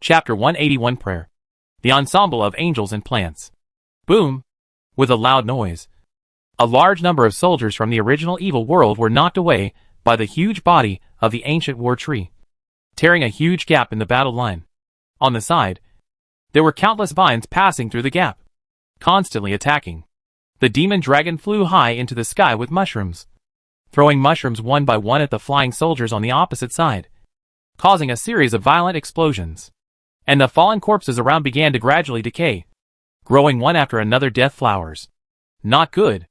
Chapter 181 Prayer. The ensemble of angels and plants. Boom! With a loud noise. A large number of soldiers from the original evil world were knocked away by the huge body of the ancient war tree, tearing a huge gap in the battle line. On the side, there were countless vines passing through the gap, constantly attacking. The demon dragon flew high into the sky with mushrooms, throwing mushrooms one by one at the flying soldiers on the opposite side, causing a series of violent explosions. And the fallen corpses around began to gradually decay, growing one after another death flowers. Not good.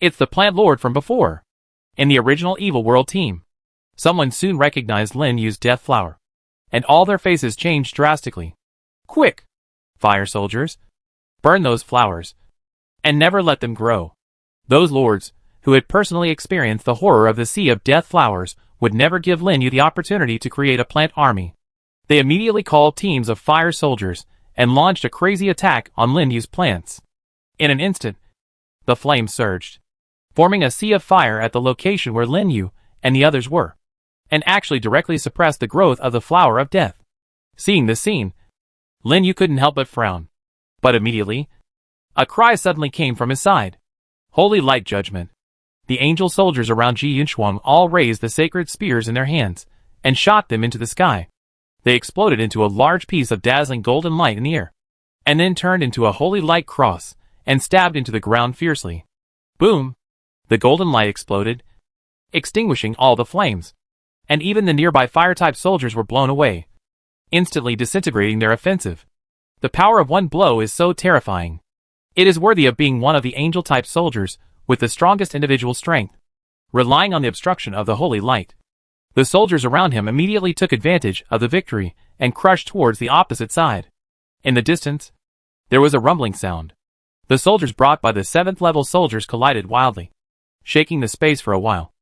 It's the plant lord from before. In the original evil world team, someone soon recognized Lin Yu's death flower, and all their faces changed drastically. Quick! Fire soldiers! Burn those flowers, and never let them grow. Those lords, who had personally experienced the horror of the sea of death flowers, would never give Lin Yu the opportunity to create a plant army. They immediately called teams of fire soldiers and launched a crazy attack on Lin Yu's plants. In an instant, the flames surged, forming a sea of fire at the location where Lin Yu and the others were, and actually directly suppressed the growth of the flower of death. Seeing this scene, Lin Yu couldn't help but frown. But immediately, a cry suddenly came from his side. Holy light judgment. The angel soldiers around Ji Yunshuang all raised the sacred spears in their hands and shot them into the sky. They exploded into a large piece of dazzling golden light in the air, and then turned into a holy light cross and stabbed into the ground fiercely. Boom! The golden light exploded, extinguishing all the flames, and even the nearby fire-type soldiers were blown away, instantly disintegrating their offensive. The power of one blow is so terrifying. It is worthy of being one of the angel-type soldiers with the strongest individual strength, relying on the obstruction of the holy light. The soldiers around him immediately took advantage of the victory and crushed towards the opposite side. In the distance, there was a rumbling sound. The soldiers brought by the 7th level soldiers collided wildly, shaking the space for a while.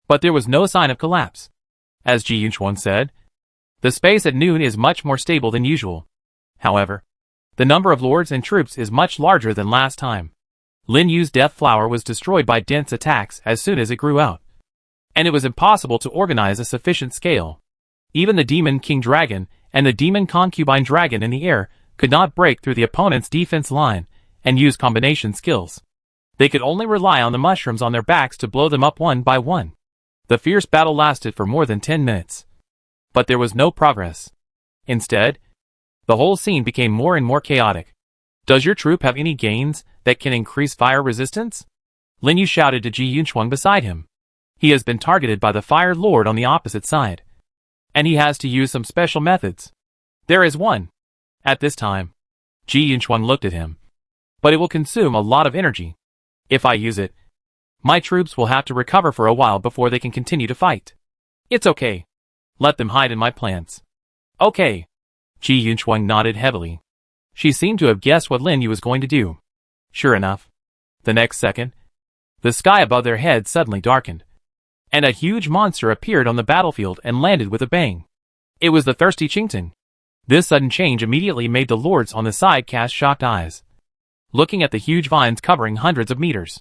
But there was no sign of collapse. As Ji Yunshuang said, the space at noon is much more stable than usual. However, the number of lords and troops is much larger than last time. Lin Yu's death flower was destroyed by dense attacks as soon as it grew out, and it was impossible to organize a sufficient scale. Even the demon king dragon and the demon concubine dragon in the air could not break through the opponent's defense line and use combination skills. They could only rely on the mushrooms on their backs to blow them up one by one. The fierce battle lasted for more than 10 minutes. But there was no progress. Instead, the whole scene became more and more chaotic. Does your troop have any gains that can increase fire resistance? Lin Yu shouted to Ji Yunshuang beside him. He has been targeted by the Fire Lord on the opposite side, and he has to use some special methods. There is one. At this time, Ji Yunshuang looked at him. But it will consume a lot of energy. If I use it, my troops will have to recover for a while before they can continue to fight. It's okay. Let them hide in my plants. Okay. Ji Yunshuang nodded heavily. She seemed to have guessed what Lin Yu was going to do. Sure enough, the next second, the sky above their heads suddenly darkened, and a huge monster appeared on the battlefield and landed with a bang. It was the thirsty Qingtang. This sudden change immediately made the lords on the side cast shocked eyes, looking at the huge vines covering hundreds of meters.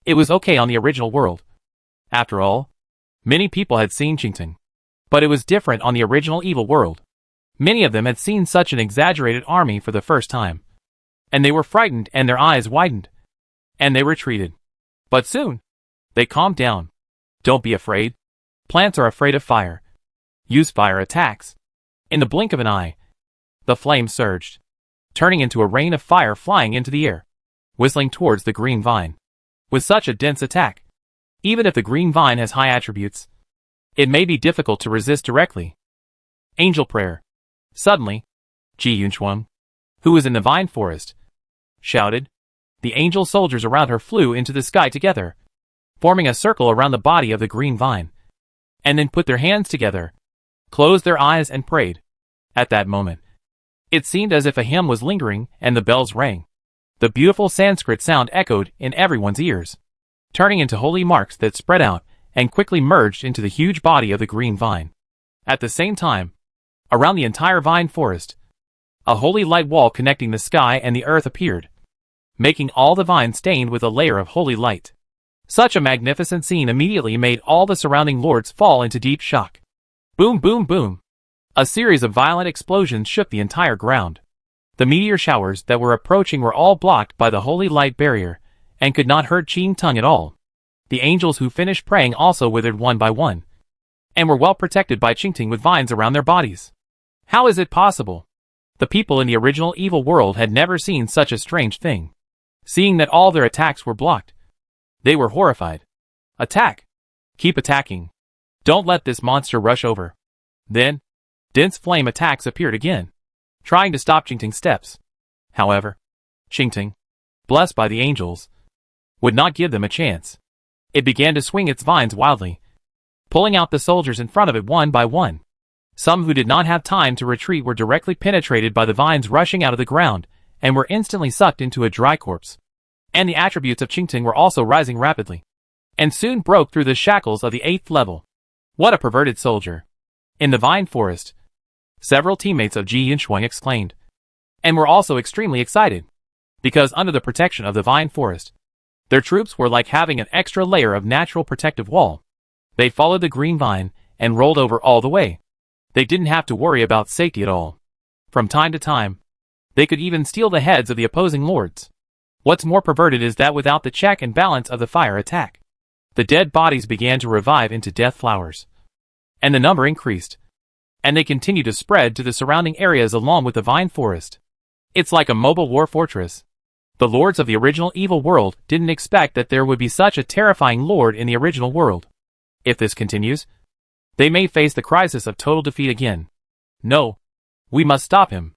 It was okay on the original world. After all, many people had seen Qingtang, but it was different on the original evil world. Many of them had seen such an exaggerated army for the first time, and they were frightened and their eyes widened, and they retreated. But soon, they calmed down. Don't be afraid. Plants are afraid of fire. Use fire attacks. In the blink of an eye, the flames surged, turning into a rain of fire flying into the air, whistling towards the green vine. With such a dense attack, even if the green vine has high attributes, it may be difficult to resist directly. Angel prayer. Suddenly, Ji Yunshuang, who was in the vine forest, shouted. The angel soldiers around her flew into the sky together, forming a circle around the body of the green vine, and then put their hands together, closed their eyes and prayed. At that moment, it seemed as if a hymn was lingering and the bells rang. The beautiful Sanskrit sound echoed in everyone's ears, turning into holy marks that spread out and quickly merged into the huge body of the green vine. At the same time, around the entire vine forest, a holy light wall connecting the sky and the earth appeared, making all the vines stained with a layer of holy light. Such a magnificent scene immediately made all the surrounding lords fall into deep shock. Boom, boom, boom. A series of violent explosions shook the entire ground. The meteor showers that were approaching were all blocked by the holy light barrier, and could not hurt Qing Tung at all. The angels who finished praying also withered one by one, and were well protected by Qingting with vines around their bodies. How is it possible? The people in the original evil world had never seen such a strange thing. Seeing that all their attacks were blocked, they were horrified. Attack! Keep attacking. Don't let this monster rush over. Then, dense flame attacks appeared again, trying to stop Qingting's steps. However, Qingting, blessed by the angels, would not give them a chance. It began to swing its vines wildly, pulling out the soldiers in front of it one by one. Some who did not have time to retreat were directly penetrated by the vines rushing out of the ground, and were instantly sucked into a dry corpse. And the attributes of Qingting were also rising rapidly, and soon broke through the shackles of the 8th level. What a perverted soldier! In the vine forest, several teammates of Ji Yunshuang exclaimed, and were also extremely excited, because under the protection of the vine forest, their troops were like having an extra layer of natural protective wall. They followed the green vine and rolled over all the way. They didn't have to worry about safety at all. From time to time, they could even steal the heads of the opposing lords. What's more perverted is that without the check and balance of the fire attack, the dead bodies began to revive into death flowers, and the number increased, and they continued to spread to the surrounding areas along with the vine forest. It's like a mobile war fortress. The lords of the original evil world didn't expect that there would be such a terrifying lord in the original world. If this continues, they may face the crisis of total defeat again. No, we must stop him.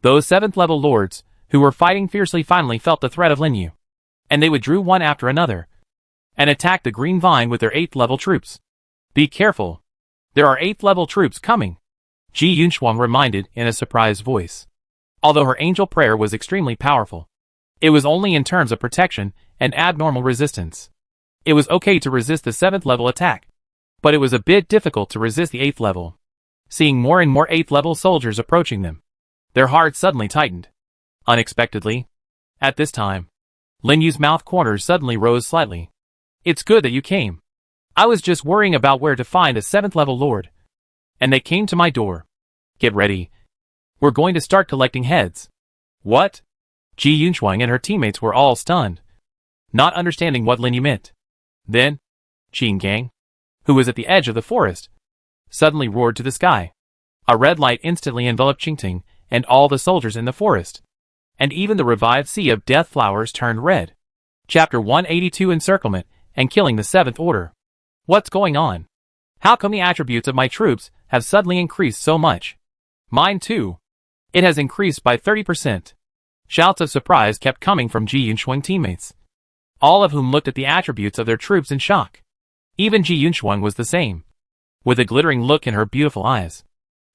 Those 7th level lords, who were fighting fiercely, finally felt the threat of Lin Yu, and they withdrew one after another, and attacked the green vine with their 8th level troops. Be careful. There are 8th level troops coming, Ji Yunshuang reminded in a surprised voice. Although her angel prayer was extremely powerful, it was only in terms of protection and abnormal resistance. It was okay to resist the 7th level attack, but it was a bit difficult to resist the 8th level. Seeing more and more 8th level soldiers approaching them, their hearts suddenly tightened. Unexpectedly, at this time, Lin Yu's mouth corners suddenly rose slightly. It's good that you came. I was just worrying about where to find a 7th level lord, and they came to my door. Get ready. We're going to start collecting heads. What? Ji Yunshuang and her teammates were all stunned, not understanding what Lin Yu meant. Then, Qing Gang, who was at the edge of the forest, suddenly roared to the sky. A red light instantly enveloped Qingting and all the soldiers in the forest, and even the revived sea of death flowers turned red. Chapter 182 Encirclement and Killing the 7th Order. What's going on? How come the attributes of my troops have suddenly increased so much? Mine too. It has increased by 30%. Shouts of surprise kept coming from Ji Yunshuang teammates, all of whom looked at the attributes of their troops in shock. Even Ji Yunshuang was the same, with a glittering look in her beautiful eyes.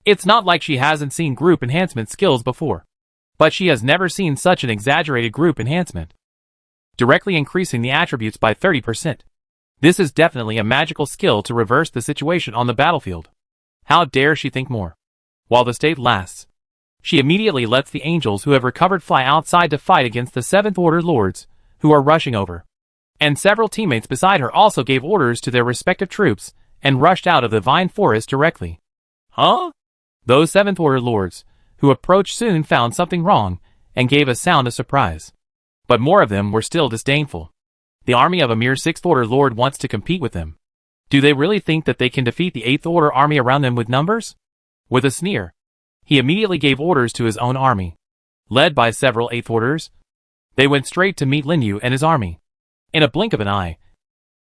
It's not like she hasn't seen group enhancement skills before, but she has never seen such an exaggerated group enhancement, directly increasing the attributes by 30%. This is definitely a magical skill to reverse the situation on the battlefield. How dare she think more? While the state lasts, she immediately lets the angels who have recovered fly outside to fight against the 7th Order lords, who are rushing over. And several teammates beside her also gave orders to their respective troops, and rushed out of the vine forest directly. Huh? Those 7th Order lords, who approached soon found something wrong, and gave a sound of surprise. But more of them were still disdainful. The army of a mere 6th Order lord wants to compete with them. Do they really think that they can defeat the 8th Order army around them with numbers? With a sneer, he immediately gave orders to his own army. Led by several 8th Orders, they went straight to meet Lin Yu and his army. In a blink of an eye,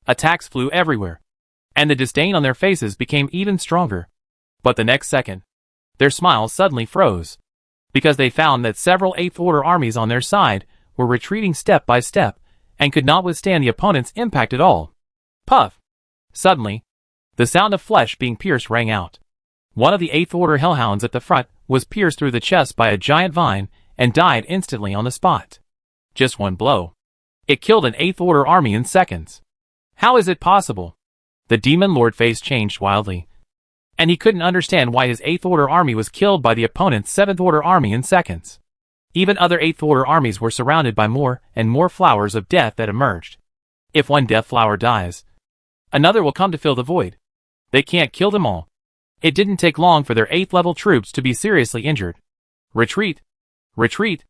attacks flew everywhere, and the disdain on their faces became even stronger. But the next second, their smiles suddenly froze, because they found that several 8th Order armies on their side were retreating step by step, and could not withstand the opponent's impact at all. Puff! Suddenly, the sound of flesh being pierced rang out. One of the 8th Order hellhounds at the front was pierced through the chest by a giant vine, and died instantly on the spot. Just one blow. It killed an 8th Order army in seconds. How is it possible? The Demon Lord's face changed wildly, and he couldn't understand why his 8th Order army was killed by the opponent's 7th Order army in seconds. Even other 8th Order armies were surrounded by more and more flowers of death that emerged. If one death flower dies, another will come to fill the void. They can't kill them all. It didn't take long for their 8th level troops to be seriously injured. Retreat! Retreat!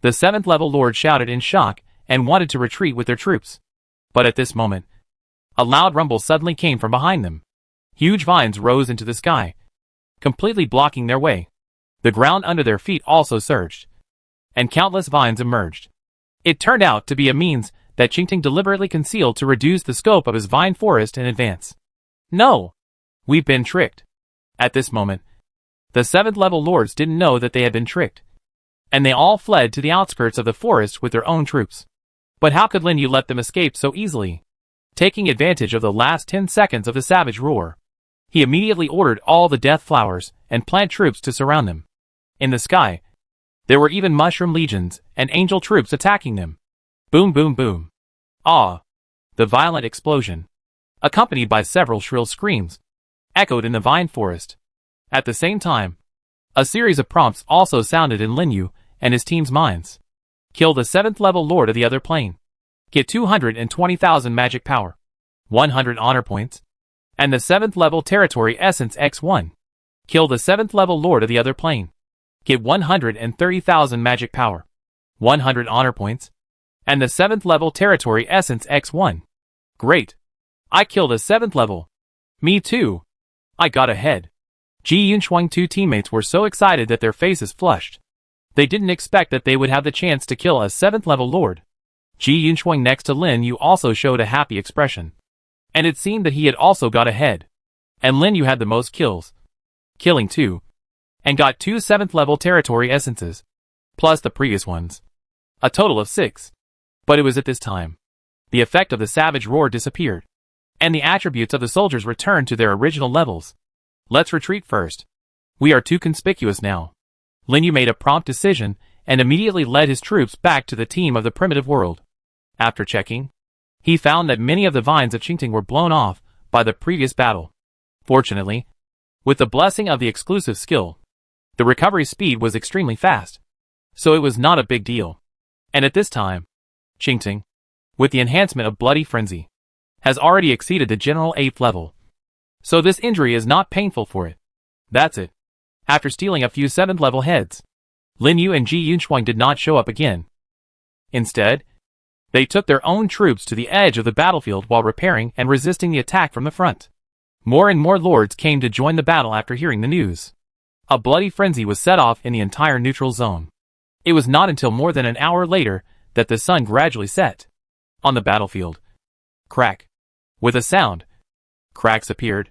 The 7th level lord shouted in shock and wanted to retreat with their troops. But at this moment, a loud rumble suddenly came from behind them. Huge vines rose into the sky, completely blocking their way. The ground under their feet also surged, and countless vines emerged. It turned out to be a means that Qingting deliberately concealed to reduce the scope of his vine forest in advance. No! We've been tricked. At this moment, the 7th level lords didn't know that they had been tricked, and they all fled to the outskirts of the forest with their own troops. But how could Lin Yu let them escape so easily? Taking advantage of the last 10 seconds of the savage roar, he immediately ordered all the death flowers and plant troops to surround them. In the sky, there were even mushroom legions and angel troops attacking them. Boom boom boom. Ah! The violent explosion, accompanied by several shrill screams, echoed in the vine forest. At the same time, a series of prompts also sounded in Lin Yu and his team's minds. Kill the 7th level lord of the other plane. Get 220,000 magic power, 100 honor points, and the 7th level territory essence X1. Kill the 7th level lord of the other plane. Get 130,000 magic power, 100 honor points, and the 7th level territory essence X1. Great! I killed a 7th level. Me too. I got ahead. Ji Yunshuang 2 teammates were so excited that their faces flushed. They didn't expect that they would have the chance to kill a 7th level lord. Ji Yunshuang next to Lin Yu also showed a happy expression. And it seemed that he had also got ahead. And Lin Yu had the most kills, killing 2, and got 2 7th level territory essences, plus the previous ones. A total of 6. But it was at this time the effect of the savage roar disappeared, and the attributes of the soldiers returned to their original levels. Let's retreat first. We are too conspicuous now. Lin Yu made a prompt decision and immediately led his troops back to the team of the primitive world. After checking, he found that many of the vines of Qingting were blown off by the previous battle. Fortunately, with the blessing of the exclusive skill, the recovery speed was extremely fast, so it was not a big deal. And at this time, Qingting, with the enhancement of Bloody Frenzy, has already exceeded the general 8th level. So this injury is not painful for it. That's it. After stealing a few 7th level heads, Lin Yu and Ji Yunshuang did not show up again. Instead, they took their own troops to the edge of the battlefield while repairing and resisting the attack from the front. More and more lords came to join the battle after hearing the news. A bloody frenzy was set off in the entire neutral zone. It was not until more than an hour later that the sun gradually set. On the battlefield, crack. With a sound, cracks appeared.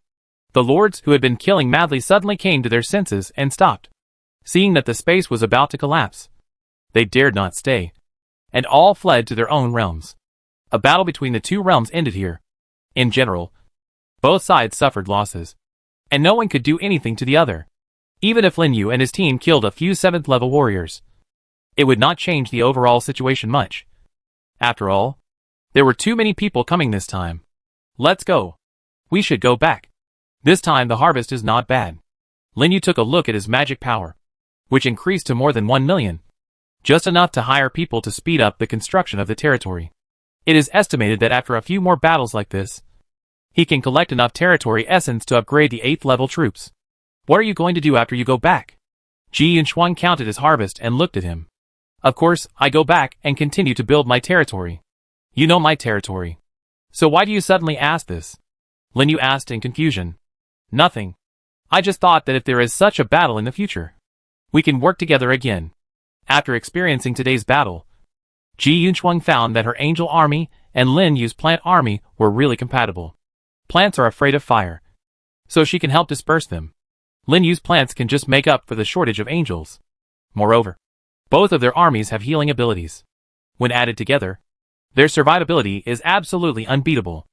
The lords who had been killing madly suddenly came to their senses and stopped. Seeing that the space was about to collapse, they dared not stay, and all fled to their own realms. A battle between the two realms ended here. In general, both sides suffered losses, and no one could do anything to the other. Even if Lin Yu and his team killed a few 7th level warriors, it would not change the overall situation much. After all, there were too many people coming this time. Let's go. We should go back. This time the harvest is not bad. Lin Yu took a look at his magic power, which increased to more than 1 million. Just enough to hire people to speed up the construction of the territory. It is estimated that after a few more battles like this, he can collect enough territory essence to upgrade the 8th level troops. What are you going to do after you go back? Ji Yunshuang counted his harvest and looked at him. Of course, I go back and continue to build my territory. You know my territory. So why do you suddenly ask this? Lin Yu asked in confusion. Nothing. I just thought that if there is such a battle in the future, we can work together again. After experiencing today's battle, Ji Yunshuang found that her angel army and Lin Yu's plant army were really compatible. Plants are afraid of fire, so she can help disperse them. Lin Yu's plants can just make up for the shortage of angels. Moreover, both of their armies have healing abilities. When added together, their survivability is absolutely unbeatable.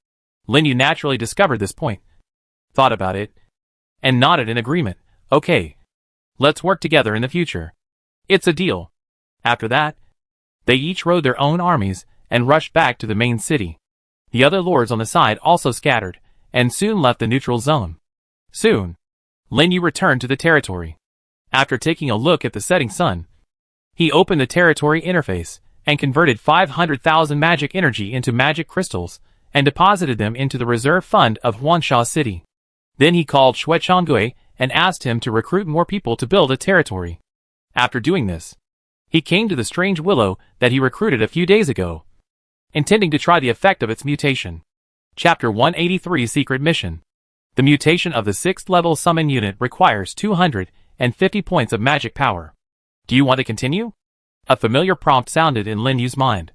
Lin Yu naturally discovered this point, thought about it, and nodded in agreement. Okay. Let's work together in the future. It's a deal. After that, they each rode their own armies and rushed back to the main city. The other lords on the side also scattered, and soon left the neutral zone. Soon, Lin Yu returned to the territory. After taking a look at the setting sun, he opened the territory interface and converted 500,000 magic energy into magic crystals and deposited them into the reserve fund of Huansha City. Then he called Shui Changui and asked him to recruit more people to build a territory. After doing this, he came to the strange willow that he recruited a few days ago, intending to try the effect of its mutation. Chapter 183 Secret Mission. The mutation of the 6th level summon unit requires 250 points of magic power. Do you want to continue? A familiar prompt sounded in Lin Yu's mind.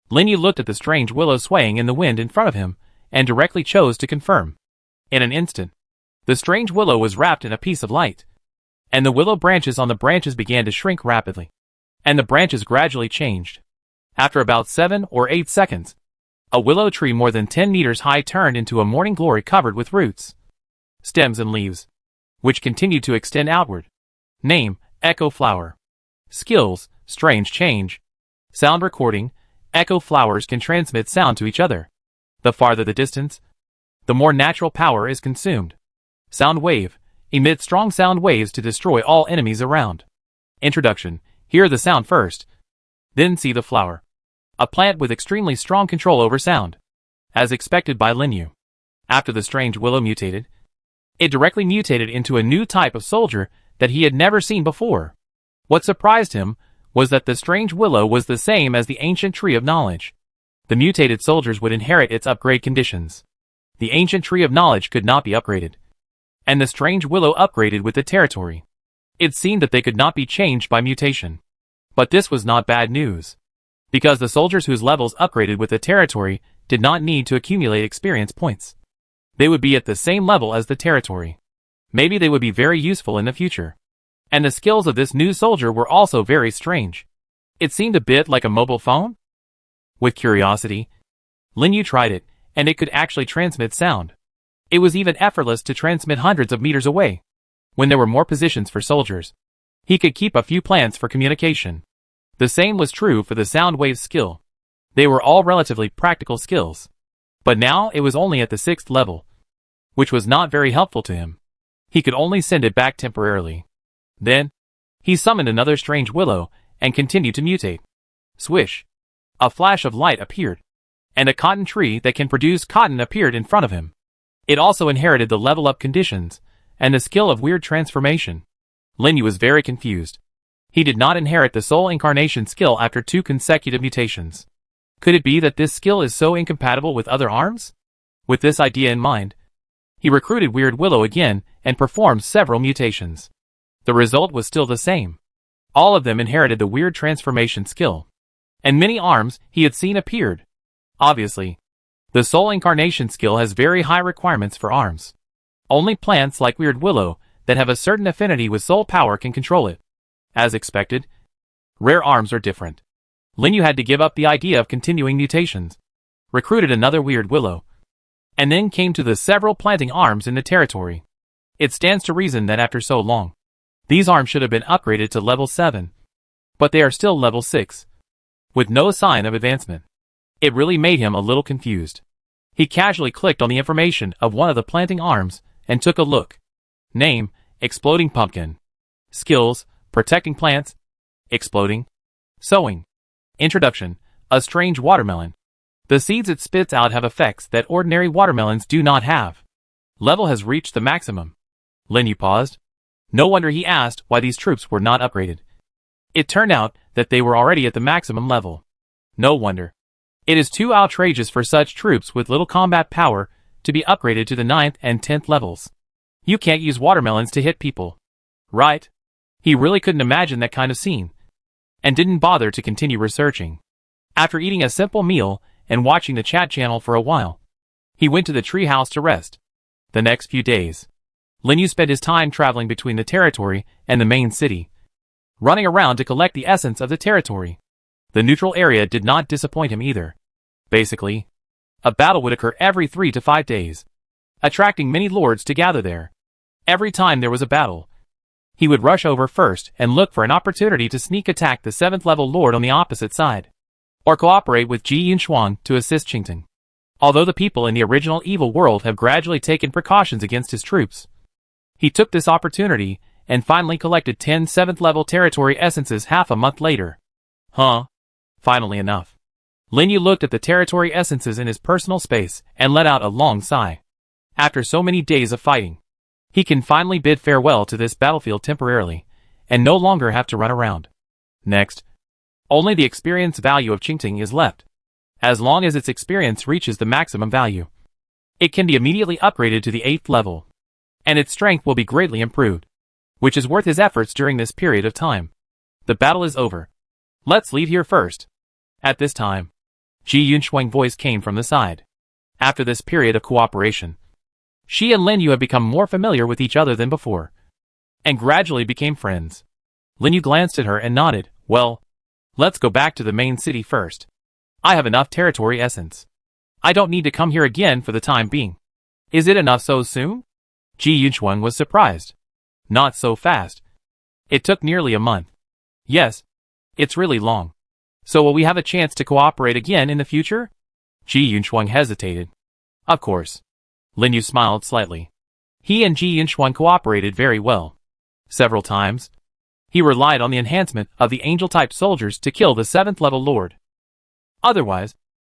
Lin Yu looked at the strange willow swaying in the wind in front of him, and directly chose to confirm. In an instant, the strange willow was wrapped in a piece of light, and the willow branches on the branches began to shrink rapidly, and the branches gradually changed. After about 7 or 8 seconds, a willow tree more than 10 meters high turned into a morning glory covered with roots, stems and leaves, which continued to extend outward. Name, Echo Flower. Skills, Strange Change. Sound Recording, echo flowers can transmit sound to each other. The farther the distance, the more natural power is consumed. Sound Wave, emit strong sound waves to destroy all enemies around. Introduction, hear the sound first, then see the flower. A plant with extremely strong control over sound. As expected by Lin Yu. After the strange willow mutated, it directly mutated into a new type of soldier that he had never seen before. What surprised him was that the strange willow was the same as the ancient tree of knowledge. The mutated soldiers would inherit its upgrade conditions. The ancient tree of knowledge could not be upgraded, and the strange willow upgraded with the territory. It seemed that they could not be changed by mutation. But this was not bad news, because the soldiers whose levels upgraded with the territory did not need to accumulate experience points. They would be at the same level as the territory. Maybe they would be very useful in the future. And the skills of this new soldier were also very strange. It seemed a bit like a mobile phone. With curiosity, Lin Yu tried it, and it could actually transmit sound. It was even effortless to transmit hundreds of meters away. When there were more positions for soldiers, he could keep a few plants for communication. The same was true for the sound wave skill. They were all relatively practical skills. But now it was only at the 6th level, which was not very helpful to him. He could only send it back temporarily. Then, he summoned another strange willow, and continued to mutate. Swish! A flash of light appeared, and a cotton tree that can produce cotton appeared in front of him. It also inherited the level up conditions, and the skill of weird transformation. Lin Yu was very confused. He did not inherit the soul incarnation skill after 2 consecutive mutations. Could it be that this skill is so incompatible with other arms? With this idea in mind, he recruited Weird Willow again and performed several mutations. The result was still the same. All of them inherited the weird transformation skill. And many arms he had seen appeared. Obviously, the soul incarnation skill has very high requirements for arms. Only plants like Weird Willow that have a certain affinity with soul power can control it. As expected, rare arms are different. Lin Yu had to give up the idea of continuing mutations, recruited another Weird Willow, and then came to the several planting arms in the territory. It stands to reason that after so long, these arms should have been upgraded to level 7. But they are still level 6, with no sign of advancement. It really made him a little confused. He casually clicked on the information of one of the planting arms and took a look. Name, Exploding Pumpkin. Skills, Protecting Plants, Exploding, Sowing. Introduction, a strange watermelon. The seeds it spits out have effects that ordinary watermelons do not have. Level has reached the maximum. Lin Yu paused. No wonder he asked why these troops were not upgraded. It turned out that they were already at the maximum level. No wonder. It is too outrageous for such troops with little combat power to be upgraded to the 9th and 10th levels. You can't use watermelons to hit people. Right? He really couldn't imagine that kind of scene, and didn't bother to continue researching. After eating a simple meal and watching the chat channel for a while, he went to the treehouse to rest. The next few days, Lin Yu spent his time traveling between the territory and the main city, running around to collect the essence of the territory. The neutral area did not disappoint him either. Basically, a battle would occur every 3 to 5 days, attracting many lords to gather there. Every time there was a battle, he would rush over first and look for an opportunity to sneak attack the 7th level lord on the opposite side, or cooperate with Ji Yunshuang to assist Qingtang. Although the people in the original evil world have gradually taken precautions against his troops, he took this opportunity and finally collected 10 7th level territory essences half a month later. Finally enough. Lin Yu looked at the territory essences in his personal space and let out a long sigh. After so many days of fighting, He can finally bid farewell to this battlefield temporarily, and no longer have to run around. Next, only the experience value of Qingting is left. As long as its experience reaches the maximum value, it can be immediately upgraded to the 8th level, and its strength will be greatly improved, which is worth his efforts during this period of time. The battle is over. Let's leave here first. At this time, Ji Yunshuang's voice came from the side. After this period of cooperation, she and Lin Yu had become more familiar with each other than before, and gradually became friends. Lin Yu glanced at her and nodded. Well, let's go back to the main city first. I have enough territory essence. I don't need to come here again for the time being. Is it enough so soon? Ji Yunshuang was surprised. Not so fast. It took nearly a month. Yes, it's really long. So will we have a chance to cooperate again in the future? Ji Yunshuang hesitated. Of course. Lin Yu smiled slightly. He and Ji Yunshuang cooperated very well. Several times, he relied on the enhancement of the angel-type soldiers to kill the 7th level lord. Otherwise,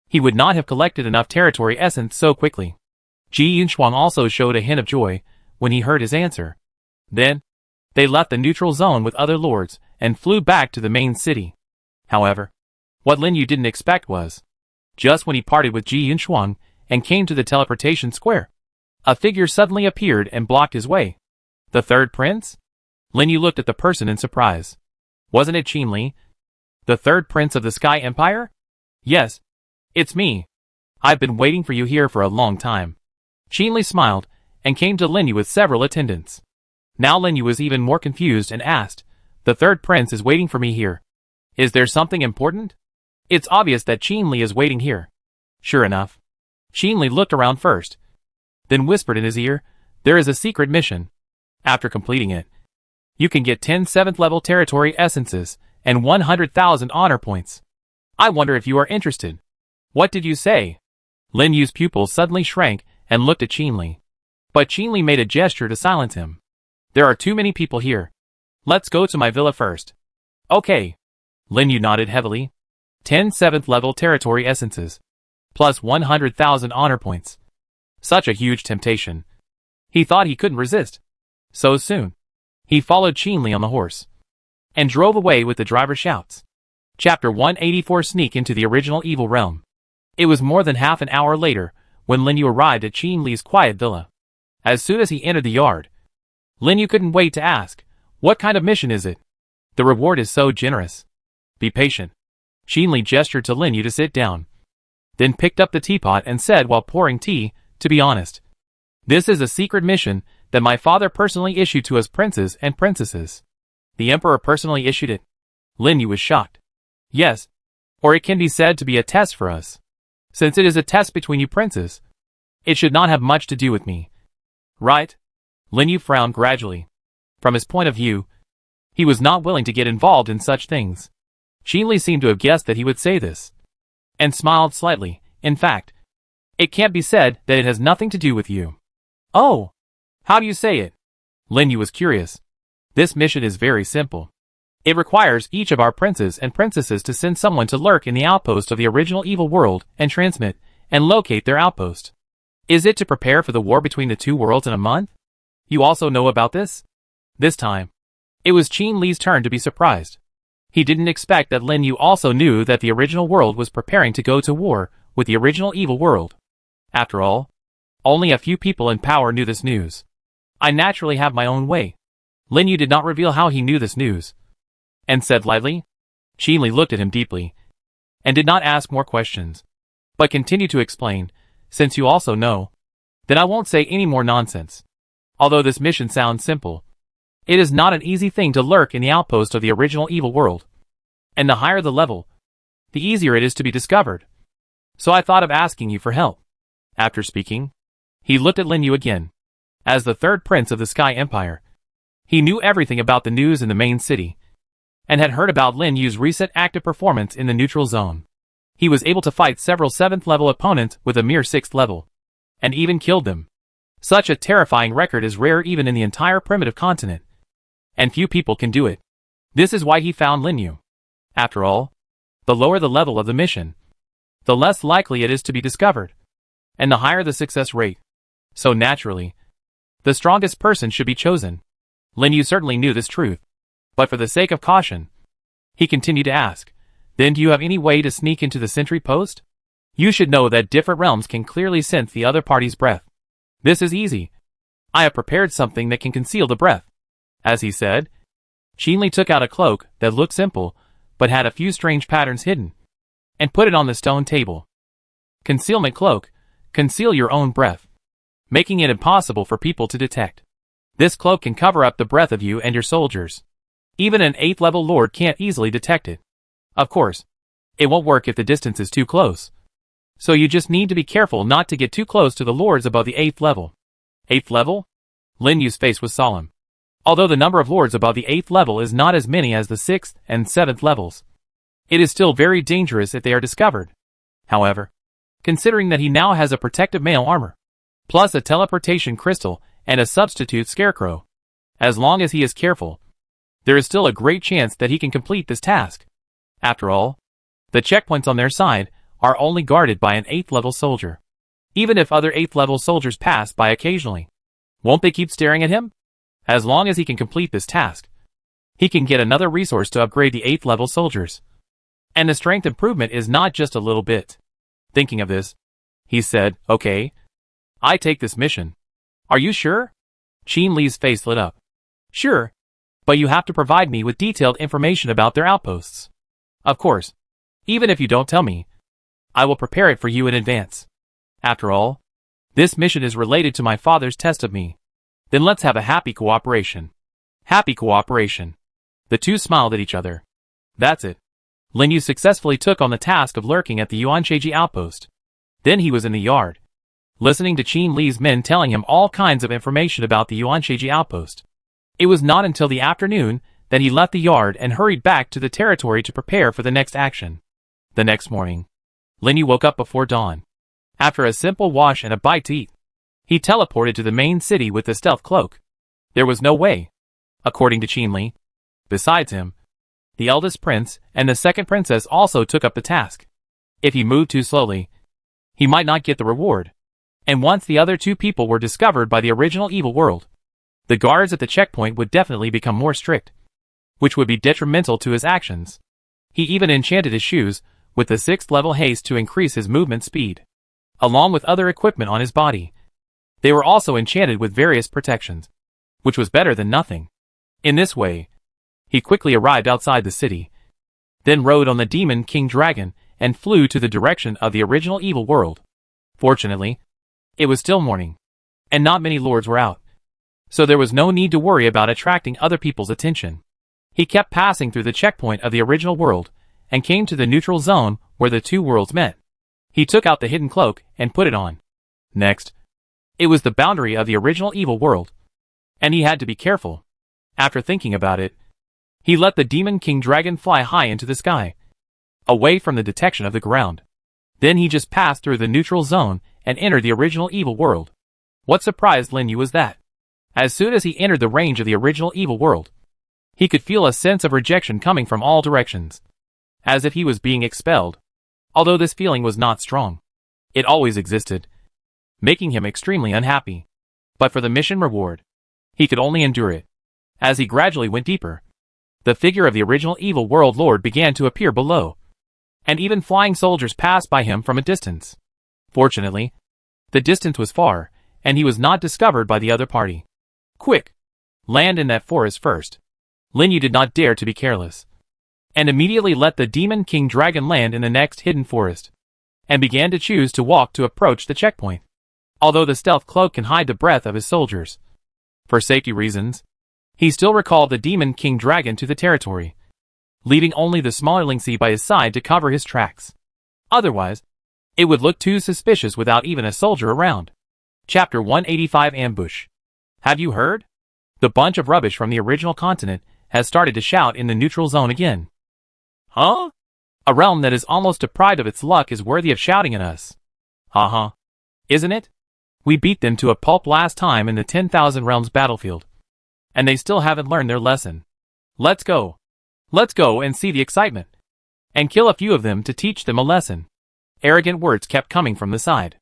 he would not have collected enough territory essence so quickly. Ji Yunshuang also showed a hint of joy when he heard his answer. Then, they left the neutral zone with other lords and flew back to the main city. However, what Lin Yu didn't expect was, just when he parted with Ji Yunshuang and came to the teleportation square, a figure suddenly appeared and blocked his way. The 3rd prince? Lin Yu looked at the person in surprise. Wasn't it Qin Li, the 3rd prince of the Sky Empire? Yes, it's me. I've been waiting for you here for a long time. Qin Li smiled and came to Lin Yu with several attendants. Now Lin Yu was even more confused and asked, the 3rd prince is waiting for me here. Is there something important? It's obvious that Qin Li is waiting here. Sure enough, Qin Li looked around first, then whispered in his ear, there is a secret mission. After completing it, you can get 10 7th level territory essences and 100,000 honor points. I wonder if you are interested. What did you say? Lin Yu's pupils suddenly shrank and looked at Qin Li. But Qin Li made a gesture to silence him. There are too many people here. Let's go to my villa first. Okay. Lin Yu nodded heavily. 10 7th level territory essences, plus 100,000 honor points. Such a huge temptation. He thought he couldn't resist. So soon, he followed Qin Li on the horse, and drove away with the driver's shouts. Chapter 184 Sneak into the original evil realm. It was more than half an hour later when Lin Yu arrived at Qin Li's quiet villa. As soon as he entered the yard, Lin Yu couldn't wait to ask, what kind of mission is it? The reward is so generous. Be patient. Qin Li gestured to Lin Yu to sit down, then picked up the teapot and said while pouring tea, to be honest, this is a secret mission that my father personally issued to us princes and princesses. The emperor personally issued it? Lin Yu was shocked. Yes, or it can be said to be a test for us. Since it is a test between you princes, it should not have much to do with me. Right? Lin Yu frowned gradually. From his point of view, he was not willing to get involved in such things. Qin Li seemed to have guessed that he would say this, and smiled slightly. In fact, it can't be said that it has nothing to do with you. Oh, how do you say it? Lin Yu was curious. This mission is very simple. It requires each of our princes and princesses to send someone to lurk in the outpost of the original evil world and transmit and locate their outpost. Is it to prepare for the war between the two worlds in a month? You also know about this? This time, it was Qin Li's turn to be surprised. He didn't expect that Lin Yu also knew that the original world was preparing to go to war with the original evil world. After all, only a few people in power knew this news. I naturally have my own way. Lin Yu did not reveal how he knew this news, and said lightly. Qin Li looked at him deeply, and did not ask more questions, but continued to explain, since you also know, then I won't say any more nonsense. Although this mission sounds simple, it is not an easy thing to lurk in the outpost of the original evil world. And the higher the level, the easier it is to be discovered. So I thought of asking you for help. After speaking, he looked at Lin Yu again. As the 3rd prince of the Sky Empire, he knew everything about the news in the main city, and had heard about Lin Yu's recent active performance in the neutral zone. He was able to fight several 7th level opponents with a mere 6th level, and even killed them. Such a terrifying record is rare even in the entire primitive continent, and few people can do it. This is why he found Lin Yu. After all, the lower the level of the mission, the less likely it is to be discovered, and the higher the success rate. So naturally, the strongest person should be chosen. Lin Yu certainly knew this truth, but for the sake of caution, he continued to ask, "Then do you have any way to sneak into the sentry post? You should know that different realms can clearly sense the other party's breath. This is easy. I have prepared something that can conceal the breath." As he said, Qinli took out a cloak that looked simple, but had a few strange patterns hidden, and put it on the stone table. Concealment cloak, conceal your own breath, making it impossible for people to detect. This cloak can cover up the breath of you and your soldiers. Even an 8th level lord can't easily detect it. Of course, it won't work if the distance is too close. So you just need to be careful not to get too close to the lords above the 8th level. 8th level? Lin Yu's face was solemn. Although the number of lords above the 8th level is not as many as the 6th and 7th levels, it is still very dangerous if they are discovered. However, considering that he now has a protective mail armor, plus a teleportation crystal and a substitute scarecrow, as long as he is careful, there is still a great chance that he can complete this task. After all, the checkpoints on their side are only guarded by an 8th level soldier. Even if other 8th level soldiers pass by occasionally, won't they keep staring at him? As long as he can complete this task, he can get another resource to upgrade the 8th level soldiers. And the strength improvement is not just a little bit. Thinking of this, he said, "Okay, I take this mission." "Are you sure?" Qinli's face lit up. "Sure, but you have to provide me with detailed information about their outposts." "Of course, even if you don't tell me, I will prepare it for you in advance. After all, this mission is related to my father's test of me. Then let's have a happy cooperation." Happy cooperation. The two smiled at each other. That's it. Lin Yu successfully took on the task of lurking at the Yuansheji outpost. Then he was in the yard, listening to Qinli's men telling him all kinds of information about the Yuansheji outpost. It was not until the afternoon that he left the yard and hurried back to the territory to prepare for the next action. The next morning, Lin Yu woke up before dawn. After a simple wash and a bite to eat, he teleported to the main city with the stealth cloak. There was no way, according to Qinli. Besides him, the eldest prince and the second princess also took up the task. If he moved too slowly, he might not get the reward. And once the other two people were discovered by the original evil world, the guards at the checkpoint would definitely become more strict, which would be detrimental to his actions. He even enchanted his shoes with the 6th level haste to increase his movement speed, along with other equipment on his body. They were also enchanted with various protections, which was better than nothing. In this way, he quickly arrived outside the city, then rode on the Demon King Dragon and flew to the direction of the original evil world. Fortunately, it was still morning, and not many lords were out, so there was no need to worry about attracting other people's attention. He kept passing through the checkpoint of the original world, and came to the neutral zone where the two worlds met. He took out the hidden cloak and put it on. Next, it was the boundary of the original evil world, and he had to be careful. After thinking about it, he let the Demon King Dragon fly high into the sky, away from the detection of the ground. Then he just passed through the neutral zone and entered the original evil world. What surprised Lin Yu was that, as soon as he entered the range of the original evil world, he could feel a sense of rejection coming from all directions, as if he was being expelled. Although this feeling was not strong, it always existed, making him extremely unhappy. But for the mission reward, he could only endure it. As he gradually went deeper, the figure of the original evil world lord began to appear below, and even flying soldiers passed by him from a distance. Fortunately, the distance was far, and he was not discovered by the other party. Quick! Land in that forest first. Lin Yu did not dare to be careless, and immediately let the Demon King Dragon land in the next hidden forest, and began to choose to walk to approach the checkpoint. Although the stealth cloak can hide the breath of his soldiers, for safety reasons, he still recalled the Demon King Dragon to the territory, leaving only the smaller Lingxi by his side to cover his tracks. Otherwise, it would look too suspicious without even a soldier around. Chapter 185 Ambush. Have you heard? The bunch of rubbish from the original continent has started to shout in the neutral zone again. Huh? A realm that is almost deprived of its luck is worthy of shouting at us. Uh-huh. Isn't it? We beat them to a pulp last time in the 10,000 Realms battlefield, and they still haven't learned their lesson. Let's go. Let's go and see the excitement, and kill a few of them to teach them a lesson. Arrogant words kept coming from the side.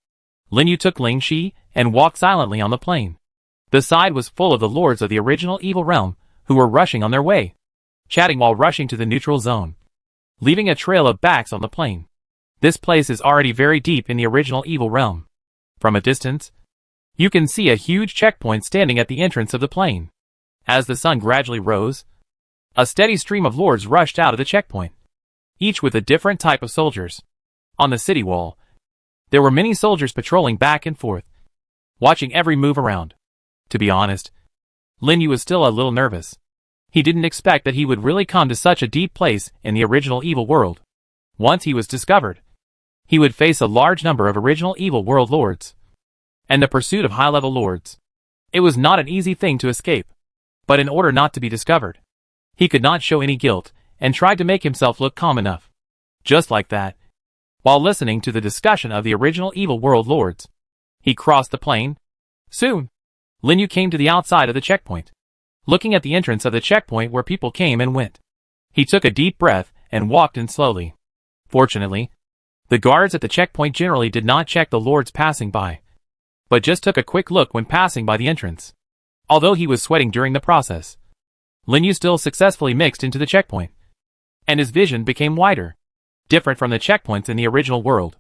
Lin Yu took Ling Shi and walked silently on the plain. The side was full of the lords of the original evil realm, who were rushing on their way, chatting while rushing to the neutral zone, leaving a trail of backs on the plain. This place is already very deep in the original evil realm. From a distance, you can see a huge checkpoint standing at the entrance of the plain. As the sun gradually rose, a steady stream of lords rushed out of the checkpoint, each with a different type of soldiers. On the city wall, there were many soldiers patrolling back and forth, watching every move around. To be honest, Lin Yu was still a little nervous. He didn't expect that he would really come to such a deep place in the original evil world. Once he was discovered, he would face a large number of original evil world lords, and the pursuit of high-level lords. It was not an easy thing to escape, but in order not to be discovered, he could not show any guilt and tried to make himself look calm enough. Just like that, while listening to the discussion of the original evil world lords, he crossed the plain. Soon, Lin Yu came to the outside of the checkpoint, looking at the entrance of the checkpoint where people came and went. He took a deep breath and walked in slowly. Fortunately, the guards at the checkpoint generally did not check the lords passing by, but just took a quick look when passing by the entrance. Although he was sweating during the process, Lin Yu still successfully mixed into the checkpoint, and his vision became wider, different from the checkpoints in the original world.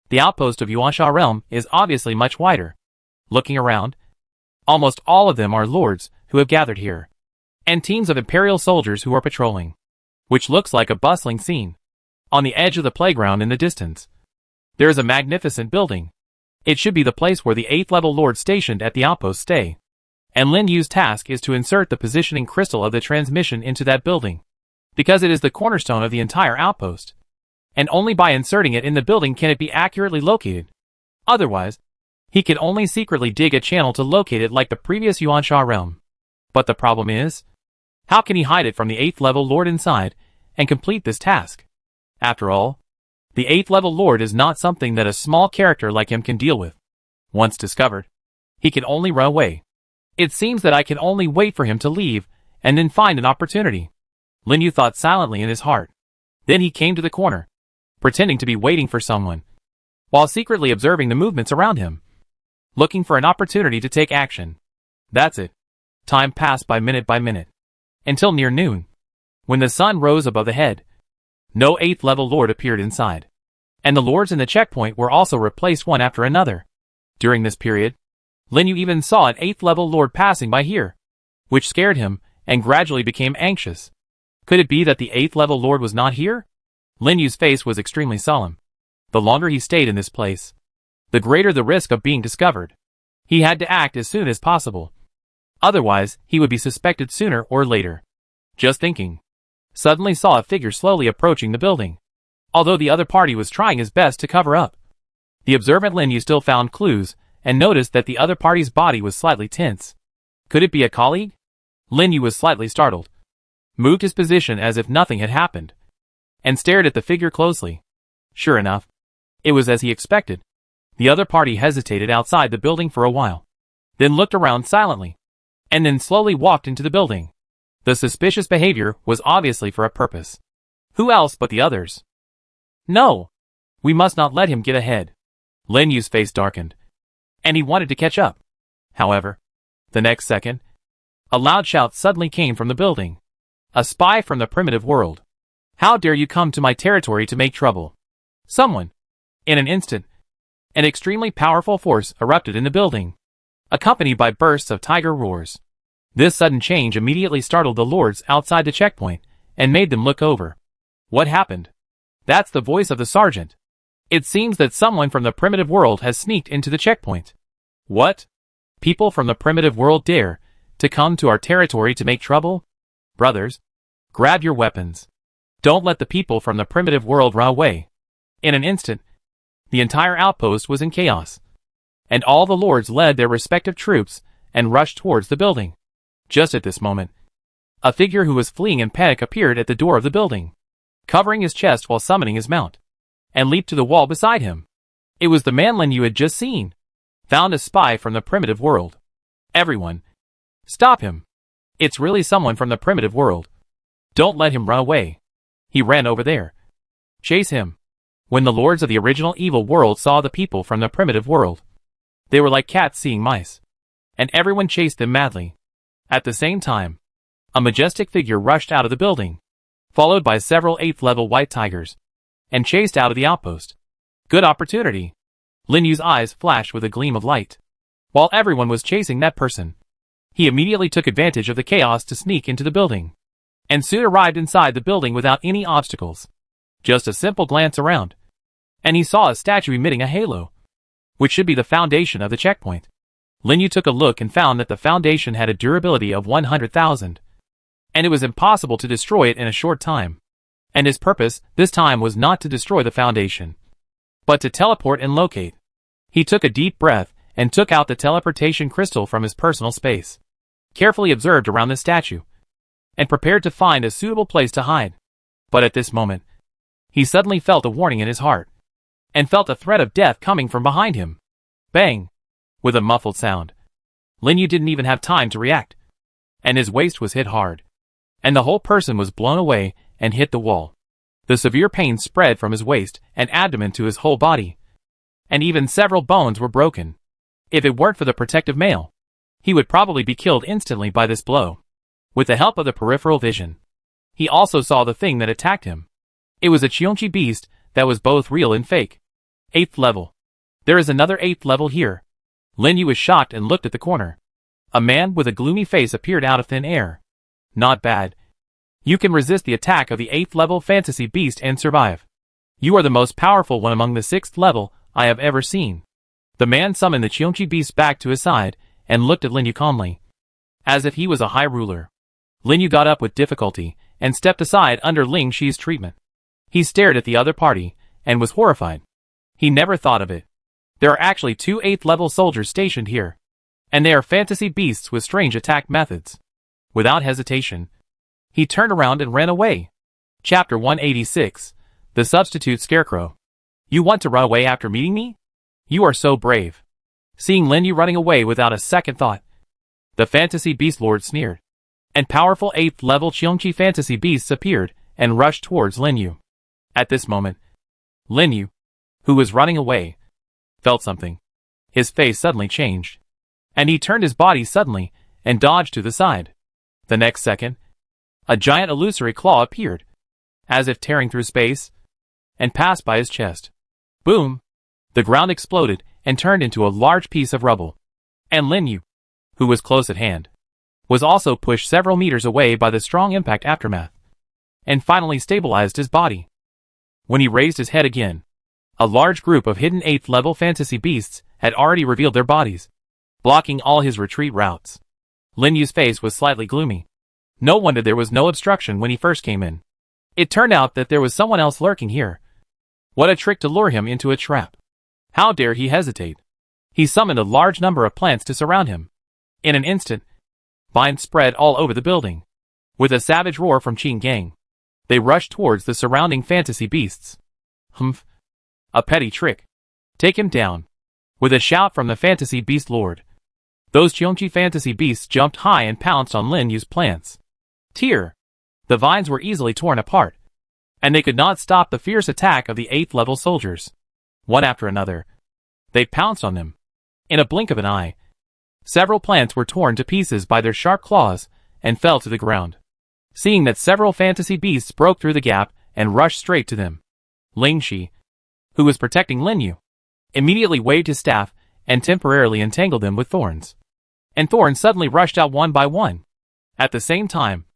The outpost of Yuansha realm is obviously much wider. Looking around, almost all of them are lords who have gathered here, and teams of imperial soldiers who are patrolling, which looks like a bustling scene. On the edge of the playground in the distance, there is a magnificent building. It should be the place where the 8th level lord stationed at the outpost stay, and Lin Yu's task is to insert the positioning crystal of the transmission into that building, because it is the cornerstone of the entire outpost, and only by inserting it in the building can it be accurately located. Otherwise, he can only secretly dig a channel to locate it like the previous Yuansha realm. But the problem is, how can he hide it from the 8th level lord inside and complete this task? After all, the 8th level lord is not something that a small character like him can deal with. Once discovered, he can only run away. It seems that I can only wait for him to leave and then find an opportunity. Lin Yu thought silently in his heart. Then he came to the corner, pretending to be waiting for someone, while secretly observing the movements around him, looking for an opportunity to take action. That's it. Time passed by minute, until near noon. When the sun rose above the head, no 8th level lord appeared inside, and the lords in the checkpoint were also replaced one after another. During this period, Lin Yu even saw an 8th level lord passing by here, which scared him and gradually became anxious. Could it be that the 8th level lord was not here? Lin Yu's face was extremely solemn. The longer he stayed in this place, the greater the risk of being discovered. He had to act as soon as possible. Otherwise, he would be suspected sooner or later. Just thinking, suddenly saw a figure slowly approaching the building. Although the other party was trying his best to cover up, the observant Lin Yu still found clues and noticed that the other party's body was slightly tense. Could it be a colleague? Lin Yu was slightly startled, moved his position as if nothing had happened, and stared at the figure closely. Sure enough, it was as he expected. The other party hesitated outside the building for a while, then looked around silently, and then slowly walked into the building. The suspicious behavior was obviously for a purpose. Who else but the others? No! We must not let him get ahead. Lin Yu's face darkened, and he wanted to catch up. However, the next second, a loud shout suddenly came from the building. A spy from the primitive world. How dare you come to my territory to make trouble? Someone. In an instant, an extremely powerful force erupted in the building, accompanied by bursts of tiger roars. This sudden change immediately startled the lords outside the checkpoint and made them look over. What happened? That's the voice of the sergeant. It seems that someone from the primitive world has sneaked into the checkpoint. What? People from the primitive world dare to come to our territory to make trouble? Brothers, grab your weapons. Don't let the people from the primitive world run away. In an instant, the entire outpost was in chaos, and all the lords led their respective troops and rushed towards the building. Just at this moment, a figure who was fleeing in panic appeared at the door of the building, covering his chest while summoning his mount, and leaped to the wall beside him. It was the man Lin Yu had just seen, found a spy from the primitive world. Everyone, stop him. It's really someone from the primitive world. Don't let him run away. He ran over there. Chase him. When the lords of the original evil world saw the people from the primitive world, they were like cats seeing mice. and everyone chased them madly. At the same time, a majestic figure rushed out of the building, followed by several 8th level white tigers, and chased out of the outpost. Good opportunity. Lin Yu's eyes flashed with a gleam of light. While everyone was chasing that person, he immediately took advantage of the chaos to sneak into the building, and soon arrived inside the building without any obstacles. Just a simple glance around, and he saw a statue emitting a halo, which should be the foundation of the checkpoint. Lin Yu took a look and found that the foundation had a durability of 100,000, and it was impossible to destroy it in a short time. And his purpose this time was not to destroy the foundation, but to teleport and locate. He took a deep breath and took out the teleportation crystal from his personal space, carefully observed around the statue, and prepared to find a suitable place to hide. But at this moment, he suddenly felt a warning in his heart, and felt a threat of death coming from behind him. Bang! With a muffled sound. Lin Yu didn't even have time to react, and his waist was hit hard, and the whole person was blown away and hit the wall. The severe pain spread from his waist and abdomen to his whole body, and even several bones were broken. If it weren't for the protective mail, he would probably be killed instantly by this blow. With the help of the peripheral vision, he also saw the thing that attacked him. It was a Qiongqi beast that was both real and fake. 8th level. There is another 8th level here. Lin Yu was shocked and looked at the corner. A man with a gloomy face appeared out of thin air. Not bad. You can resist the attack of the 8th level fantasy beast and survive. You are the most powerful one among the 6th level I have ever seen. The man summoned the Qiongqi beast back to his side and looked at Lin Yu calmly, as if he was a high ruler. Lin Yu got up with difficulty and stepped aside under Ling Shi's treatment. He stared at the other party and was horrified. He never thought of it. There are actually 2 8th level soldiers stationed here, and they are fantasy beasts with strange attack methods. Without hesitation, he turned around and ran away. Chapter 186, The Substitute Scarecrow. You want to run away after meeting me? You are so brave. Seeing Lin Yu running away without a second thought, the fantasy beast lord sneered, and powerful 8th level Qiongqi fantasy beasts appeared and rushed towards Lin Yu. At this moment, Lin Yu, who was running away, felt something. His face suddenly changed, and he turned his body suddenly and dodged to the side. The next second, a giant illusory claw appeared, as if tearing through space, and passed by his chest. Boom! The ground exploded and turned into a large piece of rubble, and Lin Yu, who was close at hand, was also pushed several meters away by the strong impact aftermath, and finally stabilized his body. When he raised his head again, a large group of hidden 8th level fantasy beasts had already revealed their bodies, blocking all his retreat routes. Lin Yu's face was slightly gloomy. No wonder there was no obstruction when he first came in. It turned out that there was someone else lurking here. What a trick to lure him into a trap. How dare he hesitate? He summoned a large number of plants to surround him. In an instant, vines spread all over the building. With a savage roar from Qing Gang, they rushed towards the surrounding fantasy beasts. Humph. A petty trick. Take him down. With a shout from the fantasy beast lord, those Qiongqi fantasy beasts jumped high and pounced on Lin Yu's plants. Tear. The vines were easily torn apart, and they could not stop the fierce attack of the 8th level soldiers. One after another, they pounced on them. In a blink of an eye, several plants were torn to pieces by their sharp claws and fell to the ground. Seeing that several fantasy beasts broke through the gap and rushed straight to them, Ling Shi, who was protecting Lin Yu, immediately waved his staff and temporarily entangled them with thorns. And thorns suddenly rushed out one by one. At the same time,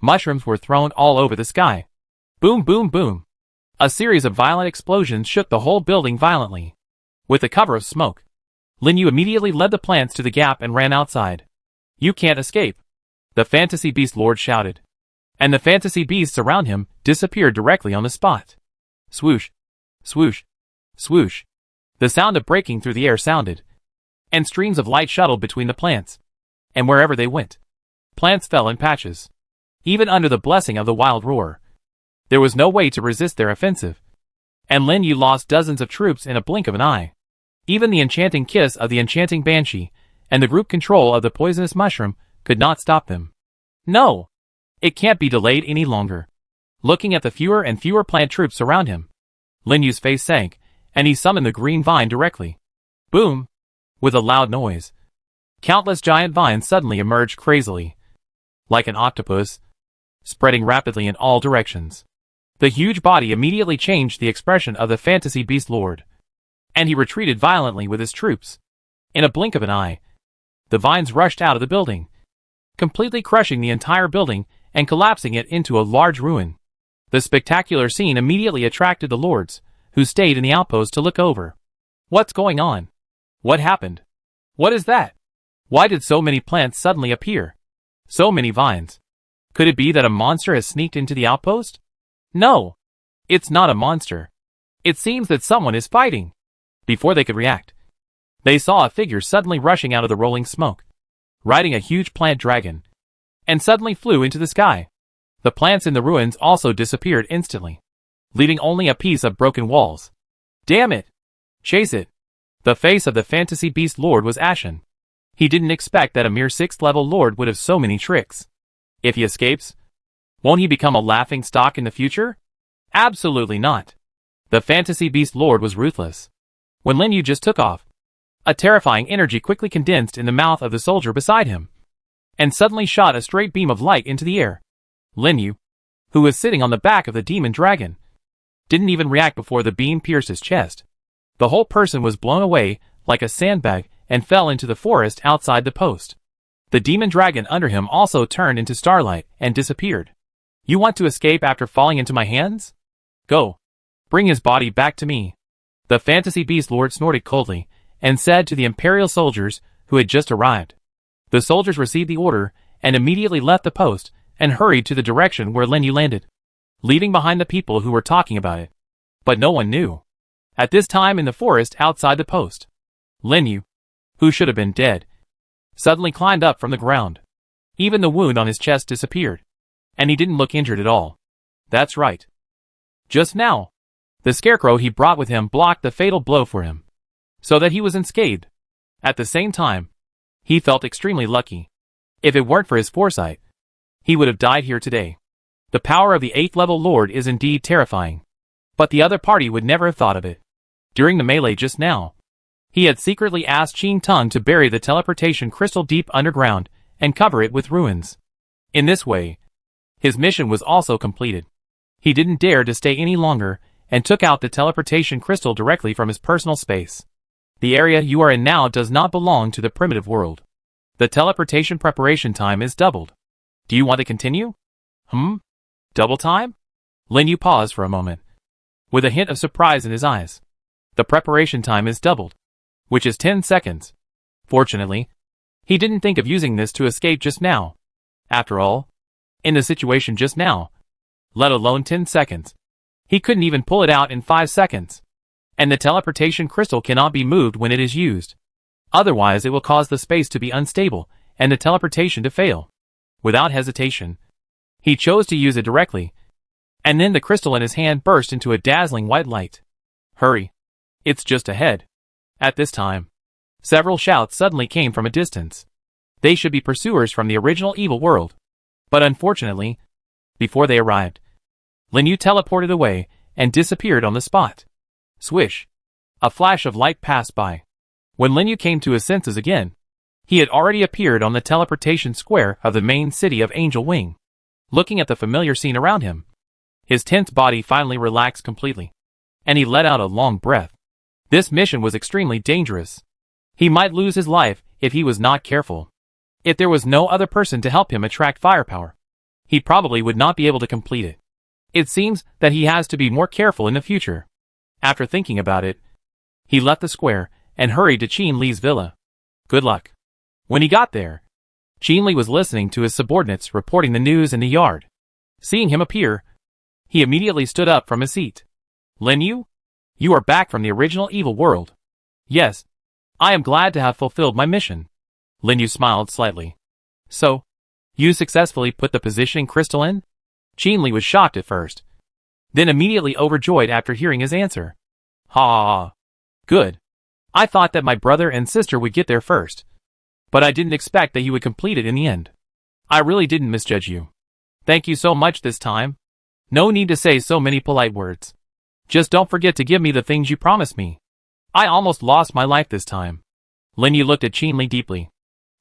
mushrooms were thrown all over the sky. Boom, boom, boom. A series of violent explosions shook the whole building violently. With the cover of smoke, Lin Yu immediately led the plants to the gap and ran outside. You can't escape, the fantasy beast lord shouted. And the fantasy beasts around him disappeared directly on the spot. Swoosh, swoosh, swoosh. The sound of breaking through the air sounded, and streams of light shuttled between the plants. And wherever they went, plants fell in patches. Even under the blessing of the wild roar, there was no way to resist their offensive. And Lin Yu lost dozens of troops in a blink of an eye. Even the enchanting kiss of the enchanting banshee and the group control of the poisonous mushroom could not stop them. No! It can't be delayed any longer. Looking at the fewer and fewer plant troops around him, Lin Yu's face sank, and he summoned the green vine directly. Boom! With a loud noise, Countless giant vines suddenly emerged crazily, like an octopus, spreading rapidly in all directions. The huge body immediately changed the expression of the fantasy beast lord, and he retreated violently with his troops. In a blink of an eye, the vines rushed out of the building, completely crushing the entire building and collapsing it into a large ruin. The spectacular scene immediately attracted the lords, who stayed in the outpost to look over. What's going on? What happened? What is that? Why did so many plants suddenly appear? So many vines. Could it be that a monster has sneaked into the outpost? No. It's not a monster. It seems that someone is fighting. Before they could react, they saw a figure suddenly rushing out of the rolling smoke, riding a huge plant dragon, and suddenly flew into the sky. The plants in the ruins also disappeared instantly, leaving only a piece of broken walls. Damn it! Chase it! The face of the fantasy beast lord was ashen. He didn't expect that a mere 6th level lord would have so many tricks. If he escapes, won't he become a laughing stock in the future? Absolutely not. The fantasy beast lord was ruthless. When Lin Yu just took off, a terrifying energy quickly condensed in the mouth of the soldier beside him, and suddenly shot a straight beam of light into the air. Lin Yu, who was sitting on the back of the demon dragon, didn't even react before the beam pierced his chest. The whole person was blown away like a sandbag and fell into the forest outside the post. The demon dragon under him also turned into starlight and disappeared. You want to escape after falling into my hands? Go. Bring his body back to me. The fantasy beast lord snorted coldly and said to the imperial soldiers who had just arrived. The soldiers received the order and immediately left the post and hurried to the direction where Lin Yu landed, leaving behind the people who were talking about it. But no one knew. At this time in the forest outside the post, Lin Yu, who should have been dead, suddenly climbed up from the ground. Even the wound on his chest disappeared, and he didn't look injured at all. That's right. Just now, the scarecrow he brought with him blocked the fatal blow for him, so that he was unscathed. At the same time, he felt extremely lucky. If it weren't for his foresight, he would have died here today. The power of the 8th level lord is indeed terrifying, but the other party would never have thought of it. During the melee just now, he had secretly asked Qin Tung to bury the teleportation crystal deep underground and cover it with ruins. In this way, his mission was also completed. He didn't dare to stay any longer and took out the teleportation crystal directly from his personal space. The area you are in now does not belong to the primitive world. The teleportation preparation time is doubled. Do you want to continue? Double time? Lin Yu paused for a moment, with a hint of surprise in his eyes. The preparation time is doubled, which is 10 seconds. Fortunately, he didn't think of using this to escape just now. After all, in the situation just now, let alone 10 seconds, he couldn't even pull it out in 5 seconds. And the teleportation crystal cannot be moved when it is used. Otherwise it will cause the space to be unstable and the teleportation to fail. Without hesitation, he chose to use it directly, and then the crystal in his hand burst into a dazzling white light. Hurry! It's just ahead. At this time, several shouts suddenly came from a distance. They should be pursuers from the original evil world. But unfortunately, before they arrived, Lin Yu teleported away and disappeared on the spot. Swish! A flash of light passed by. When Lin Yu came to his senses again, he had already appeared on the teleportation square of the main city of Angel Wing. Looking at the familiar scene around him, his tense body finally relaxed completely, and he let out a long breath. This mission was extremely dangerous. He might lose his life if he was not careful. If there was no other person to help him attract firepower, he probably would not be able to complete it. It seems that he has to be more careful in the future. After thinking about it, he left the square and hurried to Qin Li's villa. Good luck. When he got there, Qin Li was listening to his subordinates reporting the news in the yard. Seeing him appear, he immediately stood up from his seat. Lin Yu? You are back from the original evil world. Yes. I am glad to have fulfilled my mission. Lin Yu smiled slightly. So, you successfully put the positioning crystal in? Qin Li was shocked at first, then immediately overjoyed after hearing his answer. Ha! Good. I thought that my brother and sister would get there first, but I didn't expect that you would complete it in the end. I really didn't misjudge you. Thank you so much this time. No need to say so many polite words. Just don't forget to give me the things you promised me. I almost lost my life this time. Lin Yu looked at Qin Li deeply.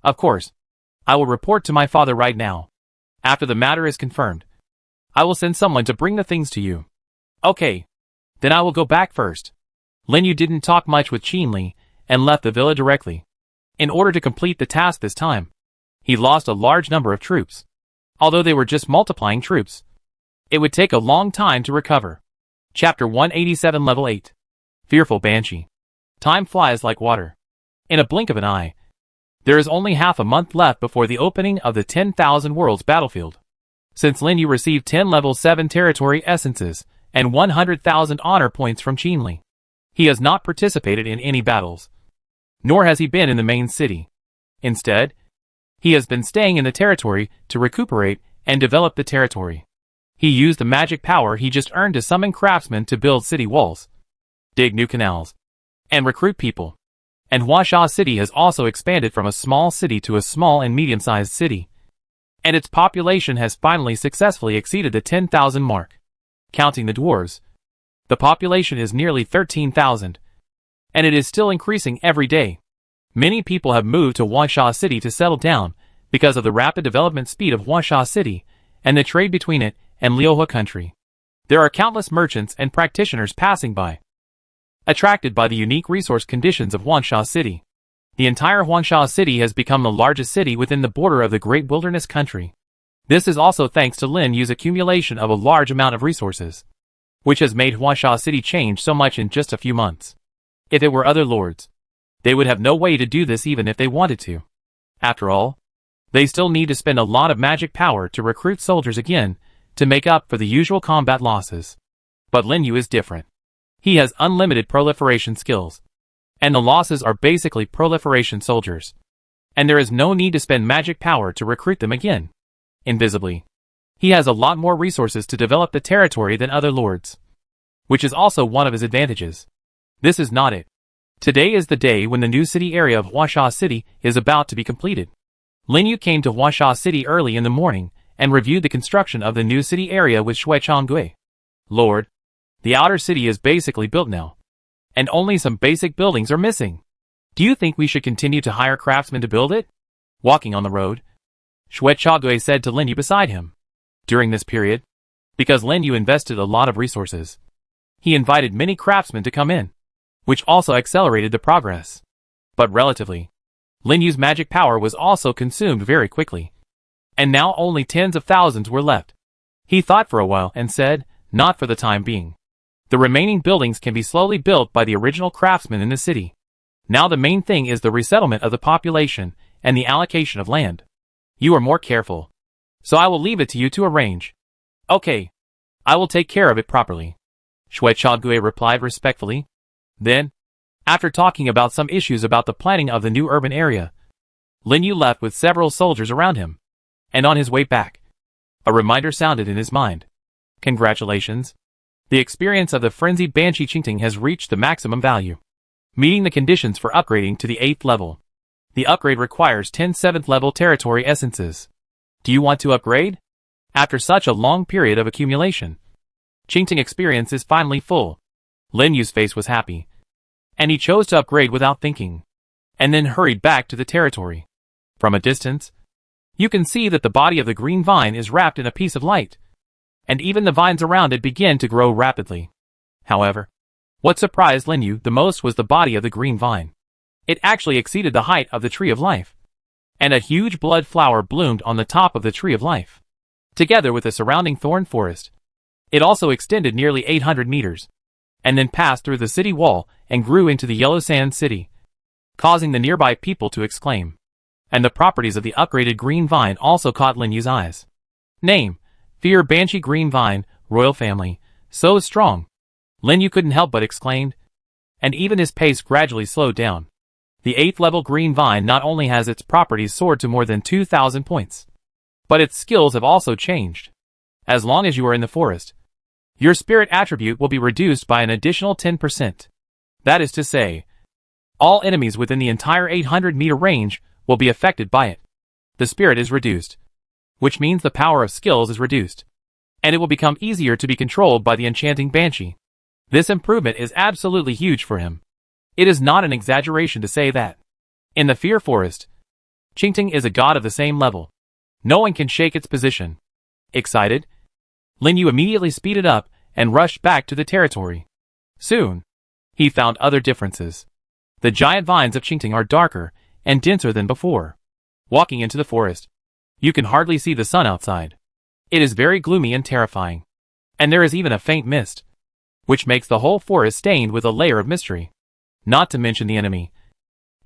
Of course. I will report to my father right now. After the matter is confirmed, I will send someone to bring the things to you. Okay. Then I will go back first. Lin Yu didn't talk much with Qin Li and left the villa directly. In order to complete the task this time, he lost a large number of troops. Although they were just multiplying troops, it would take a long time to recover. Chapter 187 Level 8. Fearful Banshee. Time flies like water. In a blink of an eye, there is only half a month left before the opening of the 10,000 Worlds battlefield. Since Lin Yu received 10 Level 7 territory essences and 100,000 honor points from Qin Li, he has not participated in any battles, nor has he been in the main city. Instead, he has been staying in the territory to recuperate and develop the territory. He used the magic power he just earned to summon craftsmen to build city walls, dig new canals, and recruit people. And Huasha City has also expanded from a small city to a small and medium-sized city, and its population has finally successfully exceeded the 10,000 mark. Counting the dwarves, the population is nearly 13,000, and it is still increasing every day. Many people have moved to Huasha City to settle down because of the rapid development speed of Huasha City and the trade between it and Liuhua country. There are countless merchants and practitioners passing by, attracted by the unique resource conditions of Huasha City. The entire Huasha City has become the largest city within the border of the Great Wilderness country. This is also thanks to Lin Yu's accumulation of a large amount of resources, which has made Huasha City change so much in just a few months. If it were other lords, they would have no way to do this even if they wanted to. After all, they still need to spend a lot of magic power to recruit soldiers again to make up for the usual combat losses. But Lin Yu is different. He has unlimited proliferation skills, and the losses are basically proliferation soldiers, and there is no need to spend magic power to recruit them again. Invisibly, he has a lot more resources to develop the territory than other lords, which is also one of his advantages. This is not it. Today is the day when the new city area of Huasha City is about to be completed. Lin Yu came to Huasha City early in the morning and reviewed the construction of the new city area with Shui Changgui. Lord, the outer city is basically built now, and only some basic buildings are missing. Do you think we should continue to hire craftsmen to build it? Walking on the road, Shui Changgui said to Lin Yu beside him. During this period, because Lin Yu invested a lot of resources, he invited many craftsmen to come in, which also accelerated the progress. But relatively, Lin Yu's magic power was also consumed very quickly, and now only tens of thousands were left. He thought for a while and said, not for the time being. The remaining buildings can be slowly built by the original craftsmen in the city. Now the main thing is the resettlement of the population and the allocation of land. You are more careful, so I will leave it to you to arrange. Okay, I will take care of it properly, Shui Changgui replied respectfully. Then, after talking about some issues about the planning of the new urban area, Lin Yu left with several soldiers around him, and on his way back, a reminder sounded in his mind. Congratulations. The experience of the frenzied Banshee Qingting has reached the maximum value, meeting the conditions for upgrading to the 8th level. The upgrade requires 10 7th level territory essences. Do you want to upgrade? After such a long period of accumulation, Qingting experience is finally full. Lin Yu's face was happy, and he chose to upgrade without thinking, and then hurried back to the territory. From a distance, you can see that the body of the green vine is wrapped in a piece of light, and even the vines around it begin to grow rapidly. However, what surprised Lin Yu the most was the body of the green vine. It actually exceeded the height of the tree of life, and a huge blood flower bloomed on the top of the tree of life. Together with the surrounding thorn forest, it also extended nearly 800 meters, and then passed through the city wall and grew into the Yellow Sand City, causing the nearby people to exclaim. And the properties of the upgraded green vine also caught Lin Yu's eyes. Name: Fear Banshee Green Vine, Royal Family, so strong. Lin Yu couldn't help but exclaim, and even his pace gradually slowed down. The 8th level green vine not only has its properties soared to more than 2,000 points, but its skills have also changed. As long as you are in the forest, your spirit attribute will be reduced by an additional 10%. That is to say, all enemies within the entire 800-meter range will be affected by it. The spirit is reduced, which means the power of skills is reduced, and it will become easier to be controlled by the enchanting Banshee. This improvement is absolutely huge for him. It is not an exaggeration to say that, in the Fear Forest, Qingting is a god of the same level. No one can shake its position. Excited, Lin Yu immediately speeded up and rushed back to the territory. Soon, he found other differences. The giant vines of Qingting are darker and denser than before. Walking into the forest, you can hardly see the sun outside. It is very gloomy and terrifying. And there is even a faint mist, which makes the whole forest stained with a layer of mystery. Not to mention the enemy.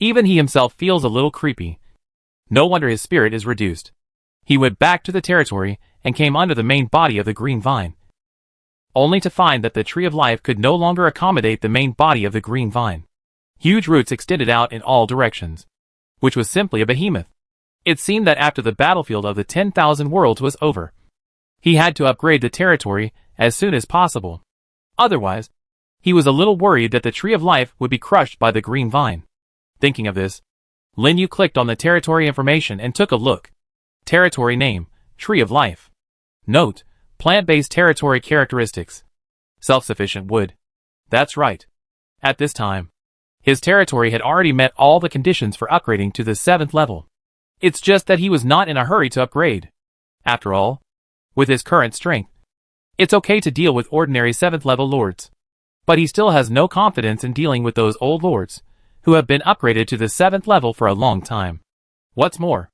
Even he himself feels a little creepy. No wonder his spirit is reduced. He went back to the territory and came under the main body of the green vine, only to find that the tree of life could no longer accommodate the main body of the green vine. Huge roots extended out in all directions, which was simply a behemoth. It seemed that after the battlefield of the 10,000 worlds was over, he had to upgrade the territory as soon as possible. Otherwise, he was a little worried that the tree of life would be crushed by the green vine. Thinking of this, Lin Yu clicked on the territory information and took a look. Territory name, Tree of Life. Note, plant-based territory characteristics. Self-sufficient wood. That's right. At this time, his territory had already met all the conditions for upgrading to the 7th level. It's just that he was not in a hurry to upgrade. After all, with his current strength, it's okay to deal with ordinary 7th level lords. But he still has no confidence in dealing with those old lords, who have been upgraded to the 7th level for a long time. What's more,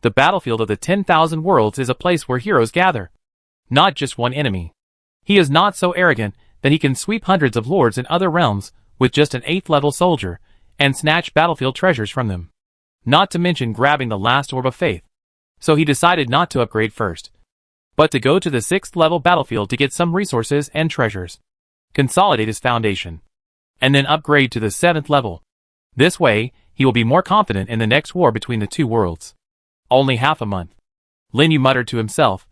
the battlefield of the 10,000 worlds is a place where heroes gather. Not just one enemy. He is not so arrogant that he can sweep hundreds of lords in other realms with just an 8th level soldier and snatch battlefield treasures from them. Not to mention grabbing the last orb of faith. So he decided not to upgrade first, but to go to the 6th level battlefield to get some resources and treasures, consolidate his foundation, and then upgrade to the 7th level. This way, he will be more confident in the next war between the two worlds. Only half a month. Lin Yu muttered to himself,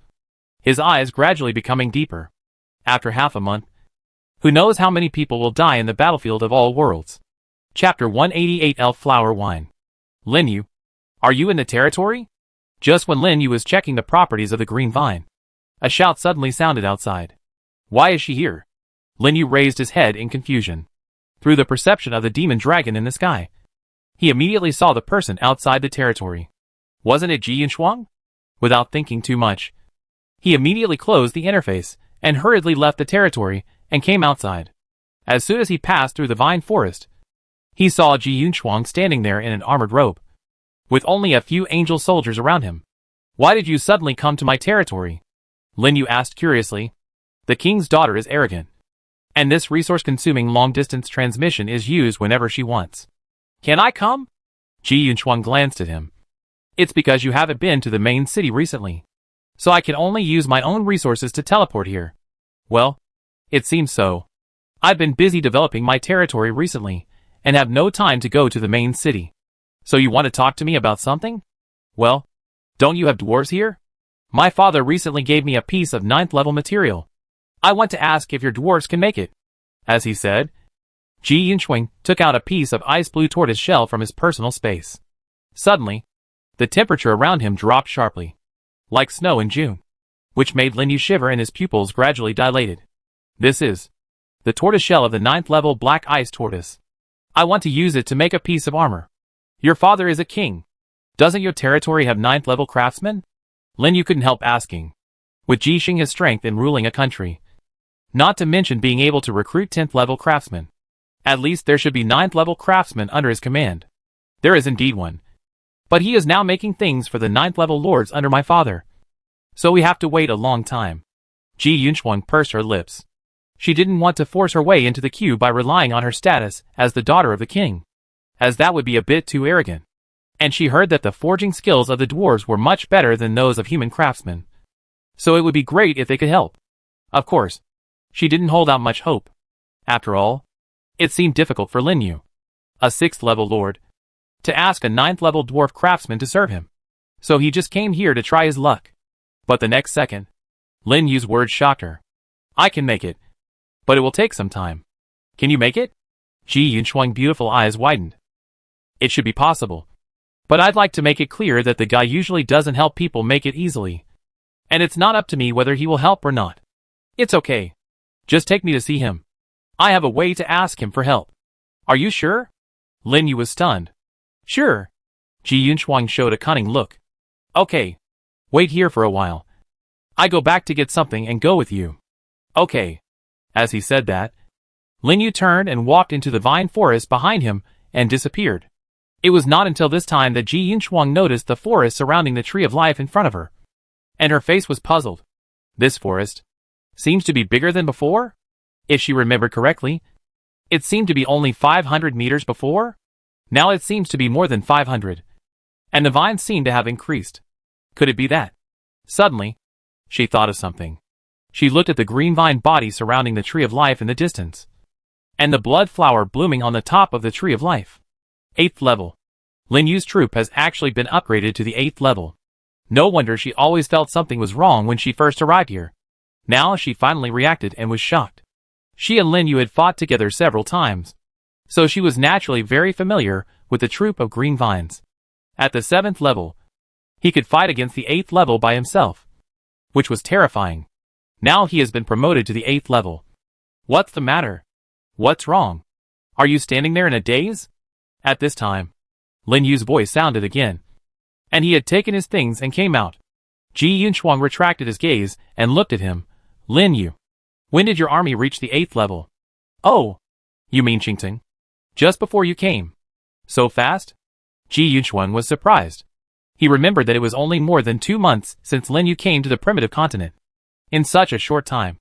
his eyes gradually becoming deeper. After half a month, who knows how many people will die in the battlefield of all worlds. Chapter 188 Elf Flower Wine. Lin Yu, are you in the territory? Just when Lin Yu was checking the properties of the green vine, a shout suddenly sounded outside. Why is she here? Lin Yu raised his head in confusion. Through the perception of the demon dragon in the sky, he immediately saw the person outside the territory. Wasn't it Ji Yunshuang? Without thinking too much, he immediately closed the interface and hurriedly left the territory and came outside. As soon as he passed through the vine forest, he saw Ji Yunshuang standing there in an armored robe, with only a few angel soldiers around him. Why did you suddenly come to my territory? Lin Yu asked curiously. The king's daughter is arrogant, and this resource-consuming long-distance transmission is used whenever she wants. Can I come? Ji Yunshuang glanced at him. It's because you haven't been to the main city recently, so I can only use my own resources to teleport here. Well, it seems so. I've been busy developing my territory recently, and have no time to go to the main city. So you want to talk to me about something? Well, don't you have dwarves here? My father recently gave me a piece of 9th level material. I want to ask if your dwarves can make it. As he said, Ji Yunshuang took out a piece of ice blue tortoise shell from his personal space. Suddenly, the temperature around him dropped sharply, like snow in June, which made Lin Yu shiver and his pupils gradually dilated. This is the tortoise shell of the 9th level black ice tortoise. I want to use it to make a piece of armor. Your father is a king. Doesn't your territory have 9th level craftsmen? Lin Yu couldn't help asking. With Ji Xing his strength in ruling a country, not to mention being able to recruit 10th level craftsmen, at least there should be 9th level craftsmen under his command. There is indeed one. But he is now making things for the 9th level lords under my father. So we have to wait a long time. Ji Yunshuang pursed her lips. She didn't want to force her way into the queue by relying on her status as the daughter of the king, as that would be a bit too arrogant. And she heard that the forging skills of the dwarves were much better than those of human craftsmen. So it would be great if they could help. Of course, she didn't hold out much hope. After all, it seemed difficult for Lin Yu, a 6th level lord, to ask a 9th level dwarf craftsman to serve him. So he just came here to try his luck. But the next second, Lin Yu's words shocked her. I can make it, but it will take some time. Can you make it? Ji Yunshuang's beautiful eyes widened. It should be possible. But I'd like to make it clear that the guy usually doesn't help people make it easily. And it's not up to me whether he will help or not. It's okay. Just take me to see him. I have a way to ask him for help. Are you sure? Lin Yu was stunned. Sure. Ji Yunshuang showed a cunning look. Okay. Wait here for a while. I go back to get something and go with you. Okay. As he said that, Lin Yu turned and walked into the vine forest behind him and disappeared. It was not until this time that Ji Yunshuang noticed the forest surrounding the tree of life in front of her. And her face was puzzled. This forest seems to be bigger than before? If she remembered correctly, it seemed to be only 500 meters before. Now it seems to be more than 500. And the vines seemed to have increased. Could it be that? Suddenly, she thought of something. She looked at the green vine body surrounding the tree of life in the distance. And the blood flower blooming on the top of the tree of life. 8th level. Lin Yu's troop has actually been upgraded to the 8th level. No wonder she always felt something was wrong when she first arrived here. Now she finally reacted and was shocked. She and Lin Yu had fought together several times, so she was naturally very familiar with the troop of green vines. At the 7th level, he could fight against the 8th level by himself, which was terrifying. Now he has been promoted to the 8th level. What's the matter? What's wrong? Are you standing there in a daze? At this time, Lin Yu's voice sounded again, and he had taken his things and came out. Ji Yunshuang retracted his gaze and looked at him. Lin Yu, when did your army reach the 8th level? Oh, you mean Qingting? Just before you came. So fast? Ji Yunshuang was surprised. He remembered that it was only more than 2 months since Lin Yu came to the primitive continent. In such a short time,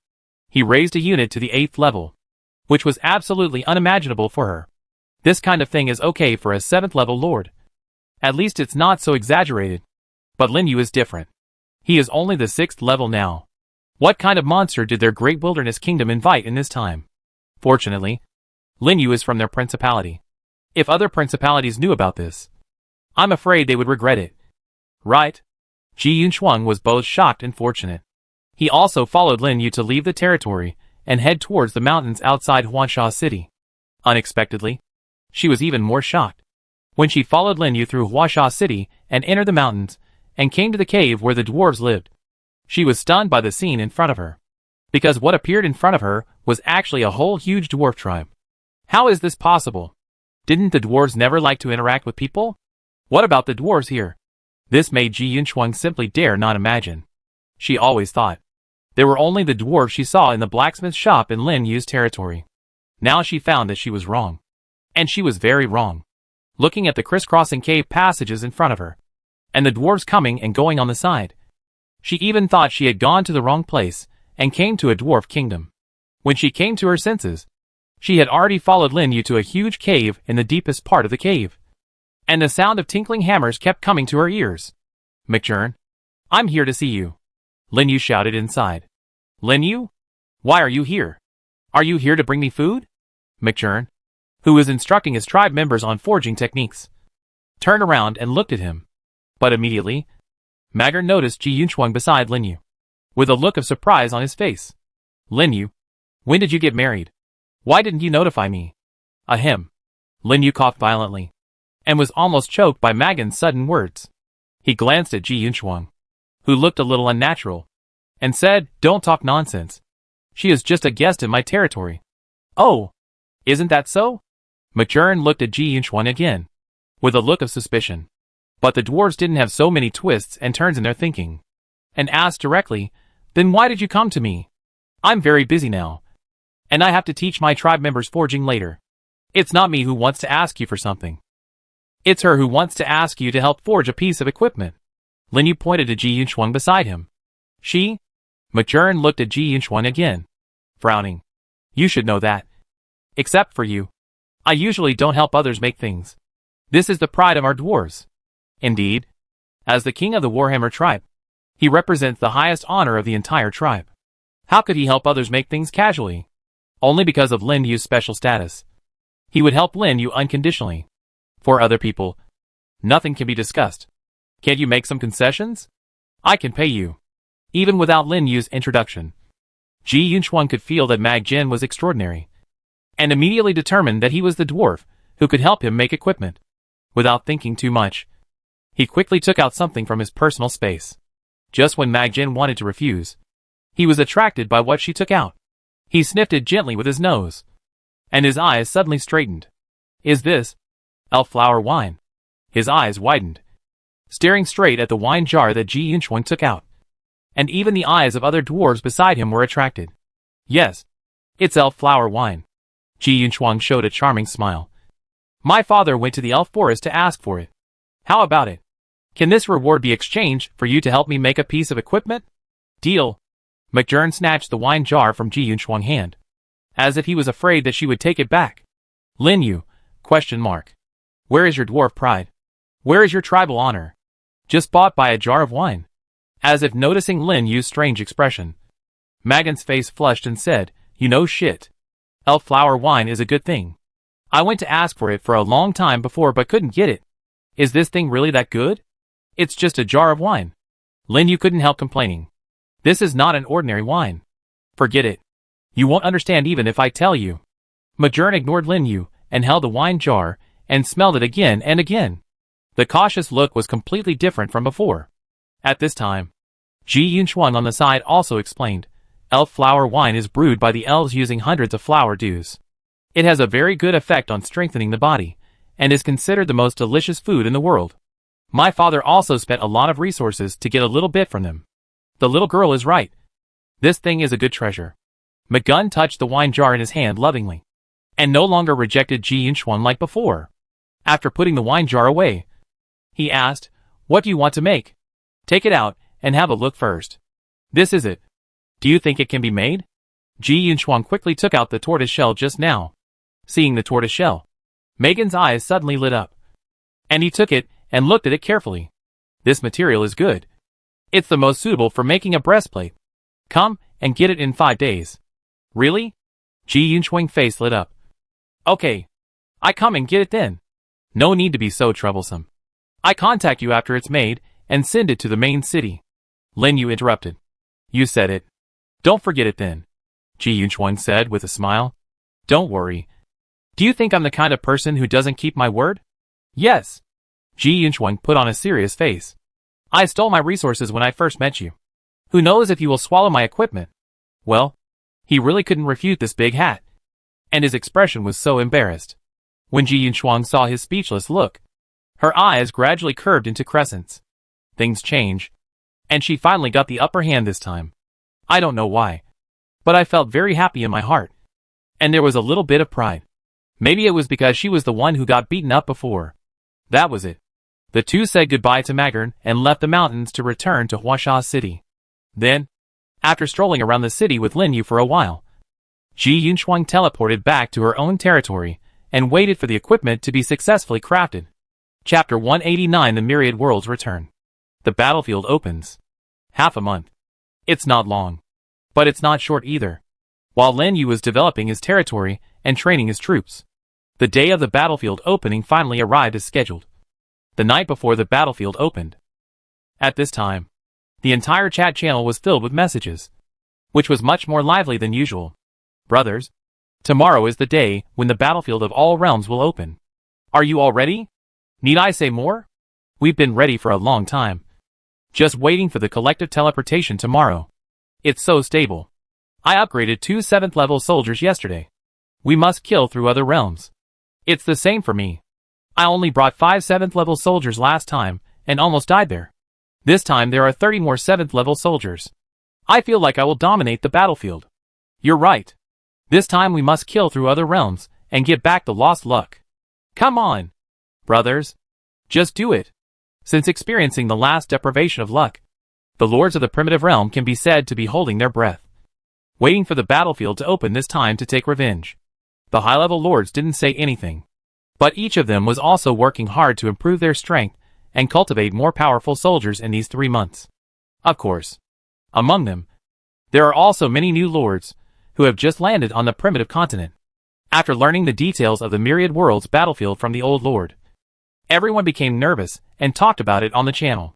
he raised a unit to the 8th level, which was absolutely unimaginable for her. This kind of thing is okay for a 7th level lord. At least it's not so exaggerated. But Lin Yu is different. He is only the 6th level now. What kind of monster did their great wilderness kingdom invite in this time? Fortunately, Lin Yu is from their principality. If other principalities knew about this, I'm afraid they would regret it. Right? Ji Yunshuang was both shocked and fortunate. He also followed Lin Yu to leave the territory and head towards the mountains outside Huansha City. Unexpectedly, she was even more shocked when she followed Lin Yu through Huansha City and entered the mountains and came to the cave where the dwarves lived. She was stunned by the scene in front of her, because what appeared in front of her was actually a whole huge dwarf tribe. How is this possible? Didn't the dwarves never like to interact with people? What about the dwarves here? This made Ji Yunshuang simply dare not imagine. She always thought there were only the dwarves she saw in the blacksmith shop in Lin Yu's territory. Now she found that she was wrong. And she was very wrong. Looking at the crisscrossing cave passages in front of her, and the dwarves coming and going on the side, she even thought she had gone to the wrong place and came to a dwarf kingdom. When she came to her senses, she had already followed Lin Yu to a huge cave in the deepest part of the cave. And the sound of tinkling hammers kept coming to her ears. McJern, I'm here to see you. Lin Yu shouted inside. Lin Yu? Why are you here? Are you here to bring me food? McJern, who was instructing his tribe members on forging techniques, turned around and looked at him. But immediately, Magar noticed Ji Yunshuang beside Lin Yu, with a look of surprise on his face. Lin Yu, when did you get married? Why didn't you notify me? Ahem. Lin Yu coughed violently, and was almost choked by Magan's sudden words. He glanced at Ji Yunshuang, who looked a little unnatural, and said, Don't talk nonsense. She is just a guest in my territory. Oh, isn't that so? McJern looked at Ji Yunshuang again, with a look of suspicion. But the dwarves didn't have so many twists and turns in their thinking, and asked directly, Then why did you come to me? I'm very busy now, and I have to teach my tribe members forging later. It's not me who wants to ask you for something. It's her who wants to ask you to help forge a piece of equipment. Lin Yu pointed to Ji Yunshuang beside him. She? McJern looked at Ji Yunshuang again, frowning. You should know that. Except for you, I usually don't help others make things. This is the pride of our dwarves. Indeed, as the king of the Warhammer tribe, he represents the highest honor of the entire tribe. How could he help others make things casually? Only because of Lin Yu's special status. He would help Lin Yu unconditionally. For other people, nothing can be discussed. Can't you make some concessions? I can pay you. Even without Lin Yu's introduction. Ji Yunshuang could feel that Mag Jin was extraordinary, and immediately determined that he was the dwarf who could help him make equipment. Without thinking too much, he quickly took out something from his personal space. Just when Mag Jin wanted to refuse, he was attracted by what she took out. He sniffed it gently with his nose, and his eyes suddenly straightened. Is this elf flower wine? His eyes widened, staring straight at the wine jar that Ji Yunshuang took out. And even the eyes of other dwarves beside him were attracted. Yes, it's elf flower wine. Ji Yunshuang showed a charming smile. My father went to the elf forest to ask for it. How about it? Can this reward be exchanged for you to help me make a piece of equipment? Deal. McJern snatched the wine jar from Ji Yunshuang's hand, as if he was afraid that she would take it back. Lin Yu? ? Where is your dwarf pride? Where is your tribal honor? Just bought by a jar of wine. As if noticing Lin Yu's strange expression, Magan's face flushed and said, You know shit. Elf flower wine is a good thing. I went to ask for it for a long time before but couldn't get it. Is this thing really that good? It's just a jar of wine. Lin Yu couldn't help complaining. This is not an ordinary wine. Forget it. You won't understand even if I tell you. McJern ignored Lin Yu and held the wine jar and smelled it again and again. The cautious look was completely different from before. At this time, Ji Yunshuang on the side also explained, elf flower wine is brewed by the elves using hundreds of flower dews. It has a very good effect on strengthening the body, and is considered the most delicious food in the world. My father also spent a lot of resources to get a little bit from them. The little girl is right. This thing is a good treasure. McGun touched the wine jar in his hand lovingly, and no longer rejected Ji Yunshuang like before. After putting the wine jar away, he asked, What do you want to make? Take it out and have a look first. This is it. Do you think it can be made? Ji Yunshuang quickly took out the tortoise shell just now. Seeing the tortoise shell, Megan's eyes suddenly lit up, and he took it and looked at it carefully. This material is good. It's the most suitable for making a breastplate. Come and get it in 5 days. Really? Ji Yunshuang's face lit up. Okay. I come and get it then. No need to be so troublesome. I contact you after it's made and send it to the main city. Lin Yu interrupted. You said it. Don't forget it then. Ji Yunshuang said with a smile. Don't worry. Do you think I'm the kind of person who doesn't keep my word? Yes. Ji Yunshuang put on a serious face. I stole my resources when I first met you. Who knows if you will swallow my equipment? Well, he really couldn't refute this big hat. And his expression was so embarrassed. When Ji Yunshuang saw his speechless look, her eyes gradually curved into crescents. Things change, and she finally got the upper hand this time. I don't know why, but I felt very happy in my heart. And there was a little bit of pride. Maybe it was because she was the one who got beaten up before. That was it. The two said goodbye to Magern and left the mountains to return to Huasha City. Then, after strolling around the city with Lin Yu for a while, Ji Yunshuang teleported back to her own territory and waited for the equipment to be successfully crafted. Chapter 189 The Myriad Worlds Return. The battlefield opens. Half a month. It's not long. But it's not short either. While Lin Yu was developing his territory and training his troops, the day of the battlefield opening finally arrived as scheduled. The night before the battlefield opened. At this time, the entire chat channel was filled with messages, which was much more lively than usual. Brothers, tomorrow is the day when the battlefield of all realms will open. Are you all ready? Need I say more? We've been ready for a long time. Just waiting for the collective teleportation tomorrow. It's so stable. I upgraded 2 7th level soldiers yesterday. We must kill through other realms. It's the same for me. I only brought 5 7th level soldiers last time and almost died there. This time there are 30 more 7th level soldiers. I feel like I will dominate the battlefield. You're right. This time we must kill through other realms and get back the lost luck. Come on, brothers. Just do it. Since experiencing the last deprivation of luck, the lords of the primitive realm can be said to be holding their breath, waiting for the battlefield to open this time to take revenge. The high-level lords didn't say anything, but each of them was also working hard to improve their strength and cultivate more powerful soldiers in these 3 months. Of course, among them, there are also many new lords who have just landed on the primitive continent. After learning the details of the Myriad Worlds battlefield from the old lord, everyone became nervous and talked about it on the channel.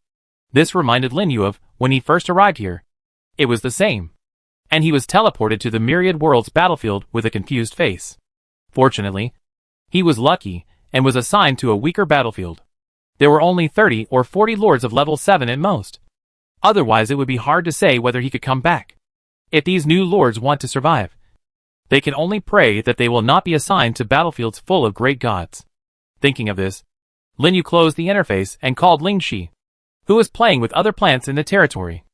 This reminded Lin Yu of when he first arrived here. It was the same, and he was teleported to the Myriad Worlds battlefield with a confused face. Fortunately, he was lucky and was assigned to a weaker battlefield. There were only 30 or 40 lords of level 7 at most. Otherwise it would be hard to say whether he could come back. If these new lords want to survive, they can only pray that they will not be assigned to battlefields full of great gods. Thinking of this, Lin Yu closed the interface and called Ling Shi, who was playing with other plants in the territory,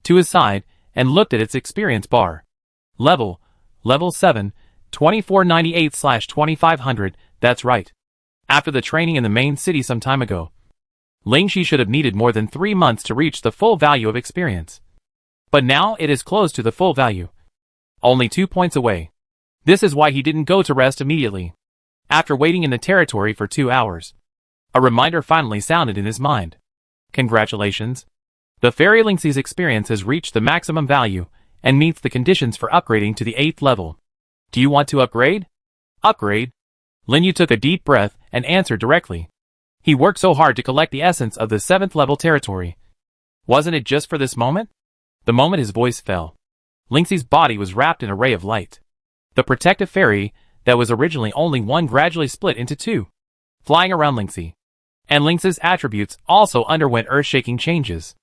to his side and looked at its experience bar. Level 7, 2498/2500, that's right. After the training in the main city some time ago, Ling Shi should have needed more than 3 months to reach the full value of experience. But now it is close to the full value. Only 2 points away. This is why he didn't go to rest immediately. After waiting in the territory for 2 hours, a reminder finally sounded in his mind. Congratulations. The Fairy Lingxi's experience has reached the maximum value and meets the conditions for upgrading to the 8th level. Do you want to upgrade? Upgrade? Lin Yu took a deep breath and answered directly. He worked so hard to collect the essence of the 7th level territory. Wasn't it just for this moment? The moment his voice fell, Lingxi's body was wrapped in a ray of light. The protective fairy that was originally only one gradually split into 2, flying around Lingxi. And Lingxi's attributes also underwent earth-shaking changes.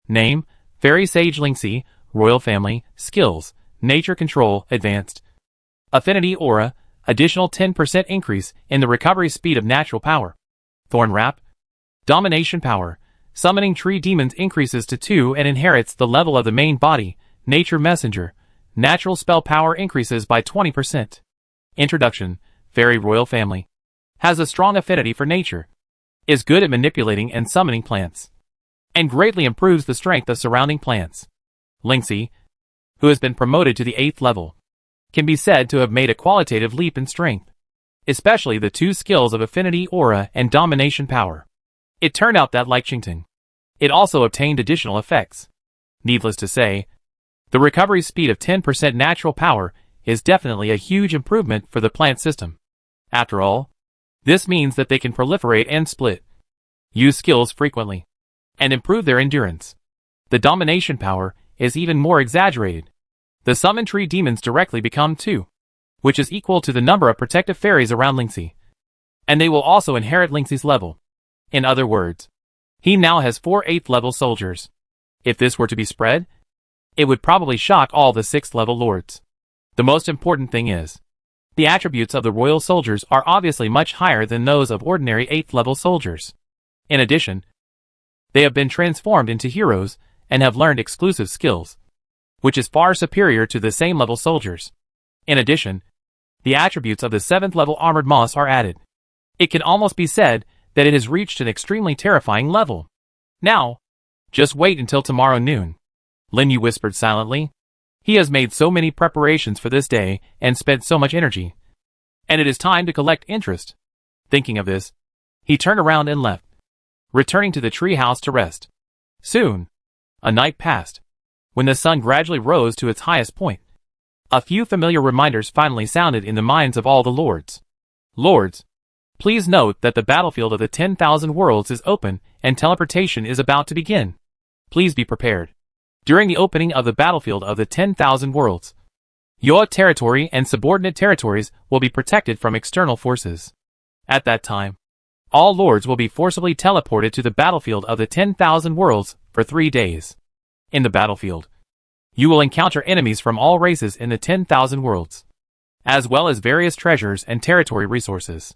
Name, Fairy Sage Lingxi, Royal Family, Skills, Nature Control, Advanced. Affinity Aura, additional 10% increase in the recovery speed of natural power. Thorn Wrap. Domination Power, Summoning Tree Demons increases to 2 and inherits the level of the main body. Nature Messenger, Natural Spell Power increases by 20%. Introduction, Fairy Royal Family. Has a strong affinity for nature. Is good at manipulating and summoning plants. And greatly improves the strength of surrounding plants. Lingxi, who has been promoted to the 8th level, can be said to have made a qualitative leap in strength. Especially the 2 skills of Affinity Aura and Domination Power. It turned out that, like Qingtang, it also obtained additional effects. Needless to say, the recovery speed of 10% natural power is definitely a huge improvement for the plant system. After all, this means that they can proliferate and split, use skills frequently, and improve their endurance. The domination power is even more exaggerated. The summon tree demons directly become 2, which is equal to the number of protective fairies around Lingxi. And they will also inherit Lingxi's level. In other words, he now has 4 8th level soldiers. If this were to be spread, it would probably shock all the 6th level lords. The most important thing is, the attributes of the royal soldiers are obviously much higher than those of ordinary 8th level soldiers. In addition, they have been transformed into heroes and have learned exclusive skills, which is far superior to the same level soldiers. In addition, the attributes of the 7th level armored moss are added. It can almost be said that it has reached an extremely terrifying level. Now, just wait until tomorrow noon. Lin Yu whispered silently. He has made so many preparations for this day and spent so much energy. And it is time to collect interest. Thinking of this, he turned around and left, returning to the tree house to rest. Soon, a night passed. When the sun gradually rose to its highest point, a few familiar reminders finally sounded in the minds of all the lords. Lords, please note that the battlefield of the 10,000 worlds is open and teleportation is about to begin. Please be prepared. During the opening of the battlefield of the 10,000 worlds, your territory and subordinate territories will be protected from external forces. At that time, all lords will be forcibly teleported to the battlefield of the 10,000 worlds for 3 days. In the battlefield, you will encounter enemies from all races in the 10,000 worlds, as well as various treasures and territory resources.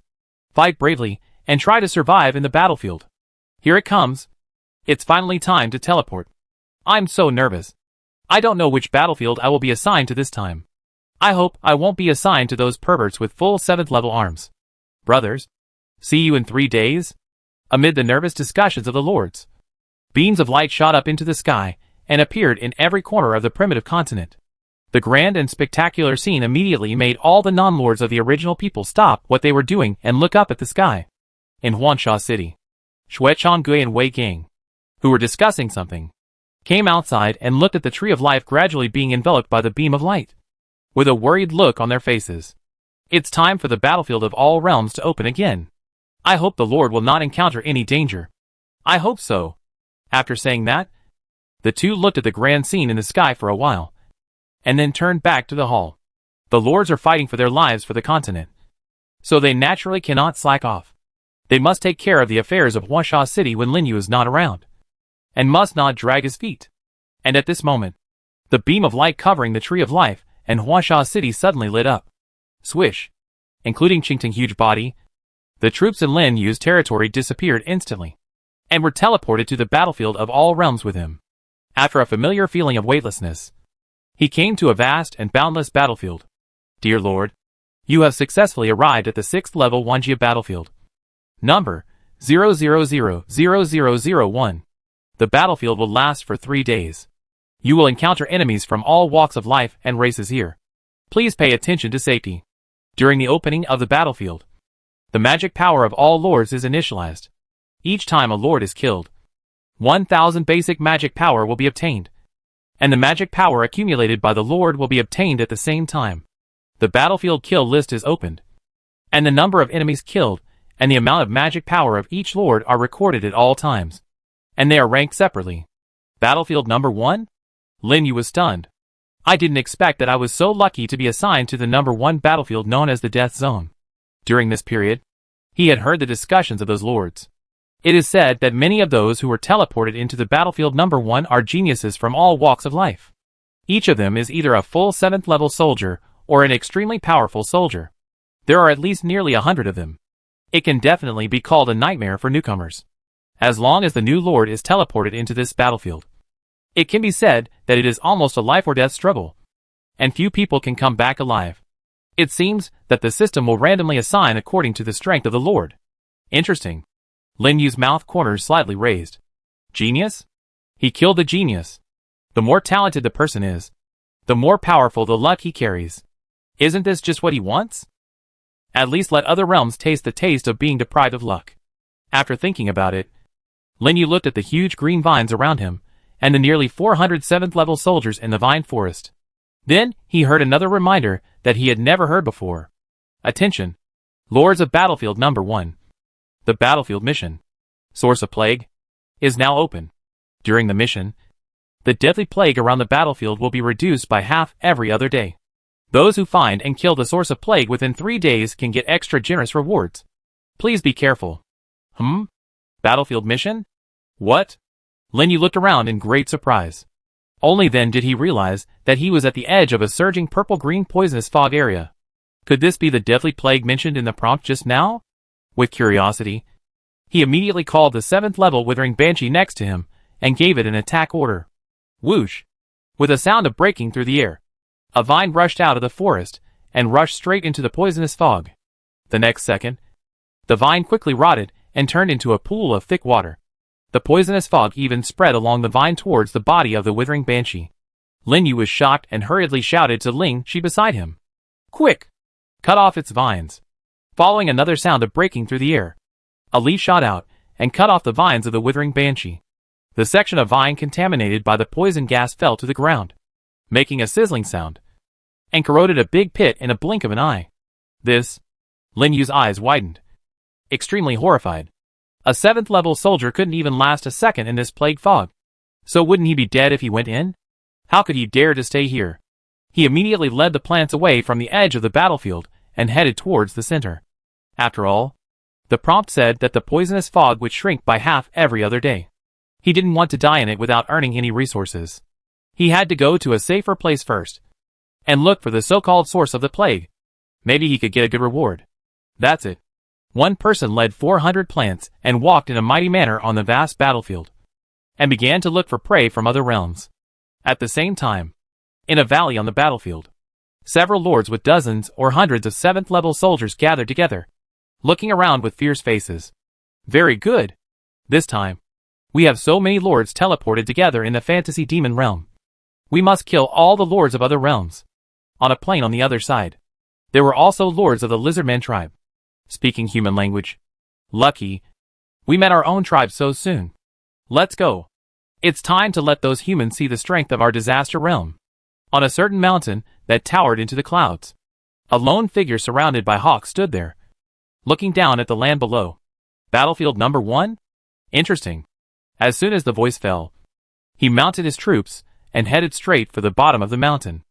Fight bravely and try to survive in the battlefield. Here it comes. It's finally time to teleport. I'm so nervous. I don't know which battlefield I will be assigned to this time. I hope I won't be assigned to those perverts with full 7th level arms. Brothers, see you in 3 days? Amid the nervous discussions of the lords, beams of light shot up into the sky and appeared in every corner of the primitive continent. The grand and spectacular scene immediately made all the non-lords of the original people stop what they were doing and look up at the sky. In Huansha City, Xue Changgui and Wei Gang, who were discussing something, came outside and looked at the tree of life gradually being enveloped by the beam of light, with a worried look on their faces. It's time for the battlefield of all realms to open again. I hope the Lord will not encounter any danger. I hope so. After saying that, the two looked at the grand scene in the sky for a while, and then turned back to the hall. The lords are fighting for their lives for the continent, so they naturally cannot slack off. They must take care of the affairs of Huansha City when Lin Yu is not around, and must not drag his feet. And at this moment, the beam of light covering the tree of life and Huansha City suddenly lit up. Swish! Including Qingtang's huge body, The troops in Lin Yu's territory disappeared instantly, and were teleported to the battlefield of all realms with him. After a familiar feeling of weightlessness, he came to a vast and boundless battlefield. Dear Lord, you have successfully arrived at the 6th level Wanjia battlefield. Number 0000001. The battlefield will last for 3 days. You will encounter enemies from all walks of life and races here. Please pay attention to safety. During the opening of the battlefield, the magic power of all lords is initialized. Each time a lord is killed, 1,000 basic magic power will be obtained, and the magic power accumulated by the lord will be obtained at the same time. The battlefield kill list is opened, and the number of enemies killed and the amount of magic power of each lord are recorded at all times, and they are ranked separately. Battlefield number 1? Lin Yu was stunned. I didn't expect that I was so lucky to be assigned to the number 1 battlefield known as the Death Zone. During this period, he had heard the discussions of those lords. It is said that many of those who were teleported into the battlefield number 1 are geniuses from all walks of life. Each of them is either a full 7th level soldier or an extremely powerful soldier. There are at least nearly 100 of them. It can definitely be called a nightmare for newcomers, as long as the new lord is teleported into this battlefield. It can be said that it is almost a life or death struggle, and few people can come back alive. It seems that the system will randomly assign according to the strength of the lord. Interesting. Lin Yu's mouth corners slightly raised. Genius? He killed the genius. The more talented the person is, the more powerful the luck he carries. Isn't this just what he wants? At least let other realms taste the taste of being deprived of luck. After thinking about it, Lin Yu looked at the huge green vines around him, and the nearly 400 7th level soldiers in the vine forest. Then, he heard another reminder that he had never heard before. Attention! Lords of Battlefield number 1. The battlefield mission, Source of Plague, is now open. During the mission, the deadly plague around the battlefield will be reduced by half every other day. Those who find and kill the source of plague within 3 days can get extra generous rewards. Please be careful. Battlefield mission? What? Lin Yu looked around in great surprise. Only then did he realize that he was at the edge of a surging purple-green poisonous fog area. Could this be the deadly plague mentioned in the prompt just now? With curiosity, he immediately called the 7th level Withering Banshee next to him and gave it an attack order. Whoosh! With a sound of breaking through the air, a vine rushed out of the forest and rushed straight into the poisonous fog. The next second, the vine quickly rotted and turned into a pool of thick water. The poisonous fog even spread along the vine towards the body of the Withering Banshee. Lin Yu was shocked and hurriedly shouted to Ling Shi beside him. Quick! Cut off its vines. Following another sound of breaking through the air, a leaf shot out and cut off the vines of the Withering Banshee. The section of vine contaminated by the poison gas fell to the ground, making a sizzling sound, and corroded a big pit in a blink of an eye. This, Lin Yu's eyes widened, extremely horrified. A 7th level soldier couldn't even last a second in this plague fog. So wouldn't he be dead if he went in? How could he dare to stay here? He immediately led the plants away from the edge of the battlefield and headed towards the center. After all, the prompt said that the poisonous fog would shrink by half every other day. He didn't want to die in it without earning any resources. He had to go to a safer place first and look for the so-called source of the plague. Maybe he could get a good reward. That's it. One person led 400 plants and walked in a mighty manner on the vast battlefield, and began to look for prey from other realms. At the same time, in a valley on the battlefield, several lords with dozens or hundreds of 7th level soldiers gathered together, looking around with fierce faces. Very good. This time, we have so many lords teleported together in the fantasy demon realm. We must kill all the lords of other realms. On a plain on the other side, there were also lords of the Lizardman tribe, speaking human language. Lucky. We met our own tribe so soon. Let's go. It's time to let those humans see the strength of our disaster realm. On a certain mountain that towered into the clouds, a lone figure surrounded by hawks stood there, looking down at the land below. Battlefield number 1? Interesting. As soon as the voice fell, he mounted his troops and headed straight for the bottom of the mountain.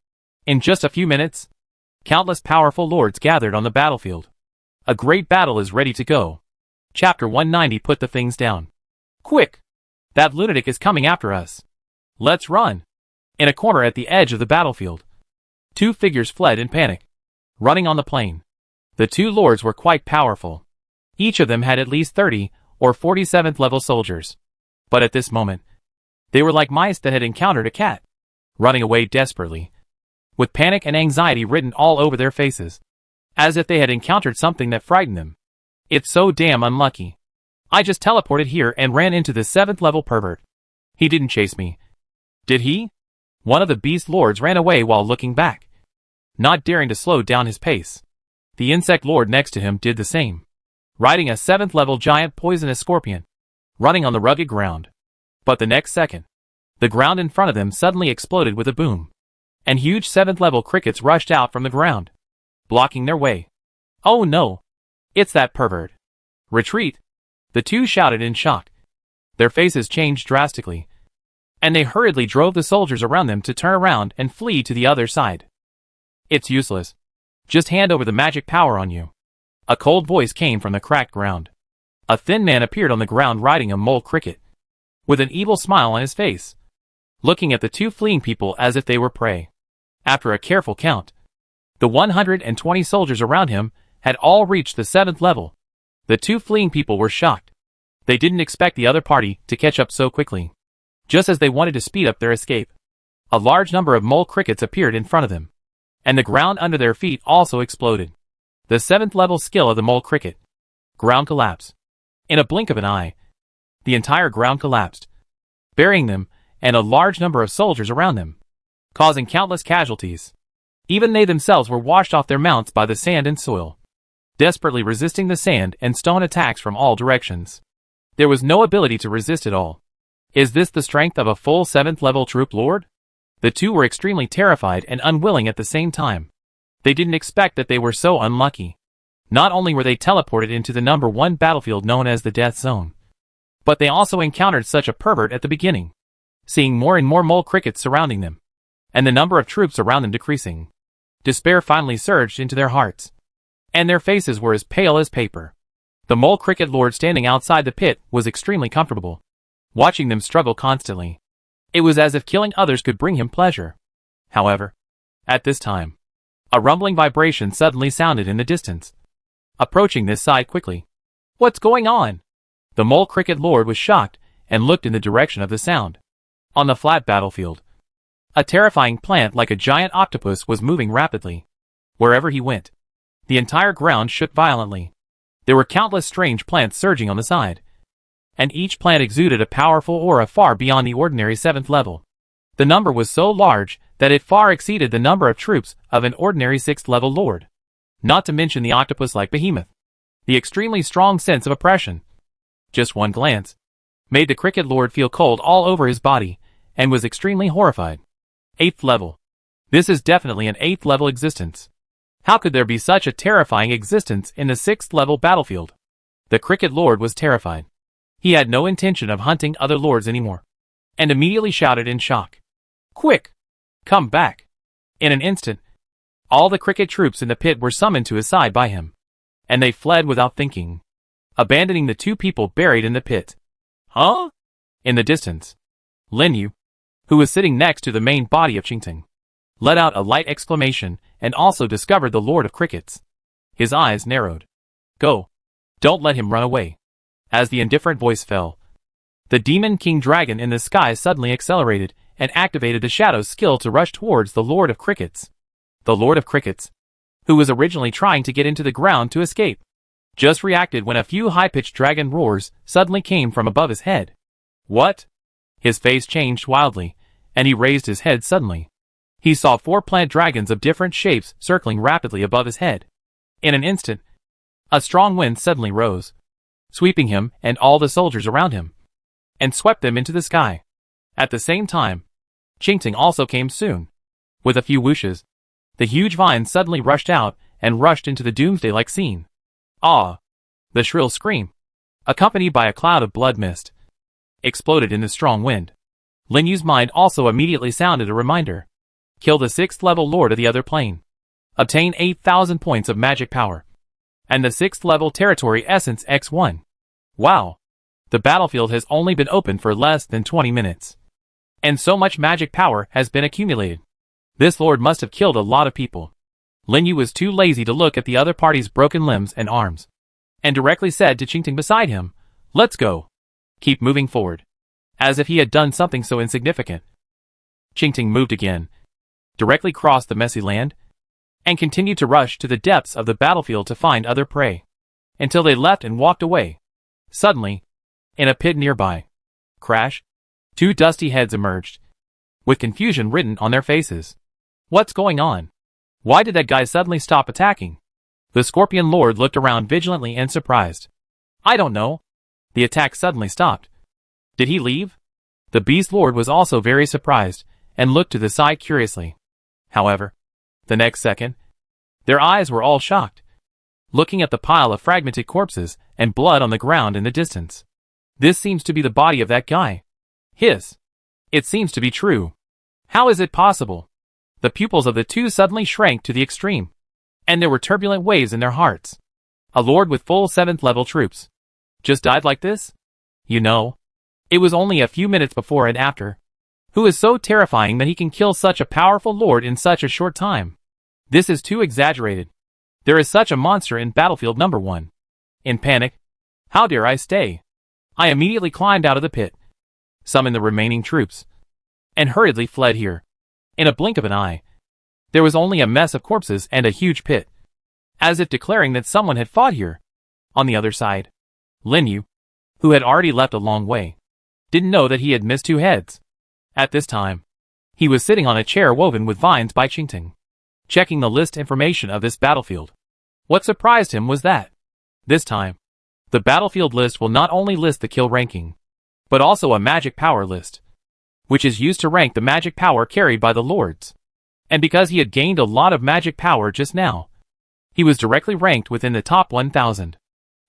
In just a few minutes, countless powerful lords gathered on the battlefield. A great battle is ready to go. Chapter 190. Put the things down. Quick! That lunatic is coming after us. Let's run. In a corner at the edge of the battlefield, 2 figures fled in panic, running on the plain. The 2 lords were quite powerful. Each of them had at least 30 or 47th level soldiers. But at this moment, they were like mice that had encountered a cat, running away desperately, with panic and anxiety written all over their faces, as if they had encountered something that frightened them. It's so damn unlucky. I just teleported here and ran into the 7th level pervert. He didn't chase me. Did he? One of the beast lords ran away while looking back, not daring to slow down his pace. The insect lord next to him did the same, riding a 7th level giant poisonous scorpion, running on the rugged ground. But the next second, the ground in front of them suddenly exploded with a boom, and huge 7th level crickets rushed out from the ground, blocking their way. Oh no! It's that pervert! Retreat! The two shouted in shock. Their faces changed drastically, and they hurriedly drove the soldiers around them to turn around and flee to the other side. It's useless. Just hand over the magic power on you. A cold voice came from the cracked ground. A thin man appeared on the ground riding a mole cricket, with an evil smile on his face, looking at the two fleeing people as if they were prey. After a careful count, the 120 soldiers around him had all reached the 7th level. The two fleeing people were shocked. They didn't expect the other party to catch up so quickly. Just as they wanted to speed up their escape, a large number of mole crickets appeared in front of them, and the ground under their feet also exploded. The 7th level skill of the mole cricket. Ground collapse. In a blink of an eye, the entire ground collapsed, burying them and a large number of soldiers around them, causing countless casualties. Even they themselves were washed off their mounts by the sand and soil, desperately resisting the sand and stone attacks from all directions. There was no ability to resist at all. Is this the strength of a full 7th level troop lord? The two were extremely terrified and unwilling at the same time. They didn't expect that they were so unlucky. Not only were they teleported into the number 1 battlefield known as the Death Zone, but they also encountered such a pervert at the beginning. Seeing more and more mole crickets surrounding them, and the number of troops around them decreasing, despair finally surged into their hearts, and their faces were as pale as paper. The mole cricket lord standing outside the pit was extremely comfortable, watching them struggle constantly. It was as if killing others could bring him pleasure. However, at this time, a rumbling vibration suddenly sounded in the distance, approaching this side quickly. What's going on? The mole cricket lord was shocked and looked in the direction of the sound. On the flat battlefield, a terrifying plant like a giant octopus was moving rapidly. Wherever he went, the entire ground shook violently. There were countless strange plants surging on the side, and each plant exuded a powerful aura far beyond the ordinary 7th level. The number was so large that it far exceeded the number of troops of an ordinary 6th level lord. Not to mention the octopus-like behemoth. The extremely strong sense of oppression. Just one glance made the cricket lord feel cold all over his body, and was extremely horrified. 8th level. This is definitely an 8th level existence. How could there be such a terrifying existence in the 6th level battlefield? The cricket lord was terrified. He had no intention of hunting other lords anymore, and immediately shouted in shock. Quick! Come back! In an instant, all the cricket troops in the pit were summoned to his side by him, and they fled without thinking, abandoning the two people buried in the pit. Huh? In the distance, Lin Yu, who was sitting next to the main body of Qingting, let out a light exclamation and also discovered the Lord of Crickets. His eyes narrowed. Go! Don't let him run away. As the indifferent voice fell, the Demon King Dragon in the sky suddenly accelerated and activated the Shadow's skill to rush towards the Lord of Crickets. The Lord of Crickets, who was originally trying to get into the ground to escape, just reacted when a few high-pitched dragon roars suddenly came from above his head. What? His face changed wildly, and he raised his head suddenly. He saw 4 plant dragons of different shapes circling rapidly above his head. In an instant, a strong wind suddenly rose, sweeping him and all the soldiers around him, and swept them into the sky. At the same time, Qingting also came soon. With a few whooshes, the huge vine suddenly rushed out and rushed into the doomsday-like scene. Ah! The shrill scream, accompanied by a cloud of blood mist, exploded in the strong wind. Lin Yu's mind also immediately sounded a reminder. Kill the 6th level lord of the other plane. Obtain 8,000 points of magic power. And the 6th level territory essence X1. Wow! The battlefield has only been open for less than 20 minutes. And so much magic power has been accumulated. This lord must have killed a lot of people. Lin Yu was too lazy to look at the other party's broken limbs and arms. and directly said to Qingting beside him, "Let's go. Keep moving forward." As if he had done something so insignificant. Qingting moved again, directly crossed the messy land, and continued to rush to the depths of the battlefield to find other prey, until they left and walked away. Suddenly, in a pit nearby, crash, two dusty heads emerged, with confusion written on their faces. What's going on? Why did that guy suddenly stop attacking? The Scorpion Lord looked around vigilantly and surprised. I don't know. The attack suddenly stopped. Did he leave? The Beast Lord was also very surprised, and looked to the side curiously. However, the next second, their eyes were all shocked, looking at the pile of fragmented corpses and blood on the ground in the distance. This seems to be the body of that guy. It seems to be true. How is it possible? The pupils of the two suddenly shrank to the extreme, and there were turbulent waves in their hearts. A lord with full 7th level troops just died like this? You know, it was only a few minutes before and after. Who is so terrifying that he can kill such a powerful lord in such a short time? This is too exaggerated. There is such a monster in battlefield number 1. In panic, how dare I stay? I immediately climbed out of the pit, summoned the remaining troops, and hurriedly fled here. In a blink of an eye, there was only a mess of corpses and a huge pit, as if declaring that someone had fought here. On the other side, Lin Yu, who had already left a long way, didn't know that he had missed 2 heads. At this time, he was sitting on a chair woven with vines by Qingting, checking the list information of this battlefield. What surprised him was that, this time, the battlefield list will not only list the kill ranking, but also a magic power list, which is used to rank the magic power carried by the lords. And because he had gained a lot of magic power just now, he was directly ranked within the top 1,000.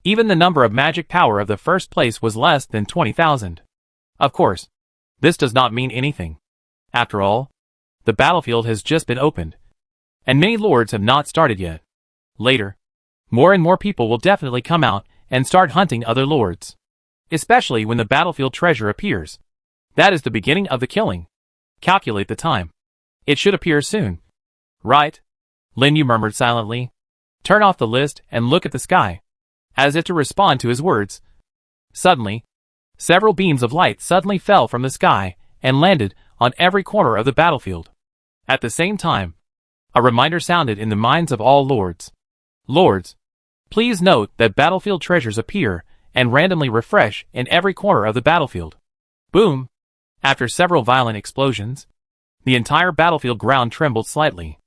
Even the number of magic power of the first place was less than 20,000. Of course, this does not mean anything. After all, the battlefield has just been opened, and many lords have not started yet. Later, more and more people will definitely come out and start hunting other lords, especially when the battlefield treasure appears. That is the beginning of the killing. Calculate the time. It should appear soon. Right? Lin Yu murmured silently. Turn off the list and look at the sky, as if to respond to his words. Suddenly, several beams of light suddenly fell from the sky and landed on every corner of the battlefield. At the same time, a reminder sounded in the minds of all lords. Lords, please note that battlefield treasures appear and randomly refresh in every corner of the battlefield. Boom! After several violent explosions, the entire battlefield ground trembled slightly.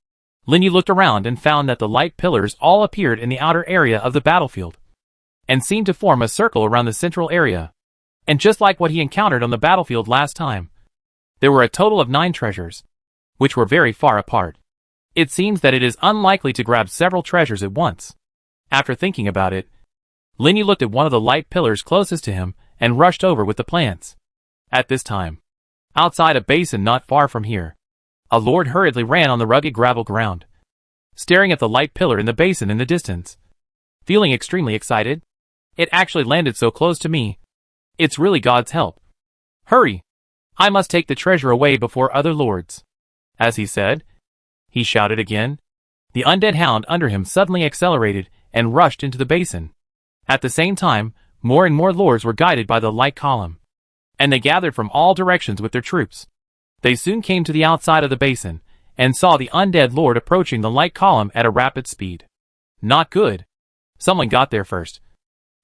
Lin Yu looked around and found that the light pillars all appeared in the outer area of the battlefield, and seemed to form a circle around the central area. And just like what he encountered on the battlefield last time, there were a total of 9 treasures, which were very far apart. It seems that it is unlikely to grab several treasures at once. After thinking about it, Lin Yu looked at one of the light pillars closest to him and rushed over with the plants. At this time, outside a basin not far from here, a lord hurriedly ran on the rugged gravel ground, staring at the light pillar in the basin in the distance. Feeling extremely excited, it actually landed so close to me. It's really God's help. Hurry! I must take the treasure away before other lords. As he said, he shouted again. The undead hound under him suddenly accelerated and rushed into the basin. At the same time, more and more lords were guided by the light column, and they gathered from all directions with their troops. They soon came to the outside of the basin, and saw the undead lord approaching the light column at a rapid speed. Not good. Someone got there first.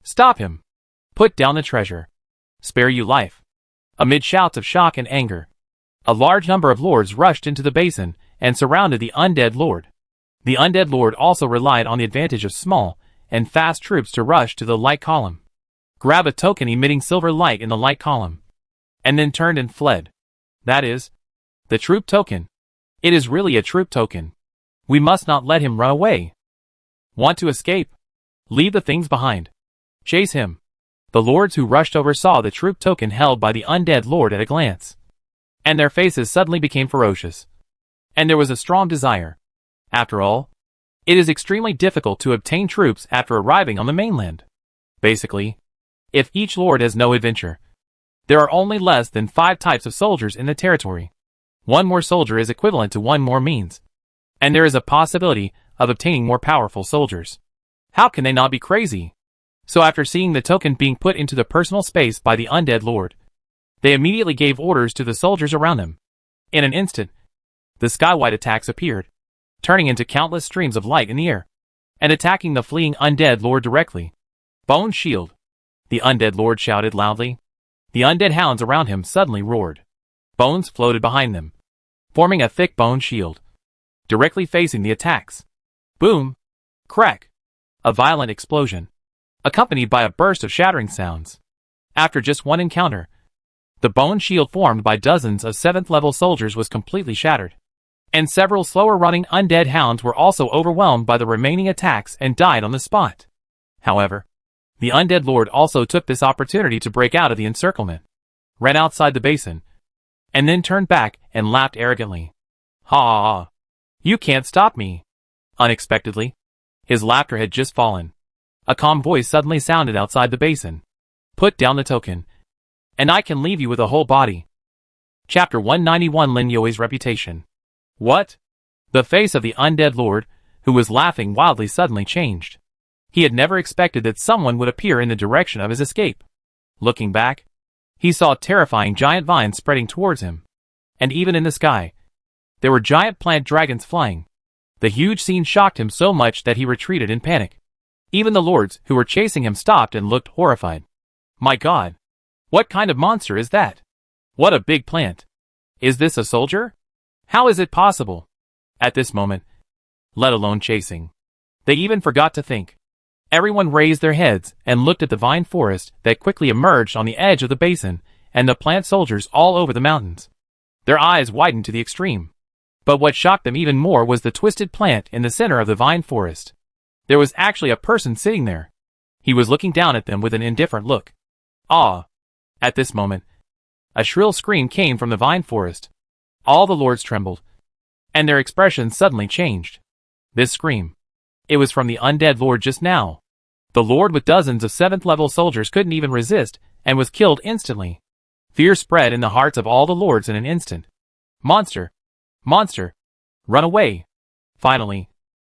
Stop him. Put down the treasure. Spare you life. Amid shouts of shock and anger, a large number of lords rushed into the basin and surrounded the undead lord. The undead lord also relied on the advantage of small and fast troops to rush to the light column, grab a token emitting silver light in the light column, and then turned and fled. That is, the troop token. It is really a troop token. We must not let him run away. Want to escape? Leave the things behind. Chase him. The lords who rushed over saw the troop token held by the undead lord at a glance, and their faces suddenly became ferocious. And there was a strong desire. After all, it is extremely difficult to obtain troops after arriving on the mainland. Basically, if each lord has no adventure, there are only less than 5 types of soldiers in the territory. 1 more soldier is equivalent to 1 more means, and there is a possibility of obtaining more powerful soldiers. How can they not be crazy? So after seeing the token being put into the personal space by the undead lord, they immediately gave orders to the soldiers around them. In an instant, the skywide attacks appeared, turning into countless streams of light in the air, and attacking the fleeing undead lord directly. Bone shield! The undead lord shouted loudly. The undead hounds around him suddenly roared. Bones floated behind them, forming a thick bone shield, directly facing the attacks. Boom! Crack! A violent explosion, accompanied by a burst of shattering sounds. After just one encounter, the bone shield formed by dozens of 7th level soldiers was completely shattered, and several slower-running undead hounds were also overwhelmed by the remaining attacks and died on the spot. However, the undead lord also took this opportunity to break out of the encirclement, ran outside the basin, and then turned back and laughed arrogantly. Ha ha ha! You can't stop me! Unexpectedly, his laughter had just fallen. A calm voice suddenly sounded outside the basin. Put down the token, and I can leave you with a whole body. Chapter 191 Lin Yue's Reputation. What? The face of the undead lord, who was laughing wildly, suddenly changed. He had never expected that someone would appear in the direction of his escape. Looking back, he saw terrifying giant vines spreading towards him. And even in the sky, there were giant plant dragons flying. The huge scene shocked him so much that he retreated in panic. Even the lords who were chasing him stopped and looked horrified. My God! What kind of monster is that? What a big plant! Is this a soldier? How is it possible? At this moment, let alone chasing, they even forgot to think. Everyone raised their heads and looked at the vine forest that quickly emerged on the edge of the basin and the plant soldiers all over the mountains. Their eyes widened to the extreme. But what shocked them even more was the twisted plant in the center of the vine forest. There was actually a person sitting there. He was looking down at them with an indifferent look. Ah! At this moment, a shrill scream came from the vine forest. All the lords trembled, and their expressions suddenly changed. This scream, it was from the undead lord just now. The lord with dozens of 7th level soldiers couldn't even resist, and was killed instantly. Fear spread in the hearts of all the lords in an instant. Monster! Monster! Run away! Finally,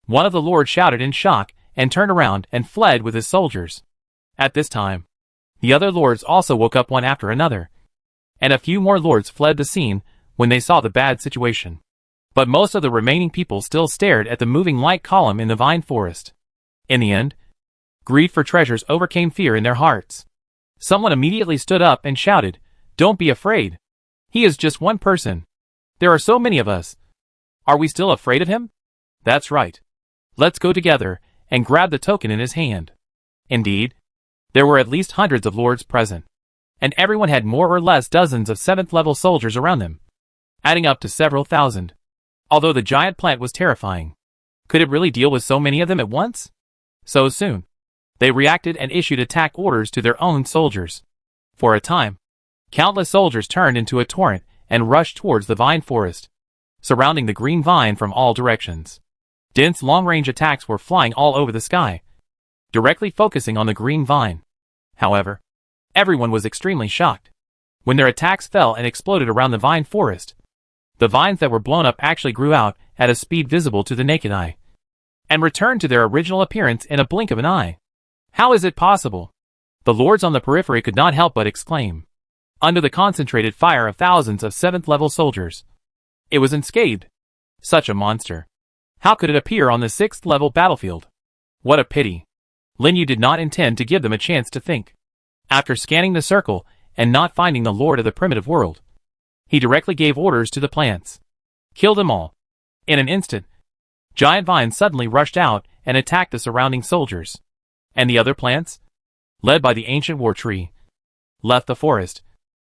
one of the lords shouted in shock, and turned around and fled with his soldiers. At this time, the other lords also woke up one after another, and a few more lords fled the scene when they saw the bad situation. But most of the remaining people still stared at the moving light column in the vine forest. In the end, greed for treasures overcame fear in their hearts. Someone immediately stood up and shouted, "Don't be afraid. He is just one person. There are so many of us. Are we still afraid of him? That's right. Let's go together and grab the token in his hand." Indeed, there were at least hundreds of lords present, and everyone had more or less dozens of 7th level soldiers around them, adding up to several thousand. Although the giant plant was terrifying, could it really deal with so many of them at once? So soon, they reacted and issued attack orders to their own soldiers. For a time, countless soldiers turned into a torrent and rushed towards the vine forest, surrounding the green vine from all directions. Dense long-range attacks were flying all over the sky, directly focusing on the green vine. However, everyone was extremely shocked. When their attacks fell and exploded around the vine forest, the vines that were blown up actually grew out at a speed visible to the naked eye, and returned to their original appearance in a blink of an eye. How is it possible? The lords on the periphery could not help but exclaim. Under the concentrated fire of thousands of 7th level soldiers, it was unscathed. Such a monster. How could it appear on the 6th level battlefield? What a pity. Lin Yu did not intend to give them a chance to think. After scanning the circle and not finding the lord of the primitive world, he directly gave orders to the plants. Kill them all. In an instant, giant vines suddenly rushed out and attacked the surrounding soldiers. And the other plants, led by the ancient war tree, left the forest,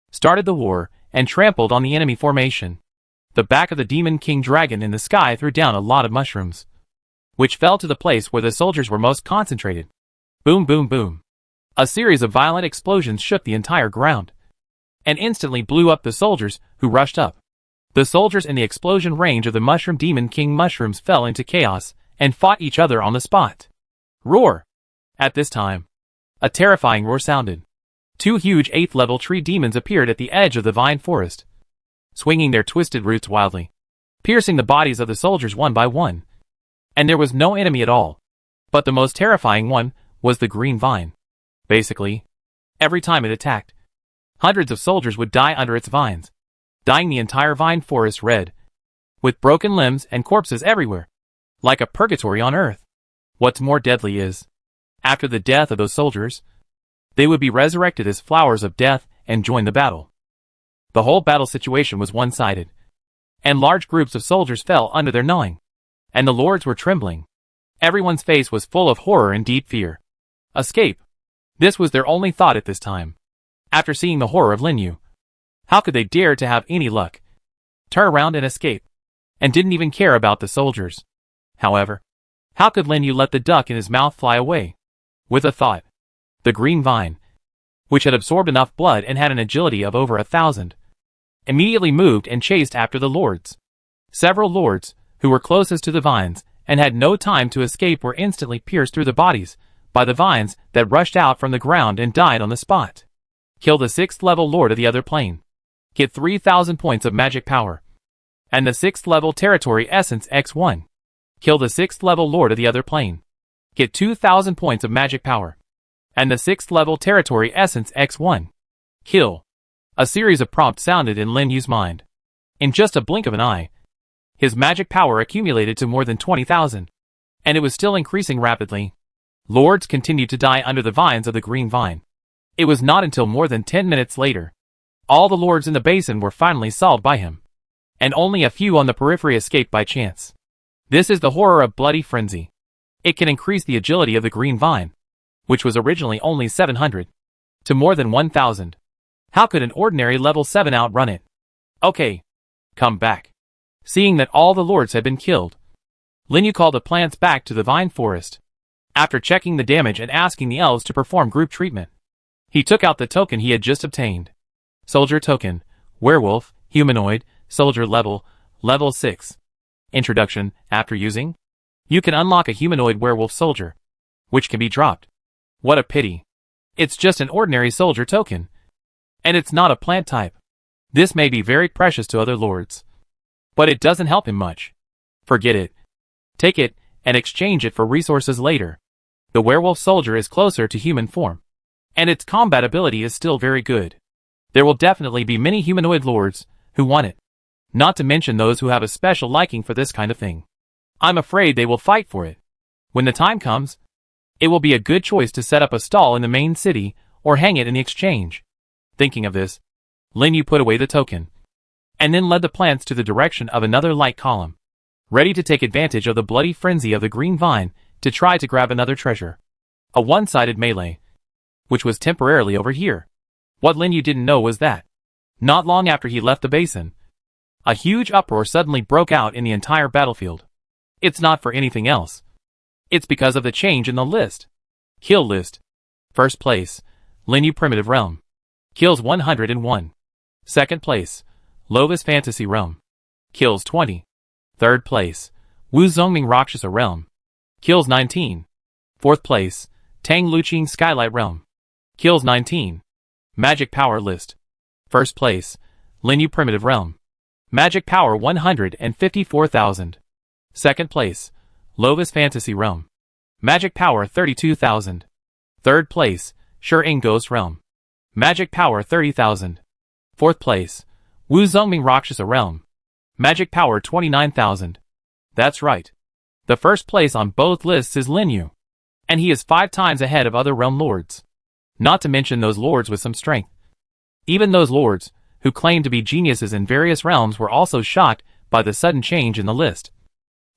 started the war, and trampled on the enemy formation. The back of the demon king dragon in the sky threw down a lot of mushrooms, which fell to the place where the soldiers were most concentrated. Boom, boom, boom. A series of violent explosions shook the entire ground, and instantly blew up the soldiers who rushed up. The soldiers in the explosion range of the mushroom demon king mushrooms fell into chaos and fought each other on the spot. Roar! At this time, a terrifying roar sounded. Two huge 8th level tree demons appeared at the edge of the vine forest, swinging their twisted roots wildly, piercing the bodies of the soldiers one by one. And there was no enemy at all. But the most terrifying one was the green vine. Basically, every time it attacked, hundreds of soldiers would die under its vines, dyeing the entire vine forest red, with broken limbs and corpses everywhere, like a purgatory on earth. What's more deadly is, after the death of those soldiers, they would be resurrected as flowers of death and join the battle. The whole battle situation was one-sided, and large groups of soldiers fell under their gnawing, and the lords were trembling. Everyone's face was full of horror and deep fear. Escape. This was their only thought at this time. After seeing the horror of Lin Yu, how could they dare to have any luck? Turn around and escape, and didn't even care about the soldiers. However, how could Lin Yu let the duck in his mouth fly away? With a thought. The green vine, which had absorbed enough blood and had an agility of over 1,000, immediately moved and chased after the lords. Several lords, who were closest to the vines and had no time to escape, were instantly pierced through the bodies by the vines that rushed out from the ground and died on the spot. Kill the 6th level lord of the other plane. Get 3,000 points of magic power. And the 6th level territory essence X1. Kill the 6th level lord of the other plane. Get 2,000 points of magic power. And the 6th level territory essence X1. Kill. A series of prompts sounded in Lin Yu's mind. In just a blink of an eye, his magic power accumulated to more than 20,000. And it was still increasing rapidly. Lords continued to die under the vines of the green vine. It was not until more than 10 minutes later, all the lords in the basin were finally solved by him. And only a few on the periphery escaped by chance. This is the horror of bloody frenzy. It can increase the agility of the green vine, which was originally only 700, to more than 1,000. How could an ordinary level 7 outrun it? Okay. Come back. Seeing that all the lords had been killed, Lin Yu called the plants back to the vine forest. After checking the damage and asking the elves to perform group treatment, he took out the token he had just obtained. Soldier token, werewolf, humanoid, soldier level 6. Introduction. After using, you can unlock a humanoid werewolf soldier, which can be dropped. What a pity. It's just an ordinary soldier token. And it's not a plant type. This may be very precious to other lords, but it doesn't help him much. Forget it. Take it, and exchange it for resources later. The werewolf soldier is closer to human form, and its combat ability is still very good. There will definitely be many humanoid lords who want it, not to mention those who have a special liking for this kind of thing. I'm afraid they will fight for it. When the time comes, it will be a good choice to set up a stall in the main city or hang it in the exchange. Thinking of this, Lin Yu put away the token, and then led the plants to the direction of another light column, ready to take advantage of the bloody frenzy of the green vine to try to grab another treasure. A one-sided melee, which was temporarily over here. What Lin Yu didn't know was that, not long after he left the basin, a huge uproar suddenly broke out in the entire battlefield. It's not for anything else. It's because of the change in the list. Kill list. First place, Lin Yu Primitive Realm. Kills 101. Second place, Lovis Fantasy Realm. Kills 20. Third place, Wu Zongming Rakshasa Realm. Kills 19. Fourth place, Tang Luqing Skylight Realm. Kills 19. Magic Power List. First place, Lin Yu Primitive Realm. Magic Power 154,000. Second place, Lovis Fantasy Realm. Magic Power 32,000. Third place, Shi-Ing Ghost Realm. Magic Power 30,000. Fourth place, Wu Zongming Rakshasa Realm. Magic Power 29,000. That's right. The first place on both lists is Lin Yu, and he is 5 times ahead of other realm lords. Not to mention those lords with some strength. Even those lords, who claimed to be geniuses in various realms, were also shocked by the sudden change in the list.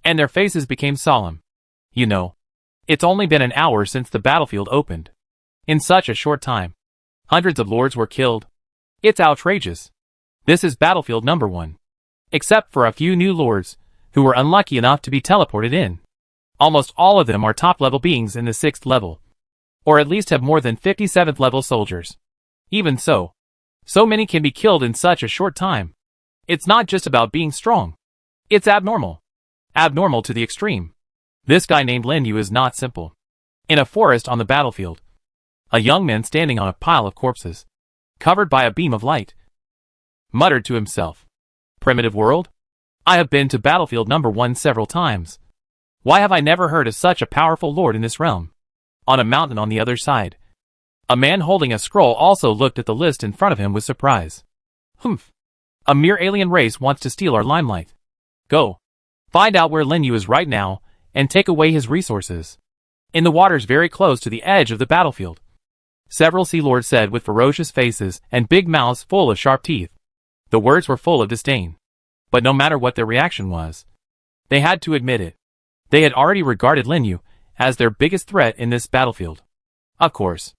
And their faces became solemn. You know, it's only been an hour since the battlefield opened. In such a short time, hundreds of lords were killed. It's outrageous. This is battlefield number 1. Except for a few new lords, who were unlucky enough to be teleported in. Almost all of them are top-level beings in the 6th level, or at least have more than 57th level soldiers. Even so, so many can be killed in such a short time. It's not just about being strong. It's abnormal. Abnormal to the extreme. This guy named Lin Yu is not simple. In a forest on the battlefield, a young man standing on a pile of corpses, covered by a beam of light, muttered to himself, "Primitive world? I have been to battlefield number 1 several times. Why have I never heard of such a powerful lord in this realm?" On a mountain on the other side, A man holding a scroll also looked at the list in front of him with surprise. Humph. A mere alien race wants to steal our limelight. Go. Find out where Lin Yu is right now, and take away his resources. In the waters very close to the edge of the battlefield. Several sea lords said with ferocious faces and big mouths full of sharp teeth. The words were full of disdain. But no matter what their reaction was, they had to admit it. They had already regarded Lin Yu as their biggest threat in this battlefield. Of course,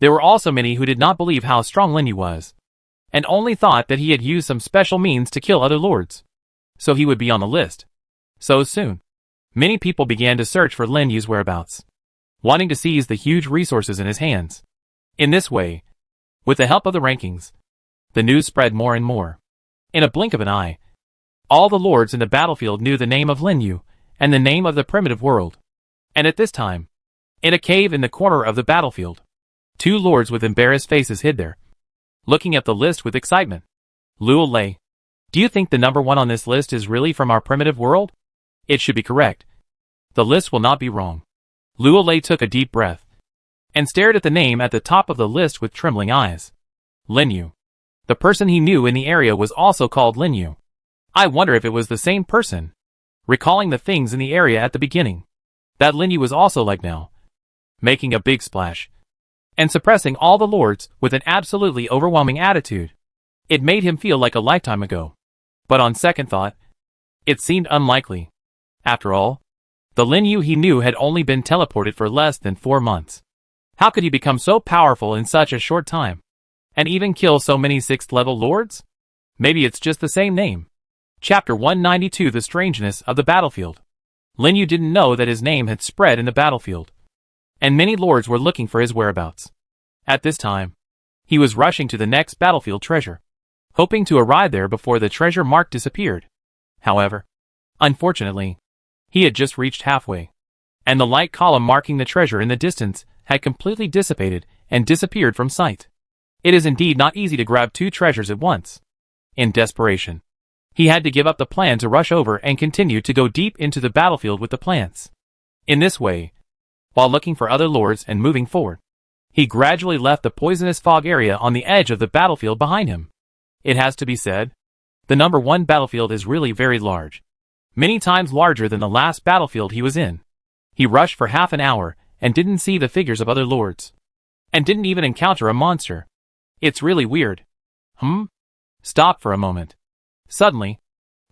there were also many who did not believe how strong Lin Yu was, and only thought that he had used some special means to kill other lords, so he would be on the list so soon. Many people began to search for Lin Yu's whereabouts, wanting to seize the huge resources in his hands. In this way, with the help of the rankings, the news spread more and more. In a blink of an eye, all the lords in the battlefield knew the name of Lin Yu and the name of the primitive world. And at this time, in a cave in the corner of the battlefield, two lords with embarrassed faces hid there, looking at the list with excitement. Luo Lei, do you think the number 1 on this list is really from our primitive world? It should be correct. The list will not be wrong. Luo Lei took a deep breath and stared at the name at the top of the list with trembling eyes. Lin Yu. The person he knew in the area was also called Lin Yu. I wonder if it was the same person. Recalling the things in the area at the beginning, that Lin Yu was also like now, making a big splash and suppressing all the lords with an absolutely overwhelming attitude. It made him feel like a lifetime ago. But on second thought, it seemed unlikely. After all, the Lin Yu he knew had only been teleported for less than 4 months. How could he become so powerful in such a short time, and even kill so many 6th-level lords? Maybe it's just the same name. Chapter 192 The Strangeness of the Battlefield. Lin Yu didn't know that his name had spread in the battlefield, and many lords were looking for his whereabouts. At this time, he was rushing to the next battlefield treasure, hoping to arrive there before the treasure mark disappeared. However, unfortunately, he had just reached halfway, and the light column marking the treasure in the distance had completely dissipated and disappeared from sight. It is indeed not easy to grab 2 treasures at once. In desperation, he had to give up the plan to rush over and continue to go deep into the battlefield with the plants. In this way, while looking for other lords and moving forward, he gradually left the poisonous fog area on the edge of the battlefield behind him. It has to be said, the number 1 battlefield is really very large, many times larger than the last battlefield he was in. He rushed for half an hour and didn't see the figures of other lords, and didn't even encounter a monster. It's really weird. Stop for a moment. Suddenly,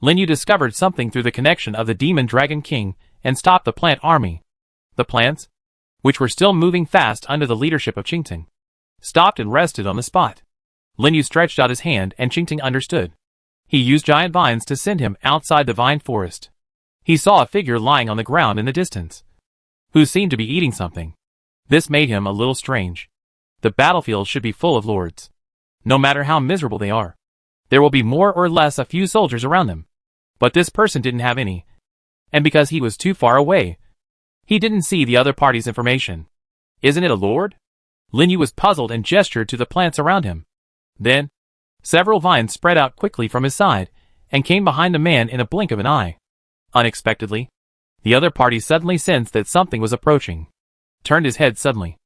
Lin Yu discovered something through the connection of the Demon Dragon King and stopped the plant army. The plants, which were still moving fast under the leadership of Qingting, stopped and rested on the spot. Lin Yu stretched out his hand and Qingting understood. He used giant vines to send him outside the vine forest. He saw a figure lying on the ground in the distance, who seemed to be eating something. This made him a little strange. The battlefield should be full of lords. No matter how miserable they are, there will be more or less a few soldiers around them. But this person didn't have any. And because he was too far away, he didn't see the other party's information. Isn't it a lord? Lin Yu was puzzled and gestured to the plants around him. Then, several vines spread out quickly from his side and came behind the man in a blink of an eye. Unexpectedly, the other party suddenly sensed that something was approaching, turned his head suddenly,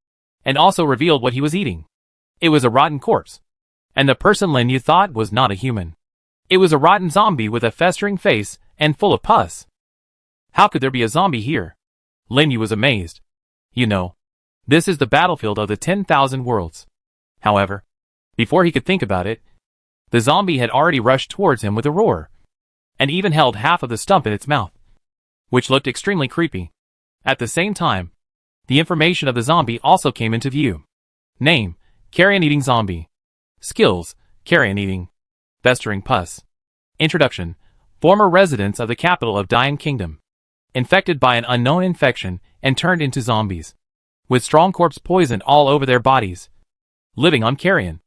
and also revealed what he was eating. It was a rotten corpse, and the person Lin Yu thought was not a human. It was a rotten zombie with a festering face and full of pus. How could there be a zombie here? Lin Yu was amazed. You know, this is the battlefield of the 10,000 worlds. However, before he could think about it, the zombie had already rushed towards him with a roar, and even held half of the stump in its mouth, which looked extremely creepy. At the same time, the information of the zombie also came into view. Name: carrion-eating zombie. Skills: carrion-eating. Festering pus. Introduction: former residents of the capital of Dian Kingdom, infected by an unknown infection and turned into zombies, with strong corpse poison all over their bodies, living on carrion,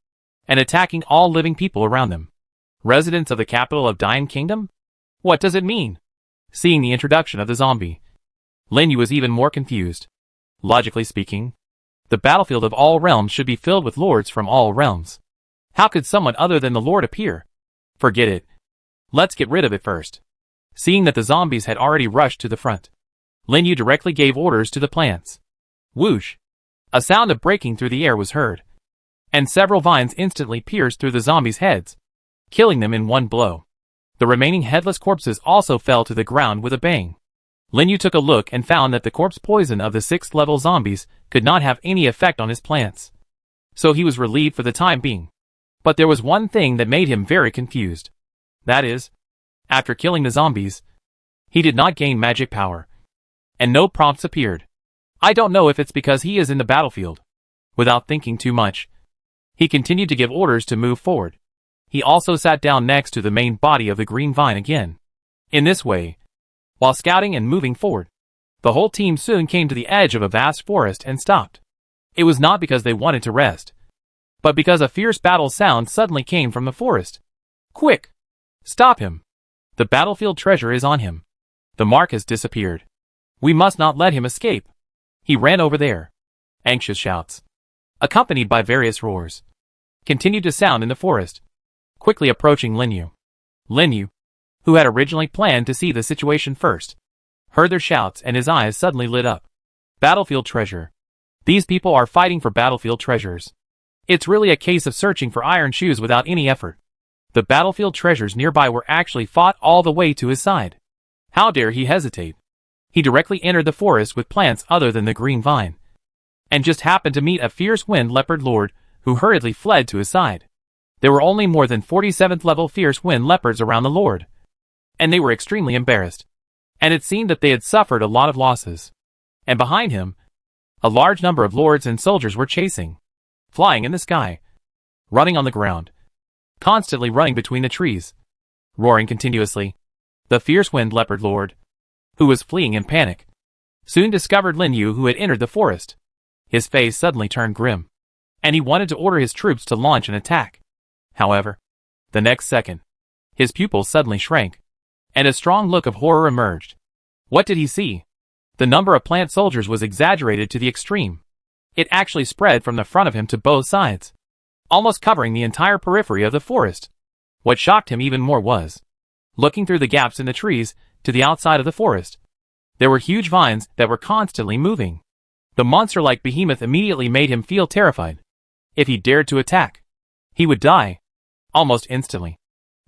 and attacking all living people around them. Residents of the capital of Dian Kingdom? What does it mean? Seeing the introduction of the zombie, Lin Yu was even more confused. Logically speaking, the battlefield of all realms should be filled with lords from all realms. How could someone other than the lord appear? Forget it. Let's get rid of it first. Seeing that the zombies had already rushed to the front, Lin Yu directly gave orders to the plants. Whoosh! A sound of breaking through the air was heard, and several vines instantly pierced through the zombies' heads, killing them in one blow. The remaining headless corpses also fell to the ground with a bang. Lin Yu took a look and found that the corpse poison of the 6th level zombies could not have any effect on his plants. So he was relieved for the time being. But there was one thing that made him very confused. That is, after killing the zombies, he did not gain magic power. And no prompts appeared. I don't know if it's because he is in the battlefield. Without thinking too much, he continued to give orders to move forward. He also sat down next to the main body of the green vine again. In this way, while scouting and moving forward, the whole team soon came to the edge of a vast forest and stopped. It was not because they wanted to rest, but because a fierce battle sound suddenly came from the forest. Quick! Stop him! The battlefield treasure is on him. The mark has disappeared. We must not let him escape. He ran over there. Anxious shouts, accompanied by various roars, continued to sound in the forest, quickly approaching Lin Yu. Lin Yu, who had originally planned to see the situation first, heard their shouts and his eyes suddenly lit up. Battlefield treasure. These people are fighting for battlefield treasures. It's really a case of searching for iron shoes without any effort. The battlefield treasures nearby were actually fought all the way to his side. How dare he hesitate? He directly entered the forest with plants other than the green vine, and just happened to meet a fierce wind leopard lord who hurriedly fled to his side. There were only more than 47th level fierce wind leopards around the lord, and they were extremely embarrassed, and it seemed that they had suffered a lot of losses. And behind him, a large number of lords and soldiers were chasing, flying in the sky, running on the ground, constantly running between the trees, roaring continuously. The fierce wind leopard lord, who was fleeing in panic, soon discovered Lin Yu who had entered the forest. His face suddenly turned grim, and he wanted to order his troops to launch an attack. However, the next second, his pupils suddenly shrank, and a strong look of horror emerged. What did he see? The number of plant soldiers was exaggerated to the extreme. It actually spread from the front of him to both sides, almost covering the entire periphery of the forest. What shocked him even more was, looking through the gaps in the trees to the outside of the forest, there were huge vines that were constantly moving. The monster-like behemoth immediately made him feel terrified. If he dared to attack, he would die, almost instantly.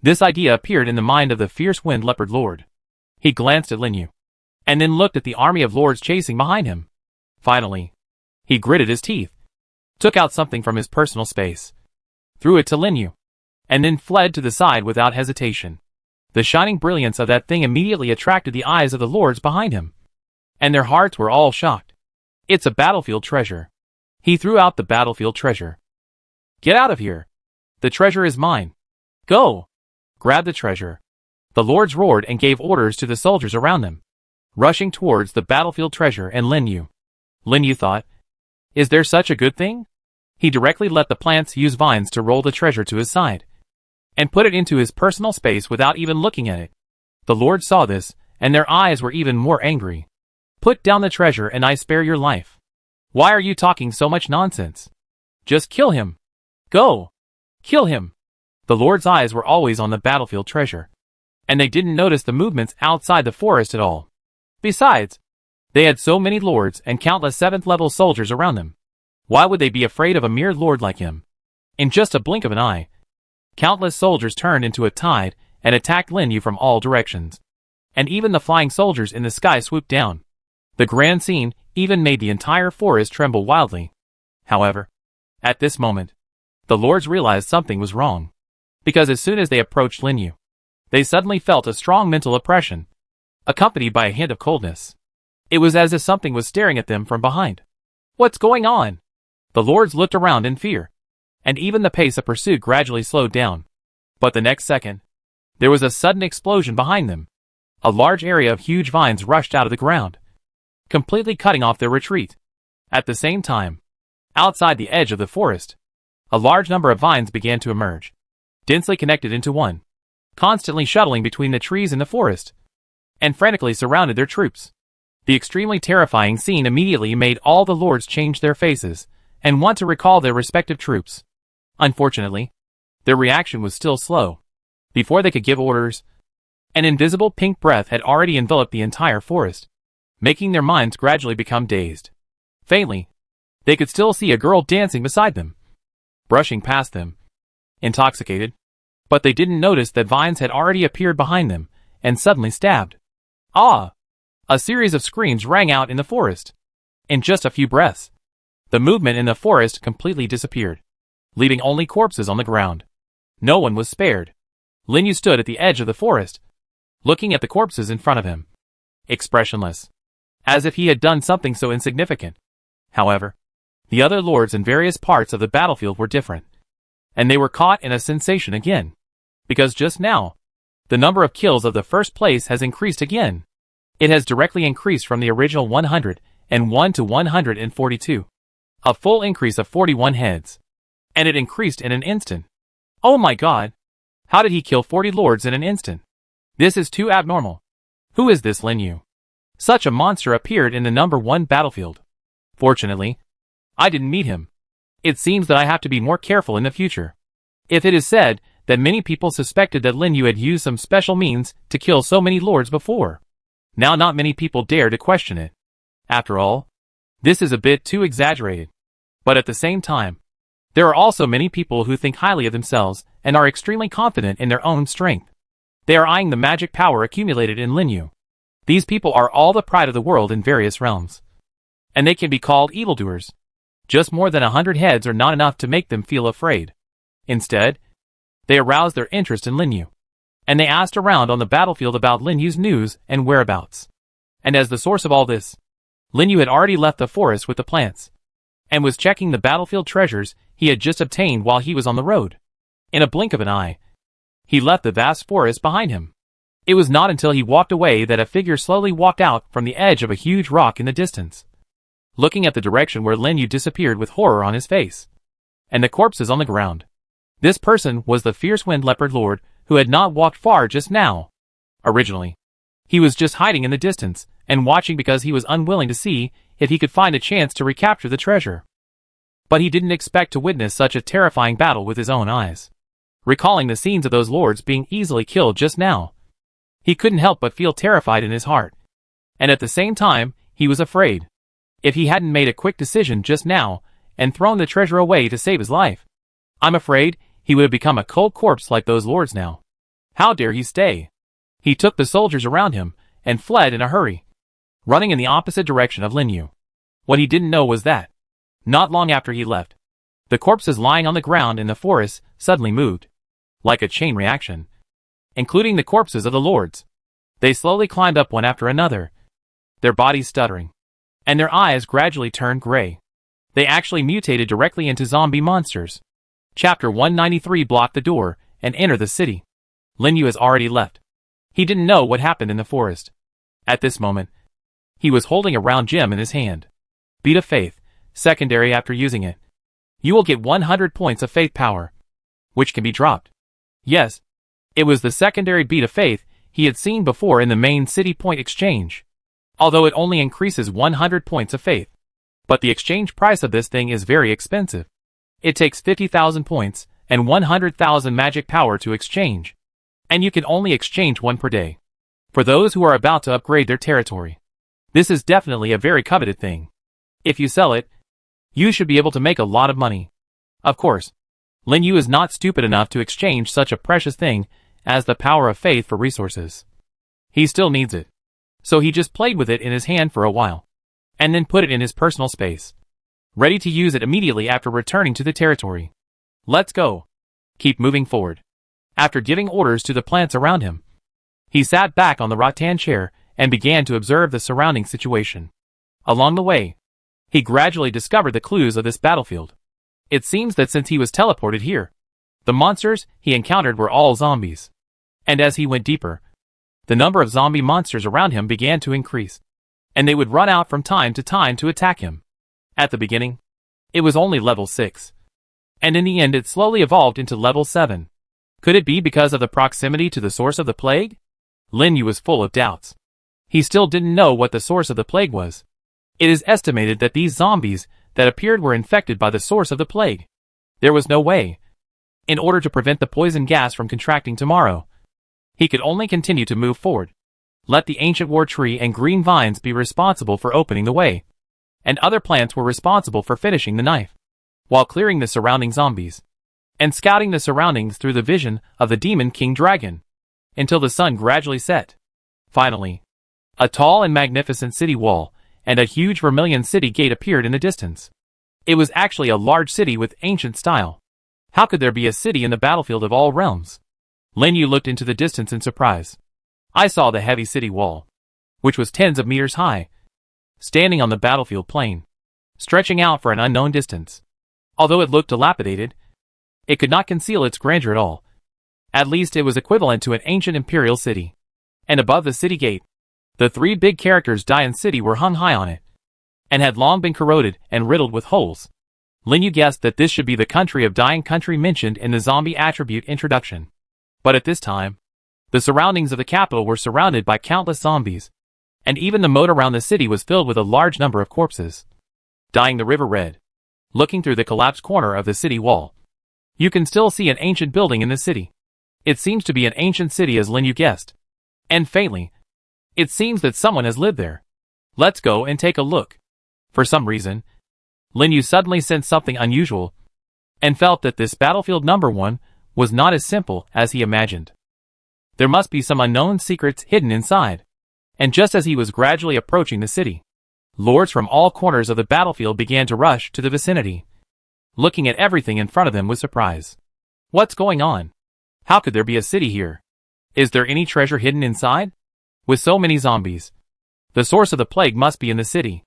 This idea appeared in the mind of the fierce wind leopard lord. He glanced at Lin Yu, and then looked at the army of lords chasing behind him. Finally, he gritted his teeth, took out something from his personal space, threw it to Lin Yu, and then fled to the side without hesitation. The shining brilliance of that thing immediately attracted the eyes of the lords behind him, and their hearts were all shocked. It's a battlefield treasure. He threw out the battlefield treasure. Get out of here. The treasure is mine. Go. Grab the treasure. The lords roared and gave orders to the soldiers around them, rushing towards the battlefield treasure and Lin Yu. Lin Yu thought, is there such a good thing? He directly let the plants use vines to roll the treasure to his side, and put it into his personal space without even looking at it. The lords saw this, and their eyes were even more angry. Put down the treasure and I spare your life. Why are you talking so much nonsense? Just kill him. Go. Kill him. The lords' eyes were always on the battlefield treasure, and they didn't notice the movements outside the forest at all. Besides, they had so many lords and countless 7th level soldiers around them. Why would they be afraid of a mere lord like him? In just a blink of an eye, countless soldiers turned into a tide and attacked Lin Yu from all directions. And even the flying soldiers in the sky swooped down. The grand scene even made the entire forest tremble wildly. However, at this moment, the lords realized something was wrong, because as soon as they approached Lin Yu, they suddenly felt a strong mental oppression, accompanied by a hint of coldness. It was as if something was staring at them from behind. What's going on? The lords looked around in fear, and even the pace of pursuit gradually slowed down. But the next second, there was a sudden explosion behind them. A large area of huge vines rushed out of the ground, completely cutting off their retreat. At the same time, outside the edge of the forest, a large number of vines began to emerge, densely connected into one, constantly shuttling between the trees in the forest, and frantically surrounded their troops. The extremely terrifying scene immediately made all the lords change their faces and want to recall their respective troops. Unfortunately, their reaction was still slow. Before they could give orders, an invisible pink breath had already enveloped the entire forest, making their minds gradually become dazed. Faintly, They could still see a girl dancing beside them, brushing past them, intoxicated. But they didn't notice that vines had already appeared behind them, and suddenly stabbed. Ah! A series of screams rang out in the forest. In just a few breaths, the movement in the forest completely disappeared, leaving only corpses on the ground. No one was spared. Lin Yu stood at the edge of the forest, looking at the corpses in front of him, expressionless, as if he had done something so insignificant. However, the other lords in various parts of the battlefield were different, and they were caught in a sensation again, because just now, the number of kills of the first place has increased again. It has directly increased from the original 101 to 142. A full increase of 41 heads. And it increased in an instant. Oh my god! How did he kill 40 lords in an instant? This is too abnormal. Who is this Lin Yu? Such a monster appeared in the number 1 battlefield. Fortunately, I didn't meet him. It seems that I have to be more careful in the future. If it is said that many people suspected that Lin Yu had used some special means to kill so many lords before, now not many people dare to question it. After all, this is a bit too exaggerated. But at the same time, there are also many people who think highly of themselves and are extremely confident in their own strength. They are eyeing the magic power accumulated in Lin Yu. These people are all the pride of the world in various realms. And they can be called evildoers. Just more than 100 heads are not enough to make them feel afraid. Instead, they aroused their interest in Lin Yu, and they asked around on the battlefield about Lin Yu's news and whereabouts. And as the source of all this, Lin Yu had already left the forest with the plants, and was checking the battlefield treasures he had just obtained while he was on the road. In a blink of an eye, he left the vast forest behind him. It was not until he walked away that a figure slowly walked out from the edge of a huge rock in the distance, looking at the direction where Lin Yu disappeared with horror on his face, and the corpses on the ground. This person was the fierce wind leopard lord who had not walked far just now. Originally, he was just hiding in the distance and watching because he was unwilling to see if he could find a chance to recapture the treasure. But he didn't expect to witness such a terrifying battle with his own eyes. Recalling the scenes of those lords being easily killed just now, he couldn't help but feel terrified in his heart. And at the same time, he was afraid. If he hadn't made a quick decision just now and thrown the treasure away to save his life, I'm afraid he would have become a cold corpse like those lords now. How dare he stay? He took the soldiers around him and fled in a hurry, running in the opposite direction of Lin Yu. What he didn't know was that, not long after he left, the corpses lying on the ground in the forest suddenly moved, like a chain reaction, including the corpses of the lords. They slowly climbed up one after another, their bodies stuttering, and their eyes gradually turned gray. They actually mutated directly into zombie monsters. Chapter 193 blocked the door and entered the city. Lin Yu has already left. He didn't know what happened in the forest. At this moment, he was holding a round gem in his hand. Beat of Faith, secondary after using it. You will get 100 points of faith power, which can be dropped. Yes, it was the secondary Beat of Faith he had seen before in the main city point exchange. Although it only increases 100 points of faith. But the exchange price of this thing is very expensive. It takes 50,000 points and 100,000 magic power to exchange. And you can only exchange one per day. For those who are about to upgrade their territory, this is definitely a very coveted thing. If you sell it, you should be able to make a lot of money. Of course, Lin Yu is not stupid enough to exchange such a precious thing as the power of faith for resources. He still needs it. So he just played with it in his hand for a while, and then put it in his personal space, ready to use it immediately after returning to the territory. Let's go. Keep moving forward. After giving orders to the plants around him, he sat back on the rattan chair and began to observe the surrounding situation. Along the way, he gradually discovered the clues of this battlefield. It seems that since he was teleported here, the monsters he encountered were all zombies. And as he went deeper, the number of zombie monsters around him began to increase, and they would run out from time to time to attack him. At the beginning, it was only level 6, and in the end it slowly evolved into level 7. Could it be because of the proximity to the source of the plague? Lin Yu was full of doubts. He still didn't know what the source of the plague was. It is estimated that these zombies that appeared were infected by the source of the plague. There was no way. In order to prevent the poison gas from contracting tomorrow, he could only continue to move forward. Let the ancient war tree and green vines be responsible for opening the way. and other plants were responsible for finishing the knife, while clearing the surrounding zombies, and scouting the surroundings through the vision of the demon king dragon, until the sun gradually set. Finally, a tall and magnificent city wall and a huge vermilion city gate appeared in the distance. It was actually a large city with ancient style. How could there be a city in the battlefield of all realms? Lin Yu looked into the distance in surprise. I saw the heavy city wall, which was tens of meters high, standing on the battlefield plain, stretching out for an unknown distance. Although it looked dilapidated, it could not conceal its grandeur at all. At least it was equivalent to an ancient imperial city. And above the city gate, the three big characters Dian City were hung high on it, and had long been corroded and riddled with holes. Lin Yu guessed that this should be the country of Dian country mentioned in the zombie attribute introduction. But at this time, the surroundings of the capital were surrounded by countless zombies, and even the moat around the city was filled with a large number of corpses. Dyeing the river red. Looking through the collapsed corner of the city wall, you can still see an ancient building in the city. It seems to be an ancient city as Lin Yu guessed. And faintly, it seems that someone has lived there. Let's go and take a look. For some reason, Lin Yu suddenly sensed something unusual, and felt that this battlefield number 1 was not as simple as he imagined. There must be some unknown secrets hidden inside. And just as he was gradually approaching the city, lords from all corners of the battlefield began to rush to the vicinity, looking at everything in front of them with surprise. What's going on? How could there be a city here? Is there any treasure hidden inside? With so many zombies, the source of the plague must be in the city.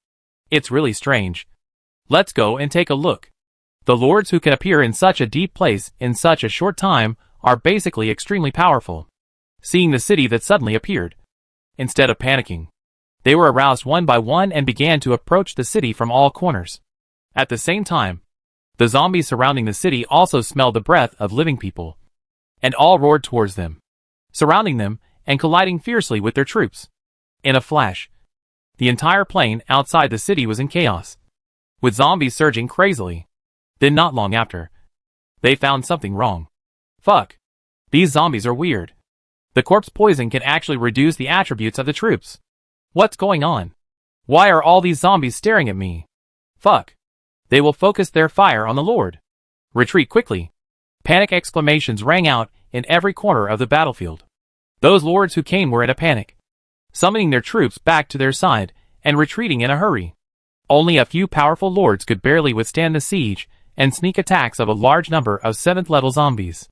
It's really strange. Let's go and take a look. The lords who can appear in such a deep place in such a short time are basically extremely powerful. Seeing the city that suddenly appeared, instead of panicking, they were aroused one by one and began to approach the city from all corners. At the same time, the zombies surrounding the city also smelled the breath of living people, and all roared towards them, surrounding them and colliding fiercely with their troops. In a flash, the entire plain outside the city was in chaos, with zombies surging crazily. Then not long after, they found something wrong. Fuck. These zombies are weird. The corpse poison can actually reduce the attributes of the troops. What's going on? Why are all these zombies staring at me? Fuck. They will focus their fire on the Lord. Retreat quickly. Panic exclamations rang out in every corner of the battlefield. Those lords who came were in a panic, summoning their troops back to their side and retreating in a hurry. Only a few powerful lords could barely withstand the siege and sneak attacks of a large number of 7th level zombies.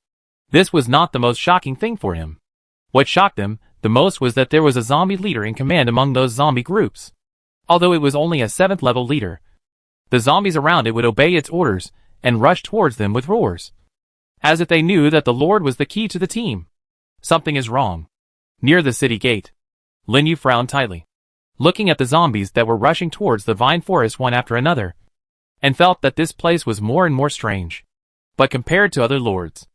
This was not the most shocking thing for him. What shocked them the most was that there was a zombie leader in command among those zombie groups. Although it was only a 7th level leader, the zombies around it would obey its orders and rush towards them with roars, as if they knew that the Lord was the key to the team. Something is wrong. Near the city gate, Lin Yu frowned tightly, looking at the zombies that were rushing towards the vine forest one after another, and felt that this place was more and more strange. But compared to other lords,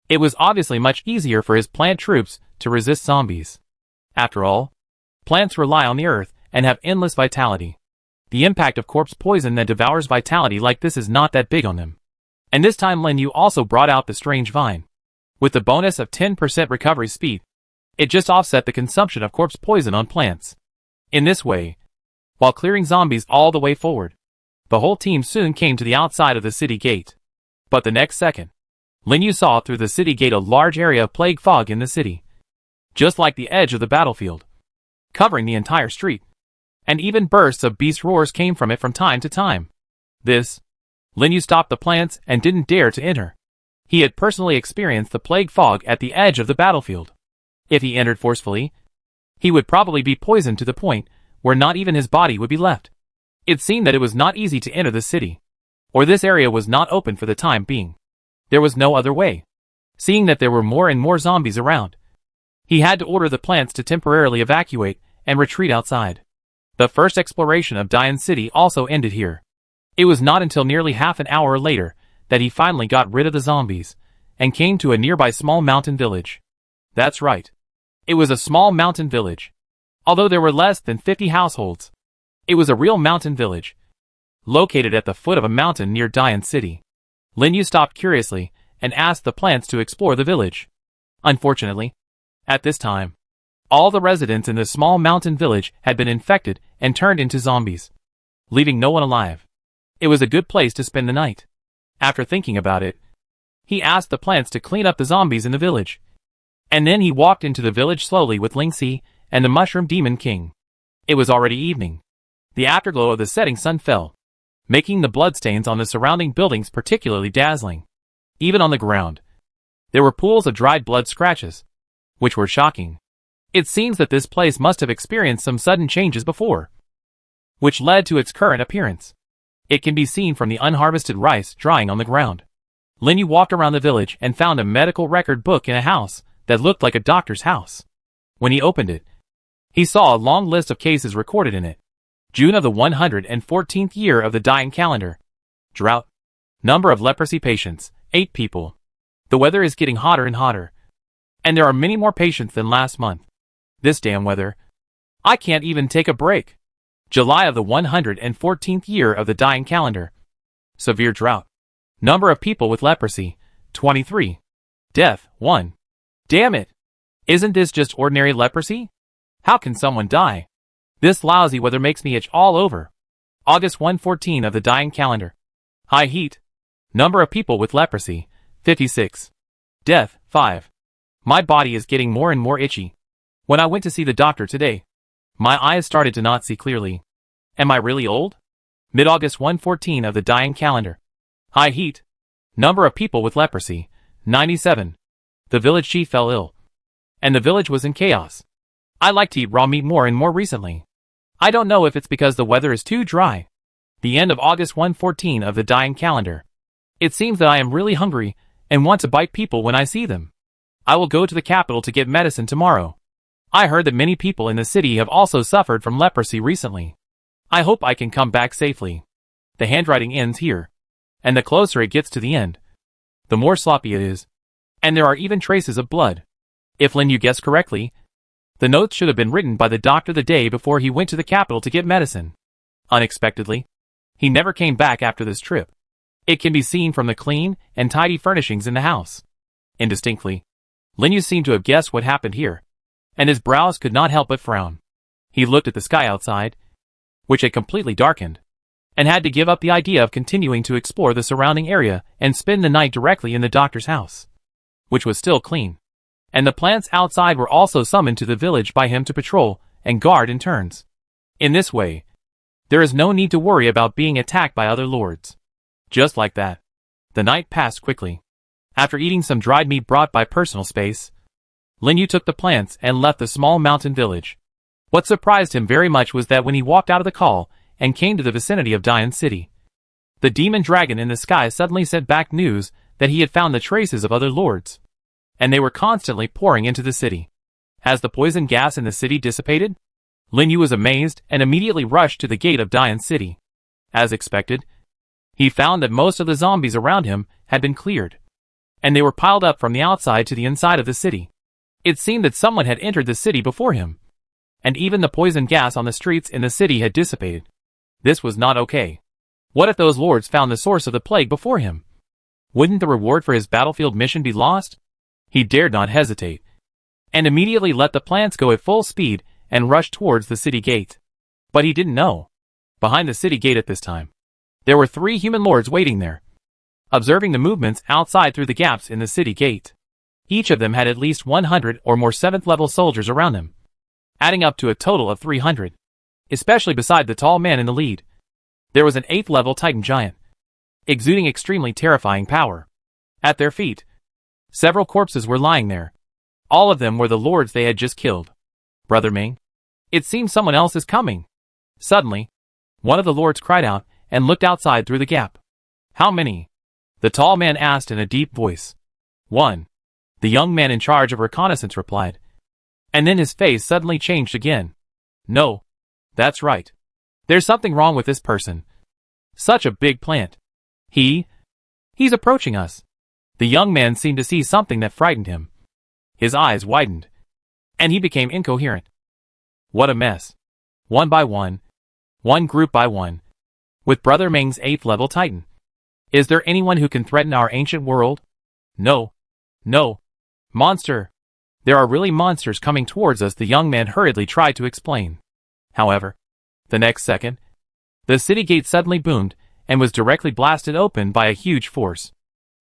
it was obviously much easier for his plant troops to resist zombies. After all, plants rely on the earth and have endless vitality. The impact of corpse poison that devours vitality like this is not that big on them. And this time Lin Yu also brought out the strange vine. With the bonus of 10% recovery speed, it just offset the consumption of corpse poison on plants. In this way, while clearing zombies all the way forward, the whole team soon came to the outside of the city gate. But the next second, Lin Yu saw through the city gate a large area of plague fog in the city, just like the edge of the battlefield, covering the entire street. And even bursts of beast roars came from it from time to time. Lin Yu stopped the plants and didn't dare to enter. He had personally experienced the plague fog at the edge of the battlefield. If he entered forcefully, he would probably be poisoned to the point where not even his body would be left. It seemed that it was not easy to enter the city, or this area was not open for the time being. There was no other way. Seeing that there were more and more zombies around, he had to order the plants to temporarily evacuate and retreat outside. The first exploration of Dian City also ended here. It was not until nearly half an hour later that he finally got rid of the zombies and came to a nearby small mountain village. That's right. It was a small mountain village. Although there were less than 50 households, it was a real mountain village, located at the foot of a mountain near Dian City. Lin Yu stopped curiously and asked the plants to explore the village. Unfortunately, at this time, all the residents in the small mountain village had been infected and turned into zombies. leaving no one alive. It was a good place to spend the night. After thinking about it, he asked the plants to clean up the zombies in the village. And then he walked into the village slowly with Lingxi and the Mushroom Demon King. It was already evening. The afterglow of the setting sun fell, making the bloodstains on the surrounding buildings particularly dazzling. Even on the ground, there were pools of dried blood scratches, which were shocking. It seems that this place must have experienced some sudden changes before, which led to its current appearance. It can be seen from the unharvested rice drying on the ground. Lin Yu walked around the village and found a medical record book in a house that looked like a doctor's house. When he opened it, he saw a long list of cases recorded in it. June of the 114th year of the dying calendar. Drought. Number of leprosy patients, 8 people. The weather is getting hotter and hotter. And there are many more patients than last month. This damn weather. I can't even take a break. July of the 114th year of the dying calendar. Severe drought. Number of people with leprosy, 23. Death, 1. Damn it. Isn't this just ordinary leprosy? How can someone die? This lousy weather makes me itch all over. August 114 of the dying calendar. High heat. Number of people with leprosy, 56. Death, 5. My body is getting more and more itchy. When I went to see the doctor today, my eyes started to not see clearly. Am I really old? Mid-August 114 of the dying calendar. High heat. Number of people with leprosy, 97. The village chief fell ill, and the village was in chaos. I like to eat raw meat more and more recently. I don't know if it's because the weather is too dry. The end of August 114 of the dying calendar. It seems that I am really hungry and want to bite people when I see them. I will go to the capital to get medicine tomorrow. I heard that many people in the city have also suffered from leprosy recently. I hope I can come back safely. The handwriting ends here, and the closer it gets to the end, the more sloppy it is. And there are even traces of blood. If Lin Yu guessed correctly, the notes should have been written by the doctor the day before he went to the capital to get medicine. Unexpectedly, he never came back after this trip. It can be seen from the clean and tidy furnishings in the house. Indistinctly, Lin Yu seemed to have guessed what happened here, and his brows could not help but frown. He looked at the sky outside, which had completely darkened, and had to give up the idea of continuing to explore the surrounding area and spend the night directly in the doctor's house, which was still clean. And the plants outside were also summoned to the village by him to patrol and guard in turns. In this way, there is no need to worry about being attacked by other lords. Just like that, the night passed quickly. After eating some dried meat brought by personal space, Lin Yu took the plants and left the small mountain village. What surprised him very much was that when he walked out of the call and came to the vicinity of Dian City, the demon dragon in the sky suddenly sent back news that he had found the traces of other lords, and they were constantly pouring into the city. Has the poison gas in the city dissipated? Lin Yu was amazed and immediately rushed to the gate of Dian City. As expected, he found that most of the zombies around him had been cleared, and they were piled up from the outside to the inside of the city. It seemed that someone had entered the city before him, and even the poison gas on the streets in the city had dissipated. This was not okay. What if those lords found the source of the plague before him? Wouldn't the reward for his battlefield mission be lost? He dared not hesitate, and immediately let the plants go at full speed and rushed towards the city gate. But he didn't know. Behind the city gate at this time, there were 3 human lords waiting there, observing the movements outside through the gaps in the city gate. Each of them had at least 100 or more 7th level soldiers around them, adding up to a total of 300. Especially beside the tall man in the lead, there was an 8th level Titan giant, exuding extremely terrifying power. At their feet, several corpses were lying there. All of them were the lords they had just killed. Brother Ming, it seems someone else is coming. Suddenly, one of the lords cried out and looked outside through the gap. How many? The tall man asked in a deep voice. 1. The young man in charge of reconnaissance replied. And then his face suddenly changed again. No. That's right. There's something wrong with this person. Such a big plant. He's approaching us. The young man seemed to see something that frightened him. His eyes widened, and he became incoherent. What a mess. One by one group by one, with Brother Ming's 8th level Titan. Is there anyone who can threaten our ancient world? No. Monster. There are really monsters coming towards us, the young man hurriedly tried to explain. However, the next second, The city gate suddenly boomed, and was directly blasted open by a huge force.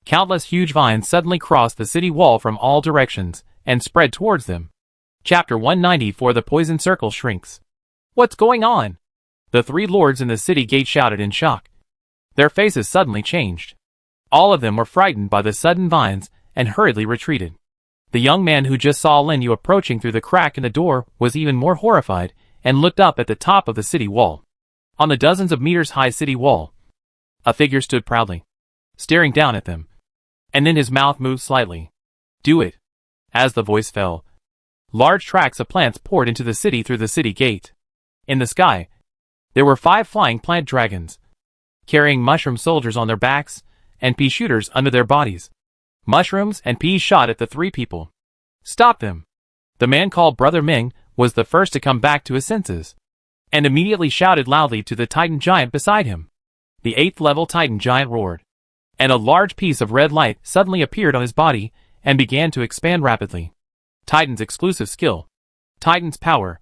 Countless huge vines suddenly crossed the city wall from all directions, and spread towards them. Chapter 194. The Poison Circle Shrinks. What's going on? The three lords in the city gate shouted in shock. Their faces suddenly changed. All of them were frightened by the sudden vines, and hurriedly retreated. The young man who just saw Lin Yu approaching through the crack in the door was even more horrified, and looked up at the top of the city wall. On the dozens of meters high city wall, a figure stood proudly, staring down at them. And then his mouth moved slightly. Do it. As the voice fell, large tracts of plants poured into the city through the city gate. In the sky, there were 5 flying plant dragons, carrying mushroom soldiers on their backs, and pea shooters under their bodies. Mushrooms and peas shot at the 3 people. Stop them! The man called Brother Ming was the first to come back to his senses, and immediately shouted loudly to the Titan Giant beside him. The 8th level Titan Giant roared, and a large piece of red light suddenly appeared on his body, and began to expand rapidly. Titan's exclusive skill. Titan's power.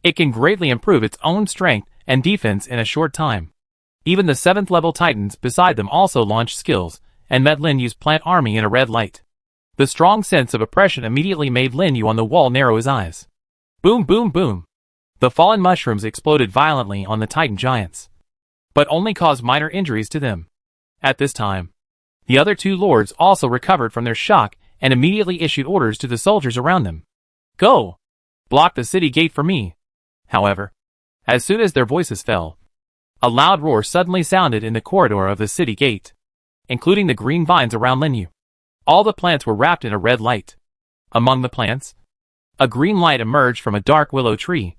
It can greatly improve its own strength and defense in a short time. Even the 7th level Titans beside them also launched skills, and met Lin Yu's plant army in a red light. The strong sense of oppression immediately made Lin Yu on the wall narrow his eyes. Boom, boom, boom. The fallen mushrooms exploded violently on the Titan Giants, but only caused minor injuries to them. At this time, the other 2 lords also recovered from their shock and immediately issued orders to the soldiers around them. Go! Block the city gate for me. However, as soon as their voices fell, a loud roar suddenly sounded in the corridor of the city gate, including the green vines around Lin Yu. All the plants were wrapped in a red light. Among the plants, a green light emerged from a dark willow tree,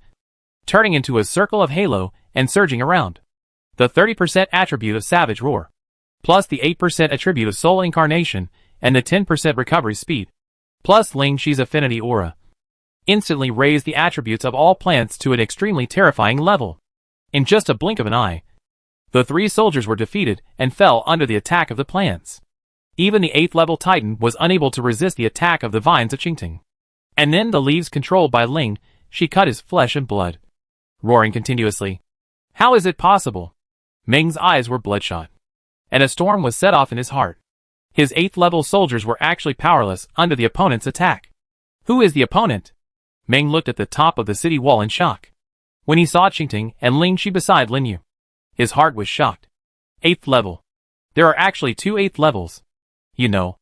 turning into a circle of halo and surging around. The 30% attribute of Savage Roar, plus the 8% attribute of Soul Incarnation, and the 10% recovery speed, plus Ling Shi's affinity aura, instantly raised the attributes of all plants to an extremely terrifying level. In just a blink of an eye, the 3 soldiers were defeated and fell under the attack of the plants. Even the 8th level Titan was unable to resist the attack of the vines of Qingting. And then the leaves controlled by Ling Shi cut his flesh and blood, roaring continuously. How is it possible? Ming's eyes were bloodshot, and a storm was set off in his heart. His 8th level soldiers were actually powerless under the opponent's attack. Who is the opponent? Ming looked at the top of the city wall in shock. When he saw Qingting and Ling Shi beside Lin Yu, his heart was shocked. 8th level. There are actually 2 8th levels. You know,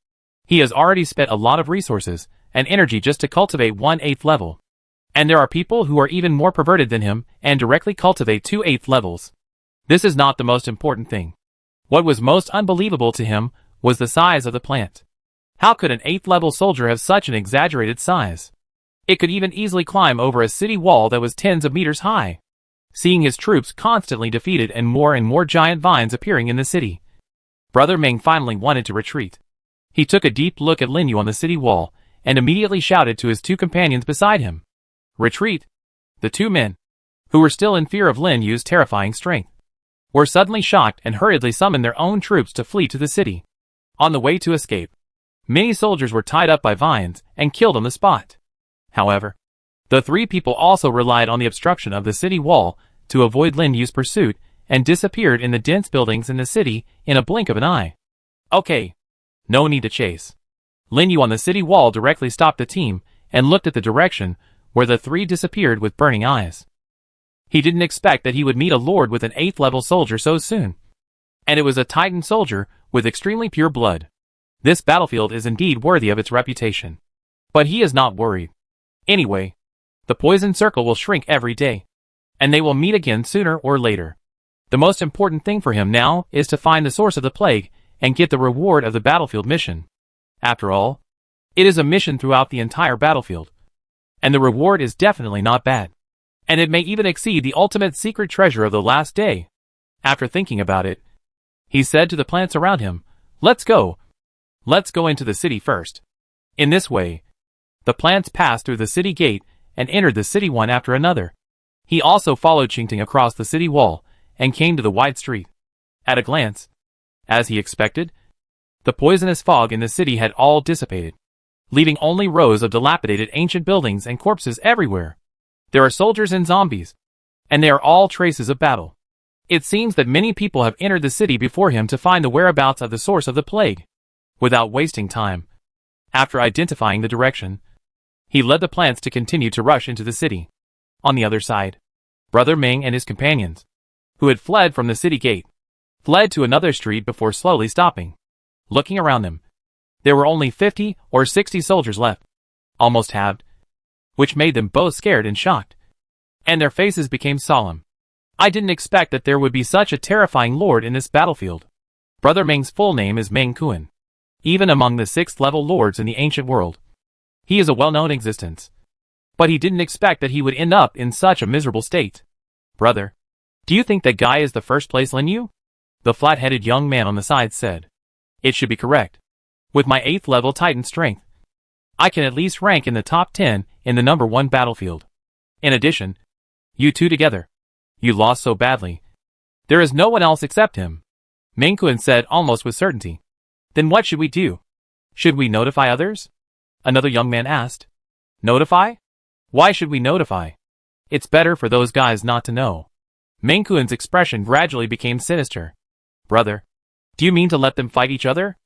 he has already spent a lot of resources and energy just to cultivate 1 8th level. And there are people who are even more perverted than him and directly cultivate 2 8th levels. This is not the most important thing. What was most unbelievable to him was the size of the plant. How could an 8th level soldier have such an exaggerated size? It could even easily climb over a city wall that was tens of meters high. Seeing his troops constantly defeated and more giant vines appearing in the city, Brother Ming finally wanted to retreat. He took a deep look at Lin Yu on the city wall, and immediately shouted to his 2 companions beside him. Retreat! The 2 men, who were still in fear of Lin Yu's terrifying strength, were suddenly shocked and hurriedly summoned their own troops to flee to the city. On the way to escape, many soldiers were tied up by vines and killed on the spot. However, the 3 people also relied on the obstruction of the city wall to avoid Lin Yu's pursuit and disappeared in the dense buildings in the city in a blink of an eye. Okay. No need to chase. Lin Yu on the city wall directly stopped the team and looked at the direction where the 3 disappeared with burning eyes. He didn't expect that he would meet a lord with an 8th level soldier so soon. And it was a Titan soldier with extremely pure blood. This battlefield is indeed worthy of its reputation. But he is not worried. Anyway, the poison circle will shrink every day, and they will meet again sooner or later. The most important thing for him now is to find the source of the plague and get the reward of the battlefield mission. After all, it is a mission throughout the entire battlefield, and the reward is definitely not bad. And it may even exceed the ultimate secret treasure of the last day. After thinking about it, he said to the plants around him, Let's go. Let's go into the city first. In this way, the plants passed through the city gate and entered the city one after another. He also followed Qingting across the city wall and came to the wide street. At a glance, as he expected, the poisonous fog in the city had all dissipated, leaving only rows of dilapidated ancient buildings and corpses everywhere. There are soldiers and zombies, and they are all traces of battle. It seems that many people have entered the city before him to find the whereabouts of the source of the plague. Without wasting time, after identifying the direction, he led the plants to continue to rush into the city. On the other side, Brother Ming and his companions, who had fled from the city gate, fled to another street before slowly stopping. Looking around them, there were only 50 or 60 soldiers left, almost halved, which made them both scared and shocked, and their faces became solemn. I didn't expect that there would be such a terrifying lord in this battlefield. Brother Ming's full name is Meng Kuan. Even among the 6th level lords in the ancient world, he is a well-known existence. But he didn't expect that he would end up in such a miserable state. Brother, do you think that guy is the first place Lin Yu? The flat-headed young man on the side said. It should be correct. With my 8th level Titan strength, I can at least rank in the top 10 in the number 1 battlefield. In addition, you two together, you lost so badly. There is no one else except him. Meng Kuan said almost with certainty. Then what should we do? Should we notify others? Another young man asked. Notify? Why should we notify? It's better for those guys not to know. Meng Kuan's expression gradually became sinister. Brother, do you mean to let them fight each other?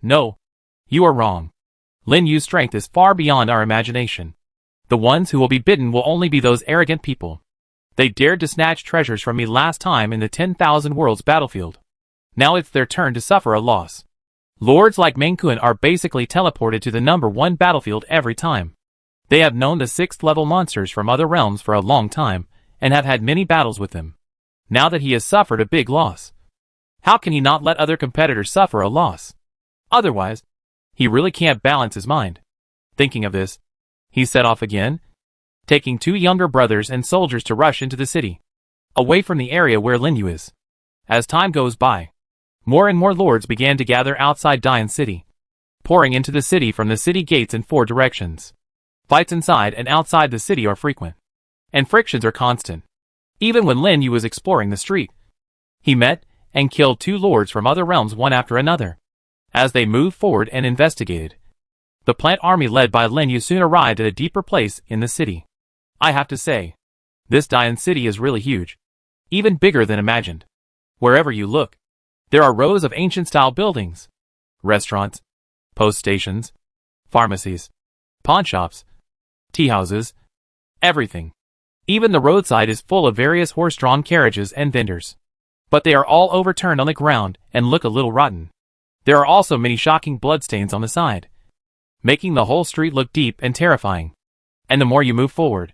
No. You are wrong. Lin Yu's strength is far beyond our imagination. The ones who will be bitten will only be those arrogant people. They dared to snatch treasures from me last time in the 10,000 Worlds battlefield. Now it's their turn to suffer a loss. Lords like Meng Kuan are basically teleported to the number 1 battlefield every time. They have known the 6th level monsters from other realms for a long time, and have had many battles with them. Now that he has suffered a big loss, how can he not let other competitors suffer a loss? Otherwise, he really can't balance his mind. Thinking of this, he set off again, taking 2 younger brothers and soldiers to rush into the city, away from the area where Lin Yu is. As time goes by, more and more lords began to gather outside Dian City, pouring into the city from the city gates in 4 directions. Fights inside and outside the city are frequent, and frictions are constant. Even when Lin Yu was exploring the street, he met and killed 2 lords from other realms one after another. As they moved forward and investigated, the plant army led by Lin Yu soon arrived at a deeper place in the city. I have to say, this Dian City is really huge, even bigger than imagined. Wherever you look, there are rows of ancient-style buildings, restaurants, post stations, pharmacies, pawn shops, tea houses, everything. Even the roadside is full of various horse-drawn carriages and vendors. But they are all overturned on the ground and look a little rotten. There are also many shocking bloodstains on the side, making the whole street look deep and terrifying. And the more you move forward,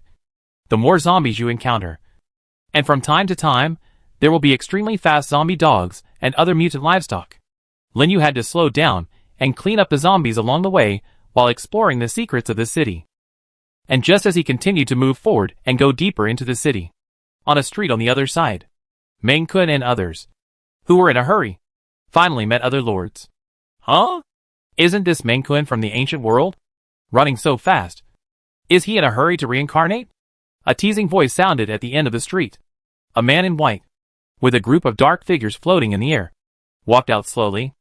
the more zombies you encounter. And from time to time, there will be extremely fast zombie dogs and other mutant livestock. Lin Yu had to slow down and clean up the zombies along the way while exploring the secrets of the city. And just as he continued to move forward and go deeper into the city, on a street on the other side, Meng Kuan and others, who were in a hurry, finally met other lords. Huh? Isn't this Meng Kuan from the ancient world? Running so fast. Is he in a hurry to reincarnate? A teasing voice sounded at the end of the street. A man in white, with a group of dark figures floating in the air, walked out slowly.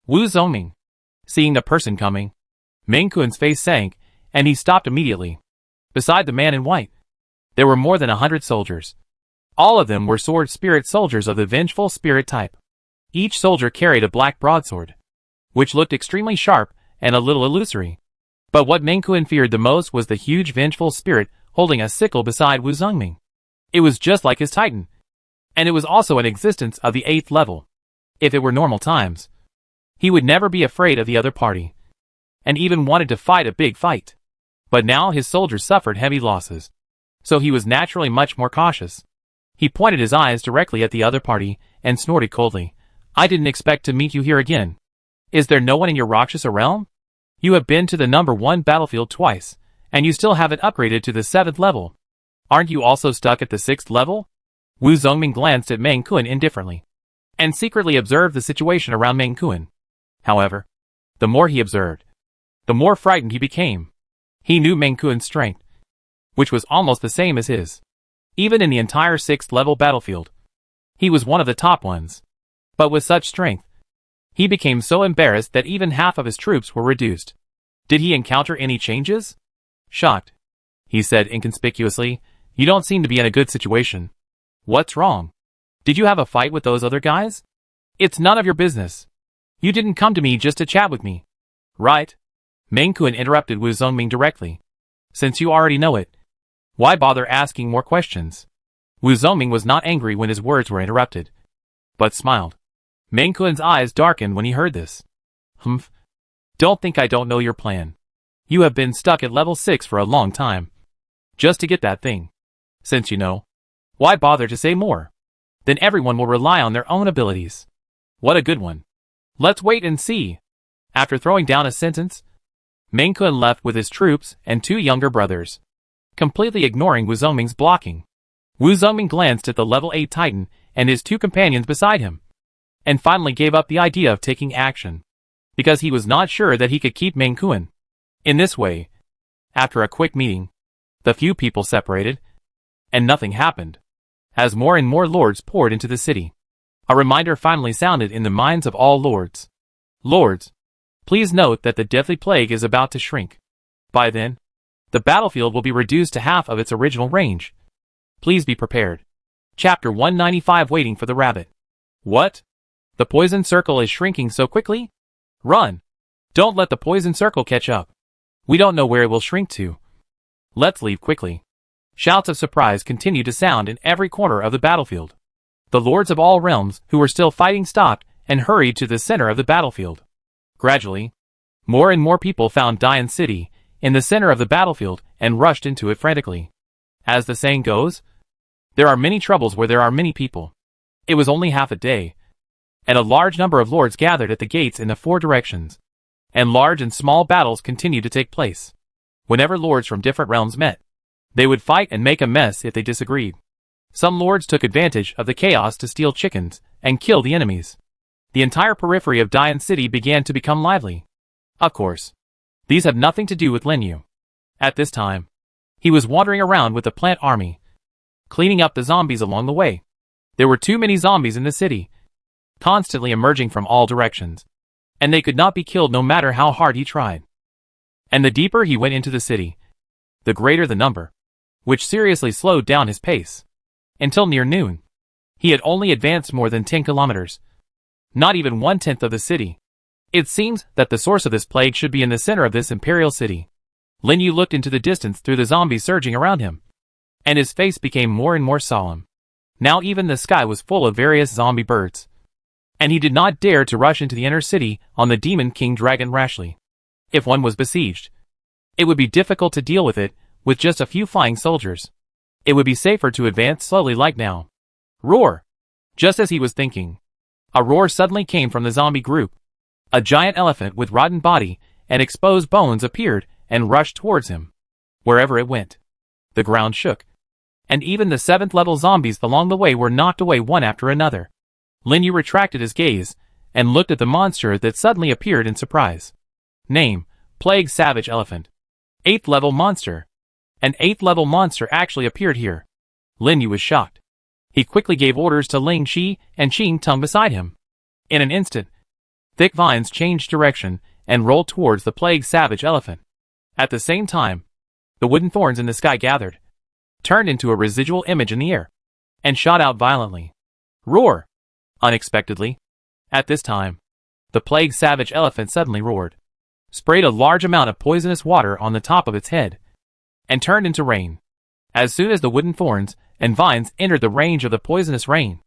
Wu Zongming. Seeing the person coming, Meng Kuan's face sank, and he stopped immediately. Beside the man in white, there were more than 100 soldiers. All of them were sword spirit soldiers of the vengeful spirit type. Each soldier carried a black broadsword, which looked extremely sharp and a little illusory. But what Meng Kuan feared the most was the huge vengeful spirit holding a sickle beside Wu Zongming. It was just like his Titan, and it was also an existence of the 8th level. If it were normal times, he would never be afraid of the other party, and even wanted to fight a big fight. But now his soldiers suffered heavy losses, so he was naturally much more cautious. He pointed his eyes directly at the other party and snorted coldly. I didn't expect to meet you here again. Is there no one in your Rakshasa realm? You have been to the number 1 battlefield twice, and you still haven't upgraded to the 7th level. Aren't you also stuck at the 6th level? Wu Zongming glanced at Meng Kuan indifferently, and secretly observed the situation around Meng Kuan. However, the more he observed, the more frightened he became. He knew Meng Kuan's strength, which was almost the same as his. Even in the entire 6th level battlefield, he was one of the top ones. But with such strength, he became so embarrassed that even half of his troops were reduced. Did he encounter any changes? Shocked, he said inconspicuously, you don't seem to be in a good situation. What's wrong? Did you have a fight with those other guys? It's none of your business. You didn't come to me just to chat with me. Right? Meng Kuan interrupted Wu Zongming directly. Since you already know it, why bother asking more questions? Wu Zongming was not angry when his words were interrupted, but smiled. Meng Kuan's eyes darkened when he heard this. Humph. Don't think I don't know your plan. You have been stuck at level 6 for a long time. Just to get that thing. Since you know, why bother to say more? Then everyone will rely on their own abilities. What a good one. Let's wait and see. After throwing down a sentence, Meng Kuan left with his troops and 2 younger brothers, completely ignoring Wu Zongming's blocking. Wu Zongming glanced at the level 8 Titan and his 2 companions beside him, and finally gave up the idea of taking action, because he was not sure that he could keep Meng Kuan. In this way, after a quick meeting, the few people separated, and nothing happened, as more and more lords poured into the city. A reminder finally sounded in the minds of all lords. Lords, please note that the deathly plague is about to shrink. By then, the battlefield will be reduced to half of its original range. Please be prepared. Chapter 195 Waiting for the Rabbit. What? The poison circle is shrinking so quickly? Run! Don't let the poison circle catch up. We don't know where it will shrink to. Let's leave quickly. Shouts of surprise continued to sound in every corner of the battlefield. The lords of all realms who were still fighting stopped and hurried to the center of the battlefield. Gradually, more and more people found Dian City in the center of the battlefield and rushed into it frantically. As the saying goes, there are many troubles where there are many people. It was only half a day, and a large number of lords gathered at the gates in the 4 directions, and large and small battles continued to take place. Whenever lords from different realms met, they would fight and make a mess if they disagreed. Some lords took advantage of the chaos to steal chickens and kill the enemies. The entire periphery of Dian City began to become lively. Of course, these have nothing to do with Lin Yu. At this time, he was wandering around with the plant army, cleaning up the zombies along the way. There were too many zombies in the city, constantly emerging from all directions, and they could not be killed no matter how hard he tried. And the deeper he went into the city, the greater the number, which seriously slowed down his pace. Until near noon, he had only advanced more than 10 kilometers, not even 1/10 of the city. It seems that the source of this plague should be in the center of this imperial city. Lin Yu looked into the distance through the zombies surging around him, and his face became more and more solemn. Now even the sky was full of various zombie birds, and he did not dare to rush into the inner city on the Demon King Dragon rashly. If one was besieged, it would be difficult to deal with it with just a few flying soldiers. It would be safer to advance slowly like now. Roar! Just as he was thinking, a roar suddenly came from the zombie group. A giant elephant with rotten body and exposed bones appeared and rushed towards him. Wherever it went, the ground shook, and even the 7th level zombies along the way were knocked away one after another. Lin Yu retracted his gaze and looked at the monster that suddenly appeared in surprise. Name: Plague Savage Elephant. 8th level monster. An 8th level monster actually appeared here. Lin Yu was shocked. He quickly gave orders to Ling Qi and Qing Tung beside him. In an instant, thick vines changed direction and rolled towards the Plague Savage Elephant. At the same time, the wooden thorns in the sky gathered, turned into a residual image in the air, and shot out violently. Roar! Unexpectedly, at this time, the Plague Savage Elephant suddenly roared, sprayed a large amount of poisonous water on the top of its head, and turned into rain. As soon as the wooden thorns and vines entered the range of the poisonous rain,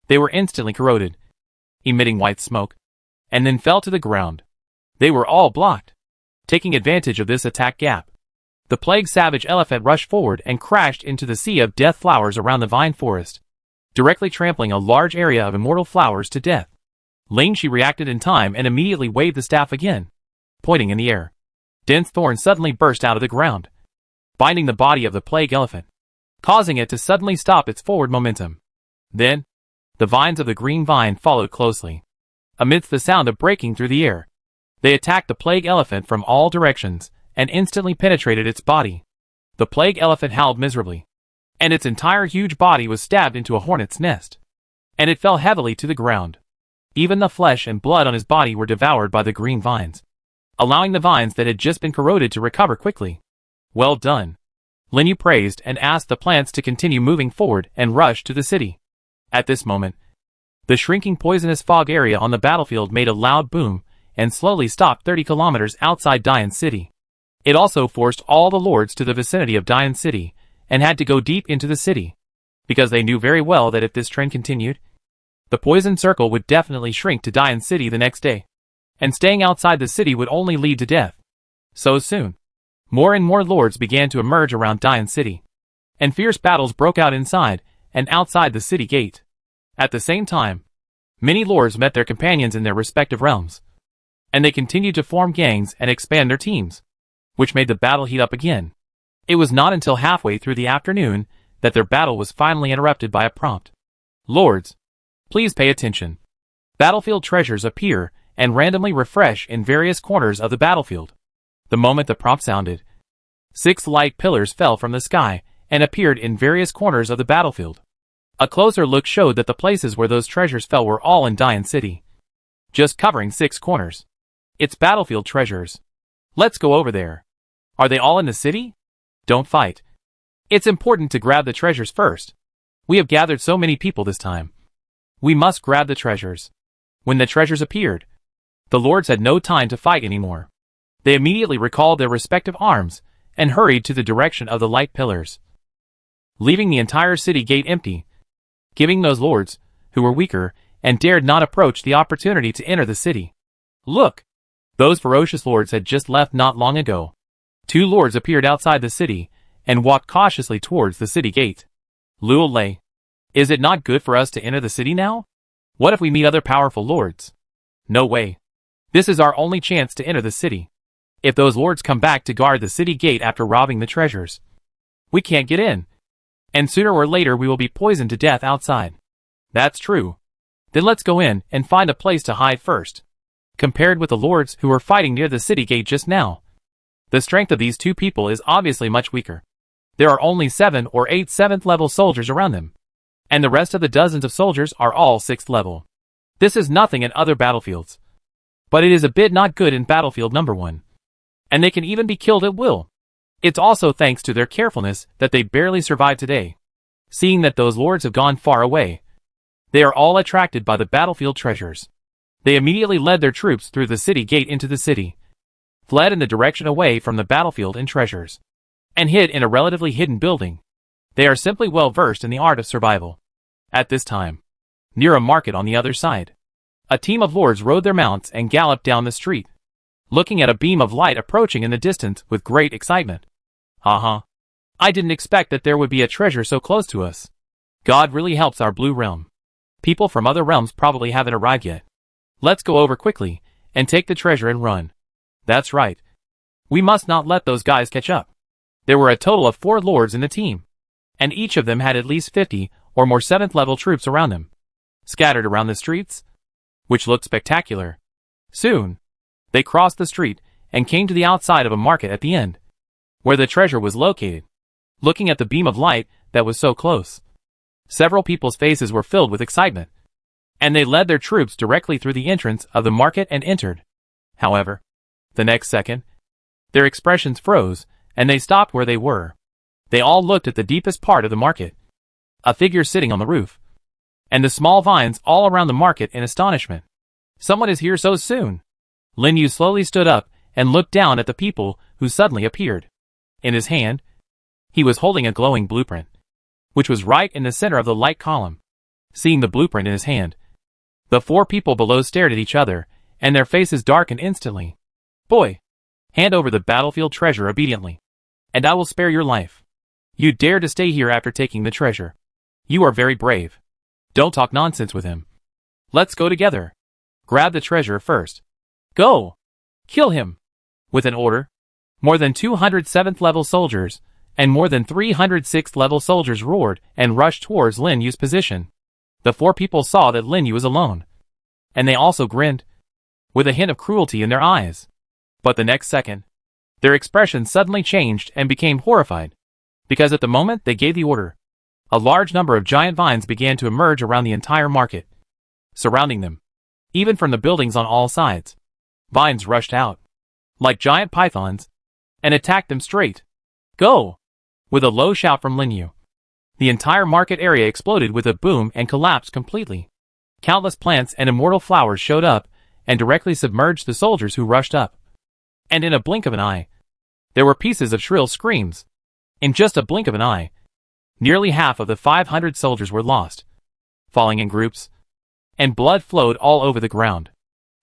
they were instantly corroded, emitting white smoke, and then fell to the ground. They were all blocked. Taking advantage of this attack gap, the Plague Savage Elephant rushed forward and crashed into the sea of death flowers around the vine forest, directly trampling a large area of immortal flowers to death. Ling Qi reacted in time and immediately waved the staff again, pointing in the air. Dense thorns suddenly burst out of the ground, binding the body of the plague elephant, causing it to suddenly stop its forward momentum. Then, the vines of the green vine followed closely. Amidst the sound of breaking through the air, they attacked the plague elephant from all directions and instantly penetrated its body. The plague elephant howled miserably, and its entire huge body was stabbed into a hornet's nest, and it fell heavily to the ground. Even the flesh and blood on his body were devoured by the green vines, allowing the vines that had just been corroded to recover quickly. Well done. Lin Yu praised and asked the plants to continue moving forward and rush to the city. At this moment, the shrinking poisonous fog area on the battlefield made a loud boom and slowly stopped 30 kilometers outside Dian City. It also forced all the lords to the vicinity of Dian City and had to go deep into the city, because they knew very well that if this trend continued, the poison circle would definitely shrink to Dian City the next day, and staying outside the city would only lead to death. So soon, more and more lords began to emerge around Dian City, and fierce battles broke out inside and outside the city gate. At the same time, many lords met their companions in their respective realms, and they continued to form gangs and expand their teams, which made the battle heat up again. It was not until halfway through the afternoon that their battle was finally interrupted by a prompt. Lords, please pay attention. Battlefield treasures appear and randomly refresh in various corners of the battlefield. The moment the prompt sounded, 6 light pillars fell from the sky and appeared in various corners of the battlefield. A closer look showed that the places where those treasures fell were all in Dian City, just covering 6 corners. It's battlefield treasures. Let's go over there. Are they all in the city? Don't fight. It's important to grab the treasures first. We have gathered so many people this time. We must grab the treasures. When the treasures appeared, the lords had no time to fight anymore. They immediately recalled their respective arms and hurried to the direction of the light pillars, leaving the entire city gate empty, giving those lords, who were weaker and dared not approach, the opportunity to enter the city. Look! Those ferocious lords had just left not long ago. 2 lords appeared outside the city and walked cautiously towards the city gate. Luo Lei, is it not good for us to enter the city now? What if we meet other powerful lords? No way. This is our only chance to enter the city. If those lords come back to guard the city gate after robbing the treasures, we can't get in, and sooner or later we will be poisoned to death outside. That's true. Then let's go in and find a place to hide first. Compared with the lords who were fighting near the city gate just now, the strength of these 2 people is obviously much weaker. There are only 7 or 8 7th level soldiers around them, and the rest of the dozens of soldiers are all 6th level. This is nothing in other battlefields, but it is a bit not good in battlefield number 1. And they can even be killed at will. It's also thanks to their carefulness that they barely survived today. Seeing that those lords have gone far away, they are all attracted by the battlefield treasures. They immediately led their troops through the city gate into the city, fled in the direction away from the battlefield and treasures, and hid in a relatively hidden building. They are simply well versed in the art of survival. At this time, near a market on the other side, a team of lords rode their mounts and galloped down the street, looking at a beam of light approaching in the distance with great excitement. I didn't expect that there would be a treasure so close to us. God really helps our blue realm. People from other realms probably haven't arrived yet. Let's go over quickly and take the treasure and run. That's right. We must not let those guys catch up. There were a total of 4 lords in the team, and each of them had at least 50 or more 7th level troops around them, scattered around the streets, which looked spectacular. Soon, they crossed the street and came to the outside of a market at the end, where the treasure was located. Looking at the beam of light that was so close, several people's faces were filled with excitement, and they led their troops directly through the entrance of the market and entered. However, the next second, their expressions froze, and they stopped where they were. They all looked at the deepest part of the market, a figure sitting on the roof, and the small vines all around the market in astonishment. Someone is here so soon. Lin Yu slowly stood up and looked down at the people who suddenly appeared. In his hand, he was holding a glowing blueprint, which was right in the center of the light column. Seeing the blueprint in his hand, the 4 people below stared at each other, and their faces darkened instantly. Boy, hand over the battlefield treasure obediently, and I will spare your life. You dare to stay here after taking the treasure. You are very brave. Don't talk nonsense with him. Let's go together. Grab the treasure first. Go! Kill him! With an order, more than 200 7th level soldiers and more than 300 6th level soldiers roared and rushed towards Lin Yu's position. The 4 people saw that Lin Yu was alone, and they also grinned, with a hint of cruelty in their eyes. But the next second, their expressions suddenly changed and became horrified, because at the moment they gave the order, a large number of giant vines began to emerge around the entire market, surrounding them. Even from the buildings on all sides, vines rushed out, like giant pythons, and attacked them straight. Go! With a low shout from Lin Yu, The entire market area exploded with a boom and collapsed completely. Countless plants and immortal flowers showed up and directly submerged the soldiers who rushed up. And in a blink of an eye, there were pieces of shrill screams. In just a blink of an eye, nearly half of the 500 soldiers were lost, falling in groups, and blood flowed all over the ground.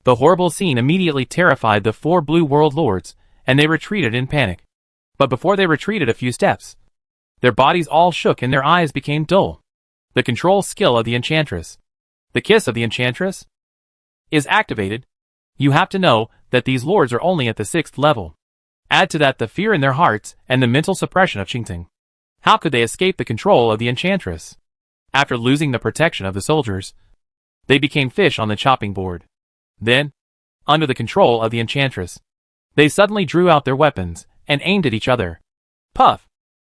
The horrible scene immediately terrified the 4 blue world lords, and they retreated in panic. But before they retreated a few steps, their bodies all shook and their eyes became dull. The control skill of the Enchantress, the kiss of the Enchantress, is activated. You have to know that these lords are only at the 6th level. Add to that the fear in their hearts and the mental suppression of Qingting. How could they escape the control of the Enchantress? After losing the protection of the soldiers, they became fish on the chopping board. Then, under the control of the Enchantress, they suddenly drew out their weapons and aimed at each other. Puff!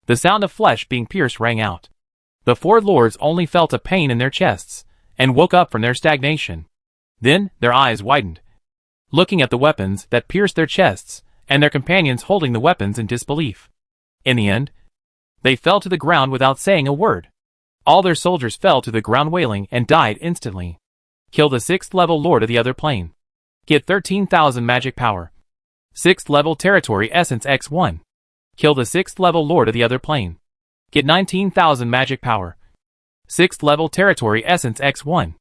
The sound of flesh being pierced rang out. The 4 lords only felt a pain in their chests and woke up from their stagnation. Then their eyes widened, looking at the weapons that pierced their chests and their companions holding the weapons in disbelief. In the end, they fell to the ground without saying a word. All their soldiers fell to the ground wailing and died instantly. Kill the 6th level lord of the other plane. Get 13,000 magic power. 6th level territory essence X1. Kill the 6th level lord of the other plane. Get 19,000 magic power. 6th level territory essence X1.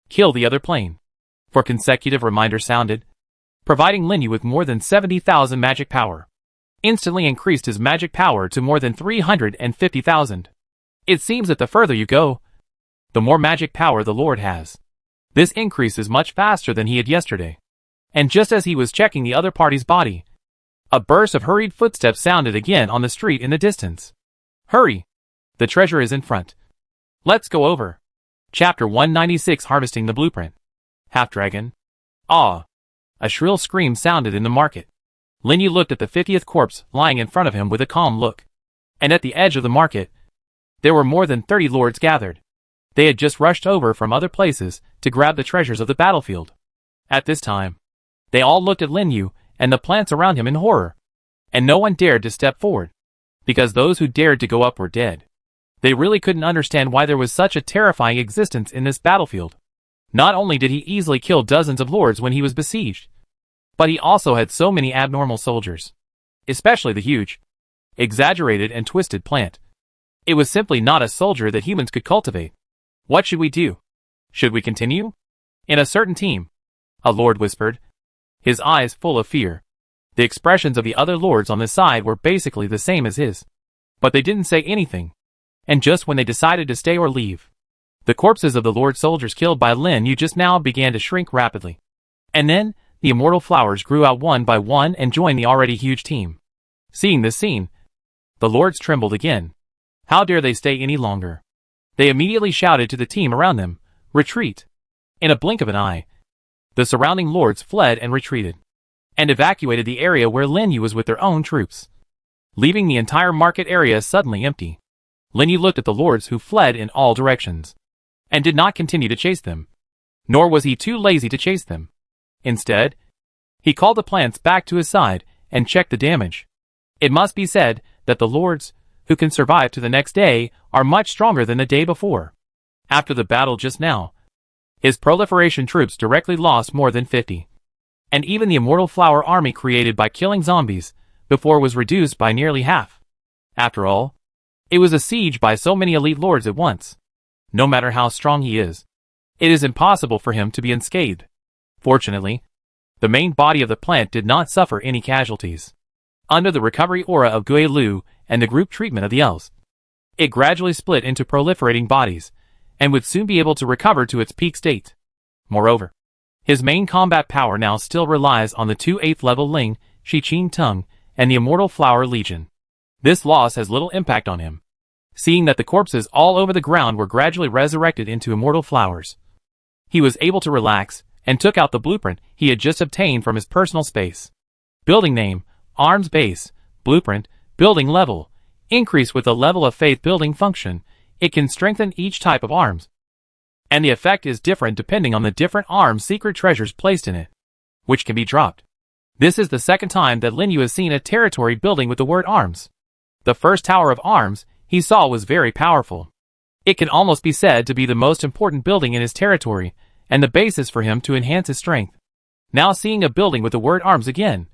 Kill the other plane. For consecutive reminder sounded, providing Linyu with more than 70,000 magic power. Instantly increased his magic power to more than 350,000. It seems that the further you go, the more magic power the Lord has. This increase is much faster than he had yesterday. And just as he was checking the other party's body, a burst of hurried footsteps sounded again on the street in the distance. Hurry! The treasure is in front. Let's go over. Chapter 196 Harvesting the Blueprint. Half-Dragon. Ah! A shrill scream sounded in the market. Linyu looked at the 50th corpse lying in front of him with a calm look. And at the edge of the market, there were more than 30 lords gathered. They had just rushed over from other places to grab the treasures of the battlefield. At this time, they all looked at Linyu and the plants around him in horror. And no one dared to step forward, because those who dared to go up were dead. They really couldn't understand why there was such a terrifying existence in this battlefield. Not only did he easily kill dozens of lords when he was besieged, but he also had so many abnormal soldiers. Especially the huge, exaggerated and twisted plant. It was simply not a soldier that humans could cultivate. What should we do? Should we continue? In a certain team, a lord whispered, his eyes full of fear. The expressions of the other lords on the side were basically the same as his. But they didn't say anything. And just when they decided to stay or leave, the corpses of the lord soldiers killed by Lin Yu just now began to shrink rapidly. And then, the immortal flowers grew out one by one and joined the already huge team. Seeing this scene, the lords trembled again. How dare they stay any longer? They immediately shouted to the team around them, retreat. In a blink of an eye, the surrounding lords fled and retreated, and evacuated the area where Lin Yu was with their own troops, leaving the entire market area suddenly empty. Lin Yu looked at the lords who fled in all directions, and did not continue to chase them. Nor was he too lazy to chase them. Instead, he called the plants back to his side and checked the damage. It must be said that the lords, who can survive to the next day, are much stronger than the day before. After the battle just now, his proliferation troops directly lost more than 50. And even the immortal flower army created by killing zombies before was reduced by nearly half. After all, it was a siege by so many elite lords at once. No matter how strong he is, it is impossible for him to be unscathed. Fortunately, the main body of the plant did not suffer any casualties. Under the recovery aura of Gui Lu and the group treatment of the elves, it gradually split into proliferating bodies, and would soon be able to recover to its peak state. Moreover, his main combat power now still relies on the 2 8th level Ling, Shiqing Tung, and the Immortal Flower Legion. This loss has little impact on him, seeing that the corpses all over the ground were gradually resurrected into immortal flowers. He was able to relax, and took out the blueprint he had just obtained from his personal space. Building name, Arms Base, Blueprint, Building Level, increase with the level of faith building function. It can strengthen each type of arms, and the effect is different depending on the different arms secret treasures placed in it, which can be dropped. This is the second time that Lin Yu has seen a territory building with the word arms. The first tower of arms he saw was very powerful. It can almost be said to be the most important building in his territory, and the basis for him to enhance his strength. Now seeing a building with the word arms again,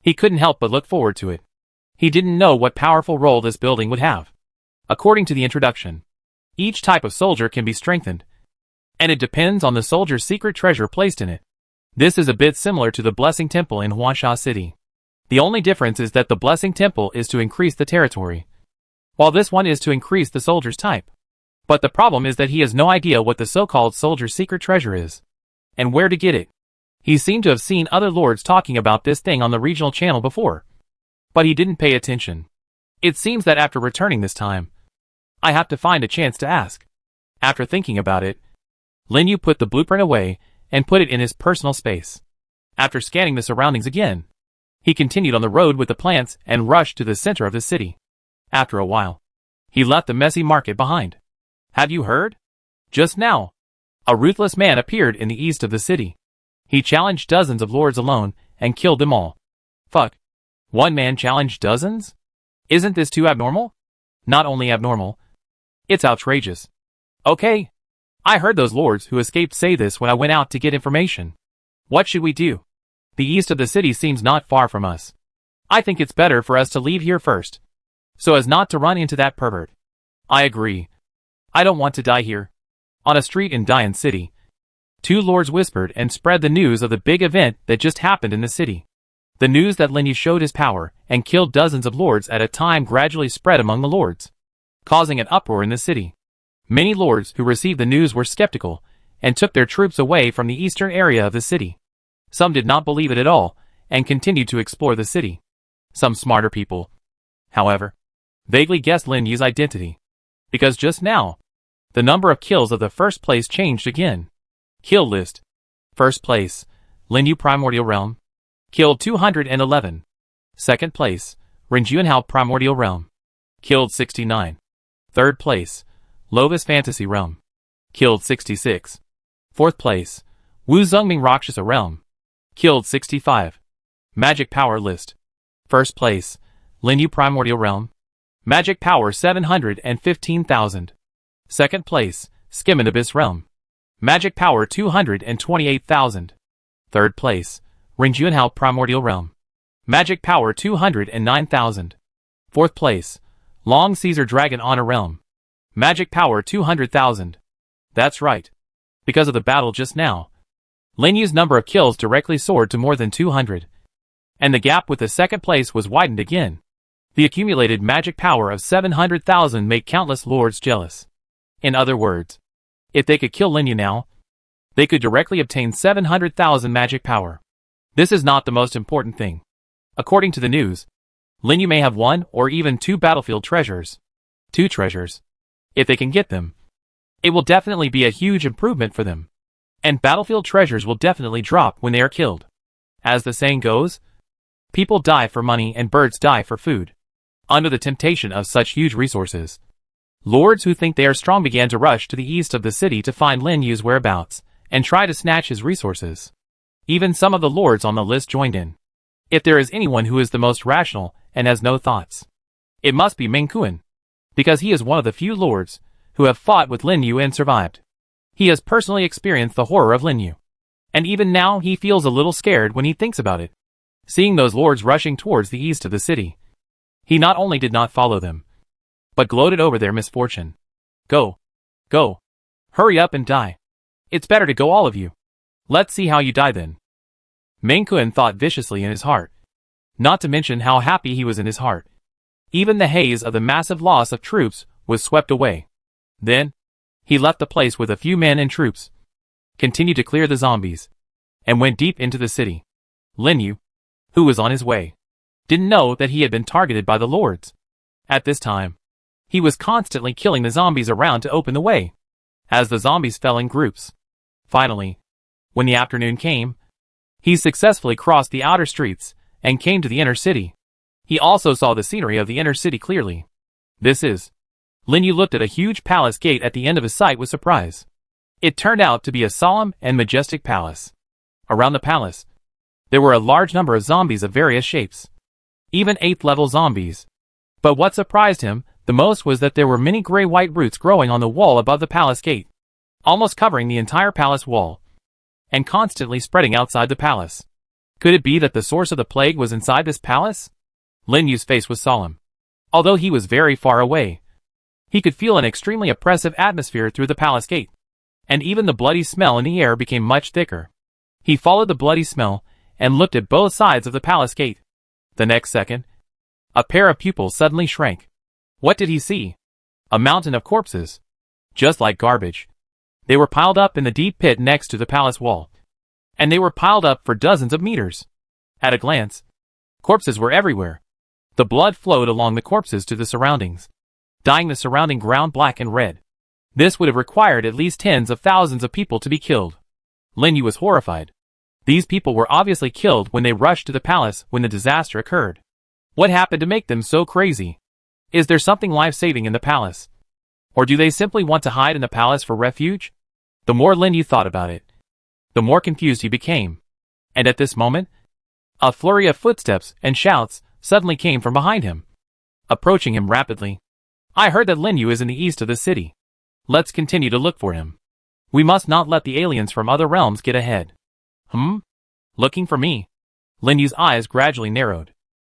he couldn't help but look forward to it. He didn't know what powerful role this building would have. According to the introduction, each type of soldier can be strengthened, and it depends on the soldier's secret treasure placed in it. This is a bit similar to the Blessing Temple in Huansha City. The only difference is that the Blessing Temple is to increase the territory, while this one is to increase the soldier's type. But the problem is that he has no idea what the so-called soldier's secret treasure is, and where to get it. He seemed to have seen other lords talking about this thing on the regional channel before, but he didn't pay attention. It seems that after returning this time, I have to find a chance to ask. After thinking about it, Lin Yu put the blueprint away and put it in his personal space. After scanning the surroundings again, he continued on the road with the plants and rushed to the center of the city. After a while, he left the messy market behind. Have you heard? Just now, a ruthless man appeared in the east of the city. He challenged dozens of lords alone and killed them all. Fuck. One man challenged dozens? Isn't this too abnormal? Not only abnormal, it's outrageous. Okay. I heard those lords who escaped say this when I went out to get information. What should we do? The east of the city seems not far from us. I think it's better for us to leave here first, so as not to run into that pervert. I agree. I don't want to die here. On a street in Dian City, two lords whispered and spread the news of the big event that just happened in the city. The news that Lin Yu showed his power and killed dozens of lords at a time gradually spread among the lords, causing an uproar in the city. Many lords who received the news were skeptical and took their troops away from the eastern area of the city. Some did not believe it at all and continued to explore the city. Some smarter people, however, vaguely guessed Lin Yu's identity, because just now, the number of kills of the first place changed again. Kill list. First place, Lin Yu Primordial Realm. Killed 211. Second place, Ren Juanhao Primordial Realm. Killed 69. Third place, Lovis Fantasy Realm. Killed 66. Fourth place, Wu Zhengming Rakshasa Realm. Killed 65. Magic Power List. First place, Lin Yu Primordial Realm. Magic Power 715,000. Second place, Skimmin Abyss Realm. Magic Power 228,000. Third place, Ren Juanhao Primordial Realm. Magic Power 209,000. Fourth place, Long Caesar Dragon Honor Realm. Magic Power 200,000. That's right. Because of the battle just now, Lin Yu's number of kills directly soared to more than 200. And the gap with the second place was widened again. The accumulated magic power of 700,000 made countless lords jealous. In other words, if they could kill Lin Yu now, they could directly obtain 700,000 magic power. This is not the most important thing. According to the news, Lin Yu may have one or even two battlefield treasures. 2 treasures. If they can get them, it will definitely be a huge improvement for them. And battlefield treasures will definitely drop when they are killed. As the saying goes, people die for money and birds die for food. Under the temptation of such huge resources, lords who think they are strong began to rush to the east of the city to find Lin Yu's whereabouts and try to snatch his resources. Even some of the lords on the list joined in. If there is anyone who is the most rational and has no thoughts, it must be Meng Kuan, because he is one of the few lords who have fought with Lin Yu and survived. He has personally experienced the horror of Lin Yu, and even now he feels a little scared when he thinks about it. Seeing those lords rushing towards the east of the city, he not only did not follow them, but gloated over their misfortune. Go. Go. Hurry up and die. It's better to go, all of you. Let's see how you die then. Meng Kuan thought viciously in his heart, not to mention how happy he was in his heart. Even the haze of the massive loss of troops was swept away. Then, he left the place with a few men and troops, continued to clear the zombies, and went deep into the city. Lin Yu, who was on his way, didn't know that he had been targeted by the lords. At this time, he was constantly killing the zombies around to open the way, as the zombies fell in groups. Finally, when the afternoon came, he successfully crossed the outer streets and came to the inner city. He also saw the scenery of the inner city clearly. This is. Lin Yu looked at a huge palace gate at the end of his sight with surprise. It turned out to be a solemn and majestic palace. Around the palace, there were a large number of zombies of various shapes, even 8th level zombies. But what surprised him The most was that there were many gray-white roots growing on the wall above the palace gate, almost covering the entire palace wall, and constantly spreading outside the palace. Could it be that the source of the plague was inside this palace? Lin Yu's face was solemn. Although he was very far away, he could feel an extremely oppressive atmosphere through the palace gate, and even the bloody smell in the air became much thicker. He followed the bloody smell and looked at both sides of the palace gate. The next second, a pair of pupils suddenly shrank. What did he see? A mountain of corpses. Just like garbage. They were piled up in the deep pit next to the palace wall, and they were piled up for dozens of meters. At a glance, corpses were everywhere. The blood flowed along the corpses to the surroundings, dyeing the surrounding ground black and red. This would have required at least tens of thousands of people to be killed. Lin Yu was horrified. These people were obviously killed when they rushed to the palace when the disaster occurred. What happened to make them so crazy? Is there something life-saving in the palace? Or do they simply want to hide in the palace for refuge? The more Lin Yu thought about it, the more confused he became. And at this moment, a flurry of footsteps and shouts suddenly came from behind him, approaching him rapidly. I heard that Lin Yu is in the east of the city. Let's continue to look for him. We must not let the aliens from other realms get ahead. Looking for me? Lin Yu's eyes gradually narrowed.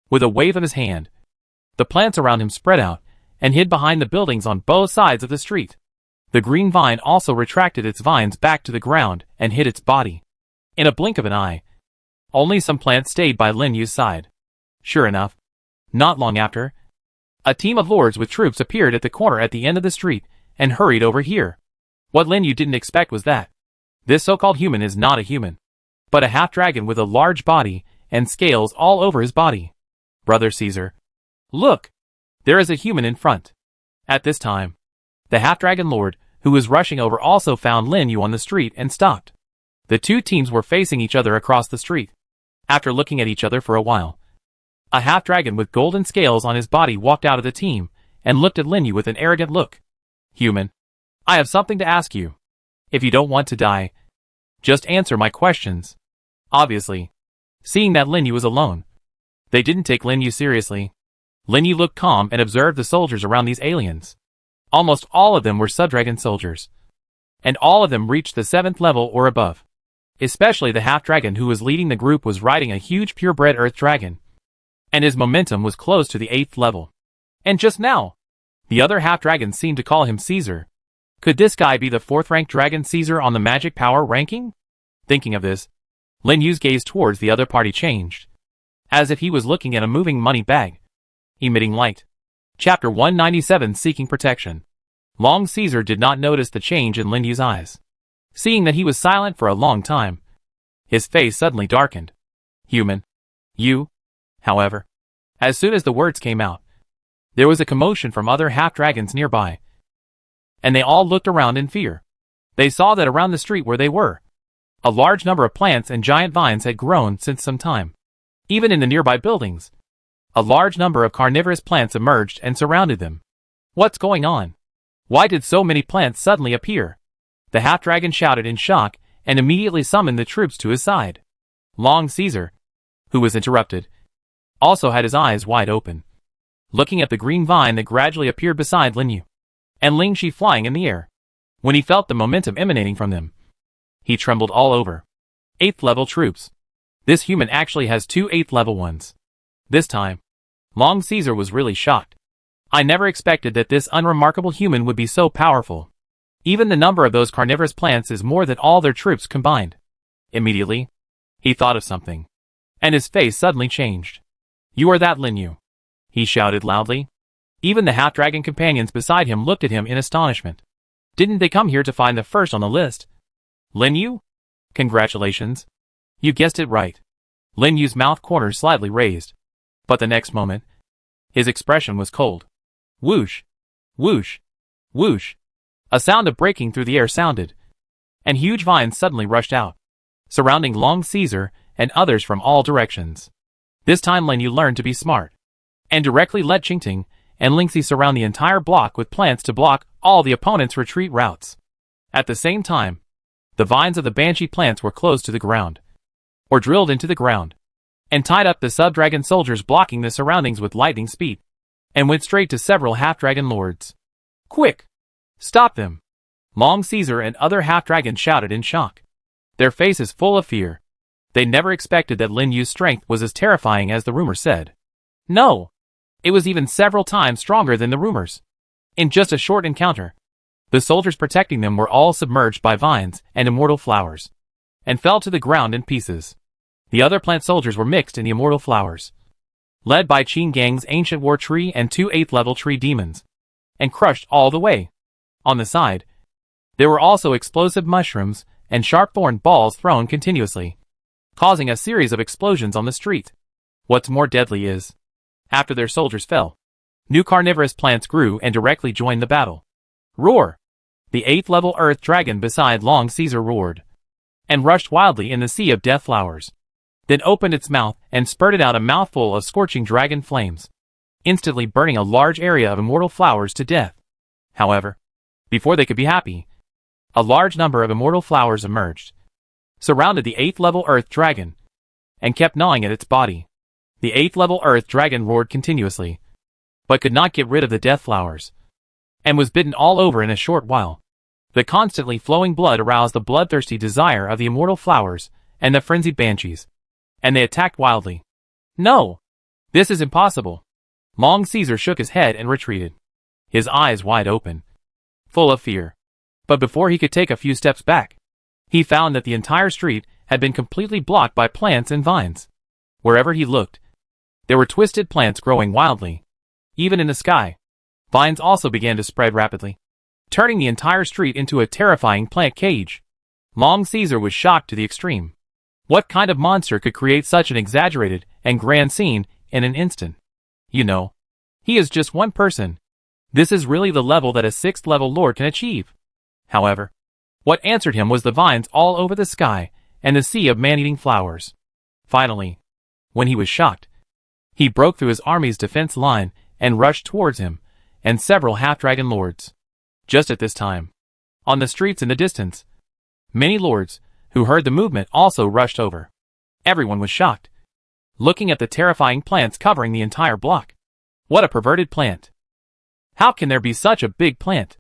With a wave of his hand, the plants around him spread out and hid behind the buildings on both sides of the street. The green vine also retracted its vines back to the ground and hid its body. In a blink of an eye, only some plants stayed by Lin Yu's side. Sure enough, not long after, a team of lords with troops appeared at the corner at the end of the street and hurried over here. What Lin Yu didn't expect was that this so-called human is not a human, but a half-dragon with a large body and scales all over his body. Brother Caesar, look! There is a human in front. At this time, the half-dragon lord, who was rushing over, also found Lin Yu on the street and stopped. The two teams were facing each other across the street. After looking at each other for a while, a half-dragon with golden scales on his body walked out of the team and looked at Lin Yu with an arrogant look. Human, I have something to ask you. If you don't want to die, just answer my questions. Obviously, seeing that Lin Yu was alone, they didn't take Lin Yu seriously. Lin Yu looked calm and observed the soldiers around these aliens. Almost all of them were sub-dragon soldiers, and all of them reached the 7th level or above. Especially the half-dragon who was leading the group was riding a huge purebred earth dragon, and his momentum was close to the 8th level. And just now, the other half-dragons seemed to call him Caesar. Could this guy be the 4th-ranked dragon Caesar on the magic power ranking? Thinking of this, Lin Yu's gaze towards the other party changed, as if he was looking at a moving money bag, emitting light. Chapter 197, Seeking Protection. Long Caesar did not notice the change in Lin Yu's eyes. Seeing that he was silent for a long time, his face suddenly darkened. Human. You. However, as soon as the words came out, there was a commotion from other half-dragons nearby, and they all looked around in fear. They saw that around the street where they were, a large number of plants and giant vines had grown since some time. Even in the nearby buildings, a large number of carnivorous plants emerged and surrounded them. What's going on? Why did so many plants suddenly appear? The half-dragon shouted in shock and immediately summoned the troops to his side. Long Caesar, who was interrupted, also had his eyes wide open, looking at the green vine that gradually appeared beside Lin Yu and Ling Shi flying in the air. When he felt the momentum emanating from them, he trembled all over. 8th level troops. This human actually has 2 8th level ones. This time, Long Caesar was really shocked. I never expected that this unremarkable human would be so powerful. Even the number of those carnivorous plants is more than all their troops combined. Immediately, he thought of something, and his face suddenly changed. You are that Lin Yu, he shouted loudly. Even the half-dragon companions beside him looked at him in astonishment. Didn't they come here to find the first on the list? Lin Yu? Congratulations. You guessed it right. Lin Yu's mouth corners slightly raised, but the next moment, his expression was cold. Whoosh! Whoosh! Whoosh! A sound of breaking through the air sounded, and huge vines suddenly rushed out, surrounding Long Caesar and others from all directions. This time Lin Yu learned to be smart, and directly let Qingting and Lingxi surround the entire block with plants to block all the opponent's retreat routes. At the same time, the vines of the banshee plants were close to the ground, or drilled into the ground, and tied up the sub-dragon soldiers blocking the surroundings with lightning speed. and went straight to several half-dragon lords. "Quick! Stop them!" Long Caesar and other half-dragons shouted in shock, their faces full of fear. They never expected that Lin Yu's strength was as terrifying as the rumor said. No! It was even several times stronger than the rumors. In just a short encounter, the soldiers protecting them were all submerged by vines and immortal flowers, and fell to the ground in pieces. The other plant soldiers were mixed in the immortal flowers, led by Qin Gang's ancient war tree and 2 8th-level tree demons, and crushed all the way. On the side, there were also explosive mushrooms and sharp-thorned balls thrown continuously, causing a series of explosions on the street. What's more deadly is, after their soldiers fell, new carnivorous plants grew and directly joined the battle. Roar! The 8th-level earth dragon beside Long Caesar roared, and rushed wildly in the sea of death flowers, then opened its mouth and spurted out a mouthful of scorching dragon flames, instantly burning a large area of immortal flowers to death. However, before they could be happy, a large number of immortal flowers emerged, surrounded the 8th-level earth dragon, and kept gnawing at its body. The 8th-level earth dragon roared continuously, but could not get rid of the death flowers, and was bitten all over in a short while. The constantly flowing blood aroused the bloodthirsty desire of the immortal flowers and the frenzied banshees, and they attacked wildly. No! This is impossible! Long Caesar shook his head and retreated, his eyes wide open, full of fear. But before he could take a few steps back, he found that the entire street had been completely blocked by plants and vines. Wherever he looked, there were twisted plants growing wildly. Even in the sky, vines also began to spread rapidly, turning the entire street into a terrifying plant cage. Long Caesar was shocked to the extreme. What kind of monster could create such an exaggerated and grand scene in an instant? You know, he is just one person. This is really the level that a 6th-level lord can achieve. However, what answered him was the vines all over the sky and the sea of man-eating flowers. Finally, when he was shocked, he broke through his army's defense line and rushed towards him and several half-dragon lords. Just at this time, on the streets in the distance, many lords who heard the movement also rushed over. Everyone was shocked, looking at the terrifying plants covering the entire block. What a perverted plant! How can there be such a big plant?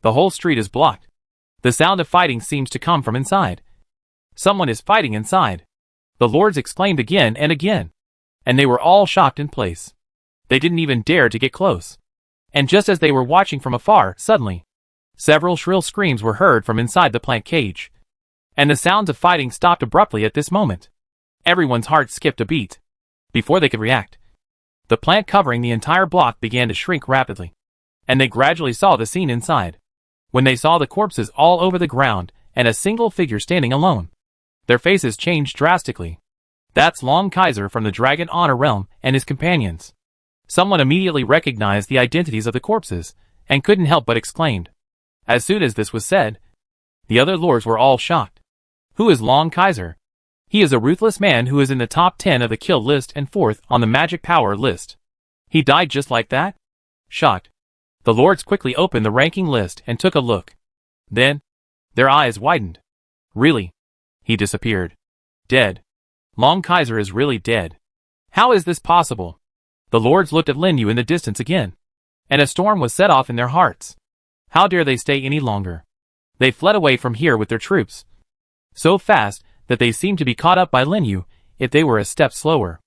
The whole street is blocked. The sound of fighting seems to come from inside. Someone is fighting inside. The lords exclaimed again and again, and they were all shocked in place. They didn't even dare to get close. And just as they were watching from afar, suddenly, several shrill screams were heard from inside the plant cage, and the sounds of fighting stopped abruptly at this moment. Everyone's heart skipped a beat. Before they could react, the plant covering the entire block began to shrink rapidly, and they gradually saw the scene inside. When they saw the corpses all over the ground and a single figure standing alone, their faces changed drastically. That's Long Kaiser from the Dragon Honor Realm and his companions. Someone immediately recognized the identities of the corpses and couldn't help but exclaimed. As soon as this was said, the other lords were all shocked. Who is Long Kaiser? He is a ruthless man who is in the top 10 of the kill list and 4th on the magic power list. He died just like that? Shocked, the lords quickly opened the ranking list and took a look. Then, their eyes widened. Really? He disappeared. Dead. Long Kaiser is really dead. How is this possible? The lords looked at Lin Yu in the distance again, and a storm was set off in their hearts. How dare they stay any longer? They fled away from here with their troops, so fast that they seemed to be caught up by Lin Yu if they were a step slower.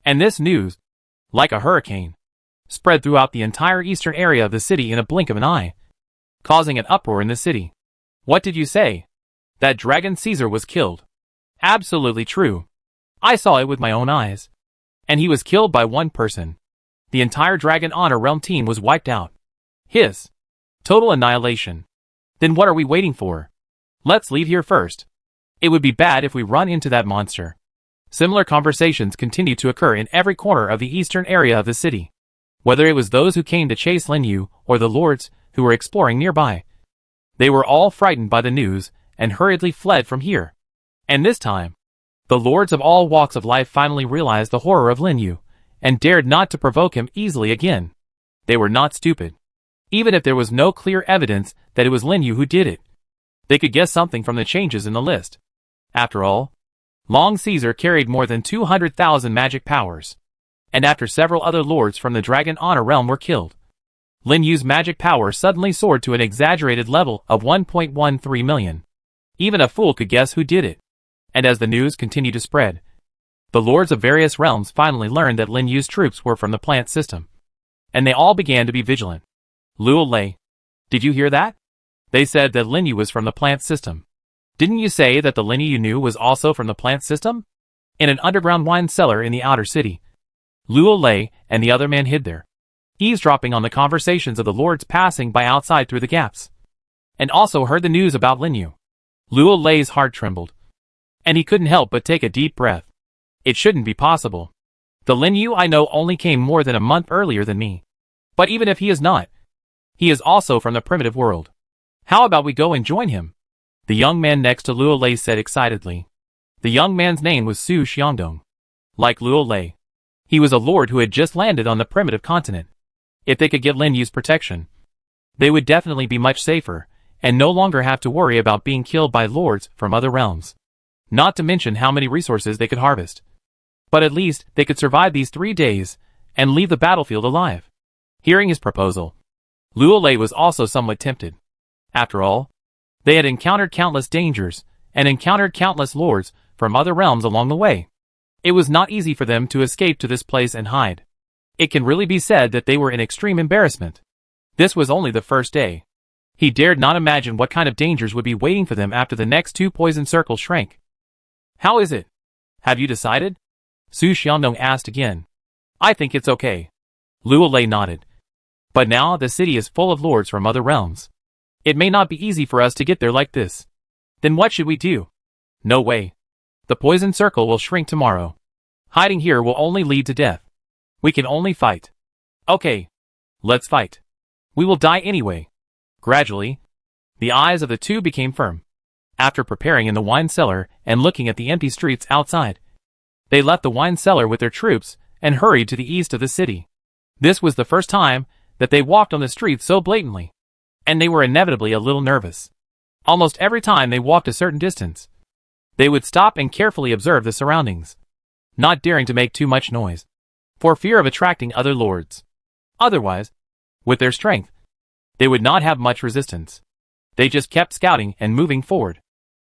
And this news, like a hurricane, spread throughout the entire eastern area of the city in a blink of an eye, causing an uproar in the city. What did you say? That Dragon Caesar was killed. Absolutely true. I saw it with my own eyes. And he was killed by one person. The entire Dragon Honor Realm team was wiped out. Hiss. Total annihilation. Then what are we waiting for? Let's leave here first. It would be bad if we run into that monster. Similar conversations continued to occur in every corner of the eastern area of the city. Whether it was those who came to chase Lin Yu or the lords who were exploring nearby, they were all frightened by the news and hurriedly fled from here. And this time, the lords of all walks of life finally realized the horror of Lin Yu and dared not to provoke him easily again. They were not stupid. Even if there was no clear evidence that it was Lin Yu who did it, they could guess something from the changes in the list. After all, Long Caesar carried more than 200,000 magic powers. and after several other lords from the Dragon Honor realm were killed. Lin Yu's magic power suddenly soared to an exaggerated level of 1.13 million. Even a fool could guess who did it. And as the news continued to spread, the lords of various realms finally learned that Lin Yu's troops were from the plant system. And they all began to be vigilant. Luo Lei, did you hear that? They said that Lin Yu was from the plant system. Didn't you say that the Lin Yu you knew was also from the plant system? In an underground wine cellar in the outer city, Luo Lei and the other man hid there, eavesdropping on the conversations of the lords passing by outside through the gaps, and also heard the news about Lin Yu. Luo Lei's heart trembled, and he couldn't help but take a deep breath. It shouldn't be possible. The Lin Yu I know only came more than a month earlier than me. But even if he is not, he is also from the primitive world. How about we go and join him? The young man next to Luo Lei said excitedly. The young man's name was Su Xiangdong. Like Luo Lei, he was a lord who had just landed on the primitive continent. If they could get Lin Yu's protection, they would definitely be much safer, and no longer have to worry about being killed by lords from other realms. Not to mention how many resources they could harvest. But at least they could survive these 3 days, and leave the battlefield alive. Hearing his proposal, Luo Lei was also somewhat tempted. After all, they had encountered countless dangers, and encountered countless lords from other realms along the way. It was not easy for them to escape to this place and hide. It can really be said that they were in extreme embarrassment. This was only the first day. He dared not imagine what kind of dangers would be waiting for them after the next 2 poison circles shrank. How is it? Have you decided? Su Xiangdong asked again. I think it's okay. Luo Lei nodded. But now the city is full of lords from other realms. It may not be easy for us to get there like this. Then what should we do? No way. The poison circle will shrink tomorrow. Hiding here will only lead to death. We can only fight. Okay. Let's fight. We will die anyway. Gradually, the eyes of the two became firm. After preparing in the wine cellar and looking at the empty streets outside, they left the wine cellar with their troops and hurried to the east of the city. This was the first time that they walked on the streets so blatantly, and they were inevitably a little nervous. Almost every time they walked a certain distance, they would stop and carefully observe the surroundings, not daring to make too much noise, for fear of attracting other lords. Otherwise, with their strength, they would not have much resistance. They just kept scouting and moving forward.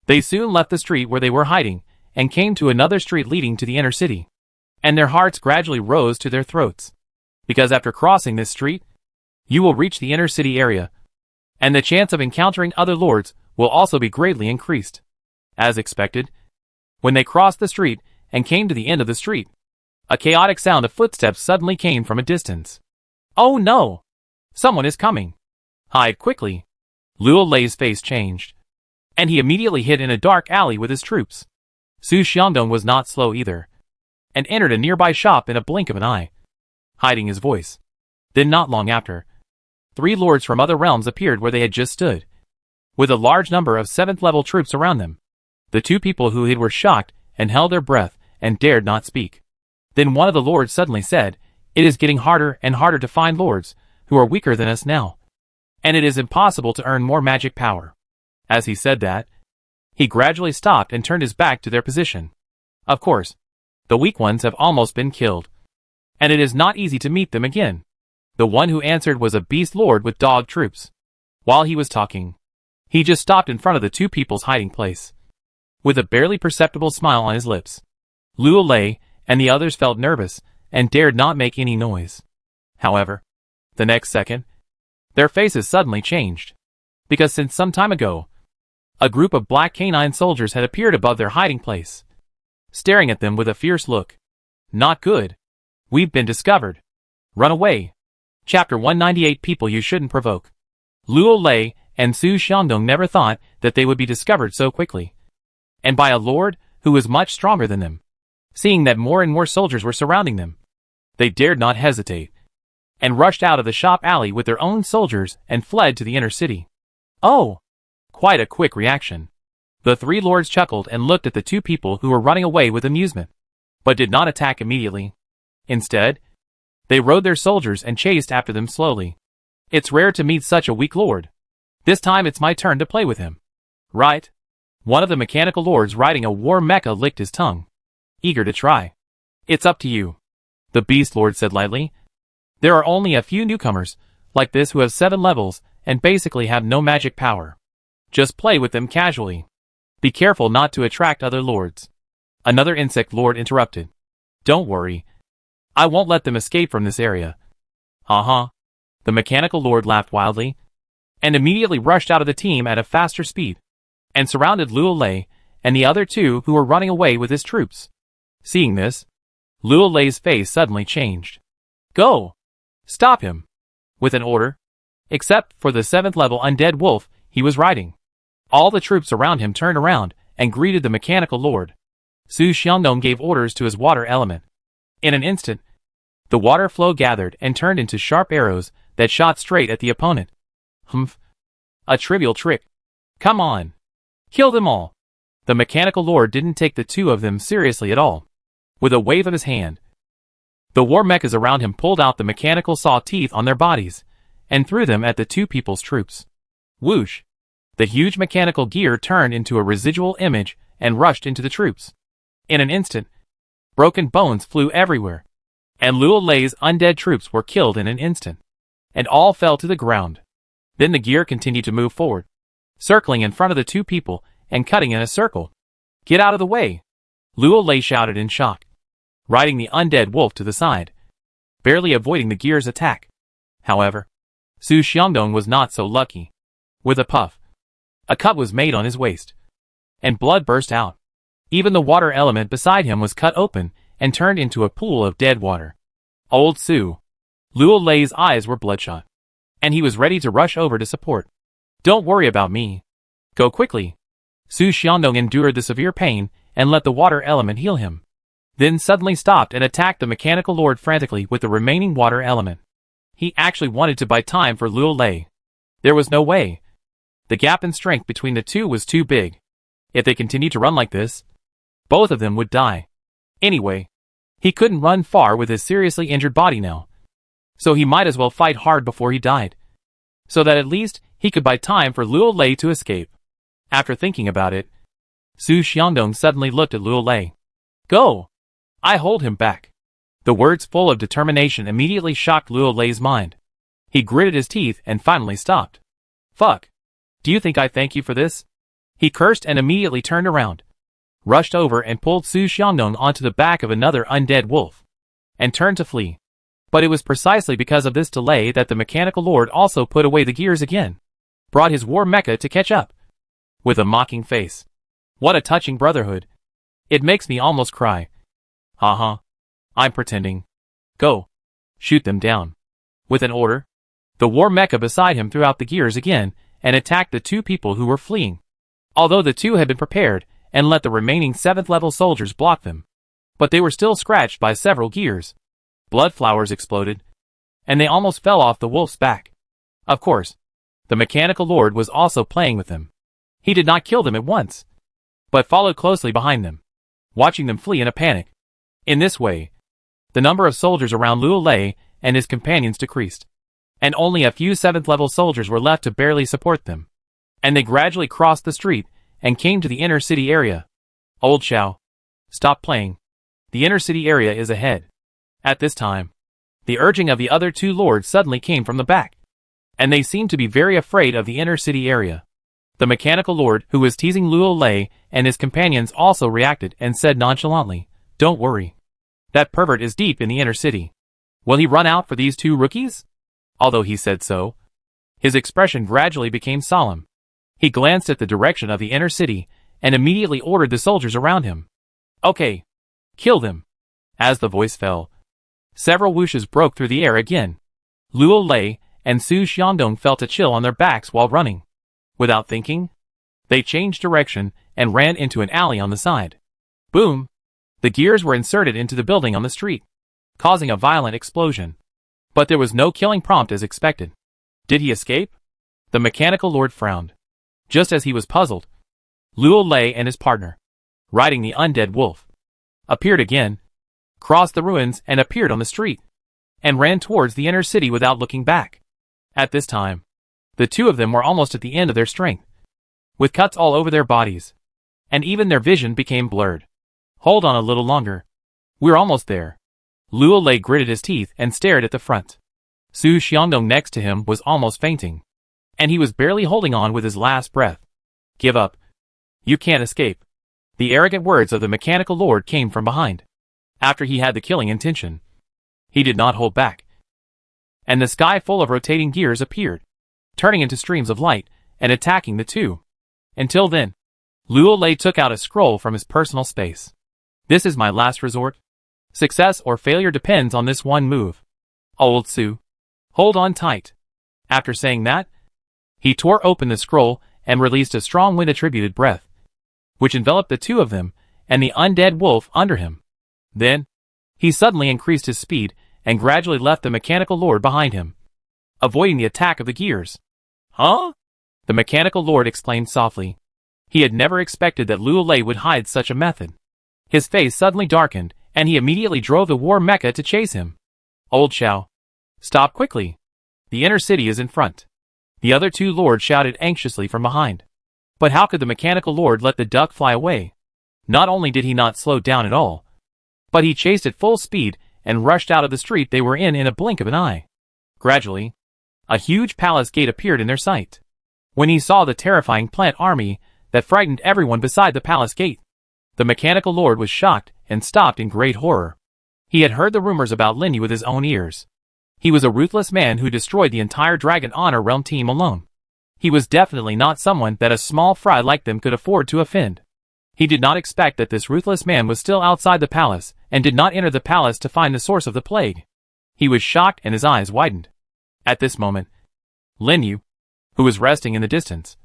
They soon left the street where they were hiding and came to another street leading to the inner city, and their hearts gradually rose to their throats, because after crossing this street, you will reach the inner city area, and the chance of encountering other lords will also be greatly increased. As expected, when they crossed the street and came to the end of the street, a chaotic sound of footsteps suddenly came from a distance. Oh no! Someone is coming! Hide quickly! Luo Lei's face changed, and he immediately hid in a dark alley with his troops. Su Xiangdong was not slow either, and entered a nearby shop in a blink of an eye, hiding his voice. Then not long after, 3 lords from other realms appeared where they had just stood, with a large number of 7th-level troops around them. The 2 people who hid were shocked and held their breath and dared not speak. Then one of the lords suddenly said, "It is getting harder and harder to find lords who are weaker than us now, and it is impossible to earn more magic power." As he said that, he gradually stopped and turned his back to their position. Of course, the weak ones have almost been killed, and it is not easy to meet them again. The one who answered was a beast lord with dog troops. While he was talking, he just stopped in front of the 2 people's hiding place, with a barely perceptible smile on his lips. Luo Lei and the others felt nervous and dared not make any noise. However, the next second, their faces suddenly changed, because since some time ago, a group of black canine soldiers had appeared above their hiding place, staring at them with a fierce look. Not good. We've been discovered. Run away. Chapter 198 People You Shouldn't Provoke. Luo Lei and Su Xiangdong never thought that they would be discovered so quickly, and by a lord who was much stronger than them. Seeing that more and more soldiers were surrounding them, they dared not hesitate, and rushed out of the shop alley with their own soldiers and fled to the inner city. Oh! Quite a quick reaction. The 3 lords chuckled and looked at the 2 people who were running away with amusement, but did not attack immediately. Instead, they rode their soldiers and chased after them slowly. It's rare to meet such a weak lord. This time it's my turn to play with him. Right? One of the mechanical lords riding a war mecha licked his tongue, eager to try. It's up to you. the Beast Lord said lightly. There are only a few newcomers, like this, who have 7 levels, and basically have no magic power. Just play with them casually. Be careful not to attract other lords. Another insect lord interrupted. Don't worry. I won't let them escape from this area. The mechanical lord laughed wildly, and immediately rushed out of the team at a faster speed, and surrounded Luo Lei and the other 2 who were running away with his troops. Seeing this, Luo Lei's face suddenly changed. Go! Stop him! With an order. Except for the 7th level undead wolf he was riding. All the troops around him turned around and greeted the mechanical lord. Su Xiangdong gave orders to his water element. In an instant, the water flow gathered and turned into sharp arrows that shot straight at the opponent. Humph. A trivial trick. Come on. Kill them all. The mechanical lord didn't take the 2 of them seriously at all. With a wave of his hand, the war mechas around him pulled out the mechanical saw teeth on their bodies and threw them at the 2 people's troops. Whoosh! The huge mechanical gear turned into a residual image and rushed into the troops. In an instant, broken bones flew everywhere, and Luo Lei's undead troops were killed in an instant, and all fell to the ground. Then the gear continued to move forward, circling in front of the 2 people and cutting in a circle. Get out of the way! Luo Lei shouted in shock, riding the undead wolf to the side, barely avoiding the gear's attack. However, Su Xiangdong was not so lucky. With a puff, a cut was made on his waist, and blood burst out. Even the water element beside him was cut open and turned into a pool of dead water. Old Su. Luo Lei's eyes were bloodshot, and he was ready to rush over to support. Don't worry about me. Go quickly. Su Xiangdong endured the severe pain and let the water element heal him. Then suddenly stopped and attacked the mechanical lord frantically with the remaining water element. He actually wanted to buy time for Luo Lei. There was no way. The gap in strength between the 2 was too big. If they continued to run like this, both of them would die. Anyway, he couldn't run far with his seriously injured body now, so he might as well fight hard before he died, so that at least he could buy time for Luo Lei to escape. After thinking about it, Su Xiangdong suddenly looked at Luo Lei. Go! I hold him back. The words full of determination immediately shocked Luo Lei's mind. He gritted his teeth and finally stopped. Fuck. Do you think I thank you for this? He cursed and immediately turned around, rushed over and pulled Su Xiangdong onto the back of another undead wolf, and turned to flee. But it was precisely because of this delay that the mechanical lord also put away the gears again, brought his war mecha to catch up. With a mocking face. What a touching brotherhood. It makes me almost cry. I'm pretending. Go. Shoot them down. With an order, the war mecha beside him threw out the gears again and attacked the 2 people who were fleeing. Although the 2 had been prepared and let the remaining 7th level soldiers block them, but they were still scratched by several gears. Blood flowers exploded, and they almost fell off the wolf's back. Of course, the mechanical lord was also playing with them. He did not kill them at once, but followed closely behind them, watching them flee in a panic. In this way, the number of soldiers around Luo Lei and his companions decreased, and only a few 7th level soldiers were left to barely support them. And they gradually crossed the street and came to the inner city area. Old Xiao, stop playing. The inner city area is ahead. At this time, the urging of the other 2 lords suddenly came from the back, and they seemed to be very afraid of the inner city area. The mechanical lord who was teasing Luo Lei and his companions also reacted and said nonchalantly, Don't worry. That pervert is deep in the inner city. Will he run out for these 2 rookies? Although he said so, his expression gradually became solemn. He glanced at the direction of the inner city and immediately ordered the soldiers around him. Okay. Kill them. As the voice fell, several whooshes broke through the air again. Luo Lei and Su Xiangdong felt a chill on their backs while running. Without thinking, they changed direction and ran into an alley on the side. Boom! The gears were inserted into the building on the street, causing a violent explosion. But there was no killing prompt as expected. Did he escape? The mechanical lord frowned. Just as he was puzzled, Luo Lei and his partner, riding the undead wolf, appeared again, crossed the ruins and appeared on the street, and ran towards the inner city without looking back. At this time, the 2 of them were almost at the end of their strength, with cuts all over their bodies, and even their vision became blurred. Hold on a little longer. We're almost there. Luo Lei gritted his teeth and stared at the front. Su Xiangdong next to him was almost fainting. And he was barely holding on with his last breath. Give up. You can't escape. The arrogant words of the mechanical lord came from behind. After he had the killing intention, he did not hold back. And the sky full of rotating gears appeared, turning into streams of light and attacking the two. Until then, Luo Lei took out a scroll from his personal space. This is my last resort. Success or failure depends on this one move. Old Su, hold on tight. After saying that, he tore open the scroll and released a strong wind-attributed breath, which enveloped the two of them and the undead wolf under him. Then, he suddenly increased his speed and gradually left the mechanical lord behind him, avoiding the attack of the gears. Huh? The mechanical lord exclaimed softly. He had never expected that Luo Lei would hide such a method. His face suddenly darkened, and he immediately drove the war mecha to chase him. Old Xiao, stop quickly. The inner city is in front. The other two lords shouted anxiously from behind. But how could the mechanical lord let the duck fly away? Not only did he not slow down at all, but he chased at full speed and rushed out of the street they were in a blink of an eye. Gradually, a huge palace gate appeared in their sight. When he saw the terrifying plant army that frightened everyone beside the palace gate, the mechanical lord was shocked and stopped in great horror. He had heard the rumors about Lin Yu with his own ears. He was a ruthless man who destroyed the entire Dragon Honor Realm team alone. He was definitely not someone that a small fry like them could afford to offend. He did not expect that this ruthless man was still outside the palace and did not enter the palace to find the source of the plague. He was shocked and his eyes widened. At this moment, Lin Yu, who was resting in the distance,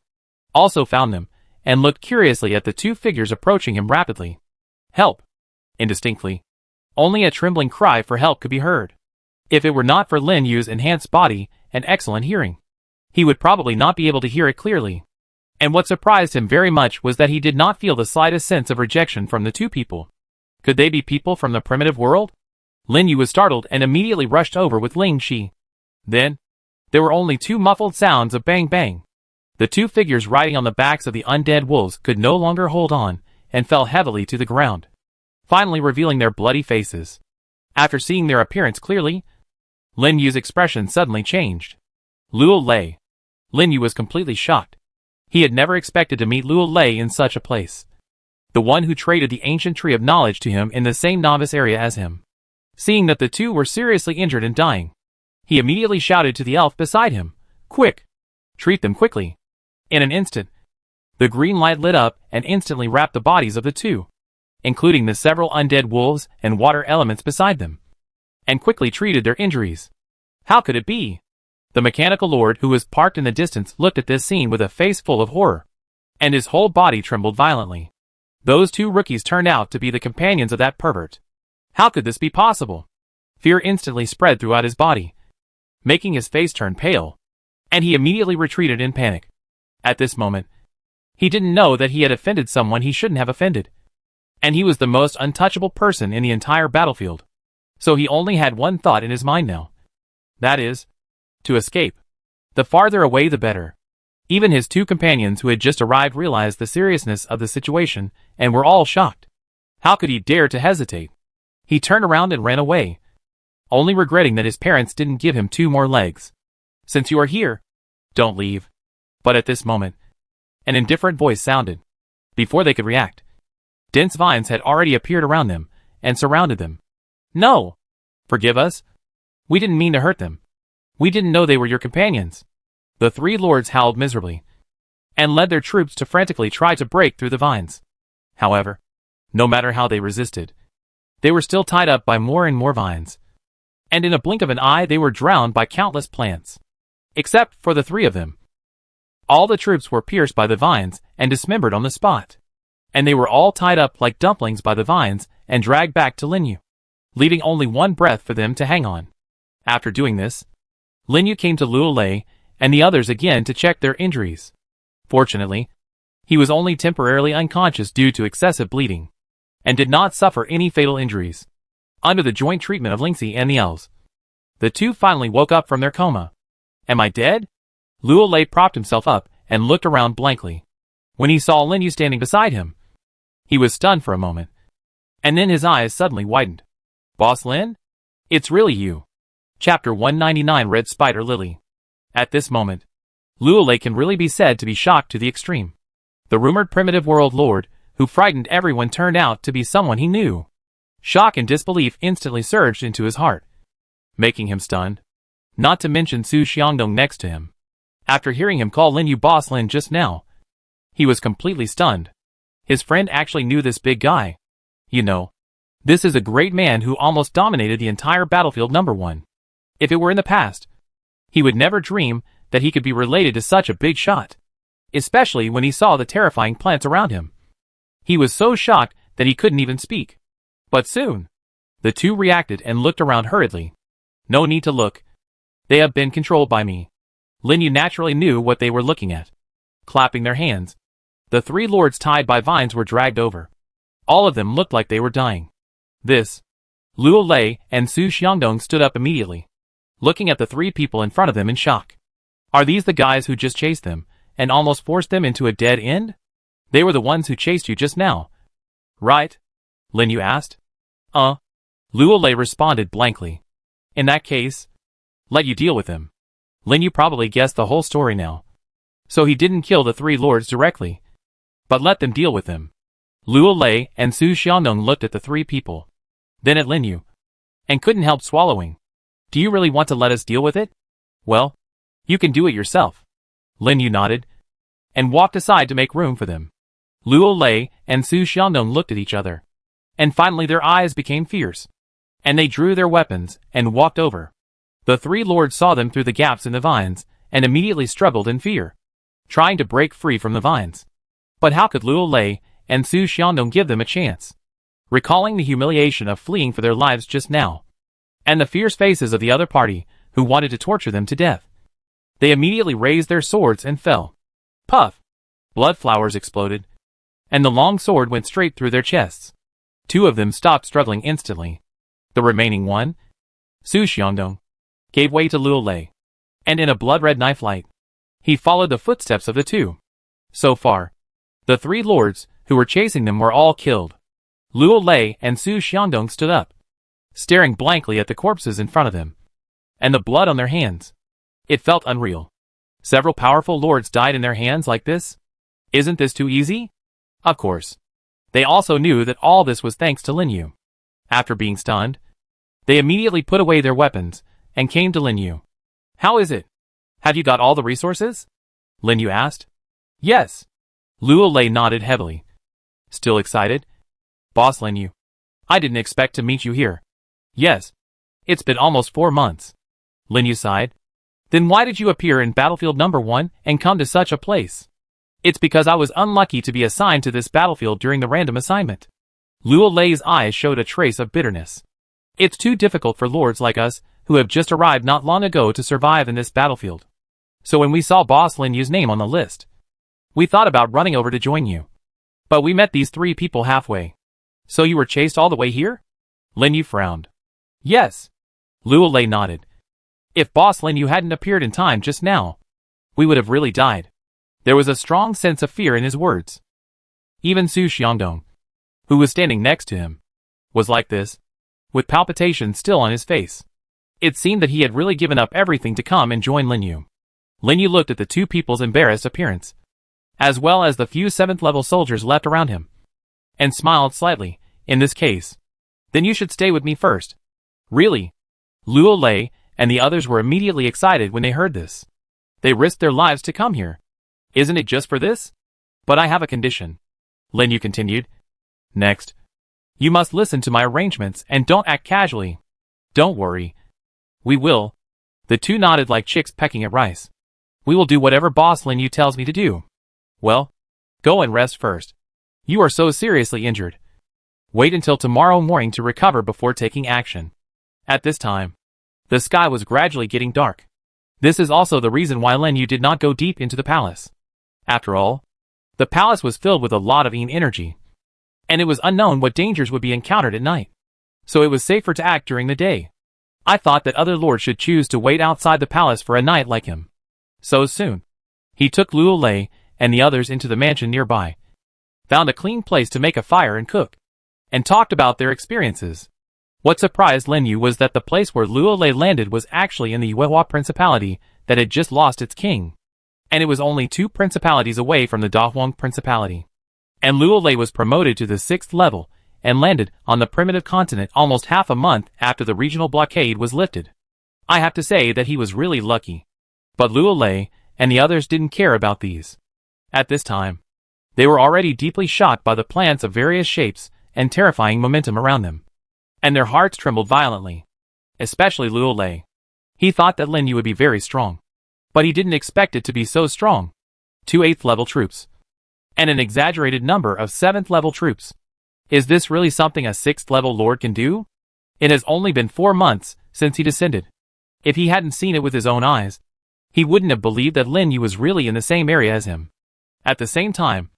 also found them and looked curiously at the two figures approaching him rapidly. Help! Indistinctly. Only a trembling cry for help could be heard. If it were not for Lin Yu's enhanced body and excellent hearing, he would probably not be able to hear it clearly. And what surprised him very much was that he did not feel the slightest sense of rejection from the two people. Could they be people from the primitive world? Lin Yu was startled and immediately rushed over with Ling Shi. Then, there were only two muffled sounds of bang bang. The two figures riding on the backs of the undead wolves could no longer hold on and fell heavily to the ground, finally revealing their bloody faces. After seeing their appearance clearly, Lin Yu's expression suddenly changed. Luo Lei. Lin Yu was completely shocked. He had never expected to meet Luo Lei in such a place. The one who traded the ancient tree of knowledge to him in the same novice area as him. Seeing that the two were seriously injured and dying, he immediately shouted to the elf beside him, "Quick! Treat them quickly!" In an instant, the green light lit up and instantly wrapped the bodies of the two, including the several undead wolves and water elements beside them, and quickly treated their injuries. How could it be? The mechanical lord who was parked in the distance looked at this scene with a face full of horror, and his whole body trembled violently. Those two rookies turned out to be the companions of that pervert. How could this be possible? Fear instantly spread throughout his body, making his face turn pale, and he immediately retreated in panic. At this moment, he didn't know that he had offended someone he shouldn't have offended, and he was the most untouchable person in the entire battlefield. So he only had one thought in his mind now. That is, to escape. The farther away the better. Even his two companions who had just arrived realized the seriousness of the situation and were all shocked. How could he dare to hesitate? He turned around and ran away, only regretting that his parents didn't give him two more legs. Since you are here, don't leave. But at this moment, an indifferent voice sounded. Before they could react, dense vines had already appeared around them and surrounded them. No! Forgive us. We didn't mean to hurt them. We didn't know they were your companions. The three lords howled miserably, and led their troops to frantically try to break through the vines. However, no matter how they resisted, they were still tied up by more and more vines, and in a blink of an eye they were drowned by countless plants. Except for the three of them. All the troops were pierced by the vines and dismembered on the spot, and they were all tied up like dumplings by the vines and dragged back to Lin Yu, leaving only one breath for them to hang on. After doing this, Lin Yu came to Luo Lei and the others again to check their injuries. Fortunately, he was only temporarily unconscious due to excessive bleeding, and did not suffer any fatal injuries. Under the joint treatment of Lingxi and the elves, the two finally woke up from their coma. Am I dead? Luo Lei propped himself up and looked around blankly. When he saw Lin Yu standing beside him, he was stunned for a moment, and then his eyes suddenly widened. Boss Lin? It's really you. Chapter 199 Red Spider Lily. At this moment, Luolei can really be said to be shocked to the extreme. The rumored primitive world lord, who frightened everyone, turned out to be someone he knew. Shock and disbelief instantly surged into his heart, making him stunned. Not to mention Su Xiangdong next to him. After hearing him call Lin Yu Boss Lin just now, he was completely stunned. His friend actually knew this big guy. You know, this is a great man who almost dominated the entire battlefield #1. If it were in the past, he would never dream that he could be related to such a big shot. Especially when he saw the terrifying plants around him. He was so shocked that he couldn't even speak. But soon, the two reacted and looked around hurriedly. No need to look. They have been controlled by me. Lin Yu naturally knew what they were looking at. Clapping their hands, the three lords tied by vines were dragged over. All of them looked like they were dying. This. Luolei and Su Xiangdong stood up immediately, looking at the three people in front of them in shock. Are these the guys who just chased them and almost forced them into a dead end? They were the ones who chased you just now, right? Lin Yu asked. Luolei responded blankly. In that case, let you deal with him. Lin Yu probably guessed the whole story now. So he didn't kill the three lords directly, but let them deal with him. Luolei and Su Xiangdong looked at the three people, then at Lin Yu, and couldn't help swallowing. Do you really want to let us deal with it? Well, you can do it yourself. Lin Yu nodded, and walked aside to make room for them. Luolei and Su Xiangdong looked at each other, and finally their eyes became fierce, and they drew their weapons and walked over. The three lords saw them through the gaps in the vines, and immediately struggled in fear, trying to break free from the vines. But how could Luolei and Su Xiangdong give them a chance? Recalling the humiliation of fleeing for their lives just now, and the fierce faces of the other party who wanted to torture them to death, they immediately raised their swords and fell. Puff! Blood flowers exploded, and the long sword went straight through their chests. Two of them stopped struggling instantly. The remaining one, Su Xiangdong, gave way to Luolei, and in a blood-red knife light, he followed the footsteps of the two. So far, the three lords who were chasing them were all killed. Luolei and Su Xiangdong stood up, staring blankly at the corpses in front of them, and the blood on their hands. It felt unreal. Several powerful lords died in their hands like this? Isn't this too easy? Of course. They also knew that all this was thanks to Lin Yu. After being stunned, they immediately put away their weapons and came to Lin Yu. How is it? Have you got all the resources? Lin Yu asked. Yes. Luolei nodded heavily. Still excited? Boss Lin Yu, I didn't expect to meet you here. Yes. It's been almost 4 months. Lin Yu sighed. Then why did you appear in battlefield #1 and come to such a place? It's because I was unlucky to be assigned to this battlefield during the random assignment. Luolei's eyes showed a trace of bitterness. It's too difficult for lords like us, who have just arrived not long ago, to survive in this battlefield. So when we saw Boss Lin Yu's name on the list, we thought about running over to join you. But we met these three people halfway. So you were chased all the way here? Lin Yu frowned. Yes. Luolei nodded. If Boss Lin Yu hadn't appeared in time just now, we would have really died. There was a strong sense of fear in his words. Even Su Xiangdong, who was standing next to him, was like this, with palpitations still on his face. It seemed that he had really given up everything to come and join Lin Yu. Lin Yu looked at the two people's embarrassed appearance, as well as the few 7th-level soldiers left around him, and smiled slightly. In this case, then you should stay with me first. Really? Luolei and the others were immediately excited when they heard this. They risked their lives to come here. Isn't it just for this? But I have a condition. Lin Yu continued. Next, you must listen to my arrangements and don't act casually. Don't worry. We will. The two nodded like chicks pecking at rice. We will do whatever Boss Lin Yu tells me to do. Well, go and rest first. You are so seriously injured. Wait until tomorrow morning to recover before taking action. At this time, the sky was gradually getting dark. This is also the reason why Lin Yu did not go deep into the palace. After all, the palace was filled with a lot of energy, and it was unknown what dangers would be encountered at night. So it was safer to act during the day. I thought that other lords should choose to wait outside the palace for a night like him. So soon, he took Luolei and the others into the mansion nearby, found a clean place to make a fire and cook, and talked about their experiences. What surprised Lin Yu was that the place where Luo Lei landed was actually in the Yuehua Principality that had just lost its king. And it was only 2 principalities away from the Dahuang Principality. And Luo Lei was promoted to the 6th level and landed on the primitive continent almost half a month after the regional blockade was lifted. I have to say that he was really lucky. But Luo Lei and the others didn't care about these. At this time, they were already deeply shocked by the plants of various shapes and terrifying momentum around them. And their hearts trembled violently. Especially Luo Lei. He thought that Lin Yu would be very strong. But he didn't expect it to be so strong. 2 8th level troops. And an exaggerated number of 7th level troops. Is this really something a 6th level lord can do? It has only been 4 months since he descended. If he hadn't seen it with his own eyes, he wouldn't have believed that Lin Yu was really in the same area as him. At the same time,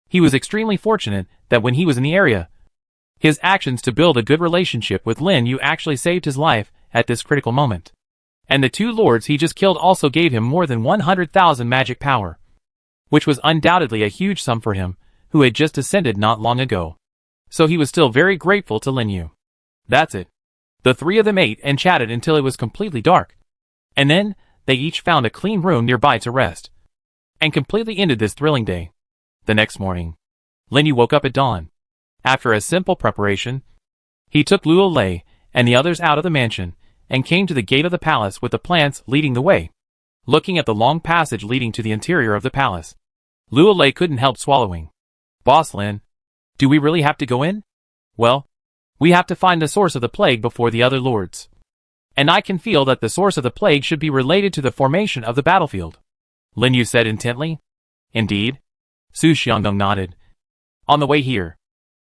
he was extremely fortunate that when he was in the area, his actions to build a good relationship with Lin Yu actually saved his life at this critical moment. And the 2 lords he just killed also gave him more than 100,000 magic power, which was undoubtedly a huge sum for him, who had just ascended not long ago. So he was still very grateful to Lin Yu. That's it. The 3 of them ate and chatted until it was completely dark. And then, they each found a clean room nearby to rest. And completely ended this thrilling day. The next morning, Lin Yu woke up at dawn. After a simple preparation, he took Luo Lei and the others out of the mansion, and came to the gate of the palace with the plants leading the way. Looking at the long passage leading to the interior of the palace, Luo Lei couldn't help swallowing. Boss Lin, do we really have to go in? Well, we have to find the source of the plague before the other lords. And I can feel that the source of the plague should be related to the formation of the battlefield. Lin Yu said intently. Indeed. Su Xiangdong nodded. On the way here,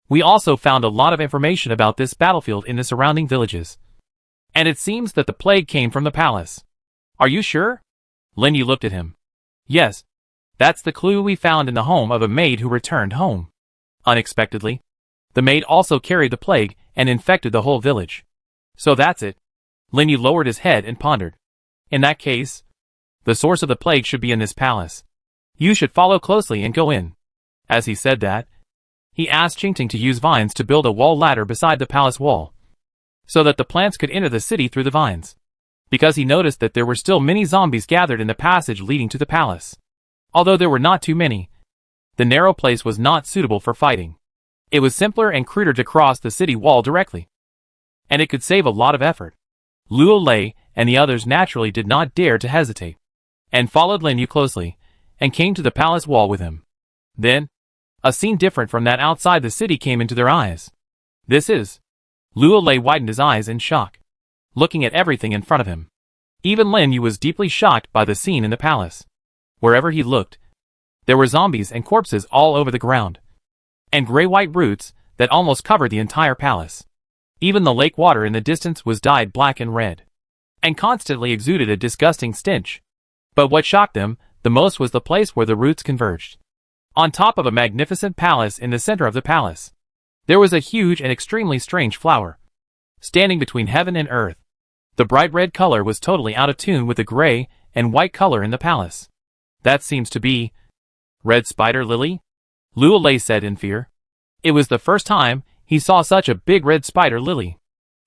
we also found a lot of information about this battlefield in the surrounding villages. And it seems that the plague came from the palace. Are you sure? Lin Yu looked at him. Yes. That's the clue we found in the home of a maid who returned home. Unexpectedly, the maid also carried the plague and infected the whole village. So that's it. Lin Yu lowered his head and pondered. In that case, the source of the plague should be in this palace. You should follow closely and go in. As he said that, he asked Qingting to use vines to build a wall ladder beside the palace wall, so that the plants could enter the city through the vines. Because he noticed that there were still many zombies gathered in the passage leading to the palace. Although there were not too many, the narrow place was not suitable for fighting. It was simpler and cruder to cross the city wall directly. And it could save a lot of effort. Luo Lei and the others naturally did not dare to hesitate, and followed Lin Yu closely, and came to the palace wall with him. Then, a scene different from that outside the city came into their eyes. This is... Luo Lei widened his eyes in shock, looking at everything in front of him. Even Lin Yu was deeply shocked by the scene in the palace. Wherever he looked, there were zombies and corpses all over the ground, and gray-white roots that almost covered the entire palace. Even the lake water in the distance was dyed black and red, and constantly exuded a disgusting stench. But what shocked them the most was the place where the roots converged. On top of a magnificent palace in the center of the palace, there was a huge and extremely strange flower, standing between heaven and earth. The bright red color was totally out of tune with the gray and white color in the palace. That seems to be... Red spider lily? Luo Lei said in fear. It was the first time he saw such a big red spider lily.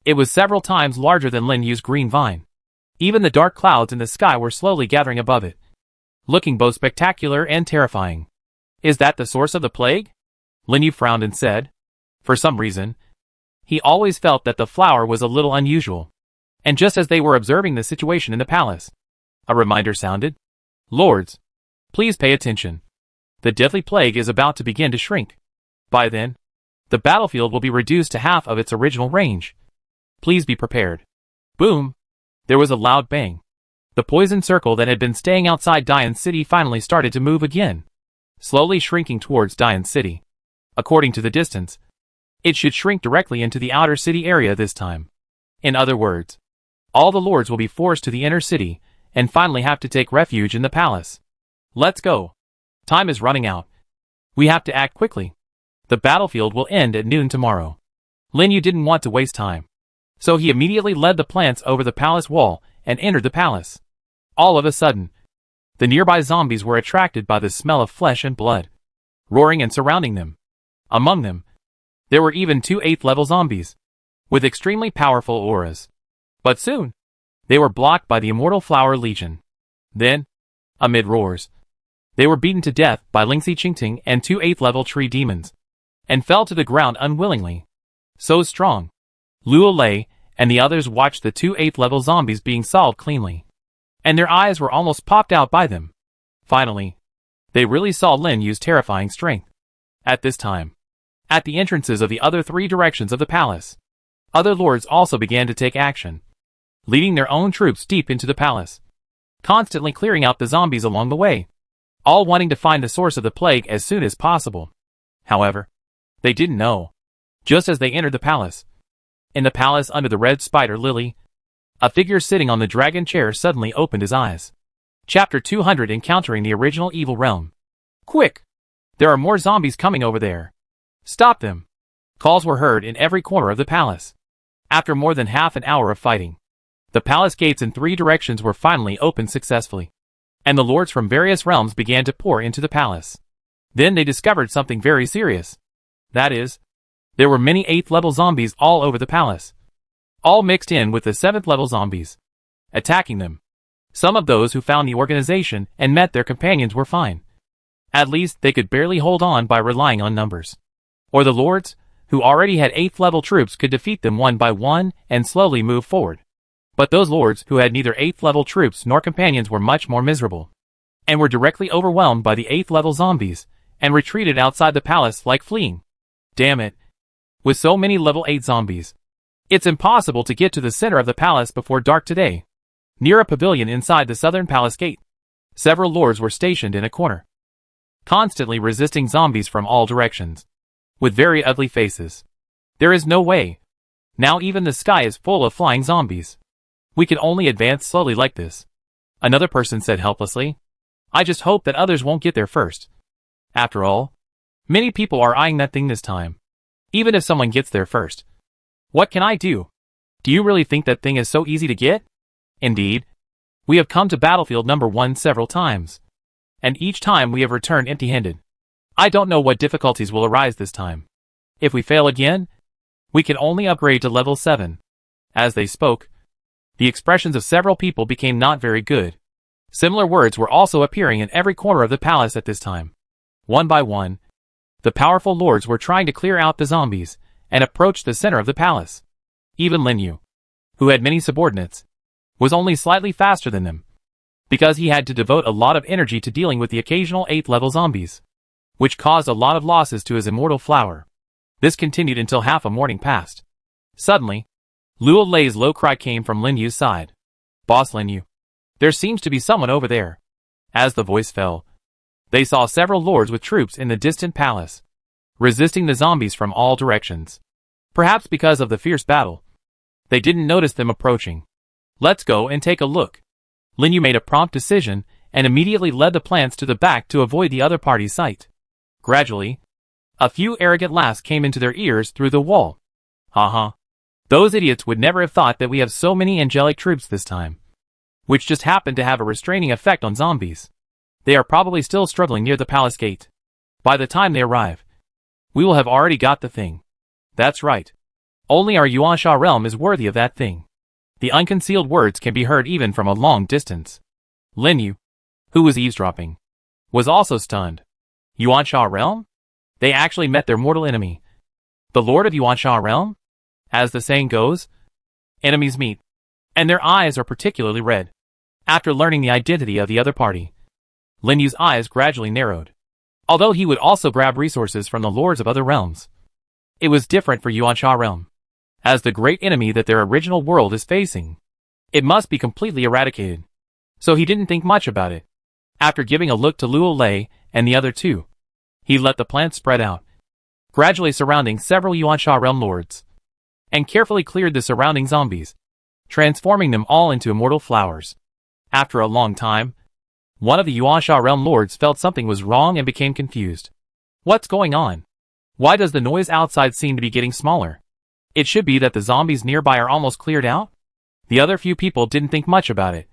It was several times larger than Lin Yu's green vine. Even the dark clouds in the sky were slowly gathering above it, looking both spectacular and terrifying. Is that the source of the plague? Lin Yu frowned and said. For some reason, he always felt that the flower was a little unusual. And just as they were observing the situation in the palace, a reminder sounded. Lords, please pay attention. The deadly plague is about to begin to shrink. By then, the battlefield will be reduced to half of its original range. Please be prepared. Boom! There was a loud bang. The poison circle that had been staying outside Dian City finally started to move again, slowly shrinking towards Dian City. According to the distance, it should shrink directly into the outer city area this time. In other words, all the lords will be forced to the inner city, and finally have to take refuge in the palace. Let's go. Time is running out. We have to act quickly. The battlefield will end at noon tomorrow. Lin Yu didn't want to waste time, so he immediately led the plants over the palace wall and entered the palace. All of a sudden, the nearby zombies were attracted by the smell of flesh and blood, roaring and surrounding them. Among them, there were even 2 8th level zombies. with extremely powerful auras. But soon, they were blocked by the Immortal Flower Legion. Then, amid roars, they were beaten to death by Lingxi Qingting and 2 8th-level tree demons, and fell to the ground unwillingly. So strong, Luo Lei and the others watched the 2 8th-level zombies being solved cleanly, and their eyes were almost popped out by them. Finally, they really saw Lin Yu's terrifying strength. At this time, at the entrances of the other 3 directions of the palace, other lords also began to take action, leading their own troops deep into the palace, constantly clearing out the zombies along the way, all wanting to find the source of the plague as soon as possible. However, they didn't know. Just as they entered the palace, in the palace under the red spider lily, a figure sitting on the dragon chair suddenly opened his eyes. Chapter 200, Encountering the Original Evil Realm. Quick! There are more zombies coming over there. Stop them! Calls were heard in every corner of the palace. After more than half an hour of fighting, the palace gates in 3 directions were finally opened successfully, and the lords from various realms began to pour into the palace. Then they discovered something very serious. That is, there were many 8th-level zombies all over the palace, all mixed in with the 7th-level zombies, attacking them. Some of those who found the organization and met their companions were fine. At least they could barely hold on by relying on numbers. Or the lords, who already had 8th-level troops, could defeat them one by one and slowly move forward. But those lords who had neither 8th-level troops nor companions were much more miserable, and were directly overwhelmed by the 8th-level zombies, and retreated outside the palace like fleeing. Damn it. With so many level 8 zombies, it's impossible to get to the center of the palace before dark today. Near a pavilion inside the southern palace gate, several lords were stationed in a corner, constantly resisting zombies from all directions, with very ugly faces. There is no way. Now even the sky is full of flying zombies. We can only advance slowly like this. Another person said helplessly. I just hope that others won't get there first. After all, many people are eyeing that thing this time. Even if someone gets there first, what can I do? Do you really think that thing is so easy to get? Indeed, we have come to battlefield number 1 several times, and each time we have returned empty-handed. I don't know what difficulties will arise this time. If we fail again, we can only upgrade to level 7. As they spoke, the expressions of several people became not very good. Similar words were also appearing in every corner of the palace at this time. One by one, the powerful lords were trying to clear out the zombies and approach the center of the palace. Even Lin Yu, who had many subordinates, was only slightly faster than them, because he had to devote a lot of energy to dealing with the occasional 8th-level zombies, which caused a lot of losses to his immortal flower. This continued until half a morning passed. Suddenly, Luo Lei's low cry came from Lin Yu's side. Boss Lin Yu, there seems to be someone over there. As the voice fell, they saw several lords with troops in the distant palace, resisting the zombies from all directions. Perhaps because of the fierce battle, they didn't notice them approaching. Let's go and take a look. Lin Yu made a prompt decision and immediately led the plants to the back to avoid the other party's sight. Gradually, a few arrogant laughs came into their ears through the wall. Haha. Those idiots would never have thought that we have so many angelic troops this time, which just happened to have a restraining effect on zombies. They are probably still struggling near the palace gate. By the time they arrive, we will have already got the thing. That's right. Only our Yuansha realm is worthy of that thing. The unconcealed words can be heard even from a long distance. Lin Yu, who was eavesdropping, was also stunned. Yuansha realm? They actually met their mortal enemy. The Lord of Yuansha realm? As the saying goes, enemies meet, and their eyes are particularly red. After learning the identity of the other party, Lin Yu's eyes gradually narrowed. Although he would also grab resources from the lords of other realms, it was different for Yuansha realm. As the great enemy that their original world is facing, it must be completely eradicated. So he didn't think much about it. After giving a look to Luo Lei and the other two, he let the plants spread out, gradually surrounding several Yuansha realm lords, and carefully cleared the surrounding zombies, transforming them all into immortal flowers. After a long time, one of the Yuansha realm lords felt something was wrong and became confused. What's going on? Why does the noise outside seem to be getting smaller? It should be that the zombies nearby are almost cleared out? The other few people didn't think much about it,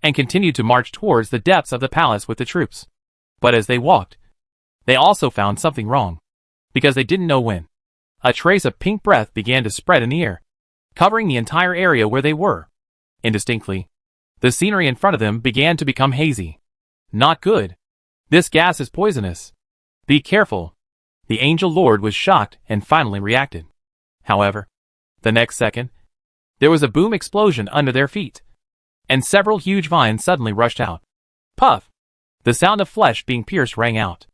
and continued to march towards the depths of the palace with the troops. But as they walked, they also found something wrong, because they didn't know when. A trace of pink breath began to spread in the air. covering the entire area where they were. Indistinctly, the scenery in front of them began to become hazy. Not good. This gas is poisonous. Be careful. The Angel Lord was shocked and finally reacted. However, the next second, there was a boom explosion under their feet, and several huge vines suddenly rushed out. Puff! The sound of flesh being pierced rang out.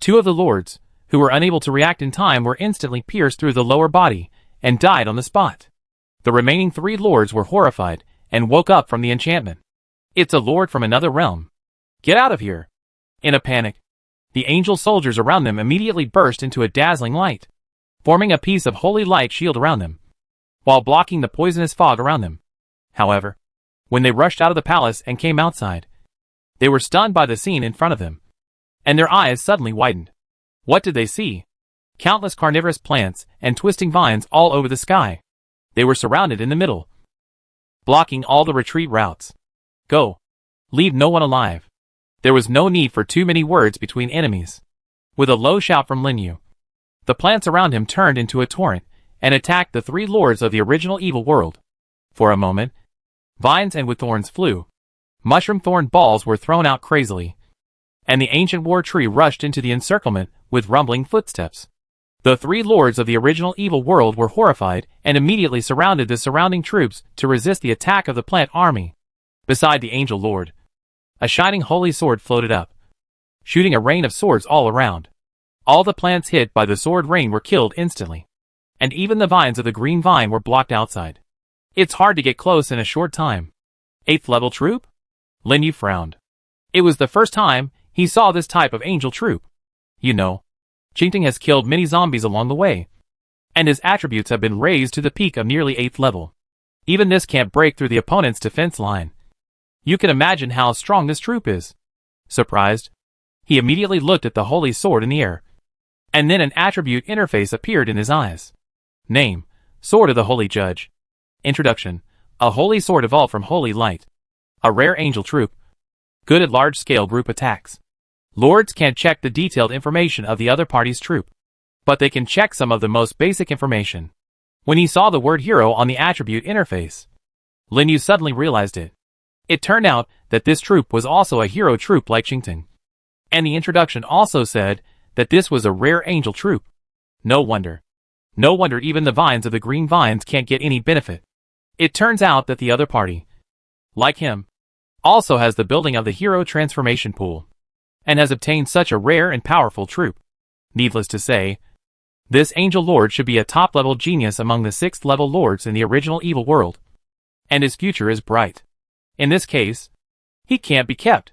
Two of the lords, who were unable to react in time, were instantly pierced through the lower body and died on the spot. The remaining three lords were horrified and woke up from the enchantment. It's a lord from another realm. Get out of here! In a panic, the angel soldiers around them immediately burst into a dazzling light, forming a piece of holy light shield around them, while blocking the poisonous fog around them. However, when they rushed out of the palace and came outside, they were stunned by the scene in front of them, and their eyes suddenly widened. What did they see? Countless carnivorous plants and twisting vines all over the sky. They were surrounded in the middle, blocking all the retreat routes. Go. Leave no one alive. There was no need for too many words between enemies. With a low shout from Lin Yu, the plants around him turned into a torrent and attacked the three lords of the original evil world. For a moment, vines and with thorns flew. Mushroom thorn balls were thrown out crazily, and the ancient war tree rushed into the encirclement with rumbling footsteps. The three lords of the original evil world were horrified and immediately surrounded the surrounding troops to resist the attack of the plant army. Beside the angel lord, a shining holy sword floated up, shooting a rain of swords all around. All the plants hit by the sword rain were killed instantly, and even the vines of the green vine were blocked outside. It's hard to get close in a short time. 8th level troop? Lin Yu frowned. It was the first time he saw this type of angel troop. You know, Qingting has killed many zombies along the way, and his attributes have been raised to the peak of nearly 8th level. Even this can't break through the opponent's defense line. You can imagine how strong this troop is. Surprised, he immediately looked at the holy sword in the air, and then an attribute interface appeared in his eyes. Name: Sword of the Holy Judge. Introduction: a holy sword evolved from holy light. A rare angel troop. Good at large-scale group attacks. Lords can't check the detailed information of the other party's troop, but they can check some of the most basic information. When he saw the word hero on the attribute interface, Lin Yu suddenly realized it. It turned out that this troop was also a hero troop like Qingting. And the introduction also said that this was a rare angel troop. No wonder. No wonder even the vines of the green vines can't get any benefit. It turns out that the other party, like him, also has the building of the hero transformation pool, and has obtained such a rare and powerful troop. Needless to say, this angel lord should be a top-level genius among the 6th level lords in the original evil world, and his future is bright. In this case, he can't be kept.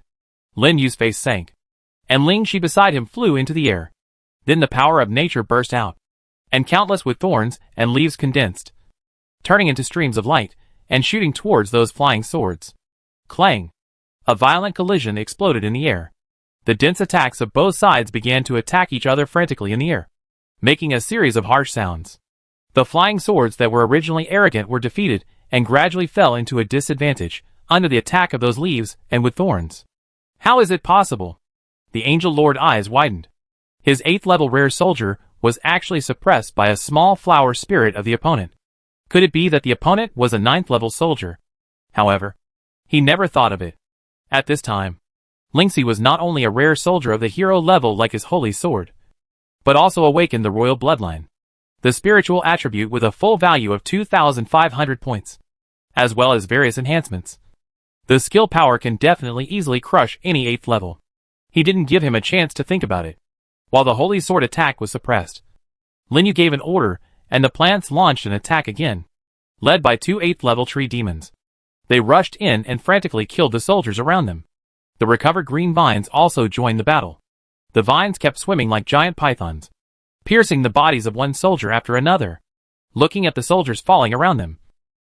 Lin Yu's face sank, and Ling Shi beside him flew into the air. Then the power of nature burst out, and countless with thorns and leaves condensed, turning into streams of light and shooting towards those flying swords. Clang! A violent collision exploded in the air. The dense attacks of both sides began to attack each other frantically in the air, making a series of harsh sounds. The flying swords that were originally arrogant were defeated and gradually fell into a disadvantage under the attack of those leaves and with thorns. How is it possible? The angel lord eyes widened. His 8th level rare soldier was actually suppressed by a small flower spirit of the opponent. Could it be that the opponent was a 9th level soldier? However, he never thought of it. At this time, Lingxi was not only a rare soldier of the hero level like his holy sword, but also awakened the royal bloodline, the spiritual attribute with a full value of 2,500 points, as well as various enhancements. The skill power can definitely easily crush any 8th level. He didn't give him a chance to think about it. While the holy sword attack was suppressed, Lin Yu gave an order, and the plants launched an attack again, led by 2 8th level tree demons. They rushed in and frantically killed the soldiers around them. The recovered green vines also joined the battle. The vines kept swimming like giant pythons, piercing the bodies of one soldier after another. Looking at the soldiers falling around them,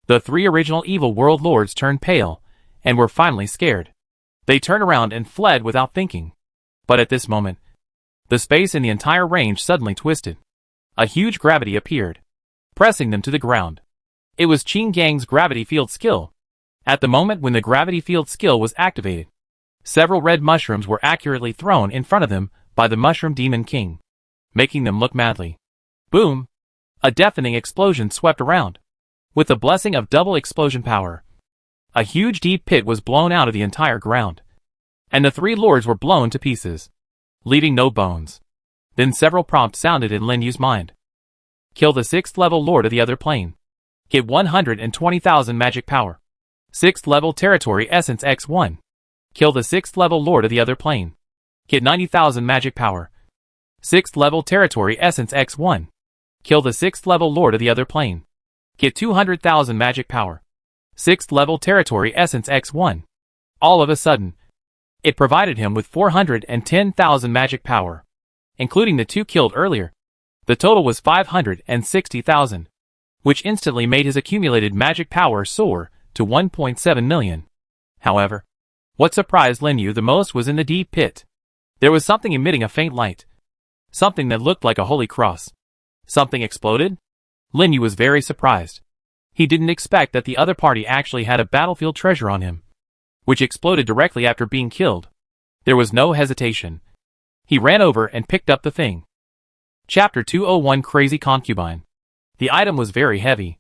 the 3 original evil world lords turned pale and were finally scared. They turned around and fled without thinking. But at this moment, the space in the entire range suddenly twisted. A huge gravity appeared, pressing them to the ground. It was Qing Gang's gravity field skill. At the moment when the gravity field skill was activated, several red mushrooms were accurately thrown in front of them by the Mushroom Demon King, making them look madly. Boom! A deafening explosion swept around. With the blessing of double explosion power, a huge deep pit was blown out of the entire ground, and the three lords were blown to pieces, leaving no bones. Then several prompts sounded in Lin Yu's mind. Kill the 6th level lord of the other plane. Get 120,000 magic power. 6th level territory essence X1. Kill the 6th level lord of the other plane. Get 90,000 magic power. 6th level territory essence X1. Kill the 6th level lord of the other plane. Get 200,000 magic power. 6th level territory essence X1. All of a sudden, it provided him with 410,000 magic power, including the 2 killed earlier. The total was 560,000, which instantly made his accumulated magic power soar to 1.7 million. However, what surprised Lin Yu the most was in the deep pit. There was something emitting a faint light. Something that looked like a holy cross. Something exploded? Lin Yu was very surprised. He didn't expect that the other party actually had a battlefield treasure on him, which exploded directly after being killed. There was no hesitation. He ran over and picked up the thing. Chapter 201 Crazy Concubine. The item was very heavy.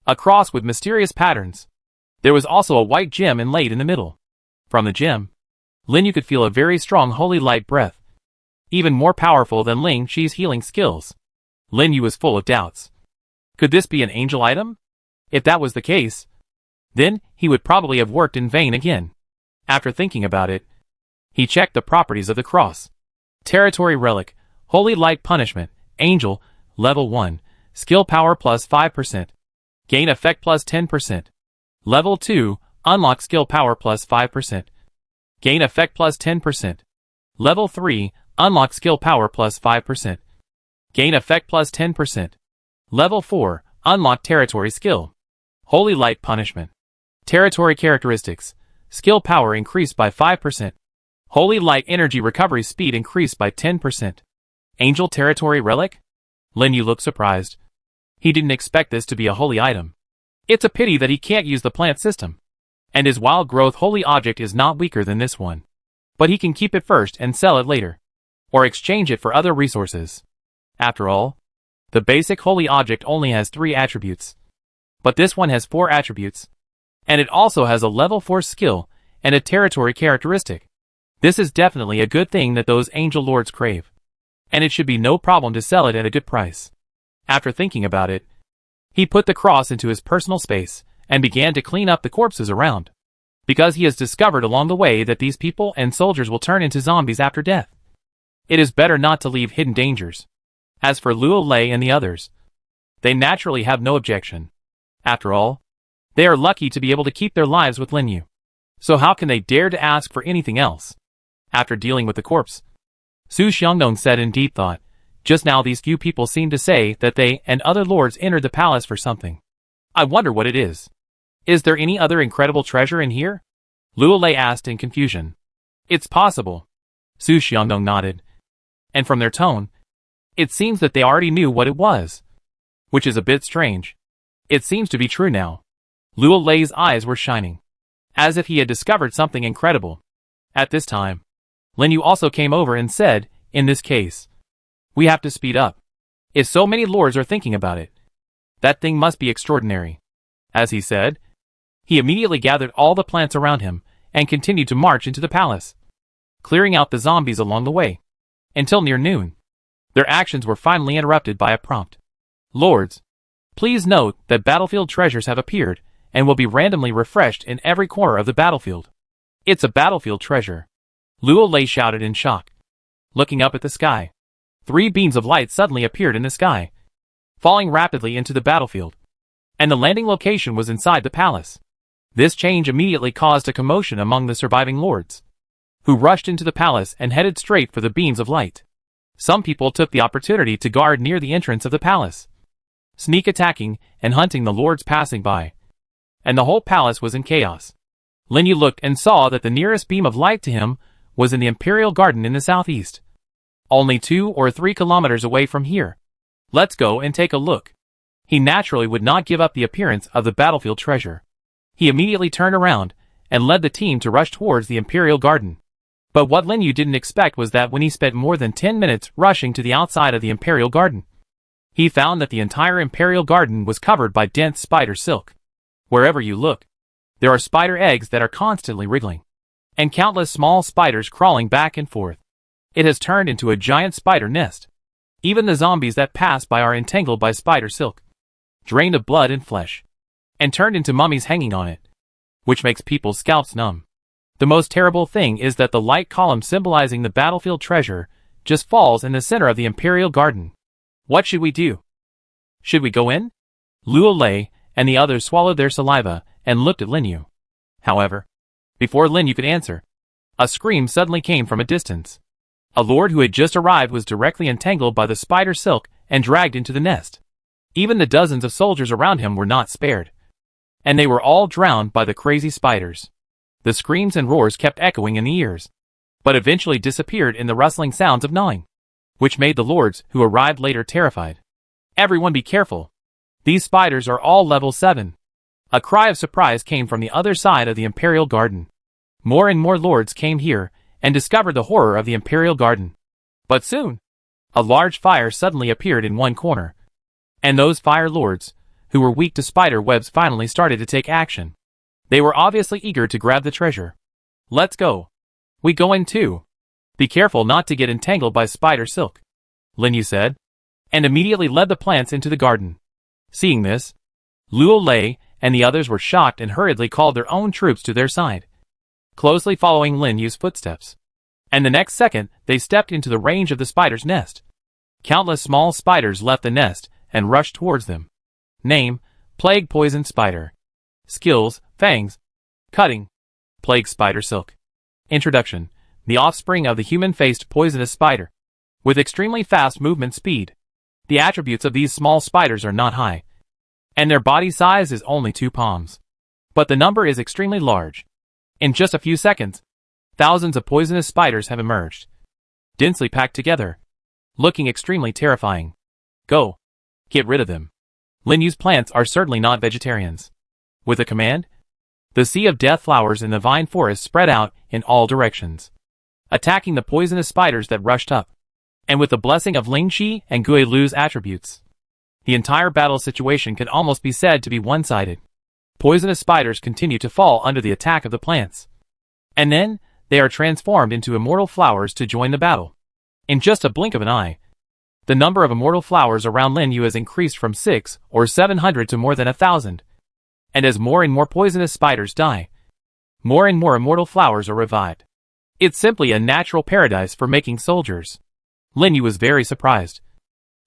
A cross with mysterious patterns. There was also a white gem inlaid in the middle. From the gem, Lin Yu could feel a very strong holy light breath, even more powerful than Ling Qi's healing skills. Lin Yu was full of doubts. Could this be an angel item? If that was the case, then he would probably have worked in vain again. After thinking about it, he checked the properties of the cross. Territory relic, holy light punishment, angel, level 1, skill power plus 5%, gain effect plus 10%. Level 2, unlock skill power plus 5%, gain effect plus 10%. Level 3, unlock skill power plus 5%, gain effect plus 10%. Level 4, unlock territory skill, holy light punishment. Territory characteristics, skill power increased by 5%. Holy light energy recovery speed increased by 10%. Angel territory relic? Lin Yu looked surprised. He didn't expect this to be a holy item. It's a pity that he can't use the plant system, and his wild growth holy object is not weaker than this one. But he can keep it first and sell it later, or exchange it for other resources. After all, the basic holy object only has 3 attributes, but this one has 4 attributes, and it also has a level 4 skill and a territory characteristic. This is definitely a good thing that those angel lords crave, and it should be no problem to sell it at a good price. After thinking about it, he put the cross into his personal space and began to clean up the corpses around, because he has discovered along the way that these people and soldiers will turn into zombies after death. It is better not to leave hidden dangers. As for Luo Lei and the others, they naturally have no objection. After all, they are lucky to be able to keep their lives with Lin Yu, so how can they dare to ask for anything else? After dealing with the corpse, Su Xiangdong said in deep thought, just now these few people seem to say that they and other lords entered the palace for something. I wonder what it is. Is there any other incredible treasure in here? Luo Lei asked in confusion. It's possible. Su Xiangdong nodded. And from their tone, it seems that they already knew what it was, which is a bit strange. It seems to be true now. Luo Lei's eyes were shining, as if he had discovered something incredible. At this time, Lin Yu also came over and said, in this case, we have to speed up. If so many lords are thinking about it, that thing must be extraordinary. As he said, he immediately gathered all the plants around him and continued to march into the palace, clearing out the zombies along the way, until near noon. Their actions were finally interrupted by a prompt. Lords, please note that battlefield treasures have appeared and will be randomly refreshed in every corner of the battlefield. It's a battlefield treasure. Luo Lei shouted in shock. Looking up at the sky, 3 beams of light suddenly appeared in the sky, falling rapidly into the battlefield, and the landing location was inside the palace. This change immediately caused a commotion among the surviving lords, who rushed into the palace and headed straight for the beams of light. Some people took the opportunity to guard near the entrance of the palace, sneak attacking and hunting the lords passing by, and the whole palace was in chaos. Lin Yu looked and saw that the nearest beam of light to him was in the Imperial Garden in the southeast, only 2 or 3 kilometers away from here. Let's go and take a look. He naturally would not give up the appearance of the battlefield treasure. He immediately turned around and led the team to rush towards the Imperial Garden. But what Lin Yu didn't expect was that when he spent more than 10 minutes rushing to the outside of the Imperial Garden, He found that the entire Imperial Garden was covered by dense spider silk. Wherever you look, there are spider eggs that are constantly wriggling, and countless small spiders crawling back and forth. It has turned into a giant spider nest. Even the zombies that pass by are entangled by spider silk, drained of blood and flesh, and turned into mummies hanging on it, which makes people's scalps numb. The most terrible thing is that the light column symbolizing the battlefield treasure just falls in the center of the Imperial Garden. What should we do? Should we go in? Luo Lei and the others swallowed their saliva and looked at Lin Yu. However, before Lin Yu could answer, a scream suddenly came from a distance. A lord who had just arrived was directly entangled by the spider silk and dragged into the nest. Even the dozens of soldiers around him were not spared, and they were all drowned by the crazy spiders. The screams and roars kept echoing in the ears, but eventually disappeared in the rustling sounds of gnawing, which made the lords who arrived later terrified. Everyone be careful. These spiders are all level 7. A cry of surprise came from the other side of the Imperial Garden. More and more lords came here and discovered the horror of the Imperial Garden. But soon, a large fire suddenly appeared in one corner, and those fire lords, who were weak to spider webs, finally started to take action. They were obviously eager to grab the treasure. Let's go. We go in too. Be careful not to get entangled by spider silk, Lin Yu said, and immediately led the plants into the garden. Seeing this, Luo Lei and the others were shocked and hurriedly called their own troops to their side, closely following Lin Yu's footsteps. And the next second, they stepped into the range of the spider's nest. Countless small spiders left the nest and rushed towards them. Name: Plague Poison Spider. Skills: Fangs, Cutting, Plague Spider Silk. Introduction: the offspring of the human-faced poisonous spider, with extremely fast movement speed. The attributes of these small spiders are not high, and their body size is only 2 palms. But the number is extremely large. In just a few seconds, thousands of poisonous spiders have emerged, densely packed together, looking extremely terrifying. Go. Get rid of them. Lin Yu's plants are certainly not vegetarians. With a command, the sea of death flowers in the vine forest spread out in all directions, attacking the poisonous spiders that rushed up. And with the blessing of Ling Qi and Gui Lu's attributes, the entire battle situation can almost be said to be one-sided. Poisonous spiders continue to fall under the attack of the plants, and then they are transformed into immortal flowers to join the battle. In just a blink of an eye, the number of immortal flowers around Lin Yu has increased from 600 or 700 to more than 1,000. And as more and more poisonous spiders die, more and more immortal flowers are revived. It's simply a natural paradise for making soldiers. Lin Yu was very surprised,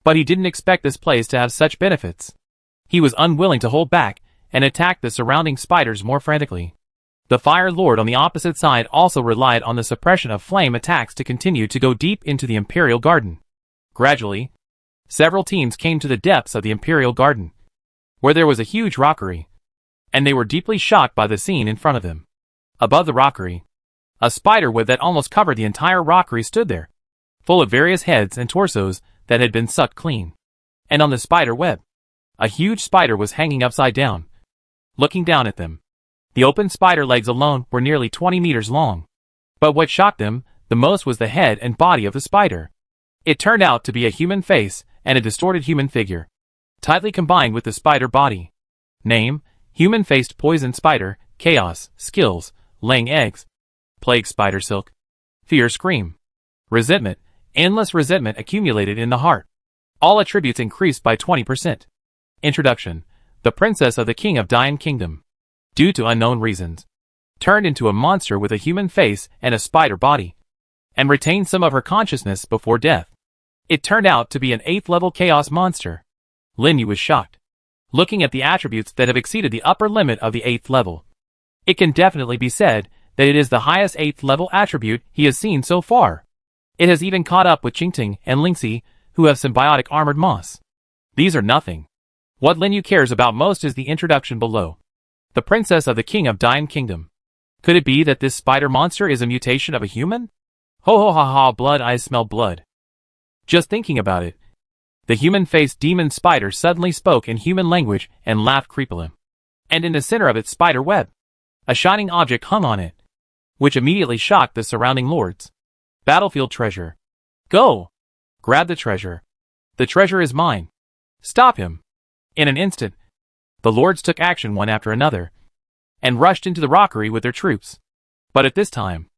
but he didn't expect this place to have such benefits. He was unwilling to hold back and attacked the surrounding spiders more frantically. The Fire Lord on the opposite side also relied on the suppression of flame attacks to continue to go deep into the Imperial Garden. Gradually, several teams came to the depths of the Imperial Garden, where there was a huge rockery, and they were deeply shocked by the scene in front of them. Above the rockery, a spider web that almost covered the entire rockery stood there, full of various heads and torsos that had been sucked clean. And on the spider web, a huge spider was hanging upside down, looking down at them. The open spider legs alone were nearly 20 meters long. But what shocked them the most was the head and body of the spider. It turned out to be a human face and a distorted human figure, tightly combined with the spider body. Name: Human-Faced Poison Spider. Chaos. Skills: Laying Eggs, Plague Spider Silk, Fear Scream, Resentment. Endless resentment accumulated in the heart. All attributes increased by 20%. Introduction: the princess of the king of Dian Kingdom, due to unknown reasons, turned into a monster with a human face and a spider body, and retained some of her consciousness before death. It turned out to be an 8th level chaos monster. Lin Yu was shocked, looking at the attributes that have exceeded the upper limit of the 8th level. It can definitely be said that it is the highest 8th level attribute he has seen so far. It has even caught up with Qingting and Lingxi, who have symbiotic armored moss. These are nothing. What Lin Yu cares about most is the introduction below. The princess of the king of Dian Kingdom. Could it be that this spider monster is a mutation of a human? Ho ho ha ha, blood, I smell blood. Just thinking about it, the human-faced demon spider suddenly spoke in human language and laughed creepily. And in the center of its spider web, a shining object hung on it, which immediately shocked the surrounding lords. Battlefield treasure. Go! Grab the treasure. The treasure is mine. Stop him! In an instant, the lords took action one after another, and rushed into the rockery with their troops. But at this time,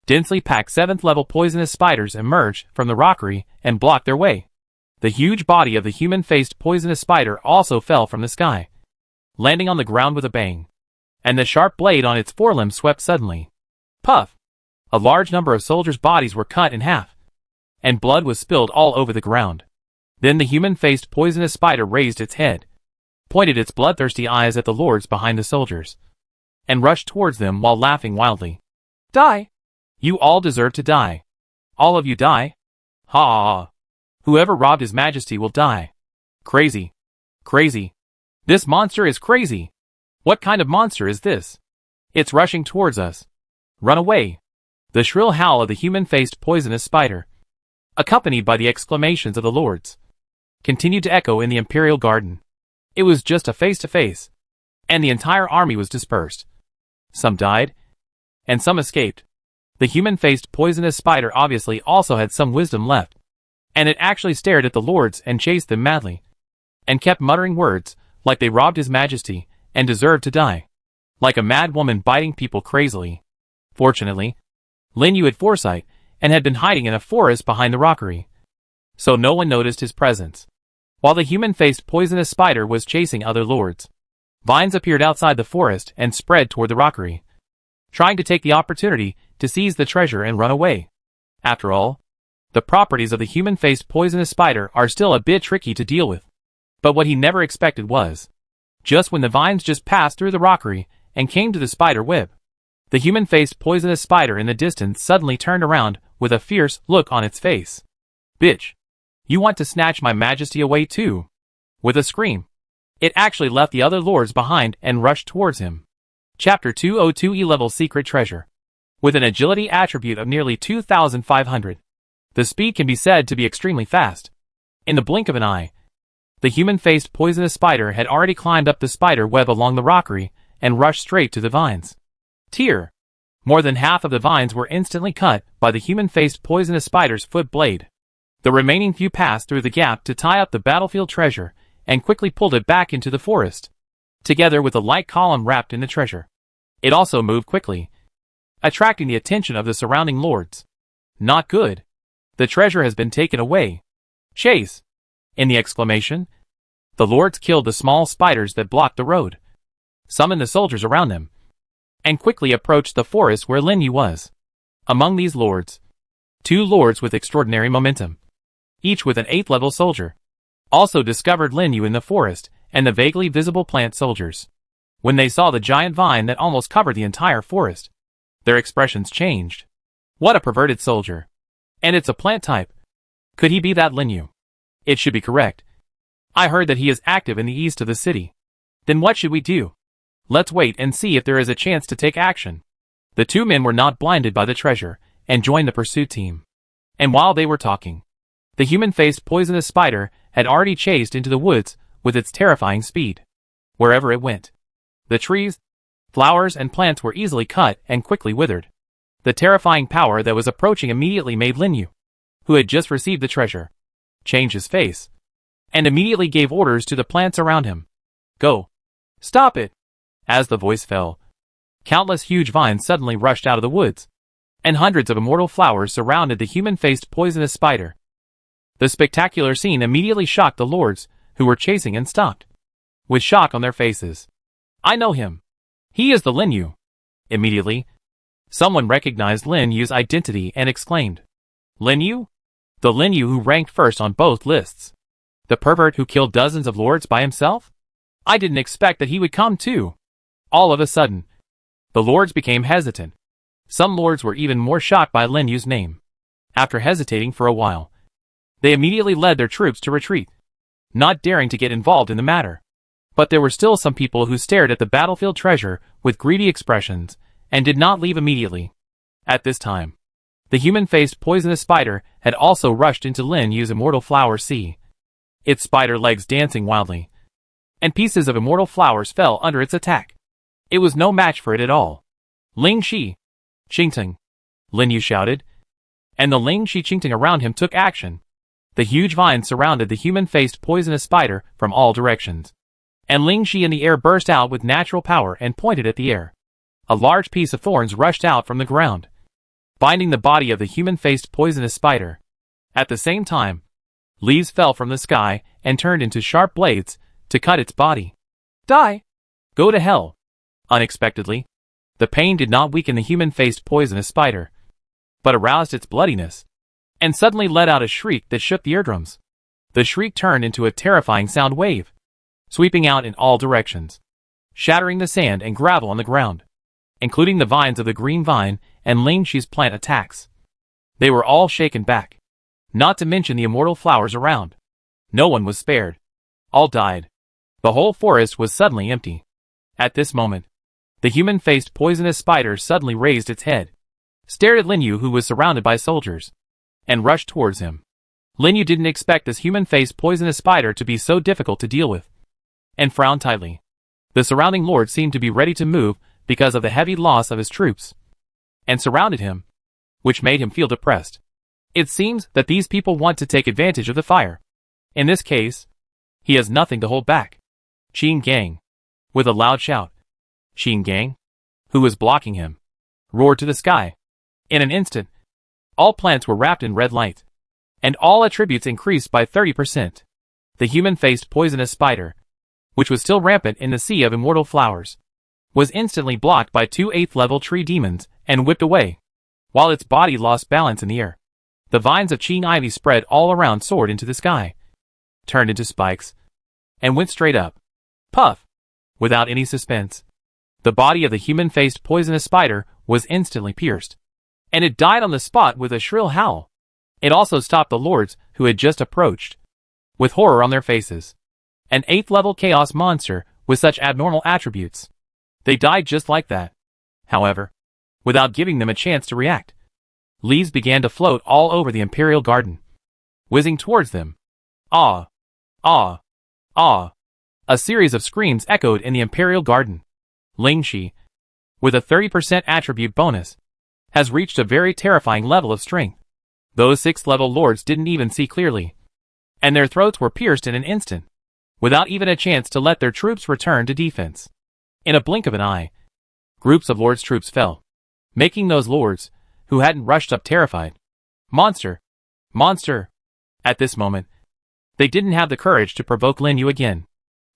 densely packed 7th level poisonous spiders emerged from the rockery and blocked their way. The huge body of the human-faced poisonous spider also fell from the sky, landing on the ground with a bang, and the sharp blade on its forelimb swept suddenly. Puff! A large number of soldiers' bodies were cut in half, and blood was spilled all over the ground. Then the human-faced poisonous spider raised its head, pointed its bloodthirsty eyes at the lords behind the soldiers, and rushed towards them while laughing wildly. Die! You all deserve to die. All of you die. Ha ha ha. Whoever robbed His Majesty will die. Crazy. Crazy. This monster is crazy. What kind of monster is this? It's rushing towards us. Run away. The shrill howl of the human-faced poisonous spider, accompanied by the exclamations of the lords, continued to echo in the Imperial Garden. It was just a face-to-face, and the entire army was dispersed. Some died, and some escaped. The human-faced poisonous spider obviously also had some wisdom left, and it actually stared at the lords and chased them madly, and kept muttering words like they robbed His Majesty and deserved to die, like a mad woman biting people crazily. Fortunately, Lin Yu had foresight and had been hiding in a forest behind the rockery, so no one noticed his presence. While the human-faced poisonous spider was chasing other lords, vines appeared outside the forest and spread toward the rockery, trying to take the opportunity to seize the treasure and run away. After all, the properties of the human-faced poisonous spider are still a bit tricky to deal with. But what he never expected was, just when the vines just passed through the rockery and came to the spider web, the human-faced poisonous spider in the distance suddenly turned around with a fierce look on its face. Bitch! You want to snatch my majesty away too? With a scream, it actually left the other lords behind and rushed towards him. Chapter 202 E-Level Secret Treasure. With an agility attribute of nearly 2,500, the speed can be said to be extremely fast. In the blink of an eye, the human-faced poisonous spider had already climbed up the spider web along the rockery and rushed straight to the vines. Tear! More than half of the vines were instantly cut by the human-faced poisonous spider's foot blade. The remaining few passed through the gap to tie up the battlefield treasure and quickly pulled it back into the forest, together with a light column wrapped in the treasure. It also moved quickly, attracting the attention of the surrounding lords. Not good. The treasure has been taken away. Chase! In the exclamation, the lords killed the small spiders that blocked the road, summoned the soldiers around them, and quickly approached the forest where Lin Yu was. Among these lords, 2 lords with extraordinary momentum, each with an 8th level soldier, also discovered Lin Yu in the forest and the vaguely visible plant soldiers. When they saw the giant vine that almost covered the entire forest, their expressions changed. What a perverted soldier. And it's a plant type. Could he be that Lin Yu? It should be correct. I heard that he is active in the east of the city. Then what should we do? Let's wait and see if there is a chance to take action. The 2 men were not blinded by the treasure and joined the pursuit team. And while they were talking, the human-faced poisonous spider had already chased into the woods with its terrifying speed. Wherever it went, the trees, flowers, and plants were easily cut and quickly withered. The terrifying power that was approaching immediately made Lin Yu, who had just received the treasure, change his face, and immediately gave orders to the plants around him. Go! Stop it! As the voice fell, countless huge vines suddenly rushed out of the woods, and hundreds of immortal flowers surrounded the human-faced poisonous spider. The spectacular scene immediately shocked the lords, who were chasing and stopped, with shock on their faces. I know him. He is the Lin Yu. Immediately, someone recognized Lin Yu's identity and exclaimed, Lin Yu? The Lin Yu who ranked first on both lists. The pervert who killed dozens of lords by himself? I didn't expect that he would come too. All of a sudden, the lords became hesitant. Some lords were even more shocked by Lin Yu's name. After hesitating for a while, they immediately led their troops to retreat, not daring to get involved in the matter. But there were still some people who stared at the battlefield treasure with greedy expressions and did not leave immediately. At this time, the human-faced poisonous spider had also rushed into Lin Yu's immortal flower sea, its spider legs dancing wildly, and pieces of immortal flowers fell under its attack. It was no match for it at all. Ling Shi! Qingtang! Lin Yu shouted, and the Ling Shi Qingtang around him took action. The huge vines surrounded the human-faced poisonous spider from all directions. And Ling Shi in the air burst out with natural power and pointed at the air. A large piece of thorns rushed out from the ground, binding the body of the human-faced poisonous spider. At the same time, leaves fell from the sky and turned into sharp blades to cut its body. Die! Go to hell! Unexpectedly, the pain did not weaken the human-faced poisonous spider, but aroused its bloodiness, and suddenly let out a shriek that shook the eardrums. The shriek turned into a terrifying sound wave, sweeping out in all directions, shattering the sand and gravel on the ground, including the vines of the green vine and Ling Shi's plant attacks. They were all shaken back, not to mention the immortal flowers around. No one was spared. All died. The whole forest was suddenly empty. At this moment, the human-faced poisonous spider suddenly raised its head, stared at Lin Yu, who was surrounded by soldiers, and rushed towards him. Lin Yu didn't expect this human-faced poisonous spider to be so difficult to deal with, and frowned tightly. The surrounding lords seemed to be ready to move because of the heavy loss of his troops, and surrounded him, which made him feel depressed. It seems that these people want to take advantage of the fire. In this case, he has nothing to hold back. Qin Gang, with a loud shout. Qin Gang, who was blocking him, roared to the sky. In an instant, all plants were wrapped in red light, and all attributes increased by 30%. The human-faced poisonous spider, which was still rampant in the sea of immortal flowers, was instantly blocked by 2 8th-level tree demons and whipped away, while its body lost balance in the air. The vines of Qing ivy spread all around, soared into the sky, turned into spikes, and went straight up. Puff! Without any suspense, the body of the human-faced poisonous spider was instantly pierced, and it died on the spot with a shrill howl. It also stopped the lords who had just approached, with horror on their faces. An 8th-level chaos monster with such abnormal attributes. They died just like that. However, without giving them a chance to react, leaves began to float all over the Imperial Garden, whizzing towards them. Ah! Ah! Ah! A series of screams echoed in the Imperial Garden. Ling Shi, with a 30% attribute bonus, has reached a very terrifying level of strength. Those 6th-level lords didn't even see clearly, and their throats were pierced in an instant, without even a chance to let their troops return to defense. In a blink of an eye, groups of lords' troops fell, making those lords, who hadn't rushed up, terrified. Monster! Monster! At this moment, they didn't have the courage to provoke Lin Yu again.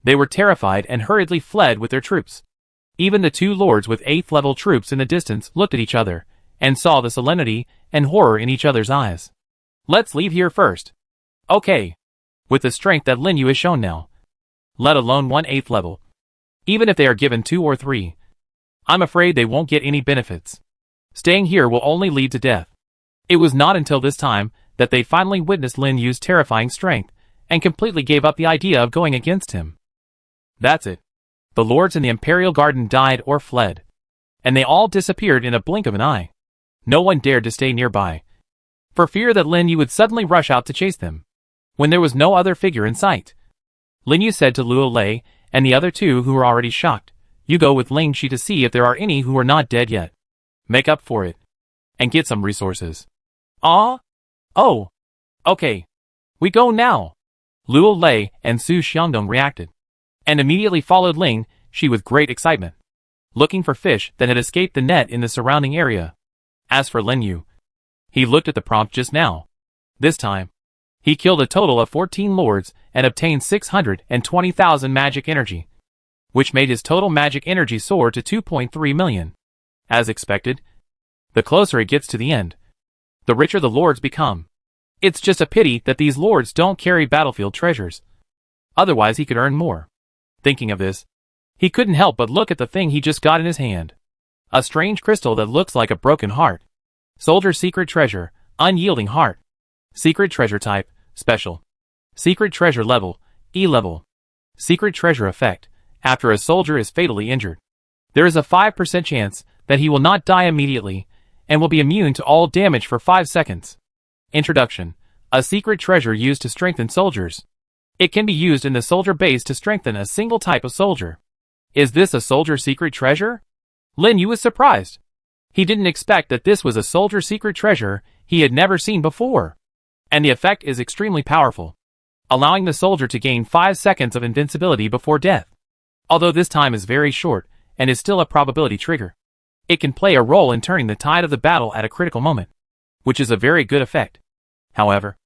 They were terrified and hurriedly fled with their troops. Even the 2 lords with 8th-level troops in the distance looked at each other, and saw the solemnity and horror in each other's eyes. Let's leave here first. Okay. With the strength that Lin Yu has shown now, let alone 1/8 level, even if they are given 2 or 3, I'm afraid they won't get any benefits. Staying here will only lead to death. It was not until this time that they finally witnessed Lin Yu's terrifying strength, and completely gave up the idea of going against him. That's it. The lords in the Imperial Garden died or fled, and they all disappeared in a blink of an eye. No one dared to stay nearby, for fear that Lin Yu would suddenly rush out to chase them, when there was no other figure in sight. Lin Yu said to Luo Lei and the other 2 who were already shocked, "You go with Ling Shi to see if there are any who are not dead yet. Make up for it, and get some resources." Ah? Oh. Okay. We go now. Luo Lei and Su Xiangdong reacted, and immediately followed Ling Shi with great excitement, looking for fish that had escaped the net in the surrounding area. As for Lin Yu, he looked at the prompt just now. This time, he killed a total of 14 lords and obtained 620,000 magic energy, which made his total magic energy soar to 2.3 million. As expected, the closer it gets to the end, the richer the lords become. It's just a pity that these lords don't carry battlefield treasures. Otherwise he could earn more. Thinking of this, he couldn't help but look at the thing he just got in his hand. A strange crystal that looks like a broken heart. Soldier secret treasure, unyielding heart. Secret treasure type, special. Secret treasure level, E level. Secret treasure effect, after a soldier is fatally injured, there is a 5% chance that he will not die immediately, and will be immune to all damage for 5 seconds. Introduction. A secret treasure used to strengthen soldiers. It can be used in the soldier base to strengthen a single type of soldier. Is this a soldier secret treasure? Lin Yu was surprised. He didn't expect that this was a soldier secret treasure he had never seen before. and the effect is extremely powerful, allowing the soldier to gain 5 seconds of invincibility before death. Although this time is very short and is still a probability trigger, it can play a role in turning the tide of the battle at a critical moment, which is a very good effect. However,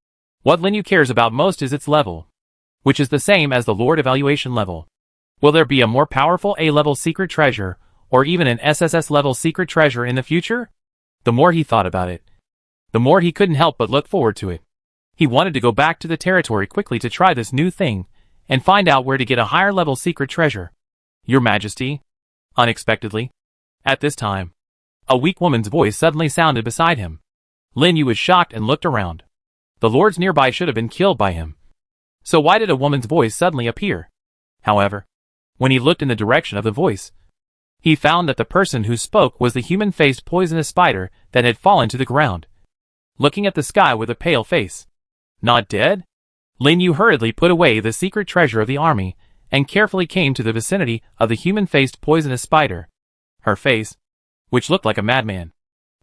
what Lin Yu cares about most is its level, which is the same as the Lord Evaluation level. Will there be a more powerful A-level secret treasure, or even an SSS-level secret treasure in the future? The more he thought about it, the more he couldn't help but look forward to it. He wanted to go back to the territory quickly to try this new thing, and find out where to get a higher-level secret treasure. Your Majesty? Unexpectedly, at this time, a weak woman's voice suddenly sounded beside him. Lin Yu was shocked and looked around. The lords nearby should have been killed by him. So why did a woman's voice suddenly appear? However, when he looked in the direction of the voice, he found that the person who spoke was the human-faced poisonous spider that had fallen to the ground, looking at the sky with a pale face. Not dead? Lin Yu hurriedly put away the secret treasure of the army and carefully came to the vicinity of the human-faced poisonous spider. Her face, which looked like a madman,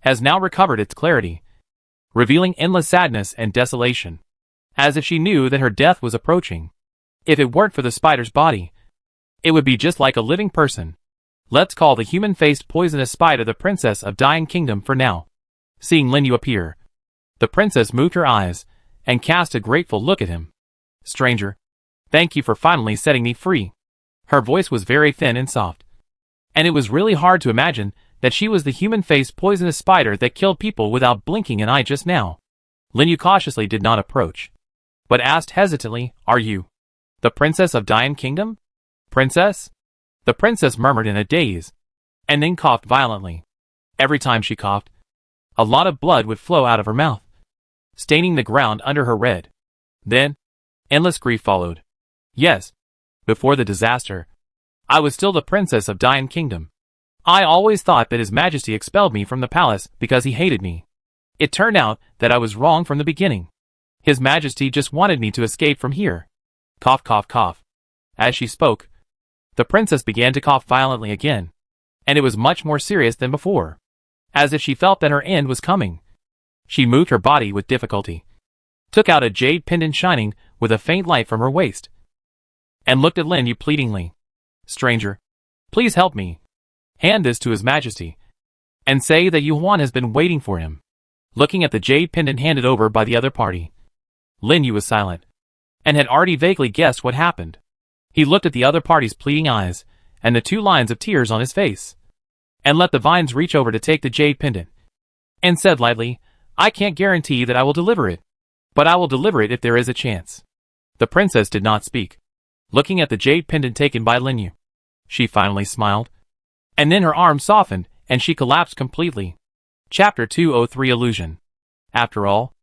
has now recovered its clarity, revealing endless sadness and desolation, as if she knew that her death was approaching. If it weren't for the spider's body, it would be just like a living person. Let's call the human-faced poisonous spider the Princess of Dying Kingdom for now. Seeing Lin Yu appear, the princess moved her eyes and cast a grateful look at him. Stranger, thank you for finally setting me free. Her voice was very thin and soft, and it was really hard to imagine that she was the human-faced poisonous spider that killed people without blinking an eye just now. Lin Yu cautiously did not approach, but asked hesitantly, "Are you the Princess of Dying Kingdom?" "Princess?" The princess murmured in a daze, and then coughed violently. Every time she coughed, a lot of blood would flow out of her mouth, staining the ground under her red. Then, endless grief followed. Yes, before the disaster, I was still the Princess of Dying Kingdom. I always thought that His Majesty expelled me from the palace because he hated me. It turned out that I was wrong from the beginning. His Majesty just wanted me to escape from here. Cough, cough, cough. As she spoke, the princess began to cough violently again, and it was much more serious than before, as if she felt that her end was coming. She moved her body with difficulty, took out a jade pendant shining with a faint light from her waist, and looked at Lin Yu pleadingly. "Stranger, please help me. Hand this to His Majesty, and say that Yuan has been waiting for him." Looking at the jade pendant handed over by the other party, Lin Yu was silent, and had already vaguely guessed what happened. He looked at the other party's pleading eyes, and the 2 lines of tears on his face, and let the vines reach over to take the jade pendant, and said lightly, "I can't guarantee that I will deliver it, but I will deliver it if there is a chance." The princess did not speak, looking at the jade pendant taken by Lin Yu. She finally smiled, and then her arm softened, and she collapsed completely. Chapter 203 Illusion. After all,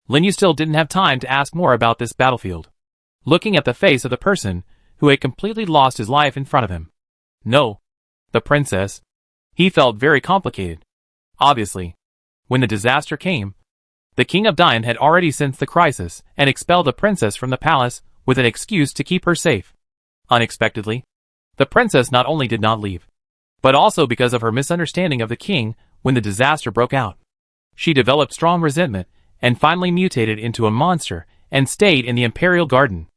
Lin Yu still didn't have time to ask more about this battlefield. Looking at the face of the person who had completely lost his life in front of him. No, the princess. He felt very complicated. Obviously, when the disaster came, the King of Dian had already sensed the crisis and expelled the princess from the palace with an excuse to keep her safe. Unexpectedly, the princess not only did not leave, but also because of her misunderstanding of the king when the disaster broke out. She developed strong resentment and finally mutated into a monster and stayed in the Imperial Garden.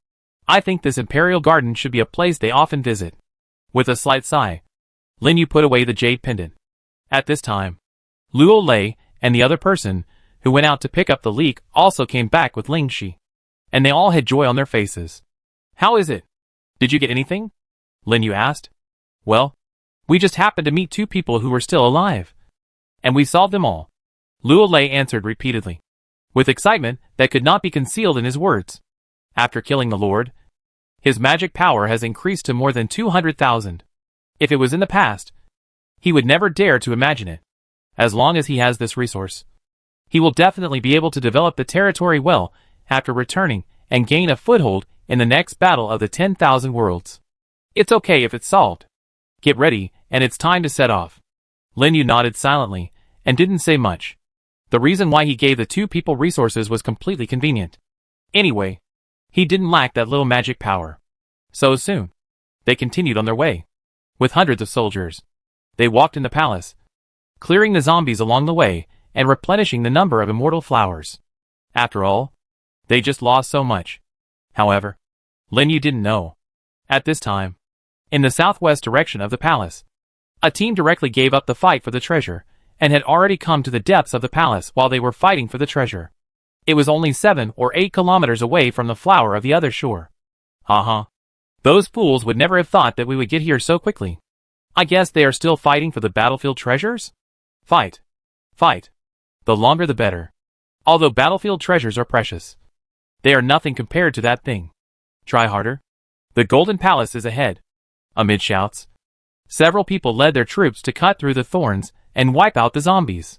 I think this Imperial Garden should be a place they often visit. With a slight sigh, Lin Yu put away the jade pendant. At this time, Luo Lei and the other person who went out to pick up the leak also came back with Ling Shi, and they all had joy on their faces. "How is it? Did you get anything?" Lin Yu asked. "Well, we just happened to meet 2 people who were still alive, and we solved them all," Luo Lei answered repeatedly, with excitement that could not be concealed in his words. After killing the Lord, his magic power has increased to more than 200,000. If it was in the past, he would never dare to imagine it. As long as he has this resource, he will definitely be able to develop the territory well after returning and gain a foothold in the next battle of the 10,000 worlds. It's okay if it's solved. Get ready, and it's time to set off. Lin Yu nodded silently and didn't say much. The reason why he gave the 2 people resources was completely convenient. Anyway, he didn't lack that little magic power. So soon, they continued on their way. With hundreds of soldiers, they walked in the palace, clearing the zombies along the way and replenishing the number of immortal flowers. After all, They just lost so much. However, Lin Yu didn't know. At this time, in the southwest direction of the palace, a team directly gave up the fight for the treasure, and had already come to the depths of the palace while they were fighting for the treasure. It was only 7 or 8 kilometers away from the flower of the other shore. Those fools would never have thought that we would get here so quickly. I guess they are still fighting for the battlefield treasures? Fight. Fight. The longer the better. Although battlefield treasures are precious, they are nothing compared to that thing. Try harder. The Golden Palace is ahead. Amid shouts, several people led their troops to cut through the thorns and wipe out the zombies.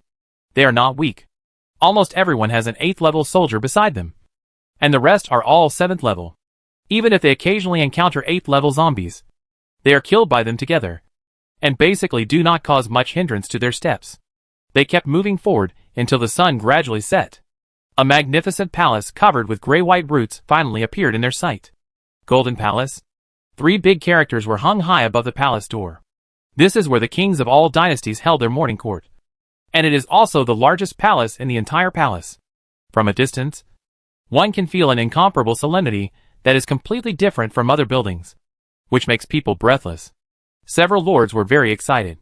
They are not weak. Almost everyone has an 8th level soldier beside them. And the rest are all 7th level. Even if they occasionally encounter 8th level zombies, they are killed by them together, and basically do not cause much hindrance to their steps. They kept moving forward until the sun gradually set. A magnificent palace covered with gray-white roots finally appeared in their sight. Golden Palace. 3 big characters were hung high above the palace door. This is where the kings of all dynasties held their morning court. And it is also the largest palace in the entire palace. From a distance, one can feel an incomparable solemnity that is completely different from other buildings, which makes people breathless. Several lords were very excited,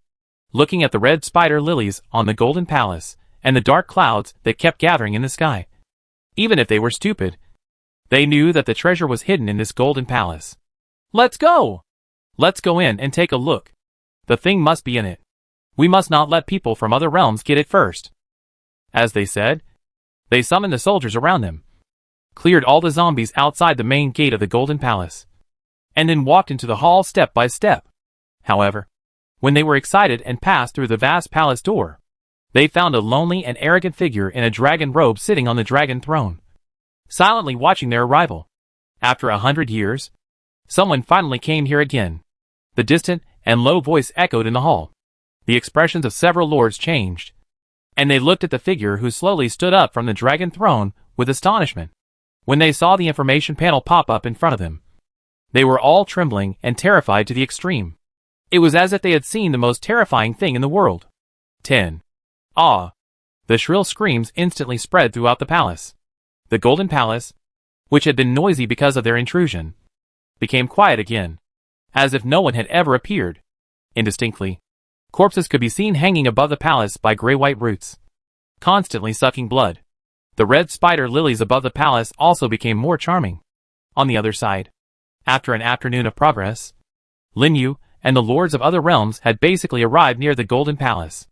looking at the red spider lilies on the Golden Palace and the dark clouds that kept gathering in the sky. Even if they were stupid, they knew that the treasure was hidden in this Golden Palace. Let's go! Let's go in and take a look. The thing must be in it. We must not let people from other realms get it first. As they said, they summoned the soldiers around them, cleared all the zombies outside the main gate of the Golden Palace, and then walked into the hall step by step. However, when they were excited and passed through the vast palace door, they found a lonely and arrogant figure in a dragon robe sitting on the dragon throne, silently watching their arrival. After 100 years, someone finally came here again. The distant and low voice echoed in the hall. The expressions of several lords changed, and they looked at the figure who slowly stood up from the dragon throne with astonishment. When they saw the information panel pop up in front of them, they were all trembling and terrified to the extreme. It was as if they had seen the most terrifying thing in the world. 10. Ah! The shrill screams instantly spread throughout the palace. The Golden Palace, which had been noisy because of their intrusion, became quiet again, as if no one had ever appeared. Indistinctly, corpses could be seen hanging above the palace by gray-white roots, constantly sucking blood. The red spider lilies above the palace also became more charming. On the other side, after an afternoon of progress, Lin Yu and the lords of other realms had basically arrived near the Golden Palace.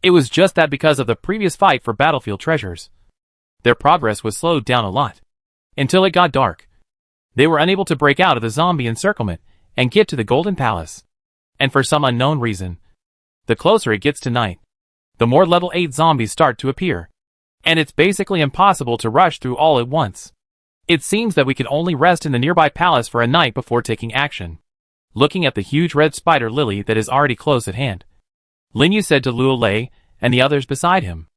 It was just that because of the previous fight for battlefield treasures, their progress was slowed down a lot. Until it got dark, they were unable to break out of the zombie encirclement and get to the Golden Palace. And for some unknown reason, the closer it gets to night, the more level 8 zombies start to appear. And it's basically impossible to rush through all at once. It seems that we can only rest in the nearby palace for a night before taking action. Looking at the huge red spider lily that is already close at hand, Lin Yu said to Luo Lei and the others beside him,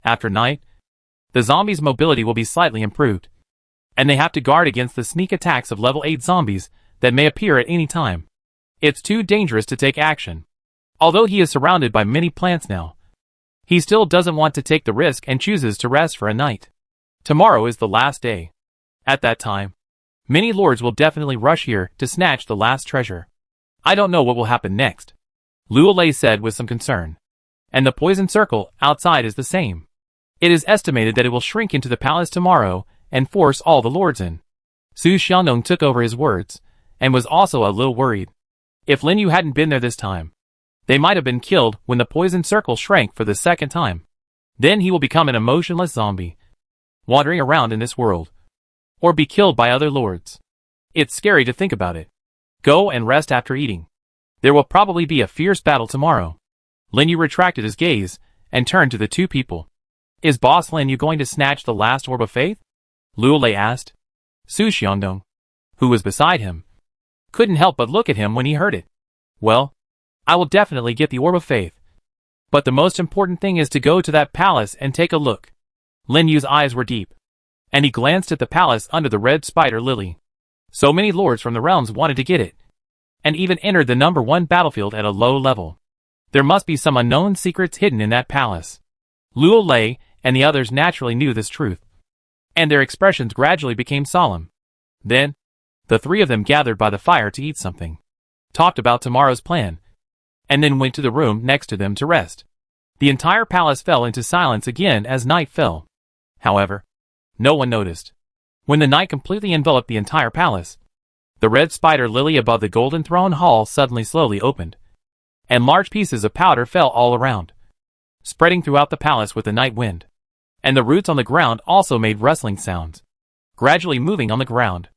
after night, the zombies' mobility will be slightly improved, and they have to guard against the sneak attacks of level 8 zombies that may appear at any time. It's too dangerous to take action. Although he is surrounded by many plants now, he still doesn't want to take the risk and chooses to rest for a night. Tomorrow is the last day. At that time, many lords will definitely rush here to snatch the last treasure. I don't know what will happen next, Luo Lei said with some concern. And the poison circle outside is the same. It is estimated that it will shrink into the palace tomorrow and force all the lords in. Su Xiaonong took over his words, and was also a little worried. If Lin Yu hadn't been there this time, they might have been killed when the poison circle shrank for the second time. Then he will become an emotionless zombie, wandering around in this world, or be killed by other lords. It's scary to think about it. Go and rest after eating. There will probably be a fierce battle tomorrow. Lin Yu retracted his gaze and turned to the 2 people. Is Boss Lin Yu going to snatch the last orb of faith? Luo Lei asked. Su Xiaodong, who was beside him, couldn't help but look at him when he heard it. Well, I will definitely get the orb of faith. But the most important thing is to go to that palace and take a look. Lin Yu's eyes were deep, and he glanced at the palace under the red spider lily. So many lords from the realms wanted to get it, and even entered the number 1 battlefield at a low level. There must be some unknown secrets hidden in that palace. Luo Lei and the others naturally knew this truth. and their expressions gradually became solemn. Then, the three of them gathered by the fire to eat something, talked about tomorrow's plan, and then went to the room next to them to rest. The entire palace fell into silence again as night fell. However, no one noticed. When the night completely enveloped the entire palace, the red spider lily above the golden throne hall suddenly slowly opened, and large pieces of powder fell all around, spreading throughout the palace with the night wind. And the roots on the ground also made rustling sounds, gradually moving on the ground.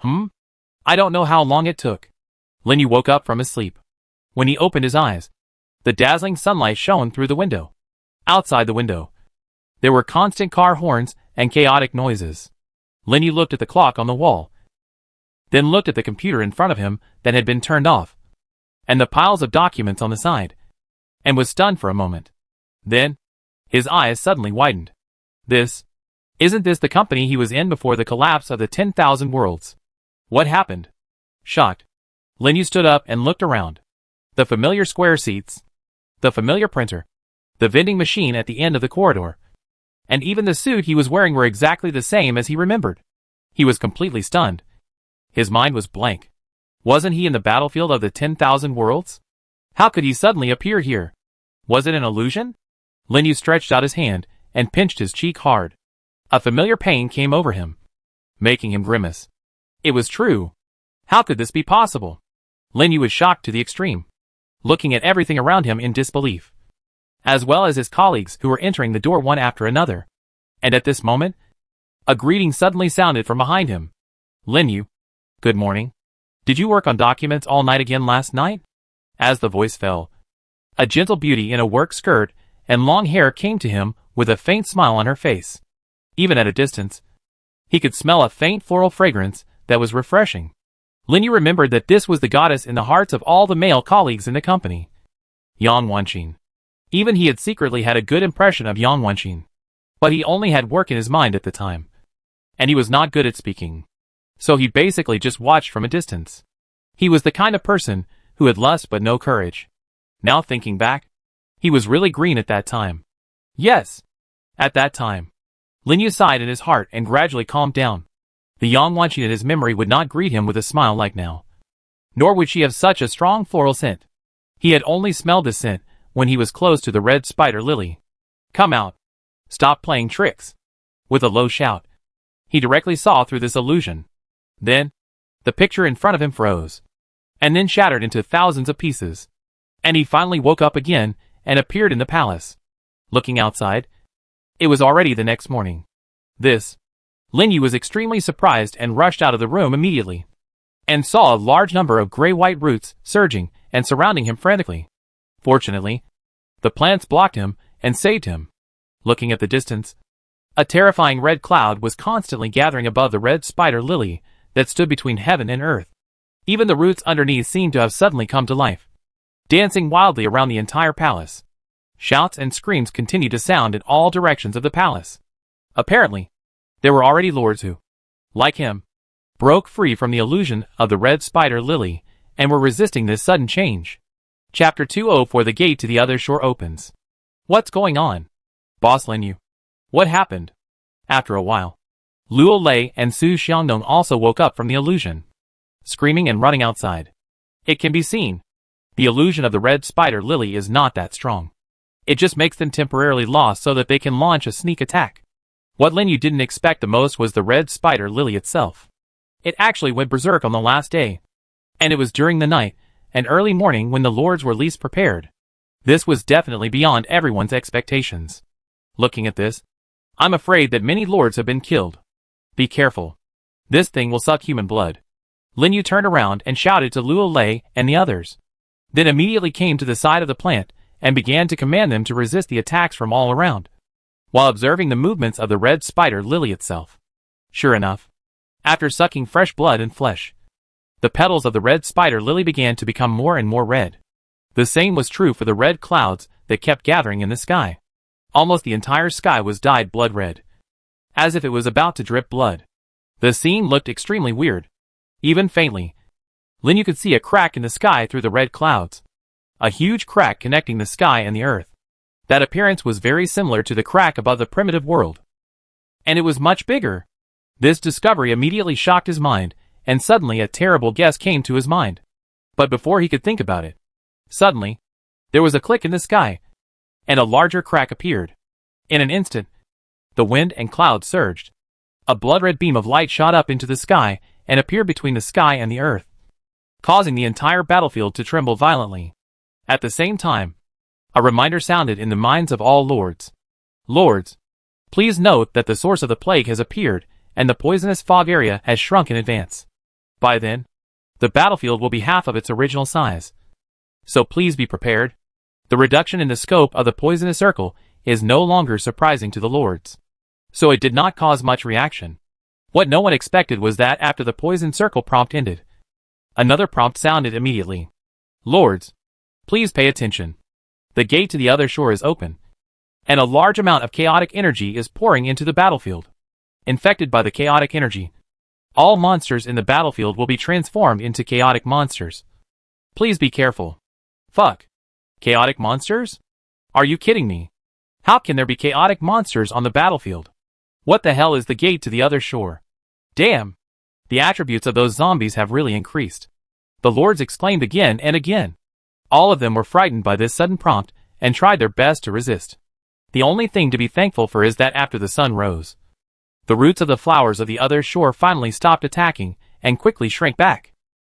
I don't know how long it took. Lin Yu woke up from his sleep. When he opened his eyes, the dazzling sunlight shone through the window. Outside the window, there were constant car horns and chaotic noises. Lin Yu looked at the clock on the wall, then looked at the computer in front of him that had been turned off, and the piles of documents on the side, and was stunned for a moment. Then, his eyes suddenly widened. Isn't this the company he was in before the collapse of the 10,000 worlds? What happened? Shocked, Lin Yu stood up and looked around. The familiar square seats, the familiar printer, the vending machine at the end of the corridor, and even the suit he was wearing were exactly the same as he remembered. He was completely stunned. His mind was blank. Wasn't he in the battlefield of the 10,000 worlds? How could he suddenly appear here? Was it an illusion? Lin Yu stretched out his hand and pinched his cheek hard. A familiar pain came over him, making him grimace. It was true. How could this be possible? Lin Yu was shocked to the extreme, looking at everything around him in disbelief, as well as his colleagues who were entering the door one after another. And at this moment, a greeting suddenly sounded from behind him. Lin Yu, good morning. Did you work on documents all night again last night? As the voice fell, a gentle beauty in a work skirt and long hair came to him with a faint smile on her face. Even at a distance, he could smell a faint floral fragrance that was refreshing. Lin Yu remembered that this was the goddess in the hearts of all the male colleagues in the company. Yang Wanqin. Even he had secretly had a good impression of Yang Wanqin, but he only had work in his mind at the time, and he was not good at speaking, so he basically just watched from a distance. He was the kind of person who had lust but no courage. Now thinking back, he was really green at that time. Yes, at that time. Lin Yu sighed in his heart and gradually calmed down. The Yang Wanqin in his memory would not greet him with a smile like now, nor would she have such a strong floral scent. He had only smelled this scent when he was close to the red spider lily. Come out. Stop playing tricks. With a low shout, he directly saw through this illusion. Then, the picture in front of him froze, and then shattered into thousands of pieces. And he finally woke up again and appeared in the palace. Looking outside, it was already the next morning. Lin Yu was extremely surprised and rushed out of the room immediately, and saw a large number of gray-white roots surging and surrounding him frantically. Fortunately, the plants blocked him and saved him. Looking at the distance, a terrifying red cloud was constantly gathering above the red spider lily that stood between heaven and earth. Even the roots underneath seemed to have suddenly come to life, dancing wildly around the entire palace. Shouts and screams continued to sound in all directions of the palace. Apparently, there were already lords who, like him, broke free from the illusion of the red spider lily and were resisting this sudden change. Chapter 204. The gate to the other shore opens. What's going on? Boss Lin Yu. What happened? After a while, Luo Lei and Su Xiangdong also woke up from the illusion, screaming and running outside. It can be seen. The illusion of the red spider lily is not that strong. It just makes them temporarily lost so that they can launch a sneak attack. What Lin Yu didn't expect the most was the red spider lily itself. It actually went berserk on the last day, and it was during the night and early morning when the lords were least prepared. This was definitely beyond everyone's expectations. Looking at this, I'm afraid that many lords have been killed. Be careful. This thing will suck human blood. Lin Yu turned around and shouted to Luo Lei and the others, then immediately came to the side of the plant and began to command them to resist the attacks from all around, while observing the movements of the red spider lily itself. Sure enough, after sucking fresh blood and flesh, the petals of the red spider lily began to become more and more red. The same was true for the red clouds that kept gathering in the sky. Almost the entire sky was dyed blood red, as if it was about to drip blood. The scene looked extremely weird. Even faintly, Lin Yu could see a crack in the sky through the red clouds. A huge crack connecting the sky and the earth. That appearance was very similar to the crack above the primitive world. And it was much bigger. This discovery immediately shocked his mind, and suddenly a terrible guess came to his mind. But before he could think about it, suddenly, there was a click in the sky, and a larger crack appeared. In an instant, the wind and clouds surged. A blood-red beam of light shot up into the sky and appeared between the sky and the earth, causing the entire battlefield to tremble violently. At the same time, a reminder sounded in the minds of all lords. Lords, please note that the source of the plague has appeared, and the poisonous fog area has shrunk in advance. By then, the battlefield will be half of its original size. So please be prepared. The reduction in the scope of the poisonous circle is no longer surprising to the lords. So it did not cause much reaction. What no one expected was that after the poison circle prompt ended, another prompt sounded immediately. Lords, please pay attention. The gate to the other shore is open, and a large amount of chaotic energy is pouring into the battlefield. Infected by the chaotic energy, all monsters in the battlefield will be transformed into chaotic monsters. Please be careful. Fuck. Chaotic monsters? Are you kidding me? How can there be chaotic monsters on the battlefield? What the hell is the gate to the other shore? Damn. The attributes of those zombies have really increased. The lords exclaimed again and again. All of them were frightened by this sudden prompt and tried their best to resist. The only thing to be thankful for is that after the sun rose, the roots of the flowers of the other shore finally stopped attacking and quickly shrank back.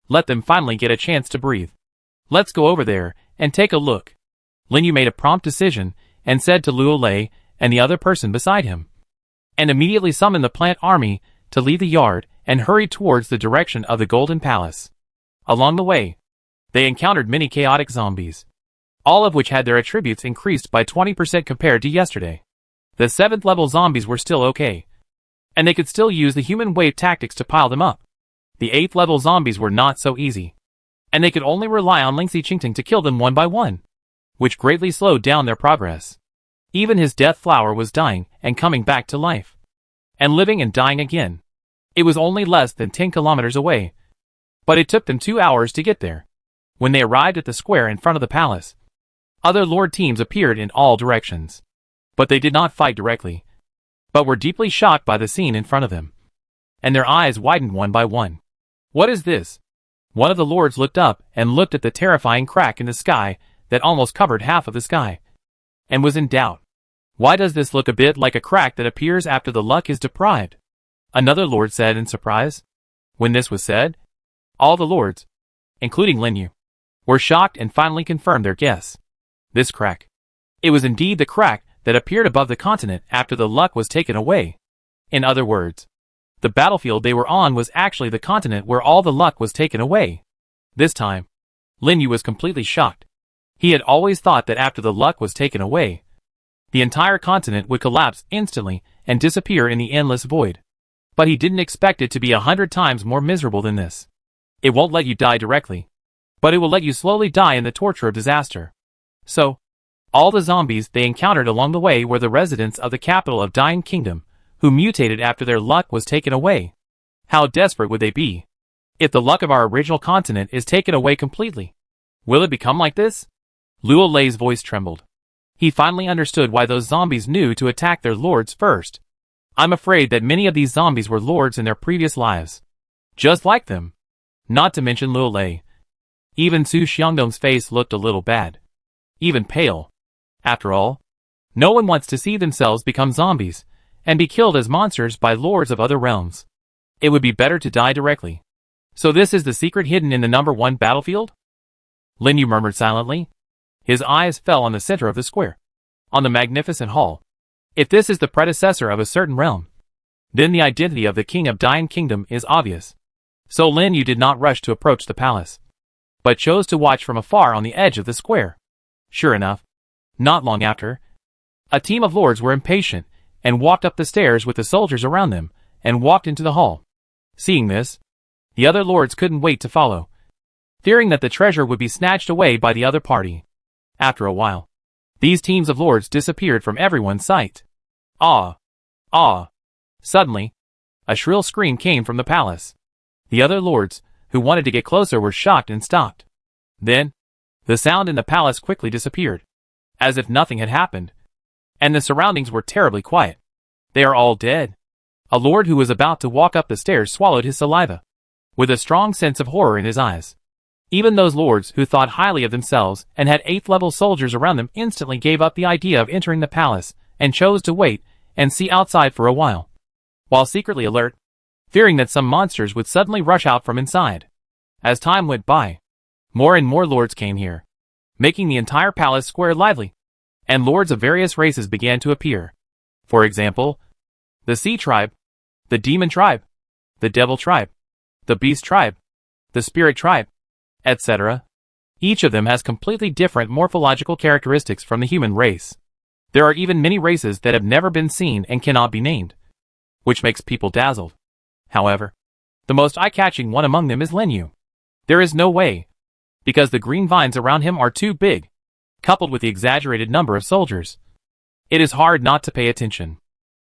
Let them finally get a chance to breathe. Let's go over there and take a look. Lin Yu made a prompt decision and said to Luo Lei and the other person beside him, and immediately summoned the plant army to leave the yard and hurried towards the direction of the Golden Palace. Along the way, they encountered many chaotic zombies, all of which had their attributes increased by 20% compared to yesterday. The 7th level zombies were still okay, and they could still use the human wave tactics to pile them up. The 8th level zombies were not so easy, and they could only rely on Lingxi Qingting to kill them one by one, which greatly slowed down their progress. Even his death flower was dying and coming back to life, and living and dying again. It was only less than 10 kilometers away, but it took them 2 hours to get there. When they arrived at the square in front of the palace, other lord teams appeared in all directions, but they did not fight directly, but were deeply shocked by the scene in front of them, and their eyes widened one by one. What is this? One of the lords looked up and looked at the terrifying crack in the sky that almost covered half of the sky, and was in doubt. Why does this look a bit like a crack that appears after the luck is deprived? Another lord said in surprise. When this was said, all the lords, including Lin Yu, were shocked and finally confirmed their guess. This crack. It was indeed the crack that appeared above the continent after the luck was taken away. In other words, the battlefield they were on was actually the continent where all the luck was taken away. This time, Lin Yu was completely shocked. He had always thought that after the luck was taken away, the entire continent would collapse instantly and disappear in the endless void. But he didn't expect it to be 100 times more miserable than this. It won't let you die directly, but it will let you slowly die in the torture of disaster. So, all the zombies they encountered along the way were the residents of the capital of Dying Kingdom, who mutated after their luck was taken away. How desperate would they be if the luck of our original continent is taken away completely? Will it become like this? Luo Lei's voice trembled. He finally understood why those zombies knew to attack their lords first. I'm afraid that many of these zombies were lords in their previous lives, just like them. Not to mention Luo Lei. Even Su Xiangdong's face looked a little bad, even pale. After all, no one wants to see themselves become zombies and be killed as monsters by lords of other realms. It would be better to die directly. So this is the secret hidden in the number 1 battlefield? Lin Yu murmured silently. His eyes fell on the center of the square, on the magnificent hall. If this is the predecessor of a certain realm, then the identity of the king of Dying Kingdom is obvious. So Lin Yu did not rush to approach the palace, but chose to watch from afar on the edge of the square. Sure enough, not long after, a team of lords were impatient and walked up the stairs with the soldiers around them and walked into the hall. Seeing this, the other lords couldn't wait to follow, fearing that the treasure would be snatched away by the other party. After a while, these teams of lords disappeared from everyone's sight. Ah! Ah! Suddenly, a shrill scream came from the palace. The other lords, who wanted to get closer, were shocked and stopped. Then, the sound in the palace quickly disappeared, as if nothing had happened, and the surroundings were terribly quiet. They are all dead. A lord who was about to walk up the stairs swallowed his saliva, with a strong sense of horror in his eyes. Even those lords who thought highly of themselves and had 8th level soldiers around them instantly gave up the idea of entering the palace and chose to wait and see outside for a while secretly alert, fearing that some monsters would suddenly rush out from inside. As time went by, more and more lords came here, making the entire palace square lively, and lords of various races began to appear. For example, the Sea Tribe, the Demon Tribe, the Devil Tribe, the Beast Tribe, the Spirit Tribe, etc. Each of them has completely different morphological characteristics from the human race. There are even many races that have never been seen and cannot be named, which makes people dazzled. However, the most eye-catching one among them is Lin Yu. There is no way, because the green vines around him are too big, coupled with the exaggerated number of soldiers. It is hard not to pay attention.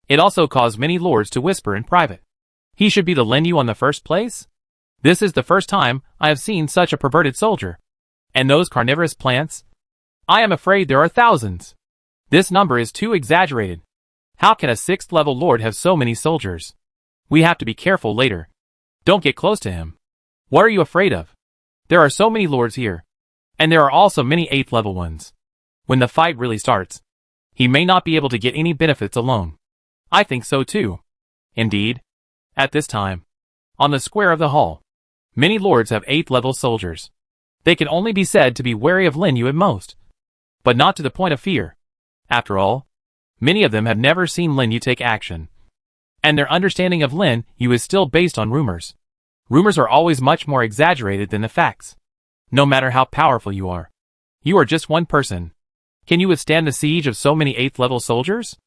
It also caused many lords to whisper in private. He should be the Lin Yu on the first place? This is the first time I have seen such a perverted soldier. And those carnivorous plants? I am afraid there are thousands. This number is too exaggerated. How can a 6th level lord have so many soldiers? We have to be careful later. Don't get close to him. What are you afraid of? There are so many lords here. And there are also many 8th level ones. When the fight really starts, he may not be able to get any benefits alone. I think so too. Indeed, at this time, on the square of the hall, many lords have 8th level soldiers. They can only be said to be wary of Lin Yu at most, but not to the point of fear. After all, many of them have never seen Lin Yu take action, and their understanding of Lin Yu is still based on rumors. Rumors are always much more exaggerated than the facts. No matter how powerful you are just one person. Can you withstand the siege of so many 8th level soldiers?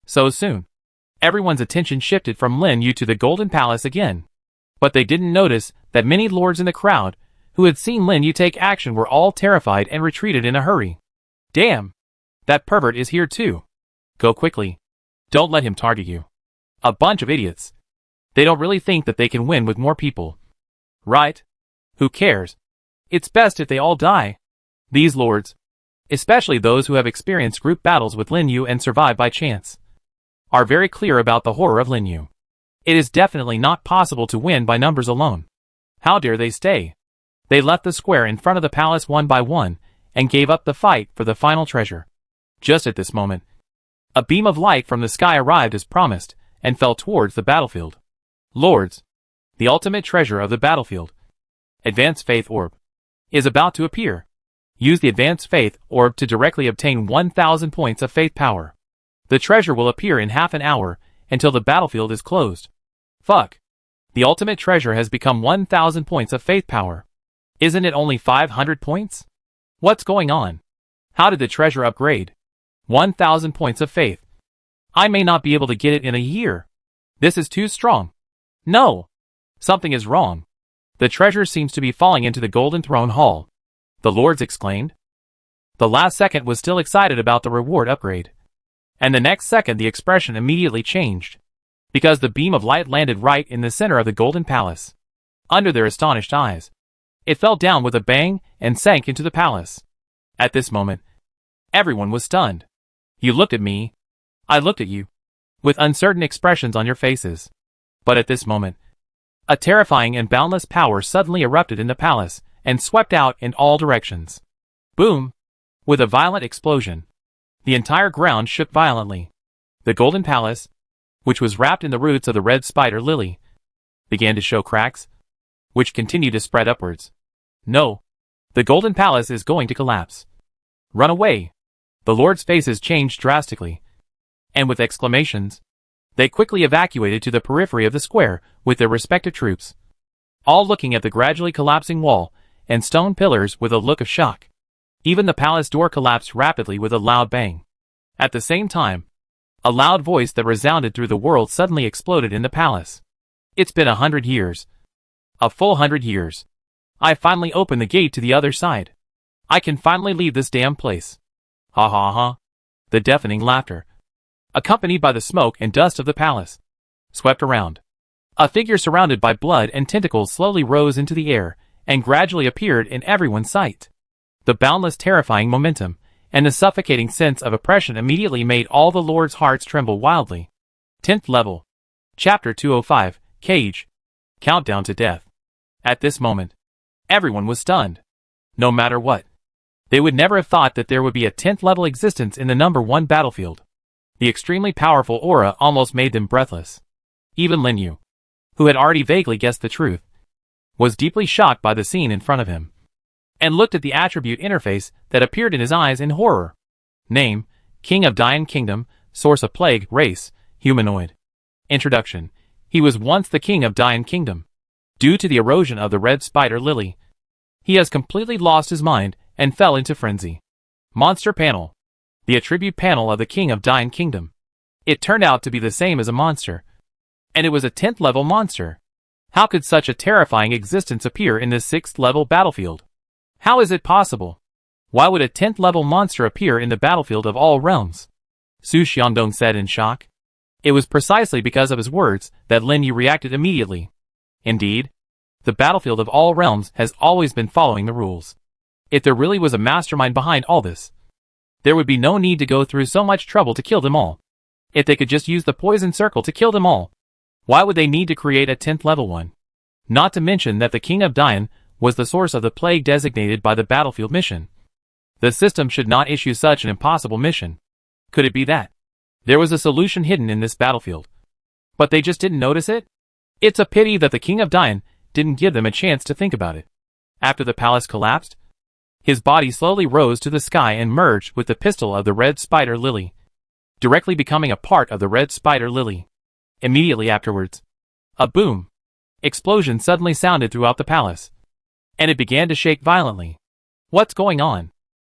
So soon, everyone's attention shifted from Lin Yu to the Golden Palace again. But they didn't notice that many lords in the crowd who had seen Lin Yu take action were all terrified and retreated in a hurry. Damn! That pervert is here too. Go quickly. Don't let him target you. A bunch of idiots. They don't really think that they can win with more people. Right? Who cares? It's best if they all die. These lords, especially those who have experienced group battles with Lin Yu and survived by chance, are very clear about the horror of Lin Yu. It is definitely not possible to win by numbers alone. How dare they stay? They left the square in front of the palace one by one and gave up the fight for the final treasure. Just at this moment, a beam of light from the sky arrived as promised and fell towards the battlefield. Lords, the ultimate treasure of the battlefield, Advanced Faith Orb, is about to appear. Use the Advanced Faith Orb to directly obtain 1,000 points of faith power. The treasure will appear in half an hour until the battlefield is closed. Fuck. The ultimate treasure has become 1,000 points of faith power. Isn't it only 500 points? What's going on? How did the treasure upgrade? 1,000 points of faith. I may not be able to get it in a year. This is too strong. No. Something is wrong. The treasure seems to be falling into the Golden Throne Hall. The lords exclaimed. The last second was still excited about the reward upgrade. And the next second the expression immediately changed, because the beam of light landed right in the center of the Golden Palace. Under their astonished eyes, it fell down with a bang and sank into the palace. At this moment, everyone was stunned. You looked at me. I looked at you, with uncertain expressions on your faces. But at this moment, a terrifying and boundless power suddenly erupted in the palace and swept out in all directions. Boom! With a violent explosion, the entire ground shook violently. The Golden Palace, which was wrapped in the roots of the red spider lily, began to show cracks, which continued to spread upwards. No! The Golden Palace is going to collapse. Run away! The lords' faces changed drastically, and with exclamations, they quickly evacuated to the periphery of the square with their respective troops, all looking at the gradually collapsing wall and stone pillars with a look of shock. Even the palace door collapsed rapidly with a loud bang. At the same time, a loud voice that resounded through the world suddenly exploded in the palace. It's been 100 years. A full 100 years. I finally opened the gate to the other side. I can finally leave this damn place. Ha ha ha. The deafening laughter, accompanied by the smoke and dust of the palace, swept around. A figure surrounded by blood and tentacles slowly rose into the air and gradually appeared in everyone's sight. The boundless terrifying momentum and the suffocating sense of oppression immediately made all the lords' hearts tremble wildly. 10th level. Chapter 205, Cage. Countdown to Death. At this moment, everyone was stunned. No matter what, they would never have thought that there would be a 10th level existence in the number 1 battlefield. The extremely powerful aura almost made them breathless. Even Lin Yu, who had already vaguely guessed the truth, was deeply shocked by the scene in front of him, and looked at the attribute interface that appeared in his eyes in horror. Name: King of Dian Kingdom, Source of Plague, Race: Humanoid. Introduction: He was once the King of Dian Kingdom. Due to the erosion of the red spider lily, he has completely lost his mind and fell into frenzy. Monster Panel: The attribute panel of the King of Dian Kingdom. It turned out to be the same as a monster, and it was a 10th level monster. How could such a terrifying existence appear in this 6th level battlefield? How is it possible? Why would a 10th level monster appear in the battlefield of all realms? Su Xiangdong said in shock. It was precisely because of his words that Lin Yu reacted immediately. Indeed, the battlefield of all realms has always been following the rules. If there really was a mastermind behind all this, there would be no need to go through so much trouble to kill them all. If they could just use the poison circle to kill them all, why would they need to create a 10th level one? Not to mention that the King of Dian was the source of the plague designated by the battlefield mission. The system should not issue such an impossible mission. Could it be that there was a solution hidden in this battlefield, but they just didn't notice it? It's a pity that the King of Dian didn't give them a chance to think about it. After the palace collapsed, his body slowly rose to the sky and merged with the pistil of the red spider lily, directly becoming a part of the red spider lily. Immediately afterwards, a boom explosion suddenly sounded throughout the palace, and it began to shake violently. What's going on?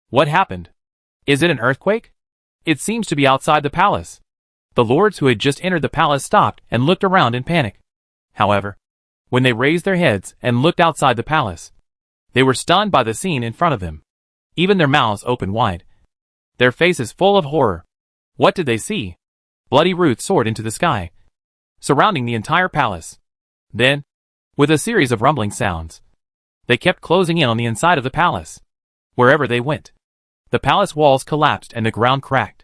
What happened? Is it an earthquake? It seems to be outside the palace. The lords who had just entered the palace stopped and looked around in panic. However, when they raised their heads and looked outside the palace, they were stunned by the scene in front of them. Even their mouths opened wide, their faces full of horror. What did they see? Bloody roots soared into the sky, surrounding the entire palace. Then, with a series of rumbling sounds, they kept closing in on the inside of the palace. Wherever they went, the palace walls collapsed and the ground cracked.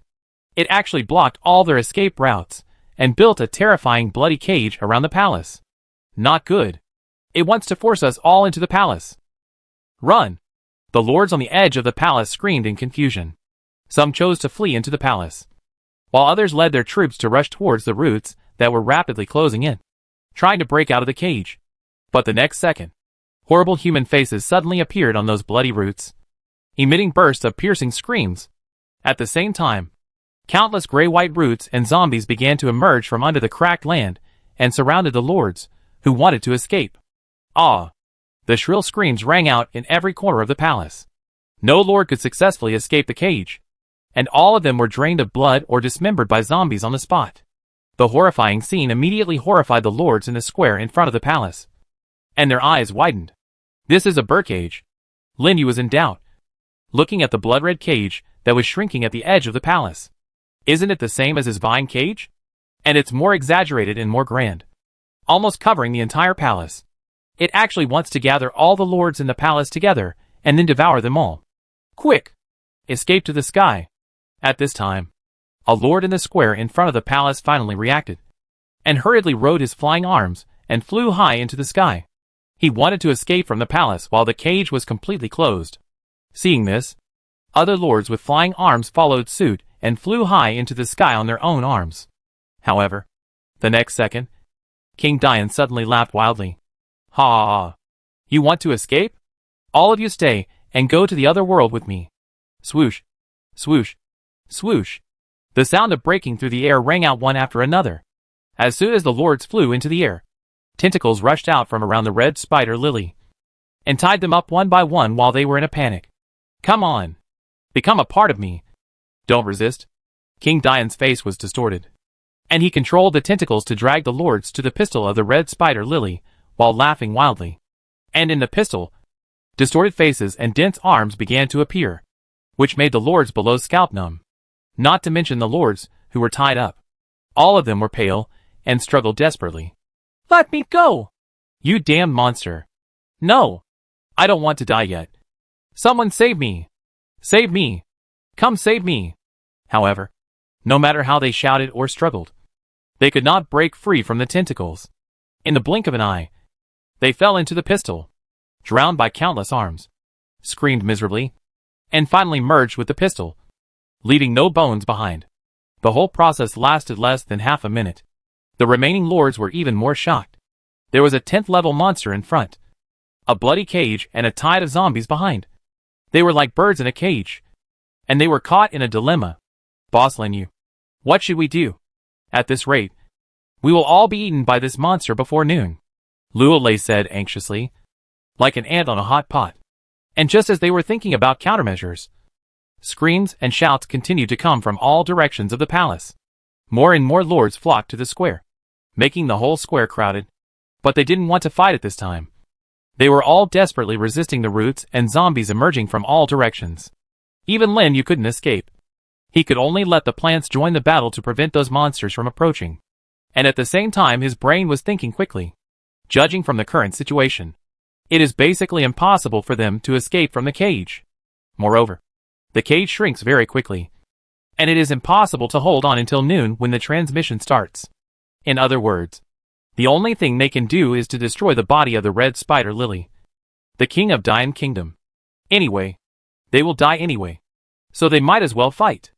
It actually blocked all their escape routes and built a terrifying bloody cage around the palace. Not good. It wants to force us all into the palace. Run! The lords on the edge of the palace screamed in confusion. Some chose to flee into the palace, while others led their troops to rush towards the roots that were rapidly closing in, trying to break out of the cage. But the next second, horrible human faces suddenly appeared on those bloody roots, emitting bursts of piercing screams. At the same time, countless gray-white roots and zombies began to emerge from under the cracked land and surrounded the lords, who wanted to escape. Ah! The shrill screams rang out in every corner of the palace. No lord could successfully escape the cage, and all of them were drained of blood or dismembered by zombies on the spot. The horrifying scene immediately horrified the lords in the square in front of the palace, and their eyes widened. This is a birdcage. Lin Yu was in doubt, looking at the blood-red cage that was shrinking at the edge of the palace. Isn't it the same as his vine cage? And it's more exaggerated and more grand, almost covering the entire palace. It actually wants to gather all the lords in the palace together and then devour them all. Quick! Escape to the sky. At this time, a lord in the square in front of the palace finally reacted, and hurriedly rode his flying arms and flew high into the sky. He wanted to escape from the palace while the cage was completely closed. Seeing this, other lords with flying arms followed suit and flew high into the sky on their own arms. However, the next second, King Dian suddenly laughed wildly. Ha ha ha! You want to escape? All of you stay and go to the other world with me. Swoosh! Swoosh! Swoosh! The sound of breaking through the air rang out one after another. As soon as the lords flew into the air, tentacles rushed out from around the red spider lily and tied them up one by one while they were in a panic. Come on! Become a part of me! Don't resist. King Dian's face was distorted, and he controlled the tentacles to drag the lords to the pistil of the red spider lily while laughing wildly. And in the pistil, distorted faces and dense arms began to appear, which made the lords below scalp numb. Not to mention the lords who were tied up. All of them were pale and struggled desperately. Let me go! You damned monster! No! I don't want to die yet. Someone save me! Save me! Come save me! However, no matter how they shouted or struggled, They could not break free from the tentacles. In the blink of an eye, they fell into the pistol, drowned by countless arms, screamed miserably, and finally merged with the pistol, leaving no bones behind. The whole process lasted less than half a minute. The remaining lords were even more shocked. There was a 10th level monster in front, a bloody cage, and a tide of zombies behind. They were like birds in a cage, and they were caught in a dilemma. Boss Lin Yu, what should we do? At this rate, we will all be eaten by this monster before noon, Luo Lei said anxiously, like an ant on a hot pot. And just as they were thinking about countermeasures, screams and shouts continued to come from all directions of the palace. More and more lords flocked to the square, making the whole square crowded. But they didn't want to fight at this time. They were all desperately resisting the roots and zombies emerging from all directions. Even Lin Yu couldn't escape. He could only let the plants join the battle to prevent those monsters from approaching. And at the same time his brain was thinking quickly. Judging from the current situation, it is basically impossible for them to escape from the cage. Moreover, the cage shrinks very quickly, and it is impossible to hold on until noon when the transmission starts. In other words, the only thing they can do is to destroy the body of the red spider lily, the king of Dian Kingdom. Anyway, they will die anyway, so they might as well fight.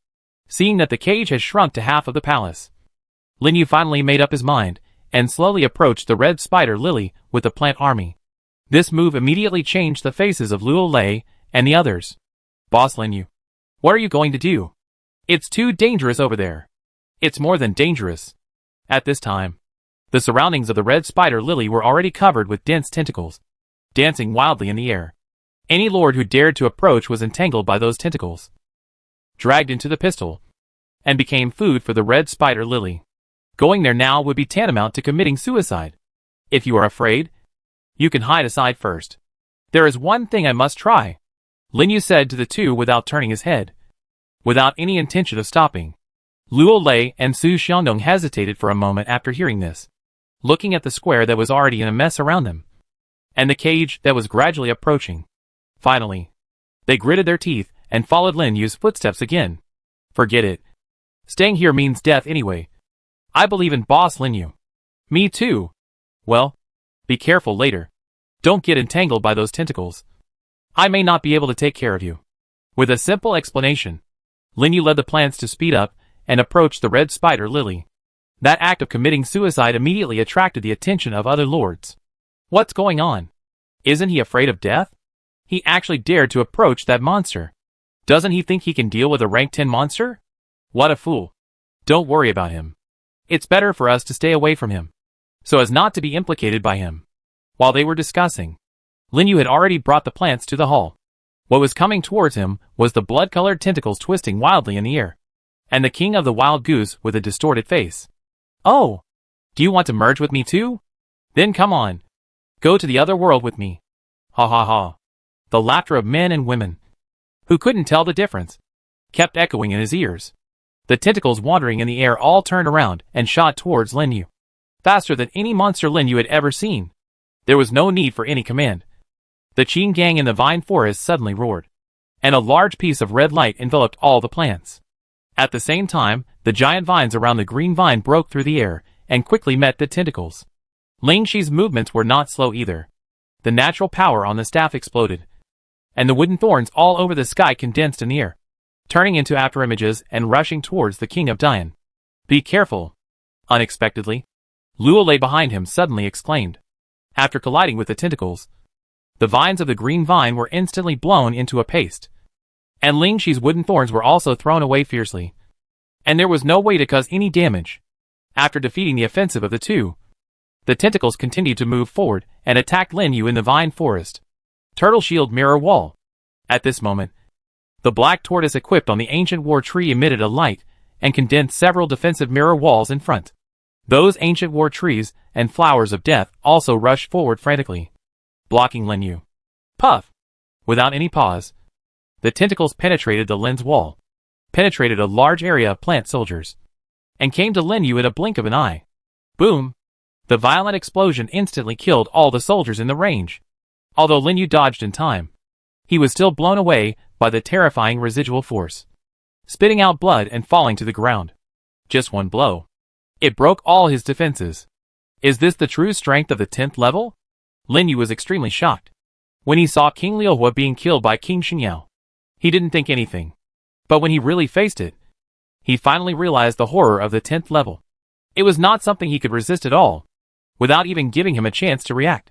Seeing that the cage has shrunk to half of the palace, Lin Yu finally made up his mind and slowly approached the red spider lily with the plant army. This move immediately changed the faces of Luo Lei and the others. Boss Lin Yu, what are you going to do? It's too dangerous over there. It's more than dangerous. At this time, the surroundings of the red spider lily were already covered with dense tentacles, dancing wildly in the air. Any lord who dared to approach was entangled by those tentacles, dragged into the pistol, and became food for the red spider lily. Going there now would be tantamount to committing suicide. If you are afraid, you can hide aside first. There is one thing I must try, Lin Yu said to the two without turning his head, without any intention of stopping. Luo Lei and Su Xiangdong hesitated for a moment after hearing this, looking at the square that was already in a mess around them, and the cage that was gradually approaching. Finally, they gritted their teeth and followed Lin Yu's footsteps again. Forget it. Staying here means death anyway. I believe in Boss Lin Yu. Me too. Well, be careful later. Don't get entangled by those tentacles. I may not be able to take care of you. With a simple explanation, Lin Yu led the plants to speed up and approach the red spider lily. That act of committing suicide immediately attracted the attention of other lords. What's going on? Isn't he afraid of death? He actually dared to approach that monster. Doesn't he think he can deal with a rank 10 monster? What a fool. Don't worry about him. It's better for us to stay away from him, so as not to be implicated by him. While they were discussing, Lin Yu had already brought the plants to the hall. What was coming towards him was the blood-colored tentacles twisting wildly in the air, and the king of the wild goose with a distorted face. Oh! Do you want to merge with me too? Then come on. Go to the other world with me. Ha ha ha. The laughter of men and women, who couldn't tell the difference, kept echoing in his ears. The tentacles wandering in the air all turned around and shot towards Lin Yu, faster than any monster Lin Yu had ever seen. There was no need for any command. The Qing gang in the vine forest suddenly roared, and a large piece of red light enveloped all the plants. At the same time, the giant vines around the green vine broke through the air and quickly met the tentacles. Ling Shi's movements were not slow either. The natural power on the staff exploded, and the wooden thorns all over the sky condensed in the air, turning into afterimages and rushing towards the king of Dian. Be careful! Unexpectedly, Luo Lei behind him suddenly exclaimed. After colliding with the tentacles, the vines of the green vine were instantly blown into a paste, and Ling Shi's wooden thorns were also thrown away fiercely, and there was no way to cause any damage. After defeating the offensive of the two, the tentacles continued to move forward and attacked Lin Yu in the vine forest. Turtle Shield Mirror Wall. At this moment, the black tortoise equipped on the ancient war tree emitted a light and condensed several defensive mirror walls in front. Those ancient war trees and flowers of death also rushed forward frantically, blocking Lin Yu. Puff! Without any pause, the tentacles penetrated the lens wall, penetrated a large area of plant soldiers, and came to Lin Yu in a blink of an eye. Boom! The violent explosion instantly killed all the soldiers in the range. Although Lin Yu dodged in time, he was still blown away by the terrifying residual force, spitting out blood and falling to the ground. Just one blow. It broke all his defenses. Is this the true strength of the 10th level? Lin Yu was extremely shocked. When he saw King Liuhua being killed by King Xinyao, he didn't think anything. But when he really faced it, he finally realized the horror of the 10th level. It was not something he could resist at all, without even giving him a chance to react.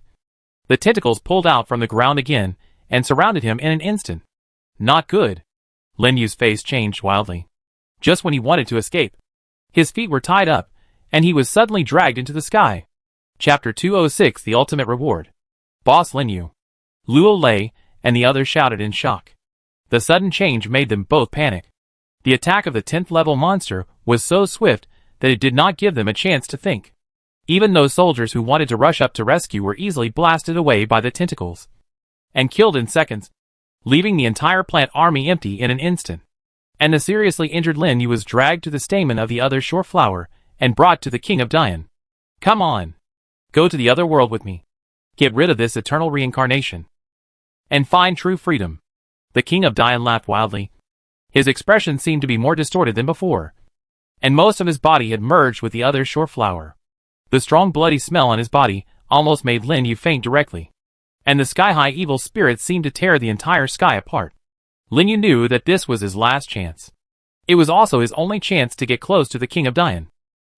The tentacles pulled out from the ground again and surrounded him in an instant. Not good. Lin Yu's face changed wildly. Just when he wanted to escape, his feet were tied up, and he was suddenly dragged into the sky. Chapter 206 The Ultimate Reward. Boss Lin Yu, Luo Lei, and the others shouted in shock. The sudden change made them both panic. The attack of the 10th level monster was so swift that it did not give them a chance to think. Even those soldiers who wanted to rush up to rescue were easily blasted away by the tentacles and killed in seconds, leaving the entire plant army empty in an instant. And the seriously injured Lin Yu was dragged to the stamen of the other shore flower and brought to the King of Dian. Come on. Go to the other world with me. Get rid of this eternal reincarnation and find true freedom. The King of Dian laughed wildly. His expression seemed to be more distorted than before, and most of his body had merged with the other shore flower. The strong bloody smell on his body almost made Lin Yu faint directly, and the sky-high evil spirits seemed to tear the entire sky apart. Lin Yu knew that this was his last chance. It was also his only chance to get close to the King of Dian.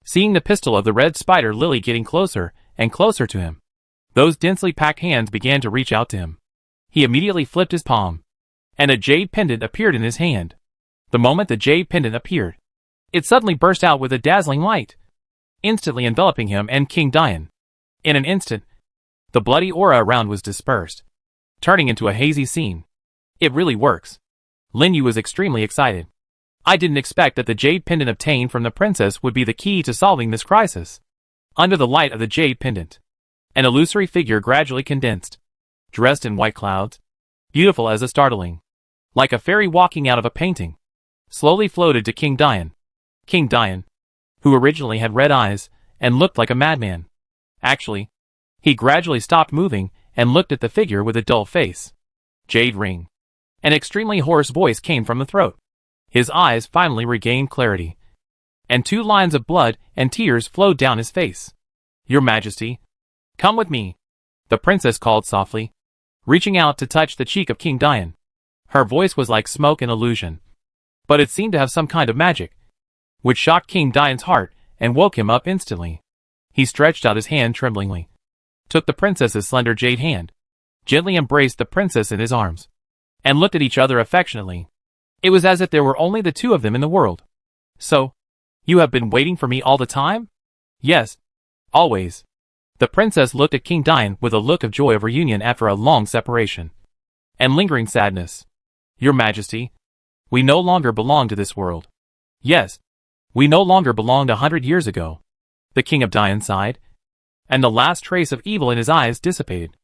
Seeing the pistol of the red spider lily getting closer and closer to him, those densely packed hands began to reach out to him. He immediately flipped his palm, and a jade pendant appeared in his hand. The moment the jade pendant appeared, it suddenly burst out with a dazzling light, instantly enveloping him and King Dian. In an instant, the bloody aura around was dispersed, turning into a hazy scene. It really works. Lin Yu was extremely excited. I didn't expect that the jade pendant obtained from the princess would be the key to solving this crisis. Under the light of the jade pendant, an illusory figure gradually condensed, dressed in white clouds, beautiful as a startling, like a fairy walking out of a painting, slowly floated to King Dian. King Dian, who originally had red eyes and looked like a madman. Actually, he gradually stopped moving and looked at the figure with a dull face. Jade ring. An extremely hoarse voice came from the throat. His eyes finally regained clarity, and 2 lines of blood and tears flowed down his face. Your Majesty, come with me, the princess called softly, reaching out to touch the cheek of King Dian. Her voice was like smoke and illusion, but it seemed to have some kind of magic, which shocked King Dian's heart and woke him up instantly. He stretched out his hand tremblingly, took the princess's slender jade hand, gently embraced the princess in his arms, and looked at each other affectionately. It was as if there were only the 2 of them in the world. So, you have been waiting for me all the time? Yes, always. The princess looked at King Dian with a look of joy of reunion after a long separation, and lingering sadness. Your Majesty, we no longer belong to this world. Yes, we no longer belonged 100 years ago. The King of Dian sighed, and the last trace of evil in his eyes dissipated.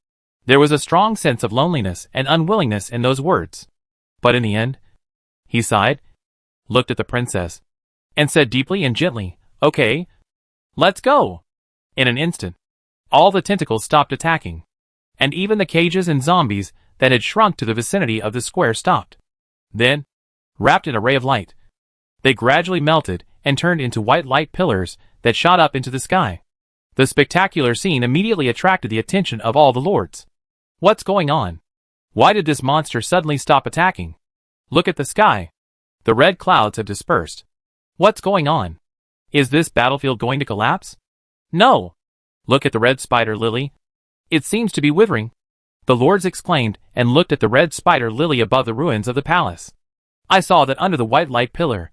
There was a strong sense of loneliness and unwillingness in those words. But in the end, he sighed, looked at the princess, and said deeply and gently, Okay, let's go. In an instant, all the tentacles stopped attacking, and even the cages and zombies that had shrunk to the vicinity of the square stopped. Then, wrapped in a ray of light, they gradually melted and turned into white light pillars that shot up into the sky. The spectacular scene immediately attracted the attention of all the lords. What's going on? Why did this monster suddenly stop attacking? Look at the sky. The red clouds have dispersed. What's going on? Is this battlefield going to collapse? No. Look at the red spider lily. It seems to be withering. The lords exclaimed and looked at the red spider lily above the ruins of the palace. I saw that under the white light pillar,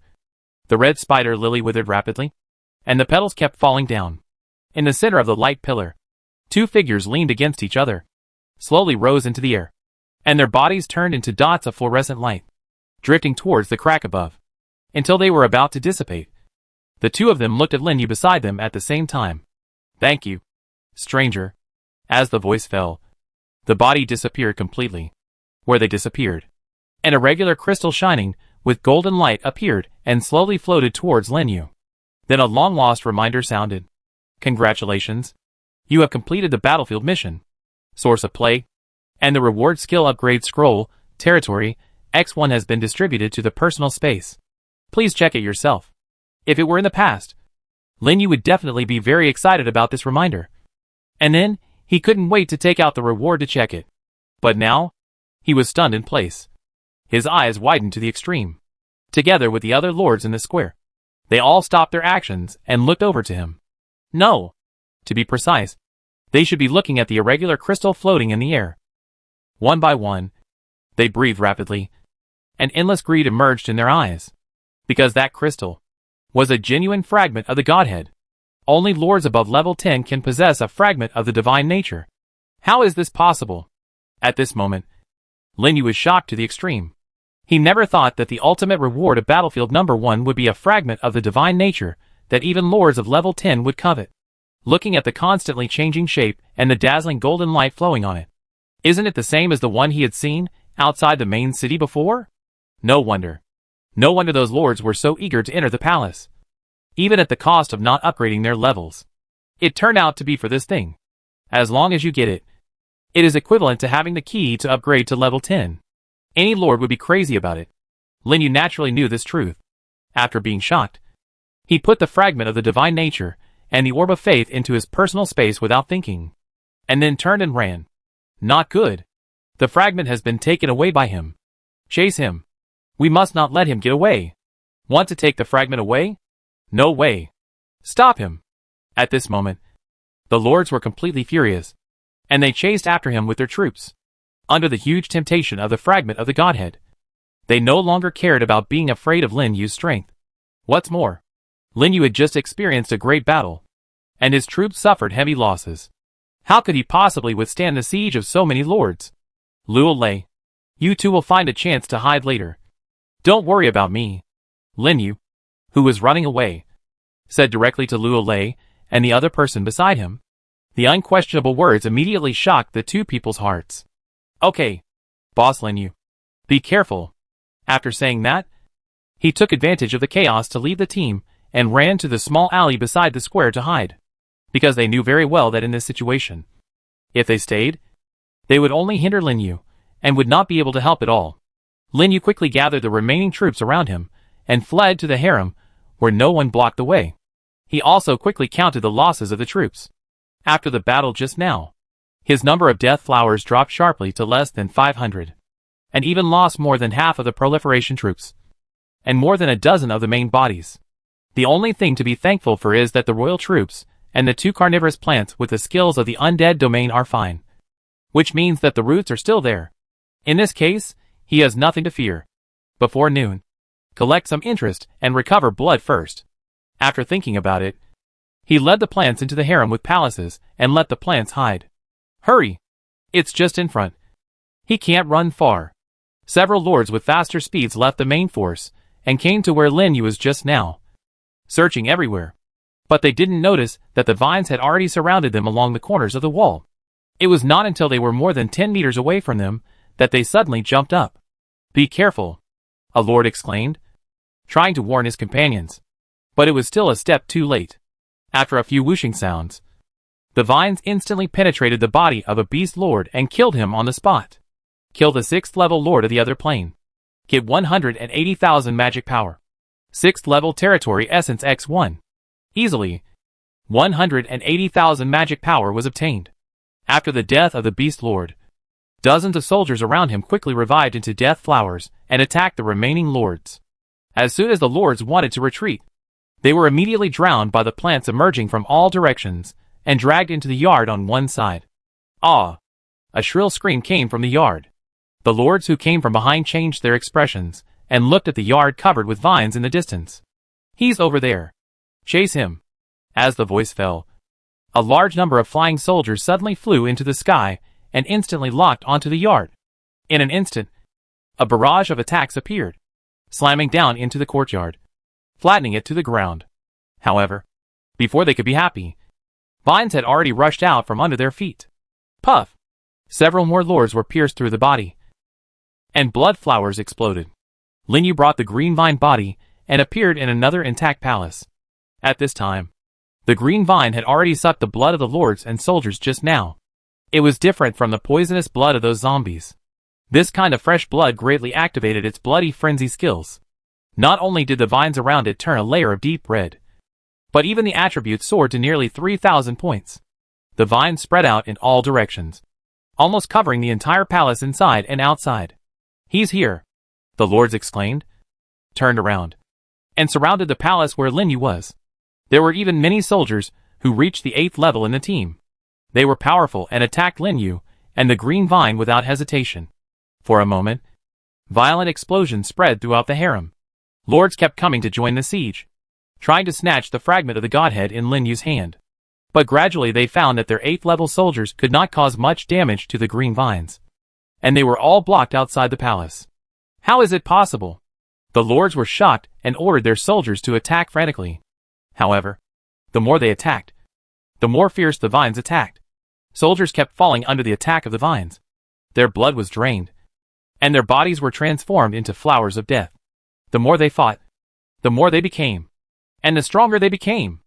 the red spider lily withered rapidly, and the petals kept falling down. In the center of the light pillar, 2 figures leaned against each other, slowly rose into the air, and their bodies turned into dots of fluorescent light, drifting towards the crack above, until they were about to dissipate. The 2 of them looked at Lin Yu beside them at the same time. Thank you, stranger. As the voice fell, the body disappeared completely, where they disappeared, and a regular crystal shining with golden light appeared and slowly floated towards Lin Yu. Then a long-lost reminder sounded. Congratulations. You have completed the battlefield mission. Source of play, and the reward skill upgrade scroll, territory, X1 has been distributed to the personal space. Please check it yourself. If it were in the past, Lin Yu would definitely be very excited about this reminder. And then, he couldn't wait to take out the reward to check it. But now, he was stunned in place. His eyes widened to the extreme. Together with the other lords in the square, they all stopped their actions and looked over to him. No. To be precise, they should be looking at the irregular crystal floating in the air. One by one, they breathed rapidly. An endless greed emerged in their eyes. Because that crystal was a genuine fragment of the Godhead. Only lords above level 10 can possess a fragment of the divine nature. How is this possible? At this moment, Lin Yu was shocked to the extreme. He never thought that the ultimate reward of Battlefield number 1 would be a fragment of the divine nature that even lords of level 10 would covet. Looking at the constantly changing shape and the dazzling golden light flowing on it. Isn't it the same as the one he had seen outside the main city before? No wonder. No wonder those lords were so eager to enter the palace. Even at the cost of not upgrading their levels. It turned out to be for this thing. As long as you get it, it is equivalent to having the key to upgrade to level 10. Any lord would be crazy about it. Lin Yu naturally knew this truth. After being shocked, he put the fragment of the divine nature and the orb of faith into his personal space without thinking. And then turned and ran. Not good. The fragment has been taken away by him. Chase him. We must not let him get away. Want to take the fragment away? No way. Stop him. At this moment, the lords were completely furious, and they chased after him with their troops. Under the huge temptation of the fragment of the Godhead, they no longer cared about being afraid of Lin Yu's strength. What's more, Lin Yu had just experienced a great battle, and his troops suffered heavy losses. How could he possibly withstand the siege of so many lords? Luo Lei, you two will find a chance to hide later. Don't worry about me. Lin Yu, who was running away, said directly to Luo Lei and the other person beside him. The unquestionable words immediately shocked the two people's hearts. Okay, boss Lin Yu. Be careful. After saying that, he took advantage of the chaos to leave the team and ran to the small alley beside the square to hide. Because they knew very well that in this situation, if they stayed, they would only hinder Lin Yu and would not be able to help at all. Lin Yu quickly gathered the remaining troops around him and fled to the harem where no one blocked the way. He also quickly counted the losses of the troops. After the battle just now, his number of death flowers dropped sharply to less than 500, and even lost more than half of the proliferation troops, and more than a dozen of the main bodies. The only thing to be thankful for is that the royal troops and the two carnivorous plants with the skills of the undead domain are fine. Which means that the roots are still there. In this case, he has nothing to fear. Before noon, collect some interest and recover blood first. After thinking about it, he led the plants into the harem with palaces and let the plants hide. Hurry! It's just in front. He can't run far. Several lords with faster speeds left the main force and came to where Lin Yu was just now, searching everywhere. But they didn't notice that the vines had already surrounded them along the corners of the wall. It was not until they were more than 10 meters away from them that they suddenly jumped up. Be careful, a lord exclaimed, trying to warn his companions. But it was still a step too late. After a few whooshing sounds, the vines instantly penetrated the body of a beast lord and killed him on the spot. Kill the 6th level lord of the other plane. Get 180,000 magic power. 6th level territory essence X1. Easily, 180,000 magic power was obtained. After the death of the beast lord, dozens of soldiers around him quickly revived into death flowers and attacked the remaining lords. As soon as the lords wanted to retreat, they were immediately drowned by the plants emerging from all directions and dragged into the yard on one side. Ah! A shrill scream came from the yard. The lords who came from behind changed their expressions and looked at the yard covered with vines in the distance. He's over there. Chase him. As the voice fell, a large number of flying soldiers suddenly flew into the sky and instantly locked onto the yard. In an instant, a barrage of attacks appeared, slamming down into the courtyard, flattening it to the ground. However, before they could be happy, vines had already rushed out from under their feet. Puff! Several more lords were pierced through the body, and blood flowers exploded. Lin Yu brought the green vine body and appeared in another intact palace. At this time, the green vine had already sucked the blood of the lords and soldiers just now. It was different from the poisonous blood of those zombies. This kind of fresh blood greatly activated its bloody frenzy skills. Not only did the vines around it turn a layer of deep red, But even the attributes soared to nearly 3,000 points. The vines spread out in all directions, almost covering the entire palace inside and outside. "He's here," the lords exclaimed, turned around, and surrounded the palace where Lin Yu was. There were even many soldiers who reached the 8th level in the team. They were powerful and attacked Lin Yu and the green vine without hesitation. For a moment, violent explosions spread throughout the harem. Lords kept coming to join the siege, trying to snatch the fragment of the godhead in Lin Yu's hand. But gradually they found that their 8th level soldiers could not cause much damage to the green vines, and they were all blocked outside the palace. How is it possible? The lords were shocked and ordered their soldiers to attack frantically. However, the more they attacked, the more fierce the vines attacked. Soldiers kept falling under the attack of the vines. Their blood was drained, and their bodies were transformed into flowers of death. The more they fought, the more they became, and the stronger they became.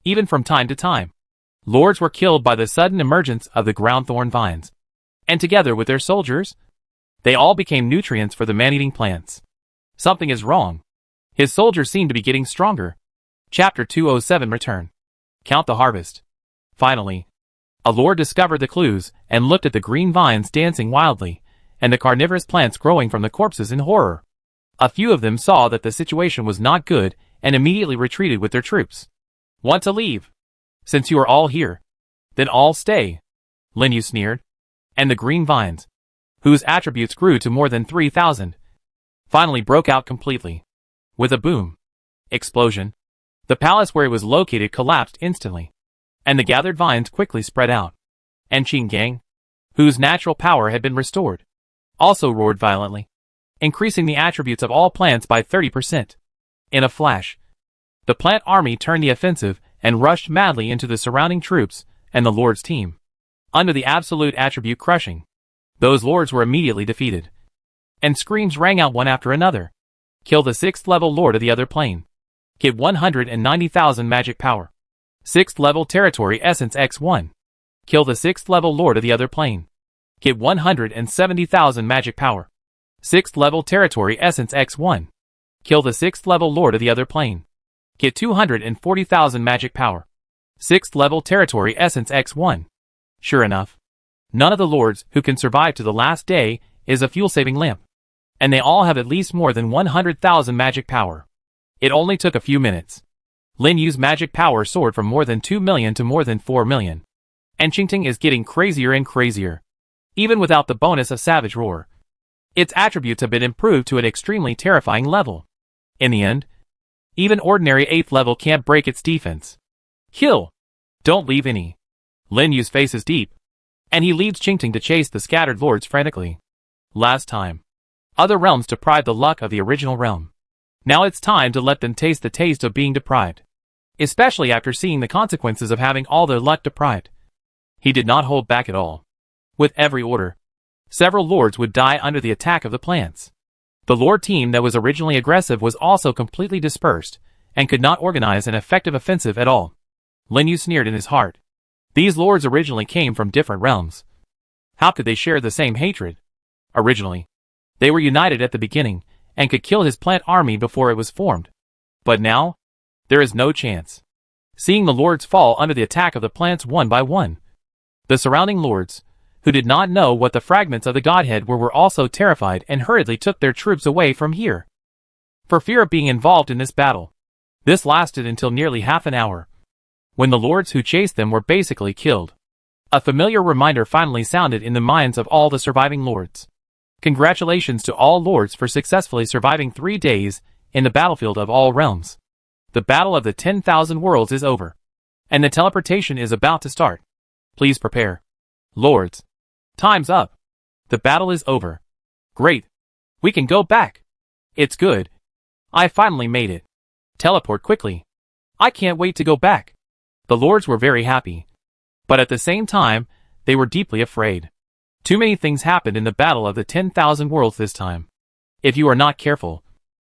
Even from time to time, lords were killed by the sudden emergence of the ground thorn vines, and together with their soldiers, they all became nutrients for the man-eating plants. Something is wrong. His soldiers seem to be getting stronger. Chapter 207 Return. Count the harvest. Finally, a lord discovered the clues and looked at the green vines dancing wildly, and the carnivorous plants growing from the corpses in horror. A few of them saw that the situation was not good and immediately retreated with their troops. "Want to leave? Since you are all here, then all stay," Lin Yu sneered. And the green vines, whose attributes grew to more than 3,000, finally broke out completely. With a boom, explosion, the palace where it was located collapsed instantly, and the gathered vines quickly spread out. And Qing Gang, whose natural power had been restored, also roared violently, increasing the attributes of all plants by 30%. In a flash, the plant army turned the offensive and rushed madly into the surrounding troops and the lord's team. Under the absolute attribute crushing, those lords were immediately defeated, and screams rang out one after another. "Kill the 6th level lord of the other plane. Get 190,000 magic power. 6th level territory essence X1. Kill the 6th level lord of the other plane. Get 170,000 magic power. 6th level territory essence X1. Kill the 6th level lord of the other plane. Get 240,000 magic power. 6th level territory essence X1. Sure enough, none of the lords who can survive to the last day is a fuel-saving lamp, and they all have at least more than 100,000 magic power. It only took a few minutes. Lin Yu's magic power soared from more than 2 million to more than 4 million. And Qingting is getting crazier and crazier. Even without the bonus of Savage Roar, its attributes have been improved to an extremely terrifying level. In the end, even ordinary 8th level can't break its defense. "Kill! Don't leave any." Lin Yu's face is deep, and he leads Qingting to chase the scattered lords frantically. Last time, other realms deprived the luck of the original realm. Now it's time to let them taste the taste of being deprived, especially after seeing the consequences of having all their luck deprived. He did not hold back at all. With every order, several lords would die under the attack of the plants. The lord team that was originally aggressive was also completely dispersed, and could not organize an effective offensive at all. Lin Yu sneered in his heart. These lords originally came from different realms. How could they share the same hatred? Originally, they were united at the beginning, and could kill his plant army before it was formed. But now, there is no chance. Seeing the lords fall under the attack of the plants one by one, the surrounding lords, who did not know what the fragments of the godhead were also terrified and hurriedly took their troops away from here, for fear of being involved in this battle. This lasted until nearly half an hour, when the lords who chased them were basically killed. A familiar reminder finally sounded in the minds of all the surviving lords. Congratulations to all lords for successfully surviving 3 days in the battlefield of all realms. The battle of the 10,000 worlds is over, and the teleportation is about to start. Please prepare. Lords, time's up. The battle is over. Great. We can go back. It's good. I finally made it. Teleport quickly. I can't wait to go back. The lords were very happy, but at the same time, they were deeply afraid. Too many things happened in the battle of the 10,000 worlds this time. If you are not careful,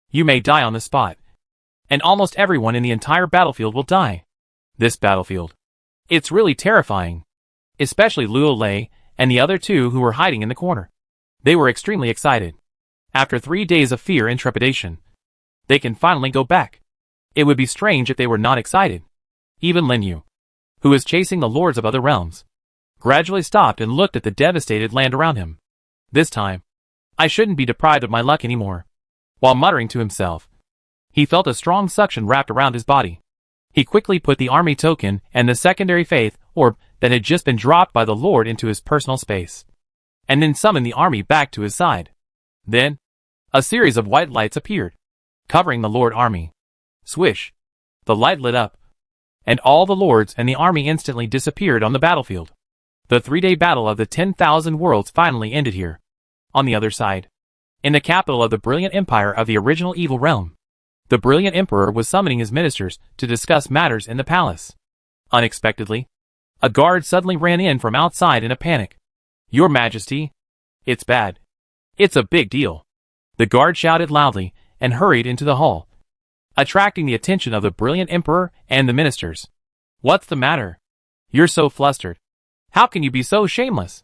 you may die on the spot, and almost everyone in the entire battlefield will die. This battlefield, it's really terrifying, especially Luo Lei and the other two who were hiding in the corner. They were extremely excited. After 3 days of fear and trepidation, they can finally go back. It would be strange if they were not excited. Even Lin Yu, who was chasing the lords of other realms, gradually stopped and looked at the devastated land around him. This time, I shouldn't be deprived of my luck anymore. While muttering to himself, he felt a strong suction wrapped around his body. He quickly put the army token and the secondary faith orb that had just been dropped by the Lord into his personal space, and then summoned the army back to his side. Then, a series of white lights appeared, covering the Lord army. Swish! The light lit up, and all the lords and the army instantly disappeared on the battlefield. The 3-day battle of the 10,000 worlds finally ended here. On the other side, in the capital of the brilliant empire of the original evil realm, the brilliant emperor was summoning his ministers to discuss matters in the palace. Unexpectedly, a guard suddenly ran in from outside in a panic. "Your Majesty, it's bad. It's a big deal." The guard shouted loudly and hurried into the hall, attracting the attention of the brilliant emperor and the ministers. "What's the matter? You're so flustered. How can you be so shameless?"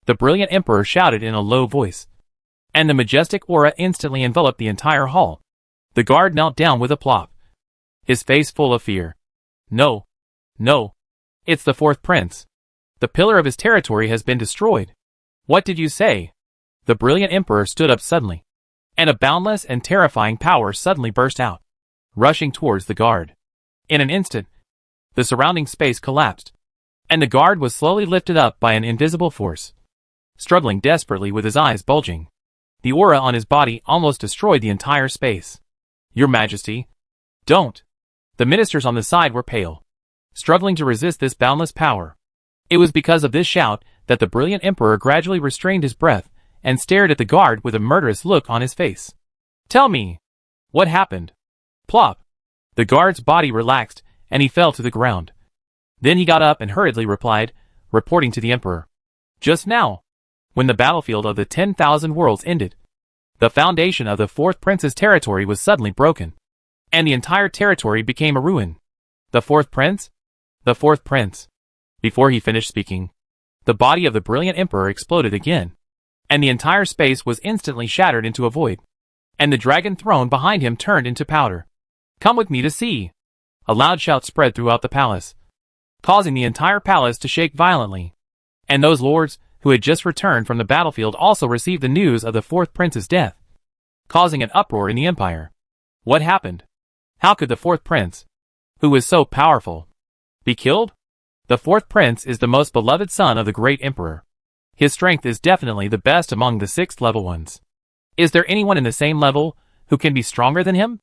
The brilliant emperor shouted in a low voice, and the majestic aura instantly enveloped the entire hall. The guard knelt down with a plop, his face full of fear. No, it's the 4th prince. The pillar of his territory has been destroyed." "What did you say?" The brilliant emperor stood up suddenly, and a boundless and terrifying power suddenly burst out, rushing towards the guard. In an instant, the surrounding space collapsed, and the guard was slowly lifted up by an invisible force. Struggling desperately with his eyes bulging, the aura on his body almost destroyed the entire space. "Your Majesty, don't." The ministers on the side were pale, struggling to resist this boundless power. It was because of this shout that the brilliant emperor gradually restrained his breath and stared at the guard with a murderous look on his face. "Tell me, what happened?" Plop! The guard's body relaxed and he fell to the ground. Then he got up and hurriedly replied, reporting to the emperor. "Just now, when the battlefield of the 10,000 worlds ended, the foundation of the 4th prince's territory was suddenly broken, and the entire territory became a ruin." "The 4th prince? The 4th prince." Before he finished speaking, the body of the brilliant emperor exploded again, and the entire space was instantly shattered into a void, and the dragon throne behind him turned into powder. "Come with me to see." A loud shout spread throughout the palace, causing the entire palace to shake violently, and those lords who had just returned from the battlefield also received the news of the 4th prince's death, causing an uproar in the empire. What happened? How could the 4th prince, who was so powerful, be killed? The 4th prince is the most beloved son of the great emperor. His strength is definitely the best among the 6th level ones. Is there anyone in the same level who can be stronger than him?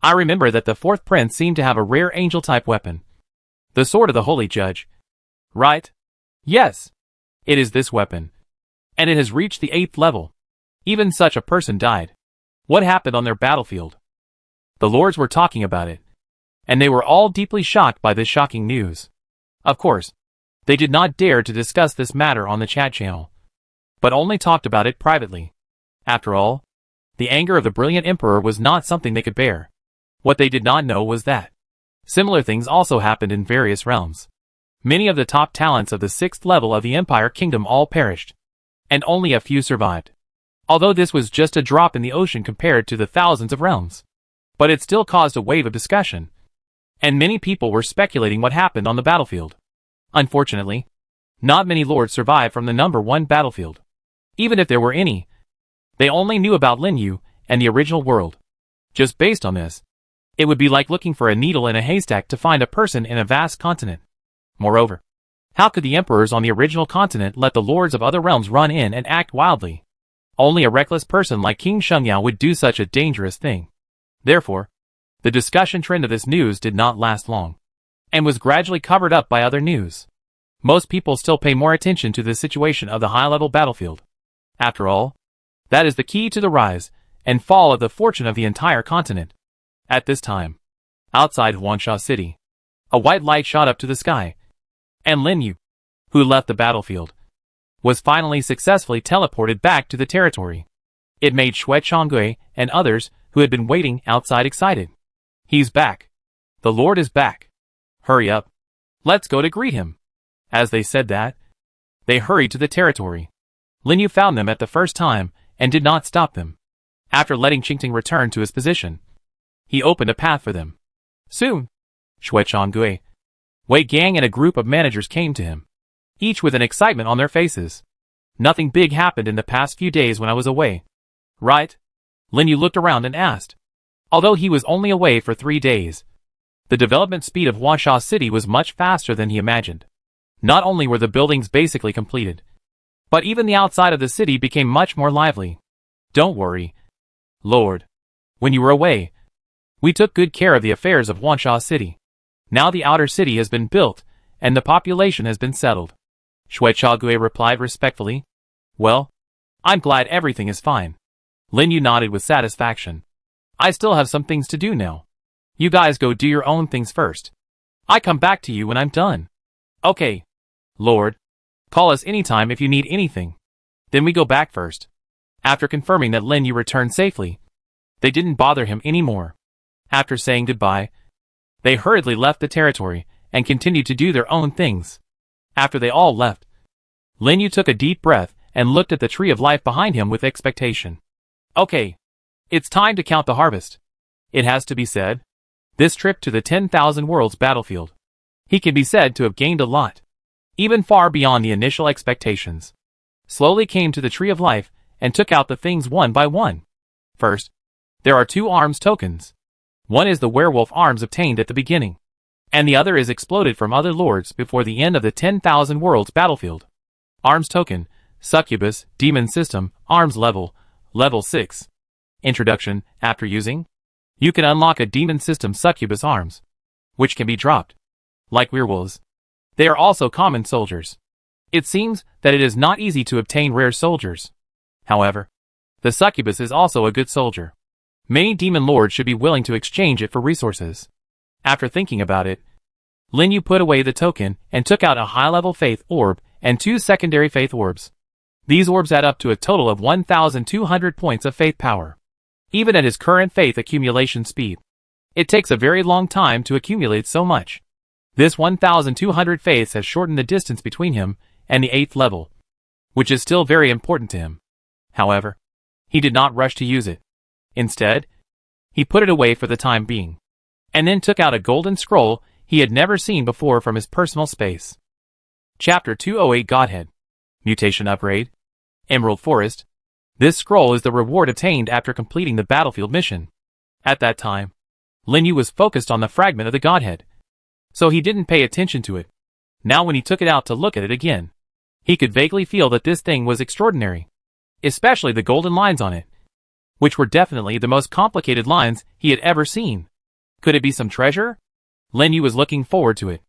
I remember that the 4th prince seemed to have a rare angel-type weapon, the sword of the Holy Judge. Right? Yes. It is this weapon, and it has reached the 8th level. Even such a person died. What happened on their battlefield? The lords were talking about it, and they were all deeply shocked by this shocking news. Of course, they did not dare to discuss this matter on the chat channel, but only talked about it privately. After all, the anger of the brilliant emperor was not something they could bear. What they did not know was that similar things also happened in various realms. Many of the top talents of the 6th level of the Empire Kingdom all perished, and only a few survived. Although this was just a drop in the ocean compared to the thousands of realms, but it still caused a wave of discussion, and many people were speculating what happened on the battlefield. Unfortunately, not many lords survived from the number 1 battlefield. Even if there were any, they only knew about Lin Yu and the original world. Just based on this, it would be like looking for a needle in a haystack to find a person in a vast continent. Moreover, how could the emperors on the original continent let the lords of other realms run in and act wildly? Only a reckless person like King Shengyao would do such a dangerous thing. Therefore, the discussion trend of this news did not last long, and was gradually covered up by other news. Most people still pay more attention to the situation of the high-level battlefield. After all, that is the key to the rise and fall of the fortune of the entire continent. At this time, outside Huangsha City, a white light shot up to the sky, and Lin Yu, who left the battlefield, was finally successfully teleported back to the territory. It made Shui Chonggui and others who had been waiting outside excited. He's back. The Lord is back. Hurry up. Let's go to greet him. As they said that, they hurried to the territory. Lin Yu found them at the first time and did not stop them. After letting Qingting return to his position, he opened a path for them. Soon, Shui Chonggui, Wei Gang and a group of managers came to him, each with an excitement on their faces. Nothing big happened in the past few days when I was away, right? Lin Yu looked around and asked. Although he was only away for 3 days, the development speed of Huangsha City was much faster than he imagined. Not only were the buildings basically completed, but even the outside of the city became much more lively. Don't worry, Lord. When you were away, we took good care of the affairs of Huangsha City. Now the outer city has been built, and the population has been settled. Shui Chagui replied respectfully. Well, I'm glad everything is fine. Lin Yu nodded with satisfaction. I still have some things to do now. You guys go do your own things first. I come back to you when I'm done. Okay, Lord. Call us anytime if you need anything. Then we go back first. After confirming that Lin Yu returned safely, they didn't bother him anymore. After saying goodbye, they hurriedly left the territory and continued to do their own things. After they all left, Lin Yu took a deep breath and looked at the tree of life behind him with expectation. Okay, it's time to count the harvest. It has to be said, this trip to the 10,000 Worlds battlefield, he can be said to have gained a lot, even far beyond the initial expectations. Slowly came to the tree of life and took out the things one by one. First, there are 2 arms tokens. One is the werewolf arms obtained at the beginning, and the other is exploded from other lords before the end of the 10,000 Worlds battlefield. Arms token, Succubus, Demon System, Arms Level 6. Introduction, after using, you can unlock a Demon System Succubus arms, which can be dropped. Like werewolves, they are also common soldiers. It seems that it is not easy to obtain rare soldiers. However, the Succubus is also a good soldier. Many demon lords should be willing to exchange it for resources. After thinking about it, Lin Yu put away the token and took out a high-level faith orb and 2 secondary faith orbs. These orbs add up to a total of 1,200 points of faith power. Even at his current faith accumulation speed, it takes a very long time to accumulate so much. This 1,200 faiths has shortened the distance between him and the 8th level, which is still very important to him. However, he did not rush to use it. Instead, he put it away for the time being, and then took out a golden scroll he had never seen before from his personal space. Chapter 208 Godhead. Mutation Upgrade. Emerald Forest. This scroll is the reward obtained after completing the battlefield mission. At that time, Lin Yu was focused on the fragment of the Godhead, so he didn't pay attention to it. Now when he took it out to look at it again, he could vaguely feel that this thing was extraordinary, especially the golden lines on it, which were definitely the most complicated lines he had ever seen. Could it be some treasure? Lin Yu was looking forward to it.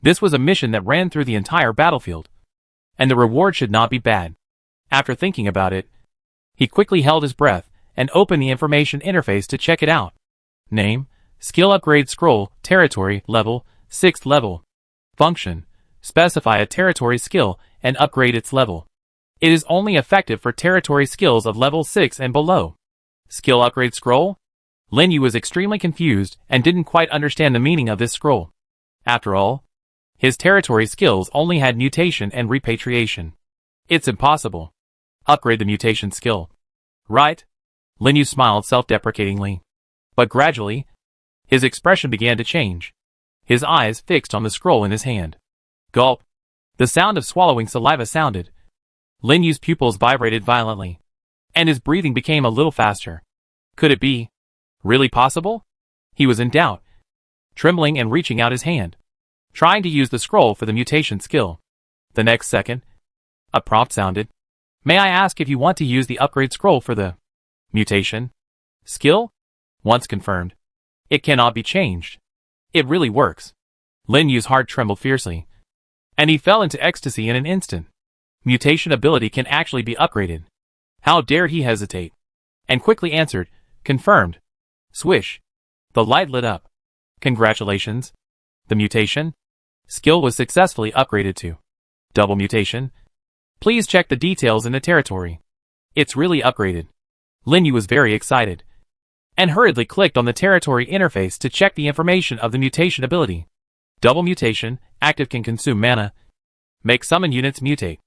This was a mission that ran through the entire battlefield, and the reward should not be bad. After thinking about it, he quickly held his breath and opened the information interface to check it out. Name, Skill Upgrade Scroll, Territory, Level, 6th Level. Function, specify a territory skill and upgrade its level. It is only effective for territory skills of level 6 and below. Skill Upgrade Scroll? Lin Yu was extremely confused and didn't quite understand the meaning of this scroll. After all, his territory skills only had mutation and repatriation. It's impossible. Upgrade the mutation skill. Right? Lin Yu smiled self-deprecatingly. But gradually, his expression began to change. His eyes fixed on the scroll in his hand. Gulp. The sound of swallowing saliva sounded. Lin Yu's pupils vibrated violently, and his breathing became a little faster. Could it be really possible? He was in doubt, trembling and reaching out his hand, trying to use the scroll for the mutation skill. The next second, a prompt sounded. May I ask if you want to use the upgrade scroll for the mutation skill? Once confirmed, it cannot be changed. It really works. Lin Yu's heart trembled fiercely, and he fell into ecstasy in an instant. Mutation ability can actually be upgraded. How dared he hesitate? And quickly answered, confirmed. Swish. The light lit up. Congratulations. The mutation skill was successfully upgraded to double mutation. Please check the details in the territory. It's really upgraded. Lin Yu was very excited, and hurriedly clicked on the territory interface to check the information of the mutation ability. Double mutation, active, can consume mana. Make summon units mutate.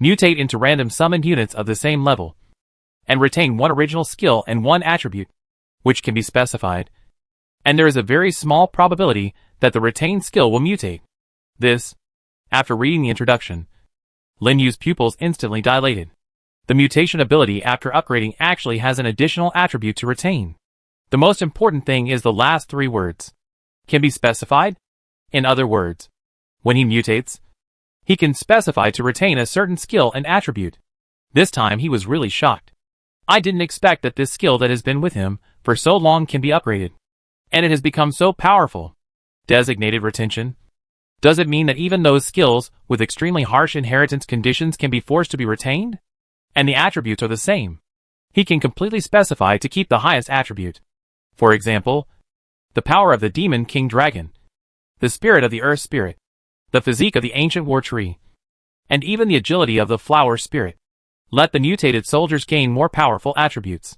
Mutate into random summoned units of the same level, and retain 1 original skill and 1 attribute, which can be specified. And there is a very small probability that the retained skill will mutate. This, after reading the introduction, Lin Yu's pupils instantly dilated. The mutation ability after upgrading actually has an additional attribute to retain. The most important thing is the last 3 words. Can be specified? In other words, when he mutates, he can specify to retain a certain skill and attribute. This time he was really shocked. I didn't expect that this skill that has been with him for so long can be upgraded. And it has become so powerful. Designated retention. Does it mean that even those skills with extremely harsh inheritance conditions can be forced to be retained? And the attributes are the same. He can completely specify to keep the highest attribute. For example, the power of the demon king dragon, the spirit of the earth spirit, the physique of the ancient war tree, and even the agility of the flower spirit. Let the mutated soldiers gain more powerful attributes.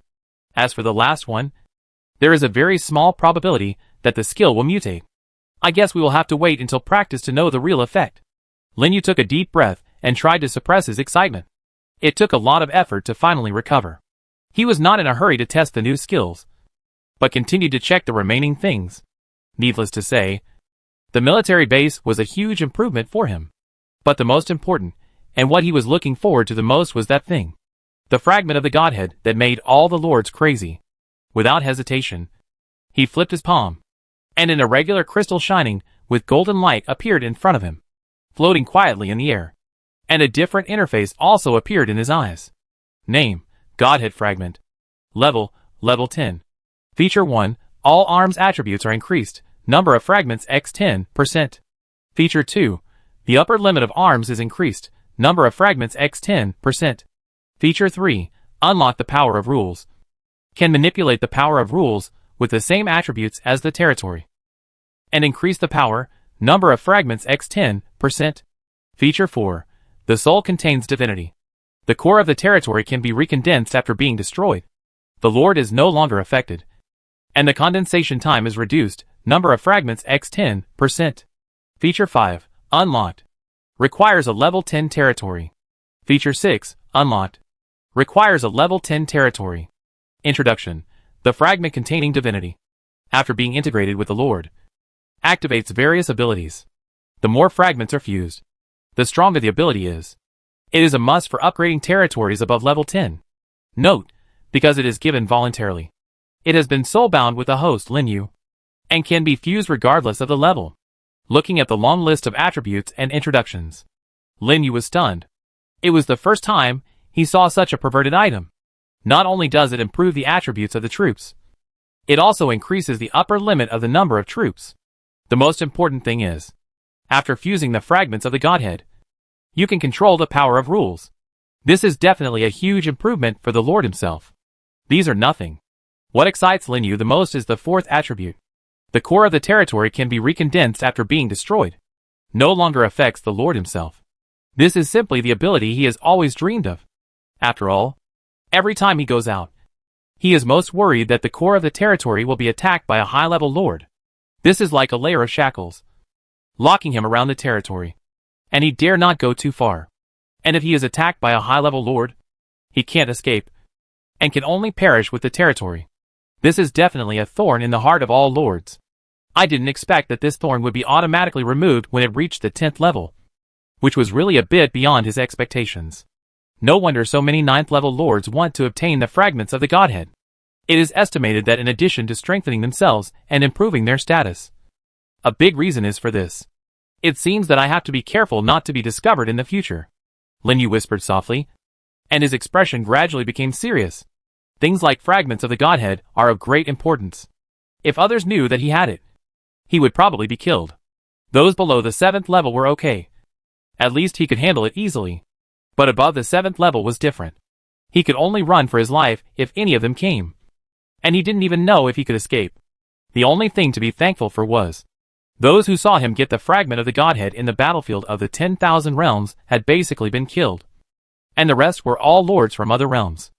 As for the last one, there is a very small probability that the skill will mutate. I guess we will have to wait until practice to know the real effect. Lin Yu took a deep breath and tried to suppress his excitement. It took a lot of effort to finally recover. He was not in a hurry to test the new skills, but continued to check the remaining things. Needless to say, the military base was a huge improvement for him. But the most important, and what he was looking forward to the most, was that thing. The fragment of the Godhead that made all the lords crazy. Without hesitation, he flipped his palm, and an irregular crystal shining with golden light appeared in front of him, floating quietly in the air. And a different interface also appeared in his eyes. Name, Godhead Fragment. Level 10. Feature 1, all arms attributes are increased, number of fragments x 10%. Feature 2, the upper limit of arms is increased, number of fragments x 10%. Feature 3, unlock the power of rules. Can manipulate the power of rules with the same attributes as the territory. And increase the power, number of fragments x 10%. Feature 4, the soul contains divinity. The core of the territory can be recondensed after being destroyed. The Lord is no longer affected. And the condensation time is reduced, number of fragments x 10%. Feature 5, unlocked. Requires a level 10 territory. Feature 6, unlocked. Requires a level 10 territory. Introduction. The fragment containing divinity, after being integrated with the Lord, activates various abilities. The more fragments are fused, the stronger the ability is. It is a must for upgrading territories above level 10. Note, because it is given voluntarily. It has been soulbound with the host Lin Yu, and can be fused regardless of the level. Looking at the long list of attributes and introductions, Lin Yu was stunned. It was the first time he saw such a perverted item. Not only does it improve the attributes of the troops, it also increases the upper limit of the number of troops. The most important thing is, after fusing the fragments of the Godhead, you can control the power of rules. This is definitely a huge improvement for the Lord himself. These are nothing. What excites Lin Yu the most is the fourth attribute. The core of the territory can be recondensed after being destroyed. No longer affects the Lord himself. This is simply the ability he has always dreamed of. After all, every time he goes out, he is most worried that the core of the territory will be attacked by a high-level lord. This is like a layer of shackles, locking him around the territory, and he dare not go too far. And if he is attacked by a high-level lord, he can't escape, and can only perish with the territory. This is definitely a thorn in the heart of all lords. I didn't expect that this thorn would be automatically removed when it reached the 10th level, which was really a bit beyond his expectations. No wonder so many 9th level lords want to obtain the fragments of the Godhead. It is estimated that in addition to strengthening themselves and improving their status, a big reason is for this. It seems that I have to be careful not to be discovered in the future. Lin Yu whispered softly, and his expression gradually became serious. Things like fragments of the Godhead are of great importance. If others knew that he had it, he would probably be killed. Those below the 7th level were okay. At least he could handle it easily. But above the 7th level was different. He could only run for his life if any of them came. And he didn't even know if he could escape. The only thing to be thankful for was, those who saw him get the fragment of the Godhead in the battlefield of the 10,000 realms had basically been killed. And the rest were all lords from other realms.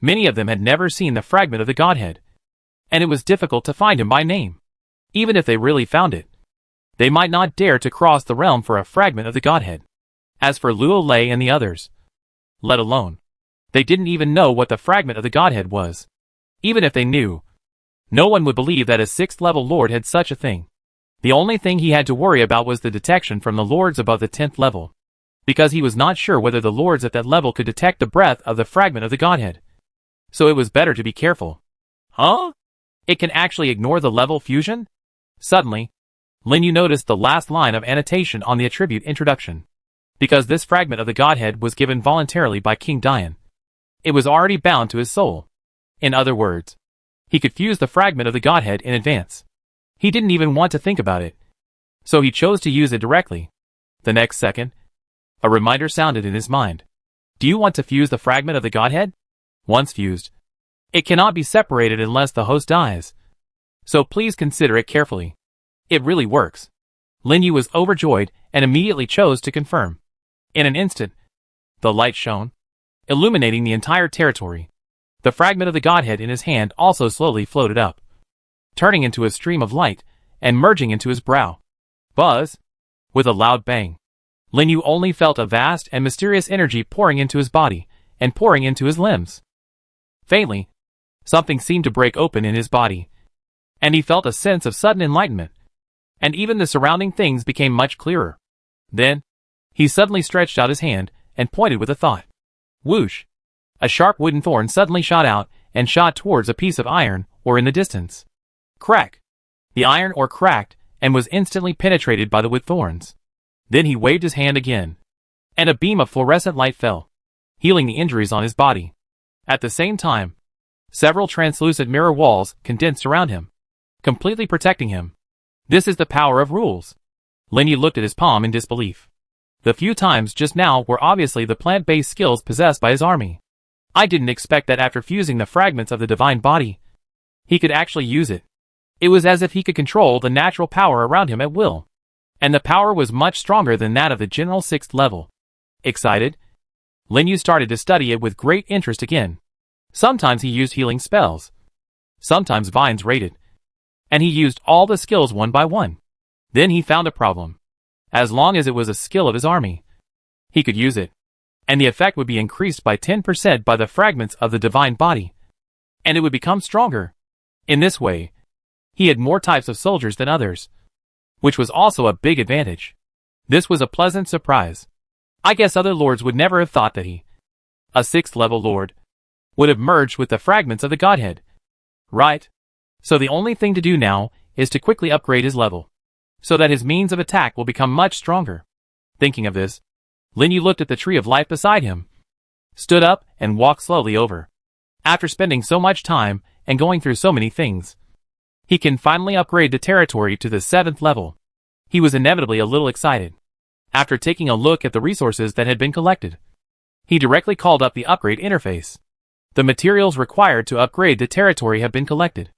Many of them had never seen the fragment of the Godhead, and it was difficult to find him by name. Even if they really found it, they might not dare to cross the realm for a fragment of the Godhead. As for Luo Lei and the others, let alone, they didn't even know what the fragment of the Godhead was. Even if they knew, no one would believe that a 6th level lord had such a thing. The only thing he had to worry about was the detection from the lords above the 10th level, because he was not sure whether the lords at that level could detect the breath of the fragment of the godhead. So it was better to be careful. Huh? It can actually ignore the level fusion? Suddenly, Lin Yu noticed the last line of annotation on the attribute introduction. Because this fragment of the godhead was given voluntarily by King Dian, it was already bound to his soul. In other words, he could fuse the fragment of the godhead in advance. He didn't even want to think about it, so he chose to use it directly. The next second, a reminder sounded in his mind. Do you want to fuse the fragment of the godhead? Once fused, it cannot be separated unless the host dies. So please consider it carefully. It really works. Lin Yu was overjoyed and immediately chose to confirm. In an instant, the light shone, illuminating the entire territory. The fragment of the godhead in his hand also slowly floated up, turning into a stream of light and merging into his brow. Buzz! With a loud bang, Lin Yu only felt a vast and mysterious energy pouring into his body and pouring into his limbs. Faintly, something seemed to break open in his body, and he felt a sense of sudden enlightenment, and even the surrounding things became much clearer. Then, he suddenly stretched out his hand and pointed with a thought. Whoosh! A sharp wooden thorn suddenly shot out and shot towards a piece of iron ore in the distance. Crack! The iron ore cracked and was instantly penetrated by the wood thorns. Then he waved his hand again, and a beam of fluorescent light fell, healing the injuries on his body. At the same time, several translucent mirror walls condensed around him, completely protecting him. This is the power of rules. Lin Yu looked at his palm in disbelief. The few times just now were obviously the plant-based skills possessed by his army. I didn't expect that after fusing the fragments of the divine body, he could actually use it. It was as if he could control the natural power around him at will. And the power was much stronger than that of the general 6th level. Excited, Lin Yu started to study it with great interest again. Sometimes he used healing spells. Sometimes vines raided. And he used all the skills one by one. Then he found a problem. As long as it was a skill of his army, he could use it, and the effect would be increased by 10% by the fragments of the divine body, and it would become stronger. In this way, he had more types of soldiers than others, which was also a big advantage. This was a pleasant surprise. I guess other lords would never have thought that he, a 6th level lord, would have merged with the fragments of the godhead. Right? So the only thing to do now is to quickly upgrade his level, so that his means of attack will become much stronger. Thinking of this, Lin Yu looked at the tree of life beside him, stood up and walked slowly over. After spending so much time and going through so many things, he can finally upgrade the territory to the 7th level. He was inevitably a little excited. After taking a look at the resources that had been collected, he directly called up the upgrade interface. The materials required to upgrade the territory have been collected.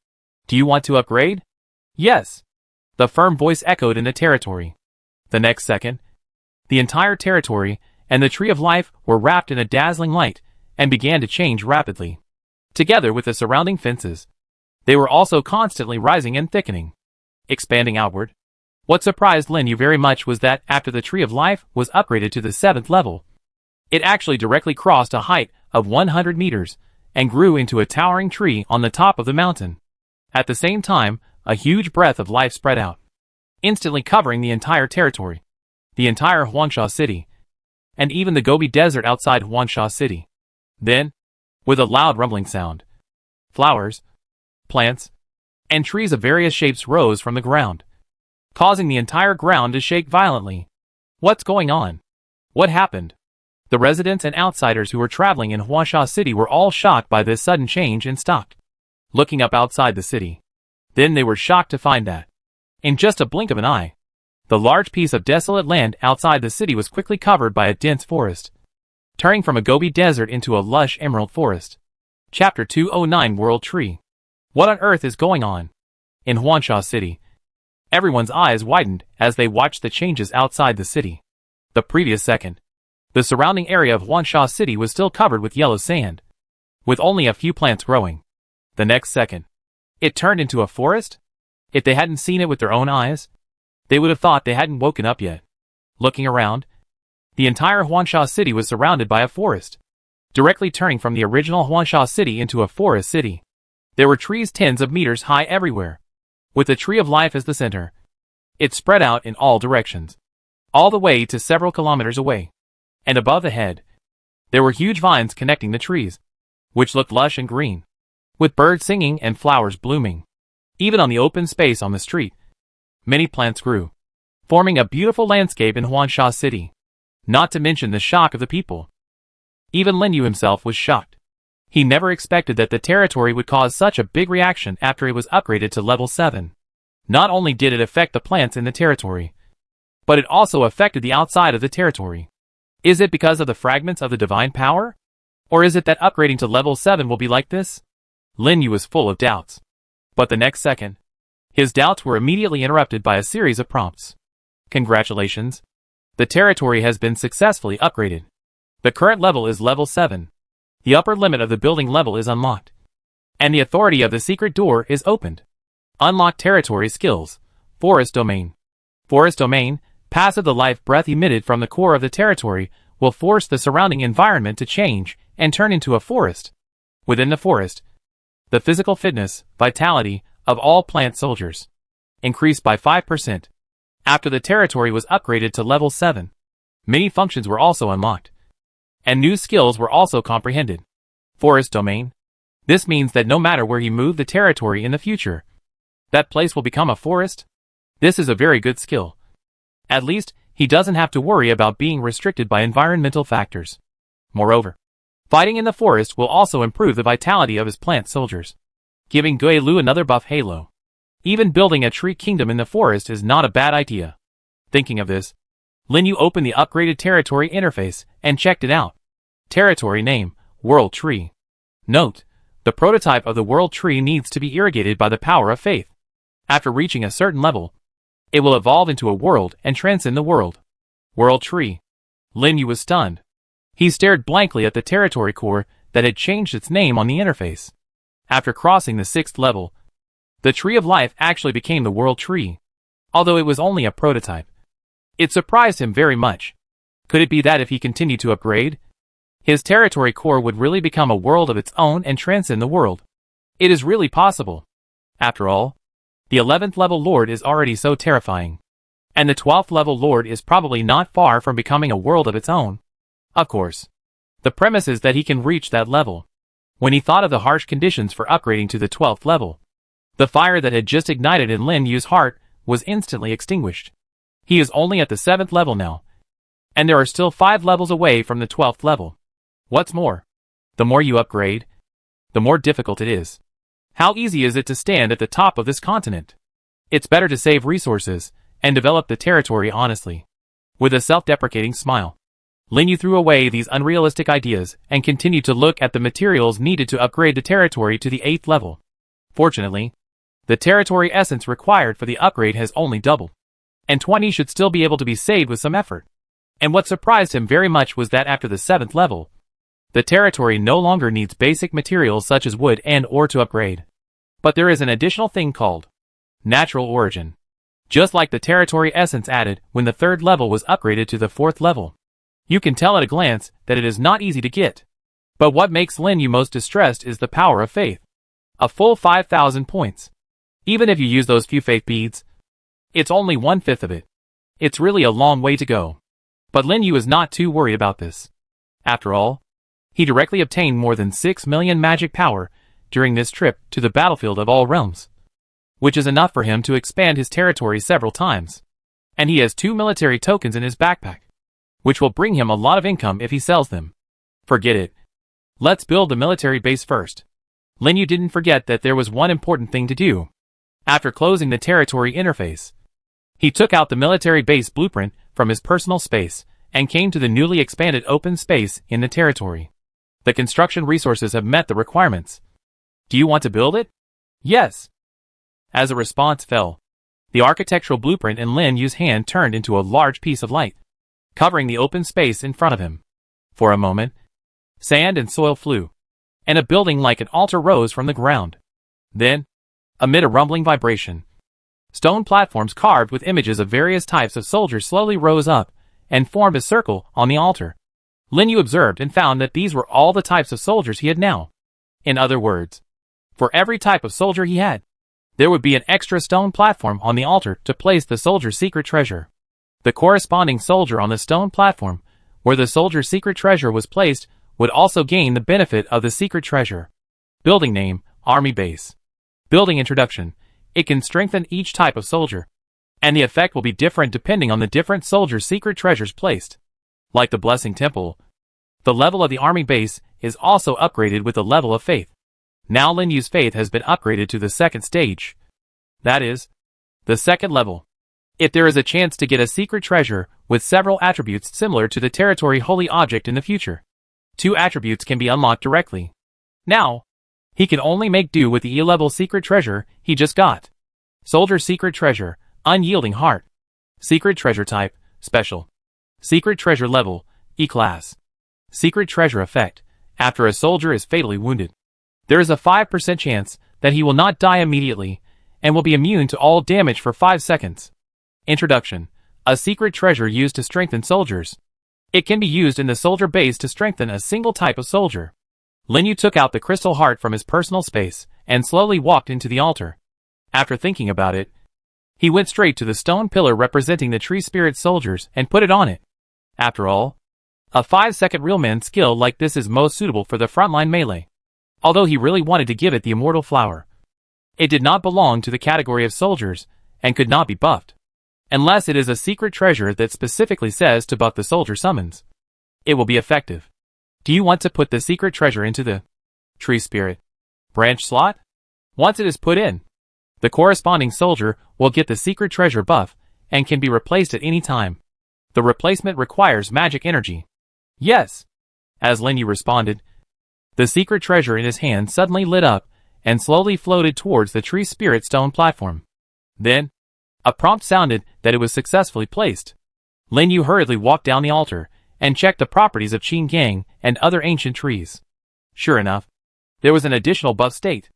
Do you want to upgrade? Yes. The firm voice echoed in the territory. The next second, the entire territory and the tree of life were wrapped in a dazzling light and began to change rapidly. Together with the surrounding fences, they were also constantly rising and thickening, expanding outward. What surprised Lin Yu very much was that after the tree of life was upgraded to the 7th level, it actually directly crossed a height of 100 meters and grew into a towering tree on the top of the mountain. At the same time, a huge breath of life spread out, instantly covering the entire territory, the entire Huangsha city, and even the Gobi Desert outside Huangsha city. Then, with a loud rumbling sound, flowers, plants, and trees of various shapes rose from the ground, causing the entire ground to shake violently. What's going on? What happened? The residents and outsiders who were traveling in Huangsha city were all shocked by this sudden change and stopped, looking up outside the city. Then they were shocked to find that, in just a blink of an eye, the large piece of desolate land outside the city was quickly covered by a dense forest, turning from a Gobi desert into a lush emerald forest. Chapter 209 World Tree. What on earth is going on? In Huangsha city, everyone's eyes widened as they watched the changes outside the city. The previous second, the surrounding area of Huangsha city was still covered with yellow sand, with only a few plants growing. The next second, it turned into a forest? If they hadn't seen it with their own eyes, they would have thought they hadn't woken up yet. Looking around, the entire Huangsha city was surrounded by a forest, directly turning from the original Huangsha city into a forest city. There were trees tens of meters high everywhere, with the tree of life as the center. It spread out in all directions, all the way to several kilometers away. And above the head, there were huge vines connecting the trees, which looked lush and green, with birds singing and flowers blooming. Even on the open space on the street, many plants grew, forming a beautiful landscape in Huansha City. Not to mention the shock of the people. Even Lin Yu himself was shocked. He never expected that the territory would cause such a big reaction after it was upgraded to level 7. Not only did it affect the plants in the territory, but it also affected the outside of the territory. Is it because of the fragments of the divine power? Or is it that upgrading to level 7 will be like this? Lin Yu was full of doubts. But the next second, his doubts were immediately interrupted by a series of prompts. Congratulations. The territory has been successfully upgraded. The current level is level 7. The upper limit of the building level is unlocked. And the authority of the secret door is opened. Unlock territory skills. Forest domain. Forest domain, passive the life breath emitted from the core of the territory, will force the surrounding environment to change and turn into a forest. Within the forest, the physical fitness, vitality, of all plant soldiers increased by 5%. After the territory was upgraded to level 7, many functions were also unlocked. And new skills were also comprehended. Forest domain. This means that no matter where you move the territory in the future, that place will become a forest. This is a very good skill. At least, he doesn't have to worry about being restricted by environmental factors. Moreover, fighting in the forest will also improve the vitality of his plant soldiers, giving Gui Lu another buff halo. Even building a tree kingdom in the forest is not a bad idea. Thinking of this, Lin Yu opened the upgraded territory interface and checked it out. Territory name, World Tree. Note, the prototype of the World Tree needs to be irrigated by the power of faith. After reaching a certain level, it will evolve into a world and transcend the world. World Tree. Lin Yu was stunned. He stared blankly at the territory core that had changed its name on the interface. After crossing the 6th level, the Tree of Life actually became the World Tree, although it was only a prototype. It surprised him very much. Could it be that if he continued to upgrade, his territory core would really become a world of its own and transcend the world? It is really possible. After all, the 11th level Lord is already so terrifying. And the 12th level Lord is probably not far from becoming a world of its own. Of course, the premise is that he can reach that level. When he thought of the harsh conditions for upgrading to the 12th level, the fire that had just ignited in Lin Yu's heart was instantly extinguished. He is only at the 7th level now, and there are still 5 levels away from the 12th level. What's more, the more you upgrade, the more difficult it is. How easy is it to stand at the top of this continent? It's better to save resources and develop the territory honestly. With a self-deprecating smile, Lin Yu threw away these unrealistic ideas and continued to look at the materials needed to upgrade the territory to the 8th level. Fortunately, the territory essence required for the upgrade has only doubled, and 20 should still be able to be saved with some effort. And what surprised him very much was that after the 7th level, the territory no longer needs basic materials such as wood and ore to upgrade. But there is an additional thing called natural origin. Just like the territory essence added when the 3rd level was upgraded to the 4th level. You can tell at a glance that it is not easy to get. But what makes Lin Yu most distressed is the power of faith. A full 5,000 points. Even if you use those few faith beads, it's only 1/5 of it. It's really a long way to go. But Lin Yu is not too worried about this. After all, he directly obtained more than 6 million magic power during this trip to the battlefield of all realms, which is enough for him to expand his territory several times. And he has 2 military tokens in his backpack, which will bring him a lot of income if he sells them. Forget it. Let's build the military base first. Lin Yu didn't forget that there was one important thing to do. After closing the territory interface, he took out the military base blueprint from his personal space and came to the newly expanded open space in the territory. The construction resources have met the requirements. Do you want to build it? Yes. As a response fell, the architectural blueprint in Lin Yu's hand turned into a large piece of light, covering the open space in front of him. For a moment, sand and soil flew, and a building like an altar rose from the ground. Then, amid a rumbling vibration, stone platforms carved with images of various types of soldiers slowly rose up and formed a circle on the altar. Lin Yu observed and found that these were all the types of soldiers he had now. In other words, for every type of soldier he had, there would be an extra stone platform on the altar to place the soldier's secret treasure. The corresponding soldier on the stone platform, where the soldier's secret treasure was placed, would also gain the benefit of the secret treasure. Building name, Army Base. Building introduction. It can strengthen each type of soldier, and the effect will be different depending on the different soldier's secret treasures placed. Like the Blessing Temple, the level of the Army Base is also upgraded with the level of Faith. Now Lin Yu's faith has been upgraded to the second stage. That is, the second level. If there is a chance to get a secret treasure with several attributes similar to the territory holy object in the future, 2 attributes can be unlocked directly. Now, he can only make do with the E-level secret treasure he just got. Soldier secret treasure, unyielding heart. Secret treasure type, special. Secret treasure level, E-class. Secret treasure effect, after a soldier is fatally wounded, there is a 5% chance that he will not die immediately and will be immune to all damage for 5 seconds. Introduction. A secret treasure used to strengthen soldiers. It can be used in the soldier base to strengthen a single type of soldier. Lin Yu took out the crystal heart from his personal space and slowly walked into the altar. After thinking about it, he went straight to the stone pillar representing the tree spirit soldiers and put it on it. After all, a 5-second real man skill like this is most suitable for the frontline melee. Although he really wanted to give it the immortal flower, it did not belong to the category of soldiers and could not be buffed, unless it is a secret treasure that specifically says to buff the soldier summons. It will be effective. Do you want to put the secret treasure into the tree spirit branch slot? Once it is put in, the corresponding soldier will get the secret treasure buff and can be replaced at any time. The replacement requires magic energy. Yes. As Lin Yu responded, the secret treasure in his hand suddenly lit up and slowly floated towards the tree spirit stone platform. Then, a prompt sounded that it was successfully placed. Lin Yu hurriedly walked down the altar and checked the properties of Qin Gang and other ancient trees. Sure enough, there was an additional buff state.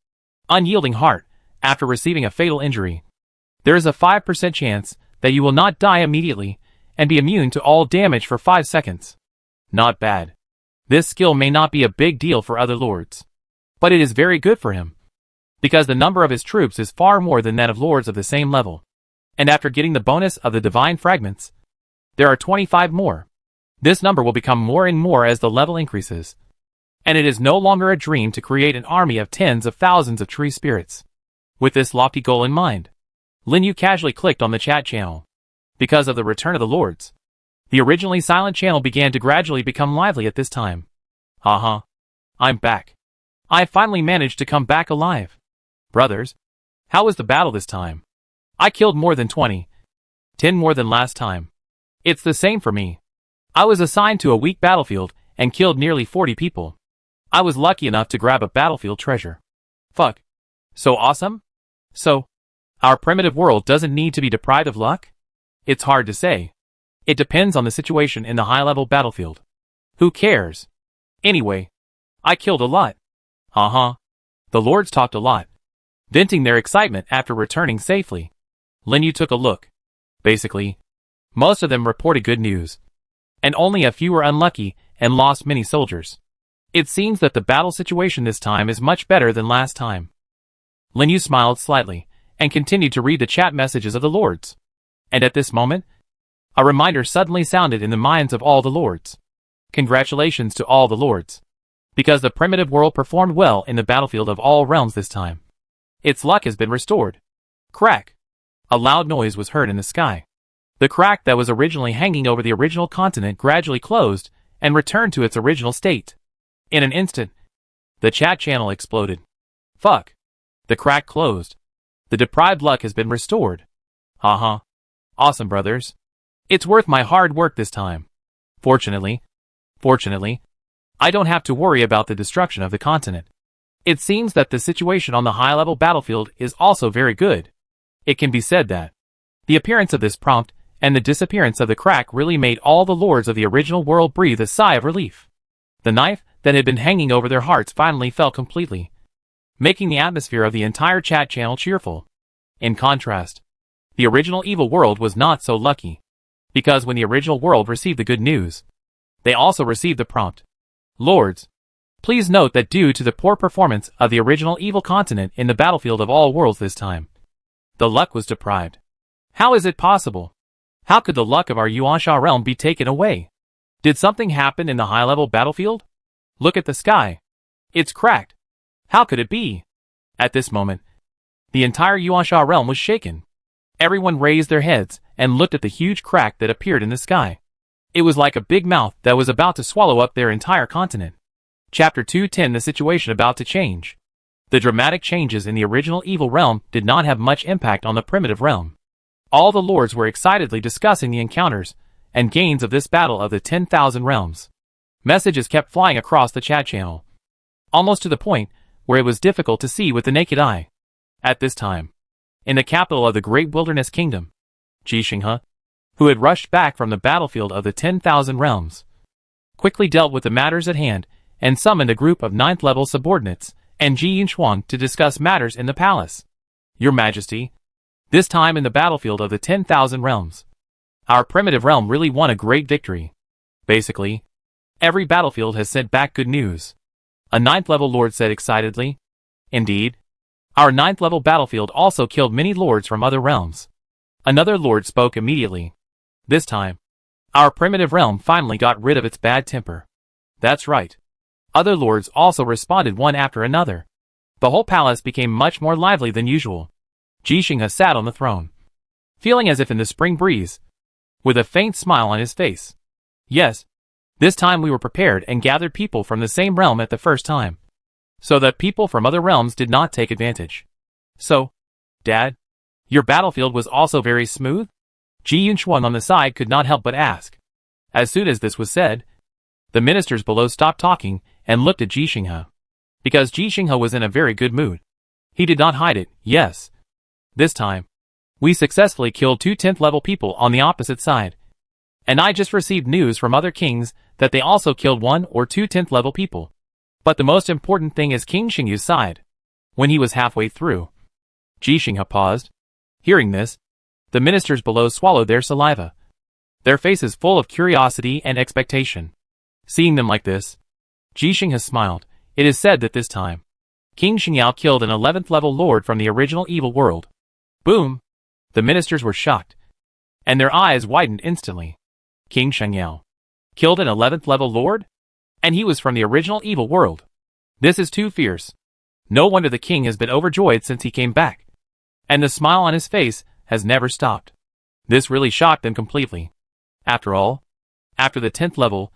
Unyielding heart, after receiving a fatal injury. There is a 5% chance that you will not die immediately and be immune to all damage for 5 seconds. Not bad. This skill may not be a big deal for other lords, but it is very good for him, because the number of his troops is far more than that of lords of the same level. And after getting the bonus of the divine fragments, there are 25 more. This number will become more and more as the level increases. And it is no longer a dream to create an army of tens of thousands of tree spirits. With this lofty goal in mind, Lin Yu casually clicked on the chat channel. Because of the return of the lords, the originally silent channel began to gradually become lively at this time. Haha. I'm back. I finally managed to come back alive. Brothers, how was the battle this time? I killed more than 20. 10 more than last time. It's the same for me. I was assigned to a weak battlefield and killed nearly 40 people. I was lucky enough to grab a battlefield treasure. Fuck. So awesome? So, our primitive world doesn't need to be deprived of luck? It's hard to say. It depends on the situation in the high-level battlefield. Who cares? Anyway, I killed a lot. The lords talked a lot, venting their excitement after returning safely. Lin Yu took a look. Basically, most of them reported good news, and only a few were unlucky and lost many soldiers. It seems that the battle situation this time is much better than last time. Lin Yu smiled slightly and continued to read the chat messages of the lords. And at this moment, a reminder suddenly sounded in the minds of all the lords. Congratulations to all the lords, because the primitive world performed well in the battlefield of all realms this time. Its luck has been restored. Crack. A loud noise was heard in the sky. The crack that was originally hanging over the original continent gradually closed and returned to its original state. In an instant, the chat channel exploded. Fuck. The crack closed. The deprived luck has been restored. Awesome, brothers. It's worth my hard work this time. Fortunately, I don't have to worry about the destruction of the continent. It seems that the situation on the high-level battlefield is also very good. It can be said that the appearance of this prompt and the disappearance of the crack really made all the lords of the original world breathe a sigh of relief. The knife that had been hanging over their hearts finally fell completely, making the atmosphere of the entire chat channel cheerful. In contrast, the original evil world was not so lucky, because when the original world received the good news, they also received the prompt. Lords, Please note that due to the poor performance of the original evil continent in the battlefield of all worlds this time, the luck was deprived. How is it possible? How could the luck of our Yuansha realm be taken away? Did something happen in the high-level battlefield? Look at the sky. It's cracked. How could it be? At this moment, the entire Yuansha realm was shaken. Everyone raised their heads and looked at the huge crack that appeared in the sky. It was like a big mouth that was about to swallow up their entire continent. Chapter 210. The situation about to change. The dramatic changes in the original evil realm did not have much impact on the primitive realm. All the lords were excitedly discussing the encounters and gains of this battle of the 10,000 realms. Messages kept flying across the chat channel, almost to the point where it was difficult to see with the naked eye. At this time, in the capital of the great wilderness kingdom, Ji Yunshuang, who had rushed back from the battlefield of the 10,000 realms, quickly dealt with the matters at hand and summoned a group of 9th-level subordinates and Ji Yunshuang to discuss matters in the palace. Your Majesty, this time in the battlefield of the 10,000 realms, our primitive realm really won a great victory. Basically, every battlefield has sent back good news. A 9th-level lord said excitedly. Indeed, our 9th-level battlefield also killed many lords from other realms. Another lord spoke immediately. This time, our primitive realm finally got rid of its bad temper. That's right. Other lords also responded one after another. The whole palace became much more lively than usual. Ji Yunshuang sat on the throne, feeling as if in the spring breeze, with a faint smile on his face. Yes, this time we were prepared and gathered people from the same realm at the first time, so that people from other realms did not take advantage. So, Dad, your battlefield was also very smooth? Ji Yunshuang on the side could not help but ask. As soon as this was said, the ministers below stopped talking and looked at Ji Yunshuang, because Ji Yunshuang was in a very good mood. He did not hide it. Yes. This time, we successfully killed 2 10th-level people on the opposite side. And I just received news from other kings that they also killed 1 or 2 10th-level people. But the most important thing is King Xingyu's side. When he was halfway through, Ji Yunshuang paused. Hearing this, the ministers below swallowed their saliva, their faces full of curiosity and expectation. Seeing them like this, Ji Yunshuang smiled. It is said that this time, King Xingyao killed an 11th-level lord from the original evil world. Boom! The ministers were shocked, and their eyes widened instantly. King Xingyao killed an 11th-level lord? And he was from the original evil world. This is too fierce. No wonder the king has been overjoyed since he came back. And the smile on his face has never stopped. This really shocked them completely. After all, after the 10th level,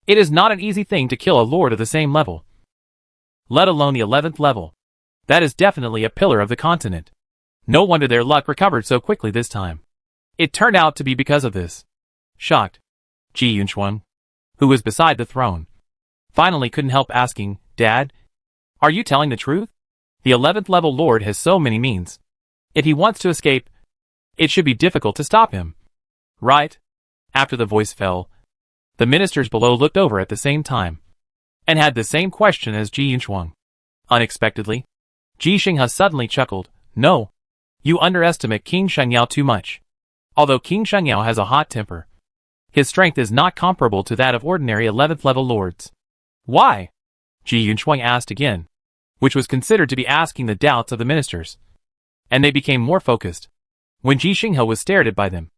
it is not an easy thing to kill a lord of the same level, let alone the 11th level. That is definitely a pillar of the continent. No wonder their luck recovered so quickly this time. It turned out to be because of this. Shocked, Ji Yunshuang, who was beside the throne, finally couldn't help asking, Dad, are you telling the truth? The 11th level lord has so many means. If he wants to escape, it should be difficult to stop him. Right? After the voice fell, the ministers below looked over at the same time, and had the same question as Ji Yunshuang. Unexpectedly, Ji Yunshuang suddenly chuckled. No, you underestimate King Xingyao too much. Although King Xingyao has a hot temper, his strength is not comparable to that of ordinary 11th level lords. Why? Ji Yunshuang asked again, which was considered to be asking the doubts of the ministers. And they became more focused. When Ji Yunshuang was stared at by them,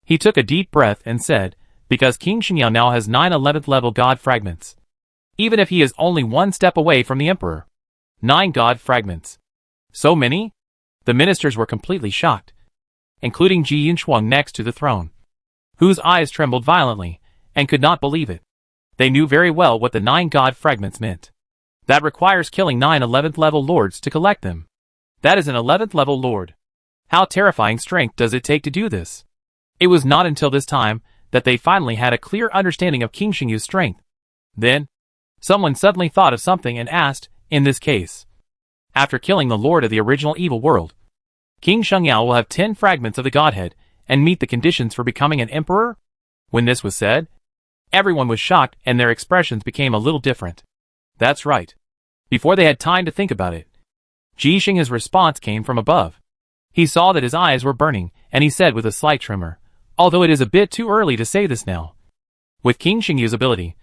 he took a deep breath and said, because King Xingyao now has 9 11th level god fragments. Even if he is only 1 step away from the emperor. 9 god fragments. So many? The ministers were completely shocked, including Ji Yunshuang next to the throne, whose eyes trembled violently, and could not believe it. They knew very well what the 9 god fragments meant. That requires killing 9 11th level lords to collect them. That is an 11th level lord. How terrifying strength does it take to do this? It was not until this time that they finally had a clear understanding of King Xingyu's strength. Then, someone suddenly thought of something and asked, in this case, after killing the lord of the original evil world, King Xingyao will have 10 fragments of the godhead and meet the conditions for becoming an emperor? When this was said, everyone was shocked and their expressions became a little different. That's right. Before they had time to think about it, Ji Yunshuang's response came from above. He saw that his eyes were burning, and he said with a slight tremor, although it is a bit too early to say this now. With King Xingyu's ability,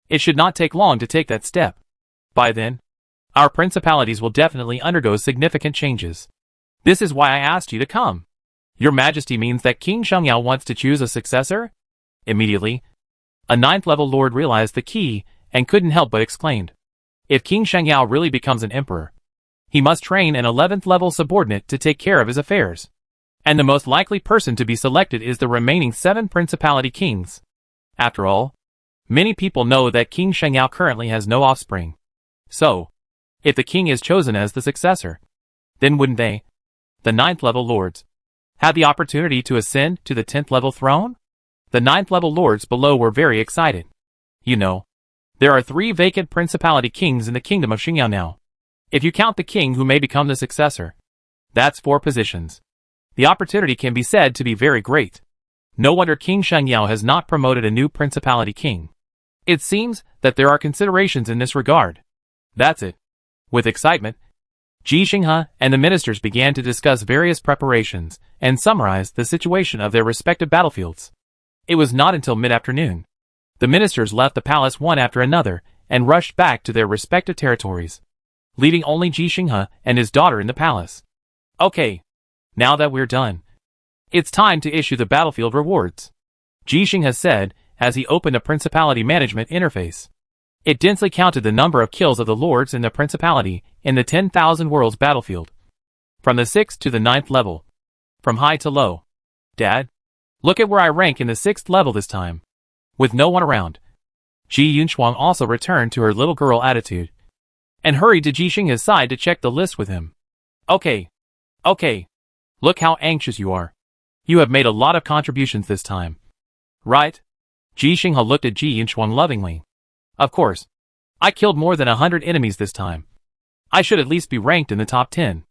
it should not take long to take that step. By then, our principalities will definitely undergo significant changes. This is why I asked you to come. Your Majesty means that King Shengyao wants to choose a successor? Immediately, a 9th level lord realized the key and couldn't help but exclaimed. If King Shengyao really becomes an emperor, he must train an 11th level subordinate to take care of his affairs. And the most likely person to be selected is the remaining 7 principality kings. After all, many people know that King Shengyao currently has no offspring. So, if the king is chosen as the successor, then wouldn't they, the 9th level lords, have the opportunity to ascend to the 10th level throne? The 9th level lords below were very excited. You know, there are 3 vacant principality kings in the kingdom of Xingyao now. If you count the king who may become the successor, that's 4 positions. The opportunity can be said to be very great. No wonder King Shengyao has not promoted a new principality king. It seems that there are considerations in this regard. That's it. With excitement, Ji Yunshuang and the ministers began to discuss various preparations and summarize the situation of their respective battlefields. It was not until mid-afternoon. The ministers left the palace one after another and rushed back to their respective territories, leaving only Ji Yunshuang and his daughter in the palace. Okay, now that we're done, it's time to issue the battlefield rewards, Ji Yunshuang said as he opened a principality management interface. It densely counted the number of kills of the lords in the principality in the 10,000 worlds battlefield, from the 6th to the 9th level, from high to low. Dad, look at where I rank in the 6th level this time. With no one around, Ji Yunshuang also returned to her little girl attitude and hurried to Ji Yunshuang's side to check the list with him. Okay. Look how anxious you are. You have made a lot of contributions this time. Right? Ji Yunshuang looked at Ji Yunshuang lovingly. Of course. I killed more than 100 enemies this time. I should at least be ranked in the top 10.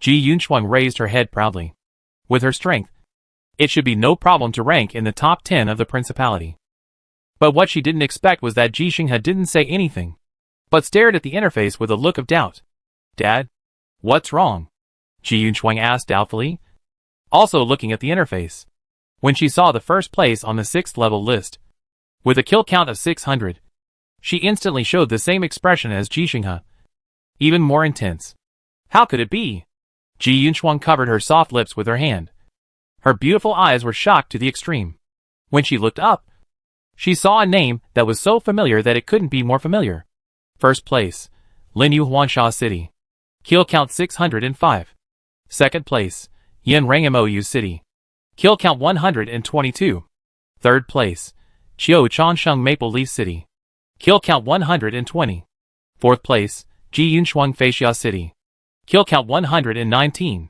Ji Yunshuang raised her head proudly. With her strength, it should be no problem to rank in the top 10 of the principality. But what she didn't expect was that Ji Yunshuang didn't say anything, but stared at the interface with a look of doubt. Dad, what's wrong? Ji Yunshuang asked doubtfully, also looking at the interface. When she saw the first place on the 6th level list, with a kill count of 600, she instantly showed the same expression as Ji Yunshuang, even more intense. How could it be? Ji Yunshuang covered her soft lips with her hand. Her beautiful eyes were shocked to the extreme. When she looked up, she saw a name that was so familiar that it couldn't be more familiar. First place, Linyu Huansha City. Kill count 605. Second place, Yanrang Mou City. Kill count 122. Third place, Chiu Changsheng Maple Leaf City. Kill count 120. Fourth place, Ji Yunshuang Feixia City. Kill count 119.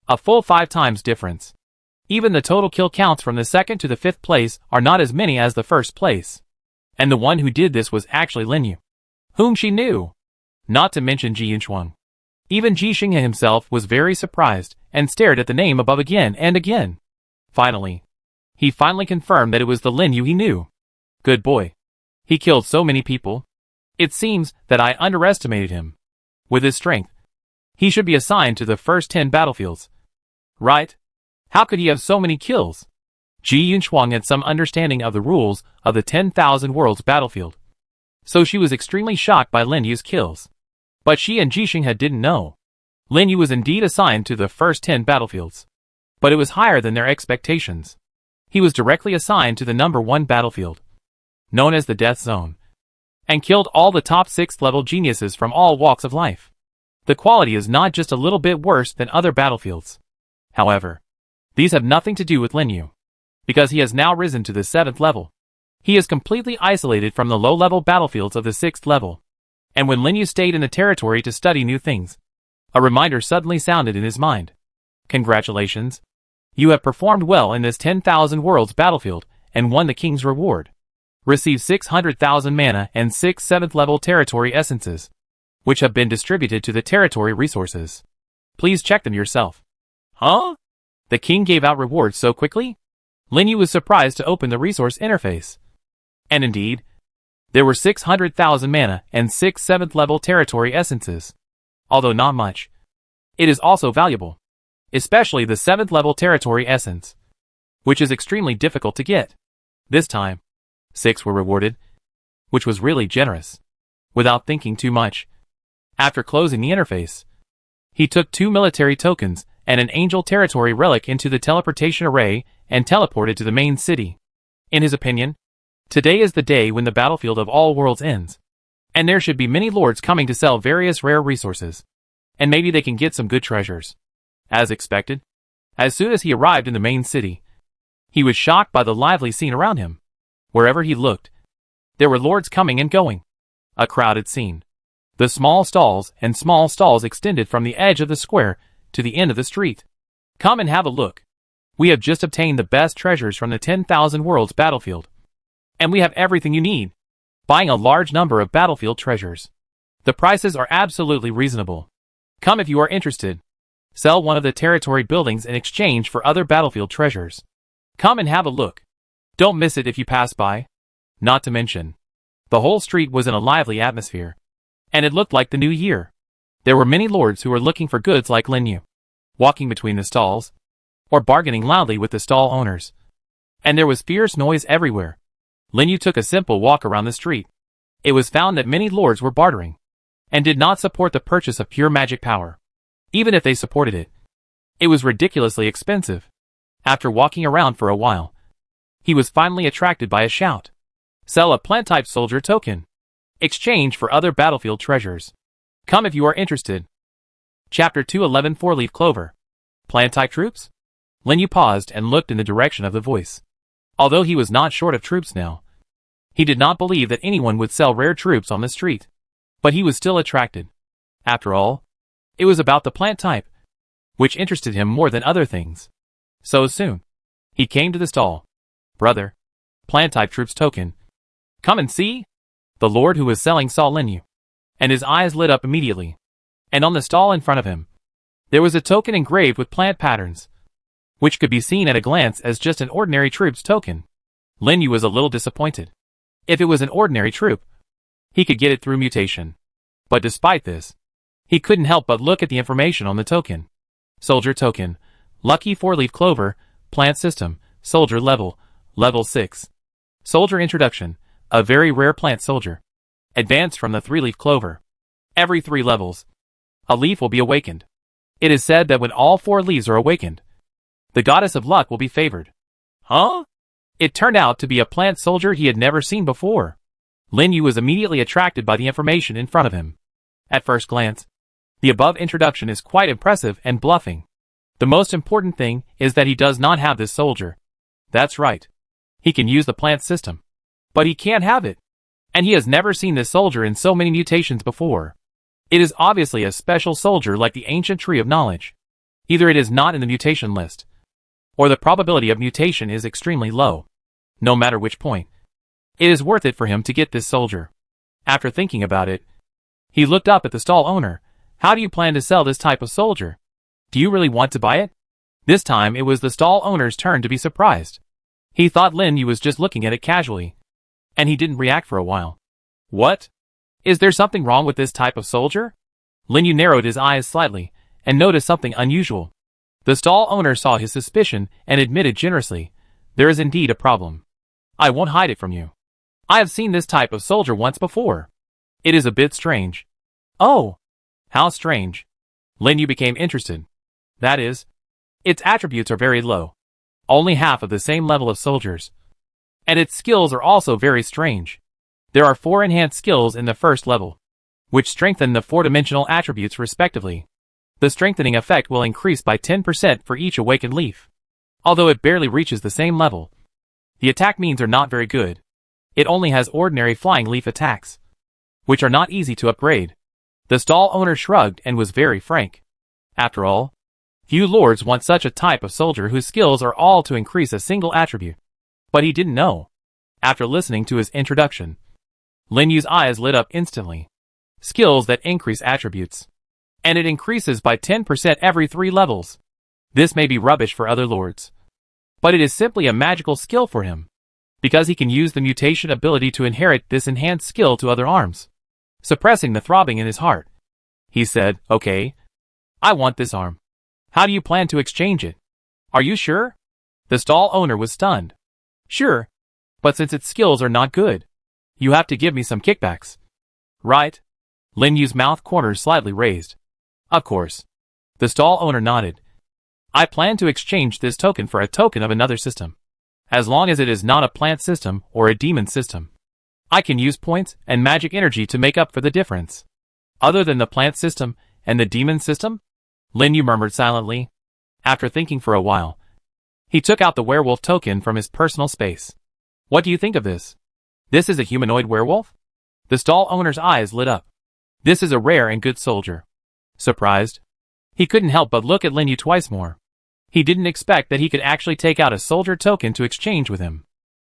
A full 5 times difference. Even the total kill counts from the 2nd to the 5th place are not as many as the 1st place. And the one who did this was actually Linyu, whom she knew. Not to mention Ji Yunshuang. Even Ji Yunshuang himself was very surprised and stared at the name above again and again. Finally, he confirmed that it was the Linyu he knew. Good boy. He killed so many people. It seems that I underestimated him. With his strength, he should be assigned to the first 10 battlefields. Right? How could he have so many kills? Ji Yunshuang had some understanding of the rules of the 10,000 worlds battlefield, so she was extremely shocked by Linyu's kills. But she and Ji Yunshuang didn't know. Linyu was indeed assigned to the first 10 battlefields, but it was higher than their expectations. He was directly assigned to the number 1 battlefield, known as the Death Zone, and killed all the top 6th level geniuses from all walks of life. The quality is not just a little bit worse than other battlefields. However, these have nothing to do with Linyu, because he has now risen to the 7th level. He is completely isolated from the low-level battlefields of the 6th level. And when Linyu stayed in the territory to study new things, a reminder suddenly sounded in his mind. Congratulations. You have performed well in this 10,000 worlds battlefield and won the king's reward. Receive 600,000 mana and 6 7th level territory essences, which have been distributed to the territory resources. Please check them yourself. Huh? The king gave out rewards so quickly? Linyu was surprised to open the resource interface. And indeed, there were 600,000 mana and 6 7th level territory essences. Although not much, it is also valuable, especially the 7th level territory essence, which is extremely difficult to get. This time, 6 were rewarded, which was really generous. without thinking too much. After closing the interface, he took 2 military tokens and an angel territory relic into the teleportation array and teleported to the main city. In his opinion, today is the day when the battlefield of all worlds ends, and there should be many lords coming to sell various rare resources, and maybe they can get some good treasures. As expected, as soon as he arrived in the main city, he was shocked by the lively scene around him. Wherever he looked, there were lords coming and going. A crowded scene. The small stalls extended from the edge of the square to the end of the street. Come and have a look. We have just obtained the best treasures from the 10,000 worlds battlefield. And we have everything you need. Buying a large number of battlefield treasures. The prices are absolutely reasonable. Come if you are interested. Sell one of the territory buildings in exchange for other battlefield treasures. Come and have a look. Don't miss it if you pass by. Not to mention, the whole street was in a lively atmosphere, and it looked like the new year. There were many lords who were looking for goods like Lin Yu, walking between the stalls, or bargaining loudly with the stall owners. And there was fierce noise everywhere. Lin Yu took a simple walk around the street. It was found that many lords were bartering, and did not support the purchase of pure magic power. Even if they supported it, it was ridiculously expensive. After walking around for a while, he was finally attracted by a shout. Sell a plant-type soldier token. Exchange for other battlefield treasures. Come if you are interested. Chapter 211 4-Leaf Clover. Plant-type troops? Lin Yu paused and looked in the direction of the voice. Although he was not short of troops now, he did not believe that anyone would sell rare troops on the street. But he was still attracted. After all, it was about the plant type, which interested him more than other things. So soon, he came to the stall. Brother, plant-type troops token. Come and see? The lord who was selling saw Lin Yu, and his eyes lit up immediately. And on the stall in front of him, there was a token engraved with plant patterns, which could be seen at a glance as just an ordinary troops token. Lin Yu was a little disappointed. If it was an ordinary troop, he could get it through mutation. But despite this, he couldn't help but look at the information on the token. Soldier token, lucky 4-leaf clover, plant system, soldier level, level 6. Soldier introduction, a very rare plant soldier. Advanced from the 3-leaf clover. Every 3 levels, a leaf will be awakened. It is said that when all 4 leaves are awakened, the goddess of luck will be favored. Huh? It turned out to be a plant soldier he had never seen before. Lin Yu was immediately attracted by the information in front of him. At first glance, the above introduction is quite impressive and bluffing. The most important thing is that he does not have this soldier. That's right. He can use the plant system, but he can't have it. And he has never seen this soldier in so many mutations before. It is obviously a special soldier like the ancient tree of knowledge. Either it is not in the mutation list, or the probability of mutation is extremely low. No matter which point, it is worth it for him to get this soldier. After thinking about it, he looked up at the stall owner. How do you plan to sell this type of soldier? Do you really want to buy it? This time it was the stall owner's turn to be surprised. He thought Lin Yu was just looking at it casually, and he didn't react for a while. What? Is there something wrong with this type of soldier? Lin Yu narrowed his eyes slightly, and noticed something unusual. The stall owner saw his suspicion and admitted generously, there is indeed a problem. I won't hide it from you. I have seen this type of soldier once before. It is a bit strange. Oh, how strange. Lin Yu became interested. That is, its attributes are very low. Only half of the same level of soldiers. And its skills are also very strange. There are 4 enhanced skills in the first level, which strengthen the 4-dimensional attributes respectively. The strengthening effect will increase by 10% for each awakened leaf. Although it barely reaches the same level, the attack means are not very good. It only has ordinary flying leaf attacks, which are not easy to upgrade. The stall owner shrugged and was very frank. After all, few lords want such a type of soldier whose skills are all to increase a single attribute. But he didn't know. After listening to his introduction, Lin Yu's eyes lit up instantly. Skills that increase attributes. And it increases by 10% every 3 levels. This may be rubbish for other lords, but it is simply a magical skill for him, because he can use the mutation ability to inherit this enhanced skill to other arms. Suppressing the throbbing in his heart, he said, okay, I want this arm. How do you plan to exchange it? Are you sure? The stall owner was stunned. Sure, but since its skills are not good, you have to give me some kickbacks. right? Lin Yu's mouth corners slightly raised. Of course. The stall owner nodded. I plan to exchange this token for a token of another system. As long as it is not a plant system or a demon system. I can use points and magic energy to make up for the difference. Other than the plant system and the demon system? Lin Yu murmured silently. After thinking for a while, he took out the werewolf token from his personal space. What do you think of this? This is a humanoid werewolf? The stall owner's eyes lit up. This is a rare and good soldier. Surprised? He couldn't help but look at Lin Yu twice more. He didn't expect that he could actually take out a soldier token to exchange with him.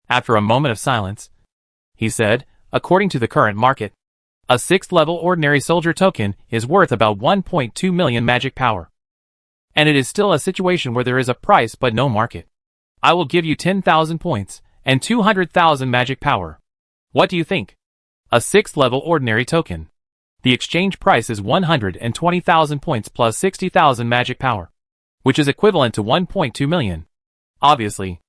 After a moment of silence, he said, according to the current market, a 6th level ordinary soldier token is worth about 1.2 million magic power. And it is still a situation where there is a price but no market. I will give you 10,000 points and 200,000 magic power. What do you think? A 6th level ordinary token. The exchange price is 120,000 points plus 60,000 magic power, which is equivalent to 1.2 million. Obviously,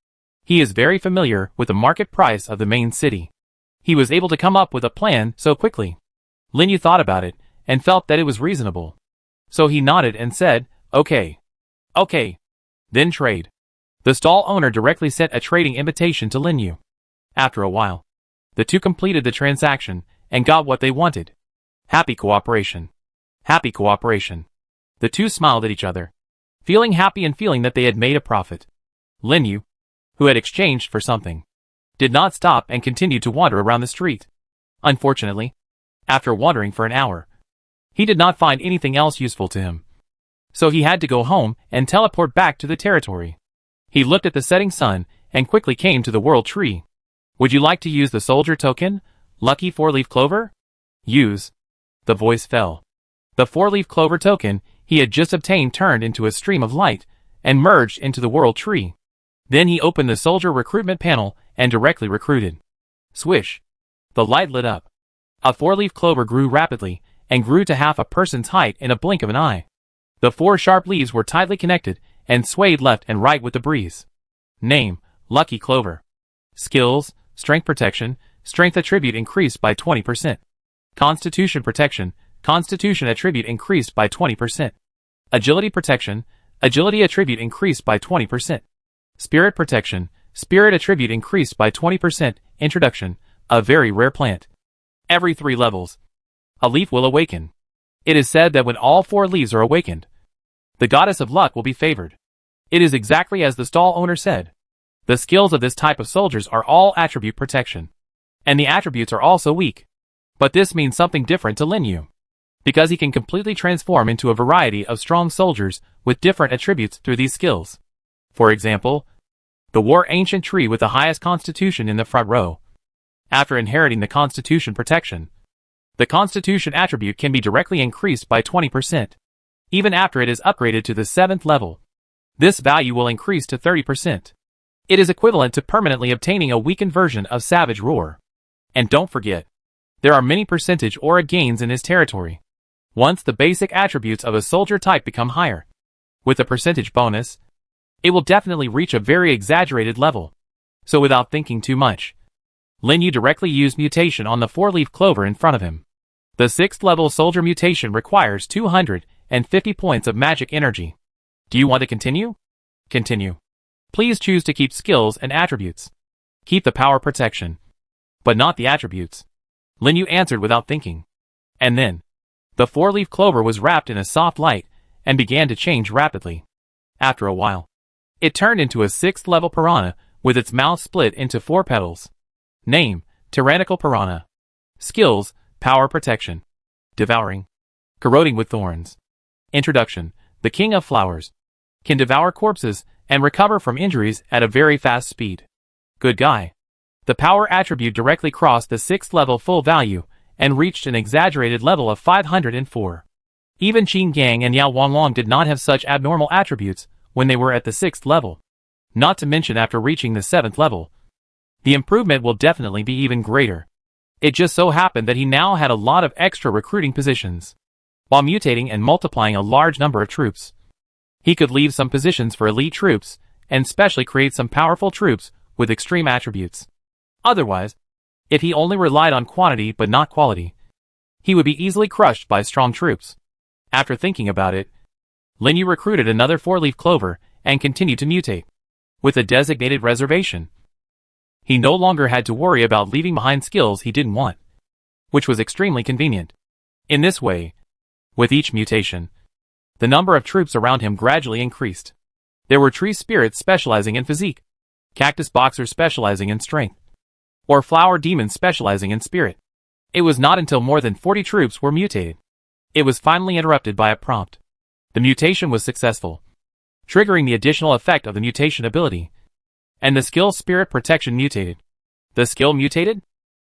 he is very familiar with the market price of the main city. He was able to come up with a plan so quickly. Lin Yu thought about it and felt that it was reasonable. So he nodded and said, okay. Okay. Then trade. The stall owner directly sent a trading invitation to Lin Yu. After a while, the two completed the transaction and got what they wanted. Happy cooperation. Happy cooperation. The two smiled at each other, feeling happy and feeling that they had made a profit. Lin Yu, who had exchanged for something, did not stop and continued to wander around the street. Unfortunately, after wandering for an hour, he did not find anything else useful to him. So he had to go home and teleport back to the territory. He looked at the setting sun and quickly came to the world tree. Would you like to use the soldier token, lucky 4-leaf clover? Use. The voice fell. The 4-leaf clover token he had just obtained turned into a stream of light and merged into the world tree. Then he opened the soldier recruitment panel and directly recruited. Swish. The light lit up. A 4-leaf clover grew rapidly and grew to half a person's height in a blink of an eye. The 4 sharp leaves were tightly connected and swayed left and right with the breeze. Name, Lucky Clover. Skills, Strength Protection, Strength Attribute increased by 20%. Constitution Protection, Constitution Attribute increased by 20%. Agility Protection, Agility Attribute increased by 20%. Spirit Protection, Spirit Attribute increased by 20%. Introduction, a very rare plant. Every 3 levels, a leaf will awaken. It is said that when all 4 leaves are awakened, the goddess of luck will be favored. It is exactly as the stall owner said. The skills of this type of soldiers are all attribute protection. And the attributes are also weak. But this means something different to Lin Yu, because he can completely transform into a variety of strong soldiers with different attributes through these skills. For example, the war ancient tree with the highest constitution in the front row. After inheriting the constitution protection, the constitution attribute can be directly increased by 20%, even after it is upgraded to the 7th level. This value will increase to 30%. It is equivalent to permanently obtaining a weakened version of Savage Roar. And don't forget, there are many percentage aura gains in his territory. Once the basic attributes of a soldier type become higher, with a percentage bonus, it will definitely reach a very exaggerated level. So without thinking too much, Lin Yu directly used mutation on the 4-leaf clover in front of him. The 6th level soldier mutation requires 250 points of magic energy. Do you want to continue? Continue. Please choose to keep skills and attributes. Keep the power protection, but not the attributes. Lin Yu answered without thinking. And then, the 4-leaf clover was wrapped in a soft light and began to change rapidly. After a while, it turned into a 6th level piranha with its mouth split into 4 petals. Name, Tyrannical Piranha. Skills, Power Protection. Devouring. Corroding with Thorns. Introduction, the King of Flowers. Can devour corpses and recover from injuries at a very fast speed. Good guy. The power attribute directly crossed the 6th level full value and reached an exaggerated level of 504. Even Qin Gang and Yao Wanglong did not have such abnormal attributes when they were at the 6th level. Not to mention after reaching the 7th level, the improvement will definitely be even greater. It just so happened that he now had a lot of extra recruiting positions. While mutating and multiplying a large number of troops, he could leave some positions for elite troops, and specially create some powerful troops with extreme attributes. Otherwise, if he only relied on quantity but not quality, he would be easily crushed by strong troops. After thinking about it, Lin Yu recruited another 4-leaf clover and continued to mutate. With a designated reservation, he no longer had to worry about leaving behind skills he didn't want, which was extremely convenient. In this way, with each mutation, the number of troops around him gradually increased. There were tree spirits specializing in physique, cactus boxers specializing in strength, or flower demons specializing in spirit. It was not until more than 40 troops were mutated. It was finally interrupted by a prompt. The mutation was successful, triggering the additional effect of the mutation ability, and the skill Spirit Protection mutated. The skill mutated?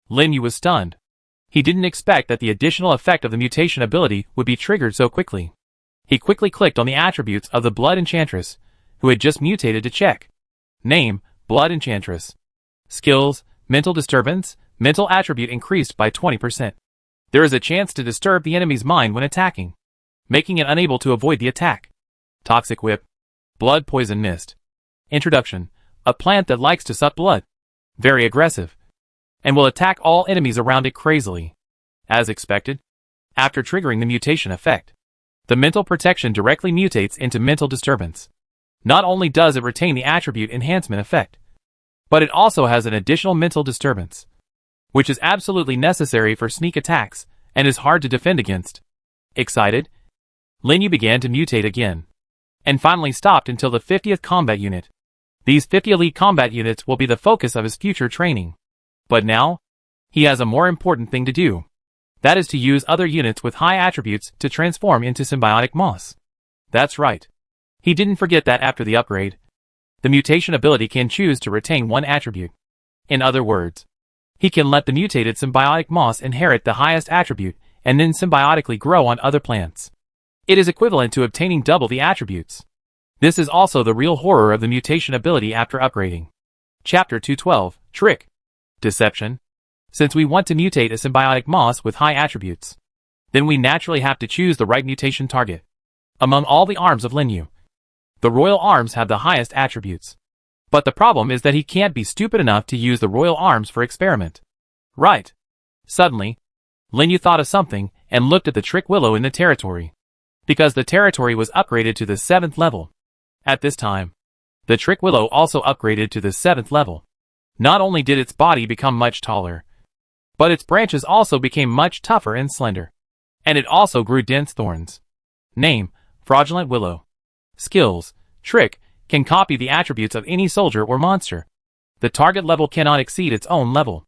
Lin Yu was stunned. He didn't expect that the additional effect of the mutation ability would be triggered so quickly. He quickly clicked on the attributes of the Blood Enchantress, who had just mutated to check. Name, Blood Enchantress. Skills, Mental Disturbance, mental attribute increased by 20%. There is a chance to disturb the enemy's mind when attacking, making it unable to avoid the attack. Toxic Whip. Blood Poison Mist. Introduction. A plant that likes to suck blood. Very aggressive, and will attack all enemies around it crazily. As expected, after triggering the mutation effect, the mental protection directly mutates into mental disturbance. Not only does it retain the attribute enhancement effect, but it also has an additional mental disturbance, which is absolutely necessary for sneak attacks and is hard to defend against. Excited, Lin Yu began to mutate again, and finally stopped until the 50th combat unit. These 50 elite combat units will be the focus of his future training. But now, he has a more important thing to do. That is to use other units with high attributes to transform into symbiotic moss. That's right. He didn't forget that after the upgrade, the mutation ability can choose to retain one attribute. In other words, he can let the mutated symbiotic moss inherit the highest attribute and then symbiotically grow on other plants. It is equivalent to obtaining double the attributes. This is also the real horror of the mutation ability after upgrading. Chapter 212, Trick. Deception. Since we want to mutate a symbiotic moss with high attributes, then we naturally have to choose the right mutation target. Among all the arms of Lin Yu, the royal arms have the highest attributes. But the problem is that he can't be stupid enough to use the royal arms for experiment. Right. Suddenly, Lin Yu thought of something and looked at the Trick Willow in the territory, because the territory was upgraded to the 7th level. At this time, the Trick Willow also upgraded to the 7th level. Not only did its body become much taller, but its branches also became much tougher and slender. And it also grew dense thorns. Name, Fraudulent Willow. Skills, Trick, can copy the attributes of any soldier or monster. The target level cannot exceed its own level.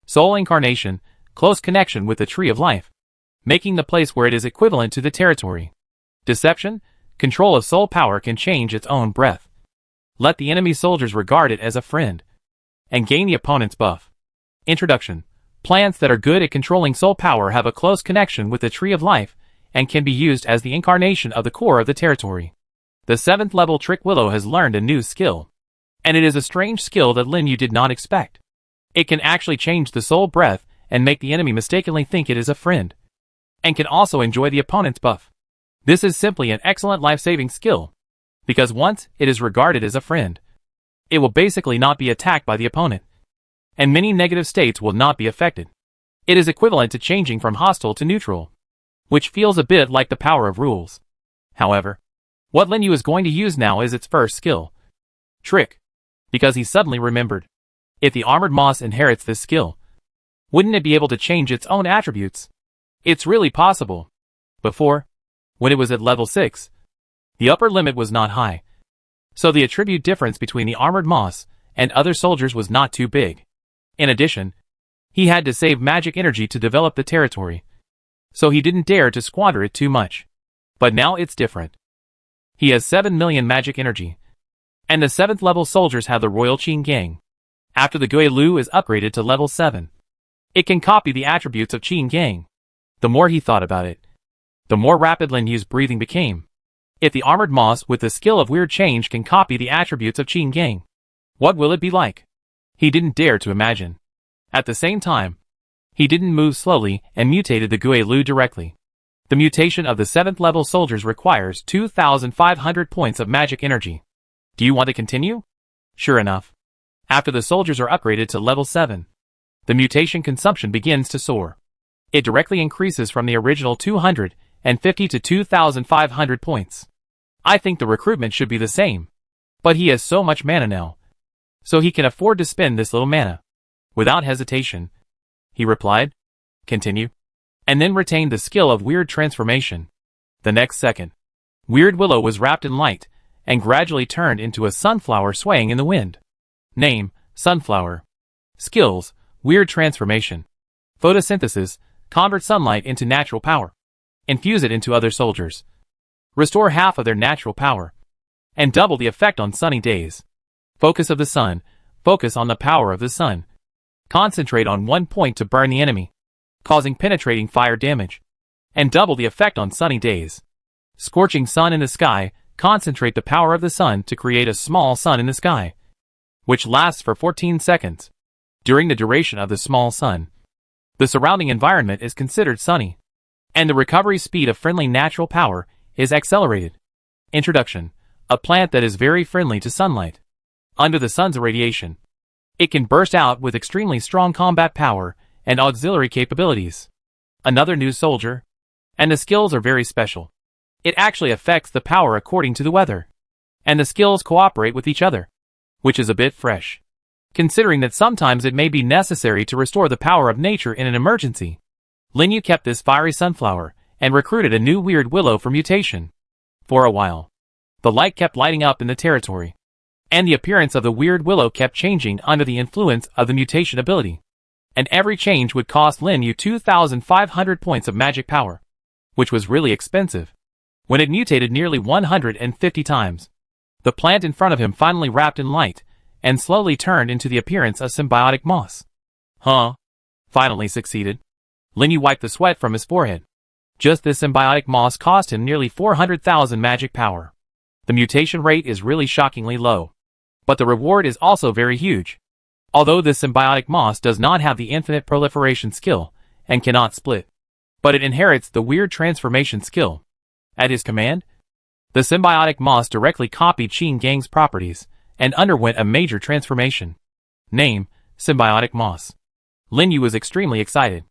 Soul Incarnation, close connection with the Tree of Life, making the place where it is equivalent to the territory. Deception, control of soul power can change its own breath. Let the enemy soldiers regard it as a friend, and gain the opponent's buff. Introduction. Plants that are good at controlling soul power have a close connection with the Tree of Life, and can be used as the incarnation of the core of the territory. The 7th level Trick Willow has learned a new skill, and it is a strange skill that Lin Yu did not expect. It can actually change the soul breath and make the enemy mistakenly think it is a friend, and can also enjoy the opponent's buff. This is simply an excellent life-saving skill, because once it is regarded as a friend, it will basically not be attacked by the opponent, and many negative states will not be affected. It is equivalent to changing from hostile to neutral, which feels a bit like the power of rules. However, what Lin Yu is going to use now is its first skill, Trick, because he suddenly remembered. If the armored moss inherits this skill, wouldn't it be able to change its own attributes? It's really possible. Before, when it was at level 6, the upper limit was not high, so the attribute difference between the armored moss and other soldiers was not too big. In addition, he had to save magic energy to develop the territory, so he didn't dare to squander it too much. But now it's different. He has 7 million magic energy, and the 7th level soldiers have the Royal Qing Gang. After the Gui Lu is upgraded to level 7, it can copy the attributes of Qing Gang. The more he thought about it, the more rapid Lin Yu's breathing became. If the armored moss with the skill of Weird Change can copy the attributes of Qing Gang, what will it be like? He didn't dare to imagine. At the same time, he didn't move slowly and mutated the Gui Lu directly. The mutation of the 7th level soldiers requires 2,500 points of magic energy. Do you want to continue? Sure enough, after the soldiers are upgraded to level 7, the mutation consumption begins to soar. It directly increases from the original 250 to 2,500 points. I think the recruitment should be the same. But he has so much mana now. So he can afford to spend this little mana. Without hesitation, he replied, "Continue." And then retained the skill of Weird Transformation. The next second, Weird Willow was wrapped in light, and gradually turned into a sunflower swaying in the wind. Name, Sunflower. Skills, Weird Transformation. Photosynthesis, convert sunlight into natural power. Infuse it into other soldiers. Restore half of their natural power. And double the effect on sunny days. Focus of the sun, focus on the power of the sun. Concentrate on one point to burn the enemy, causing penetrating fire damage. And double the effect on sunny days. Scorching sun in the sky, concentrate the power of the sun to create a small sun in the sky, which lasts for 14 seconds. During the duration of the small sun, the surrounding environment is considered sunny, and the recovery speed of friendly natural power is accelerated. Introduction: a plant that is very friendly to sunlight. Under the sun's irradiation, it can burst out with extremely strong combat power and auxiliary capabilities. Another new soldier, and the skills are very special. It actually affects the power according to the weather, and the skills cooperate with each other, which is a bit fresh, considering that sometimes it may be necessary to restore the power of nature in an emergency. Lin Yu kept this fiery sunflower, and recruited a new Weird Willow for mutation. For a while, the light kept lighting up in the territory, and the appearance of the Weird Willow kept changing under the influence of the mutation ability. And every change would cost Lin Yu 2,500 points of magic power, which was really expensive. When it mutated nearly 150 times, the plant in front of him finally wrapped in light, and slowly turned into the appearance of symbiotic moss. Finally succeeded. Lin Yu wiped the sweat from his forehead. Just this symbiotic moss cost him nearly 400,000 magic power. The mutation rate is really shockingly low, but the reward is also very huge. Although this symbiotic moss does not have the infinite proliferation skill, and cannot split, but it inherits the Weird Transformation skill. At his command, the symbiotic moss directly copied Qin Gang's properties, and underwent a major transformation. Name, Symbiotic Moss. Lin Yu was extremely excited.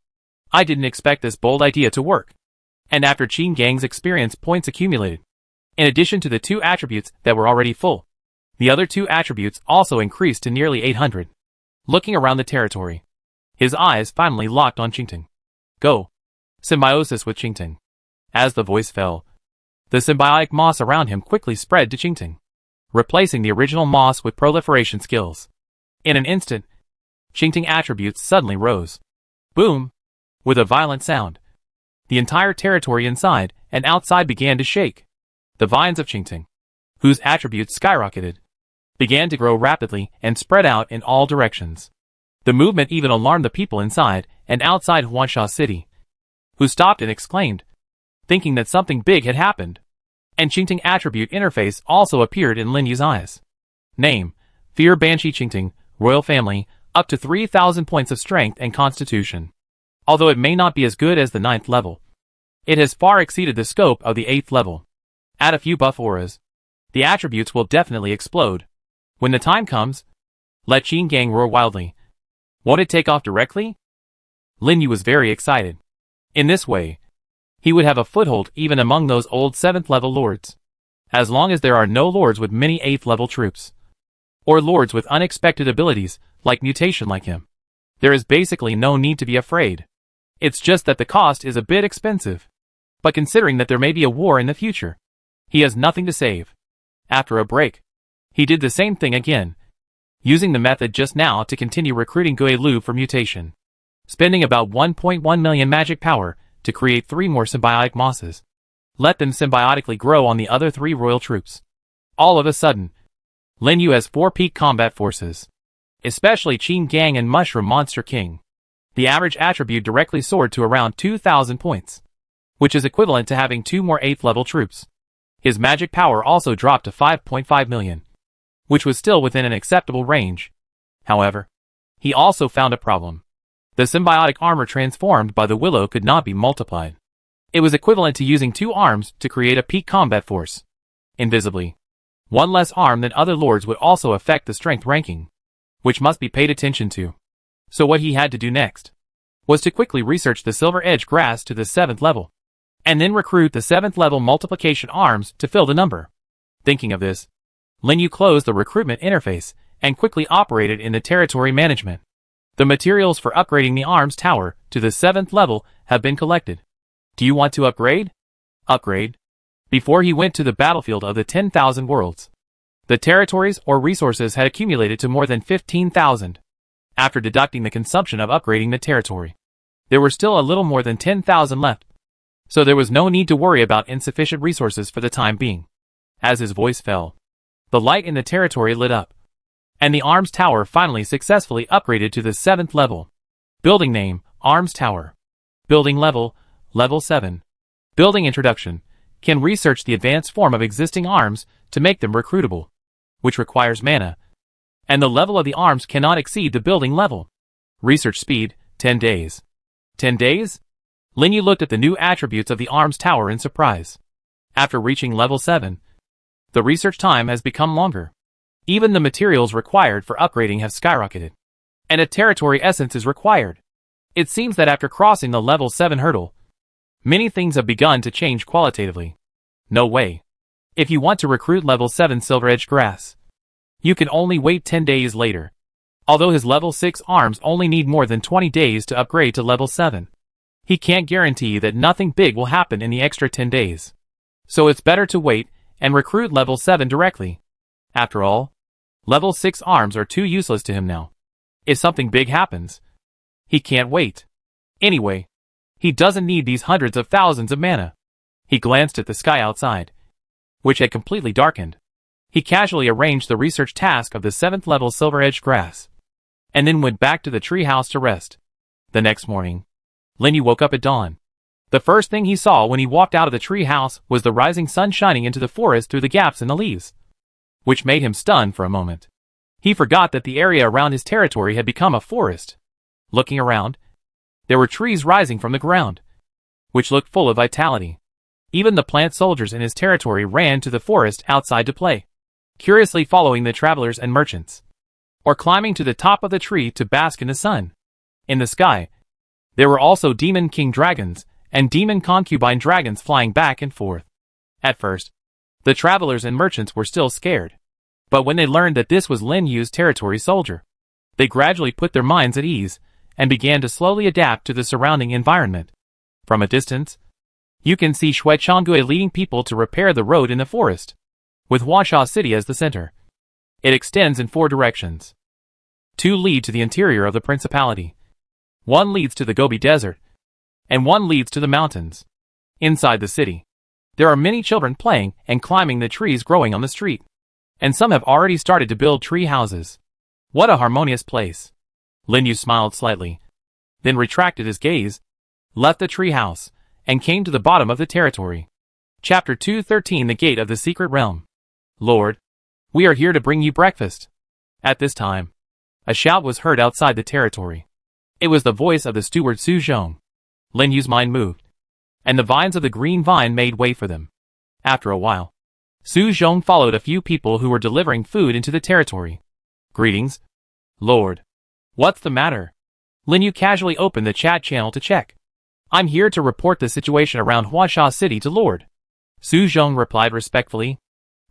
I didn't expect this bold idea to work. And after Qin Gang's experience points accumulated, in addition to the 2 attributes that were already full, the other 2 attributes also increased to nearly 800. Looking around the territory, his eyes finally locked on Qingting. Go. Symbiosis with Qingting. As the voice fell, the symbiotic moss around him quickly spread to Qingting, replacing the original moss with proliferation skills. In an instant, Qingting attributes suddenly rose. Boom! With a violent sound, the entire territory inside and outside began to shake. The vines of Qingting, whose attributes skyrocketed, began to grow rapidly and spread out in all directions. The movement even alarmed the people inside and outside Huansha City, who stopped and exclaimed, thinking that something big had happened. And Qingting attribute interface also appeared in Lin Yu's eyes. Name, Fear Banshee Qingting, Royal Family, up to 3,000 points of strength and constitution. Although it may not be as good as the 9th level, it has far exceeded the scope of the 8th level. Add a few buff auras, the attributes will definitely explode. When the time comes, let Qin Gang roar wildly. Won't it take off directly? Lin Yu was very excited. In this way, he would have a foothold even among those old 7th level lords. As long as there are no lords with many 8th level troops, or lords with unexpected abilities, like mutation like him, there is basically no need to be afraid. It's just that the cost is a bit expensive. But considering that there may be a war in the future, he has nothing to save. After a break, he did the same thing again, using the method just now to continue recruiting Gui Lu for mutation, spending about 1.1 million magic power to create 3 more symbiotic mosses. Let them symbiotically grow on the other 3 royal troops. All of a sudden, Lin Yu has 4 peak combat forces, especially Qin Gang and Mushroom Monster King. The average attribute directly soared to around 2,000 points, which is equivalent to having 2 more 8th level troops. His magic power also dropped to 5.5 million, which was still within an acceptable range. However, he also found a problem. The symbiotic armor transformed by the willow could not be multiplied. It was equivalent to using 2 arms to create a peak combat force. Invisibly, 1 less arm than other lords would also affect the strength ranking, which must be paid attention to. So what he had to do next was to quickly research the Silver Edge grass to the 7th level, and then recruit the 7th level multiplication arms to fill the number. Thinking of this, Lin Yu closed the recruitment interface and quickly operated in the territory management. The materials for upgrading the arms tower to the 7th level have been collected. Do you want to upgrade? Upgrade. Before he went to the battlefield of the 10,000 worlds, the territories or resources had accumulated to more than 15,000. After deducting the consumption of upgrading the territory, there were still a little more than 10,000 left. So there was no need to worry about insufficient resources for the time being. As his voice fell, the light in the territory lit up, and the arms tower finally successfully upgraded to the 7th level. Building name, Arms Tower. Building level, Level 7. Building introduction, can research the advanced form of existing arms to make them recruitable, which requires mana, and the level of the arms cannot exceed the building level. Research speed, 10 days. 10 days? Lin Yu looked at the new attributes of the arms tower in surprise. After reaching level 7, the research time has become longer. Even the materials required for upgrading have skyrocketed, and a territory essence is required. It seems that after crossing the level 7 hurdle, many things have begun to change qualitatively. No way. If you want to recruit level 7 Silver Edge grass, you can only wait 10 days later. Although his level 6 arms only need more than 20 days to upgrade to level 7. He can't guarantee that nothing big will happen in the extra 10 days. So it's better to wait and recruit level 7 directly. After all, level 6 arms are too useless to him now. If something big happens, he can't wait. Anyway, he doesn't need these hundreds of thousands of mana. He glanced at the sky outside, which had completely darkened. He casually arranged the research task of the 7th level Silver Edge grass, and then went back to the treehouse to rest. The next morning, Lin Yu woke up at dawn. The first thing he saw when he walked out of the treehouse was the rising sun shining into the forest through the gaps in the leaves, which made him stunned for a moment. He forgot that the area around his territory had become a forest. Looking around, there were trees rising from the ground, which looked full of vitality. Even the plant soldiers in his territory ran to the forest outside to play, curiously following the travelers and merchants, or climbing to the top of the tree to bask in the sun. In the sky, there were also demon king dragons and demon concubine dragons flying back and forth. At first, the travelers and merchants were still scared, but when they learned that this was Lin Yu's territory soldier, they gradually put their minds at ease and began to slowly adapt to the surrounding environment. From a distance, you can see Shui Changgui leading people to repair the road in the forest, with Huansha City as the center. It extends in 4 directions. 2 lead to the interior of the principality. 1 leads to the Gobi Desert, and 1 leads to the mountains. Inside the city, there are many children playing and climbing the trees growing on the street, and some have already started to build tree houses. What a harmonious place. Lin Yu smiled slightly, then retracted his gaze, left the tree house, and came to the bottom of the territory. Chapter 213 The Gate of the Secret Realm. Lord, we are here to bring you breakfast. At this time, a shout was heard outside the territory. It was the voice of the steward Su Zhong. Lin Yu's mind moved, and the vines of the green vine made way for them. After a while, Su Zhong followed a few people who were delivering food into the territory. Greetings, Lord. What's the matter? Lin Yu casually opened the chat channel to check. I'm here to report the situation around Huansha City to Lord. Su Zhong replied respectfully.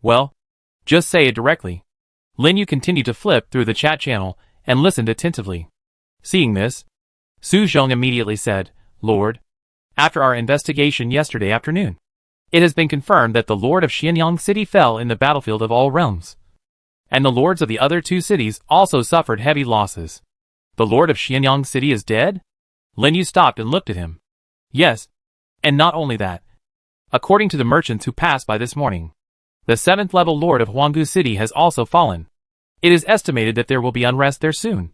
Well, just say it directly. Lin Yu continued to flip through the chat channel and listened attentively. Seeing this, Su Zhong immediately said, Lord, after our investigation yesterday afternoon, it has been confirmed that the Lord of Xianyang City fell in the battlefield of all realms, and the lords of the other 2 cities also suffered heavy losses. The Lord of Xianyang City is dead? Lin Yu stopped and looked at him. Yes, and not only that. According to the merchants who passed by this morning, the 7th level Lord of Huanggu City has also fallen. It is estimated that there will be unrest there soon.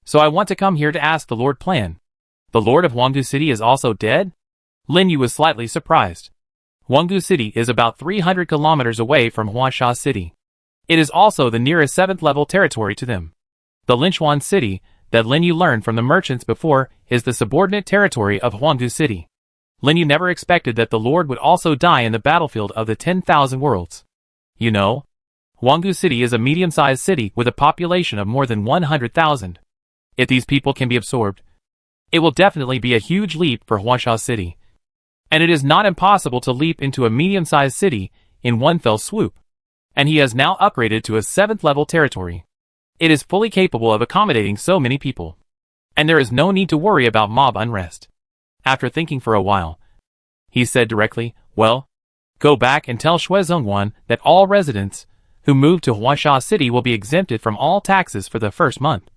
So I want to come here to ask the Lord plan. The Lord of Huanggu City is also dead? Lin Yu was slightly surprised. Huanggu City is about 300 kilometers away from Huansha City. It is also the nearest 7th level territory to them. The Linchuan City, that Lin Yu learned from the merchants before, is the subordinate territory of Huanggu City. Lin Yu never expected that the Lord would also die in the battlefield of the 10,000 worlds. You know, Huanggu City is a medium-sized city with a population of more than 100,000. If these people can be absorbed, It will definitely be a huge leap for Huangsha City. And it is not impossible to leap into a medium-sized city in one fell swoop. And he has now upgraded to a 7th level territory. It is fully capable of accommodating so many people. And there is no need to worry about mob unrest. After thinking for a while, he said directly, well, go back and tell Shui Zhongwan that all residents who move to Huangsha City will be exempted from all taxes for the first month.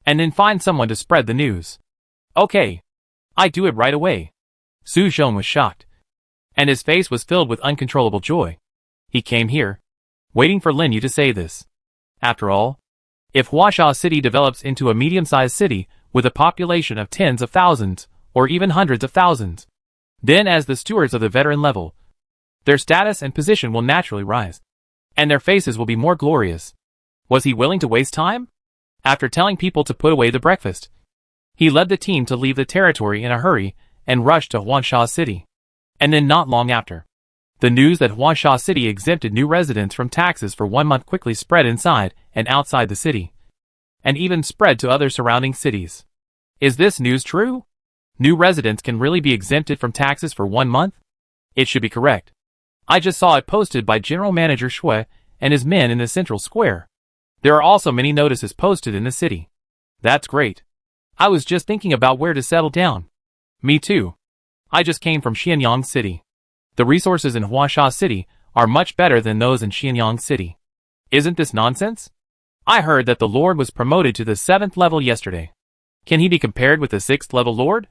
And then find someone to spread the news. Okay. I do it right away. Su Zhong was shocked. And his face was filled with uncontrollable joy. He came here, waiting for Lin Yu to say this. After all, if Huangsha City develops into a medium-sized city with a population of tens of thousands, or even hundreds of thousands, then as the stewards of the veteran level, their status and position will naturally rise. And their faces will be more glorious. Was he willing to waste time? After telling people to put away the breakfast, he led the team to leave the territory in a hurry and rush to Huangsha City. And then not long after, the news that Huangsha City exempted new residents from taxes for 1 month quickly spread inside and outside the city, and even spread to other surrounding cities. Is this news true? New residents can really be exempted from taxes for 1 month? It should be correct. I just saw it posted by General Manager Shui and his men in the central square. There are also many notices posted in the city. That's great. I was just thinking about where to settle down. Me too. I just came from Xianyang City. The resources in Huangsha City are much better than those in Xianyang City. Isn't this nonsense? I heard that the Lord was promoted to the 7th level yesterday. Can he be compared with the 6th level Lord?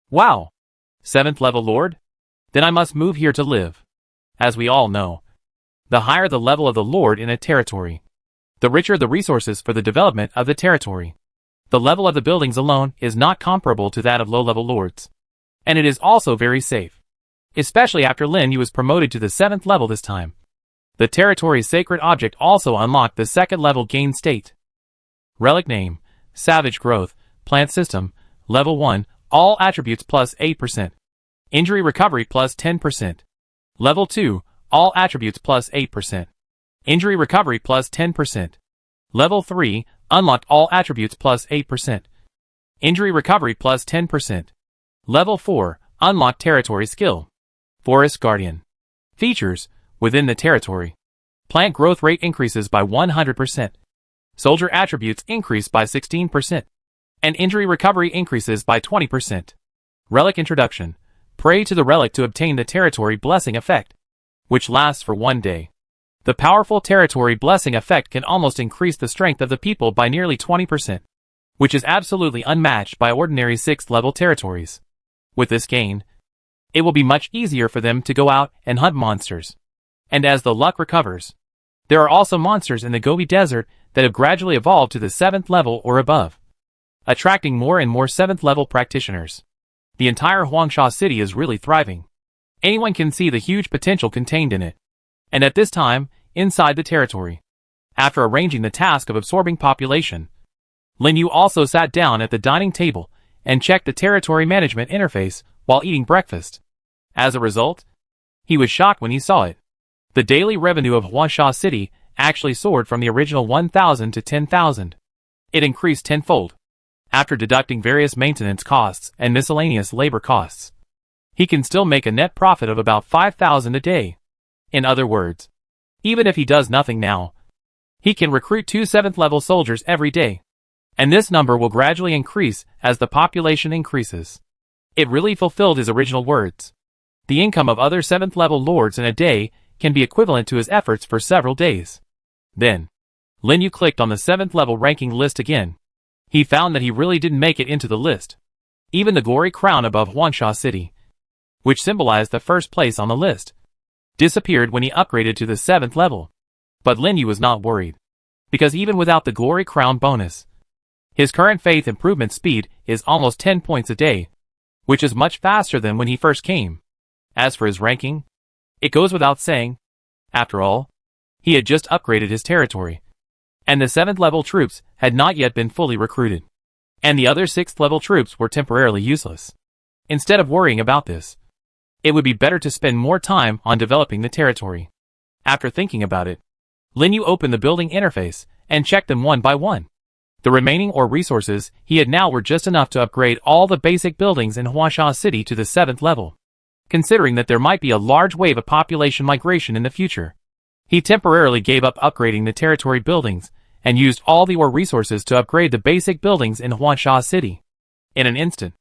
Wow! 7th level Lord? Then I must move here to live. As we all know, the higher the level of the Lord in a territory, the richer the resources for the development of the territory. The level of the buildings alone is not comparable to that of low-level lords. And it is also very safe. Especially after Lin Yu was promoted to the 7th level this time. The territory's sacred object also unlocked the 2nd level gain state. Relic name, Savage Growth, Plant System, Level 1, all attributes plus 8%. Injury recovery plus 10%. Level 2, all attributes plus 8%. Injury recovery plus 10%. Level 3, unlocked all attributes plus 8%. Injury recovery plus 10%. Level 4, unlocked territory skill. Forest Guardian. Features, within the territory. Plant growth rate increases by 100%. Soldier attributes increase by 16%. And injury recovery increases by 20%. Relic introduction. Pray to the relic to obtain the territory blessing effect, which lasts for 1 day. The powerful territory blessing effect can almost increase the strength of the people by nearly 20%, which is absolutely unmatched by ordinary 6th level territories. With this gain, it will be much easier for them to go out and hunt monsters. And as the luck recovers, there are also monsters in the Gobi Desert that have gradually evolved to the 7th level or above, attracting more and more 7th level practitioners. The entire Huangsha City is really thriving. Anyone can see the huge potential contained in it. And at this time, inside the territory, after arranging the task of absorbing population, Lin Yu also sat down at the dining table and checked the territory management interface while eating breakfast. As a result, he was shocked when he saw it. The daily revenue of Huangsha City actually soared from the original 1,000 to 10,000. It increased tenfold. After deducting various maintenance costs and miscellaneous labor costs, he can still make a net profit of about 5,000 a day. In other words, even if he does nothing now, he can recruit 2 7th level soldiers every day. And this number will gradually increase as the population increases. It really fulfilled his original words. The income of other 7th level lords in a day can be equivalent to his efforts for several days. Then, Lin Yu clicked on the 7th level ranking list again. He found that he really didn't make it into the list. Even the glory crown above Huangsha City, which symbolized the first place on the list, disappeared when he upgraded to the 7th level. But Lin Yu was not worried, because even without the glory crown bonus, his current faith improvement speed is almost 10 points a day, which is much faster than when he first came. As for his ranking, it goes without saying. After all, he had just upgraded his territory, and the 7th level troops had not yet been fully recruited, and the other 6th level troops were temporarily useless. Instead of worrying about this, it would be better to spend more time on developing the territory. After thinking about it, Lin Yu opened the building interface and checked them one by one. The remaining ore resources he had now were just enough to upgrade all the basic buildings in Huaxia City to the 7th level. Considering that there might be a large wave of population migration in the future, he temporarily gave up upgrading the territory buildings and used all the ore resources to upgrade the basic buildings in Huaxia City. In an instant,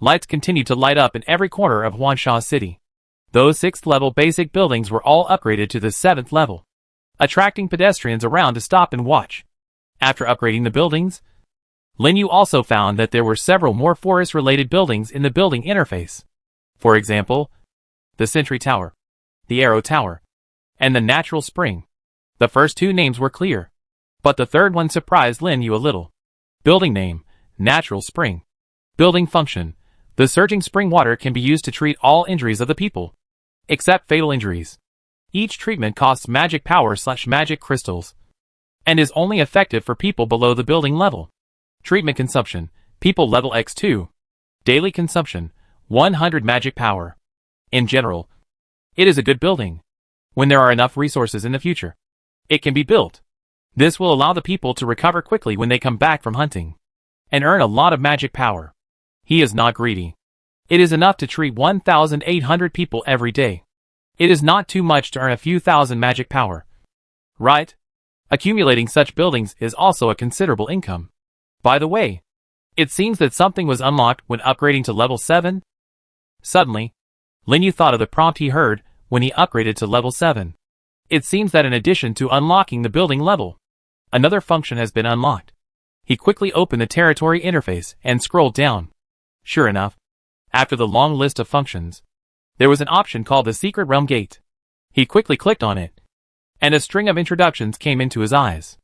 lights continued to light up in every corner of Huaxia City. Those 6th level basic buildings were all upgraded to the 7th level, attracting pedestrians around to stop and watch. After upgrading the buildings, Lin Yu also found that there were several more forest-related buildings in the building interface. For example, the Sentry Tower, the Arrow Tower, and the Natural Spring. The first two names were clear, but the third one surprised Lin Yu a little. Building name, Natural Spring. Building function, the surging spring water can be used to treat all injuries of the people, except fatal injuries. Each treatment costs magic power/magic crystals, and is only effective for people below the building level. Treatment consumption, people level X2. Daily consumption, 100 magic power. In general, it is a good building. When there are enough resources in the future, it can be built. This will allow the people to recover quickly when they come back from hunting, and earn a lot of magic power. He is not greedy. It is enough to treat 1,800 people every day. It is not too much to earn a few thousand magic power. Right? Accumulating such buildings is also a considerable income. By the way, it seems that something was unlocked when upgrading to level 7. Suddenly, Lin Yu thought of the prompt he heard when he upgraded to level 7. It seems that in addition to unlocking the building level, another function has been unlocked. He quickly opened the territory interface and scrolled down. Sure enough, after the long list of functions, there was an option called the Secret Realm Gate. He quickly clicked on it, and a string of introductions came into his eyes.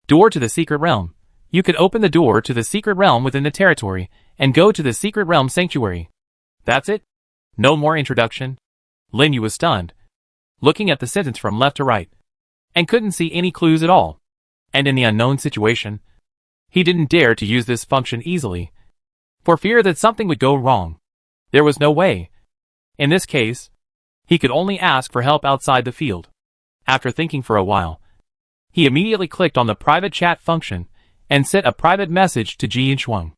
Door to the Secret Realm. You could open the door to the Secret Realm within the territory and go to the Secret Realm Sanctuary. That's it? No more introduction? Lin Yu was stunned, looking at the sentence from left to right, and couldn't see any clues at all. And in the unknown situation, he didn't dare to use this function easily, for fear that something would go wrong. There was no way. In this case, he could only ask for help outside the field. After thinking for a while, he immediately clicked on the private chat function and sent a private message to Ji Yunshuang.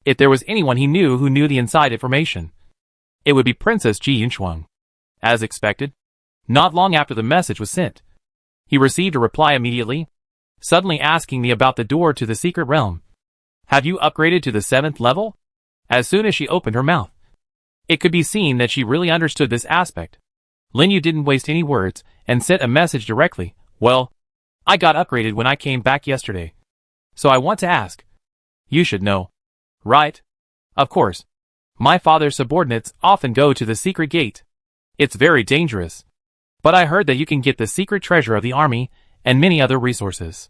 If there was anyone he knew who knew the inside information, it would be Princess Ji Yunshuang. As expected, not long after the message was sent, he received a reply immediately, suddenly asking me about the door to the secret realm. Have you upgraded to the 7th level? As soon as she opened her mouth, it could be seen that she really understood this aspect. Lin Yu didn't waste any words and sent a message directly. Well, I got upgraded when I came back yesterday, so I want to ask. You should know. Right? Of course. My father's subordinates often go to the secret gate. It's very dangerous. But I heard that you can get the secret treasure of the army and many other resources.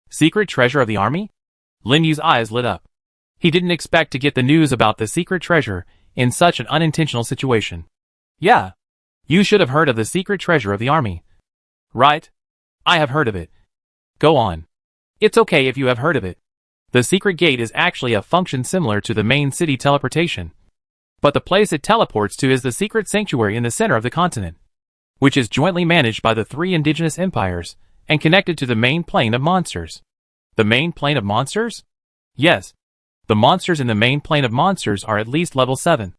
Secret treasure of the army? Lin Yu's eyes lit up. He didn't expect to get the news about the secret treasure in such an unintentional situation. Yeah. You should have heard of the secret treasure of the army. Right? I have heard of it. Go on. It's okay if you have heard of it. The secret gate is actually a function similar to the main city teleportation. But the place it teleports to is the secret sanctuary in the center of the continent, which is jointly managed by the 3 indigenous empires and connected to the main plane of monsters. The main plane of monsters? Yes. The monsters in the main plane of monsters are at least level 7,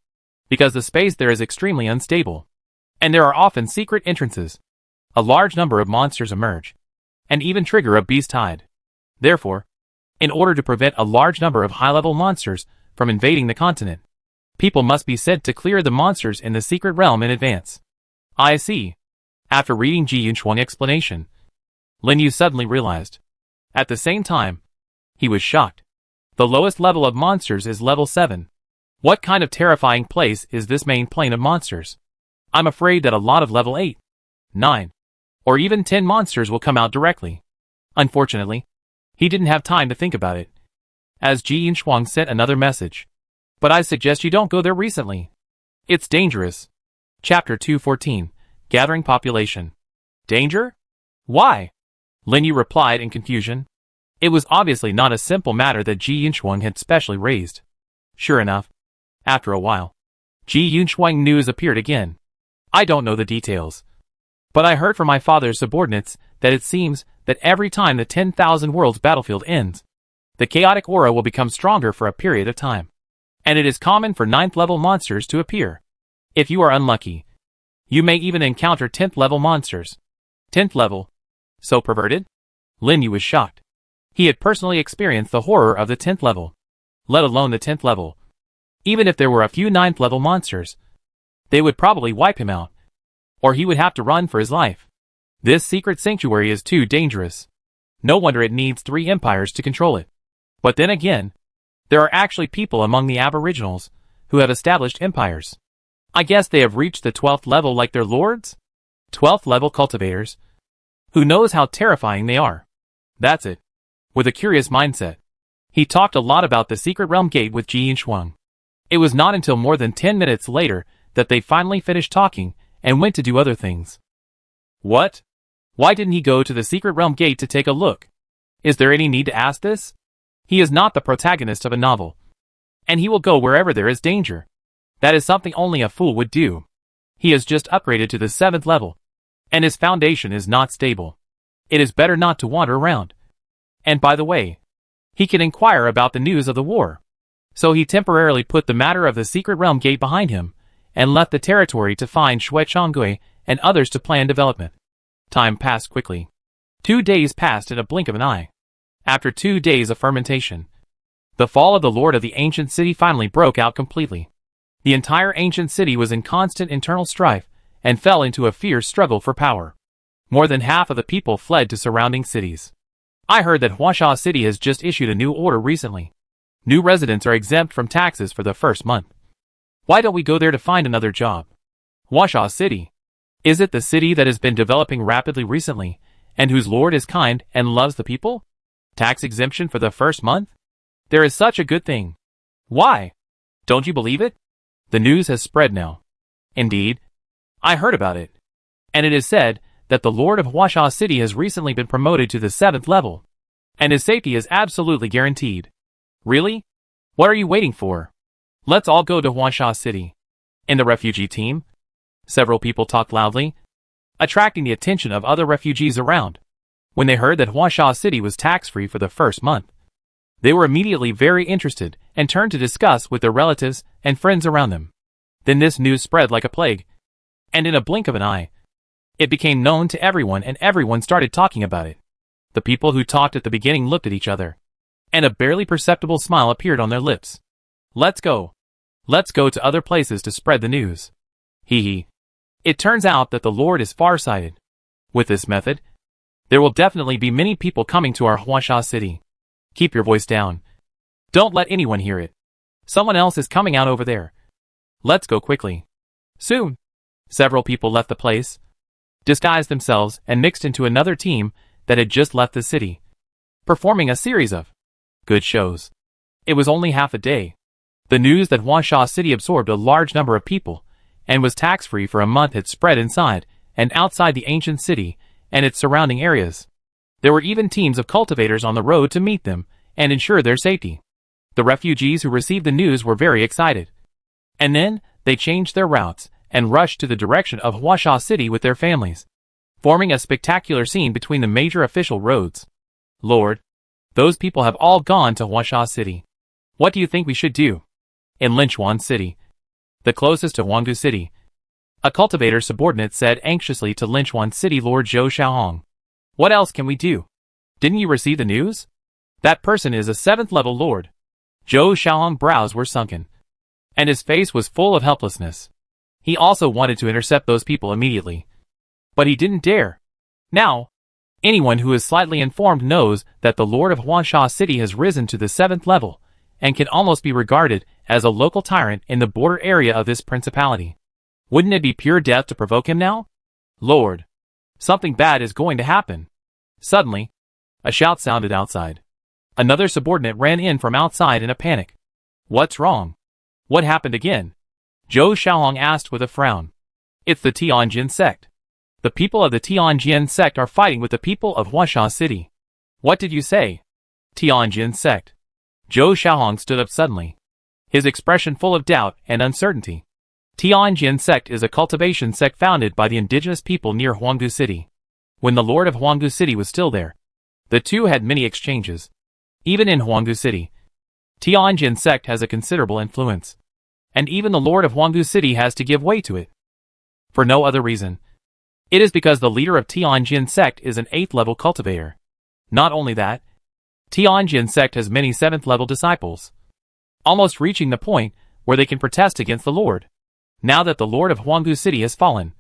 because the space there is extremely unstable, and there are often secret entrances. A large number of monsters emerge, and even trigger a beast tide. Therefore, in order to prevent a large number of high-level monsters from invading the continent, people must be sent to clear the monsters in the secret realm in advance. I see. After reading Ji Yunshuang's explanation, Lin Yu suddenly realized. At the same time, he was shocked. The lowest level of monsters is level 7. What kind of terrifying place is this main plane of monsters? I'm afraid that a lot of level 8, 9, or even 10 monsters will come out directly. Unfortunately, he didn't have time to think about it, as Ji Yunshuang sent another message. But I suggest you don't go there recently. It's dangerous. Chapter 214, Gathering Population. Danger? Why? Lin Yu replied in confusion. It was obviously not a simple matter that Ji Yunshuang had specially raised. Sure enough, after a while, Ji Yunshuang news appeared again. I don't know the details, but I heard from my father's subordinates that it seems that every time the 10,000 worlds battlefield ends, The chaotic aura will become stronger for a period of time. And it is common for 9th level monsters to appear. If you are unlucky, you may even encounter 10th level monsters. 10th level? So perverted? Lin Yu was shocked. He had personally experienced the horror of the 10th level. Let alone the 10th level. Even if there were a few 9th level monsters, they would probably wipe him out. Or he would have to run for his life. This secret sanctuary is too dangerous. No wonder it needs 3 empires to control it. But then again, there are actually people among the aboriginals who have established empires. I guess they have reached the 12th level like their lords? 12th level cultivators. Who knows how terrifying they are? That's it. With a curious mindset, he talked a lot about the secret realm gate with Ji Yunshuang. It was not until more than 10 minutes later that they finally finished talking and went to do other things. What? Why didn't he go to the secret realm gate to take a look? Is there any need to ask this? He is not the protagonist of a novel. And he will go wherever there is danger. That is something only a fool would do. He has just upgraded to the 7th level. And his foundation is not stable. It is better not to wander around. And by the way, he can inquire about the news of the war. So he temporarily put the matter of the secret realm gate behind him, and left the territory to find Shui Chonggui and others to plan development. Time passed quickly. 2 days passed in a blink of an eye. After 2 days of fermentation, the fall of the Lord of the ancient city finally broke out completely. The entire ancient city was in constant internal strife, and fell into a fierce struggle for power. More than half of the people fled to surrounding cities. I heard that Huasha City has just issued a new order recently. New residents are exempt from taxes for the first month. Why don't we go there to find another job? Huasha City. Is it the city that has been developing rapidly recently, and whose lord is kind and loves the people? Tax exemption for the first month? There is such a good thing. Why? Don't you believe it? The news has spread now. Indeed. I heard about it. And it is said that the Lord of Huasha City has recently been promoted to the 7th level. And his safety is absolutely guaranteed. Really? What are you waiting for? Let's all go to Huasha City. In the refugee team, several people talked loudly, attracting the attention of other refugees around. When they heard that Huasha City was tax-free for the first month, they were immediately very interested and turned to discuss with their relatives and friends around them. Then this news spread like a plague, and in a blink of an eye, it became known to everyone and everyone started talking about it. The people who talked at the beginning looked at each other, and a barely perceptible smile appeared on their lips. Let's go. Let's go to other places to spread the news. Hee hee. It turns out that the Lord is far-sighted. With this method, there will definitely be many people coming to our Huasha City. Keep your voice down. Don't let anyone hear it. Someone else is coming out over there. Let's go quickly. Soon. Several people left the place, disguised themselves, and mixed into another team that had just left the city, performing a series of good shows. It was only half a day. The news that Huasha City absorbed a large number of people and was tax-free for a month had spread inside and outside the ancient city and its surrounding areas. There were even teams of cultivators on the road to meet them and ensure their safety. The refugees who received the news were very excited. And then, they changed their routes and rushed to the direction of Huasha City with their families, forming a spectacular scene between the major official roads. Lord, those people have all gone to Huasha City. What do you think we should do? In Linchuan City, the closest to Huangdu City, a cultivator subordinate said anxiously to Linchuan City Lord Zhou Xiaohong. What else can we do? Didn't you receive the news? That person is a 7th level lord. Zhou Xiaohong's brows were sunken, and his face was full of helplessness. He also wanted to intercept those people immediately, but he didn't dare. Now, anyone who is slightly informed knows that the Lord of Huasha City has risen to the 7th level, and can almost be regarded as a local tyrant in the border area of this principality. Wouldn't it be pure death to provoke him now? Lord, something bad is going to happen. Suddenly, a shout sounded outside. Another subordinate ran in from outside in a panic. What's wrong? What happened again? Zhou Xiaohong asked with a frown. It's the Tianjin sect. The people of the Tianjin sect are fighting with the people of Huasha City. What did you say? Tianjin sect. Zhou Xiaohong stood up suddenly, his expression full of doubt and uncertainty. Tianjin sect is a cultivation sect founded by the indigenous people near Huangdu City. When the Lord of Huangdu City was still there, the two had many exchanges. Even in Huangdu City, Tianjin sect has a considerable influence. And even the Lord of Huangdu City has to give way to it. For no other reason. It is because the leader of Tianjin sect is an 8th level cultivator. Not only that, Tianjin sect has many 7th level disciples, almost reaching the point where they can protest against the Lord. Now that the Lord of Huangdu City has fallen,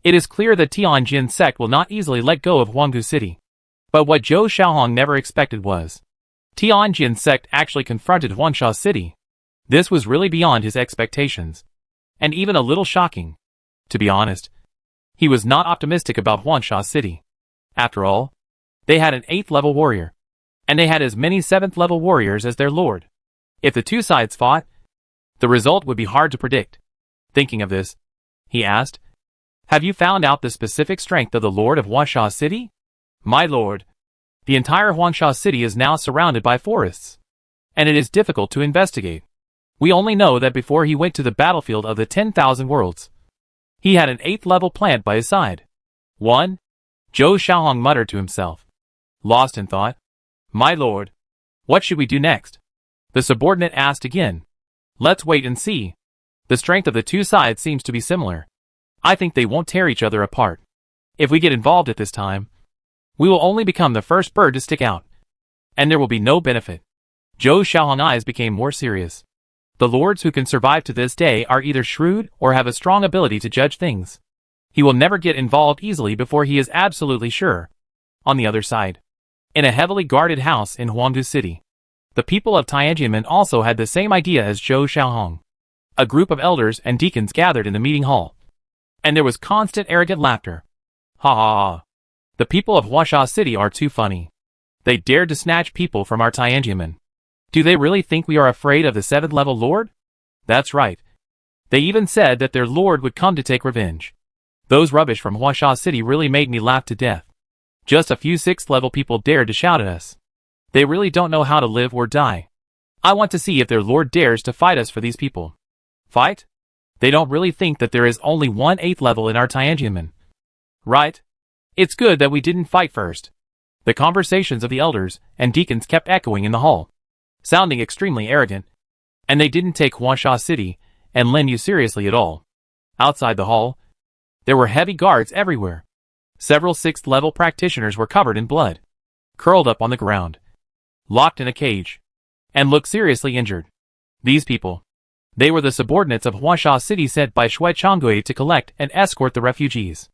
it is clear that Tianjin sect will not easily let go of Huangdu City. But what Zhou Xiaohong never expected was Tianjin sect actually confronted Huangsha City. This was really beyond his expectations, and even a little shocking. To be honest, he was not optimistic about Huangsha City. After all, they had an 8th level warrior, and they had as many 7th level warriors as their lord. If the two sides fought, the result would be hard to predict. Thinking of this, he asked, "Have you found out the specific strength of the lord of Huangsha City?" "My lord, the entire Huangsha City is now surrounded by forests, and it is difficult to investigate. We only know that before he went to the battlefield of the 10,000 worlds, he had an 8th level plant by his side." "One?" Zhou Xiaohong muttered to himself, lost in thought. "My lord, what should we do next?" The subordinate asked again. "Let's wait and see. The strength of the two sides seems to be similar. I think they won't tear each other apart. If we get involved at this time, we will only become the first bird to stick out, and there will be no benefit." Zhou Xiaohong's eyes became more serious. The lords who can survive to this day are either shrewd or have a strong ability to judge things. He will never get involved easily before he is absolutely sure. On the other side, in a heavily guarded house in Huangdu City, the people of Tianjin also had the same idea as Zhou Xiaohong. A group of elders and deacons gathered in the meeting hall, and there was constant arrogant laughter. "Ha ha ha. The people of Huangsha City are too funny. They dared to snatch people from our Tianjin. Do they really think we are afraid of the 7th level lord? That's right. They even said that their lord would come to take revenge. Those rubbish from Huangsha City really made me laugh to death. Just a few 6th level people dared to shout at us. They really don't know how to live or die. I want to see if their lord dares to fight us for these people." "Fight? They don't really think that there is only one 8th level in our Tianjin. Right? It's good that we didn't fight first." The conversations of the elders and deacons kept echoing in the hall, sounding extremely arrogant, and they didn't take Huangsha City and Lin Yu seriously at all. Outside the hall, there were heavy guards everywhere. Several 6th level practitioners were covered in blood, curled up on the ground, locked in a cage, and looked seriously injured. These people, they were the subordinates of Huangsha City sent by Shui Changgui to collect and escort the refugees.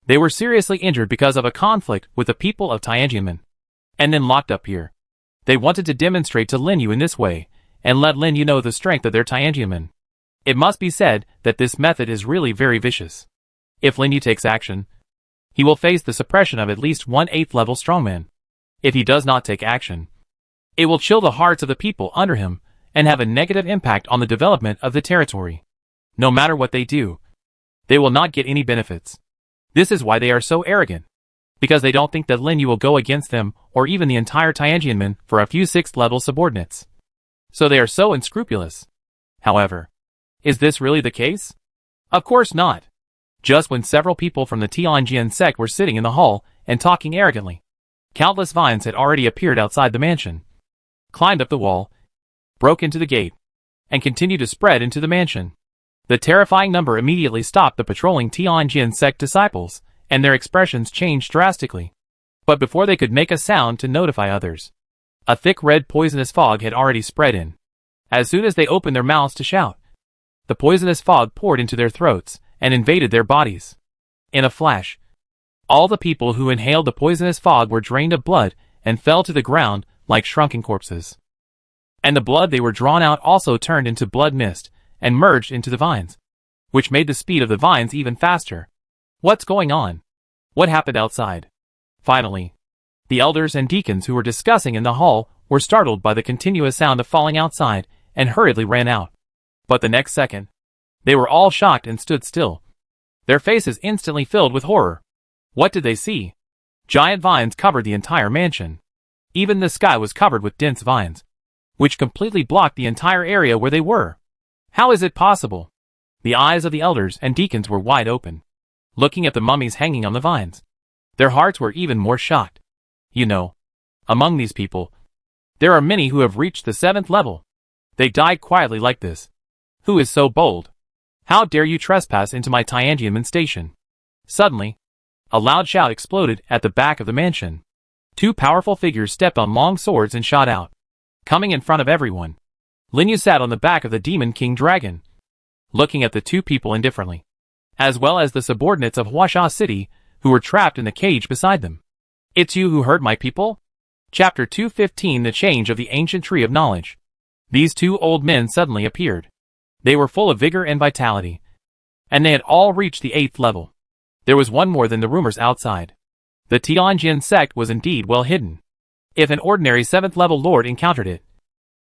They were seriously injured because of a conflict with the people of Tianjin, and then locked up here. They wanted to demonstrate to Lin Yu in this way, and let Lin Yu know the strength of their Tianjin. It must be said that this method is really very vicious. If Lin Yu takes action, he will face the suppression of at least one 8th level strongman. If he does not take action, it will chill the hearts of the people under him and have a negative impact on the development of the territory. No matter what they do, they will not get any benefits. This is why they are so arrogant, because they don't think that Lin Yu will go against them or even the entire Tianjin for a few 6th level subordinates. So they are so unscrupulous. However, is this really the case? Of course not. Just when several people from the Tianjin sect were sitting in the hall and talking arrogantly, countless vines had already appeared outside the mansion, climbed up the wall, broke into the gate, and continued to spread into the mansion. The terrifying number immediately stopped the patrolling Tianjin sect disciples, and their expressions changed drastically. But before they could make a sound to notify others, a thick red poisonous fog had already spread in. As soon as they opened their mouths to shout, the poisonous fog poured into their throats and invaded their bodies. In a flash, all the people who inhaled the poisonous fog were drained of blood and fell to the ground like shrunken corpses. And the blood they were drawn out also turned into blood mist and merged into the vines, which made the speed of the vines even faster. What's going on? What happened outside? Finally, the elders and deacons who were discussing in the hall were startled by the continuous sound of falling outside and hurriedly ran out. But the next second, they were all shocked and stood still, their faces instantly filled with horror. What did they see? Giant vines covered the entire mansion. Even the sky was covered with dense vines, which completely blocked the entire area where they were. How is it possible? The eyes of the elders and deacons were wide open, looking at the mummies hanging on the vines. Their hearts were even more shocked. You know, among these people, There are many who have reached the 7th level. They died quietly like this. Who is so bold? How dare you trespass into my Tianjin station? Suddenly, a loud shout exploded at the back of the mansion. 2 powerful figures stepped on long swords and shot out. Coming in front of everyone, Lin Yu sat on the back of the Demon King Dragon, looking at the 2 people indifferently, as well as the subordinates of Huasha City who were trapped in the cage beside them. It's you who hurt my people? Chapter 215 The Change of the Ancient Tree of Knowledge. These 2 old men suddenly appeared. They were full of vigor and vitality, and they had all reached the 8th level. There was one more than the rumors outside. The Tianjin sect was indeed well hidden. If an ordinary 7th level lord encountered it,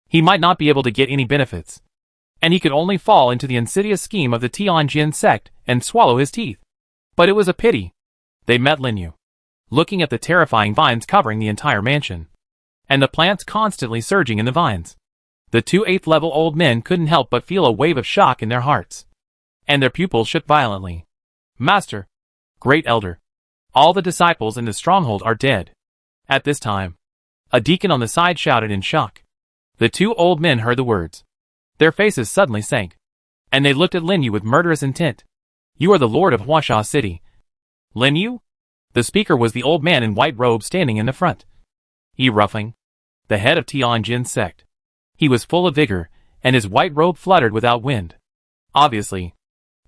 he might not be able to get any benefits, and he could only fall into the insidious scheme of the Tianjin sect and swallow his teeth. But it was a pity. They met Lin Yu, looking at the terrifying vines covering the entire mansion, and the plants constantly surging in the vines. The 2 8th level old men couldn't help but feel a wave of shock in their hearts, and their pupils shook violently. Master, Great Elder, all the disciples in the stronghold are dead. At this time, a deacon on the side shouted in shock. The 2 old men heard the words. Their faces suddenly sank, and they looked at Lin Yu with murderous intent. You are the lord of Huasha City. Lin Yu? The speaker was the old man in white robe standing in the front. Yi Ruffing, the head of Tianjin sect. He was full of vigor, and his white robe fluttered without wind. Obviously,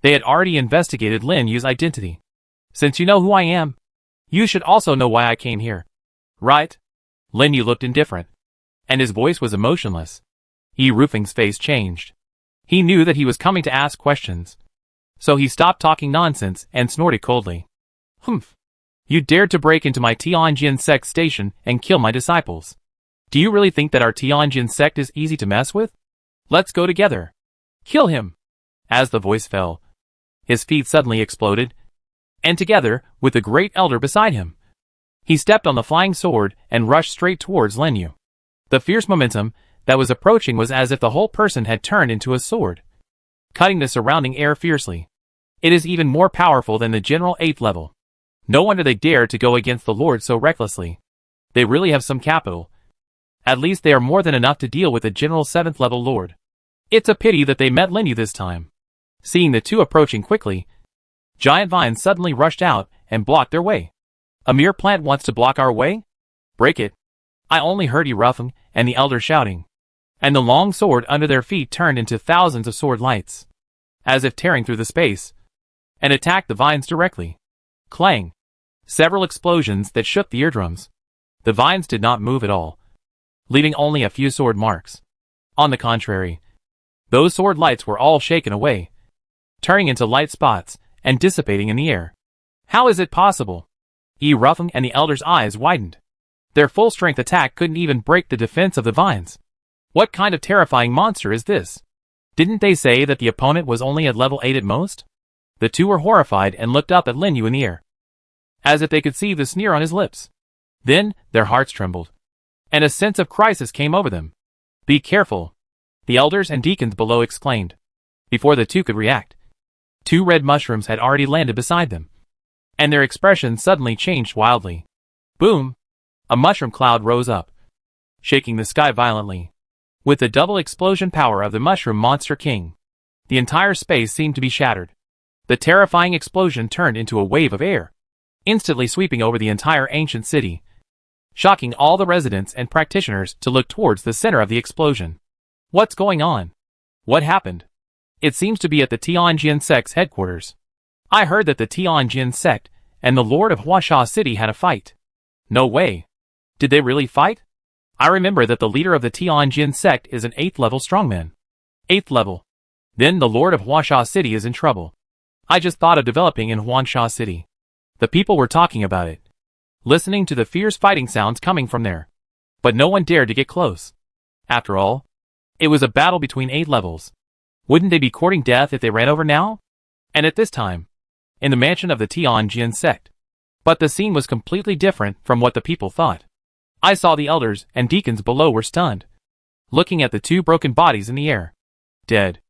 they had already investigated Lin Yu's identity. Since you know who I am, you should also know why I came here. Right? Lin Yu looked indifferent, and his voice was emotionless. Yi Ruffing's face changed. He knew that he was coming to ask questions, so he stopped talking nonsense and snorted coldly. Humph! You dared to break into my Tianjin sect station and kill my disciples. Do you really think that our Tianjin sect is easy to mess with? Let's go together. Kill him! As the voice fell, his feet suddenly exploded, and together with the Great Elder beside him, he stepped on the flying sword and rushed straight towards Lin Yu. The fierce momentum that was approaching was as if the whole person had turned into a sword, cutting the surrounding air fiercely. It is even more powerful than the general 8th level. No wonder they dared to go against the Lord so recklessly. They really have some capital. At least they are more than enough to deal with the general 7th level Lord. It's a pity that they met Lin Yu this time. Seeing the 2 approaching quickly, giant vines suddenly rushed out and blocked their way. A mere plant wants to block our way? Break it. I only heard Yi Ruffing and the elder shouting, and the long sword under their feet turned into thousands of sword lights, as if tearing through the space, and attacked the vines directly. Clang! Several explosions that shook the eardrums. The vines did not move at all, leaving only a few sword marks. On the contrary, those sword lights were all shaken away, turning into light spots and dissipating in the air. How is it possible? Yi Ruffing and the elder's eyes widened. Their full-strength attack couldn't even break the defense of the vines. What kind of terrifying monster is this? Didn't they say that the opponent was only at level 8 at most? The 2 were horrified and looked up at Lin Yu in the air, as if they could see the sneer on his lips. Then, their hearts trembled, and a sense of crisis came over them. Be careful! The elders and deacons below exclaimed. Before the 2 could react, 2 red mushrooms had already landed beside them, and their expressions suddenly changed wildly. Boom! A mushroom cloud rose up, shaking the sky violently. With the double explosion power of the Mushroom Monster King, the entire space seemed to be shattered. The terrifying explosion turned into a wave of air, instantly sweeping over the entire ancient city, shocking all the residents and practitioners to look towards the center of the explosion. What's going on? What happened? It seems to be at the Tianjin sect's headquarters. I heard that the Tianjin sect and the Lord of Huasha City had a fight. No way. Did they really fight? I remember that the leader of the Tianjin sect is an 8th level strongman. 8th level. Then the Lord of Huasha City is in trouble. I just thought of developing in Huasha City. The people were talking about it, listening to the fierce fighting sounds coming from there. But no one dared to get close. After all, it was a battle between 8 levels. Wouldn't they be courting death if they ran over now? And at this time, in the mansion of the Tianjin sect. But the scene was completely different from what the people thought. I saw the elders and deacons below were stunned, looking at the 2 broken bodies in the air. Dead.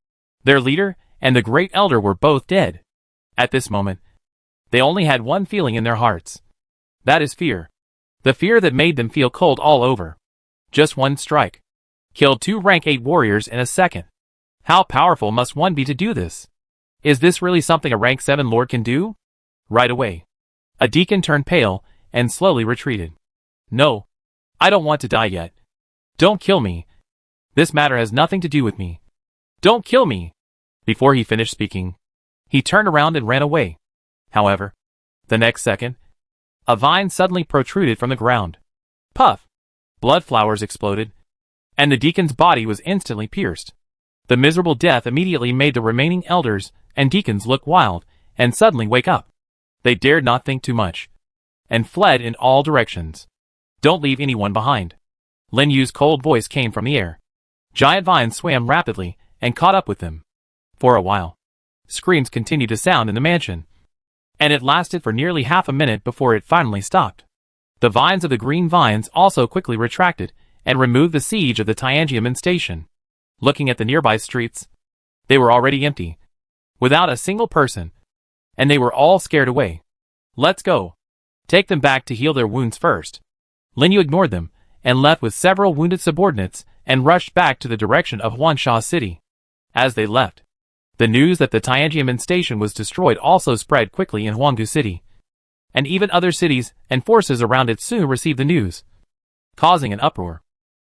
Their leader and the great elder were both dead. At this moment, they only had one feeling in their hearts. That is fear. The fear that made them feel cold all over. Just one strike killed 2 rank 8 warriors in a second. How powerful must one be to do this? Is this really something a rank 7 lord can do? Right away, a deacon turned pale and slowly retreated. No, I don't want to die yet. Don't kill me. This matter has nothing to do with me. Don't kill me. Before he finished speaking, he turned around and ran away. However, the next second, a vine suddenly protruded from the ground. Puff! Blood flowers exploded, and the deacon's body was instantly pierced. The miserable death immediately made the remaining elders and deacons look wild and suddenly wake up. They dared not think too much, and fled in all directions. Don't leave anyone behind. Lin Yu's cold voice came from the air. Giant vines swam rapidly and caught up with them. For a while, screams continued to sound in the mansion, and it lasted for nearly half a minute before it finally stopped. The vines of the green vines also quickly retracted and removed the siege of the Tianjiamen station. Looking at the nearby streets, they were already empty, without a single person, and they were all scared away. Let's go. Take them back to heal their wounds first. Lin Yu ignored them and left with several wounded subordinates and rushed back to the direction of Huansha City. As they left, the news that the Tianjiamen station was destroyed also spread quickly in Huangdu City, and even other cities and forces around it soon received the news, causing an uproar.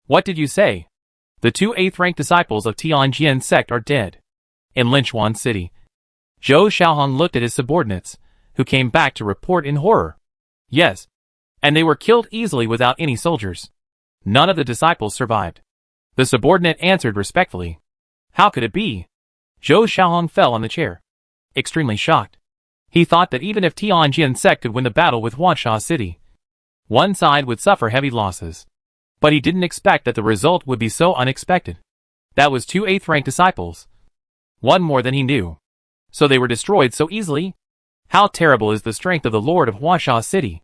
What did you say? The 2 8th-ranked disciples of Tianjin sect are dead. In Linchuan City, Zhou Xiaohong looked at his subordinates, who came back to report in horror. Yes, and they were killed easily without any soldiers. None of the disciples survived. The subordinate answered respectfully. How could it be? Zhou Xiaohong fell on the chair, extremely shocked. He thought that even if Tianjin sect could win the battle with Huansha City, one side would suffer heavy losses. But he didn't expect that the result would be so unexpected. That was 2 8th-ranked disciples. One more than he knew. So they were destroyed so easily? How terrible is the strength of the Lord of Huansha City?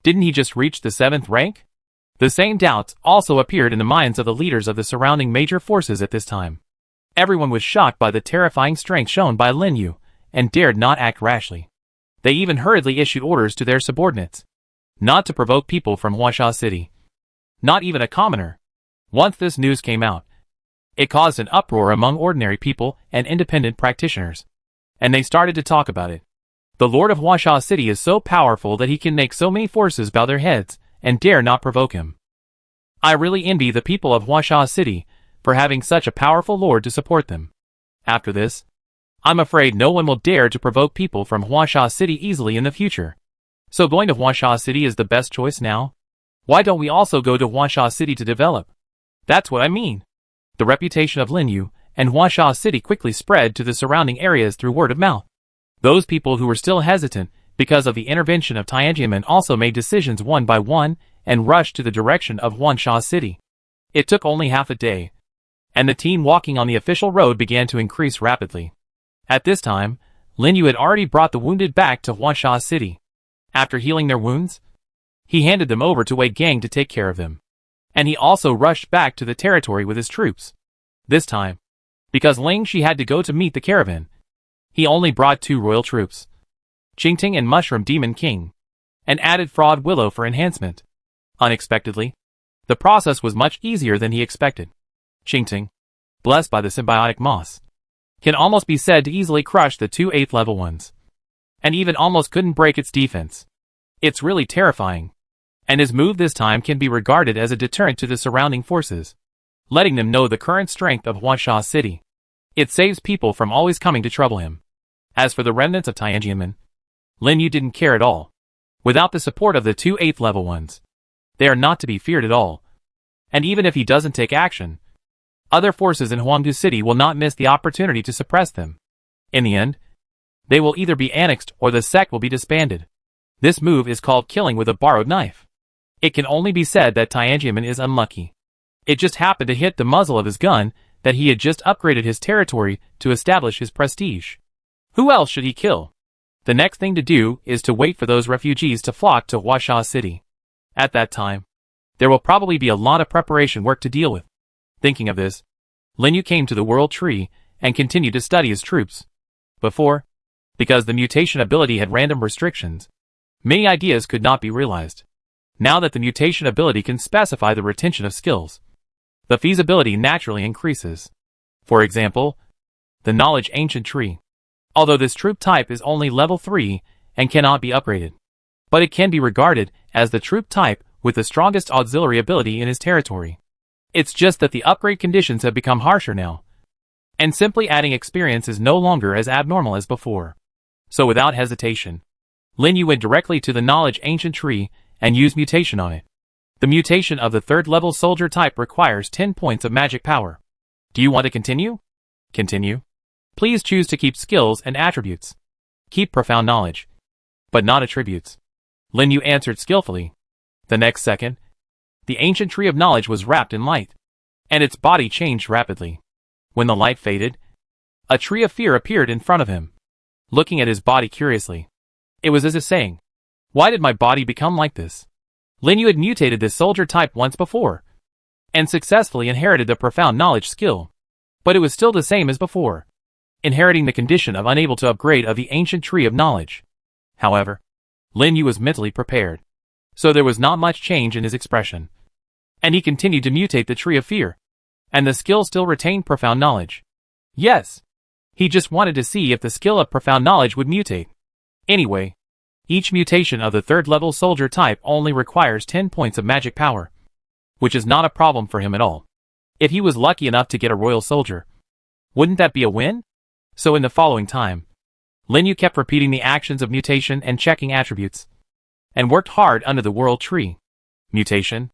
Didn't he just reach the 7th rank? The same doubts also appeared in the minds of the leaders of the surrounding major forces at this time. Everyone was shocked by the terrifying strength shown by Lin Yu, and dared not act rashly. They even hurriedly issued orders to their subordinates not to provoke people from Huansha City. Not even a commoner. Once this news came out, it caused an uproar among ordinary people and independent practitioners, and they started to talk about it. The Lord of Huansha City is so powerful that he can make so many forces bow their heads and dare not provoke him. I really envy the people of Huansha City for having such a powerful lord to support them. After this, I'm afraid no one will dare to provoke people from Huansha City easily in the future. So going to Huansha City is the best choice now? Why don't we also go to Huansha City to develop? That's what I mean. The reputation of Lin Yu and Huansha City quickly spread to the surrounding areas through word of mouth. Those people who were still hesitant because of the intervention of Tianjiamen also made decisions one by one and rushed to the direction of Huansha City. It took only half a day, and the team walking on the official road began to increase rapidly. At this time, Lin Yu had already brought the wounded back to Huansha City. After healing their wounds, he handed them over to Wei Gang to take care of them. And he also rushed back to the territory with his troops. This time, because Ling Shi had to go to meet the caravan, he only brought 2 royal troops, Qingting and Mushroom Demon King, and added Fraud Willow for enhancement. Unexpectedly, the process was much easier than he expected. Qingting, blessed by the symbiotic moss, can almost be said to easily crush the 2 8th level ones, and even almost couldn't break its defense. It's really terrifying. And his move this time can be regarded as a deterrent to the surrounding forces, letting them know the current strength of Huansha City. It saves people from always coming to trouble him. As for the remnants of Tianjiamen, Lin Yu didn't care at all. Without the support of the 2 8th level ones, they are not to be feared at all. And even if he doesn't take action, other forces in Huangdu City will not miss the opportunity to suppress them. In the end, they will either be annexed or the sect will be disbanded. This move is called killing with a borrowed knife. It can only be said that Tianjiamen is unlucky. It just happened to hit the muzzle of his gun that he had just upgraded his territory to establish his prestige. Who else should he kill? The next thing to do is to wait for those refugees to flock to Huansha City. At that time, there will probably be a lot of preparation work to deal with. Thinking of this, Lin Yu came to the World Tree and continued to study his troops. Before, because the mutation ability had random restrictions, many ideas could not be realized. Now that the mutation ability can specify the retention of skills, the feasibility naturally increases. For example, the Knowledge Ancient Tree. Although this troop type is only level 3 and cannot be upgraded, but it can be regarded as the troop type with the strongest auxiliary ability in his territory. It's just that the upgrade conditions have become harsher now, and simply adding experience is no longer as abnormal as before. So without hesitation, Lin Yu went directly to the Knowledge Ancient Tree and used mutation on it. The mutation of the 3rd level soldier type requires 10 points of magic power. Do you want to continue? Continue. Please choose to keep skills and attributes. Keep profound knowledge, but not attributes. Lin Yu answered skillfully. The next second, the ancient tree of knowledge was wrapped in light, and its body changed rapidly. When the light faded, a tree of fear appeared in front of him, looking at his body curiously. It was as if saying, "Why did my body become like this?" Lin Yu had mutated this soldier type once before, and successfully inherited the profound knowledge skill, but it was still the same as before, inheriting the condition of unable to upgrade of the ancient tree of knowledge. However, Lin Yu was mentally prepared, so there was not much change in his expression, and he continued to mutate the tree of fear, and the skill still retained profound knowledge. Yes, he just wanted to see if the skill of profound knowledge would mutate. Anyway, each mutation of the 3rd level soldier type only requires 10 points of magic power, which is not a problem for him at all. If he was lucky enough to get a royal soldier, wouldn't that be a win? So in the following time, Lin Yu kept repeating the actions of mutation and checking attributes, and worked hard under the world tree. Mutation.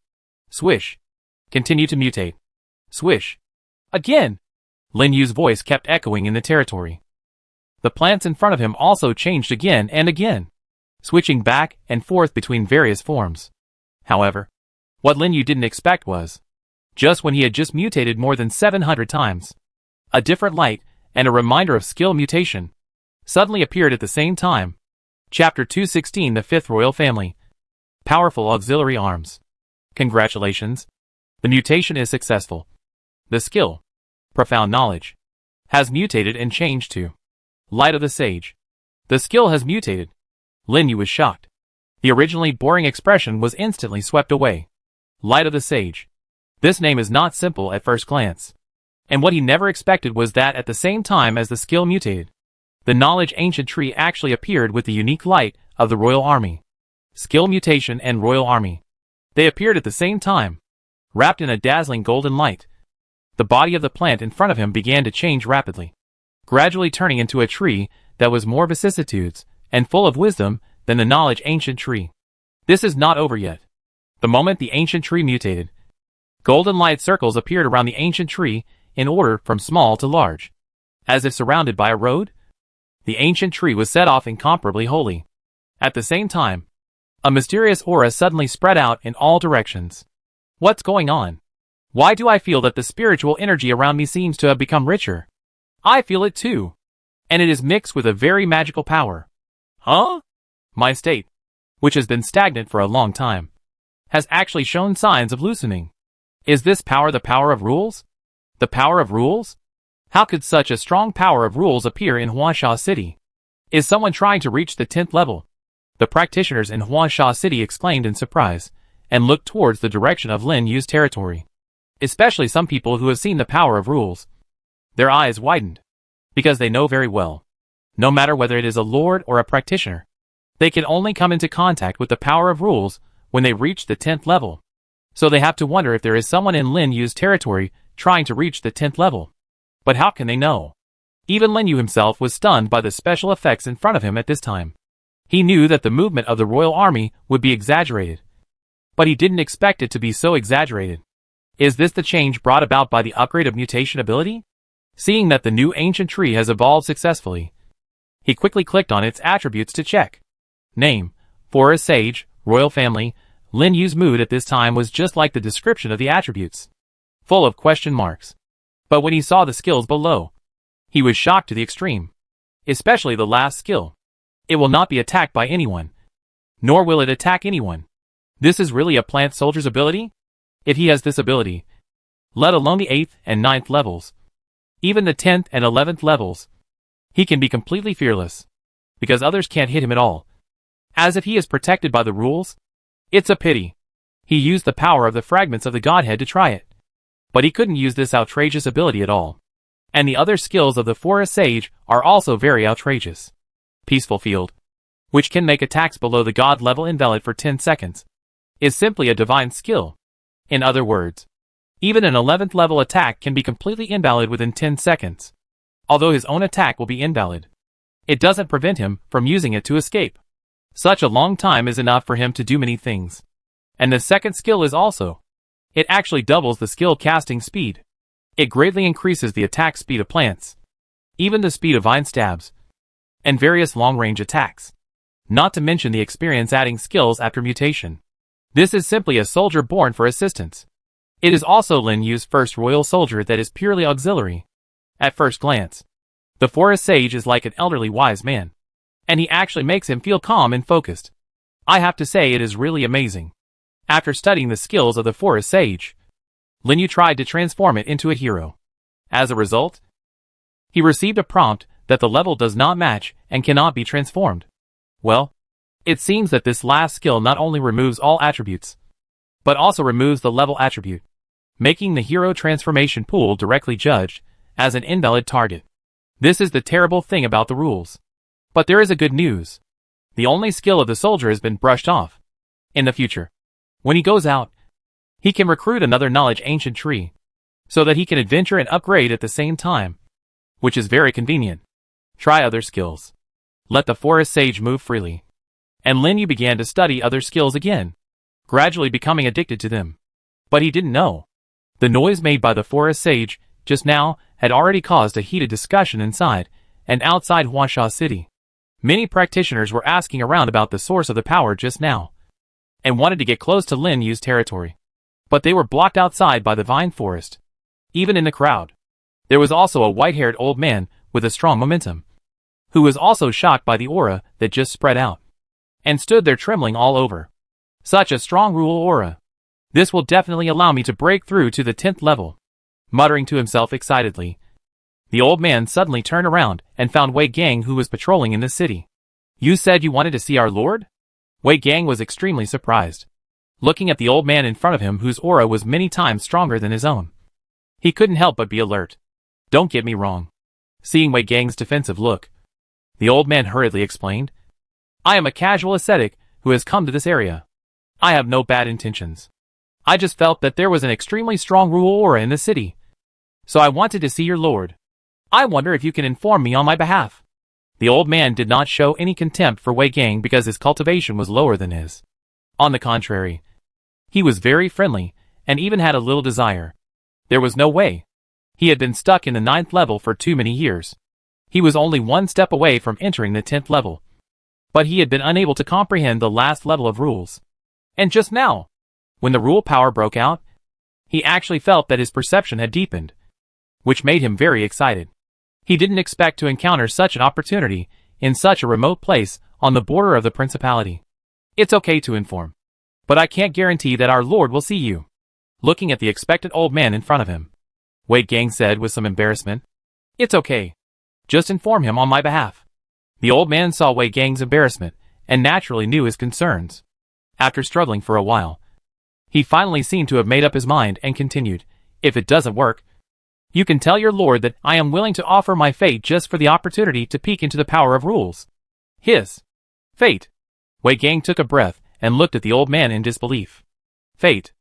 Swish. Continue to mutate. Swish. Again. Lin Yu's voice kept echoing in the territory. The plants in front of him also changed again and again, switching back and forth between various forms. However, what Lin Yu didn't expect was, just when he had just mutated more than 700 times, a different light and a reminder of skill mutation suddenly appeared at the same time. Chapter 216, the 5th Royal Family. Powerful Auxiliary Arms. Congratulations. The mutation is successful. The skill, Profound Knowledge, has mutated and changed to Light of the Sage. The skill has mutated. Lin Yu was shocked. The originally boring expression was instantly swept away. Light of the Sage. This name is not simple at first glance, and what he never expected was that at the same time as the skill mutated, the Knowledge Ancient Tree actually appeared with the unique light of the Royal Army. Skill mutation and Royal Army. They appeared at the same time, wrapped in a dazzling golden light. The body of the plant in front of him began to change rapidly, gradually turning into a tree that was more vicissitudes and full of wisdom than the Knowledge Ancient Tree. This is not over yet. The moment the ancient tree mutated, golden light circles appeared around the ancient tree in order from small to large, as if surrounded by a road. The ancient tree was set off incomparably holy. At the same time, a mysterious aura suddenly spread out in all directions. What's going on? Why do I feel that the spiritual energy around me seems to have become richer? I feel it too, and it is mixed with a very magical power. Huh? My state, which has been stagnant for a long time, has actually shown signs of loosening. Is this power the power of rules? The power of rules? How could such a strong power of rules appear in Huansha City? Is someone trying to reach the 10th level? The practitioners in Huansha City exclaimed in surprise, and looked towards the direction of Lin Yu's territory. Especially some people who have seen the power of rules. Their eyes widened, because they know very well, no matter whether it is a lord or a practitioner, they can only come into contact with the power of rules when they reach the 10th level. So they have to wonder if there is someone in Lin Yu's territory trying to reach the 10th level. But how can they know? Even Lin Yu himself was stunned by the special effects in front of him at this time. He knew that the movement of the royal army would be exaggerated, but he didn't expect it to be so exaggerated. Is this the change brought about by the upgrade of mutation ability? Seeing that the new ancient tree has evolved successfully, he quickly clicked on its attributes to check. Name, Forest Sage, Royal Family. Lin Yu's mood at this time was just like the description of the attributes, full of question marks. But when he saw the skills below, he was shocked to the extreme. Especially the last skill. It will not be attacked by anyone, nor will it attack anyone. This is really a plant soldier's ability? If he has this ability, let alone the 8th and 9th levels, even the 10th and 11th levels, he can be completely fearless, because others can't hit him at all. As if he is protected by the rules? It's a pity. He used the power of the fragments of the godhead to try it. But he couldn't use this outrageous ability at all. And the other skills of the forest sage are also very outrageous. Peaceful Field, which can make attacks below the god level invalid for 10 seconds, is simply a divine skill. In other words, even an 11th level attack can be completely invalid within 10 seconds. Although his own attack will be invalid, it doesn't prevent him from using it to escape. Such a long time is enough for him to do many things. And the second skill is also, it actually doubles the skill casting speed. It greatly increases the attack speed of plants, even the speed of vine stabs, and various long-range attacks. Not to mention the experience adding skills after mutation. This is simply a soldier born for assistance. It is also Lin Yu's first royal soldier that is purely auxiliary. At first glance, the forest sage is like an elderly wise man, and he actually makes him feel calm and focused. I have to say it is really amazing. After studying the skills of the forest sage, Lin Yu tried to transform it into a hero. As a result, he received a prompt that the level does not match and cannot be transformed. Well, it seems that this last skill not only removes all attributes, but also removes the level attribute, making the hero transformation pool directly judged as an invalid target. This is the terrible thing about the rules. But there is a good news. The only skill of the soldier has been brushed off. In the future, when he goes out, he can recruit another knowledge ancient tree, so that he can adventure and upgrade at the same time, which is very convenient. Try other skills. Let the forest sage move freely. And Lin Yu began to study other skills again, gradually becoming addicted to them. But he didn't know. The noise made by the forest sage just now had already caused a heated discussion inside and outside Huangsha City. Many practitioners were asking around about the source of the power just now, and wanted to get close to Lin Yu's territory. But they were blocked outside by the vine forest. Even in the crowd, there was also a white-haired old man with a strong momentum, who was also shocked by the aura that just spread out, and stood there trembling all over. Such a strong rule aura. This will definitely allow me to break through to the 10th level. Muttering to himself excitedly, the old man suddenly turned around and found Wei Gang, who was patrolling in the city. You said you wanted to see our lord? Wei Gang was extremely surprised, looking at the old man in front of him whose aura was many times stronger than his own. He couldn't help but be alert. Don't get me wrong. Seeing Wei Gang's defensive look, the old man hurriedly explained, I am a casual ascetic who has come to this area. I have no bad intentions. I just felt that there was an extremely strong rule aura in the city, so I wanted to see your lord. I wonder if you can inform me on my behalf. The old man did not show any contempt for Wei Gang because his cultivation was lower than his. On the contrary, he was very friendly and even had a little desire. There was no way. He had been stuck in the 9th level for too many years. He was only one step away from entering the 10th level. But he had been unable to comprehend the last level of rules. And just now, when the rule power broke out, he actually felt that his perception had deepened, which made him very excited. He didn't expect to encounter such an opportunity in such a remote place on the border of the principality. It's okay to inform, but I can't guarantee that our lord will see you. Looking at the expectant old man in front of him, Wei Gang said with some embarrassment. It's okay. Just inform him on my behalf. The old man saw Wei Gang's embarrassment and naturally knew his concerns. After struggling for a while, he finally seemed to have made up his mind and continued, if it doesn't work, you can tell your lord that I am willing to offer my fate just for the opportunity to peek into the power of rules. His fate. Wei Gang took a breath and looked at the old man in disbelief. Fate.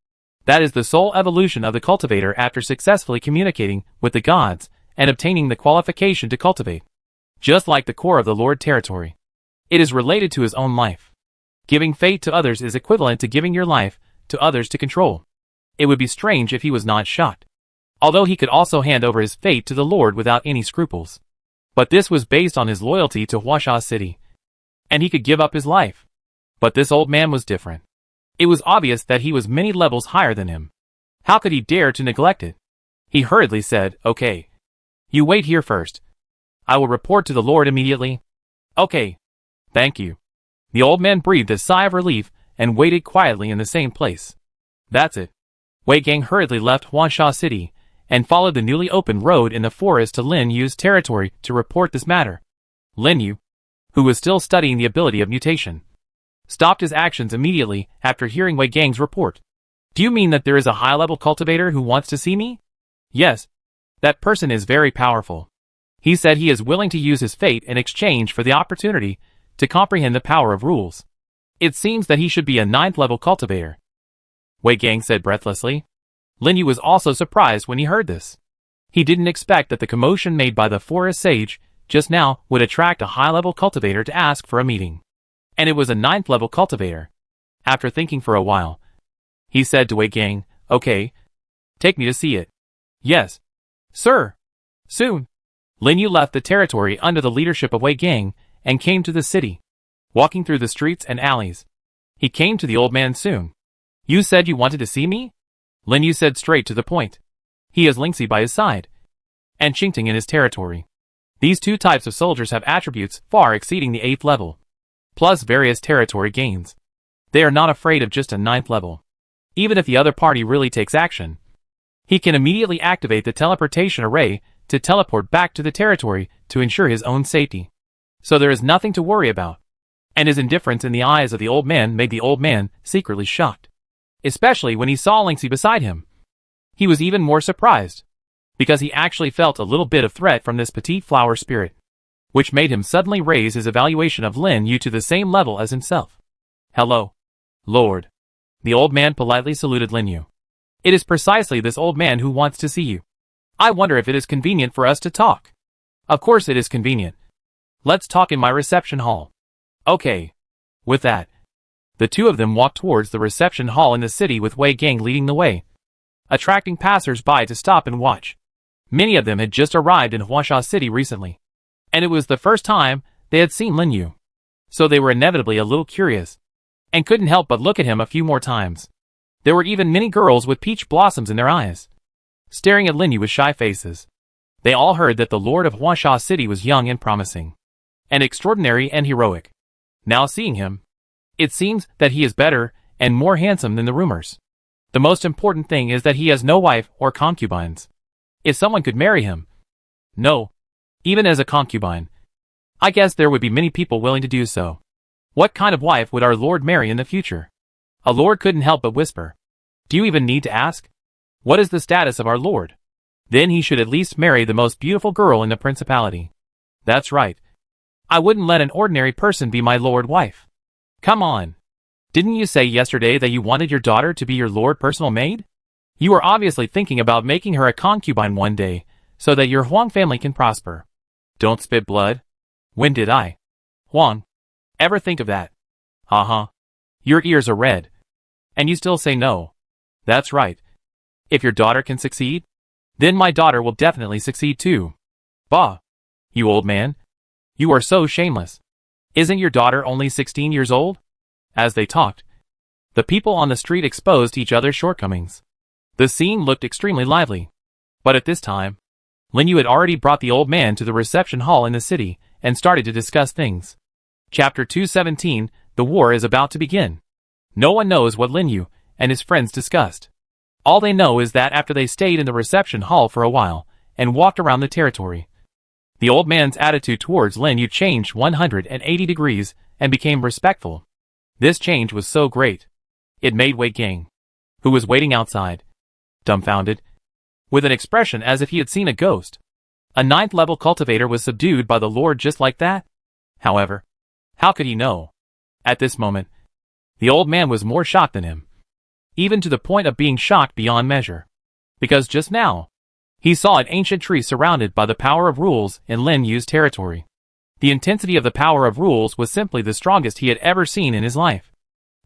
That is the sole evolution of the cultivator after successfully communicating with the gods and obtaining the qualification to cultivate. Just like the core of the Lord territory, it is related to his own life. Giving fate to others is equivalent to giving your life to others to control. It would be strange if he was not shocked. Although he could also hand over his fate to the Lord without any scruples. But this was based on his loyalty to Huangsha City. And he could give up his life. But this old man was different. It was obvious that he was many levels higher than him. How could he dare to neglect it? He hurriedly said, okay. You wait here first. I will report to the Lord immediately. Okay. Thank you. The old man breathed a sigh of relief and waited quietly in the same place. That's it. Wei Gang hurriedly left Huangsha City and followed the newly opened road in the forest to Lin Yu's territory to report this matter. Lin Yu, who was still studying the ability of mutation, stopped his actions immediately after hearing Wei Gang's report. Do you mean that there is a high-level cultivator who wants to see me? Yes. That person is very powerful. He said he is willing to use his fate in exchange for the opportunity to comprehend the power of rules. It seems that he should be a 9th-level cultivator. Wei Gang said breathlessly. Lin Yu was also surprised when he heard this. He didn't expect that the commotion made by the forest sage just now would attract a high-level cultivator to ask for a meeting. And it was a 9th-level cultivator. After thinking for a while, he said to Wei Gang, "Okay, take me to see it." "Yes, sir. Soon." Lin Yu left the territory under the leadership of Wei Gang and came to the city. Walking through the streets and alleys, he came to the old man soon. "You said you wanted to see me?" Lin Yu said straight to the point. He has Lingxi by his side, and Qingting in his territory. These two types of soldiers have attributes far exceeding the 8th level, plus various territory gains. They are not afraid of just a 9th level. Even if the other party really takes action, he can immediately activate the teleportation array to teleport back to the territory to ensure his own safety. So there is nothing to worry about. And his indifference in the eyes of the old man made the old man secretly shocked. Especially when he saw Lingxi beside him. He was even more surprised, because he actually felt a little bit of threat from this petite flower spirit, which made him suddenly raise his evaluation of Lin Yu to the same level as himself. "Hello, Lord." The old man politely saluted Lin Yu. "It is precisely this old man who wants to see you. I wonder if it is convenient for us to talk." "Of course it is convenient. Let's talk in my reception hall." "Okay." With that, the two of them walked towards the reception hall in the city with Wei Gang leading the way, attracting passers-by to stop and watch. Many of them had just arrived in Huasha City recently, and it was the first time they had seen Lin Yu. So they were inevitably a little curious, and couldn't help but look at him a few more times. There were even many girls with peach blossoms in their eyes, staring at Lin Yu with shy faces. They all heard that the Lord of Huasha City was young and promising, and extraordinary and heroic. Now seeing him, it seems that he is better and more handsome than the rumors. The most important thing is that he has no wife or concubines. If someone could marry him, no, even as a concubine, I guess there would be many people willing to do so. What kind of wife would our Lord marry in the future? A lord couldn't help but whisper. Do you even need to ask? What is the status of our Lord? Then he should at least marry the most beautiful girl in the principality. That's right. I wouldn't let an ordinary person be my lord wife. Come on. Didn't you say yesterday that you wanted your daughter to be your lord personal maid? You are obviously thinking about making her a concubine one day, so that your Huang family can prosper. Don't spit blood. When did I, Huang, ever think of that? Your ears are red. And you still say no. That's right. If your daughter can succeed, then my daughter will definitely succeed too. Bah! You old man. You are so shameless. Isn't your daughter only 16 years old? As they talked, the people on the street exposed each other's shortcomings. The scene looked extremely lively. But at this time, Lin Yu had already brought the old man to the reception hall in the city and started to discuss things. Chapter 217, The War is about to begin. No one knows what Lin Yu and his friends discussed. All they know is that after they stayed in the reception hall for a while and walked around the territory, the old man's attitude towards Lin Yu changed 180 degrees and became respectful. This change was so great, it made Wei Gang, who was waiting outside, dumbfounded, with an expression as if he had seen a ghost. A 9th-level cultivator was subdued by the Lord just like that? However, how could he know? At this moment, the old man was more shocked than him, even to the point of being shocked beyond measure. Because just now, he saw an ancient tree surrounded by the power of rules in Lin Yu's territory. The intensity of the power of rules was simply the strongest he had ever seen in his life.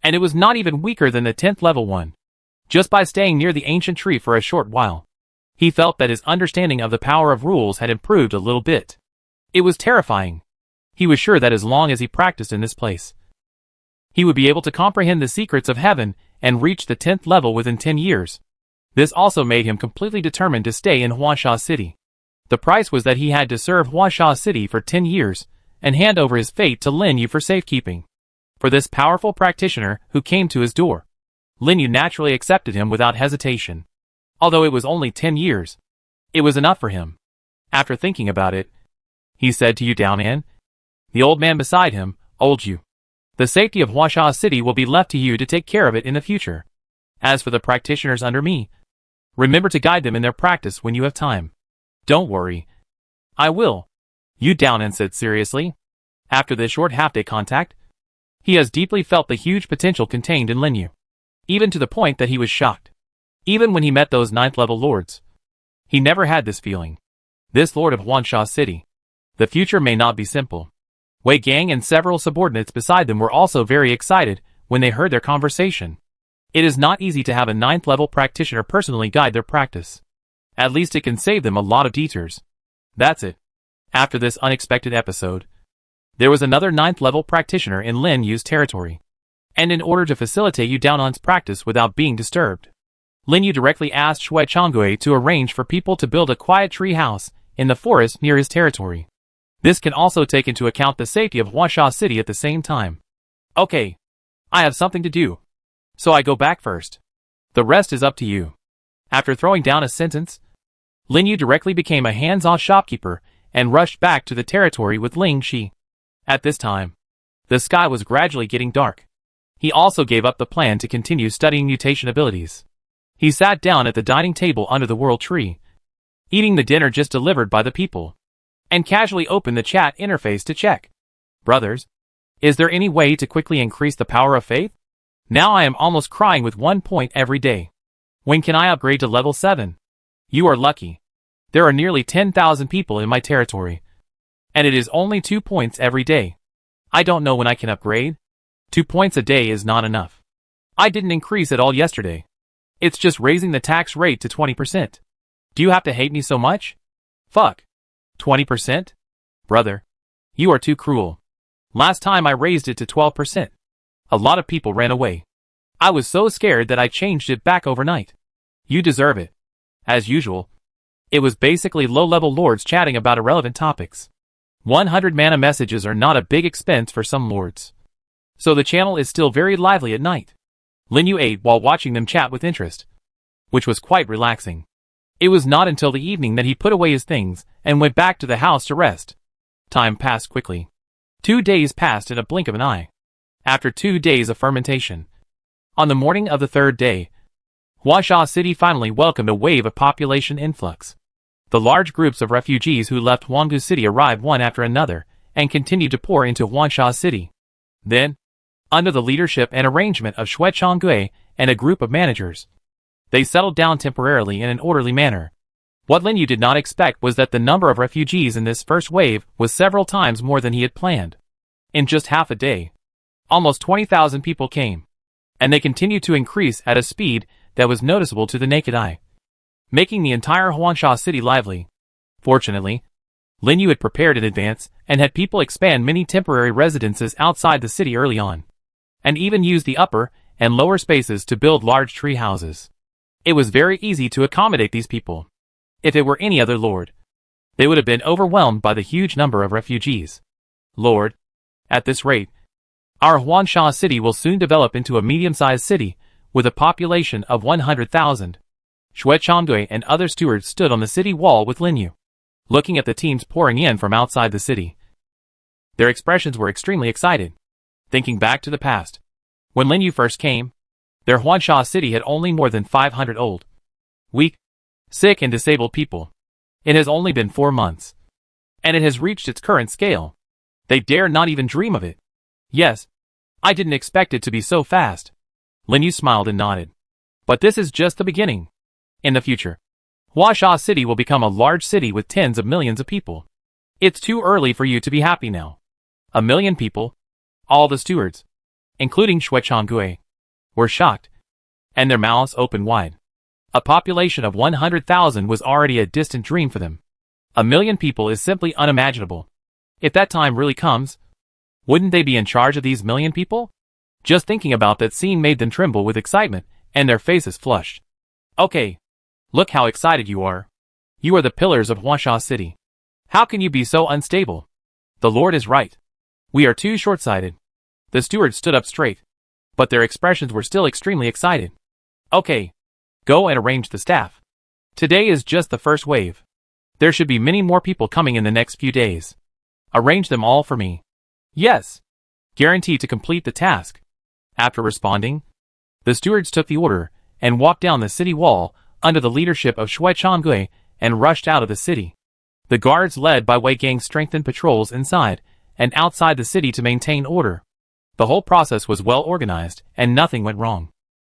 And it was not even weaker than the 10th level one. Just by staying near the ancient tree for a short while, he felt that his understanding of the power of rules had improved a little bit. It was terrifying. He was sure that as long as he practiced in this place, he would be able to comprehend the secrets of heaven and reach the 10th level within 10 years. This also made him completely determined to stay in Huasha City. The price was that he had to serve Huasha City for 10 years and hand over his fate to Lin Yu for safekeeping. For this powerful practitioner who came to his door, Lin Yu naturally accepted him without hesitation. Although it was only 10 years, it was enough for him. After thinking about it, he said to Yu Daonan, the old man beside him, Old Yu, the safety of Huasha City will be left to you to take care of it in the future. As for the practitioners under me, remember to guide them in their practice when you have time. Don't worry. I will. You Downan said seriously. After this short half-day contact, he has deeply felt the huge potential contained in Lin Yu, even to the point that he was shocked. Even when he met those 9th-level lords, he never had this feeling. This lord of Huansha City. The future may not be simple. Wei Gang and several subordinates beside them were also very excited when they heard their conversation. It is not easy to have a 9th-level practitioner personally guide their practice. At least it can save them a lot of detours. That's it. After this unexpected episode, there was another 9th-level practitioner in Lin Yu's territory. And in order to facilitate Yu Daonan's practice without being disturbed, Lin Yu directly asked Shui Chonggui to arrange for people to build a quiet tree house in the forest near his territory. This can also take into account the safety of Huansha City at the same time. Okay. I have something to do. So I go back first. The rest is up to you. After throwing down a sentence, Lin Yu directly became a hands-on shopkeeper and rushed back to the territory with Ling Shi. At this time, the sky was gradually getting dark. He also gave up the plan to continue studying mutation abilities. He sat down at the dining table under the world tree, eating the dinner just delivered by the people, and casually opened the chat interface to check. Brothers, is there any way to quickly increase the power of faith? Now I am almost crying with 1 point every day. When can I upgrade to level 7? You are lucky. There are nearly 10,000 people in my territory, and it is only 2 points every day. I don't know when I can upgrade. 2 points a day is not enough. I didn't increase at all yesterday. It's just raising the tax rate to 20%. Do you have to hate me so much? Fuck. 20%? Brother, you are too cruel. Last time I raised it to 12%. A lot of people ran away. I was so scared that I changed it back overnight. You deserve it. As usual, it was basically low-level lords chatting about irrelevant topics. 100 mana messages are not a big expense for some lords. So the channel is still very lively at night. Lin Yu ate while watching them chat with interest, which was quite relaxing. It was not until the evening that he put away his things and went back to the house to rest. Time passed quickly. 2 days passed in a blink of an eye. After 2 days of fermentation, on the morning of the 3rd day, Huansha City finally welcomed a wave of population influx. The large groups of refugees who left Huanggu City arrived one after another and continued to pour into Huansha City. Then, under the leadership and arrangement of Shui Chonggui and a group of managers, they settled down temporarily in an orderly manner. What Lin Yu did not expect was that the number of refugees in this first wave was several times more than he had planned. In just half a day, almost 20,000 people came, and they continued to increase at a speed that was noticeable to the naked eye, making the entire Huansha City lively. Fortunately, Lin Yu had prepared in advance and had people expand many temporary residences outside the city early on, and even used the upper and lower spaces to build large tree houses. It was very easy to accommodate these people. If it were any other lord, they would have been overwhelmed by the huge number of refugees. Lord, at this rate, our Huansha City will soon develop into a medium-sized city with a population of 100,000. Shui Chonggui and other stewards stood on the city wall with Lin Yu, looking at the teams pouring in from outside the city. Their expressions were extremely excited. Thinking back to the past, when Lin Yu first came, their Huansha City had only more than 500 old, weak, sick and disabled people. It has only been 4 months, and it has reached its current scale. They dare not even dream of it. Yes, I didn't expect it to be so fast. Lin Yu smiled and nodded. But this is just the beginning. In the future, Huansha City will become a large city with tens of millions of people. It's too early for you to be happy now. 1 million people, all the stewards, including Shui Chonggui, were shocked, and their mouths opened wide. A population of 100,000 was already a distant dream for them. 1 million people is simply unimaginable. If that time really comes, wouldn't they be in charge of these million people? Just thinking about that scene made them tremble with excitement, and their faces flushed. Okay. Look how excited you are. You are the pillars of Huansha City. How can you be so unstable? The Lord is right. We are too short-sighted. The stewards stood up straight, but their expressions were still extremely excited. Okay. Go and arrange the staff. Today is just the first wave. There should be many more people coming in the next few days. Arrange them all for me. Yes. Guaranteed to complete the task. After responding, the stewards took the order and walked down the city wall under the leadership of Shui Changgui and rushed out of the city. The guards led by Wei Gang strengthened patrols inside and outside the city to maintain order. The whole process was well organized, and nothing went wrong.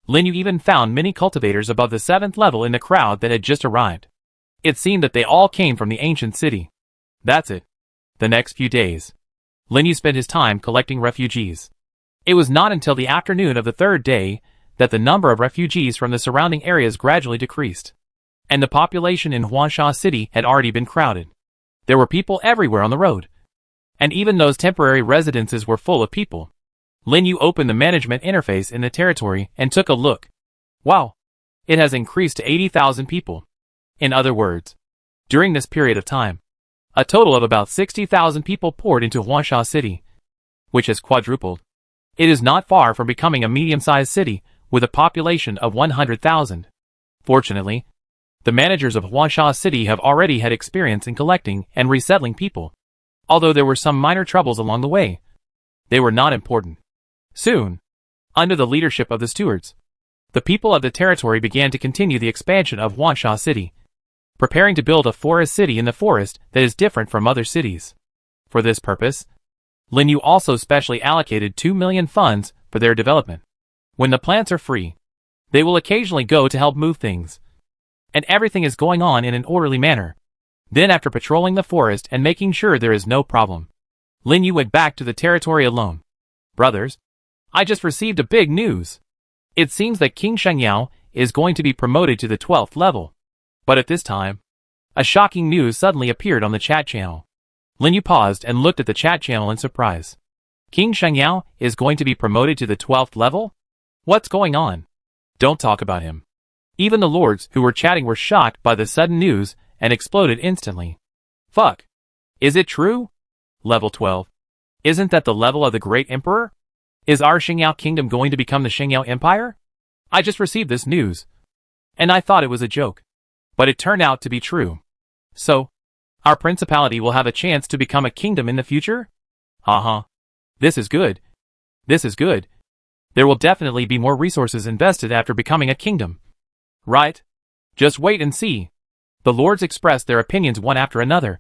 Lin Yu even found many cultivators above the 7th level in the crowd that had just arrived. It seemed that they all came from the ancient city. That's it. The next few days, Lin Yu spent his time collecting refugees. It was not until the afternoon of the 3rd day that the number of refugees from the surrounding areas gradually decreased, and the population in Huansha City had already been crowded. There were people everywhere on the road, and even those temporary residences were full of people. Lin Yu opened the management interface in the territory and took a look. Wow! It has increased to 80,000 people. In other words, during this period of time, a total of about 60,000 people poured into Huansha City, which has quadrupled. It is not far from becoming a medium-sized city with a population of 100,000. Fortunately, the managers of Huansha City have already had experience in collecting and resettling people. Although there were some minor troubles along the way, they were not important. Soon, under the leadership of the stewards, the people of the territory began to continue the expansion of Huansha City, preparing to build a forest city in the forest that is different from other cities. For this purpose, Lin Yu also specially allocated 2 million funds for their development. When the plants are free, they will occasionally go to help move things, and everything is going on in an orderly manner. Then after patrolling the forest and making sure there is no problem, Lin Yu went back to the territory alone. Brothers, I just received a big news. It seems that King Shengyao is going to be promoted to the 12th level. But at this time, a shocking news suddenly appeared on the chat channel. Lin Yu paused and looked at the chat channel in surprise. King Shengyao is going to be promoted to the 12th level? What's going on? Don't talk about him. Even the lords who were chatting were shocked by the sudden news and exploded instantly. Fuck. Is it true? Level 12. Isn't that the level of the Great Emperor? Is our Xingyao Kingdom going to become the Xingyao Empire? I just received this news, and I thought it was a joke. But it turned out to be true. So, our principality will have a chance to become a kingdom in the future? Uh-huh. This is good. This is good. There will definitely be more resources invested after becoming a kingdom. Right? Just wait and see. The lords expressed their opinions one after another,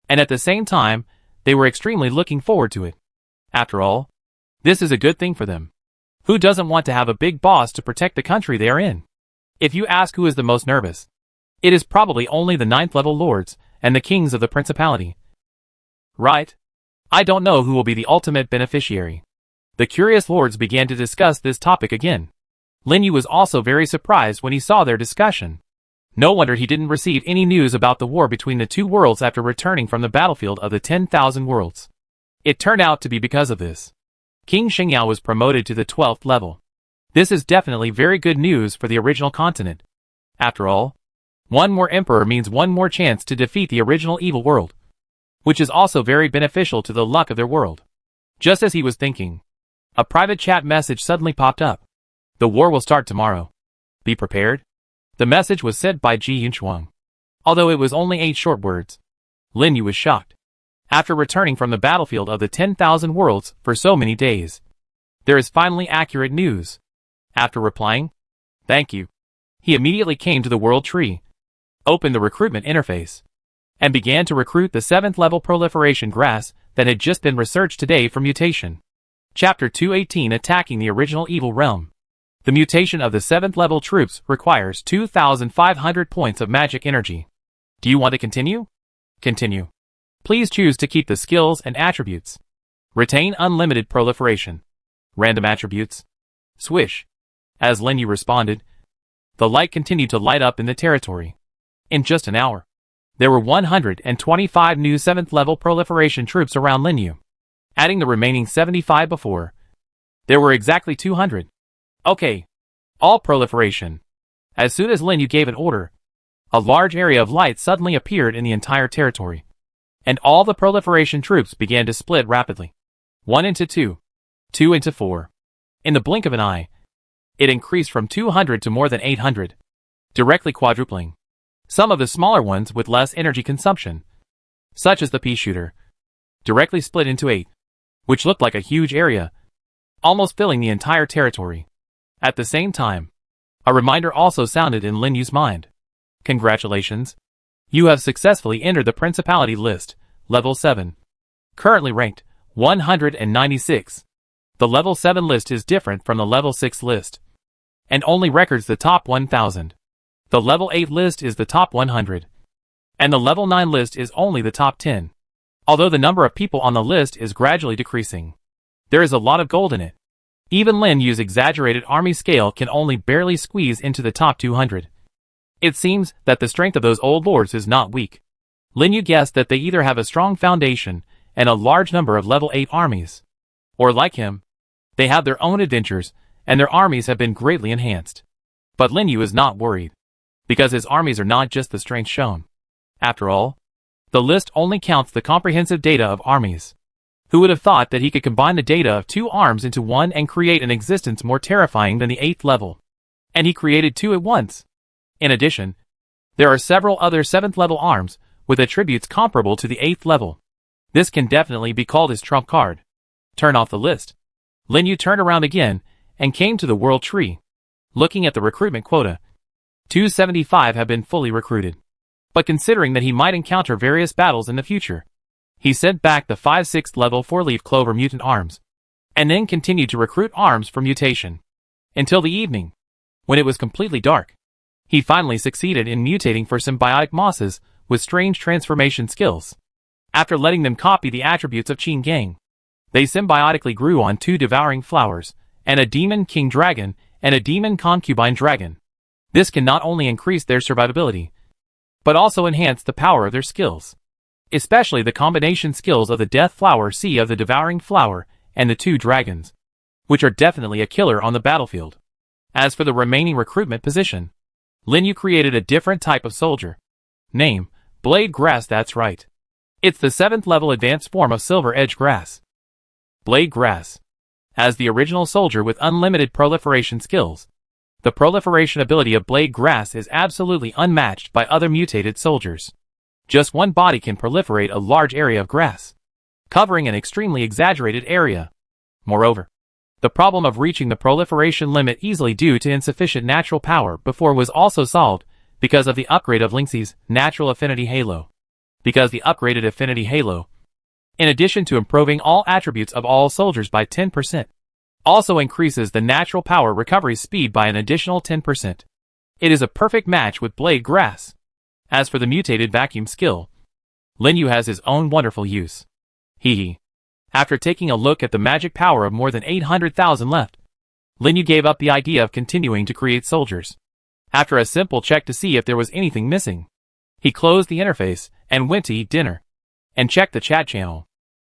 and at the same time, they were extremely looking forward to it. After all, this is a good thing for them. Who doesn't want to have a big boss to protect the country they are in? If you ask who is the most nervous, it is probably only the 9th level lords and the kings of the principality. Right? I don't know who will be the ultimate beneficiary. The curious lords began to discuss this topic again. Lin Yu was also very surprised when he saw their discussion. No wonder he didn't receive any news about the war between the two worlds after returning from the battlefield of the 10,000 worlds. It turned out to be because of this. King Shengyao was promoted to the 12th level. This is definitely very good news for the original continent. After all, one more emperor means one more chance to defeat the original evil world, which is also very beneficial to the luck of their world. Just as he was thinking, a private chat message suddenly popped up. The war will start tomorrow. Be prepared. The message was sent by Ji Yunshuang. Although it was only 8 short words, Lin Yu was shocked. After returning from the battlefield of the 10,000 worlds for so many days, there is finally accurate news. After replying, "Thank you," he immediately came to the world tree, opened the recruitment interface, and began to recruit the 7th level proliferation grass that had just been researched today for mutation. Chapter 218 Attacking the Original Evil Realm. The mutation of the 7th level troops requires 2,500 points of magic energy. Do you want to continue? Continue. Please choose to keep the skills and attributes. Retain unlimited proliferation. Random attributes. Swish. As Lin Yu responded, the light continued to light up in the territory. In just an hour, there were 125 new 7th level proliferation troops around Lin Yu. Adding the remaining 75 before, there were exactly 200. Okay. All proliferation. As soon as Lin Yu gave an order, a large area of light suddenly appeared in the entire territory, and all the proliferation troops began to split rapidly. 1 into 2. 2 into 4. In the blink of an eye, it increased from 200 to more than 800, directly quadrupling. Some of the smaller ones with less energy consumption, such as the pea shooter, directly split into 8, which looked like a huge area, almost filling the entire territory. At the same time, A reminder also sounded in Lin Yu's mind. Congratulations. You have successfully entered the Principality list, level 7. Currently ranked 196. The level 7 list is different from the level 6 list, and only records the top 1000. The level 8 list is the top 100. And the level 9 list is only the top 10. Although the number of people on the list is gradually decreasing, there is a lot of gold in it. Even Lin Yu's exaggerated army scale can only barely squeeze into the top 200. It seems that the strength of those old lords is not weak. Lin Yu guessed that they either have a strong foundation and a large number of level 8 armies, or like him, they have their own adventures and their armies have been greatly enhanced. But Lin Yu is not worried, because his armies are not just the strength shown. After all, the list only counts the comprehensive data of armies. Who would have thought that he could combine the data of 2 arms into one and create an existence more terrifying than the 8th level? And he created 2 at once. In addition, there are several other 7th level arms with attributes comparable to the 8th level. This can definitely be called his trump card. Turn off the list. Lin Yu turned around again and came to the world tree. Looking at the recruitment quota, 275 have been fully recruited. But considering that he might encounter various battles in the future, he sent back the 5/6 level 4-leaf clover mutant arms, and then continued to recruit arms for mutation. Until the evening, when it was completely dark, he finally succeeded in mutating for symbiotic mosses with strange transformation skills. After letting them copy the attributes of Qin Gang, they symbiotically grew on 2 devouring flowers, and a demon king dragon, and a demon concubine dragon. This can not only increase their survivability, but also enhance the power of their skills. Especially the combination skills of the Death Flower C of the Devouring Flower and the 2 dragons, which are definitely a killer on the battlefield. As for the remaining recruitment position, Lin Yu created a different type of soldier. Name, Blade Grass. That's right. It's the 7th level advanced form of Silver Edge Grass. Blade Grass. As the original soldier with unlimited proliferation skills, the proliferation ability of Blade Grass is absolutely unmatched by other mutated soldiers. Just one body can proliferate a large area of grass, covering an extremely exaggerated area. Moreover, the problem of reaching the proliferation limit easily due to insufficient natural power before was also solved because of the upgrade of Lingxi's Natural Affinity Halo. Because the upgraded Affinity Halo, in addition to improving all attributes of all soldiers by 10%, also increases the natural power recovery speed by an additional 10%. It is a perfect match with Blade Grass. As for the mutated vacuum skill, Lin Yu has his own wonderful use. After taking a look at the magic power of more than 800,000 left, Lin Yu gave up the idea of continuing to create soldiers. After a simple check to see if there was anything missing, he closed the interface and went to eat dinner, and checked the chat channel.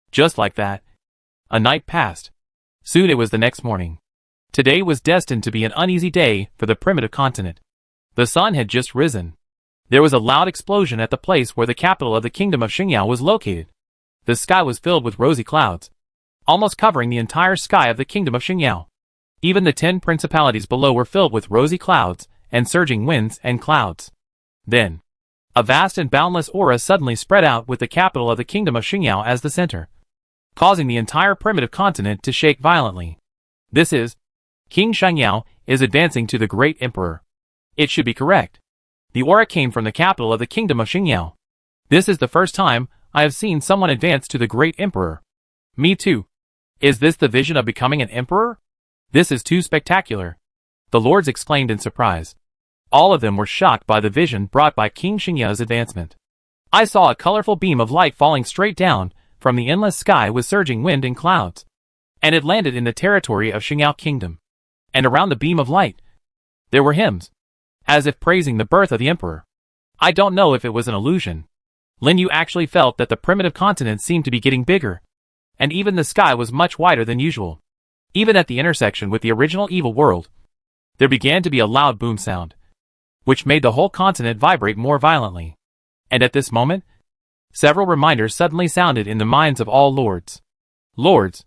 Just like that, a night passed. Soon it was the next morning. Today was destined to be an uneasy day for the primitive continent. The sun had just risen. There was a loud explosion at the place where the capital of the kingdom of Xingyao was located. The sky was filled with rosy clouds, almost covering the entire sky of the kingdom of Xingyao. Even the 10 principalities below were filled with rosy clouds and surging winds and clouds. Then, a vast and boundless aura suddenly spread out with the capital of the kingdom of Xingyao as the center, causing the entire primitive continent to shake violently. This is, King Xingyao is advancing to the great emperor. It should be correct. The aura came from the capital of the kingdom of Xingyao. This is the first time I have seen someone advance to the great emperor. Me too. Is this the vision of becoming an emperor? This is too spectacular. The lords exclaimed in surprise. All of them were shocked by the vision brought by King Xingyao's advancement. I saw a colorful beam of light falling straight down from the endless sky with surging wind and clouds, and it landed in the territory of Xingyao Kingdom. And around the beam of light, there were hymns, as if praising the birth of the emperor. I don't know if it was an illusion. Lin Yu actually felt that the primitive continent seemed to be getting bigger, and even the sky was much wider than usual. Even at the intersection with the original evil world, there began to be a loud boom sound, which made the whole continent vibrate more violently. And at this moment, several reminders suddenly sounded in the minds of all lords. Lords,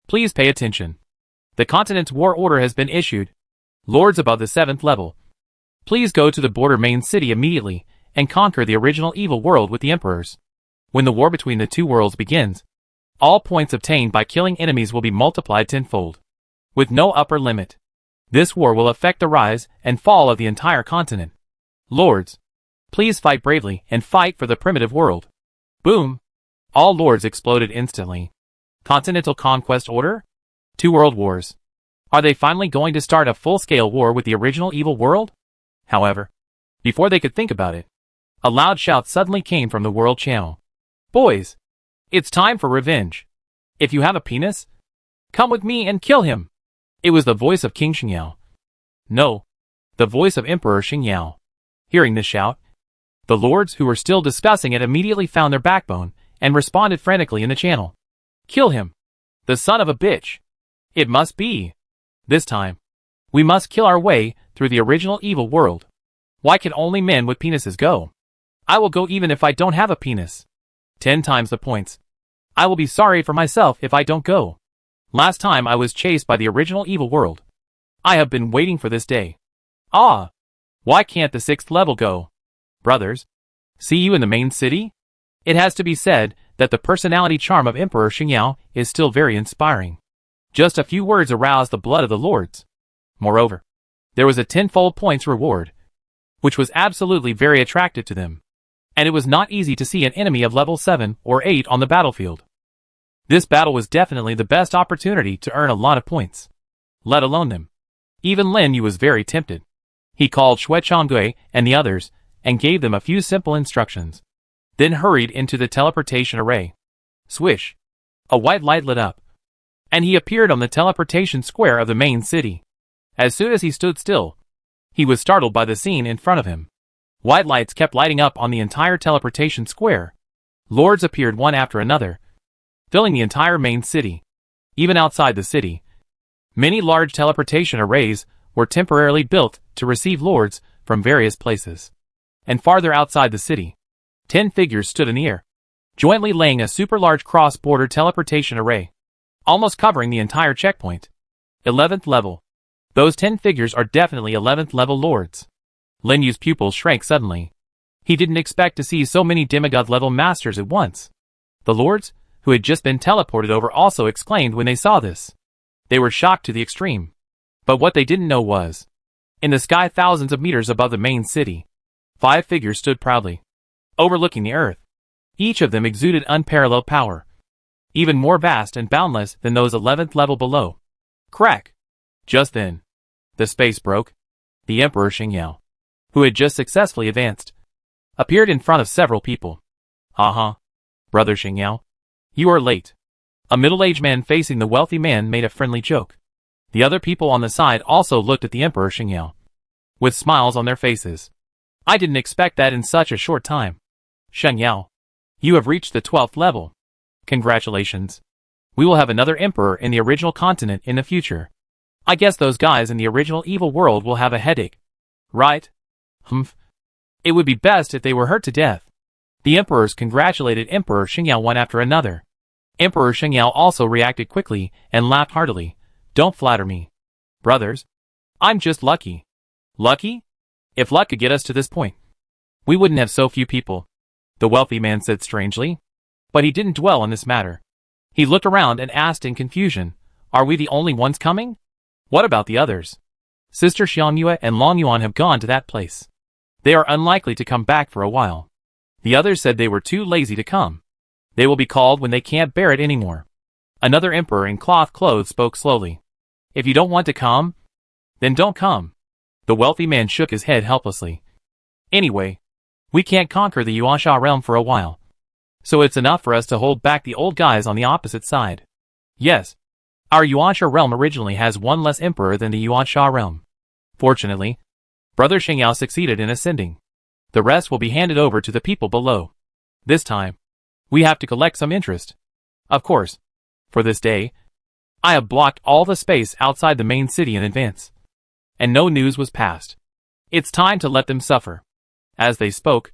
please pay attention. The continent's war order has been issued. Lords above the 7th level, please go to the border main city immediately and conquer the original evil world with the emperors. When the war between the two worlds begins, all points obtained by killing enemies will be multiplied tenfold, with no upper limit. This war will affect the rise and fall of the entire continent. Lords, please fight bravely and fight for the primitive world. Boom! All lords exploded instantly. Continental conquest order? 2 world wars. Are they finally going to start a full-scale war with the original evil world? However, before they could think about it, a loud shout suddenly came from the world channel. Boys, it's time for revenge. If you have a penis, come with me and kill him. It was the voice of King Xingyao. No, the voice of Emperor Xingyao. Hearing this shout, the lords who were still discussing it immediately found their backbone and responded frantically in the channel. Kill him! The son of a bitch! It must be. This time, we must kill our way through the original evil world. Why can only men with penises go? I will go even if I don't have a penis. 10 times the points. I will be sorry for myself if I don't go. Last time I was chased by the original evil world. I have been waiting for this day. Ah! Why can't the 6th level go? Brothers, see you in the main city? It has to be said that the personality charm of Emperor Xingyao is still very inspiring. Just a few words aroused the blood of the lords. Moreover, there was a 10-fold points reward, which was absolutely very attractive to them. And it was not easy to see an enemy of level 7 or 8 on the battlefield. This battle was definitely the best opportunity to earn a lot of points. Let alone them. Even Lin Yu was very tempted. He called Xue Changgui and the others, and gave them a few simple instructions. Then hurried into the teleportation array. Swish! A white light lit up. And he appeared on the teleportation square of the main city. As soon as he stood still, he was startled by the scene in front of him. White lights kept lighting up on the entire teleportation square. Lords appeared one after another, filling the entire main city. Even outside the city, many large teleportation arrays were temporarily built to receive lords from various places. And farther outside the city, 10 figures stood in the air, jointly laying a super large cross-border teleportation array, almost covering the entire checkpoint. 11th level. Those 10 figures are definitely 11th level lords. Lin Yu's pupils shrank suddenly. He didn't expect to see so many demigod level masters at once. The lords, who had just been teleported over, also exclaimed when they saw this. They were shocked to the extreme. But what they didn't know was, in the sky thousands of meters above the main city, 5 figures stood proudly, overlooking the earth. Each of them exuded unparalleled power, even more vast and boundless than those 11th level below. Crack! Just then, the space broke. The Emperor Xingyao, who had just successfully advanced, appeared in front of several people. Brother Xingyao, you are late. A middle-aged man facing the wealthy man made a friendly joke. The other people on the side also looked at the Emperor Xingyao, with smiles on their faces. I didn't expect that in such a short time. Xingyao, you have reached the 12th level. Congratulations. We will have another emperor in the original continent in the future. I guess those guys in the original evil world will have a headache. Right? Humph. It would be best if they were hurt to death. The emperors congratulated Emperor Xingyao one after another. Emperor Xingyao also reacted quickly and laughed heartily. Don't flatter me. Brothers, I'm just lucky. Lucky? If luck could get us to this point, we wouldn't have so few people, the wealthy man said strangely. But he didn't dwell on this matter. He looked around and asked in confusion, are we the only ones coming? What about the others? Sister Xiangyue and Long Yuan have gone to that place. They are unlikely to come back for a while. The others said they were too lazy to come. They will be called when they can't bear it anymore. Another emperor in cloth clothes spoke slowly. If you don't want to come, then don't come. The wealthy man shook his head helplessly. Anyway, we can't conquer the Yuansha realm for a while. So it's enough for us to hold back the old guys on the opposite side. Yes, our Yuansha realm originally has one less emperor than the Yuansha realm. Fortunately, Brother Xingyao succeeded in ascending. The rest will be handed over to the people below. This time, we have to collect some interest. Of course, for this day, I have blocked all the space outside the main city in advance. And no news was passed. It's time to let them suffer. As they spoke,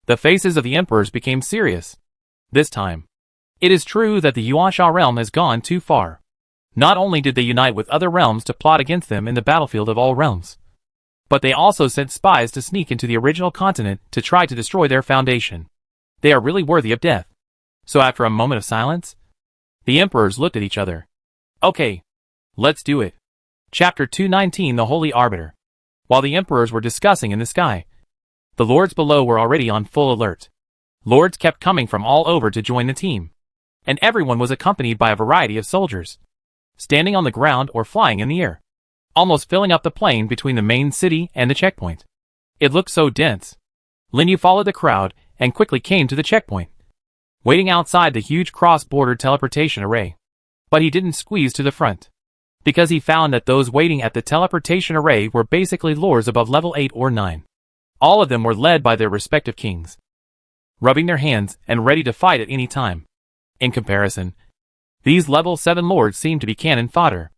the faces of the emperors became serious. This time, it is true that the Yuansha realm has gone too far. Not only did they unite with other realms to plot against them in the battlefield of all realms, but they also sent spies to sneak into the original continent to try to destroy their foundation. They are really worthy of death. So after a moment of silence, the emperors looked at each other. Okay, let's do it. Chapter 219 The Holy Arbiter. While the emperors were discussing in the sky, the lords below were already on full alert. Lords kept coming from all over to join the team, and everyone was accompanied by a variety of soldiers, standing on the ground or flying in the air, almost filling up the plain between the main city and the checkpoint. It looked so dense. Lin Yu followed the crowd and quickly came to the checkpoint, waiting outside the huge cross-border teleportation array. But he didn't squeeze to the front, because he found that those waiting at the teleportation array were basically lords above level 8 or 9. All of them were led by their respective kings, rubbing their hands and ready to fight at any time. In comparison, these level 7 lords seemed to be cannon fodder.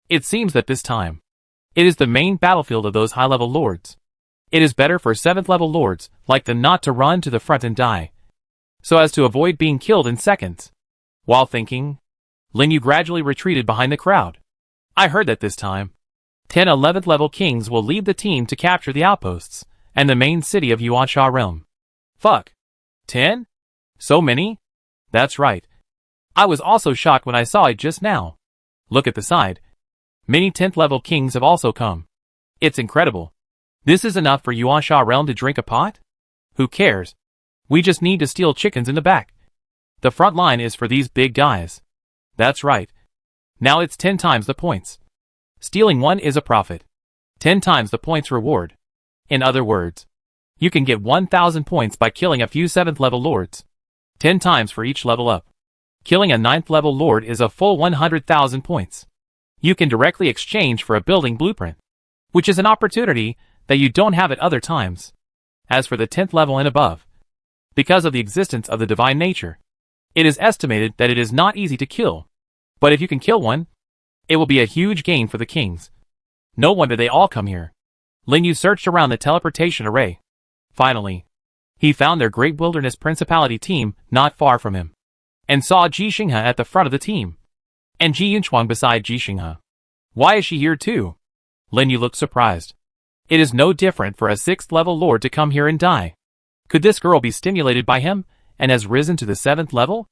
It seems that this time, it is the main battlefield of those high-level lords. It is better for 7th level lords like them not to run to the front and die, so as to avoid being killed in seconds. While thinking, Lin Yu gradually retreated behind the crowd. I heard that this time, 10 11th level kings will lead the team to capture the outposts and the main city of Yuansha realm. Fuck. 10? So many? That's right. I was also shocked when I saw it just now. Look at the side. Many 10th level kings have also come. It's incredible. This is enough for Yuansha realm to drink a pot? Who cares? We just need to steal chickens in the back. The front line is for these big guys. That's right. Now it's 10 times the points. Stealing one is a profit. 10 times the points reward. In other words, you can get 1,000 points by killing a few 7th level lords. 10 times for each level up. Killing a 9th level lord is a full 100,000 points. You can directly exchange for a building blueprint, which is an opportunity that you don't have at other times. As for the 10th level and above, because of the existence of the divine nature, it is estimated that it is not easy to kill. But if you can kill one, it will be a huge gain for the kings. No wonder they all come here. Lin Yu searched around the teleportation array. Finally, he found their great wilderness principality team not far from him, and saw Ji Yunshuang at the front of the team, and Ji Yunshuang beside Ji Yunshuang. Why is she here too? Lin Yu looked surprised. It is no different for a 6th level lord to come here and die. Could this girl be stimulated by him, and has risen to the 7th level?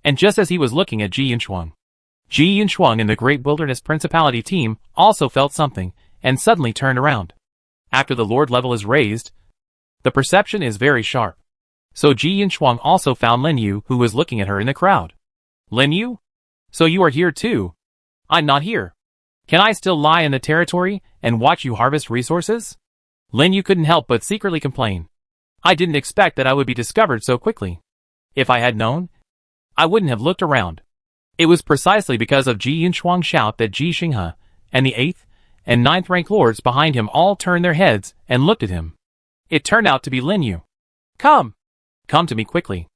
And just as he was looking at Ji Yunshuang and the great wilderness principality team also felt something, and suddenly turned around. After the lord level is raised, the perception is very sharp. So Ji Yunshuang also found Lin Yu, who was looking at her in the crowd. Lin Yu? So you are here too? I'm not here. Can I still lie in the territory and watch you harvest resources? Lin Yu couldn't help but secretly complain. I didn't expect that I would be discovered so quickly. If I had known, I wouldn't have looked around. It was precisely because of Ji Yunshuang's shout that Ji Yunshuang and the 8th and 9th rank lords behind him all turned their heads and looked at him. It turned out to be Lin Yu. Come to me quickly.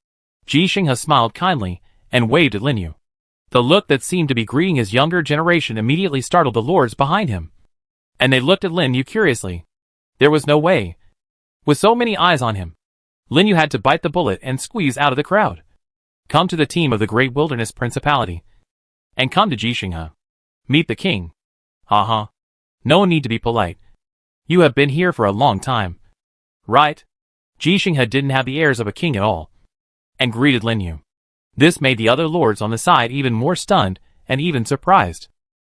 Ji Yunshuang smiled kindly and waved at Lin Yu. The look that seemed to be greeting his younger generation immediately startled the lords behind him, and they looked at Lin Yu curiously. There was no way. With so many eyes on him, Lin Yu had to bite the bullet and squeeze out of the crowd. Come to the team of the Great Wilderness Principality, and come to Ji Yunshuang. Meet the king. Haha. No need to be polite. You have been here for a long time. Right? Ji Yunshuang didn't have the airs of a king at all, and greeted Lin Yu. This made the other lords on the side even more stunned and even surprised.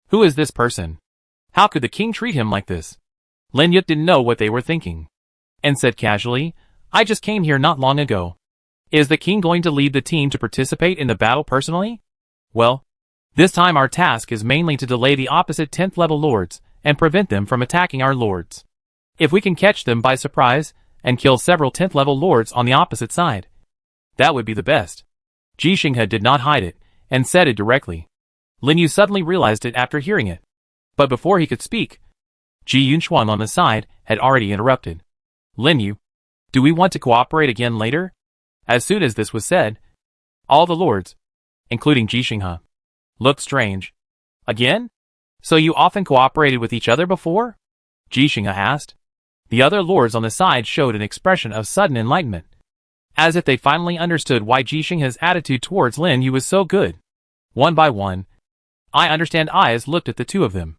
Who is this person? How could the king treat him like this? Lin Yu didn't know what they were thinking, and said casually, I just came here not long ago. Is the king going to lead the team to participate in the battle personally? Well, this time our task is mainly to delay the opposite 10th level lords and prevent them from attacking our lords. If we can catch them by surprise and kill several 10th level lords on the opposite side, that would be the best. Ji Yunshuang did not hide it and said it directly. Lin Yu suddenly realized it after hearing it. But before he could speak, Ji Yunshuang on the side had already interrupted. Lin Yu, do we want to cooperate again later? As soon as this was said, all the lords, including Ji Yunshuang, looked strange. Again? So you often cooperated with each other before? Ji Yunshuang asked. The other lords on the side showed an expression of sudden enlightenment, as if they finally understood why Ji Yunshuang's attitude towards Lin Yu was so good. One by one, I understand eyes looked at the two of them.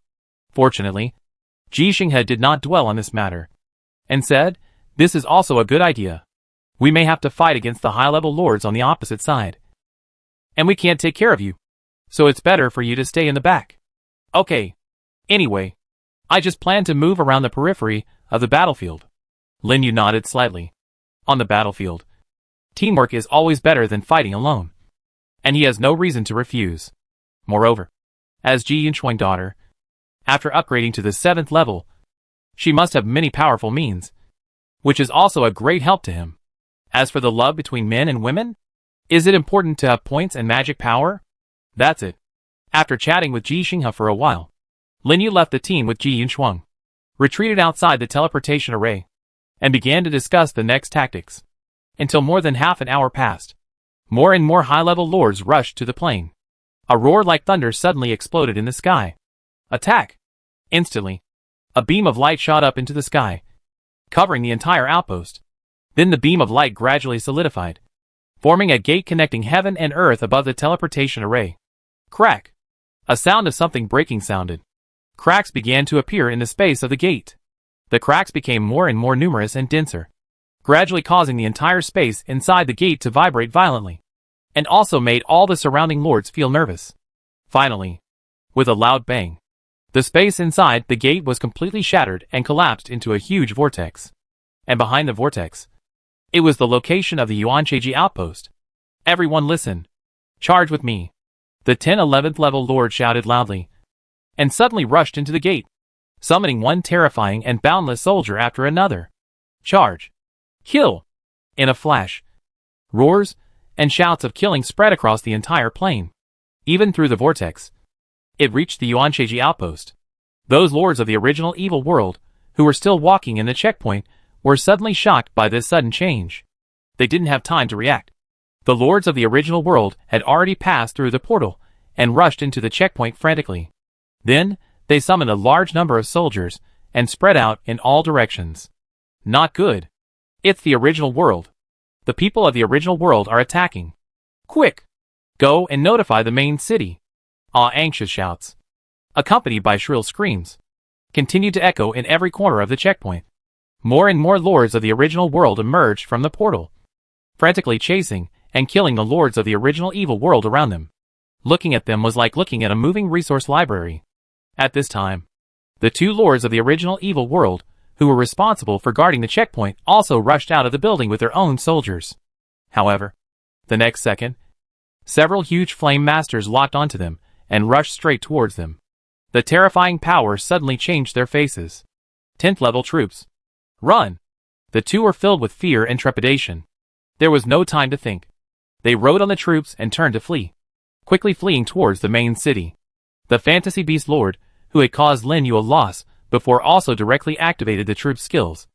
Fortunately, Ji Yunshuang did not dwell on this matter, and said, this is also a good idea. We may have to fight against the high-level lords on the opposite side, and we can't take care of you, so it's better for you to stay in the back. Okay. Anyway, I just plan to move around the periphery of the battlefield. Lin Yu nodded slightly. On the battlefield, teamwork is always better than fighting alone. And he has no reason to refuse. Moreover, as Ji Yunshuang daughter, after upgrading to the 7th level, she must have many powerful means, which is also a great help to him. As for the love between men and women, is it important to have points and magic power? That's it. After chatting with Ji Xinghe for a while, Lin Yu left the team with Ji Yunshuang, retreated outside the teleportation array, and began to discuss the next tactics. Until more than half an hour passed, more and more high-level lords rushed to the plain. A roar like thunder suddenly exploded in the sky. Attack! Instantly, a beam of light shot up into the sky, covering the entire outpost. Then the beam of light gradually solidified, forming a gate connecting heaven and earth above the teleportation array. Crack! A sound of something breaking sounded. Cracks began to appear in the space of the gate. The cracks became more and more numerous and denser, gradually causing the entire space inside the gate to vibrate violently, and also made all the surrounding lords feel nervous. Finally, with a loud bang, the space inside the gate was completely shattered and collapsed into a huge vortex. And behind the vortex, it was the location of the Yuancheji outpost. Everyone listen. Charge with me. The 11th level lord shouted loudly, and suddenly rushed into the gate, summoning one terrifying and boundless soldier after another. Charge! Kill! In a flash, roars and shouts of killing spread across the entire plain. Even through the vortex, it reached the Yuancheji outpost. Those lords of the original evil world, who were still walking in the checkpoint, were suddenly shocked by this sudden change. They didn't have time to react. The lords of the original world had already passed through the portal and rushed into the checkpoint frantically. Then, they summoned a large number of soldiers and spread out in all directions. Not good. It's the original world. The people of the original world are attacking. Quick! Go and notify the main city. Anxious shouts, accompanied by shrill screams, continued to echo in every corner of the checkpoint. More and more lords of the original world emerged from the portal, frantically chasing and killing the lords of the original evil world around them. Looking at them was like looking at a moving resource library. At this time, the 2 lords of the original evil world, who were responsible for guarding the checkpoint, also rushed out of the building with their own soldiers. However, the next second, several huge flame masters locked onto them and rushed straight towards them. The terrifying power suddenly changed their faces. 10th level troops. Run! The 2 were filled with fear and trepidation. There was no time to think. They rode on the troops and turned to flee, quickly fleeing towards the main city. The fantasy beast lord, who had caused Lin Yu a loss before, also directly activated the troop's skills,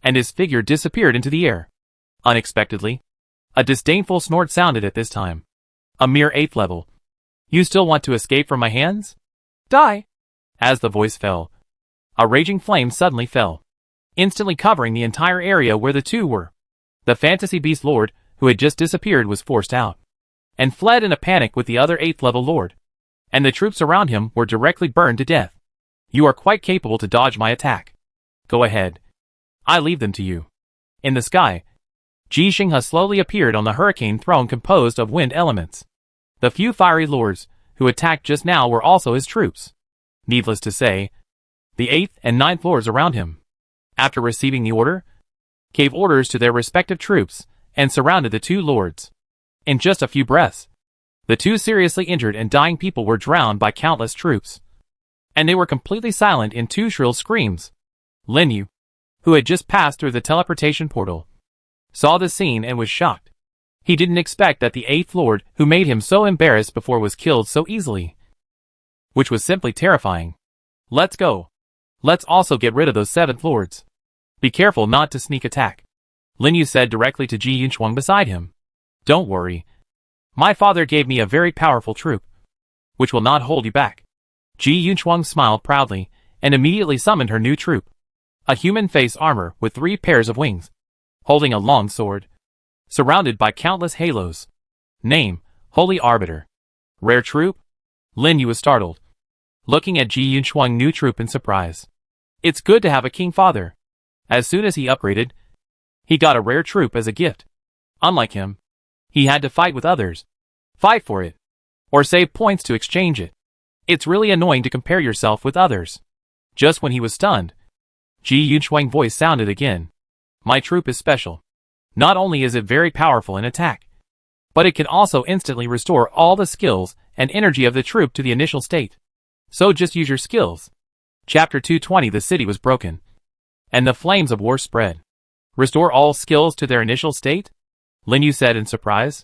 and his figure disappeared into the air. Unexpectedly, a disdainful snort sounded at this time. A mere 8th level. You still want to escape from my hands? Die! As the voice fell, a raging flame suddenly fell, instantly covering the entire area where the 2 were. The fantasy beast lord, who had just disappeared, was forced out, and fled in a panic with the other 8th level lord, and the troops around him were directly burned to death. You are quite capable to dodge my attack. Go ahead. I leave them to you. In the sky, Ji Xinghe slowly appeared on the hurricane throne composed of wind elements. The few fiery lords who attacked just now were also his troops. Needless to say, the 8th and 9th lords around him, after receiving the order, gave orders to their respective troops and surrounded the 2 lords. In just a few breaths, the 2 seriously injured and dying people were drowned by countless troops, and they were completely silent in 2 shrill screams. Lin Yu, who had just passed through the teleportation portal, saw the scene and was shocked. He didn't expect that the 8th lord, who made him so embarrassed before, was killed so easily, which was simply terrifying. Let's go. Let's also get rid of those 7th lords. Be careful not to sneak attack, Lin Yu said directly to Ji Yunshuang beside him. Don't worry. My father gave me a very powerful troop, which will not hold you back. Ji Yunshuang smiled proudly and immediately summoned her new troop. A human face armor with 3 pairs of wings, holding a long sword, surrounded by countless halos. Name, Holy Arbiter. Rare troop? Lin Yu was startled, looking at Ji Yunshuang's new troop in surprise. It's good to have a king father. As soon as he upgraded, he got a rare troop as a gift. Unlike him, he had to fight with others. Fight for it, or save points to exchange it. It's really annoying to compare yourself with others. Just when he was stunned, Ji Yunshuang's voice sounded again. My troop is special. Not only is it very powerful in attack, but it can also instantly restore all the skills and energy of the troop to the initial state. So just use your skills. Chapter 220. The city was broken, and the flames of war spread. Restore all skills to their initial state? Lin Yu said in surprise.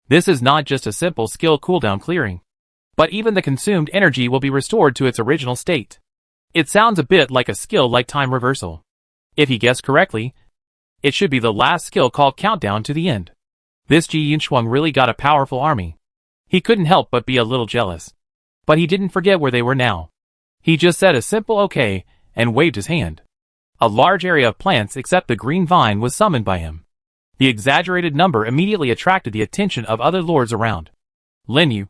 This is not just a simple skill cooldown clearing, but even the consumed energy will be restored to its original state. It sounds a bit like a skill like time reversal. If he guessed correctly, it should be the last skill called Countdown to the End. This Ji Yunshuang really got a powerful army. He couldn't help but be a little jealous. But he didn't forget where they were now. He just said a simple okay and waved his hand. A large area of plants except the green vine was summoned by him. The exaggerated number immediately attracted the attention of other lords around. Lin Yu,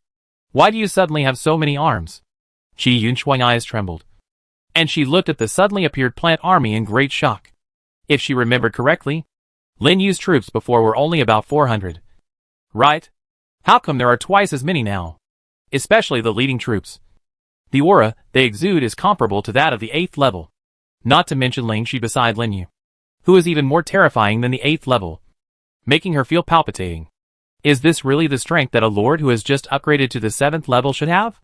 why do you suddenly have so many arms? Ji Yunshuang's eyes trembled, and she looked at the suddenly appeared plant army in great shock. If she remembered correctly, Lin Yu's troops before were only about 400. Right? How come there are twice as many now? Especially the leading troops. The aura they exude is comparable to that of the 8th level. Not to mention Ling Shi beside Lin Yu, who is even more terrifying than the 8th level, making her feel palpitating. Is this really the strength that a lord who has just upgraded to the 7th level should have?